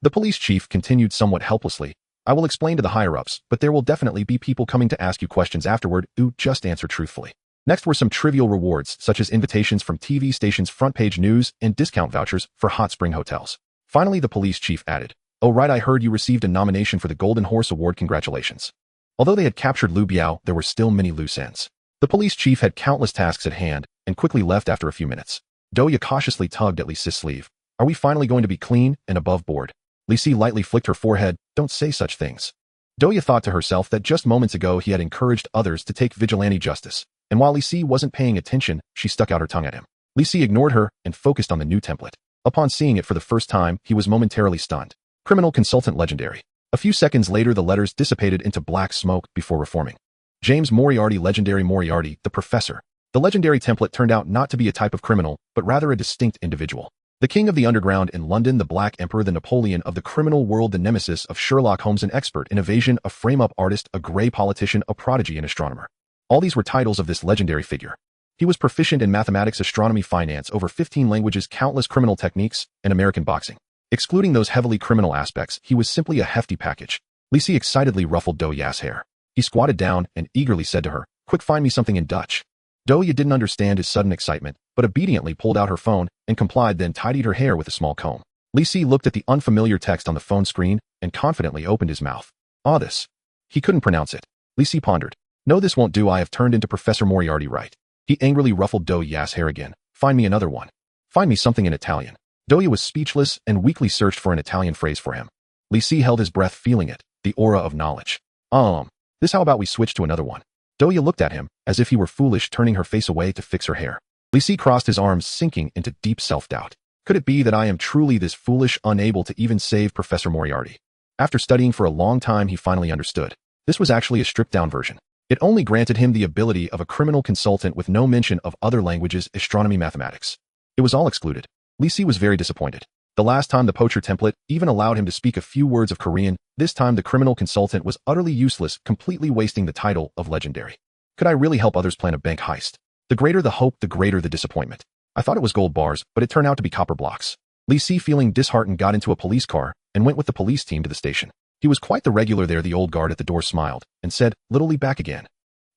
the police chief continued somewhat helplessly, "I will explain to the higher-ups, but there will definitely be people coming to ask you questions afterward. Just answer truthfully." Next were some trivial rewards, such as invitations from TV stations' front-page news and discount vouchers for hot spring hotels. Finally, the police chief added, "Oh right, I heard you received a nomination for the Golden Horse Award. Congratulations." Although they had captured Lu Biao, there were still many loose ends. The police chief had countless tasks at hand and quickly left after a few minutes. Duya cautiously tugged at Li Si's sleeve. "Are we finally going to be clean and above board?" Li Si lightly flicked her forehead. "Don't say such things." Duya thought to herself that just moments ago he had encouraged others to take vigilante justice, and while Li Si wasn't paying attention, she stuck out her tongue at him. Li Si ignored her and focused on the new template. Upon seeing it for the first time, he was momentarily stunned. Criminal Consultant Legendary. A few seconds later, the letters dissipated into black smoke before reforming. James Moriarty, legendary Moriarty, the professor. The legendary template turned out not to be a type of criminal, but rather a distinct individual. The king of the underground in London, the Black Emperor, the Napoleon of the criminal world, the nemesis of Sherlock Holmes, an expert in evasion, a frame-up artist, a grey politician, a prodigy, and astronomer. All these were titles of this legendary figure. He was proficient in mathematics, astronomy, finance, over 15 languages, countless criminal techniques, and American boxing. Excluding those heavily criminal aspects, he was simply a hefty package. Li Si excitedly ruffled Duya's hair. He squatted down and eagerly said to her, "Quick, find me something in Dutch." Duya didn't understand his sudden excitement, but obediently pulled out her phone and complied, then tidied her hair with a small comb. Li Si looked at the unfamiliar text on the phone screen and confidently opened his mouth. This. He couldn't pronounce it. Li Si pondered. No, this won't do. I have turned into Professor Moriarty, right? He angrily ruffled Duya's hair again. Find me another one. Find me something in Italian. Duya was speechless and weakly searched for an Italian phrase for him. Li Si held his breath, feeling it, the aura of knowledge. This, how about we switch to another one? Duya looked at him, as if he were foolish, turning her face away to fix her hair. Li Si crossed his arms, sinking into deep self-doubt. Could it be that I am truly this foolish, unable to even save Professor Moriarty? After studying for a long time, he finally understood. This was actually a stripped-down version. It only granted him the ability of a criminal consultant with no mention of other languages, astronomy, mathematics. It was all excluded. Li Si was very disappointed. The last time the poacher template even allowed him to speak a few words of Korean, this time the criminal consultant was utterly useless, completely wasting the title of legendary. Could I really help others plan a bank heist? The greater the hope, the greater the disappointment. I thought it was gold bars, but it turned out to be copper blocks. Li Si, feeling disheartened, got into a police car and went with the police team to the station. He was quite the regular there. The old guard at the door smiled and said, "Little Li back again."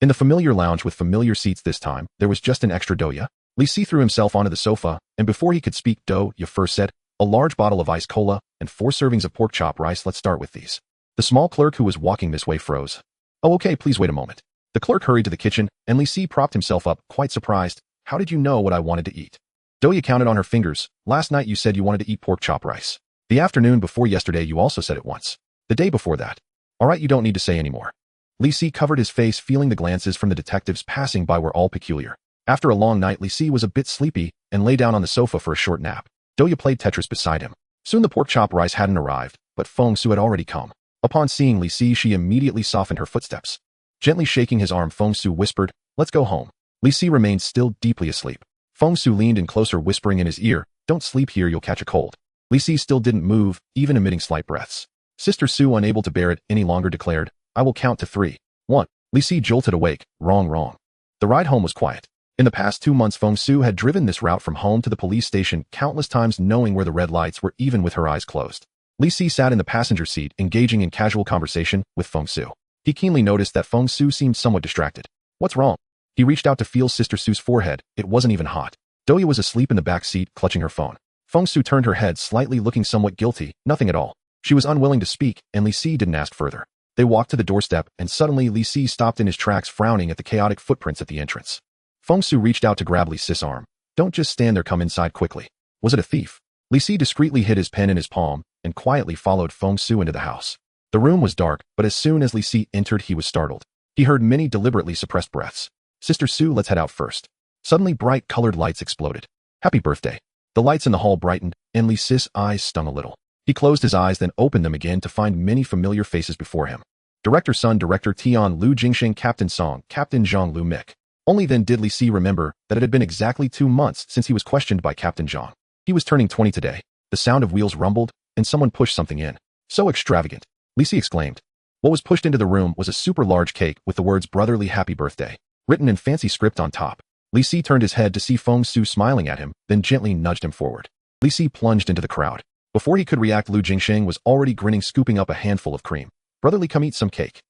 In the familiar lounge with familiar seats this time, there was just an extra Duya. Li Si threw himself onto the sofa, and before he could speak, Duya first said, "A large bottle of ice cola and 4 servings of pork chop rice. Let's start with these." The small clerk who was walking this way froze. "Oh, okay, please wait a moment." The clerk hurried to the kitchen, and Li Si propped himself up, quite surprised. "How did you know what I wanted to eat?" Duya counted on her fingers. "Last night you said you wanted to eat pork chop rice. The afternoon before yesterday you also said it once. The day before that. All right, you don't need to say any more." Li Si covered his face, feeling the glances from the detectives passing by were all peculiar. After a long night, Li Si was a bit sleepy and lay down on the sofa for a short nap. Duya played Tetris beside him. Soon the pork chop rice hadn't arrived, but Fong Su had already come. Upon seeing Li Si, she immediately softened her footsteps. Gently shaking his arm, Fong Su whispered, "Let's go home." Li Si remained still, deeply asleep. Fong Su leaned in closer, whispering in his ear, "Don't sleep here, you'll catch a cold." Li Si still didn't move, even emitting slight breaths. Sister Su, unable to bear it any longer, declared, "I will count to 3. 1. Li Si jolted awake. Wrong. The ride home was quiet. In the past 2 months, Fong Su had driven this route from home to the police station countless times, knowing where the red lights were even with her eyes closed. Li Si sat in the passenger seat, engaging in casual conversation with Fong Su. He keenly noticed that Fong Su seemed somewhat distracted. "What's wrong?" He reached out to feel Sister Su's forehead. It wasn't even hot. Duya was asleep in the back seat, clutching her phone. Fong Su turned her head slightly, looking somewhat guilty. Nothing at all. She was unwilling to speak, and Li Si didn't ask further. They walked to the doorstep, and suddenly Li Si stopped in his tracks, frowning at the chaotic footprints at the entrance. Fong Su reached out to grab Li Si's arm. "Don't just stand there, come inside quickly." Was it a thief? Li Si discreetly hid his pen in his palm and quietly followed Fong Su into the house. The room was dark, but as soon as Li Si entered, he was startled. He heard many deliberately suppressed breaths. "Sister Su, let's head out first." Suddenly bright colored lights exploded. "Happy birthday." The lights in the hall brightened, and Li Si's eyes stung a little. He closed his eyes, then opened them again to find many familiar faces before him. Director Sun, Director Tian, Lu Jingsheng, Captain Song, Captain Zhang, Lu Mik. Only then did Li Si remember that it had been exactly 2 months since he was questioned by Captain Zhang. He was turning 20 today. The sound of wheels rumbled, and someone pushed something in. "So extravagant," Li Si exclaimed. What was pushed into the room was a super large cake with the words "Brotherly Happy Birthday" written in fancy script on top. Li Si turned his head to see Fong Su smiling at him, then gently nudged him forward. Li Si plunged into the crowd. Before he could react, Lu Jingsheng was already grinning, scooping up a handful of cream. "Brotherly, come eat some cake.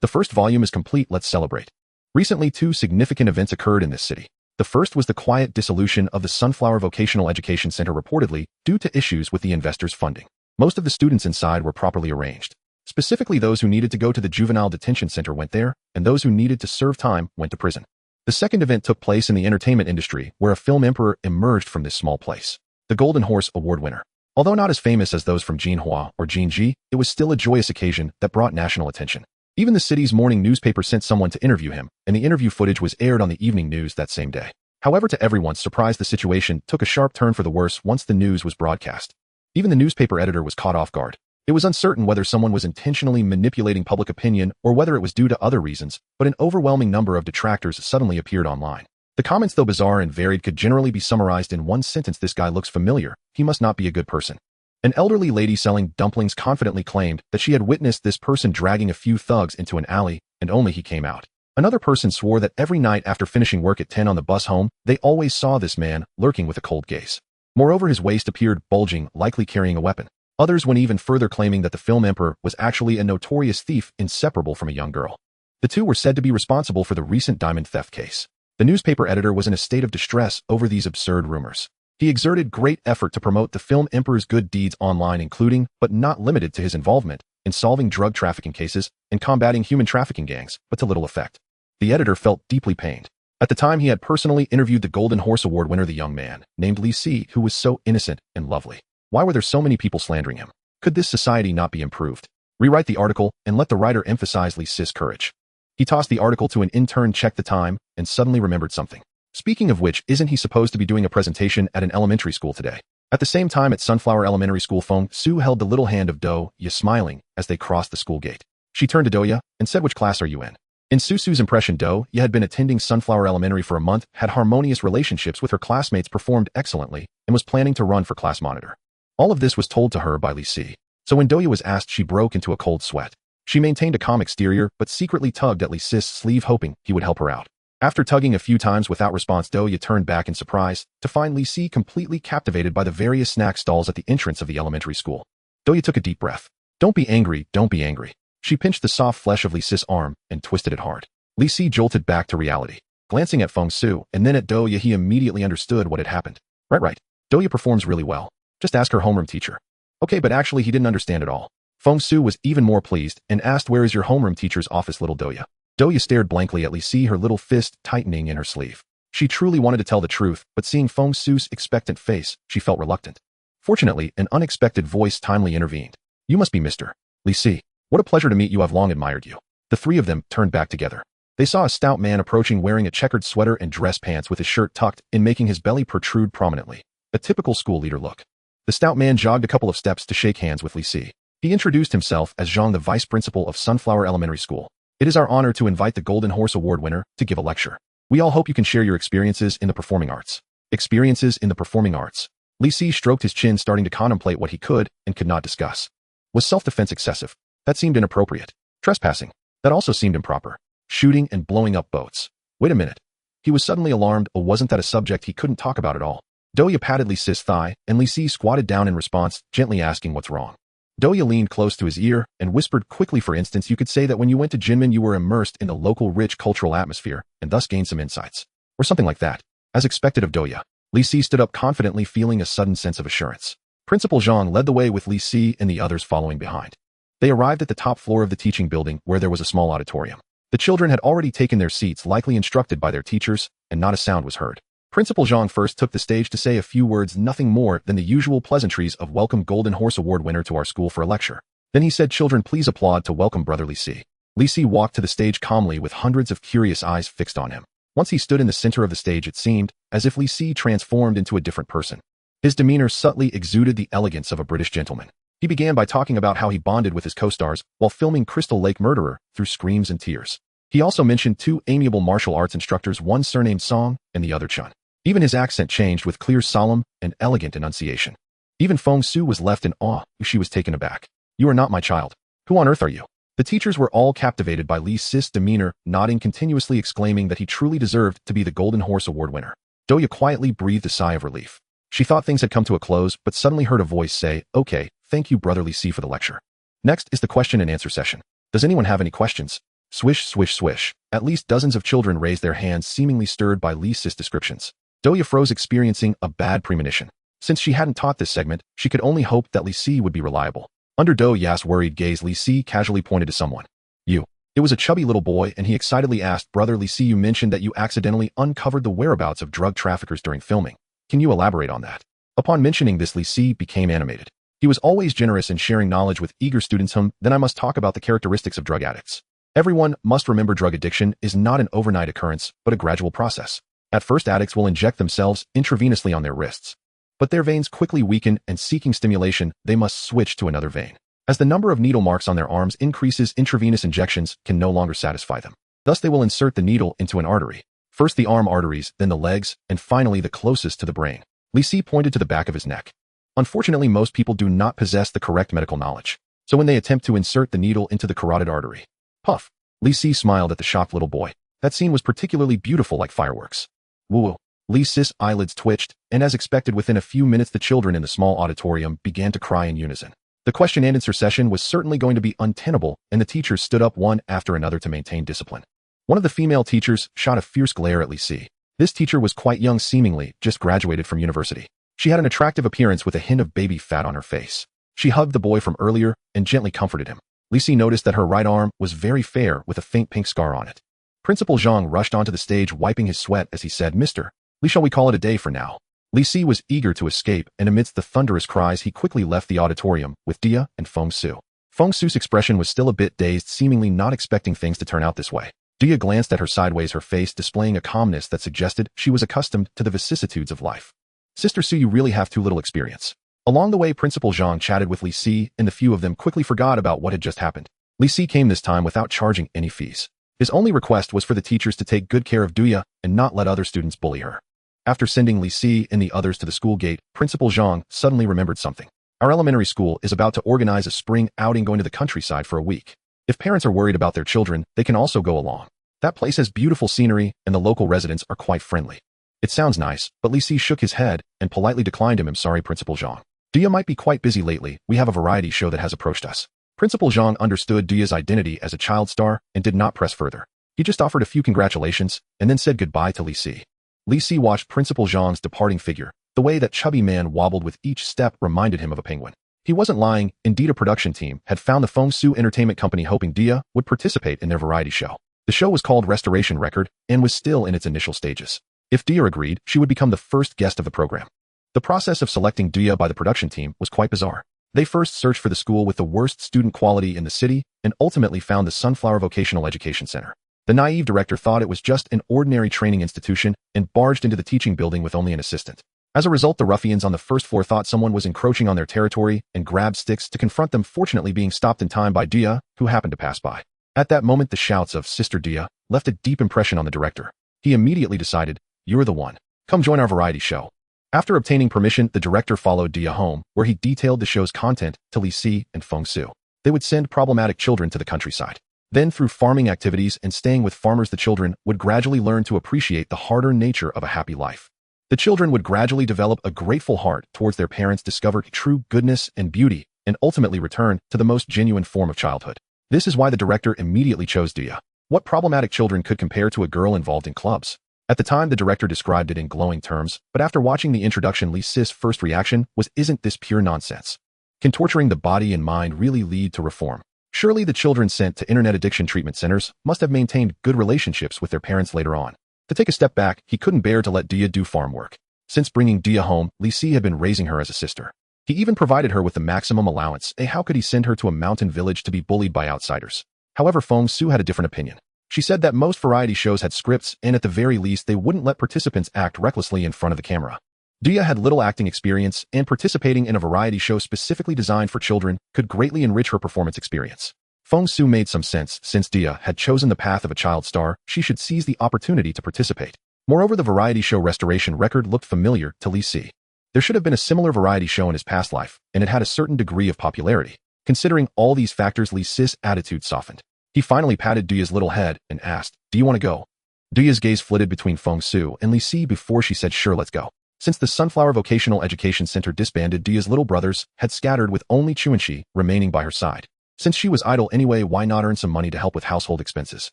The first volume is complete, let's celebrate." Recently, 2 significant events occurred in this city. The first was the quiet dissolution of the Sunflower Vocational Education Center, reportedly due to issues with the investors' funding. Most of the students inside were properly arranged. Specifically, those who needed to go to the juvenile detention center went there, and those who needed to serve time went to prison. The second event took place in the entertainment industry, where a film emperor emerged from this small place. The Golden Horse Award winner. Although not as famous as those from Jinhua or Jinji, it was still a joyous occasion that brought national attention. Even the city's morning newspaper sent someone to interview him, and the interview footage was aired on the evening news that same day. However, to everyone's surprise, the situation took a sharp turn for the worse once the news was broadcast. Even the newspaper editor was caught off guard. It was uncertain whether someone was intentionally manipulating public opinion or whether it was due to other reasons, but an overwhelming number of detractors suddenly appeared online. The comments, though bizarre and varied, could generally be summarized in one sentence: "This guy looks familiar. He must not be a good person." An elderly lady selling dumplings confidently claimed that she had witnessed this person dragging a few thugs into an alley, and only he came out. Another person swore that every night after finishing work at 10 on the bus home, they always saw this man lurking with a cold gaze. Moreover, his waist appeared bulging, likely carrying a weapon. Others went even further, claiming that the film emperor was actually a notorious thief inseparable from a young girl. The two were said to be responsible for the recent diamond theft case. The newspaper editor was in a state of distress over these absurd rumors. He exerted great effort to promote the film emperor's good deeds online, including, but not limited to, his involvement in solving drug trafficking cases and combating human trafficking gangs, but to little effect. The editor felt deeply pained. At the time, he had personally interviewed the Golden Horse Award winner, the young man named Li Si, who was so innocent and lovely. Why were there so many people slandering him? Could this society not be improved? Rewrite the article and let the writer emphasize Li Si's courage. He tossed the article to an intern, checked the time, and suddenly remembered something. Speaking of which, isn't he supposed to be doing a presentation at an elementary school today? At the same time, at Sunflower Elementary School, Fong Su held the little hand of Duya, smiling as they crossed the school gate. She turned to Duya and said, "Which class are you in?" In Susu's impression, Duya had been attending Sunflower Elementary for a month, had harmonious relationships with her classmates, performed excellently, and was planning to run for class monitor. All of this was told to her by Li Si. So when Duya was asked, she broke into a cold sweat. She maintained a calm exterior, but secretly tugged at Li Si's sleeve, hoping he would help her out. After tugging a few times without response, Duya turned back in surprise to find Li Si completely captivated by the various snack stalls at the entrance of the elementary school. Duya took a deep breath. "Don't be angry, don't be angry." She pinched the soft flesh of Li Si's arm and twisted it hard. Li Si jolted back to reality. Glancing at Fong Su and then at Duya, he immediately understood what had happened. Right. Duya performs really well. Just ask her homeroom teacher. Okay, but actually he didn't understand at all. Fong Su was even more pleased and asked, "Where is your homeroom teacher's office, little Duya?" Duya stared blankly at Li Si, her little fist tightening in her sleeve. She truly wanted to tell the truth, but seeing Fong Su's expectant face, she felt reluctant. Fortunately, an unexpected voice timely intervened. "You must be Mr. Li Si. What a pleasure to meet you. I've long admired you." The three of them turned back together. They saw a stout man approaching, wearing a checkered sweater and dress pants with his shirt tucked in, making his belly protrude prominently. A typical school leader look. The stout man jogged a couple of steps to shake hands with Li Si. He introduced himself as Zhang, the vice principal of Sunflower Elementary School. "It is our honor to invite the Golden Horse Award winner to give a lecture. We all hope you can share your experiences in the performing arts." Experiences in the performing arts. Li Si stroked his chin, starting to contemplate what he could and could not discuss. Was self-defense excessive? That seemed inappropriate. Trespassing? That also seemed improper. Shooting and blowing up boats? Wait a minute. He was suddenly alarmed. Or wasn't that a subject he couldn't talk about at all? Duya patted Li Si's thigh, and Li Si squatted down in response, gently asking what's wrong. Duya leaned close to his ear and whispered quickly, "For instance, you could say that when you went to Jinmen you were immersed in the local rich cultural atmosphere and thus gained some insights. Or something like that." As expected of Duya, Li Si stood up confidently, feeling a sudden sense of assurance. Principal Zhang led the way with Li Si and the others following behind. They arrived at the top floor of the teaching building, where there was a small auditorium. The children had already taken their seats, likely instructed by their teachers, and not a sound was heard. Principal Zhang first took the stage to say a few words, nothing more than the usual pleasantries of welcome Golden Horse Award winner to our school for a lecture. Then he said, "Children, please applaud to welcome brother Li Si." Li Si walked to the stage calmly, with hundreds of curious eyes fixed on him. Once he stood in the center of the stage, it seemed as if Li Si transformed into a different person. His demeanor subtly exuded the elegance of a British gentleman. He began by talking about how he bonded with his co-stars while filming Crystal Lake Murderer through screams and tears. He also mentioned two amiable martial arts instructors, one surnamed Song and the other Chun. Even his accent changed with clear, solemn, and elegant enunciation. Even Fong Su was left in awe. She was taken aback. "You are not my child. Who on earth are you?" The teachers were all captivated by Li Si's demeanor, nodding continuously, exclaiming that he truly deserved to be the Golden Horse Award winner. Duya quietly breathed a sigh of relief. She thought things had come to a close, but suddenly heard a voice say, "Okay, thank you, brother Li Si, for the lecture. Next is the question and answer session. Does anyone have any questions?" Swish, swish, swish. At least dozens of children raised their hands, seemingly stirred by Li Si's descriptions. Duya froze, experiencing a bad premonition. Since she hadn't taught this segment, she could only hope that Li Si would be reliable. Under Duya's worried gaze, Li Si casually pointed to someone. "You." It was a chubby little boy, and he excitedly asked, "Brother Li Si, you mentioned that you accidentally uncovered the whereabouts of drug traffickers during filming. Can you elaborate on that?" Upon mentioning this, Li Si became animated. He was always generous in sharing knowledge with eager students. Then I must talk about the characteristics of drug addicts. Everyone must remember drug addiction is not an overnight occurrence, but a gradual process. At first, addicts will inject themselves intravenously on their wrists. But their veins quickly weaken, and seeking stimulation, they must switch to another vein. As the number of needle marks on their arms increases, intravenous injections can no longer satisfy them. Thus, they will insert the needle into an artery. First the arm arteries, then the legs, and finally the closest to the brain. Li Si pointed to the back of his neck. Unfortunately, most people do not possess the correct medical knowledge. So when they attempt to insert the needle into the carotid artery, puff. Li Si smiled at the shocked little boy. That scene was particularly beautiful, like fireworks. Woo-woo. Li Si's eyelids twitched, and as expected, within a few minutes the children in the small auditorium began to cry in unison. The question and answer session was certainly going to be untenable, and the teachers stood up one after another to maintain discipline. One of the female teachers shot a fierce glare at Li Si. This teacher was quite young, seemingly just graduated from university. She had an attractive appearance with a hint of baby fat on her face. She hugged the boy from earlier and gently comforted him. Li Si noticed that her right arm was very fair with a faint pink scar on it. Principal Zhang rushed onto the stage, wiping his sweat as he said, "Mr. Li, shall we call it a day for now?" Li Si was eager to escape, and amidst the thunderous cries he quickly left the auditorium with Duya and Fong Su. Fong Su's expression was still a bit dazed, seemingly not expecting things to turn out this way. Duya glanced at her sideways, her face displaying a calmness that suggested she was accustomed to the vicissitudes of life. "Sister Su, you really have too little experience." Along the way, Principal Zhang chatted with Li Si, and the few of them quickly forgot about what had just happened. Li Si came this time without charging any fees. His only request was for the teachers to take good care of Duya and not let other students bully her. After sending Li Si and the others to the school gate, Principal Zhang suddenly remembered something. Our elementary school is about to organize a spring outing going to the countryside for a week. If parents are worried about their children, they can also go along. That place has beautiful scenery, and the local residents are quite friendly. It sounds nice, but Li Si shook his head and politely declined him. "I'm sorry, Principal Zhang. Duya might be quite busy lately. We have a variety show that has approached us." Principal Zhang understood Duya's identity as a child star and did not press further. He just offered a few congratulations and then said goodbye to Li Si. Li Si watched Principal Zhang's departing figure. The way that chubby man wobbled with each step reminded him of a penguin. He wasn't lying. Indeed, a production team had found the Fong Su entertainment company hoping Duya would participate in their variety show. The show was called Restoration Record and was still in its initial stages. If Duya agreed, she would become the first guest of the program. The process of selecting Duya by the production team was quite bizarre. They first searched for the school with the worst student quality in the city and ultimately found the Sunflower Vocational Education Center. The naive director thought it was just an ordinary training institution and barged into the teaching building with only an assistant. As a result, the ruffians on the first floor thought someone was encroaching on their territory and grabbed sticks to confront them, fortunately being stopped in time by Duya, who happened to pass by. At that moment, the shouts of "Sister Duya" left a deep impression on the director. He immediately decided, "You're the one. Come join our variety show." After obtaining permission, the director followed Duya home, where he detailed the show's content to Li Si and Fong Su. They would send problematic children to the countryside. Then, through farming activities and staying with farmers, the children would gradually learn to appreciate the harder nature of a happy life. The children would gradually develop a grateful heart towards their parents, discover true goodness and beauty, and ultimately return to the most genuine form of childhood. This is why the director immediately chose Duya. What problematic children could compare to a girl involved in clubs? At the time, the director described it in glowing terms, but after watching the introduction, Li Si's first reaction was, "Isn't this pure nonsense? Can torturing the body and mind really lead to reform? Surely the children sent to internet addiction treatment centers must have maintained good relationships with their parents later on." To take a step back, he couldn't bear to let Duya do farm work. Since bringing Duya home, Li Si had been raising her as a sister. He even provided her with the maximum allowance. How could he send her to a mountain village to be bullied by outsiders? However, Fong Su had a different opinion. She said that most variety shows had scripts, and at the very least, they wouldn't let participants act recklessly in front of the camera. Duya had little acting experience, and participating in a variety show specifically designed for children could greatly enrich her performance experience. Fong Su made some sense. Since Duya had chosen the path of a child star, she should seize the opportunity to participate. Moreover, the variety show Restoration Record looked familiar to Li Si. There should have been a similar variety show in his past life, and it had a certain degree of popularity. Considering all these factors, Li Si's attitude softened. He finally patted Duya's little head and asked, "Do you want to go?" Duya's gaze flitted between Fong Su and Li Si before she said, "Sure, let's go." Since the Sunflower Vocational Education Center disbanded, Duya's little brothers had scattered, with only Chuanxi remaining by her side. Since she was idle anyway, why not earn some money to help with household expenses?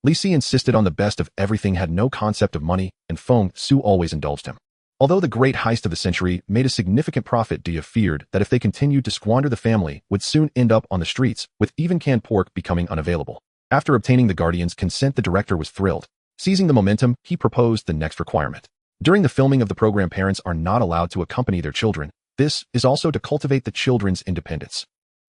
Li Si insisted on the best of everything, had no concept of money, and Fong Su always indulged him. Although the great heist of the century made a significant profit, Duya feared that if they continued to squander, the family would soon end up on the streets, with even canned pork becoming unavailable. After obtaining the guardian's consent, the director was thrilled. Seizing the momentum, he proposed the next requirement. During the filming of the program, parents are not allowed to accompany their children. This is also to cultivate the children's independence.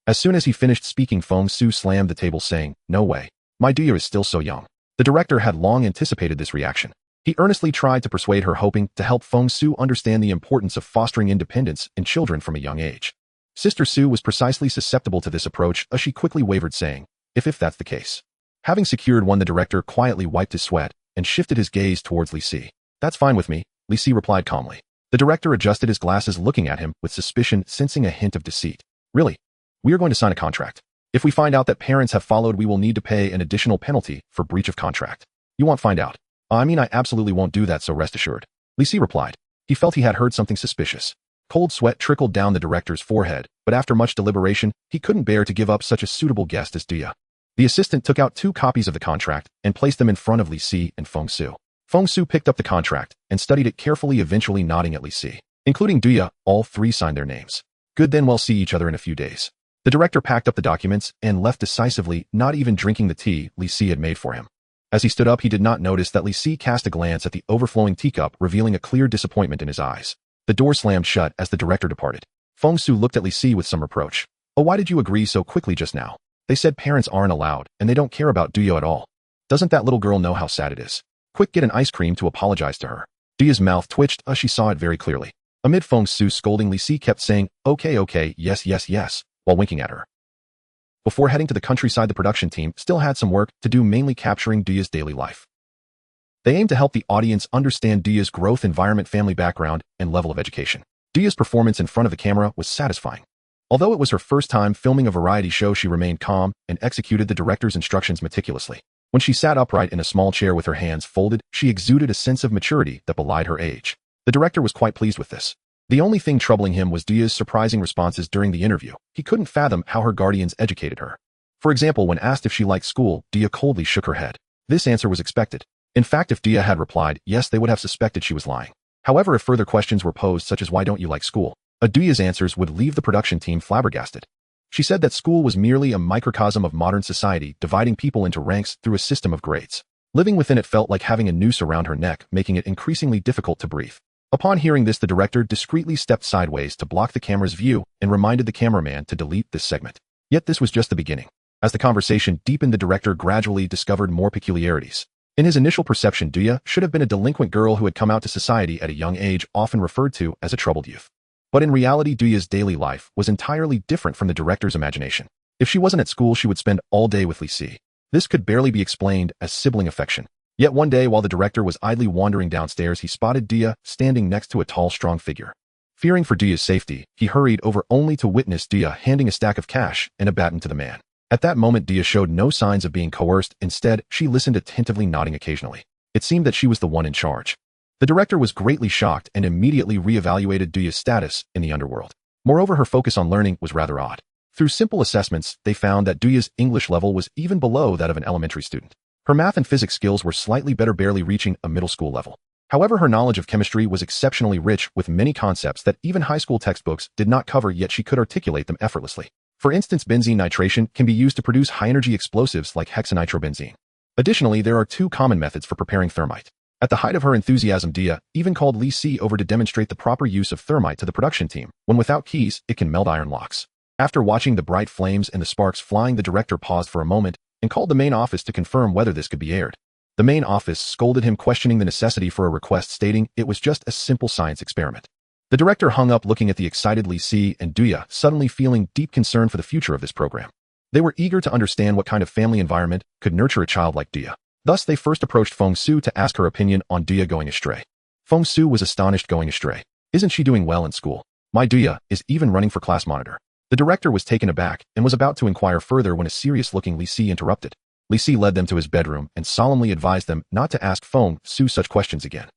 As soon as he finished speaking, Fong Su slammed the table, saying, "No way. My Duya is still so young." The director had long anticipated this reaction. He earnestly tried to persuade her, hoping to help Fong Su understand the importance of fostering independence in children from a young age. Sister Su was precisely susceptible to this approach, as she quickly wavered, saying, if that's the case. Having secured one, the director quietly wiped his sweat and shifted his gaze towards Li Si. That's fine with me, Li Si replied calmly. The director adjusted his glasses, looking at him with suspicion, sensing a hint of deceit. Really? We are going to sign a contract. If we find out that parents have followed, we will need to pay an additional penalty for breach of contract. You won't find out. I mean, I absolutely won't do that, so rest assured. Li Si replied. He felt he had heard something suspicious. Cold sweat trickled down the director's forehead, but after much deliberation, he couldn't bear to give up such a suitable guest as Duya. The assistant took out 2 copies of the contract and placed them in front of Li Si and Fong Su. Fong Su picked up the contract and studied it carefully, eventually nodding at Li Si. Including Duya, all 3 signed their names. Good, then we'll see each other in a few days. The director packed up the documents and left decisively, not even drinking the tea Li Si had made for him. As he stood up, he did not notice that Li Si cast a glance at the overflowing teacup, revealing a clear disappointment in his eyes. The door slammed shut as the director departed. Fong Su looked at Li Si with some reproach. Oh, why did you agree so quickly just now? They said parents aren't allowed, and they don't care about Duya at all. Doesn't that little girl know how sad it is? Quick, get an ice cream to apologize to her. Duya's mouth twitched as she saw it very clearly. Amid Fong Su's scolding, Li Si kept saying, okay, yes, while winking at her. Before heading to the countryside, the production team still had some work to do, mainly capturing Duya's daily life. They aimed to help the audience understand Duya's growth, environment, family background, and level of education. Duya's performance in front of the camera was satisfying. Although it was her first time filming a variety show, she remained calm and executed the director's instructions meticulously. When she sat upright in a small chair with her hands folded, she exuded a sense of maturity that belied her age. The director was quite pleased with this. The only thing troubling him was Duya's surprising responses during the interview. He couldn't fathom how her guardians educated her. For example, when asked if she liked school, Duya coldly shook her head. This answer was expected. In fact, if Duya had replied yes, they would have suspected she was lying. However, if further questions were posed, such as why don't you like school, Duya's answers would leave the production team flabbergasted. She said that school was merely a microcosm of modern society, dividing people into ranks through a system of grades. Living within it felt like having a noose around her neck, making it increasingly difficult to breathe. Upon hearing this, the director discreetly stepped sideways to block the camera's view and reminded the cameraman to delete this segment. Yet this was just the beginning. As the conversation deepened, the director gradually discovered more peculiarities. In his initial perception, Duya should have been a delinquent girl who had come out to society at a young age, often referred to as a troubled youth. But in reality, Duya's daily life was entirely different from the director's imagination. If she wasn't at school, she would spend all day with Li Si. This could barely be explained as sibling affection. Yet one day, while the director was idly wandering downstairs, he spotted Duya standing next to a tall, strong figure. Fearing for Duya's safety, he hurried over only to witness Duya handing a stack of cash and a baton to the man. At that moment, Duya showed no signs of being coerced. Instead, she listened attentively, nodding occasionally. It seemed that she was the one in charge. The director was greatly shocked and immediately re-evaluated Duya's status in the underworld. Moreover, her focus on learning was rather odd. Through simple assessments, they found that Duya's English level was even below that of an elementary student. Her math and physics skills were slightly better, barely reaching a middle school level. However, her knowledge of chemistry was exceptionally rich, with many concepts that even high school textbooks did not cover, yet she could articulate them effortlessly. For instance, benzene nitration can be used to produce high-energy explosives like hexanitrobenzene. Additionally, there are 2 common methods for preparing thermite. At the height of her enthusiasm, Duya even called Li Si over to demonstrate the proper use of thermite to the production team. When without keys, it can melt iron locks. After watching the bright flames and the sparks flying, the director paused for a moment and called the main office to confirm whether this could be aired. The main office scolded him, questioning the necessity for a request, stating it was just a simple science experiment. The director hung up, looking at the excited Li Si and Duya, suddenly feeling deep concern for the future of this program. They were eager to understand what kind of family environment could nurture a child like Duya. Thus, they first approached Fong Su to ask her opinion on Duya going astray. Fong Su was astonished. Going astray? Isn't she doing well in school? My Duya is even running for class monitor. The director was taken aback and was about to inquire further when a serious-looking Li Si interrupted. Li Si led them to his bedroom and solemnly advised them not to ask Fong Su such questions again.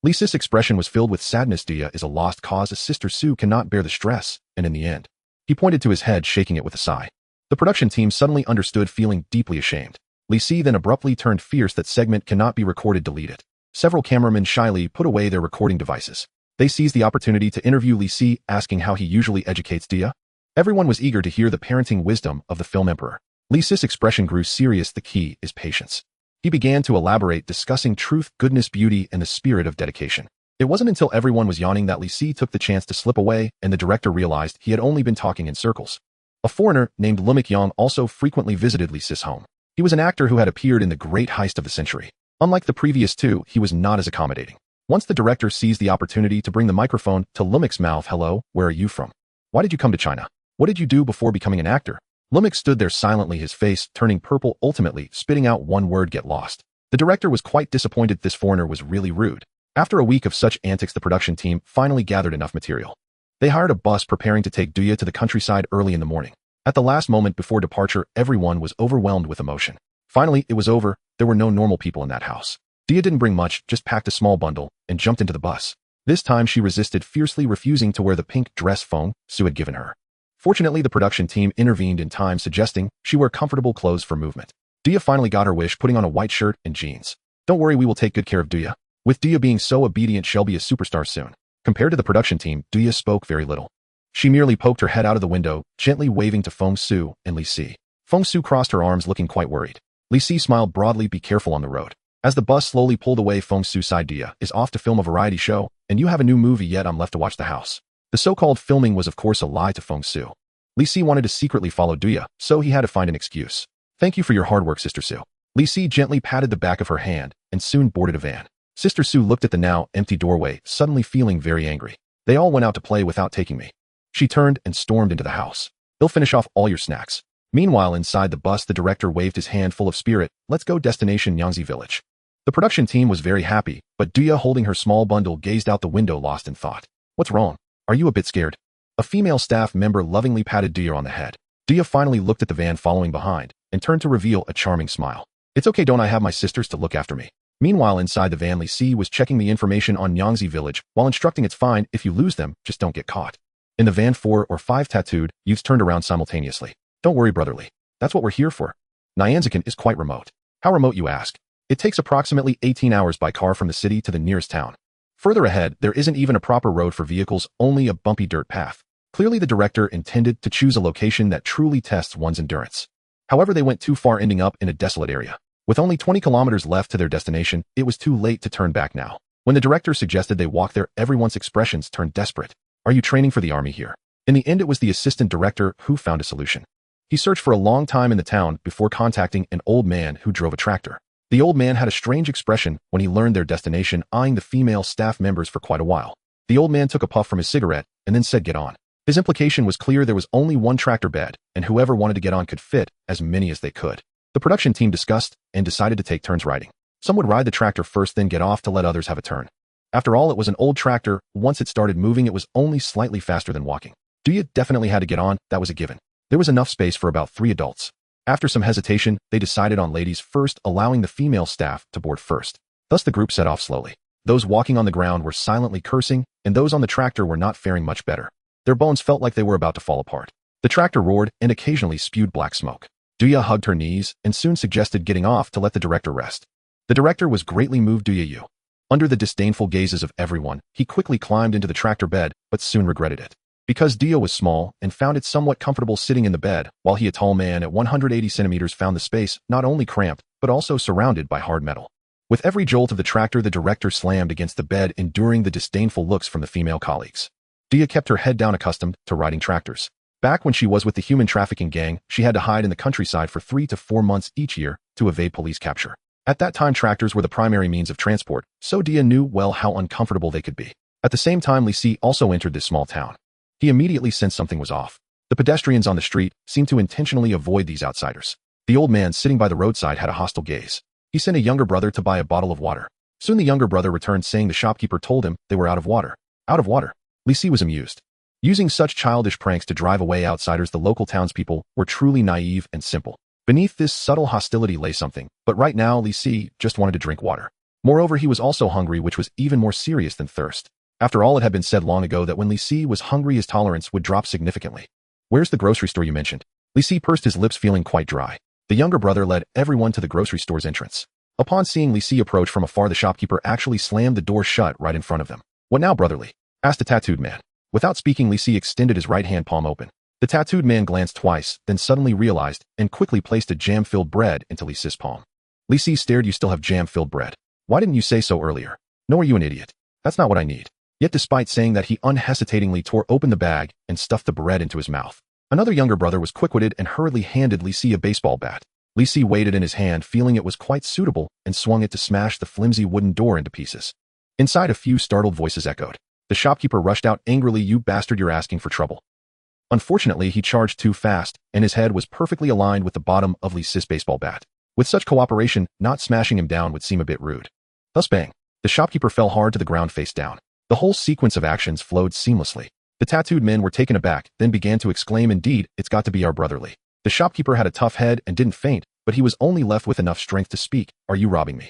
Li Si's expression was filled with sadness. Duya is a lost cause, as Sister Su cannot bear the stress, and in the end, he pointed to his head, shaking it with a sigh. The production team suddenly understood, feeling deeply ashamed. Li Si then abruptly turned fierce. That segment cannot be recorded, delete it. Several cameramen shyly put away their recording devices. They seized the opportunity to interview Li Si, asking how he usually educates Duya. Everyone was eager to hear the parenting wisdom of the film emperor. Li Si's expression grew serious. The key is patience. He began to elaborate, discussing truth, goodness, beauty, and the spirit of dedication. It wasn't until everyone was yawning that Li Si took the chance to slip away, and the director realized he had only been talking in circles. A foreigner named Lumik Yang also frequently visited Li Si's home. He was an actor who had appeared in the great heist of the century. Unlike the previous 2, he was not as accommodating. Once the director seized the opportunity to bring the microphone to Lumik's mouth. Hello, where are you from? Why did you come to China? What did you do before becoming an actor? Lumik stood there silently, his face turning purple, ultimately spitting out one word: get lost. The director was quite disappointed. This foreigner was really rude. After a week of such antics, the production team finally gathered enough material. They hired a bus, preparing to take Duya to the countryside early in the morning. At the last moment before departure, everyone was overwhelmed with emotion. Finally, it was over. There were no normal people in that house. Duya didn't bring much, just packed a small bundle and jumped into the bus. This time she resisted, fiercely refusing to wear the pink dress Fong Su had given her. Fortunately, the production team intervened in time, suggesting she wear comfortable clothes for movement. Duya finally got her wish, putting on a white shirt and jeans. Don't worry, we will take good care of Duya. With Duya being so obedient, she'll be a superstar soon. Compared to the production team, Duya spoke very little. She merely poked her head out of the window, gently waving to Fong Su and Li Si. Fong Su crossed her arms, looking quite worried. Li Si smiled broadly. Be careful on the road. As the bus slowly pulled away, Fong Su sighed. Duya is off to film a variety show, and you have a new movie, yet I'm left to watch the house. The so-called filming was of course a lie to Fong Su. Li Si wanted to secretly follow Duya, so he had to find an excuse. Thank you for your hard work, Sister Su. Li Si gently patted the back of her hand and soon boarded a van. Sister Su looked at the now empty doorway, suddenly feeling very angry. They all went out to play without taking me. She turned and stormed into the house. They'll finish off all your snacks. Meanwhile, inside the bus, the director waved his hand full of spirit. Let's go, destination Yangtze Village. The production team was very happy, but Duya, holding her small bundle, gazed out the window, lost in thought. What's wrong? Are you a bit scared? A female staff member lovingly patted Duya on the head. Duya finally looked at the van following behind and turned to reveal a charming smile. It's okay, don't I have my sisters to look after me? Meanwhile, inside the van, Li Si was checking the information on Yangtze Village while instructing it's fine if you lose them, just don't get caught. In the van, 4 or 5 tattooed youths turned around simultaneously. Don't worry, brotherly. That's what we're here for. Nyanzakan is quite remote. How remote, you ask? It takes approximately 18 hours by car from the city to the nearest town. Further ahead, there isn't even a proper road for vehicles, only a bumpy dirt path. Clearly, the director intended to choose a location that truly tests one's endurance. However, they went too far, ending up in a desolate area. With only 20 kilometers left to their destination, it was too late to turn back now. When the director suggested they walk there, everyone's expressions turned desperate. Are you training for the army here? In the end, it was the assistant director who found a solution. He searched for a long time in the town before contacting an old man who drove a tractor. The old man had a strange expression when he learned their destination, eyeing the female staff members for quite a while. The old man took a puff from his cigarette and then said, get on. His implication was clear. There was only one tractor bed, and whoever wanted to get on could fit as many as they could. The production team discussed and decided to take turns riding. Some would ride the tractor first, then get off to let others have a turn. After all, it was an old tractor. Once it started moving, it was only slightly faster than walking. Duya definitely had to get on, that was a given. There was enough space for about 3 adults. After some hesitation, they decided on ladies first, allowing the female staff to board first. Thus the group set off slowly. Those walking on the ground were silently cursing, and those on the tractor were not faring much better. Their bones felt like they were about to fall apart. The tractor roared and occasionally spewed black smoke. Duya hugged her knees and soon suggested getting off to let the director rest. The director was greatly moved. Duya, under the disdainful gazes of everyone, he quickly climbed into the tractor bed, but soon regretted it. Because Duya was small and found it somewhat comfortable sitting in the bed, while he, a tall man at 180 centimeters, found the space not only cramped, but also surrounded by hard metal. With every jolt of the tractor, the director slammed against the bed, enduring the disdainful looks from the female colleagues. Duya kept her head down, accustomed to riding tractors. Back when she was with the human trafficking gang, she had to hide in the countryside for 3 to 4 months each year to evade police capture. At that time, tractors were the primary means of transport, so Duya knew well how uncomfortable they could be. At the same time, Li Si also entered this small town. He immediately sensed something was off. The pedestrians on the street seemed to intentionally avoid these outsiders. The old man sitting by the roadside had a hostile gaze. He sent a younger brother to buy a bottle of water. Soon the younger brother returned, saying the shopkeeper told him they were out of water. Out of water? Li Si was amused. Using such childish pranks to drive away outsiders, the local townspeople were truly naive and simple. Beneath this subtle hostility lay something, but right now Li Si just wanted to drink water. Moreover, he was also hungry, which was even more serious than thirst. After all, it had been said long ago that when Li Si was hungry, his tolerance would drop significantly. Where's the grocery store you mentioned? Li Si pursed his lips, feeling quite dry. The younger brother led everyone to the grocery store's entrance. Upon seeing Li Si approach from afar, the shopkeeper actually slammed the door shut right in front of them. What now, brotherly? Asked the tattooed man. Without speaking, Li Si extended his right hand palm open. The tattooed man glanced twice, then suddenly realized and quickly placed a jam-filled bread into Li Si's palm. Li Si stared. You still have jam-filled bread? Why didn't you say so earlier? No, are you an idiot? That's not what I need. Yet despite saying that, he unhesitatingly tore open the bag and stuffed the bread into his mouth. Another younger brother was quick-witted and hurriedly handed Li Si a baseball bat. Li Si weighed it in his hand, feeling it was quite suitable, and swung it to smash the flimsy wooden door into pieces. Inside, a few startled voices echoed. The shopkeeper rushed out angrily. You bastard, you're asking for trouble. Unfortunately, he charged too fast, and his head was perfectly aligned with the bottom of Li's baseball bat. With such cooperation, not smashing him down would seem a bit rude. Thus bang. The shopkeeper fell hard to the ground face down. The whole sequence of actions flowed seamlessly. The tattooed men were taken aback, then began to exclaim, "Indeed, it's got to be our brother Li." The shopkeeper had a tough head and didn't faint, but he was only left with enough strength to speak, "Are you robbing me?"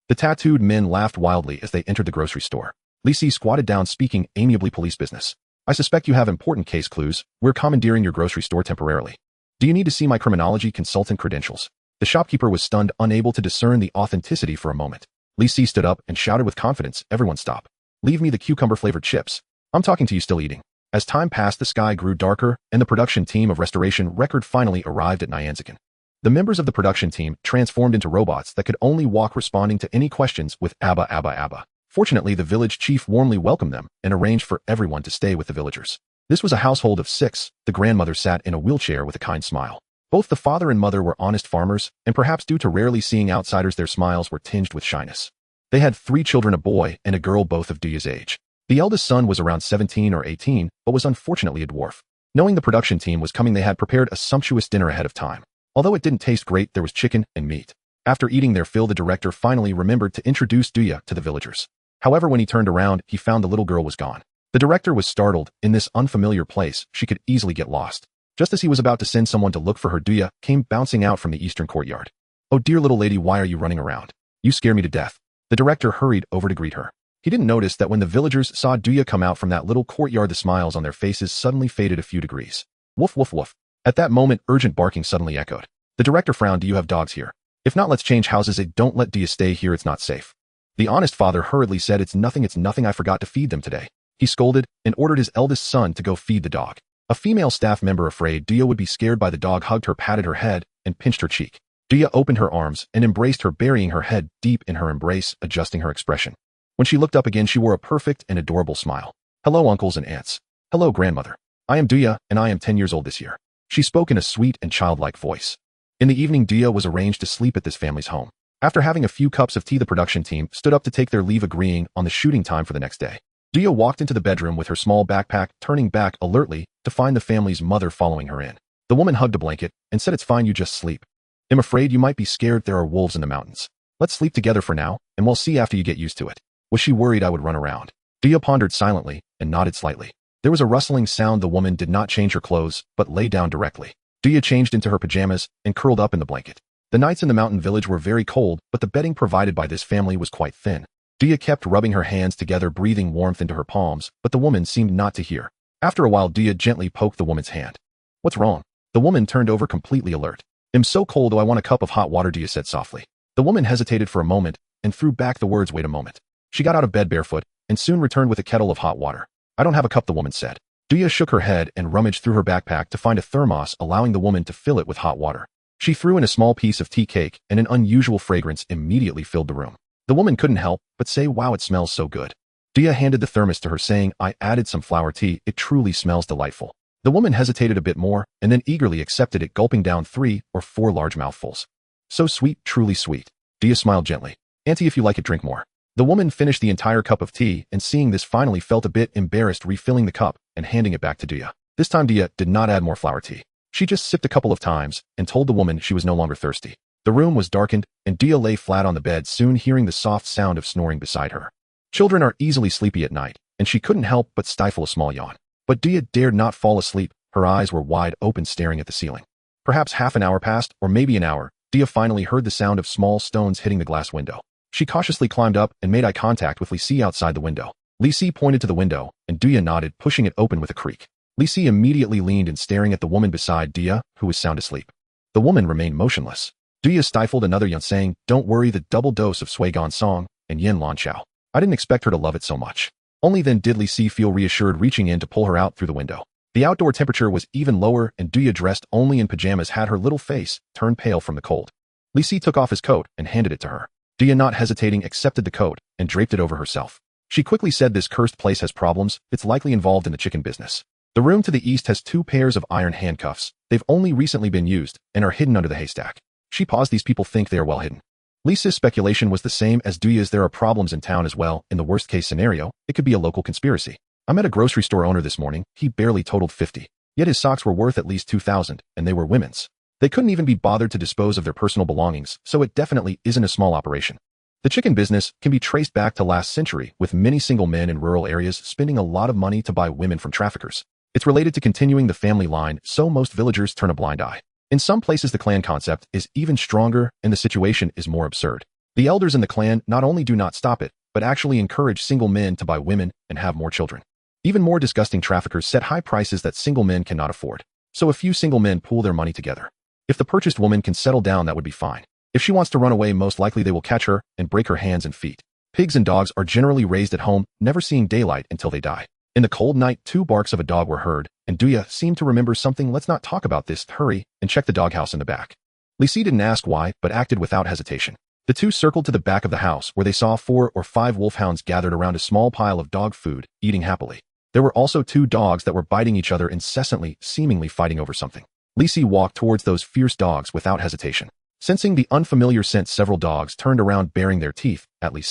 The tattooed men laughed wildly as they entered the grocery store. Li squatted down, speaking amiably, "Police business. I suspect you have important case clues. We're commandeering your grocery store temporarily. Do you need to see my criminology consultant credentials?" The shopkeeper was stunned, unable to discern the authenticity for a moment. Li stood up and shouted with confidence, "Everyone stop. Leave me the cucumber-flavored chips. I'm talking to you still eating." As time passed, the sky grew darker, and the production team of Restoration Record finally arrived at Nyanzakan. The members of the production team transformed into robots that could only walk, responding to any questions with "Abba, Abba, Abba." Fortunately, the village chief warmly welcomed them and arranged for everyone to stay with the villagers. This was a household of 6. The grandmother sat in a wheelchair with a kind smile. Both the father and mother were honest farmers, and perhaps due to rarely seeing outsiders, their smiles were tinged with shyness. They had 3 children, a boy and a girl, both of Duya's age. The eldest son was around 17 or 18, but was unfortunately a dwarf. Knowing the production team was coming, they had prepared a sumptuous dinner ahead of time. Although it didn't taste great, there was chicken and meat. After eating their fill, the director finally remembered to introduce Duya to the villagers. However, when he turned around, he found the little girl was gone. The director was startled. In this unfamiliar place, she could easily get lost. Just as he was about to send someone to look for her, Duya came bouncing out from the eastern courtyard. "Oh dear little lady, why are you running around? You scare me to death." The director hurried over to greet her. He didn't notice that when the villagers saw Duya come out from that little courtyard, the smiles on their faces suddenly faded a few degrees. Woof, woof, woof. At that moment, urgent barking suddenly echoed. The director frowned. "Do you have dogs here? If not, let's change houses. Don't let Duya stay here, it's not safe." The honest father hurriedly said, it's nothing, I forgot to feed them today." He scolded and ordered his eldest son to go feed the dog. A female staff member, afraid Duya would be scared by the dog, hugged her, patted her head, and pinched her cheek. Duya opened her arms and embraced her, burying her head deep in her embrace, adjusting her expression. When she looked up again, she wore a perfect and adorable smile. "Hello, uncles and aunts. Hello, grandmother. I am Duya, and I am 10 years old this year." She spoke in a sweet and childlike voice. In the evening, Duya was arranged to sleep at this family's home. After having a few cups of tea, the production team stood up to take their leave, agreeing on the shooting time for the next day. Duya walked into the bedroom with her small backpack, turning back alertly to find the family's mother following her in. The woman hugged a blanket and said, "It's fine, you just sleep. I'm afraid you might be scared. There are wolves in the mountains. Let's sleep together for now, and we'll see after you get used to it." Was she worried I would run around? Duya pondered silently and nodded slightly. There was a rustling sound. The woman did not change her clothes, but lay down directly. Duya changed into her pajamas and curled up in the blanket. The nights in the mountain village were very cold, but the bedding provided by this family was quite thin. Duya kept rubbing her hands together, breathing warmth into her palms, but the woman seemed not to hear. After a while, Duya gently poked the woman's hand. "What's wrong?" The woman turned over, completely alert. "I'm so cold. I want a cup of hot water," Duya said softly. The woman hesitated for a moment and threw back the words, "Wait a moment." She got out of bed barefoot and soon returned with a kettle of hot water. "I don't have a cup," the woman said. Duya shook her head and rummaged through her backpack to find a thermos, allowing the woman to fill it with hot water. She threw in a small piece of tea cake, and an unusual fragrance immediately filled the room. The woman couldn't help but say, "Wow, it smells so good." Duya handed the thermos to her, saying, "I added some flower tea. It truly smells delightful." The woman hesitated a bit more, and then eagerly accepted it, gulping down 3 or 4 large mouthfuls. "So sweet, truly sweet." Duya smiled gently. "Auntie, if you like it, drink more." The woman finished the entire cup of tea, and seeing this finally felt a bit embarrassed, refilling the cup and handing it back to Duya. This time Duya did not add more flower tea. She just sipped a couple of times and told the woman she was no longer thirsty. The room was darkened, and Duya lay flat on the bed, soon hearing the soft sound of snoring beside her. Children are easily sleepy at night, and she couldn't help but stifle a small yawn. But Duya dared not fall asleep. Her eyes were wide open, staring at the ceiling. Perhaps half an hour passed, or maybe an hour. Duya finally heard the sound of small stones hitting the glass window. She cautiously climbed up and made eye contact with Li outside the window. Li pointed to the window, and Duya nodded, pushing it open with a creak. Li immediately leaned in, staring at the woman beside Duya, who was sound asleep. The woman remained motionless. Duya stifled another yawn, saying, "Don't worry, the double dose of Sui Gong Song and Yin Lan Chao. I didn't expect her to love it so much." Only then did Li feel reassured, reaching in to pull her out through the window. The outdoor temperature was even lower, and Duya, dressed only in pajamas, had her little face turned pale from the cold. Li took off his coat and handed it to her. Duya, not hesitating, accepted the coat and draped it over herself. She quickly said, "This cursed place has problems. It's likely involved in the chicken business." The room to the east has 2 pairs of iron handcuffs. They've only recently been used and are hidden under the haystack. She paused. "These people think they are well hidden." Li's speculation was the same as Duya's. There are problems in town as well. In the worst case scenario, it could be a local conspiracy. "I met a grocery store owner this morning. He barely totaled 50. Yet his socks were worth at least 2,000, and they were women's. They couldn't even be bothered to dispose of their personal belongings, so it definitely isn't a small operation. The chicken business can be traced back to last century, with many single men in rural areas spending a lot of money to buy women from traffickers. It's related to continuing the family line, so most villagers turn a blind eye. In some places the clan concept is even stronger and the situation is more absurd. The elders in the clan not only do not stop it, but actually encourage single men to buy women and have more children. Even more disgusting, traffickers set high prices that single men cannot afford. So a few single men pool their money together. If the purchased woman can settle down, that would be fine. If she wants to run away, most likely they will catch her and break her hands and feet. Pigs and dogs are generally raised at home, never seeing daylight until they die. In the cold night, 2 barks of a dog were heard, and Duya seemed to remember something. Let's not talk about this, hurry, and check the doghouse in the back. Li didn't ask why, but acted without hesitation. The two circled to the back of the house, where they saw 4 or 5 wolfhounds gathered around a small pile of dog food, eating happily. There were also 2 dogs that were biting each other incessantly, seemingly fighting over something. Li walked towards those fierce dogs without hesitation. Sensing the unfamiliar scent, several dogs turned around, baring their teeth at Li.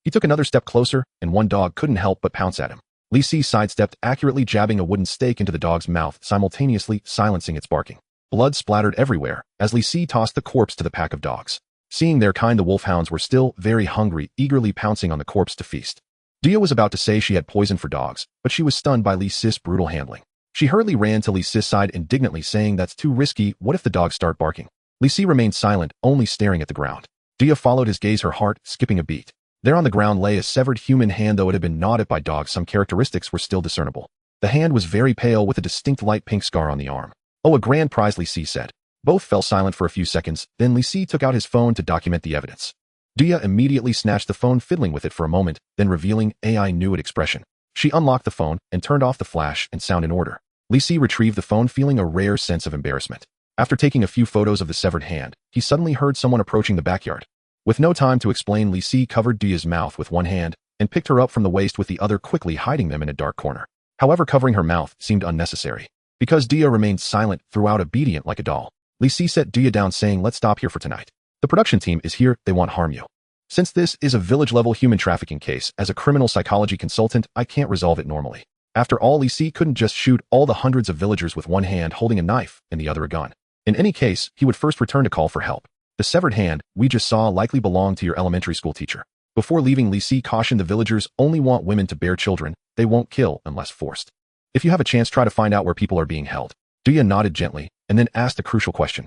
He took another step closer, and one dog couldn't help but pounce at him. Li sidestepped, accurately jabbing a wooden stake into the dog's mouth, simultaneously silencing its barking. Blood splattered everywhere as Li tossed the corpse to the pack of dogs. Seeing their kind, the wolfhounds were still very hungry, eagerly pouncing on the corpse to feast. Duya was about to say she had poison for dogs, but she was stunned by Li's brutal handling. She hurriedly ran to Li's side, indignantly saying, "That's too risky. What if the dogs start barking?" Li remained silent, only staring at the ground. Duya followed his gaze, her heart skipping a beat. There on the ground lay a severed human hand. Though it had been gnawed at by dogs, some characteristics were still discernible. The hand was very pale, with a distinct light pink scar on the arm. "Oh, a grand prize," Li said. Both fell silent for a few seconds, then Li took out his phone to document the evidence. Duya immediately snatched the phone, fiddling with it for a moment, then revealing AI knew it expression. She unlocked the phone and turned off the flash and sound in order. Li retrieved the phone, feeling a rare sense of embarrassment. After taking a few photos of the severed hand, he suddenly heard someone approaching the backyard. With no time to explain, Li covered Duya's mouth with one hand and picked her up from the waist with the other, quickly hiding them in a dark corner. However, covering her mouth seemed unnecessary, because Duya remained silent throughout, obedient like a doll. Li set Duya down, saying, "Let's stop here for tonight. The production team is here, they won't harm you. Since this is a village-level human trafficking case, as a criminal psychology consultant, I can't resolve it normally." After all, Li couldn't just shoot all the hundreds of villagers with one hand holding a knife and the other a gun. In any case, he would first return to call for help. "The severed hand we just saw likely belonged to your elementary school teacher." Before leaving, Li cautioned the villagers only want women to bear children. They won't kill unless forced. "If you have a chance, try to find out where people are being held." Duya nodded gently and then asked a crucial question.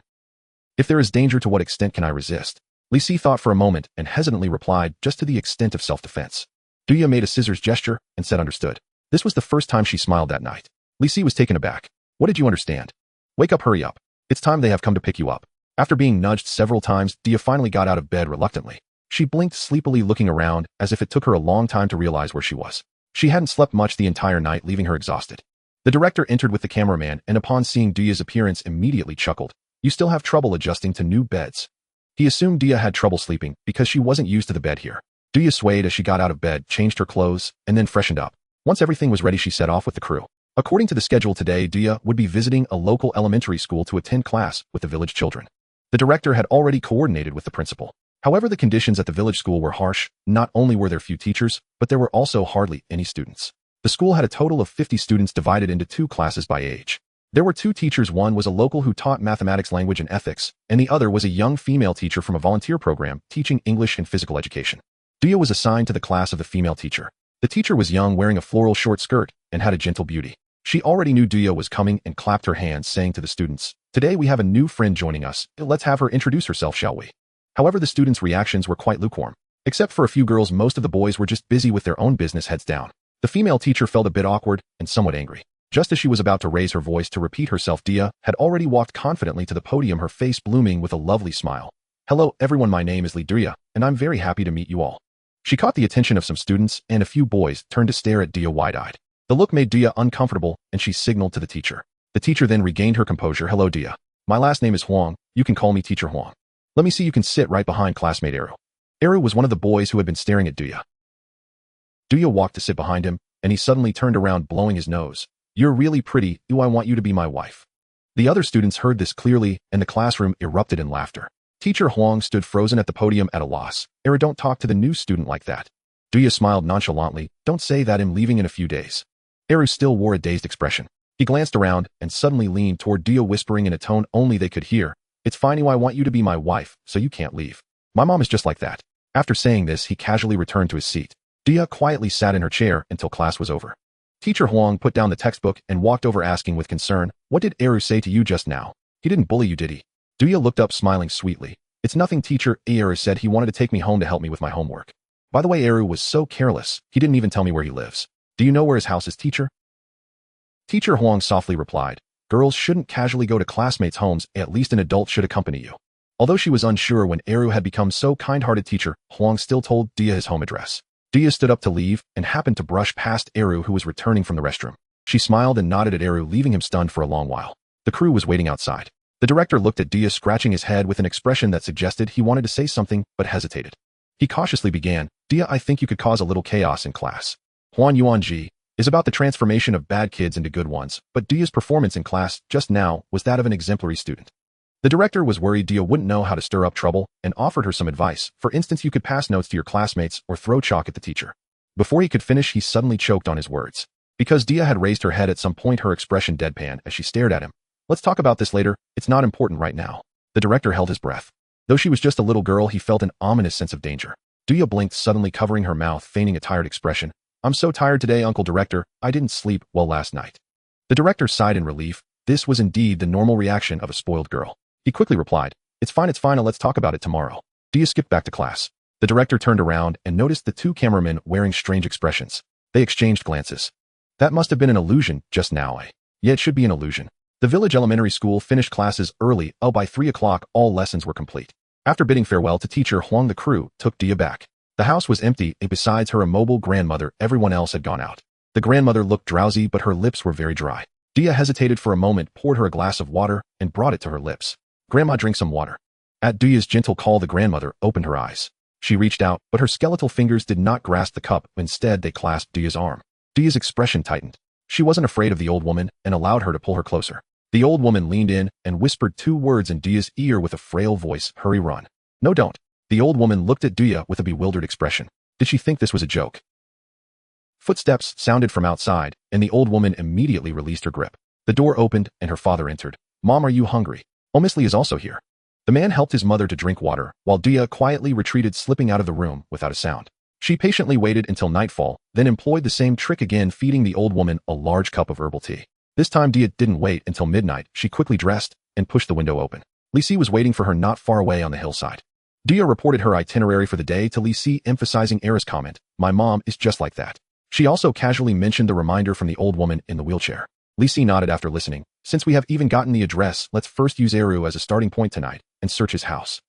"If there is danger, to what extent can I resist?" Li thought for a moment and hesitantly replied, "Just to the extent of self-defense." Duya made a scissors gesture and said, "Understood." This was the first time she smiled that night. Li was taken aback. "What did you understand?" "Wake up, hurry up. It's time, they have come to pick you up." After being nudged several times, Duya finally got out of bed reluctantly. She blinked sleepily, looking around as if it took her a long time to realize where she was. She hadn't slept much the entire night, leaving her exhausted. The director entered with the cameraman and, upon seeing Duya's appearance, immediately chuckled. "You still have trouble adjusting to new beds." He assumed Duya had trouble sleeping because she wasn't used to the bed here. Duya swayed as she got out of bed, changed her clothes, and then freshened up. Once everything was ready, she set off with the crew. According to the schedule today, Duya would be visiting a local elementary school to attend class with the village children. The director had already coordinated with the principal. However, the conditions at the village school were harsh. Not only were there few teachers, but there were also hardly any students. The school had a total of 50 students divided into 2 classes by age. There were 2 teachers. One was a local who taught mathematics, language, and ethics, and the other was a young female teacher from a volunteer program teaching English and physical education. Duya was assigned to the class of the female teacher. The teacher was young, wearing a floral short skirt, and had a gentle beauty. She already knew Duya was coming and clapped her hands, saying to the students, "Today we have a new friend joining us. Let's have her introduce herself, shall we?" However, the students' reactions were quite lukewarm. Except for a few girls, most of the boys were just busy with their own business, heads down. The female teacher felt a bit awkward and somewhat angry. Just as she was about to raise her voice to repeat herself, Duya had already walked confidently to the podium, her face blooming with a lovely smile. "Hello, everyone, my name is Li, and I'm very happy to meet you all." She caught the attention of some students, and a few boys turned to stare at Duya wide-eyed. The look made Duya uncomfortable, and she signaled to the teacher. The teacher then regained her composure. "Hello, Duya. My last name is Huang. You can call me Teacher Huang. Let me see, you can sit right behind classmate Eru." Eru was one of the boys who had been staring at Duya. Duya walked to sit behind him, and he suddenly turned around, blowing his nose. "You're really pretty. Ooh, I want you to be my wife." The other students heard this clearly, and the classroom erupted in laughter. Teacher Huang stood frozen at the podium at a loss. "Eru, don't talk to the new student like that." Duya smiled nonchalantly. "Don't say that, I'm leaving in a few days." Eru still wore a dazed expression. He glanced around and suddenly leaned toward Duya, whispering in a tone only they could hear, "It's fine, I want you to be my wife, so you can't leave. My mom is just like that." After saying this, he casually returned to his seat. Duya quietly sat in her chair until class was over. Teacher Huang put down the textbook and walked over, asking with concern, "What did Eru say to you just now? He didn't bully you, did he?" Duya looked up, smiling sweetly. "It's nothing, teacher. Eru said he wanted to take me home to help me with my homework. By the way, Eru was so careless, he didn't even tell me where he lives. Do you know where his house is, teacher?" Teacher Huang softly replied, "Girls shouldn't casually go to classmates' homes, at least an adult should accompany you." Although she was unsure when Eru had become so kind-hearted, teacher Huang still told Duya his home address. Duya stood up to leave and happened to brush past Eru, who was returning from the restroom. She smiled and nodded at Eru, leaving him stunned for a long while. The crew was waiting outside. The director looked at Duya, scratching his head with an expression that suggested he wanted to say something but hesitated. He cautiously began, "Duya, I think you could cause a little chaos in class. Huan Yuanji is about the transformation of bad kids into good ones, but Duya's performance in class just now was that of an exemplary student." The director was worried Duya wouldn't know how to stir up trouble and offered her some advice. "For instance, you could pass notes to your classmates or throw chalk at the teacher." Before he could finish, he suddenly choked on his words. Because Duya had raised her head at some point, her expression deadpan as she stared at him. "Let's talk about this later, it's not important right now." The director held his breath. Though she was just a little girl, he felt an ominous sense of danger. Duya blinked, suddenly covering her mouth, feigning a tired expression. "I'm so tired today, Uncle Director, I didn't sleep well last night." The director sighed in relief. This was indeed the normal reaction of a spoiled girl. He quickly replied, it's fine, let's talk about it tomorrow." Duya skipped back to class. The director turned around and noticed the two cameramen wearing strange expressions. They exchanged glances. "That must have been an illusion just now, eh?" "Yeah, it should be an illusion." The village elementary school finished classes early. By 3 o'clock, all lessons were complete. After bidding farewell to teacher Huang, the crew took Duya back. The house was empty, and besides her immobile grandmother, everyone else had gone out. The grandmother looked drowsy, but her lips were very dry. Duya hesitated for a moment, poured her a glass of water, and brought it to her lips. "Grandma, drink some water." At Duya's gentle call, the grandmother opened her eyes. She reached out, but her skeletal fingers did not grasp the cup. Instead, they clasped Duya's arm. Duya's expression tightened. She wasn't afraid of the old woman and allowed her to pull her closer. The old woman leaned in and whispered 2 words in Duya's ear with a frail voice, "Hurry, run." "No, don't." The old woman looked at Duya with a bewildered expression. Did she think this was a joke? Footsteps sounded from outside, and the old woman immediately released her grip. The door opened, and her father entered. "Mom, are you hungry? Oh, Miss Li is also here." The man helped his mother to drink water, while Duya quietly retreated, slipping out of the room without a sound. She patiently waited until nightfall, then employed the same trick again, feeding the old woman a large cup of herbal tea. This time Duya didn't wait until midnight. She quickly dressed and pushed the window open. Li Si was waiting for her not far away on the hillside. Duya reported her itinerary for the day to Li Si, emphasizing Era's comment, "My mom is just like that." She also casually mentioned the reminder from the old woman in the wheelchair. Li Si nodded after listening. "Since we have even gotten the address, let's first use Eru as a starting point tonight and search his house."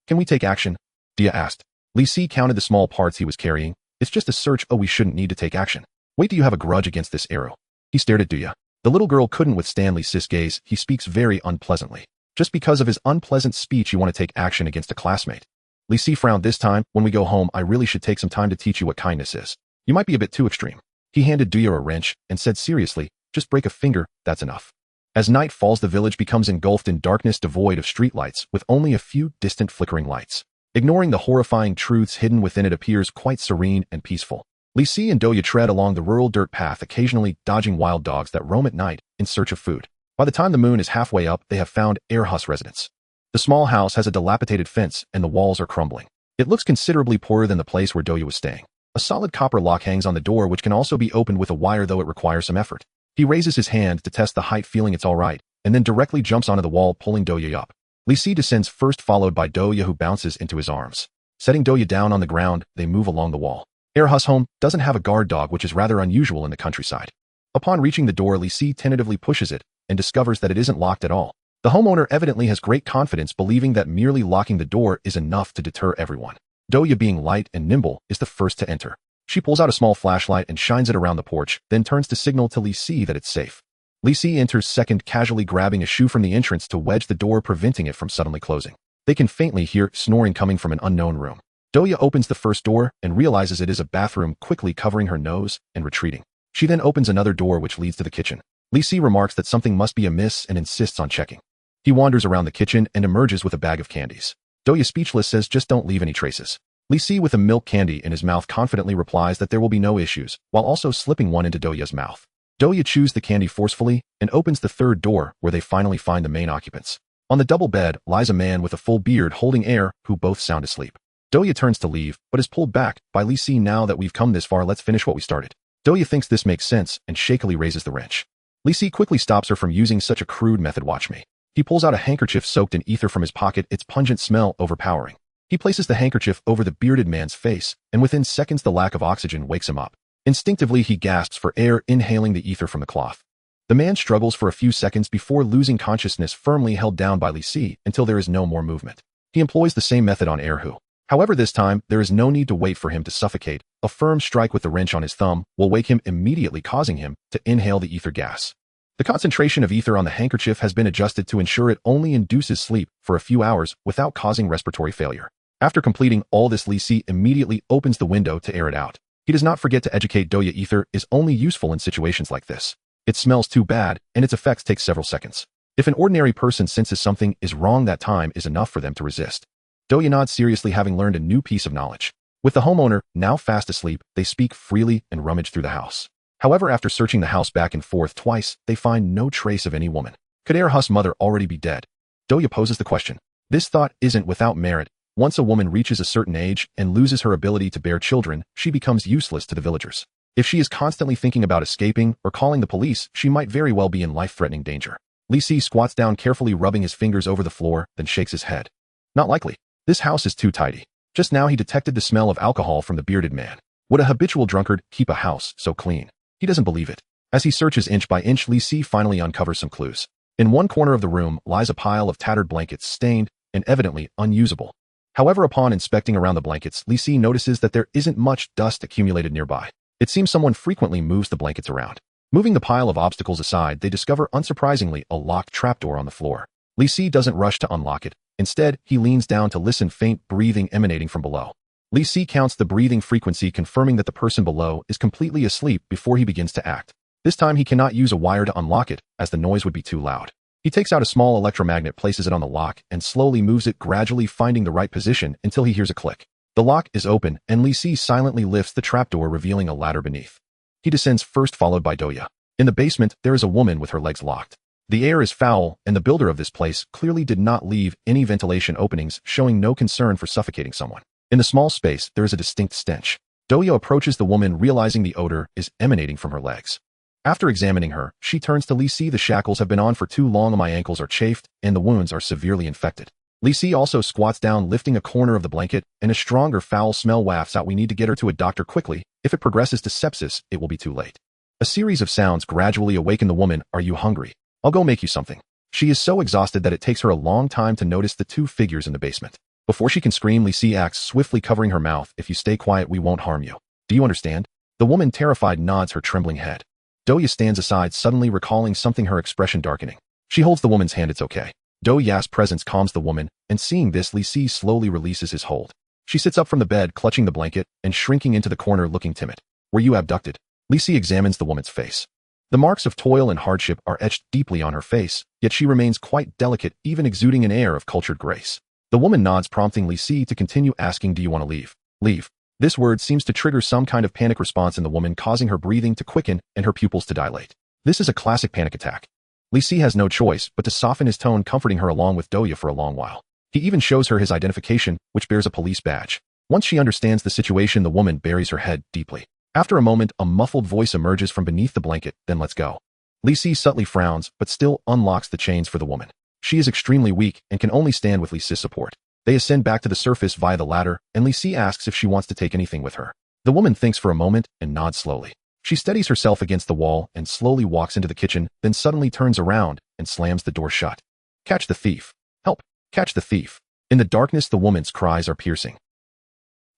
"Can we take action?" Duya asked. Li Si counted the small parts he was carrying. "It's just a search. Oh, we shouldn't need to take action." "Wait, do you have a grudge against this Eru?" He stared at Duya. The little girl couldn't withstand Li Si's gaze. "He speaks very unpleasantly. Just because of his unpleasant speech you want to take action against a classmate?" Li Si frowned. "This time, when we go home, I really should take some time to teach you what kindness is. You might be a bit too extreme." He handed Duya a wrench and said seriously, "Just break a finger, that's enough." As night falls, the village becomes engulfed in darkness devoid of streetlights, with only a few distant flickering lights. Ignoring the horrifying truths hidden within, it appears quite serene and peaceful. Li Si and Duya tread along the rural dirt path, occasionally dodging wild dogs that roam at night in search of food. By the time the moon is halfway up, they have found Erha's residence. The small house has a dilapidated fence and the walls are crumbling. It looks considerably poorer than the place where Duya was staying. A solid copper lock hangs on the door, which can also be opened with a wire, though it requires some effort. He raises his hand to test the height, feeling it's all right, and then directly jumps onto the wall, pulling Duya up. Li Si descends first, followed by Duya, who bounces into his arms. Setting Duya down on the ground, they move along the wall. Erha's home doesn't have a guard dog, which is rather unusual in the countryside. Upon reaching the door, Li Si tentatively pushes it and discovers that it isn't locked at all. The homeowner evidently has great confidence, believing that merely locking the door is enough to deter everyone. Duya, being light and nimble, is the first to enter. She pulls out a small flashlight and shines it around the porch, then turns to signal to Li Si that it's safe. Li Si enters second, casually grabbing a shoe from the entrance to wedge the door, preventing it from suddenly closing. They can faintly hear snoring coming from an unknown room. Duya opens the first door and realizes it is a bathroom, quickly covering her nose and retreating. She then opens another door which leads to the kitchen. Li Si remarks that something must be amiss and insists on checking. He wanders around the kitchen and emerges with a bag of candies. Duya, speechless, says, "Just don't leave any traces." Li Si, with a milk candy in his mouth, confidently replies that there will be no issues, while also slipping one into Duya's mouth. Duya chews the candy forcefully and opens the third door where they finally find the main occupants. On the double bed lies a man with a full beard holding air who both sound asleep. Duya turns to leave, but is pulled back by Li Si. Now that we've come this far, let's finish what we started. Duya thinks this makes sense and shakily raises the wrench. Li Si quickly stops her from using such a crude method. Watch me. He pulls out a handkerchief soaked in ether from his pocket, its pungent smell overpowering. He places the handkerchief over the bearded man's face, and within seconds the lack of oxygen wakes him up. Instinctively he gasps for air, inhaling the ether from the cloth. The man struggles for a few seconds before losing consciousness, firmly held down by Li Si until there is no more movement. He employs the same method on Erhu. However, this time, there is no need to wait for him to suffocate. A firm strike with the wrench on his thumb will wake him immediately, causing him to inhale the ether gas. The concentration of ether on the handkerchief has been adjusted to ensure it only induces sleep for a few hours without causing respiratory failure. After completing all this, Li Si immediately opens the window to air it out. He does not forget to educate Duya. Ether is only useful in situations like this. It smells too bad, and its effects take several seconds. If an ordinary person senses something is wrong, that time is enough for them to resist. Duya nods seriously, having learned a new piece of knowledge. With the homeowner now fast asleep, they speak freely and rummage through the house. However, after searching the house back and forth twice, they find no trace of any woman. Could Erhu's mother already be dead? Duya poses the question. This thought isn't without merit. Once a woman reaches a certain age and loses her ability to bear children, she becomes useless to the villagers. If she is constantly thinking about escaping or calling the police, she might very well be in life-threatening danger. Li Si squats down, carefully rubbing his fingers over the floor, then shakes his head. Not likely. This house is too tidy. Just now he detected the smell of alcohol from the bearded man. Would a habitual drunkard keep a house so clean? He doesn't believe it. As he searches inch by inch, Li Si finally uncovers some clues. In one corner of the room lies a pile of tattered blankets, stained and evidently unusable. However, upon inspecting around the blankets, Li Si notices that there isn't much dust accumulated nearby. It seems someone frequently moves the blankets around. Moving the pile of obstacles aside, they discover, unsurprisingly, a locked trapdoor on the floor. Li Si doesn't rush to unlock it. Instead, he leans down to listen, faint breathing emanating from below. Li Si counts the breathing frequency, confirming that the person below is completely asleep before he begins to act. This time he cannot use a wire to unlock it, as the noise would be too loud. He takes out a small electromagnet, places it on the lock, and slowly moves it, gradually finding the right position until he hears a click. The lock is open, and Li Si silently lifts the trapdoor, revealing a ladder beneath. He descends first, followed by Duya. In the basement, there is a woman with her legs locked. The air is foul, and the builder of this place clearly did not leave any ventilation openings, showing no concern for suffocating someone. In the small space, there is a distinct stench. Duya approaches the woman, realizing the odor is emanating from her legs. After examining her, she turns to Li Si. The shackles have been on for too long, my ankles are chafed, and the wounds are severely infected. Li Si also squats down, lifting a corner of the blanket, and a stronger foul smell wafts out. We need to get her to a doctor quickly. If it progresses to sepsis, it will be too late. A series of sounds gradually awaken the woman. Are you hungry? I'll go make you something. She is so exhausted that it takes her a long time to notice the two figures in the basement. Before she can scream, Li Si acts swiftly, covering her mouth. If you stay quiet, we won't harm you. Do you understand? The woman, terrified, nods her trembling head. Duya stands aside, suddenly recalling something, her expression darkening. She holds the woman's hand. It's okay. Duya's presence calms the woman, and seeing this, Li Si slowly releases his hold. She sits up from the bed, clutching the blanket, and shrinking into the corner, looking timid. Were you abducted? Li Si examines the woman's face. The marks of toil and hardship are etched deeply on her face, yet she remains quite delicate, even exuding an air of cultured grace. The woman nods, prompting Li Si to continue, asking, do you want to leave? Leave. This word seems to trigger some kind of panic response in the woman, causing her breathing to quicken and her pupils to dilate. This is a classic panic attack. Li Si has no choice but to soften his tone, comforting her along with Duya for a long while. He even shows her his identification, which bears a police badge. Once she understands the situation, the woman buries her head deeply. After a moment, a muffled voice emerges from beneath the blanket. Then let's go. Li Si subtly frowns, but still unlocks the chains for the woman. She is extremely weak and can only stand with Li Si's support. They ascend back to the surface via the ladder, and Li Si asks if she wants to take anything with her. The woman thinks for a moment and nods slowly. She steadies herself against the wall and slowly walks into the kitchen, then suddenly turns around and slams the door shut. Catch the thief. Help. Catch the thief. In the darkness, the woman's cries are piercing.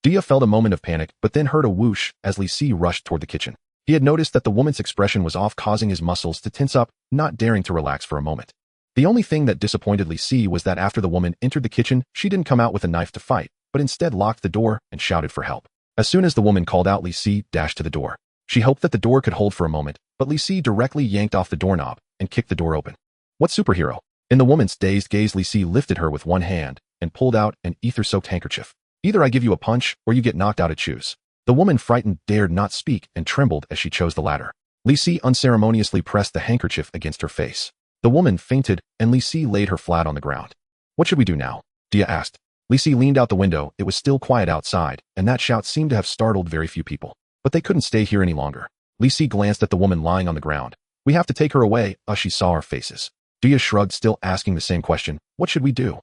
Duya felt a moment of panic, but then heard a whoosh as Li Si rushed toward the kitchen. He had noticed that the woman's expression was off, causing his muscles to tense up, not daring to relax for a moment. The only thing that disappointed Li Si was that after the woman entered the kitchen, she didn't come out with a knife to fight, but instead locked the door and shouted for help. As soon as the woman called out, Li Si dashed to the door. She hoped that the door could hold for a moment, but Li Si directly yanked off the doorknob and kicked the door open. What superhero? In the woman's dazed gaze, Li Si lifted her with one hand and pulled out an ether-soaked handkerchief. Either I give you a punch or you get knocked out, choose. The woman, frightened, dared not speak and trembled as she chose the latter. Li Si unceremoniously pressed the handkerchief against her face. The woman fainted, and Li Si laid her flat on the ground. What should we do now? Duya asked. Li Si leaned out the window. It was still quiet outside, and that shout seemed to have startled very few people. But they couldn't stay here any longer. Li Si glanced at the woman lying on the ground. We have to take her away. She saw our faces. Duya shrugged, still asking the same question. What should we do?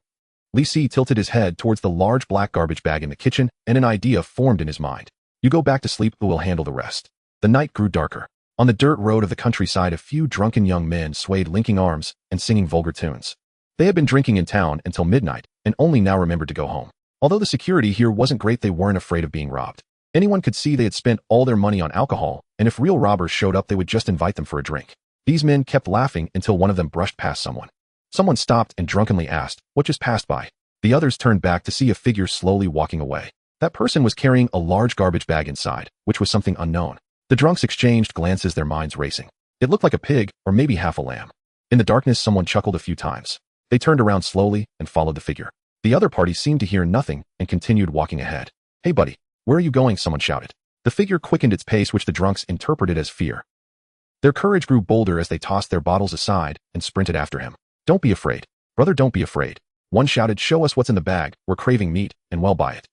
Li Si tilted his head towards the large black garbage bag in the kitchen, and an idea formed in his mind. You go back to sleep, we'll handle the rest. The night grew darker. On the dirt road of the countryside, a few drunken young men swayed, linking arms and singing vulgar tunes. They had been drinking in town until midnight, and only now remembered to go home. Although the security here wasn't great, they weren't afraid of being robbed. Anyone could see they had spent all their money on alcohol, and if real robbers showed up, they would just invite them for a drink. These men kept laughing until one of them brushed past someone. Someone stopped and drunkenly asked, "What just passed by?" The others turned back to see a figure slowly walking away. That person was carrying a large garbage bag inside, which was something unknown. The drunks exchanged glances, their minds racing. It looked like a pig, or maybe half a lamb. In the darkness, someone chuckled a few times. They turned around slowly and followed the figure. The other party seemed to hear nothing and continued walking ahead. Hey buddy, where are you going? Someone shouted. The figure quickened its pace, which the drunks interpreted as fear. Their courage grew bolder as they tossed their bottles aside and sprinted after him. Don't be afraid. Brother, don't be afraid. One shouted, show us what's in the bag, we're craving meat, and well buy it.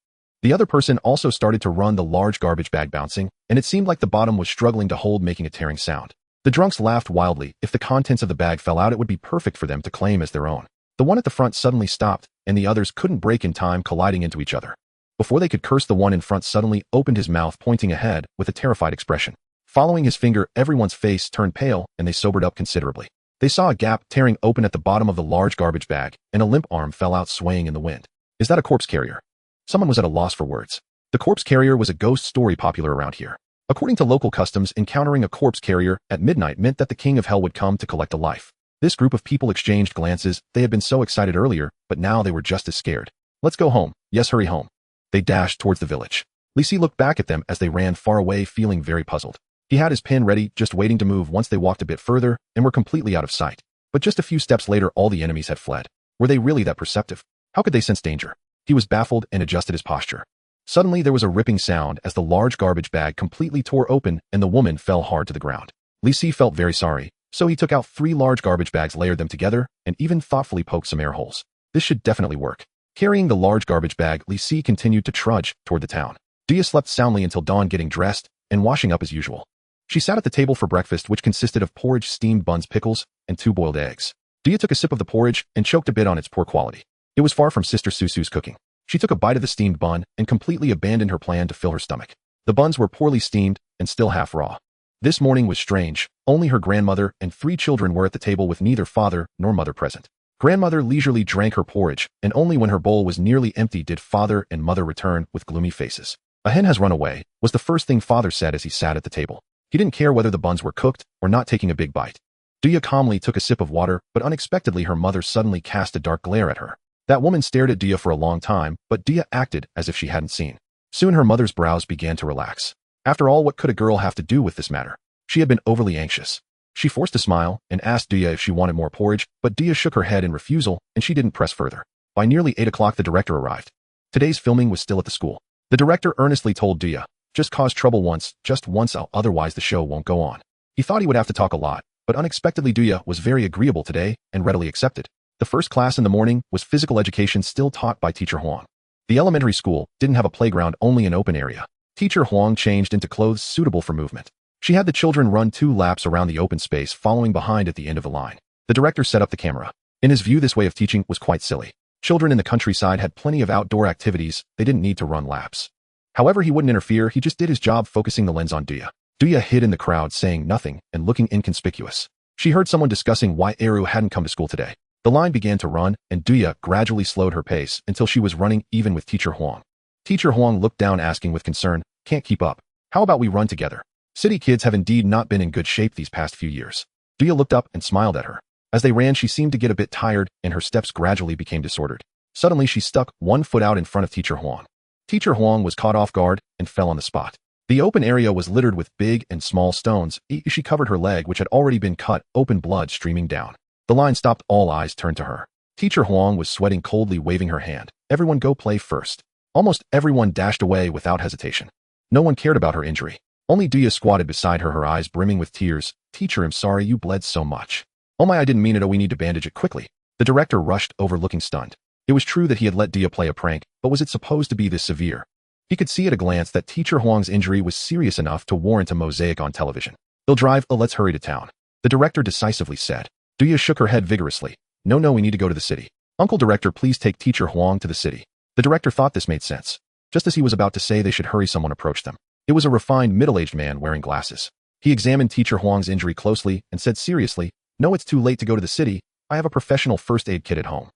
The other person also started to run, the large garbage bag bouncing, and it seemed like the bottom was struggling to hold, making a tearing sound. The drunks laughed wildly. If the contents of the bag fell out, it would be perfect for them to claim as their own. The one at the front suddenly stopped, and the others couldn't break in time, colliding into each other. Before they could curse, the one in front suddenly opened his mouth, pointing ahead with a terrified expression. Following his finger, everyone's face turned pale, and they sobered up considerably. They saw a gap tearing open at the bottom of the large garbage bag, and a limp arm fell out, swaying in the wind. Is that a corpse carrier? Someone was at a loss for words. The corpse carrier was a ghost story popular around here. According to local customs, encountering a corpse carrier at midnight meant that the king of hell would come to collect a life. This group of people exchanged glances. They had been so excited earlier, but now they were just as scared. Let's go home. Yes, hurry home. They dashed towards the village. Li Si looked back at them as they ran far away, feeling very puzzled. He had his pin ready, just waiting to move once they walked a bit further and were completely out of sight. But just a few steps later, all the enemies had fled. Were they really that perceptive? How could they sense danger? He was baffled and adjusted his posture. Suddenly, there was a ripping sound as the large garbage bag completely tore open and the woman fell hard to the ground. Li Si felt very sorry, so he took out 3 large garbage bags, layered them together, and even thoughtfully poked some air holes. This should definitely work. Carrying the large garbage bag, Li Si continued to trudge toward the town. Duya slept soundly until dawn, getting dressed and washing up as usual. She sat at the table for breakfast, which consisted of porridge, steamed buns, pickles, and 2 boiled eggs. Duya took a sip of the porridge and choked a bit on its poor quality. It was far from Sister Susu's cooking. She took a bite of the steamed bun and completely abandoned her plan to fill her stomach. The buns were poorly steamed and still half raw. This morning was strange. Only her grandmother and 3 children were at the table, with neither father nor mother present. Grandmother leisurely drank her porridge, and only when her bowl was nearly empty did father and mother return with gloomy faces. A hen has run away, was the first thing father said as he sat at the table. He didn't care whether the buns were cooked or not, taking a big bite. Duya calmly took a sip of water, but unexpectedly her mother suddenly cast a dark glare at her. That woman stared at Duya for a long time, but Duya acted as if she hadn't seen. Soon her mother's brows began to relax. After all, what could a girl have to do with this matter? She had been overly anxious. She forced a smile and asked Duya if she wanted more porridge, but Duya shook her head in refusal, and she didn't press further. By nearly 8 o'clock, the director arrived. Today's filming was still at the school. The director earnestly told Duya, just cause trouble once, just once, otherwise the show won't go on. He thought he would have to talk a lot, but unexpectedly Duya was very agreeable today and readily accepted. The first class in the morning was physical education, still taught by Teacher Huang. The elementary school didn't have a playground, only an open area. Teacher Huang changed into clothes suitable for movement. She had the children run 2 laps around the open space, following behind at the end of the line. The director set up the camera. In his view, this way of teaching was quite silly. Children in the countryside had plenty of outdoor activities, they didn't need to run laps. However, he wouldn't interfere, he just did his job, focusing the lens on Duya. Duya hid in the crowd, saying nothing and looking inconspicuous. She heard someone discussing why Eru hadn't come to school today. The line began to run, and Duya gradually slowed her pace until she was running even with Teacher Huang. Teacher Huang looked down, asking with concern, can't keep up. How about we run together? City kids have indeed not been in good shape these past few years. Duya looked up and smiled at her. As they ran, she seemed to get a bit tired, and her steps gradually became disordered. Suddenly, she stuck 1 foot out in front of Teacher Huang. Teacher Huang was caught off guard and fell on the spot. The open area was littered with big and small stones. She covered her leg, which had already been cut open, blood streaming down. The line stopped, all eyes turned to her. Teacher Huang was sweating coldly, waving her hand. Everyone go play first. Almost everyone dashed away without hesitation. No one cared about her injury. Only Duya squatted beside her eyes brimming with tears. Teacher, I'm sorry you bled so much. Oh my, I didn't mean it. Oh, we need to bandage it quickly. The director rushed over looking stunned. It was true that he had let Duya play a prank, but was it supposed to be this severe? He could see at a glance that Teacher Huang's injury was serious enough to warrant a mosaic on television. They'll drive. Let's hurry to town. The director decisively said. Duya shook her head vigorously. No, we need to go to the city. Uncle Director, please take Teacher Huang to the city. The director thought this made sense. Just as he was about to say they should hurry, someone approached them. It was a refined, middle-aged man wearing glasses. He examined Teacher Huang's injury closely and said seriously, no, it's too late to go to the city. I have a professional first aid kit at home.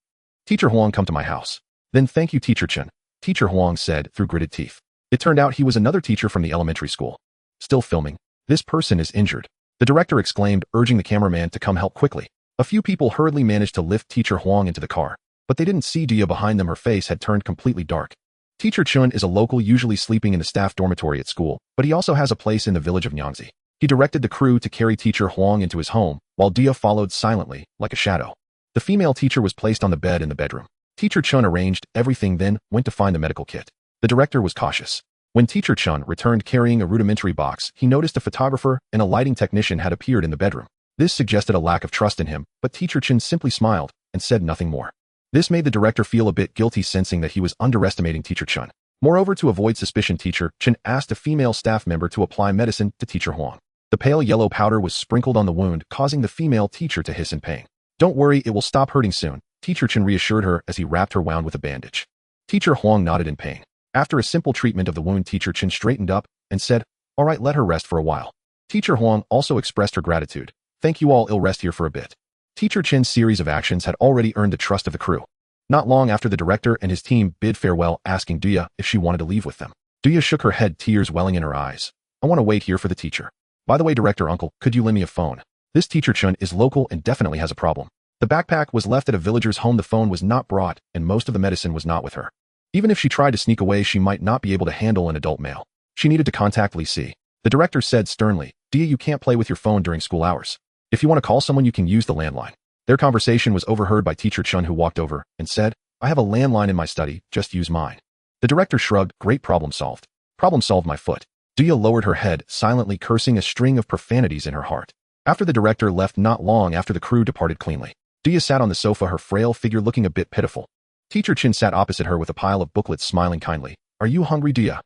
Teacher Huang, come to my house. Then thank you, Teacher Chen, Teacher Huang said through gritted teeth. It turned out he was another teacher from the elementary school. Still filming. This person is injured. The director exclaimed, urging the cameraman to come help quickly. A few people hurriedly managed to lift Teacher Huang into the car, but they didn't see Duya behind them. Her face had turned completely dark. Teacher Chun is a local, usually sleeping in the staff dormitory at school, but he also has a place in the village of Nyangzi. He directed the crew to carry Teacher Huang into his home, while Duya followed silently, like a shadow. The female teacher was placed on the bed in the bedroom. Teacher Chun arranged everything, then went to find the medical kit. The director was cautious. When Teacher Chun returned carrying a rudimentary box, he noticed a photographer and a lighting technician had appeared in the bedroom. This suggested a lack of trust in him, but Teacher Chun simply smiled and said nothing more. This made the director feel a bit guilty, sensing that he was underestimating Teacher Chun. Moreover, to avoid suspicion, Teacher Chun asked a female staff member to apply medicine to Teacher Huang. The pale yellow powder was sprinkled on the wound, causing the female teacher to hiss in pain. Don't worry, it will stop hurting soon, Teacher Chun reassured her as he wrapped her wound with a bandage. Teacher Huang nodded in pain. After a simple treatment of the wound, Teacher Chun straightened up and said, all right, let her rest for a while. Teacher Huang also expressed her gratitude. Thank you all, I'll rest here for a bit. Teacher Chin's series of actions had already earned the trust of the crew. Not long after, the director and his team bid farewell, asking Duya if she wanted to leave with them. Duya shook her head, tears welling in her eyes. I want to wait here for the teacher. By the way, director uncle, could you lend me a phone? This Teacher Chun is local and definitely has a problem. The backpack was left at a villager's home. The phone was not brought, and most of the medicine was not with her. Even if she tried to sneak away, she might not be able to handle an adult male. She needed to contact Li Si. The director said sternly, Duya, you can't play with your phone during school hours. If you want to call someone, you can use the landline. Their conversation was overheard by Teacher Chun, who walked over and said, I have a landline in my study, just use mine. The director shrugged, great, problem solved. Problem solved, my foot. Duya lowered her head, silently cursing a string of profanities in her heart. After the director left, not long after, the crew departed cleanly. Duya sat on the sofa, her frail figure looking a bit pitiful. Teacher Chin sat opposite her with a pile of booklets, smiling kindly. Are you hungry, Duya?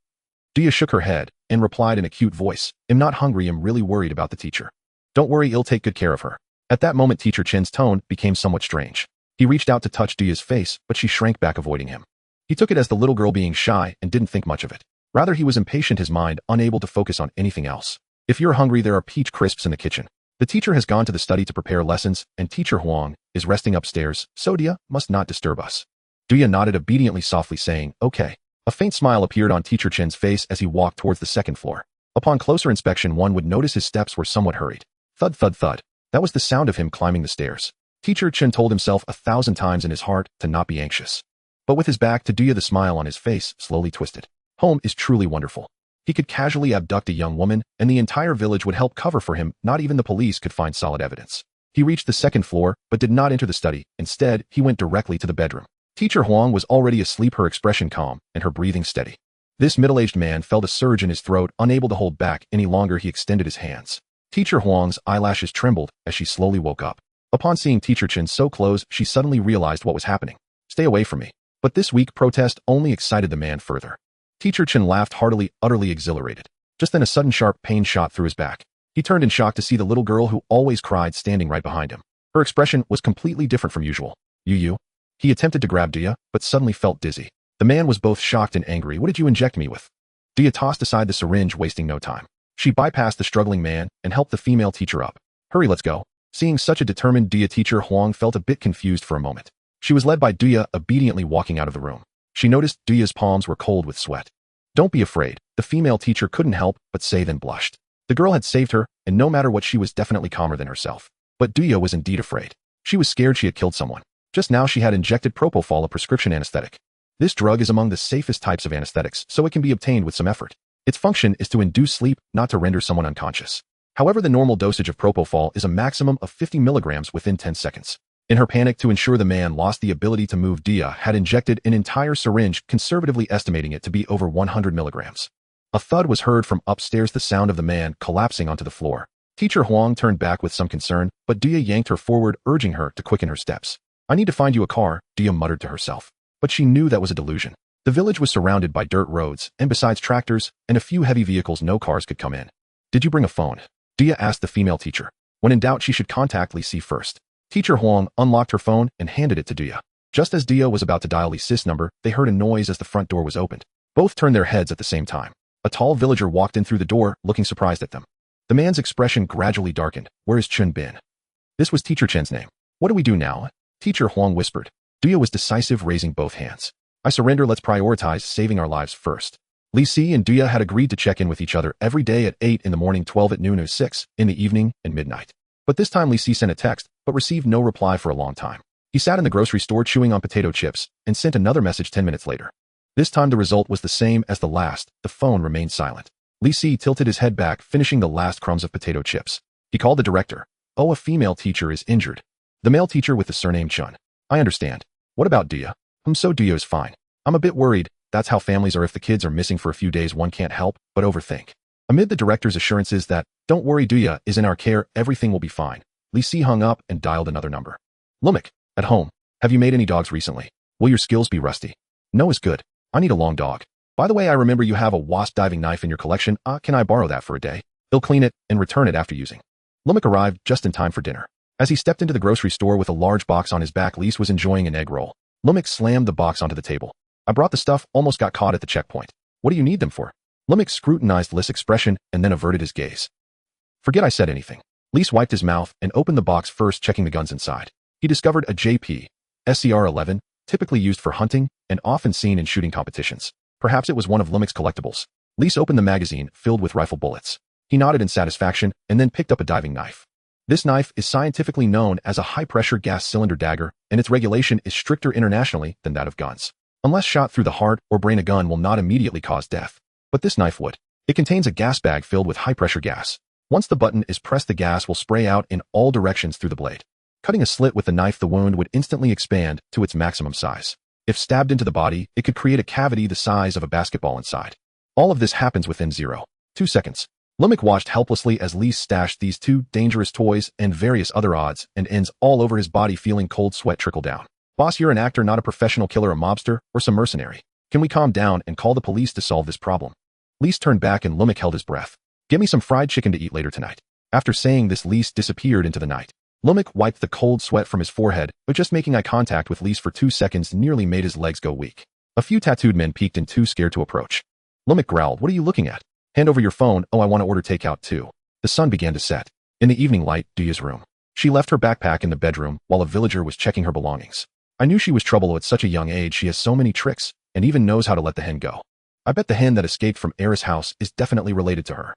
Duya shook her head and replied in a cute voice, I'm not hungry, I'm really worried about the teacher. Don't worry, I'll take good care of her. At that moment, Teacher Chin's tone became somewhat strange. He reached out to touch Duya's face, but she shrank back, avoiding him. He took it as the little girl being shy and didn't think much of it. Rather, he was impatient, his mind unable to focus on anything else. If you're hungry, there are peach crisps in the kitchen. The teacher has gone to the study to prepare lessons, and Teacher Huang is resting upstairs, so Duya must not disturb us. Duya nodded obediently, softly saying, okay. A faint smile appeared on Teacher Chin's face as he walked towards the second floor. Upon closer inspection, one would notice his steps were somewhat hurried. Thud, thud, thud. That was the sound of him climbing the stairs. Teacher Chin told himself 1,000 times in his heart to not be anxious. But with his back to Duya, the smile on his face slowly twisted. Home is truly wonderful. He could casually abduct a young woman, and the entire village would help cover for him. Not even the police could find solid evidence. He reached the second floor, but did not enter the study. Instead, he went directly to the bedroom. Teacher Huang was already asleep, her expression calm and her breathing steady. This middle-aged man felt a surge in his throat. Unable to hold back any longer, he extended his hands. Teacher Huang's eyelashes trembled as she slowly woke up. Upon seeing Teacher Chin so close, she suddenly realized what was happening. Stay away from me. But this weak protest only excited the man further. Teacher Chin laughed heartily, utterly exhilarated. Just then a sudden sharp pain shot through his back. He turned in shock to see the little girl who always cried standing right behind him. Her expression was completely different from usual. You. He attempted to grab Duya, but suddenly felt dizzy. The man was both shocked and angry. What did you inject me with? Duya tossed aside the syringe, wasting no time. She bypassed the struggling man and helped the female teacher up. Hurry, let's go. Seeing such a determined Duya, Teacher Huang felt a bit confused for a moment. She was led by Duya, obediently walking out of the room. She noticed Duya's palms were cold with sweat. Don't be afraid, the female teacher couldn't help but say, then blushed. The girl had saved her, and no matter what, she was definitely calmer than herself. But Duya was indeed afraid. She was scared she had killed someone. Just now she had injected propofol, a prescription anesthetic. This drug is among the safest types of anesthetics, so it can be obtained with some effort. Its function is to induce sleep, not to render someone unconscious. However, the normal dosage of propofol is a maximum of 50 milligrams within 10 seconds. In her panic to ensure the man lost the ability to move, Duya had injected an entire syringe, conservatively estimating it to be over 100 milligrams. A thud was heard from upstairs, the sound of the man collapsing onto the floor. Teacher Huang turned back with some concern, but Duya yanked her forward, urging her to quicken her steps. I need to find you a car, Duya muttered to herself. But she knew that was a delusion. The village was surrounded by dirt roads, and besides tractors and a few heavy vehicles, no cars could come in. Did you bring a phone? Duya asked the female teacher. When in doubt, she should contact Li Si first. Teacher Huang unlocked her phone and handed it to Duya. Just as Duya was about to dial Li Si's number, they heard a noise as the front door was opened. Both turned their heads at the same time. A tall villager walked in through the door, looking surprised at them. The man's expression gradually darkened. Where is Chun Bin? This was Teacher Chen's name. What do we do now? Teacher Huang whispered. Duya was decisive, raising both hands. I surrender. Let's prioritize saving our lives first. Li Si and Duya had agreed to check in with each other every day at 8 in the morning, 12 at noon, and 6 in the evening, and midnight. But this time Li Si sent a text, but received no reply for a long time. He sat in the grocery store chewing on potato chips and sent another message 10 minutes later. This time the result was the same as the last. The phone remained silent. Li Si tilted his head back, finishing the last crumbs of potato chips. He called the director. Oh, a female teacher is injured. The male teacher with the surname Chun. I understand. What about Duya? So Duya is fine. I'm a bit worried. That's how families are. If the kids are missing for a few days, one can't help but overthink. Amid the director's assurances that, don't worry, Duya is in our care, everything will be fine, Li Si hung up and dialed another number. Lumik, at home. Have you made any dogs recently? Will your skills be rusty? No is good. I need a long dog. By the way, I remember you have a wasp diving knife in your collection. Can I borrow that for a day? He'll clean it and return it after using. Lumik arrived just in time for dinner. As he stepped into the grocery store with a large box on his back, Lise was enjoying an egg roll. Lumik slammed the box onto the table. I brought the stuff, almost got caught at the checkpoint. What do you need them for? Lumik scrutinized Li's expression and then averted his gaze. Forget I said anything. Lise wiped his mouth and opened the box, first checking the guns inside. He discovered a JP, SCR-11, typically used for hunting and often seen in shooting competitions. Perhaps it was one of Lumik's collectibles. Lise opened the magazine, filled with rifle bullets. He nodded in satisfaction and then picked up a diving knife. This knife is scientifically known as a high-pressure gas cylinder dagger, and its regulation is stricter internationally than that of guns. Unless shot through the heart or brain, a gun will not immediately cause death. But this knife would. It contains a gas bag filled with high-pressure gas. Once the button is pressed, the gas will spray out in all directions through the blade. Cutting a slit with the knife, the wound would instantly expand to its maximum size. If stabbed into the body, it could create a cavity the size of a basketball inside. All of this happens within 0.2 seconds. Lumik watched helplessly as Lise stashed these two dangerous toys and various other odds and ends all over his body, feeling cold sweat trickle down. Boss, you're an actor, not a professional killer, a mobster, or some mercenary. Can we calm down and call the police to solve this problem? Lise turned back and Lumik held his breath. Get me some fried chicken to eat later tonight. After saying this, Lise disappeared into the night. Lumik wiped the cold sweat from his forehead, but just making eye contact with Lise for 2 seconds nearly made his legs go weak. A few tattooed men peeked in, too scared to approach. Lumik growled, what are you looking at? Hand over your phone. Oh, I want to order takeout too. The sun began to set. In the evening light, Duya's room. She left her backpack in the bedroom while a villager was checking her belongings. I knew she was trouble at such a young age. She has so many tricks and even knows how to let the hen go. I bet the hen that escaped from Era's house is definitely related to her.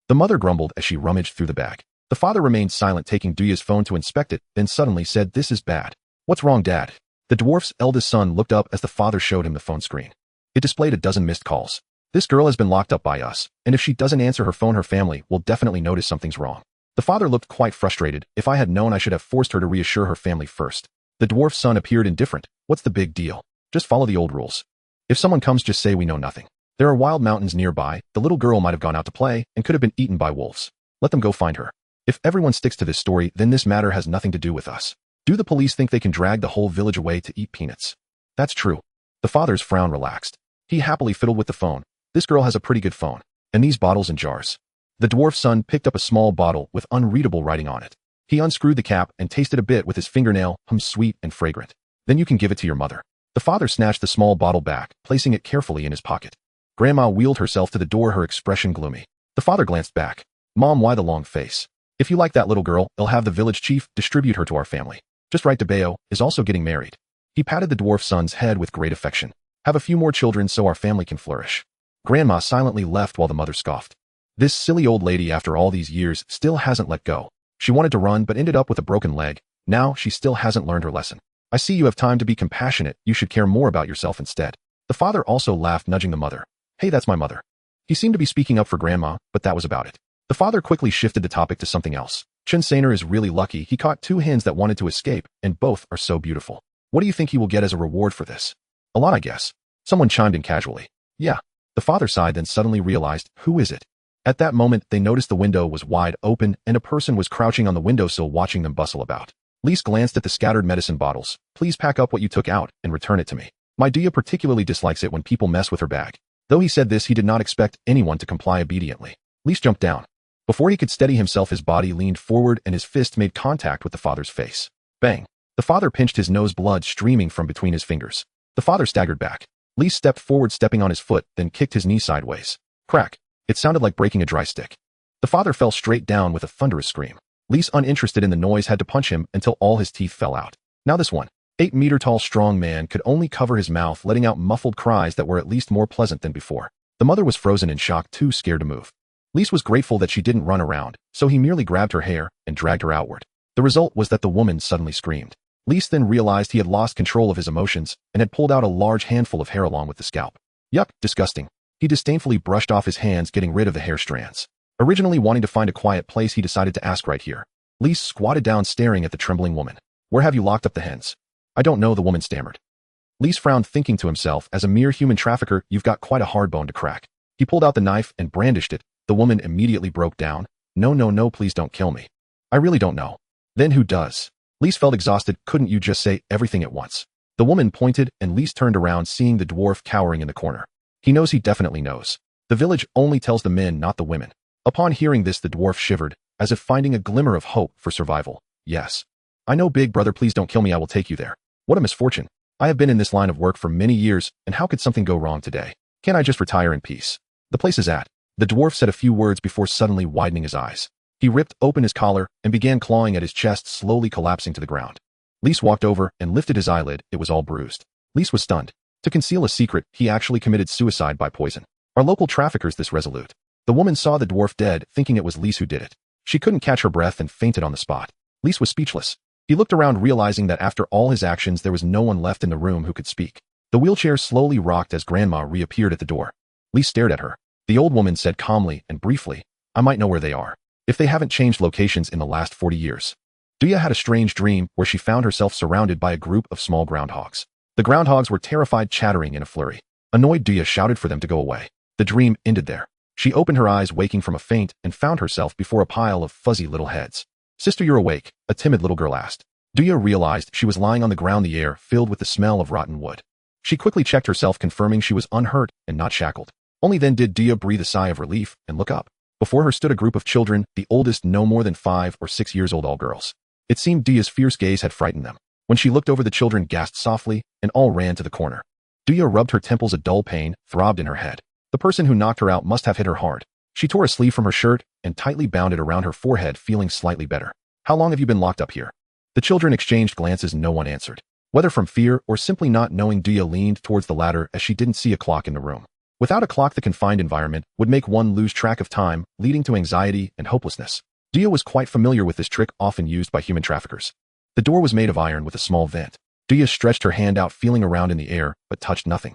The mother grumbled as she rummaged through the bag. The father remained silent, taking Duya's phone to inspect it, then suddenly said, this is bad. What's wrong, Dad? The dwarf's eldest son looked up as the father showed him the phone screen. It displayed a dozen missed calls. This girl has been locked up by us, and if she doesn't answer her phone, her family will definitely notice something's wrong. The father looked quite frustrated. If I had known, I should have forced her to reassure her family first. The dwarf's son appeared indifferent. What's the big deal? Just follow the old rules. If someone comes, just say we know nothing. There are wild mountains nearby. The little girl might have gone out to play and could have been eaten by wolves. Let them go find her. If everyone sticks to this story, then this matter has nothing to do with us. Do the police think they can drag the whole village away to eat peanuts? That's true. The father's frown relaxed. He happily fiddled with the phone. This girl has a pretty good phone. And these bottles and jars. The dwarf's son picked up a small bottle with unreadable writing on it. He unscrewed the cap and tasted a bit with his fingernail. Sweet and fragrant. Then you can give it to your mother. The father snatched the small bottle back, placing it carefully in his pocket. Grandma wheeled herself to the door, her expression gloomy. The father glanced back. Mom, why the long face? If you like that little girl, I'll have the village chief distribute her to our family. Just right, Debeo is also getting married. He patted the dwarf's son's head with great affection. Have a few more children so our family can flourish. Grandma silently left while the mother scoffed. This silly old lady, after all these years, still hasn't let go. She wanted to run but ended up with a broken leg. Now she still hasn't learned her lesson. I see you have time to be compassionate. You should care more about yourself instead. The father also laughed, nudging the mother. Hey, that's my mother. He seemed to be speaking up for Grandma, but that was about it. The father quickly shifted the topic to something else. Chen Sainer is really lucky. He caught 2 hens that wanted to escape, and both are so beautiful. What do you think he will get as a reward for this? A lot, I guess. Someone chimed in casually. Yeah. The The father sighed, then suddenly realized, who is it? At that moment, they noticed the window was wide open and a person was crouching on the windowsill watching them bustle about. Lise glanced at the scattered medicine bottles. Please pack up what you took out and return it to me. My Duya particularly dislikes it when people mess with her bag. Though he said this, he did not expect anyone to comply obediently. Lise jumped down. Before he could steady himself, his body leaned forward and his fist made contact with the father's face. Bang! The father pinched his nose, blood streaming from between his fingers. The father staggered back. Lise stepped forward, stepping on his foot, then kicked his knee sideways. Crack! It sounded like breaking a dry stick. The father fell straight down with a thunderous scream. Lise, uninterested in the noise, had to punch him until all his teeth fell out. Now this 8-meter-tall strong man could only cover his mouth, letting out muffled cries that were at least more pleasant than before. The mother was frozen in shock, too scared to move. Lise was grateful that she didn't run around, so he merely grabbed her hair and dragged her outward. The result was that the woman suddenly screamed. Lise then realized he had lost control of his emotions and had pulled out a large handful of hair along with the scalp. Yuck, disgusting. He disdainfully brushed off his hands, getting rid of the hair strands. Originally wanting to find a quiet place, he decided to ask right here. Lise squatted down, staring at the trembling woman. Where have you locked up the hens? I don't know, the woman stammered. Lise frowned, thinking to himself, as a mere human trafficker, you've got quite a hard bone to crack. He pulled out the knife and brandished it. The woman immediately broke down. No, please don't kill me. I really don't know. Then who does? Lise felt exhausted. Couldn't you just say everything at once? The woman pointed, and Lise turned around, seeing the dwarf cowering in the corner. He knows, he definitely knows. The village only tells the men, not the women. Upon hearing this, the dwarf shivered, as if finding a glimmer of hope for survival. Yes. I know, big brother, please don't kill me, I will take you there. What a misfortune. I have been in this line of work for many years, and how could something go wrong today? Can't I just retire in peace? The place is at. The dwarf said a few words before suddenly widening his eyes. He ripped open his collar and began clawing at his chest, slowly collapsing to the ground. Lise walked over and lifted his eyelid. It was all bruised. Lise was stunned. To conceal a secret, he actually committed suicide by poison. Are local traffickers this resolute? The woman saw the dwarf dead, thinking it was Lise who did it. She couldn't catch her breath and fainted on the spot. Lise was speechless. He looked around, realizing that after all his actions, there was no one left in the room who could speak. The wheelchair slowly rocked as Grandma reappeared at the door. Lise stared at her. The old woman said calmly and briefly, I might know where they are, if they haven't changed locations in the last 40 years. Duya had a strange dream where she found herself surrounded by a group of small groundhogs. The groundhogs were terrified, chattering in a flurry. Annoyed, Duya shouted for them to go away. The dream ended there. She opened her eyes, waking from a faint, and found herself before a pile of fuzzy little heads. Sister, you're awake, a timid little girl asked. Duya realized she was lying on the ground, the air filled with the smell of rotten wood. She quickly checked herself, confirming she was unhurt and not shackled. Only then did Duya breathe a sigh of relief and look up. Before her stood a group of children, the oldest no more than 5 or 6 years old, all girls. It seemed Duya's fierce gaze had frightened them. When she looked over, the children gasped softly and all ran to the corner. Duya rubbed her temples, a dull pain throbbed in her head. The person who knocked her out must have hit her hard. She tore a sleeve from her shirt and tightly bound it around her forehead, feeling slightly better. How long have you been locked up here? The children exchanged glances. No one answered. Whether from fear or simply not knowing, Duya leaned towards the ladder as she didn't see a clock in the room. Without a clock, the confined environment would make one lose track of time, leading to anxiety and hopelessness. Duya was quite familiar with this trick, often used by human traffickers. The door was made of iron with a small vent. Duya stretched her hand out, feeling around in the air, but touched nothing.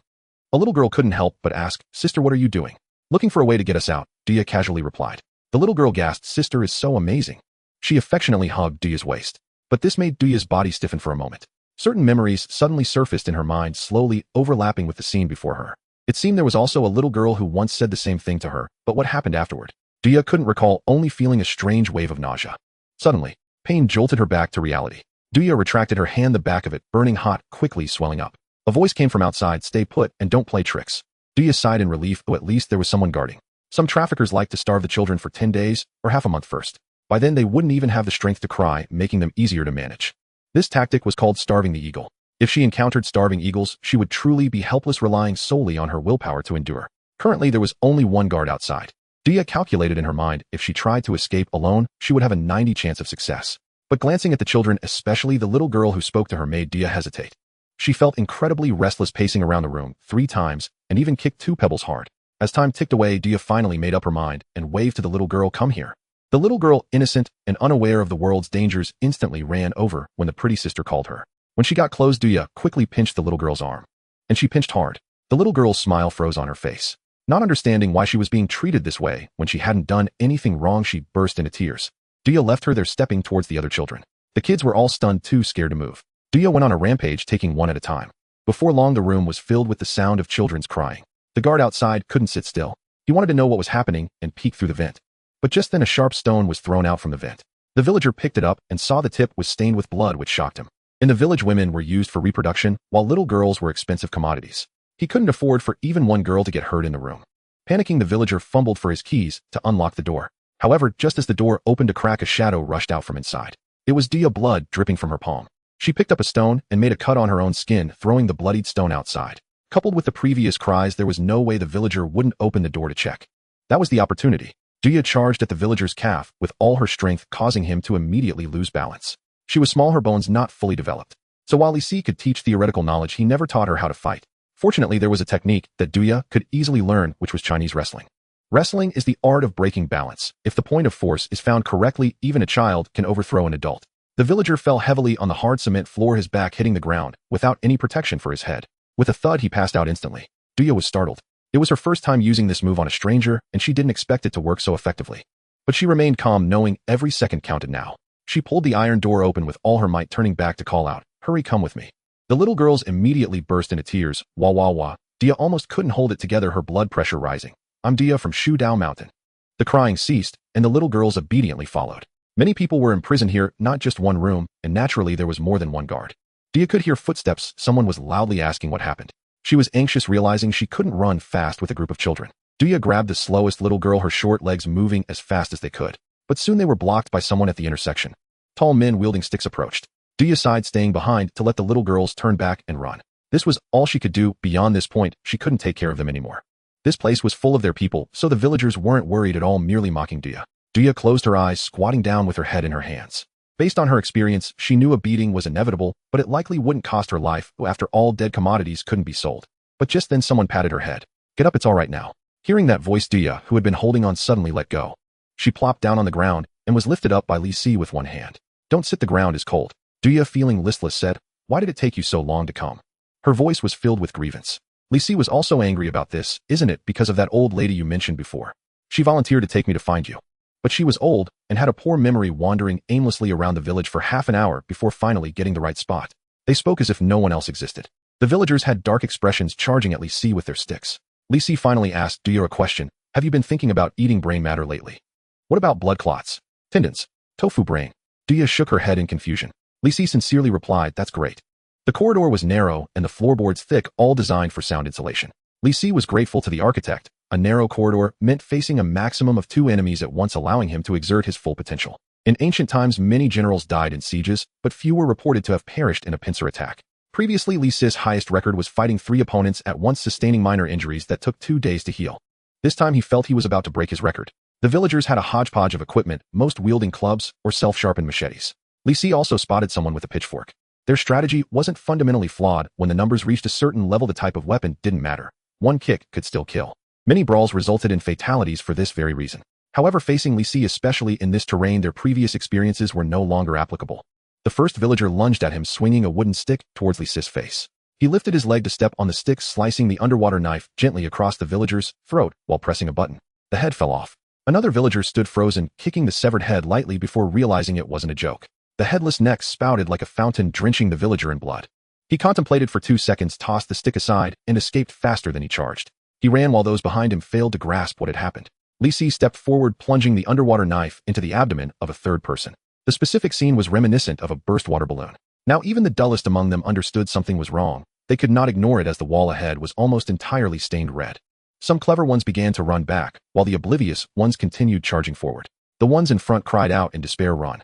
A little girl couldn't help but ask, Sister, what are you doing? Looking for a way to get us out, Duya casually replied. The little girl gasped, Sister is so amazing. She affectionately hugged Duya's waist. But this made Duya's body stiffen for a moment. Certain memories suddenly surfaced in her mind, slowly overlapping with the scene before her. It seemed there was also a little girl who once said the same thing to her, but what happened afterward? Duya couldn't recall, only feeling a strange wave of nausea. Suddenly, pain jolted her back to reality. Duya retracted her hand, the back of it, burning hot, quickly swelling up. A voice came from outside, stay put and don't play tricks. Duya sighed in relief, though at least there was someone guarding. Some traffickers like to starve the children for 10 days or half a month first. By then they wouldn't even have the strength to cry, making them easier to manage. This tactic was called starving the eagle. If she encountered starving eagles, she would truly be helpless, relying solely on her willpower to endure. Currently, there was only one guard outside. Duya calculated in her mind, if she tried to escape alone, she would have a 90% chance of success. But glancing at the children, especially the little girl who spoke to her, made Duya hesitate. She felt incredibly restless, pacing around the room 3 times, and even kicked 2 pebbles hard. As time ticked away, Duya finally made up her mind and waved to the little girl, come here. The little girl, innocent and unaware of the world's dangers, instantly ran over when the pretty sister called her. When she got close, Duya quickly pinched the little girl's arm. And she pinched hard. The little girl's smile froze on her face. Not understanding why she was being treated this way when she hadn't done anything wrong, she burst into tears. Duya left her there, stepping towards the other children. The kids were all stunned, too scared to move. Duya went on a rampage, taking one at a time. Before long, the room was filled with the sound of children's crying. The guard outside couldn't sit still. He wanted to know what was happening and peeked through the vent. But just then a sharp stone was thrown out from the vent. The villager picked it up and saw the tip was stained with blood, which shocked him. In the village, women were used for reproduction, while little girls were expensive commodities. He couldn't afford for even one girl to get hurt in the room. Panicking, the villager fumbled for his keys to unlock the door. However, just as the door opened a crack, a shadow rushed out from inside. It was Duya, blood dripping from her palm. She picked up a stone and made a cut on her own skin, throwing the bloodied stone outside. Coupled with the previous cries, there was no way the villager wouldn't open the door to check. That was the opportunity. Duya charged at the villager's calf with all her strength, causing him to immediately lose balance. She was small, her bones not fully developed. So while Li Si could teach theoretical knowledge, he never taught her how to fight. Fortunately, there was a technique that Duya could easily learn, which was Chinese wrestling. Wrestling is the art of breaking balance. If the point of force is found correctly, even a child can overthrow an adult. The villager fell heavily on the hard cement floor, his back hitting the ground, without any protection for his head. With a thud, he passed out instantly. Duya was startled. It was her first time using this move on a stranger, and she didn't expect it to work so effectively. But she remained calm, knowing every second counted now. She pulled the iron door open with all her might, turning back to call out, "Hurry, come with me." The little girls immediately burst into tears. Wah wah wah. Duya almost couldn't hold it together, her blood pressure rising. "I'm Duya from Showdown Mountain." The crying ceased, and the little girls obediently followed. Many people were imprisoned here, not just one room, and naturally there was more than one guard. Duya could hear footsteps. Someone was loudly asking what happened. She was anxious, realizing she couldn't run fast with a group of children. Duya grabbed the slowest little girl, her short legs moving as fast as they could. But soon they were blocked by someone at the intersection. Tall men wielding sticks approached. Duya sighed, staying behind to let the little girls turn back and run. This was all she could do. Beyond this point, she couldn't take care of them anymore. This place was full of their people, so the villagers weren't worried at all, merely mocking Duya. Duya closed her eyes, squatting down with her head in her hands. Based on her experience, she knew a beating was inevitable, but it likely wouldn't cost her life. After all, dead commodities couldn't be sold. But just then someone patted her head. "Get up, it's all right now." Hearing that voice, Duya, who had been holding on, suddenly let go. She plopped down on the ground and was lifted up by Li Si with one hand. "Don't sit, the ground is cold." Duya, feeling listless, said, "Why did it take you so long to come?" Her voice was filled with grievance. Li Si was also angry about this. "Isn't it because of that old lady you mentioned before? She volunteered to take me to find you. But she was old and had a poor memory, wandering aimlessly around the village for half an hour before finally getting the right spot." They spoke as if no one else existed. The villagers had dark expressions, charging at Li Si with their sticks. Li Si finally asked Duya a question. "Have you been thinking about eating brain matter lately? What about blood clots, tendons, tofu brain?" Duya shook her head in confusion. Li Si sincerely replied, "That's great." The corridor was narrow and the floorboards thick, all designed for sound insulation. Li Si was grateful to the architect. A narrow corridor meant facing a maximum of 2 enemies at once, allowing him to exert his full potential. In ancient times, many generals died in sieges, but few were reported to have perished in a pincer attack. Previously, Li Si's highest record was fighting 3 opponents at once, sustaining minor injuries that took 2 days to heal. This time he felt he was about to break his record. The villagers had a hodgepodge of equipment, most wielding clubs or self-sharpened machetes. Li Si also spotted someone with a pitchfork. Their strategy wasn't fundamentally flawed. When the numbers reached a certain level, the type of weapon didn't matter. One kick could still kill. Many brawls resulted in fatalities for this very reason. However, facing Li Si, especially in this terrain, their previous experiences were no longer applicable. The first villager lunged at him, swinging a wooden stick towards Li Si's face. He lifted his leg to step on the stick, slicing the underwater knife gently across the villager's throat while pressing a button. The head fell off. Another villager stood frozen, kicking the severed head lightly before realizing it wasn't a joke. The headless neck spouted like a fountain, drenching the villager in blood. He contemplated for 2 seconds, tossed the stick aside, and escaped faster than he charged. He ran while those behind him failed to grasp what had happened. Li Si stepped forward, plunging the underwater knife into the abdomen of a third person. The specific scene was reminiscent of a burst water balloon. Now even the dullest among them understood something was wrong. They could not ignore it, as the wall ahead was almost entirely stained red. Some clever ones began to run back, while the oblivious ones continued charging forward. The ones in front cried out in despair, "Run."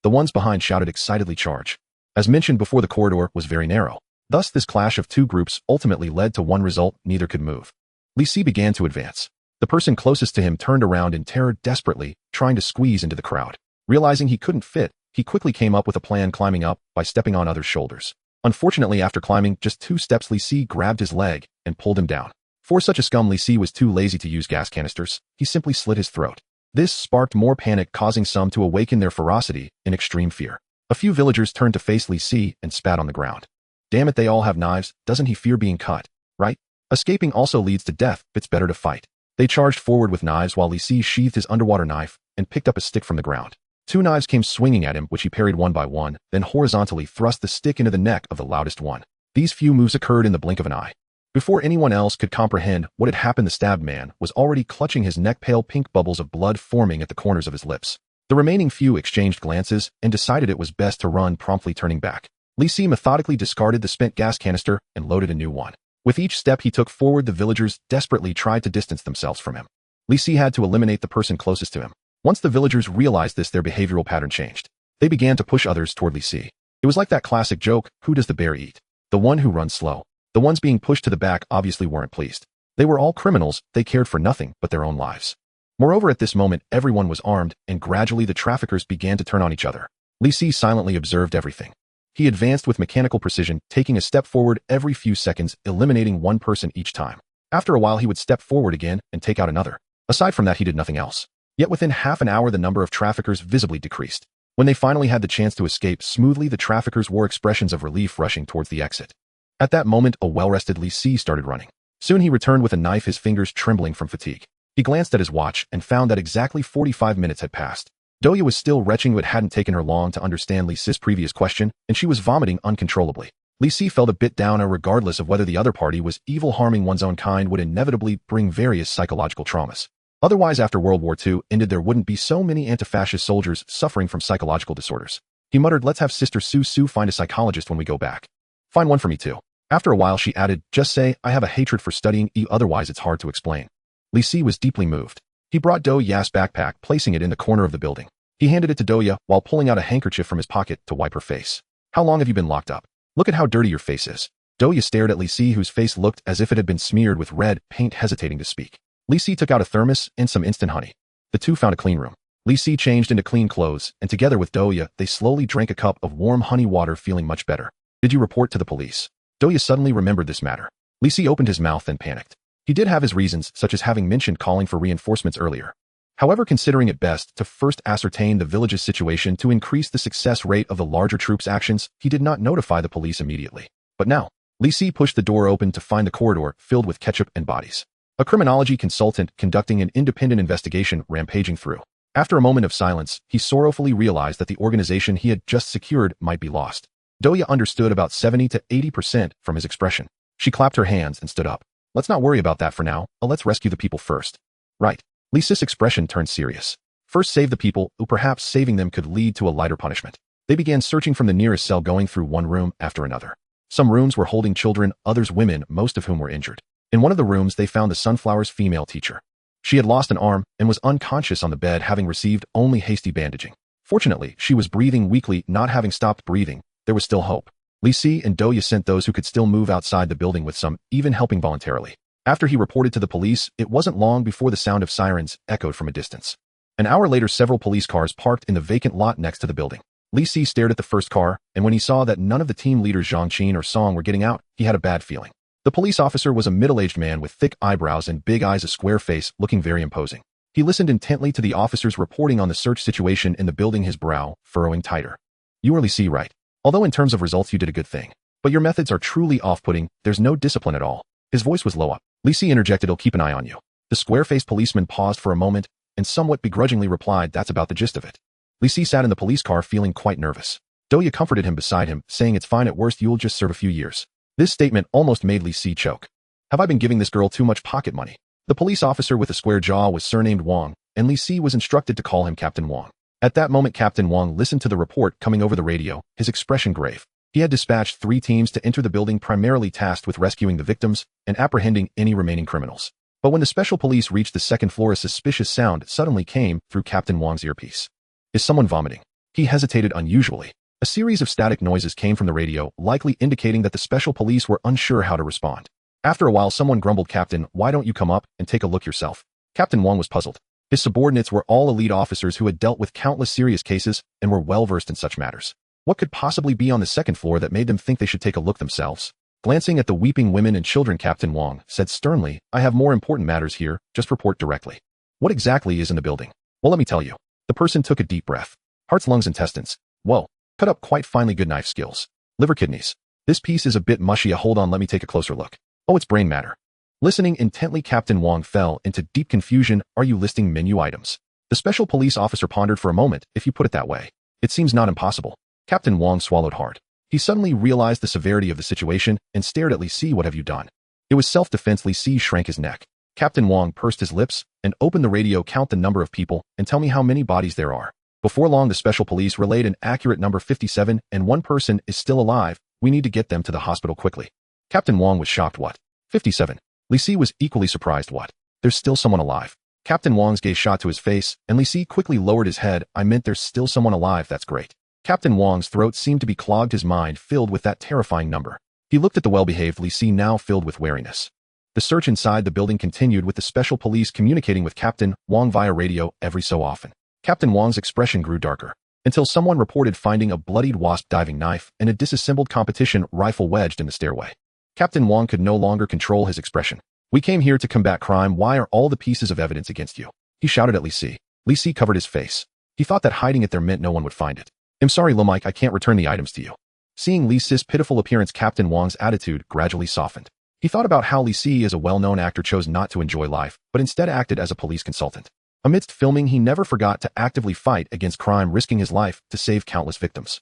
The ones behind shouted excitedly, "Charge." As mentioned before, the corridor was very narrow. Thus, this clash of 2 groups ultimately led to one result: neither could move. Li Si began to advance. The person closest to him turned around in terror, desperately trying to squeeze into the crowd. Realizing he couldn't fit, he quickly came up with a plan, climbing up by stepping on others' shoulders. Unfortunately, after climbing just 2 steps, Li Si grabbed his leg and pulled him down. For such a scum, Li Si was too lazy to use gas canisters. He simply slit his throat. This sparked more panic, causing some to awaken their ferocity in extreme fear. A few villagers turned to face Li Si and spat on the ground. "Damn it, they all have knives. Doesn't he fear being cut, right? Escaping also leads to death. It's better to fight." They charged forward with knives while Li Si sheathed his underwater knife and picked up a stick from the ground. 2 knives came swinging at him, which he parried one by one, then horizontally thrust the stick into the neck of the loudest one. These few moves occurred in the blink of an eye. Before anyone else could comprehend what had happened, the stabbed man was already clutching his neck, pale pink bubbles of blood forming at the corners of his lips. The remaining few exchanged glances and decided it was best to run, promptly turning back. Li Si methodically discarded the spent gas canister and loaded a new one. With each step he took forward, the villagers desperately tried to distance themselves from him. Li Si had to eliminate the person closest to him. Once the villagers realized this, their behavioral pattern changed. They began to push others toward Li Si. It was like that classic joke, who does the bear eat? The one who runs slow. The ones being pushed to the back obviously weren't pleased. They were all criminals, they cared for nothing but their own lives. Moreover, at this moment, everyone was armed, and gradually the traffickers began to turn on each other. Li Si silently observed everything. He advanced with mechanical precision, taking a step forward every few seconds, eliminating one person each time. After a while, he would step forward again and take out another. Aside from that, he did nothing else. Yet within half an hour, the number of traffickers visibly decreased. When they finally had the chance to escape smoothly, the traffickers wore expressions of relief, rushing towards the exit. At that moment, a well-rested Li Si started running. Soon he returned with a knife, his fingers trembling from fatigue. He glanced at his watch and found that exactly 45 minutes had passed. Duya was still retching. It hadn't taken her long to understand Li Si's previous question, and she was vomiting uncontrollably. Li Si felt a bit down, regardless of whether the other party was evil. Harming one's own kind would inevitably bring various psychological traumas. Otherwise, after World War II ended, there wouldn't be so many anti-fascist soldiers suffering from psychological disorders. He muttered, "Let's have Sister Su find a psychologist when we go back. Find one for me too." After a while, she added, "Just say, I have a hatred for studying, otherwise it's hard to explain." Li Si was deeply moved. He brought Duya's backpack, placing it in the corner of the building. He handed it to Duya while pulling out a handkerchief from his pocket to wipe her face. "How long have you been locked up? Look at how dirty your face is." Duya stared at Li Si, whose face looked as if it had been smeared with red paint, hesitating to speak. Li Si took out a thermos and some instant honey. The two found a clean room. Li Si changed into clean clothes, and together with Duya, they slowly drank a cup of warm honey water, feeling much better. "Did you report to the police?" Duya suddenly remembered this matter. Li Si opened his mouth and panicked. He did have his reasons, such as having mentioned calling for reinforcements earlier. However, considering it best to first ascertain the village's situation to increase the success rate of the larger troops' actions, he did not notify the police immediately. But now, Li Si pushed the door open to find the corridor filled with ketchup and bodies. A criminology consultant conducting an independent investigation rampaging through. After a moment of silence, he sorrowfully realized that the organization he had just secured might be lost. Duya understood about 70 to 80% from his expression. She clapped her hands and stood up. "Let's not worry about that for now. Let's rescue the people first." "Right." Li Si's expression turned serious. "First save the people, or perhaps saving them could lead to a lighter punishment." They began searching from the nearest cell, going through one room after another. Some rooms were holding children, others women, most of whom were injured. In one of the rooms, they found the Sunflower's female teacher. She had lost an arm and was unconscious on the bed, having received only hasty bandaging. Fortunately, she was breathing weakly. Not having stopped breathing, there was still hope. Li Si and Duya sent those who could still move outside the building, with some even helping voluntarily. After he reported to the police, it wasn't long before the sound of sirens echoed from a distance. An hour later, several police cars parked in the vacant lot next to the building. Li Si stared at the first car, and when he saw that none of the team leaders Zhang or Song were getting out, he had a bad feeling. The police officer was a middle-aged man with thick eyebrows and big eyes, a square face, looking very imposing. He listened intently to the officers reporting on the search situation in the building, his brow furrowing tighter. "You are Li Si, right? Although in terms of results you did a good thing. But your methods are truly off-putting. There's no discipline at all." His voice was low up. Li Si interjected, "I'll keep an eye on you." The square-faced policeman paused for a moment and somewhat begrudgingly replied, "That's about the gist of it." Li Si sat in the police car feeling quite nervous. Duya comforted him beside him, saying, "It's fine, at worst you'll just serve a few years." This statement almost made Li Si choke. "Have I been giving this girl too much pocket money?" The police officer with a square jaw was surnamed Wang, and Li Si was instructed to call him Captain Wang. At that moment, Captain Wang listened to the report coming over the radio, his expression grave. He had dispatched 3 teams to enter the building, primarily tasked with rescuing the victims and apprehending any remaining criminals. But when the special police reached the second floor, a suspicious sound suddenly came through Captain Wang's earpiece. "Is someone vomiting?" He hesitated unusually. A series of static noises came from the radio, likely indicating that the special police were unsure how to respond. After a while, someone grumbled, "Captain, why don't you come up and take a look yourself?" Captain Wang was puzzled. His subordinates were all elite officers who had dealt with countless serious cases and were well-versed in such matters. What could possibly be on the second floor that made them think they should take a look themselves? Glancing at the weeping women and children, Captain Wang said sternly, "I have more important matters here, just report directly." "What exactly is in the building?" "Well, let me tell you." The person took a deep breath. "Hearts, lungs, intestines. Whoa. Cut up quite finely, good knife skills. Liver, kidneys. This piece is a bit mushy. Hold on, let me take a closer look. Oh, it's brain matter." Listening intently, Captain Wang fell into deep confusion. "Are you listing menu items?" The special police officer pondered for a moment. "If you put it that way, it seems not impossible." Captain Wang swallowed hard. He suddenly realized the severity of the situation and stared at Li Si. "What have you done?" It was self-defense. Li Si shrank his neck. Captain Wong pursed his lips and opened the radio. Count the number of people and tell me how many bodies there are. Before long, the special police relayed an accurate number: 57, and one person is still alive. We need to get them to the hospital quickly. Captain Wong was shocked. What? 57? Li Si was equally surprised. What? There's still someone alive. Captain Wong's gaze shot to his face, and Li Si quickly lowered his head. I meant there's still someone alive. That's great. Captain Wong's throat seemed to be clogged, his mind filled with that terrifying number. He looked at the well-behaved Li Si, now filled with wariness. The search inside the building continued, with the special police communicating with Captain Wong via radio every so often. Captain Wong's expression grew darker, until someone reported finding a bloodied wasp diving knife and a disassembled competition rifle wedged in the stairway. Captain Wong could no longer control his expression. We came here to combat crime. Why are all the pieces of evidence against you? He shouted at Li Si. Li Si covered his face. He thought that hiding it there meant no one would find it. I'm sorry, Mike, I can't return the items to you. Seeing Li Si's pitiful appearance, Captain Wong's attitude gradually softened. He thought about how Li Si, as a well-known actor, chose not to enjoy life, but instead acted as a police consultant. Amidst filming, he never forgot to actively fight against crime, risking his life to save countless victims.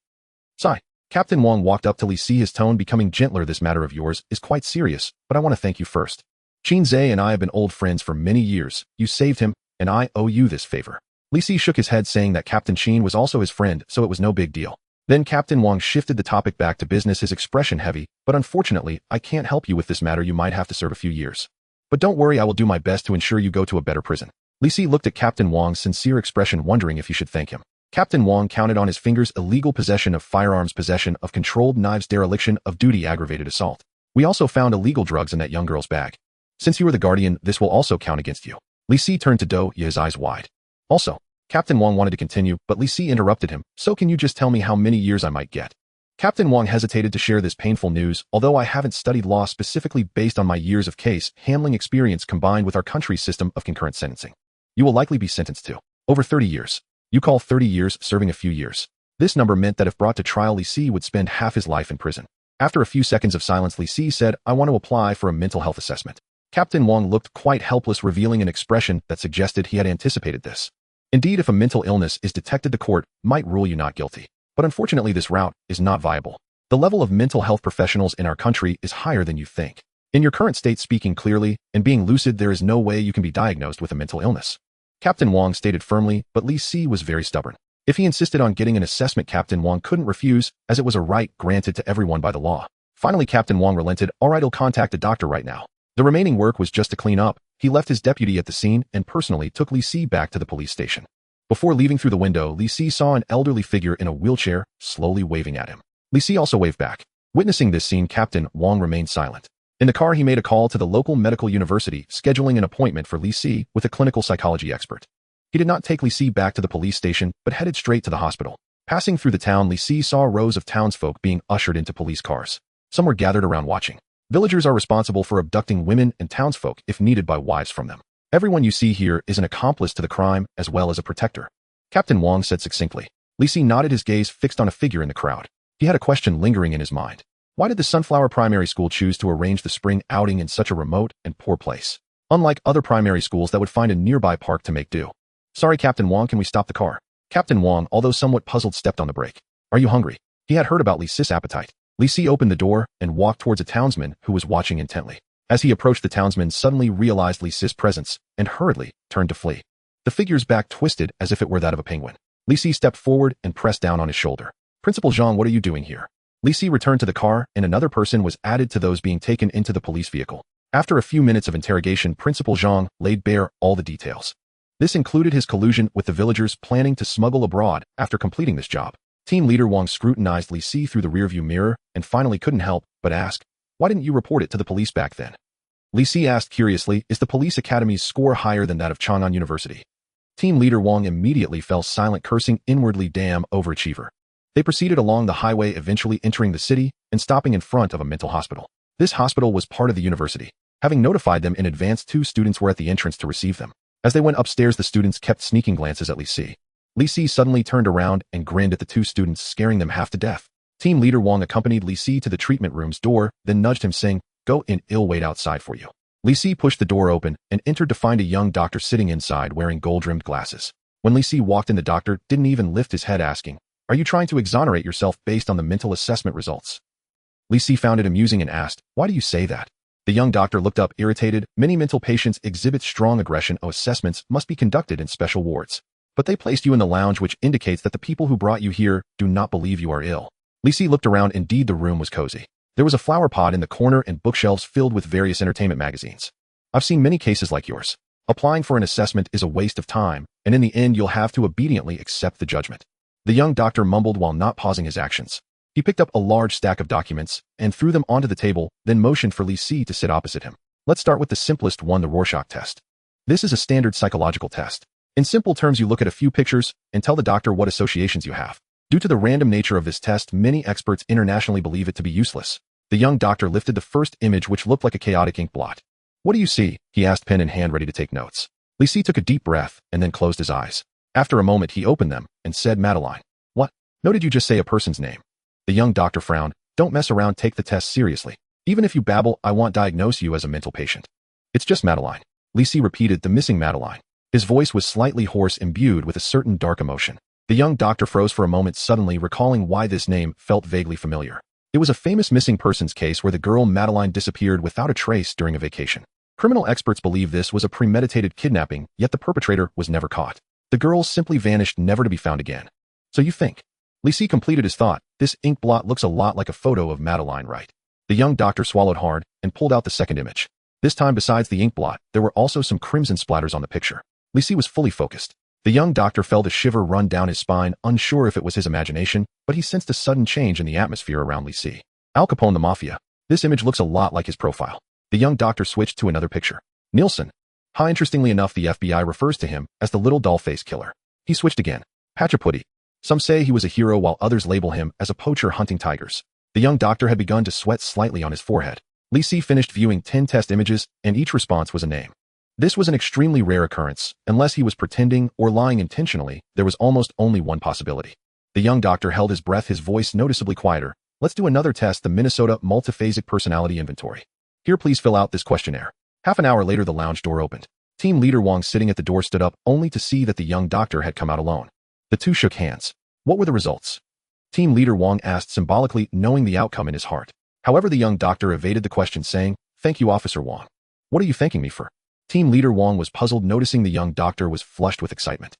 Sigh. Captain Wong walked up to Li Si, his tone becoming gentler. This matter of yours is quite serious, but I want to thank you first. Qin Zhe and I have been old friends for many years. You saved him, and I owe you this favor. Li Si shook his head, saying that Captain Qin was also his friend, so it was no big deal. Then Captain Wong shifted the topic back to business, his expression heavy. But unfortunately, I can't help you with this matter. You might have to serve a few years. But don't worry, I will do my best to ensure you go to a better prison. Li Si looked at Captain Wong's sincere expression, wondering if he should thank him. Captain Wong counted on his fingers: illegal possession of firearms, possession of controlled knives, dereliction of duty, aggravated assault. We also found illegal drugs in that young girl's bag. Since you are the guardian, this will also count against you. Li Si turned to Duya, his eyes wide. Also, Captain Wong wanted to continue, but Li Si interrupted him. So can you just tell me how many years I might get? Captain Wong hesitated to share this painful news. Although I haven't studied law specifically, based on my years of case handling experience combined with our country's system of concurrent sentencing, you will likely be sentenced to over 30 years. You call 30 years serving a few years. This number meant that if brought to trial, Li Si would spend half his life in prison. After a few seconds of silence, Li Si said, I want to apply for a mental health assessment. Captain Wong looked quite helpless, revealing an expression that suggested he had anticipated this. Indeed, if a mental illness is detected, the court might rule you not guilty. But unfortunately, this route is not viable. The level of mental health professionals in our country is higher than you think. In your current state, speaking clearly and being lucid, there is no way you can be diagnosed with a mental illness. Captain Wong stated firmly, but Li Si was very stubborn. If he insisted on getting an assessment, Captain Wong couldn't refuse, as it was a right granted to everyone by the law. Finally, Captain Wong relented. All right, I'll contact a doctor right now. The remaining work was just to clean up. He left his deputy at the scene and personally took Li Si back to the police station. Before leaving through the window, Li Si saw an elderly figure in a wheelchair, slowly waving at him. Li Si also waved back. Witnessing this scene, Captain Wong remained silent. In the car, he made a call to the local medical university, scheduling an appointment for Li Si with a clinical psychology expert. He did not take Li Si back to the police station, but headed straight to the hospital. Passing through the town, Li Si saw rows of townsfolk being ushered into police cars. Some were gathered around watching. Villagers are responsible for abducting women and townsfolk if needed by wives from them. Everyone you see here is an accomplice to the crime as well as a protector. Captain Wong said succinctly. Li Si nodded, his gaze fixed on a figure in the crowd. He had a question lingering in his mind. Why did the Sunflower Primary School choose to arrange the spring outing in such a remote and poor place? Unlike other primary schools that would find a nearby park to make do. Sorry, Captain Wong, can we stop the car? Captain Wong, although somewhat puzzled, stepped on the brake. Are you hungry? He had heard about Li Si's appetite. Li Si opened the door and walked towards a townsman who was watching intently. As he approached, the townsman suddenly realized Li Si's presence and hurriedly turned to flee. The figure's back twisted as if it were that of a penguin. Li Si stepped forward and pressed down on his shoulder. Principal Zhang, what are you doing here? Li Si returned to the car, and another person was added to those being taken into the police vehicle. After a few minutes of interrogation, Principal Zhang laid bare all the details. This included his collusion with the villagers planning to smuggle abroad after completing this job. Team leader Wang scrutinized Li Si through the rearview mirror and finally couldn't help but ask, why didn't you report it to the police back then? Li Si asked curiously, is the police academy's score higher than that of Chang'an University? Team leader Wang immediately fell silent, cursing inwardly, damn overachiever. They proceeded along the highway, eventually entering the city and stopping in front of a mental hospital. This hospital was part of the university. Having notified them in advance, 2 students were at the entrance to receive them. As they went upstairs, the students kept sneaking glances at Li Si. Li Si suddenly turned around and grinned at the 2 students, scaring them half to death. Team leader Wang accompanied Li Si to the treatment room's door, then nudged him, saying, go in, I'll wait outside for you. Li Si pushed the door open and entered to find a young doctor sitting inside wearing gold-rimmed glasses. When Li Si walked in, the doctor didn't even lift his head, asking, are you trying to exonerate yourself based on the mental assessment results? Li Si found it amusing and asked, why do you say that? The young doctor looked up irritated. Many mental patients exhibit strong aggression. Assessments must be conducted in special wards. But they placed you in the lounge, which indicates that the people who brought you here do not believe you are ill. Li looked around. Indeed, the room was cozy. There was a flower pot in the corner and bookshelves filled with various entertainment magazines. I've seen many cases like yours. Applying for an assessment is a waste of time, and in the end you'll have to obediently accept the judgment. The young doctor mumbled while not pausing his actions. He picked up a large stack of documents and threw them onto the table, then motioned for Li to sit opposite him. Let's start with the simplest one, the Rorschach test. This is a standard psychological test. In simple terms, you look at a few pictures and tell the doctor what associations you have. Due to the random nature of this test, many experts internationally believe it to be useless. The young doctor lifted the first image, which looked like a chaotic ink blot. What do you see? He asked, pen in hand ready to take notes. Li took a deep breath and then closed his eyes. After a moment, he opened them and said, Madeline. What? No, did you just say a person's name? The young doctor frowned. Don't mess around, take the test seriously. Even if you babble, I won't diagnose you as a mental patient. It's just Madeline. Li repeated, the missing Madeline. His voice was slightly hoarse, imbued with a certain dark emotion. The young doctor froze for a moment, suddenly recalling why this name felt vaguely familiar. It was a famous missing persons case where the girl Madeline disappeared without a trace during a vacation. Criminal experts believe this was a premeditated kidnapping, yet the perpetrator was never caught. The girl simply vanished, never to be found again. So you think? Li completed his thought. This ink blot looks a lot like a photo of Madeline, right? The young doctor swallowed hard and pulled out the second image. This time, besides the ink blot, there were also some crimson splatters on the picture. Li was fully focused. The young doctor felt a shiver run down his spine, unsure if it was his imagination, but he sensed a sudden change in the atmosphere around Li. Al Capone, the Mafia. This image looks a lot like his profile. The young doctor switched to another picture. Nielsen. Hi, interestingly enough, the FBI refers to him as the little doll-face killer. He switched again. Pachaputty. Some say he was a hero while others label him as a poacher hunting tigers. The young doctor had begun to sweat slightly on his forehead. Li finished viewing 10 test images, and each response was a name. This was an extremely rare occurrence. Unless he was pretending or lying intentionally, there was almost only one possibility. The young doctor held his breath, his voice noticeably quieter. Let's do another test, the Minnesota Multiphasic Personality Inventory. Here, please fill out this questionnaire. Half an hour later, the lounge door opened. Team leader Wong, sitting at the door, stood up, only to see that the young doctor had come out alone. The two shook hands. What were the results? Team leader Wong asked, symbolically knowing the outcome in his heart. However, the young doctor evaded the question, saying, Thank you, Officer Wong. What are you thanking me for? Team leader Wong was puzzled, noticing the young doctor was flushed with excitement.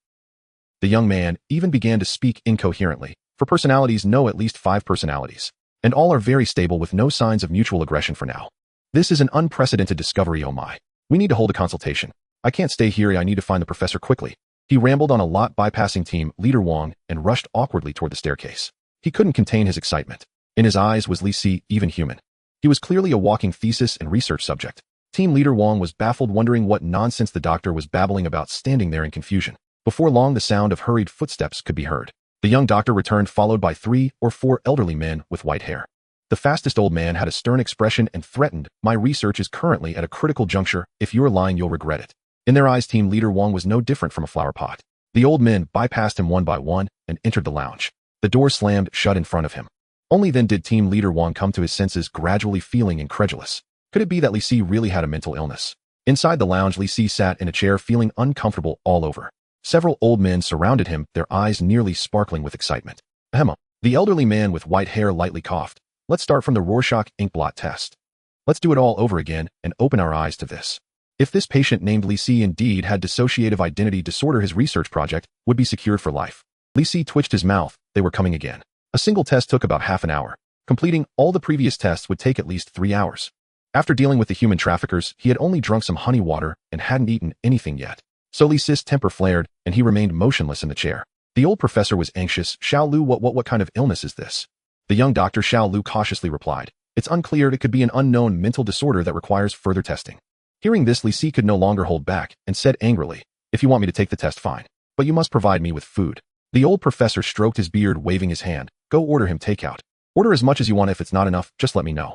The young man even began to speak incoherently. For personalities, know at least 5 personalities. And all are very stable with no signs of mutual aggression for now. This is an unprecedented discovery, oh my. We need to hold a consultation. I can't stay here, I need to find the professor quickly. He rambled on a lot, bypassing team leader Wong and rushed awkwardly toward the staircase. He couldn't contain his excitement. In his eyes was Li, even human. He was clearly a walking thesis and research subject. Team leader Wong was baffled, wondering what nonsense the doctor was babbling about, standing there in confusion. Before long, the sound of hurried footsteps could be heard. The young doctor returned, followed by 3 or 4 elderly men with white hair. The fastest old man had a stern expression and threatened, My research is currently at a critical juncture. If you're lying, you'll regret it. In their eyes, team leader Wong was no different from a flower pot. The old men bypassed him one by one and entered the lounge. The door slammed shut in front of him. Only then did team leader Wong come to his senses, gradually feeling incredulous. Could it be that Li really had a mental illness? Inside the lounge, Li sat in a chair, feeling uncomfortable all over. Several old men surrounded him, their eyes nearly sparkling with excitement. Ahem. The elderly man with white hair lightly coughed. Let's start from the Rorschach inkblot test. Let's do it all over again and open our eyes to this. If this patient named Li indeed had dissociative identity disorder, his research project would be secured for life. Li twitched his mouth. They were coming again. A single test took about half an hour. Completing all the previous tests would take at least 3 hours. After dealing with the human traffickers, he had only drunk some honey water and hadn't eaten anything yet. So Li's temper flared, and he remained motionless in the chair. The old professor was anxious. Xiao Lu, what kind of illness is this? The young doctor Xiao Lu cautiously replied. It's unclear, it could be an unknown mental disorder that requires further testing. Hearing this, Li could no longer hold back and said angrily, If you want me to take the test, fine. But you must provide me with food. The old professor stroked his beard, waving his hand. Go order him takeout. Order as much as you want. If it's not enough, just let me know.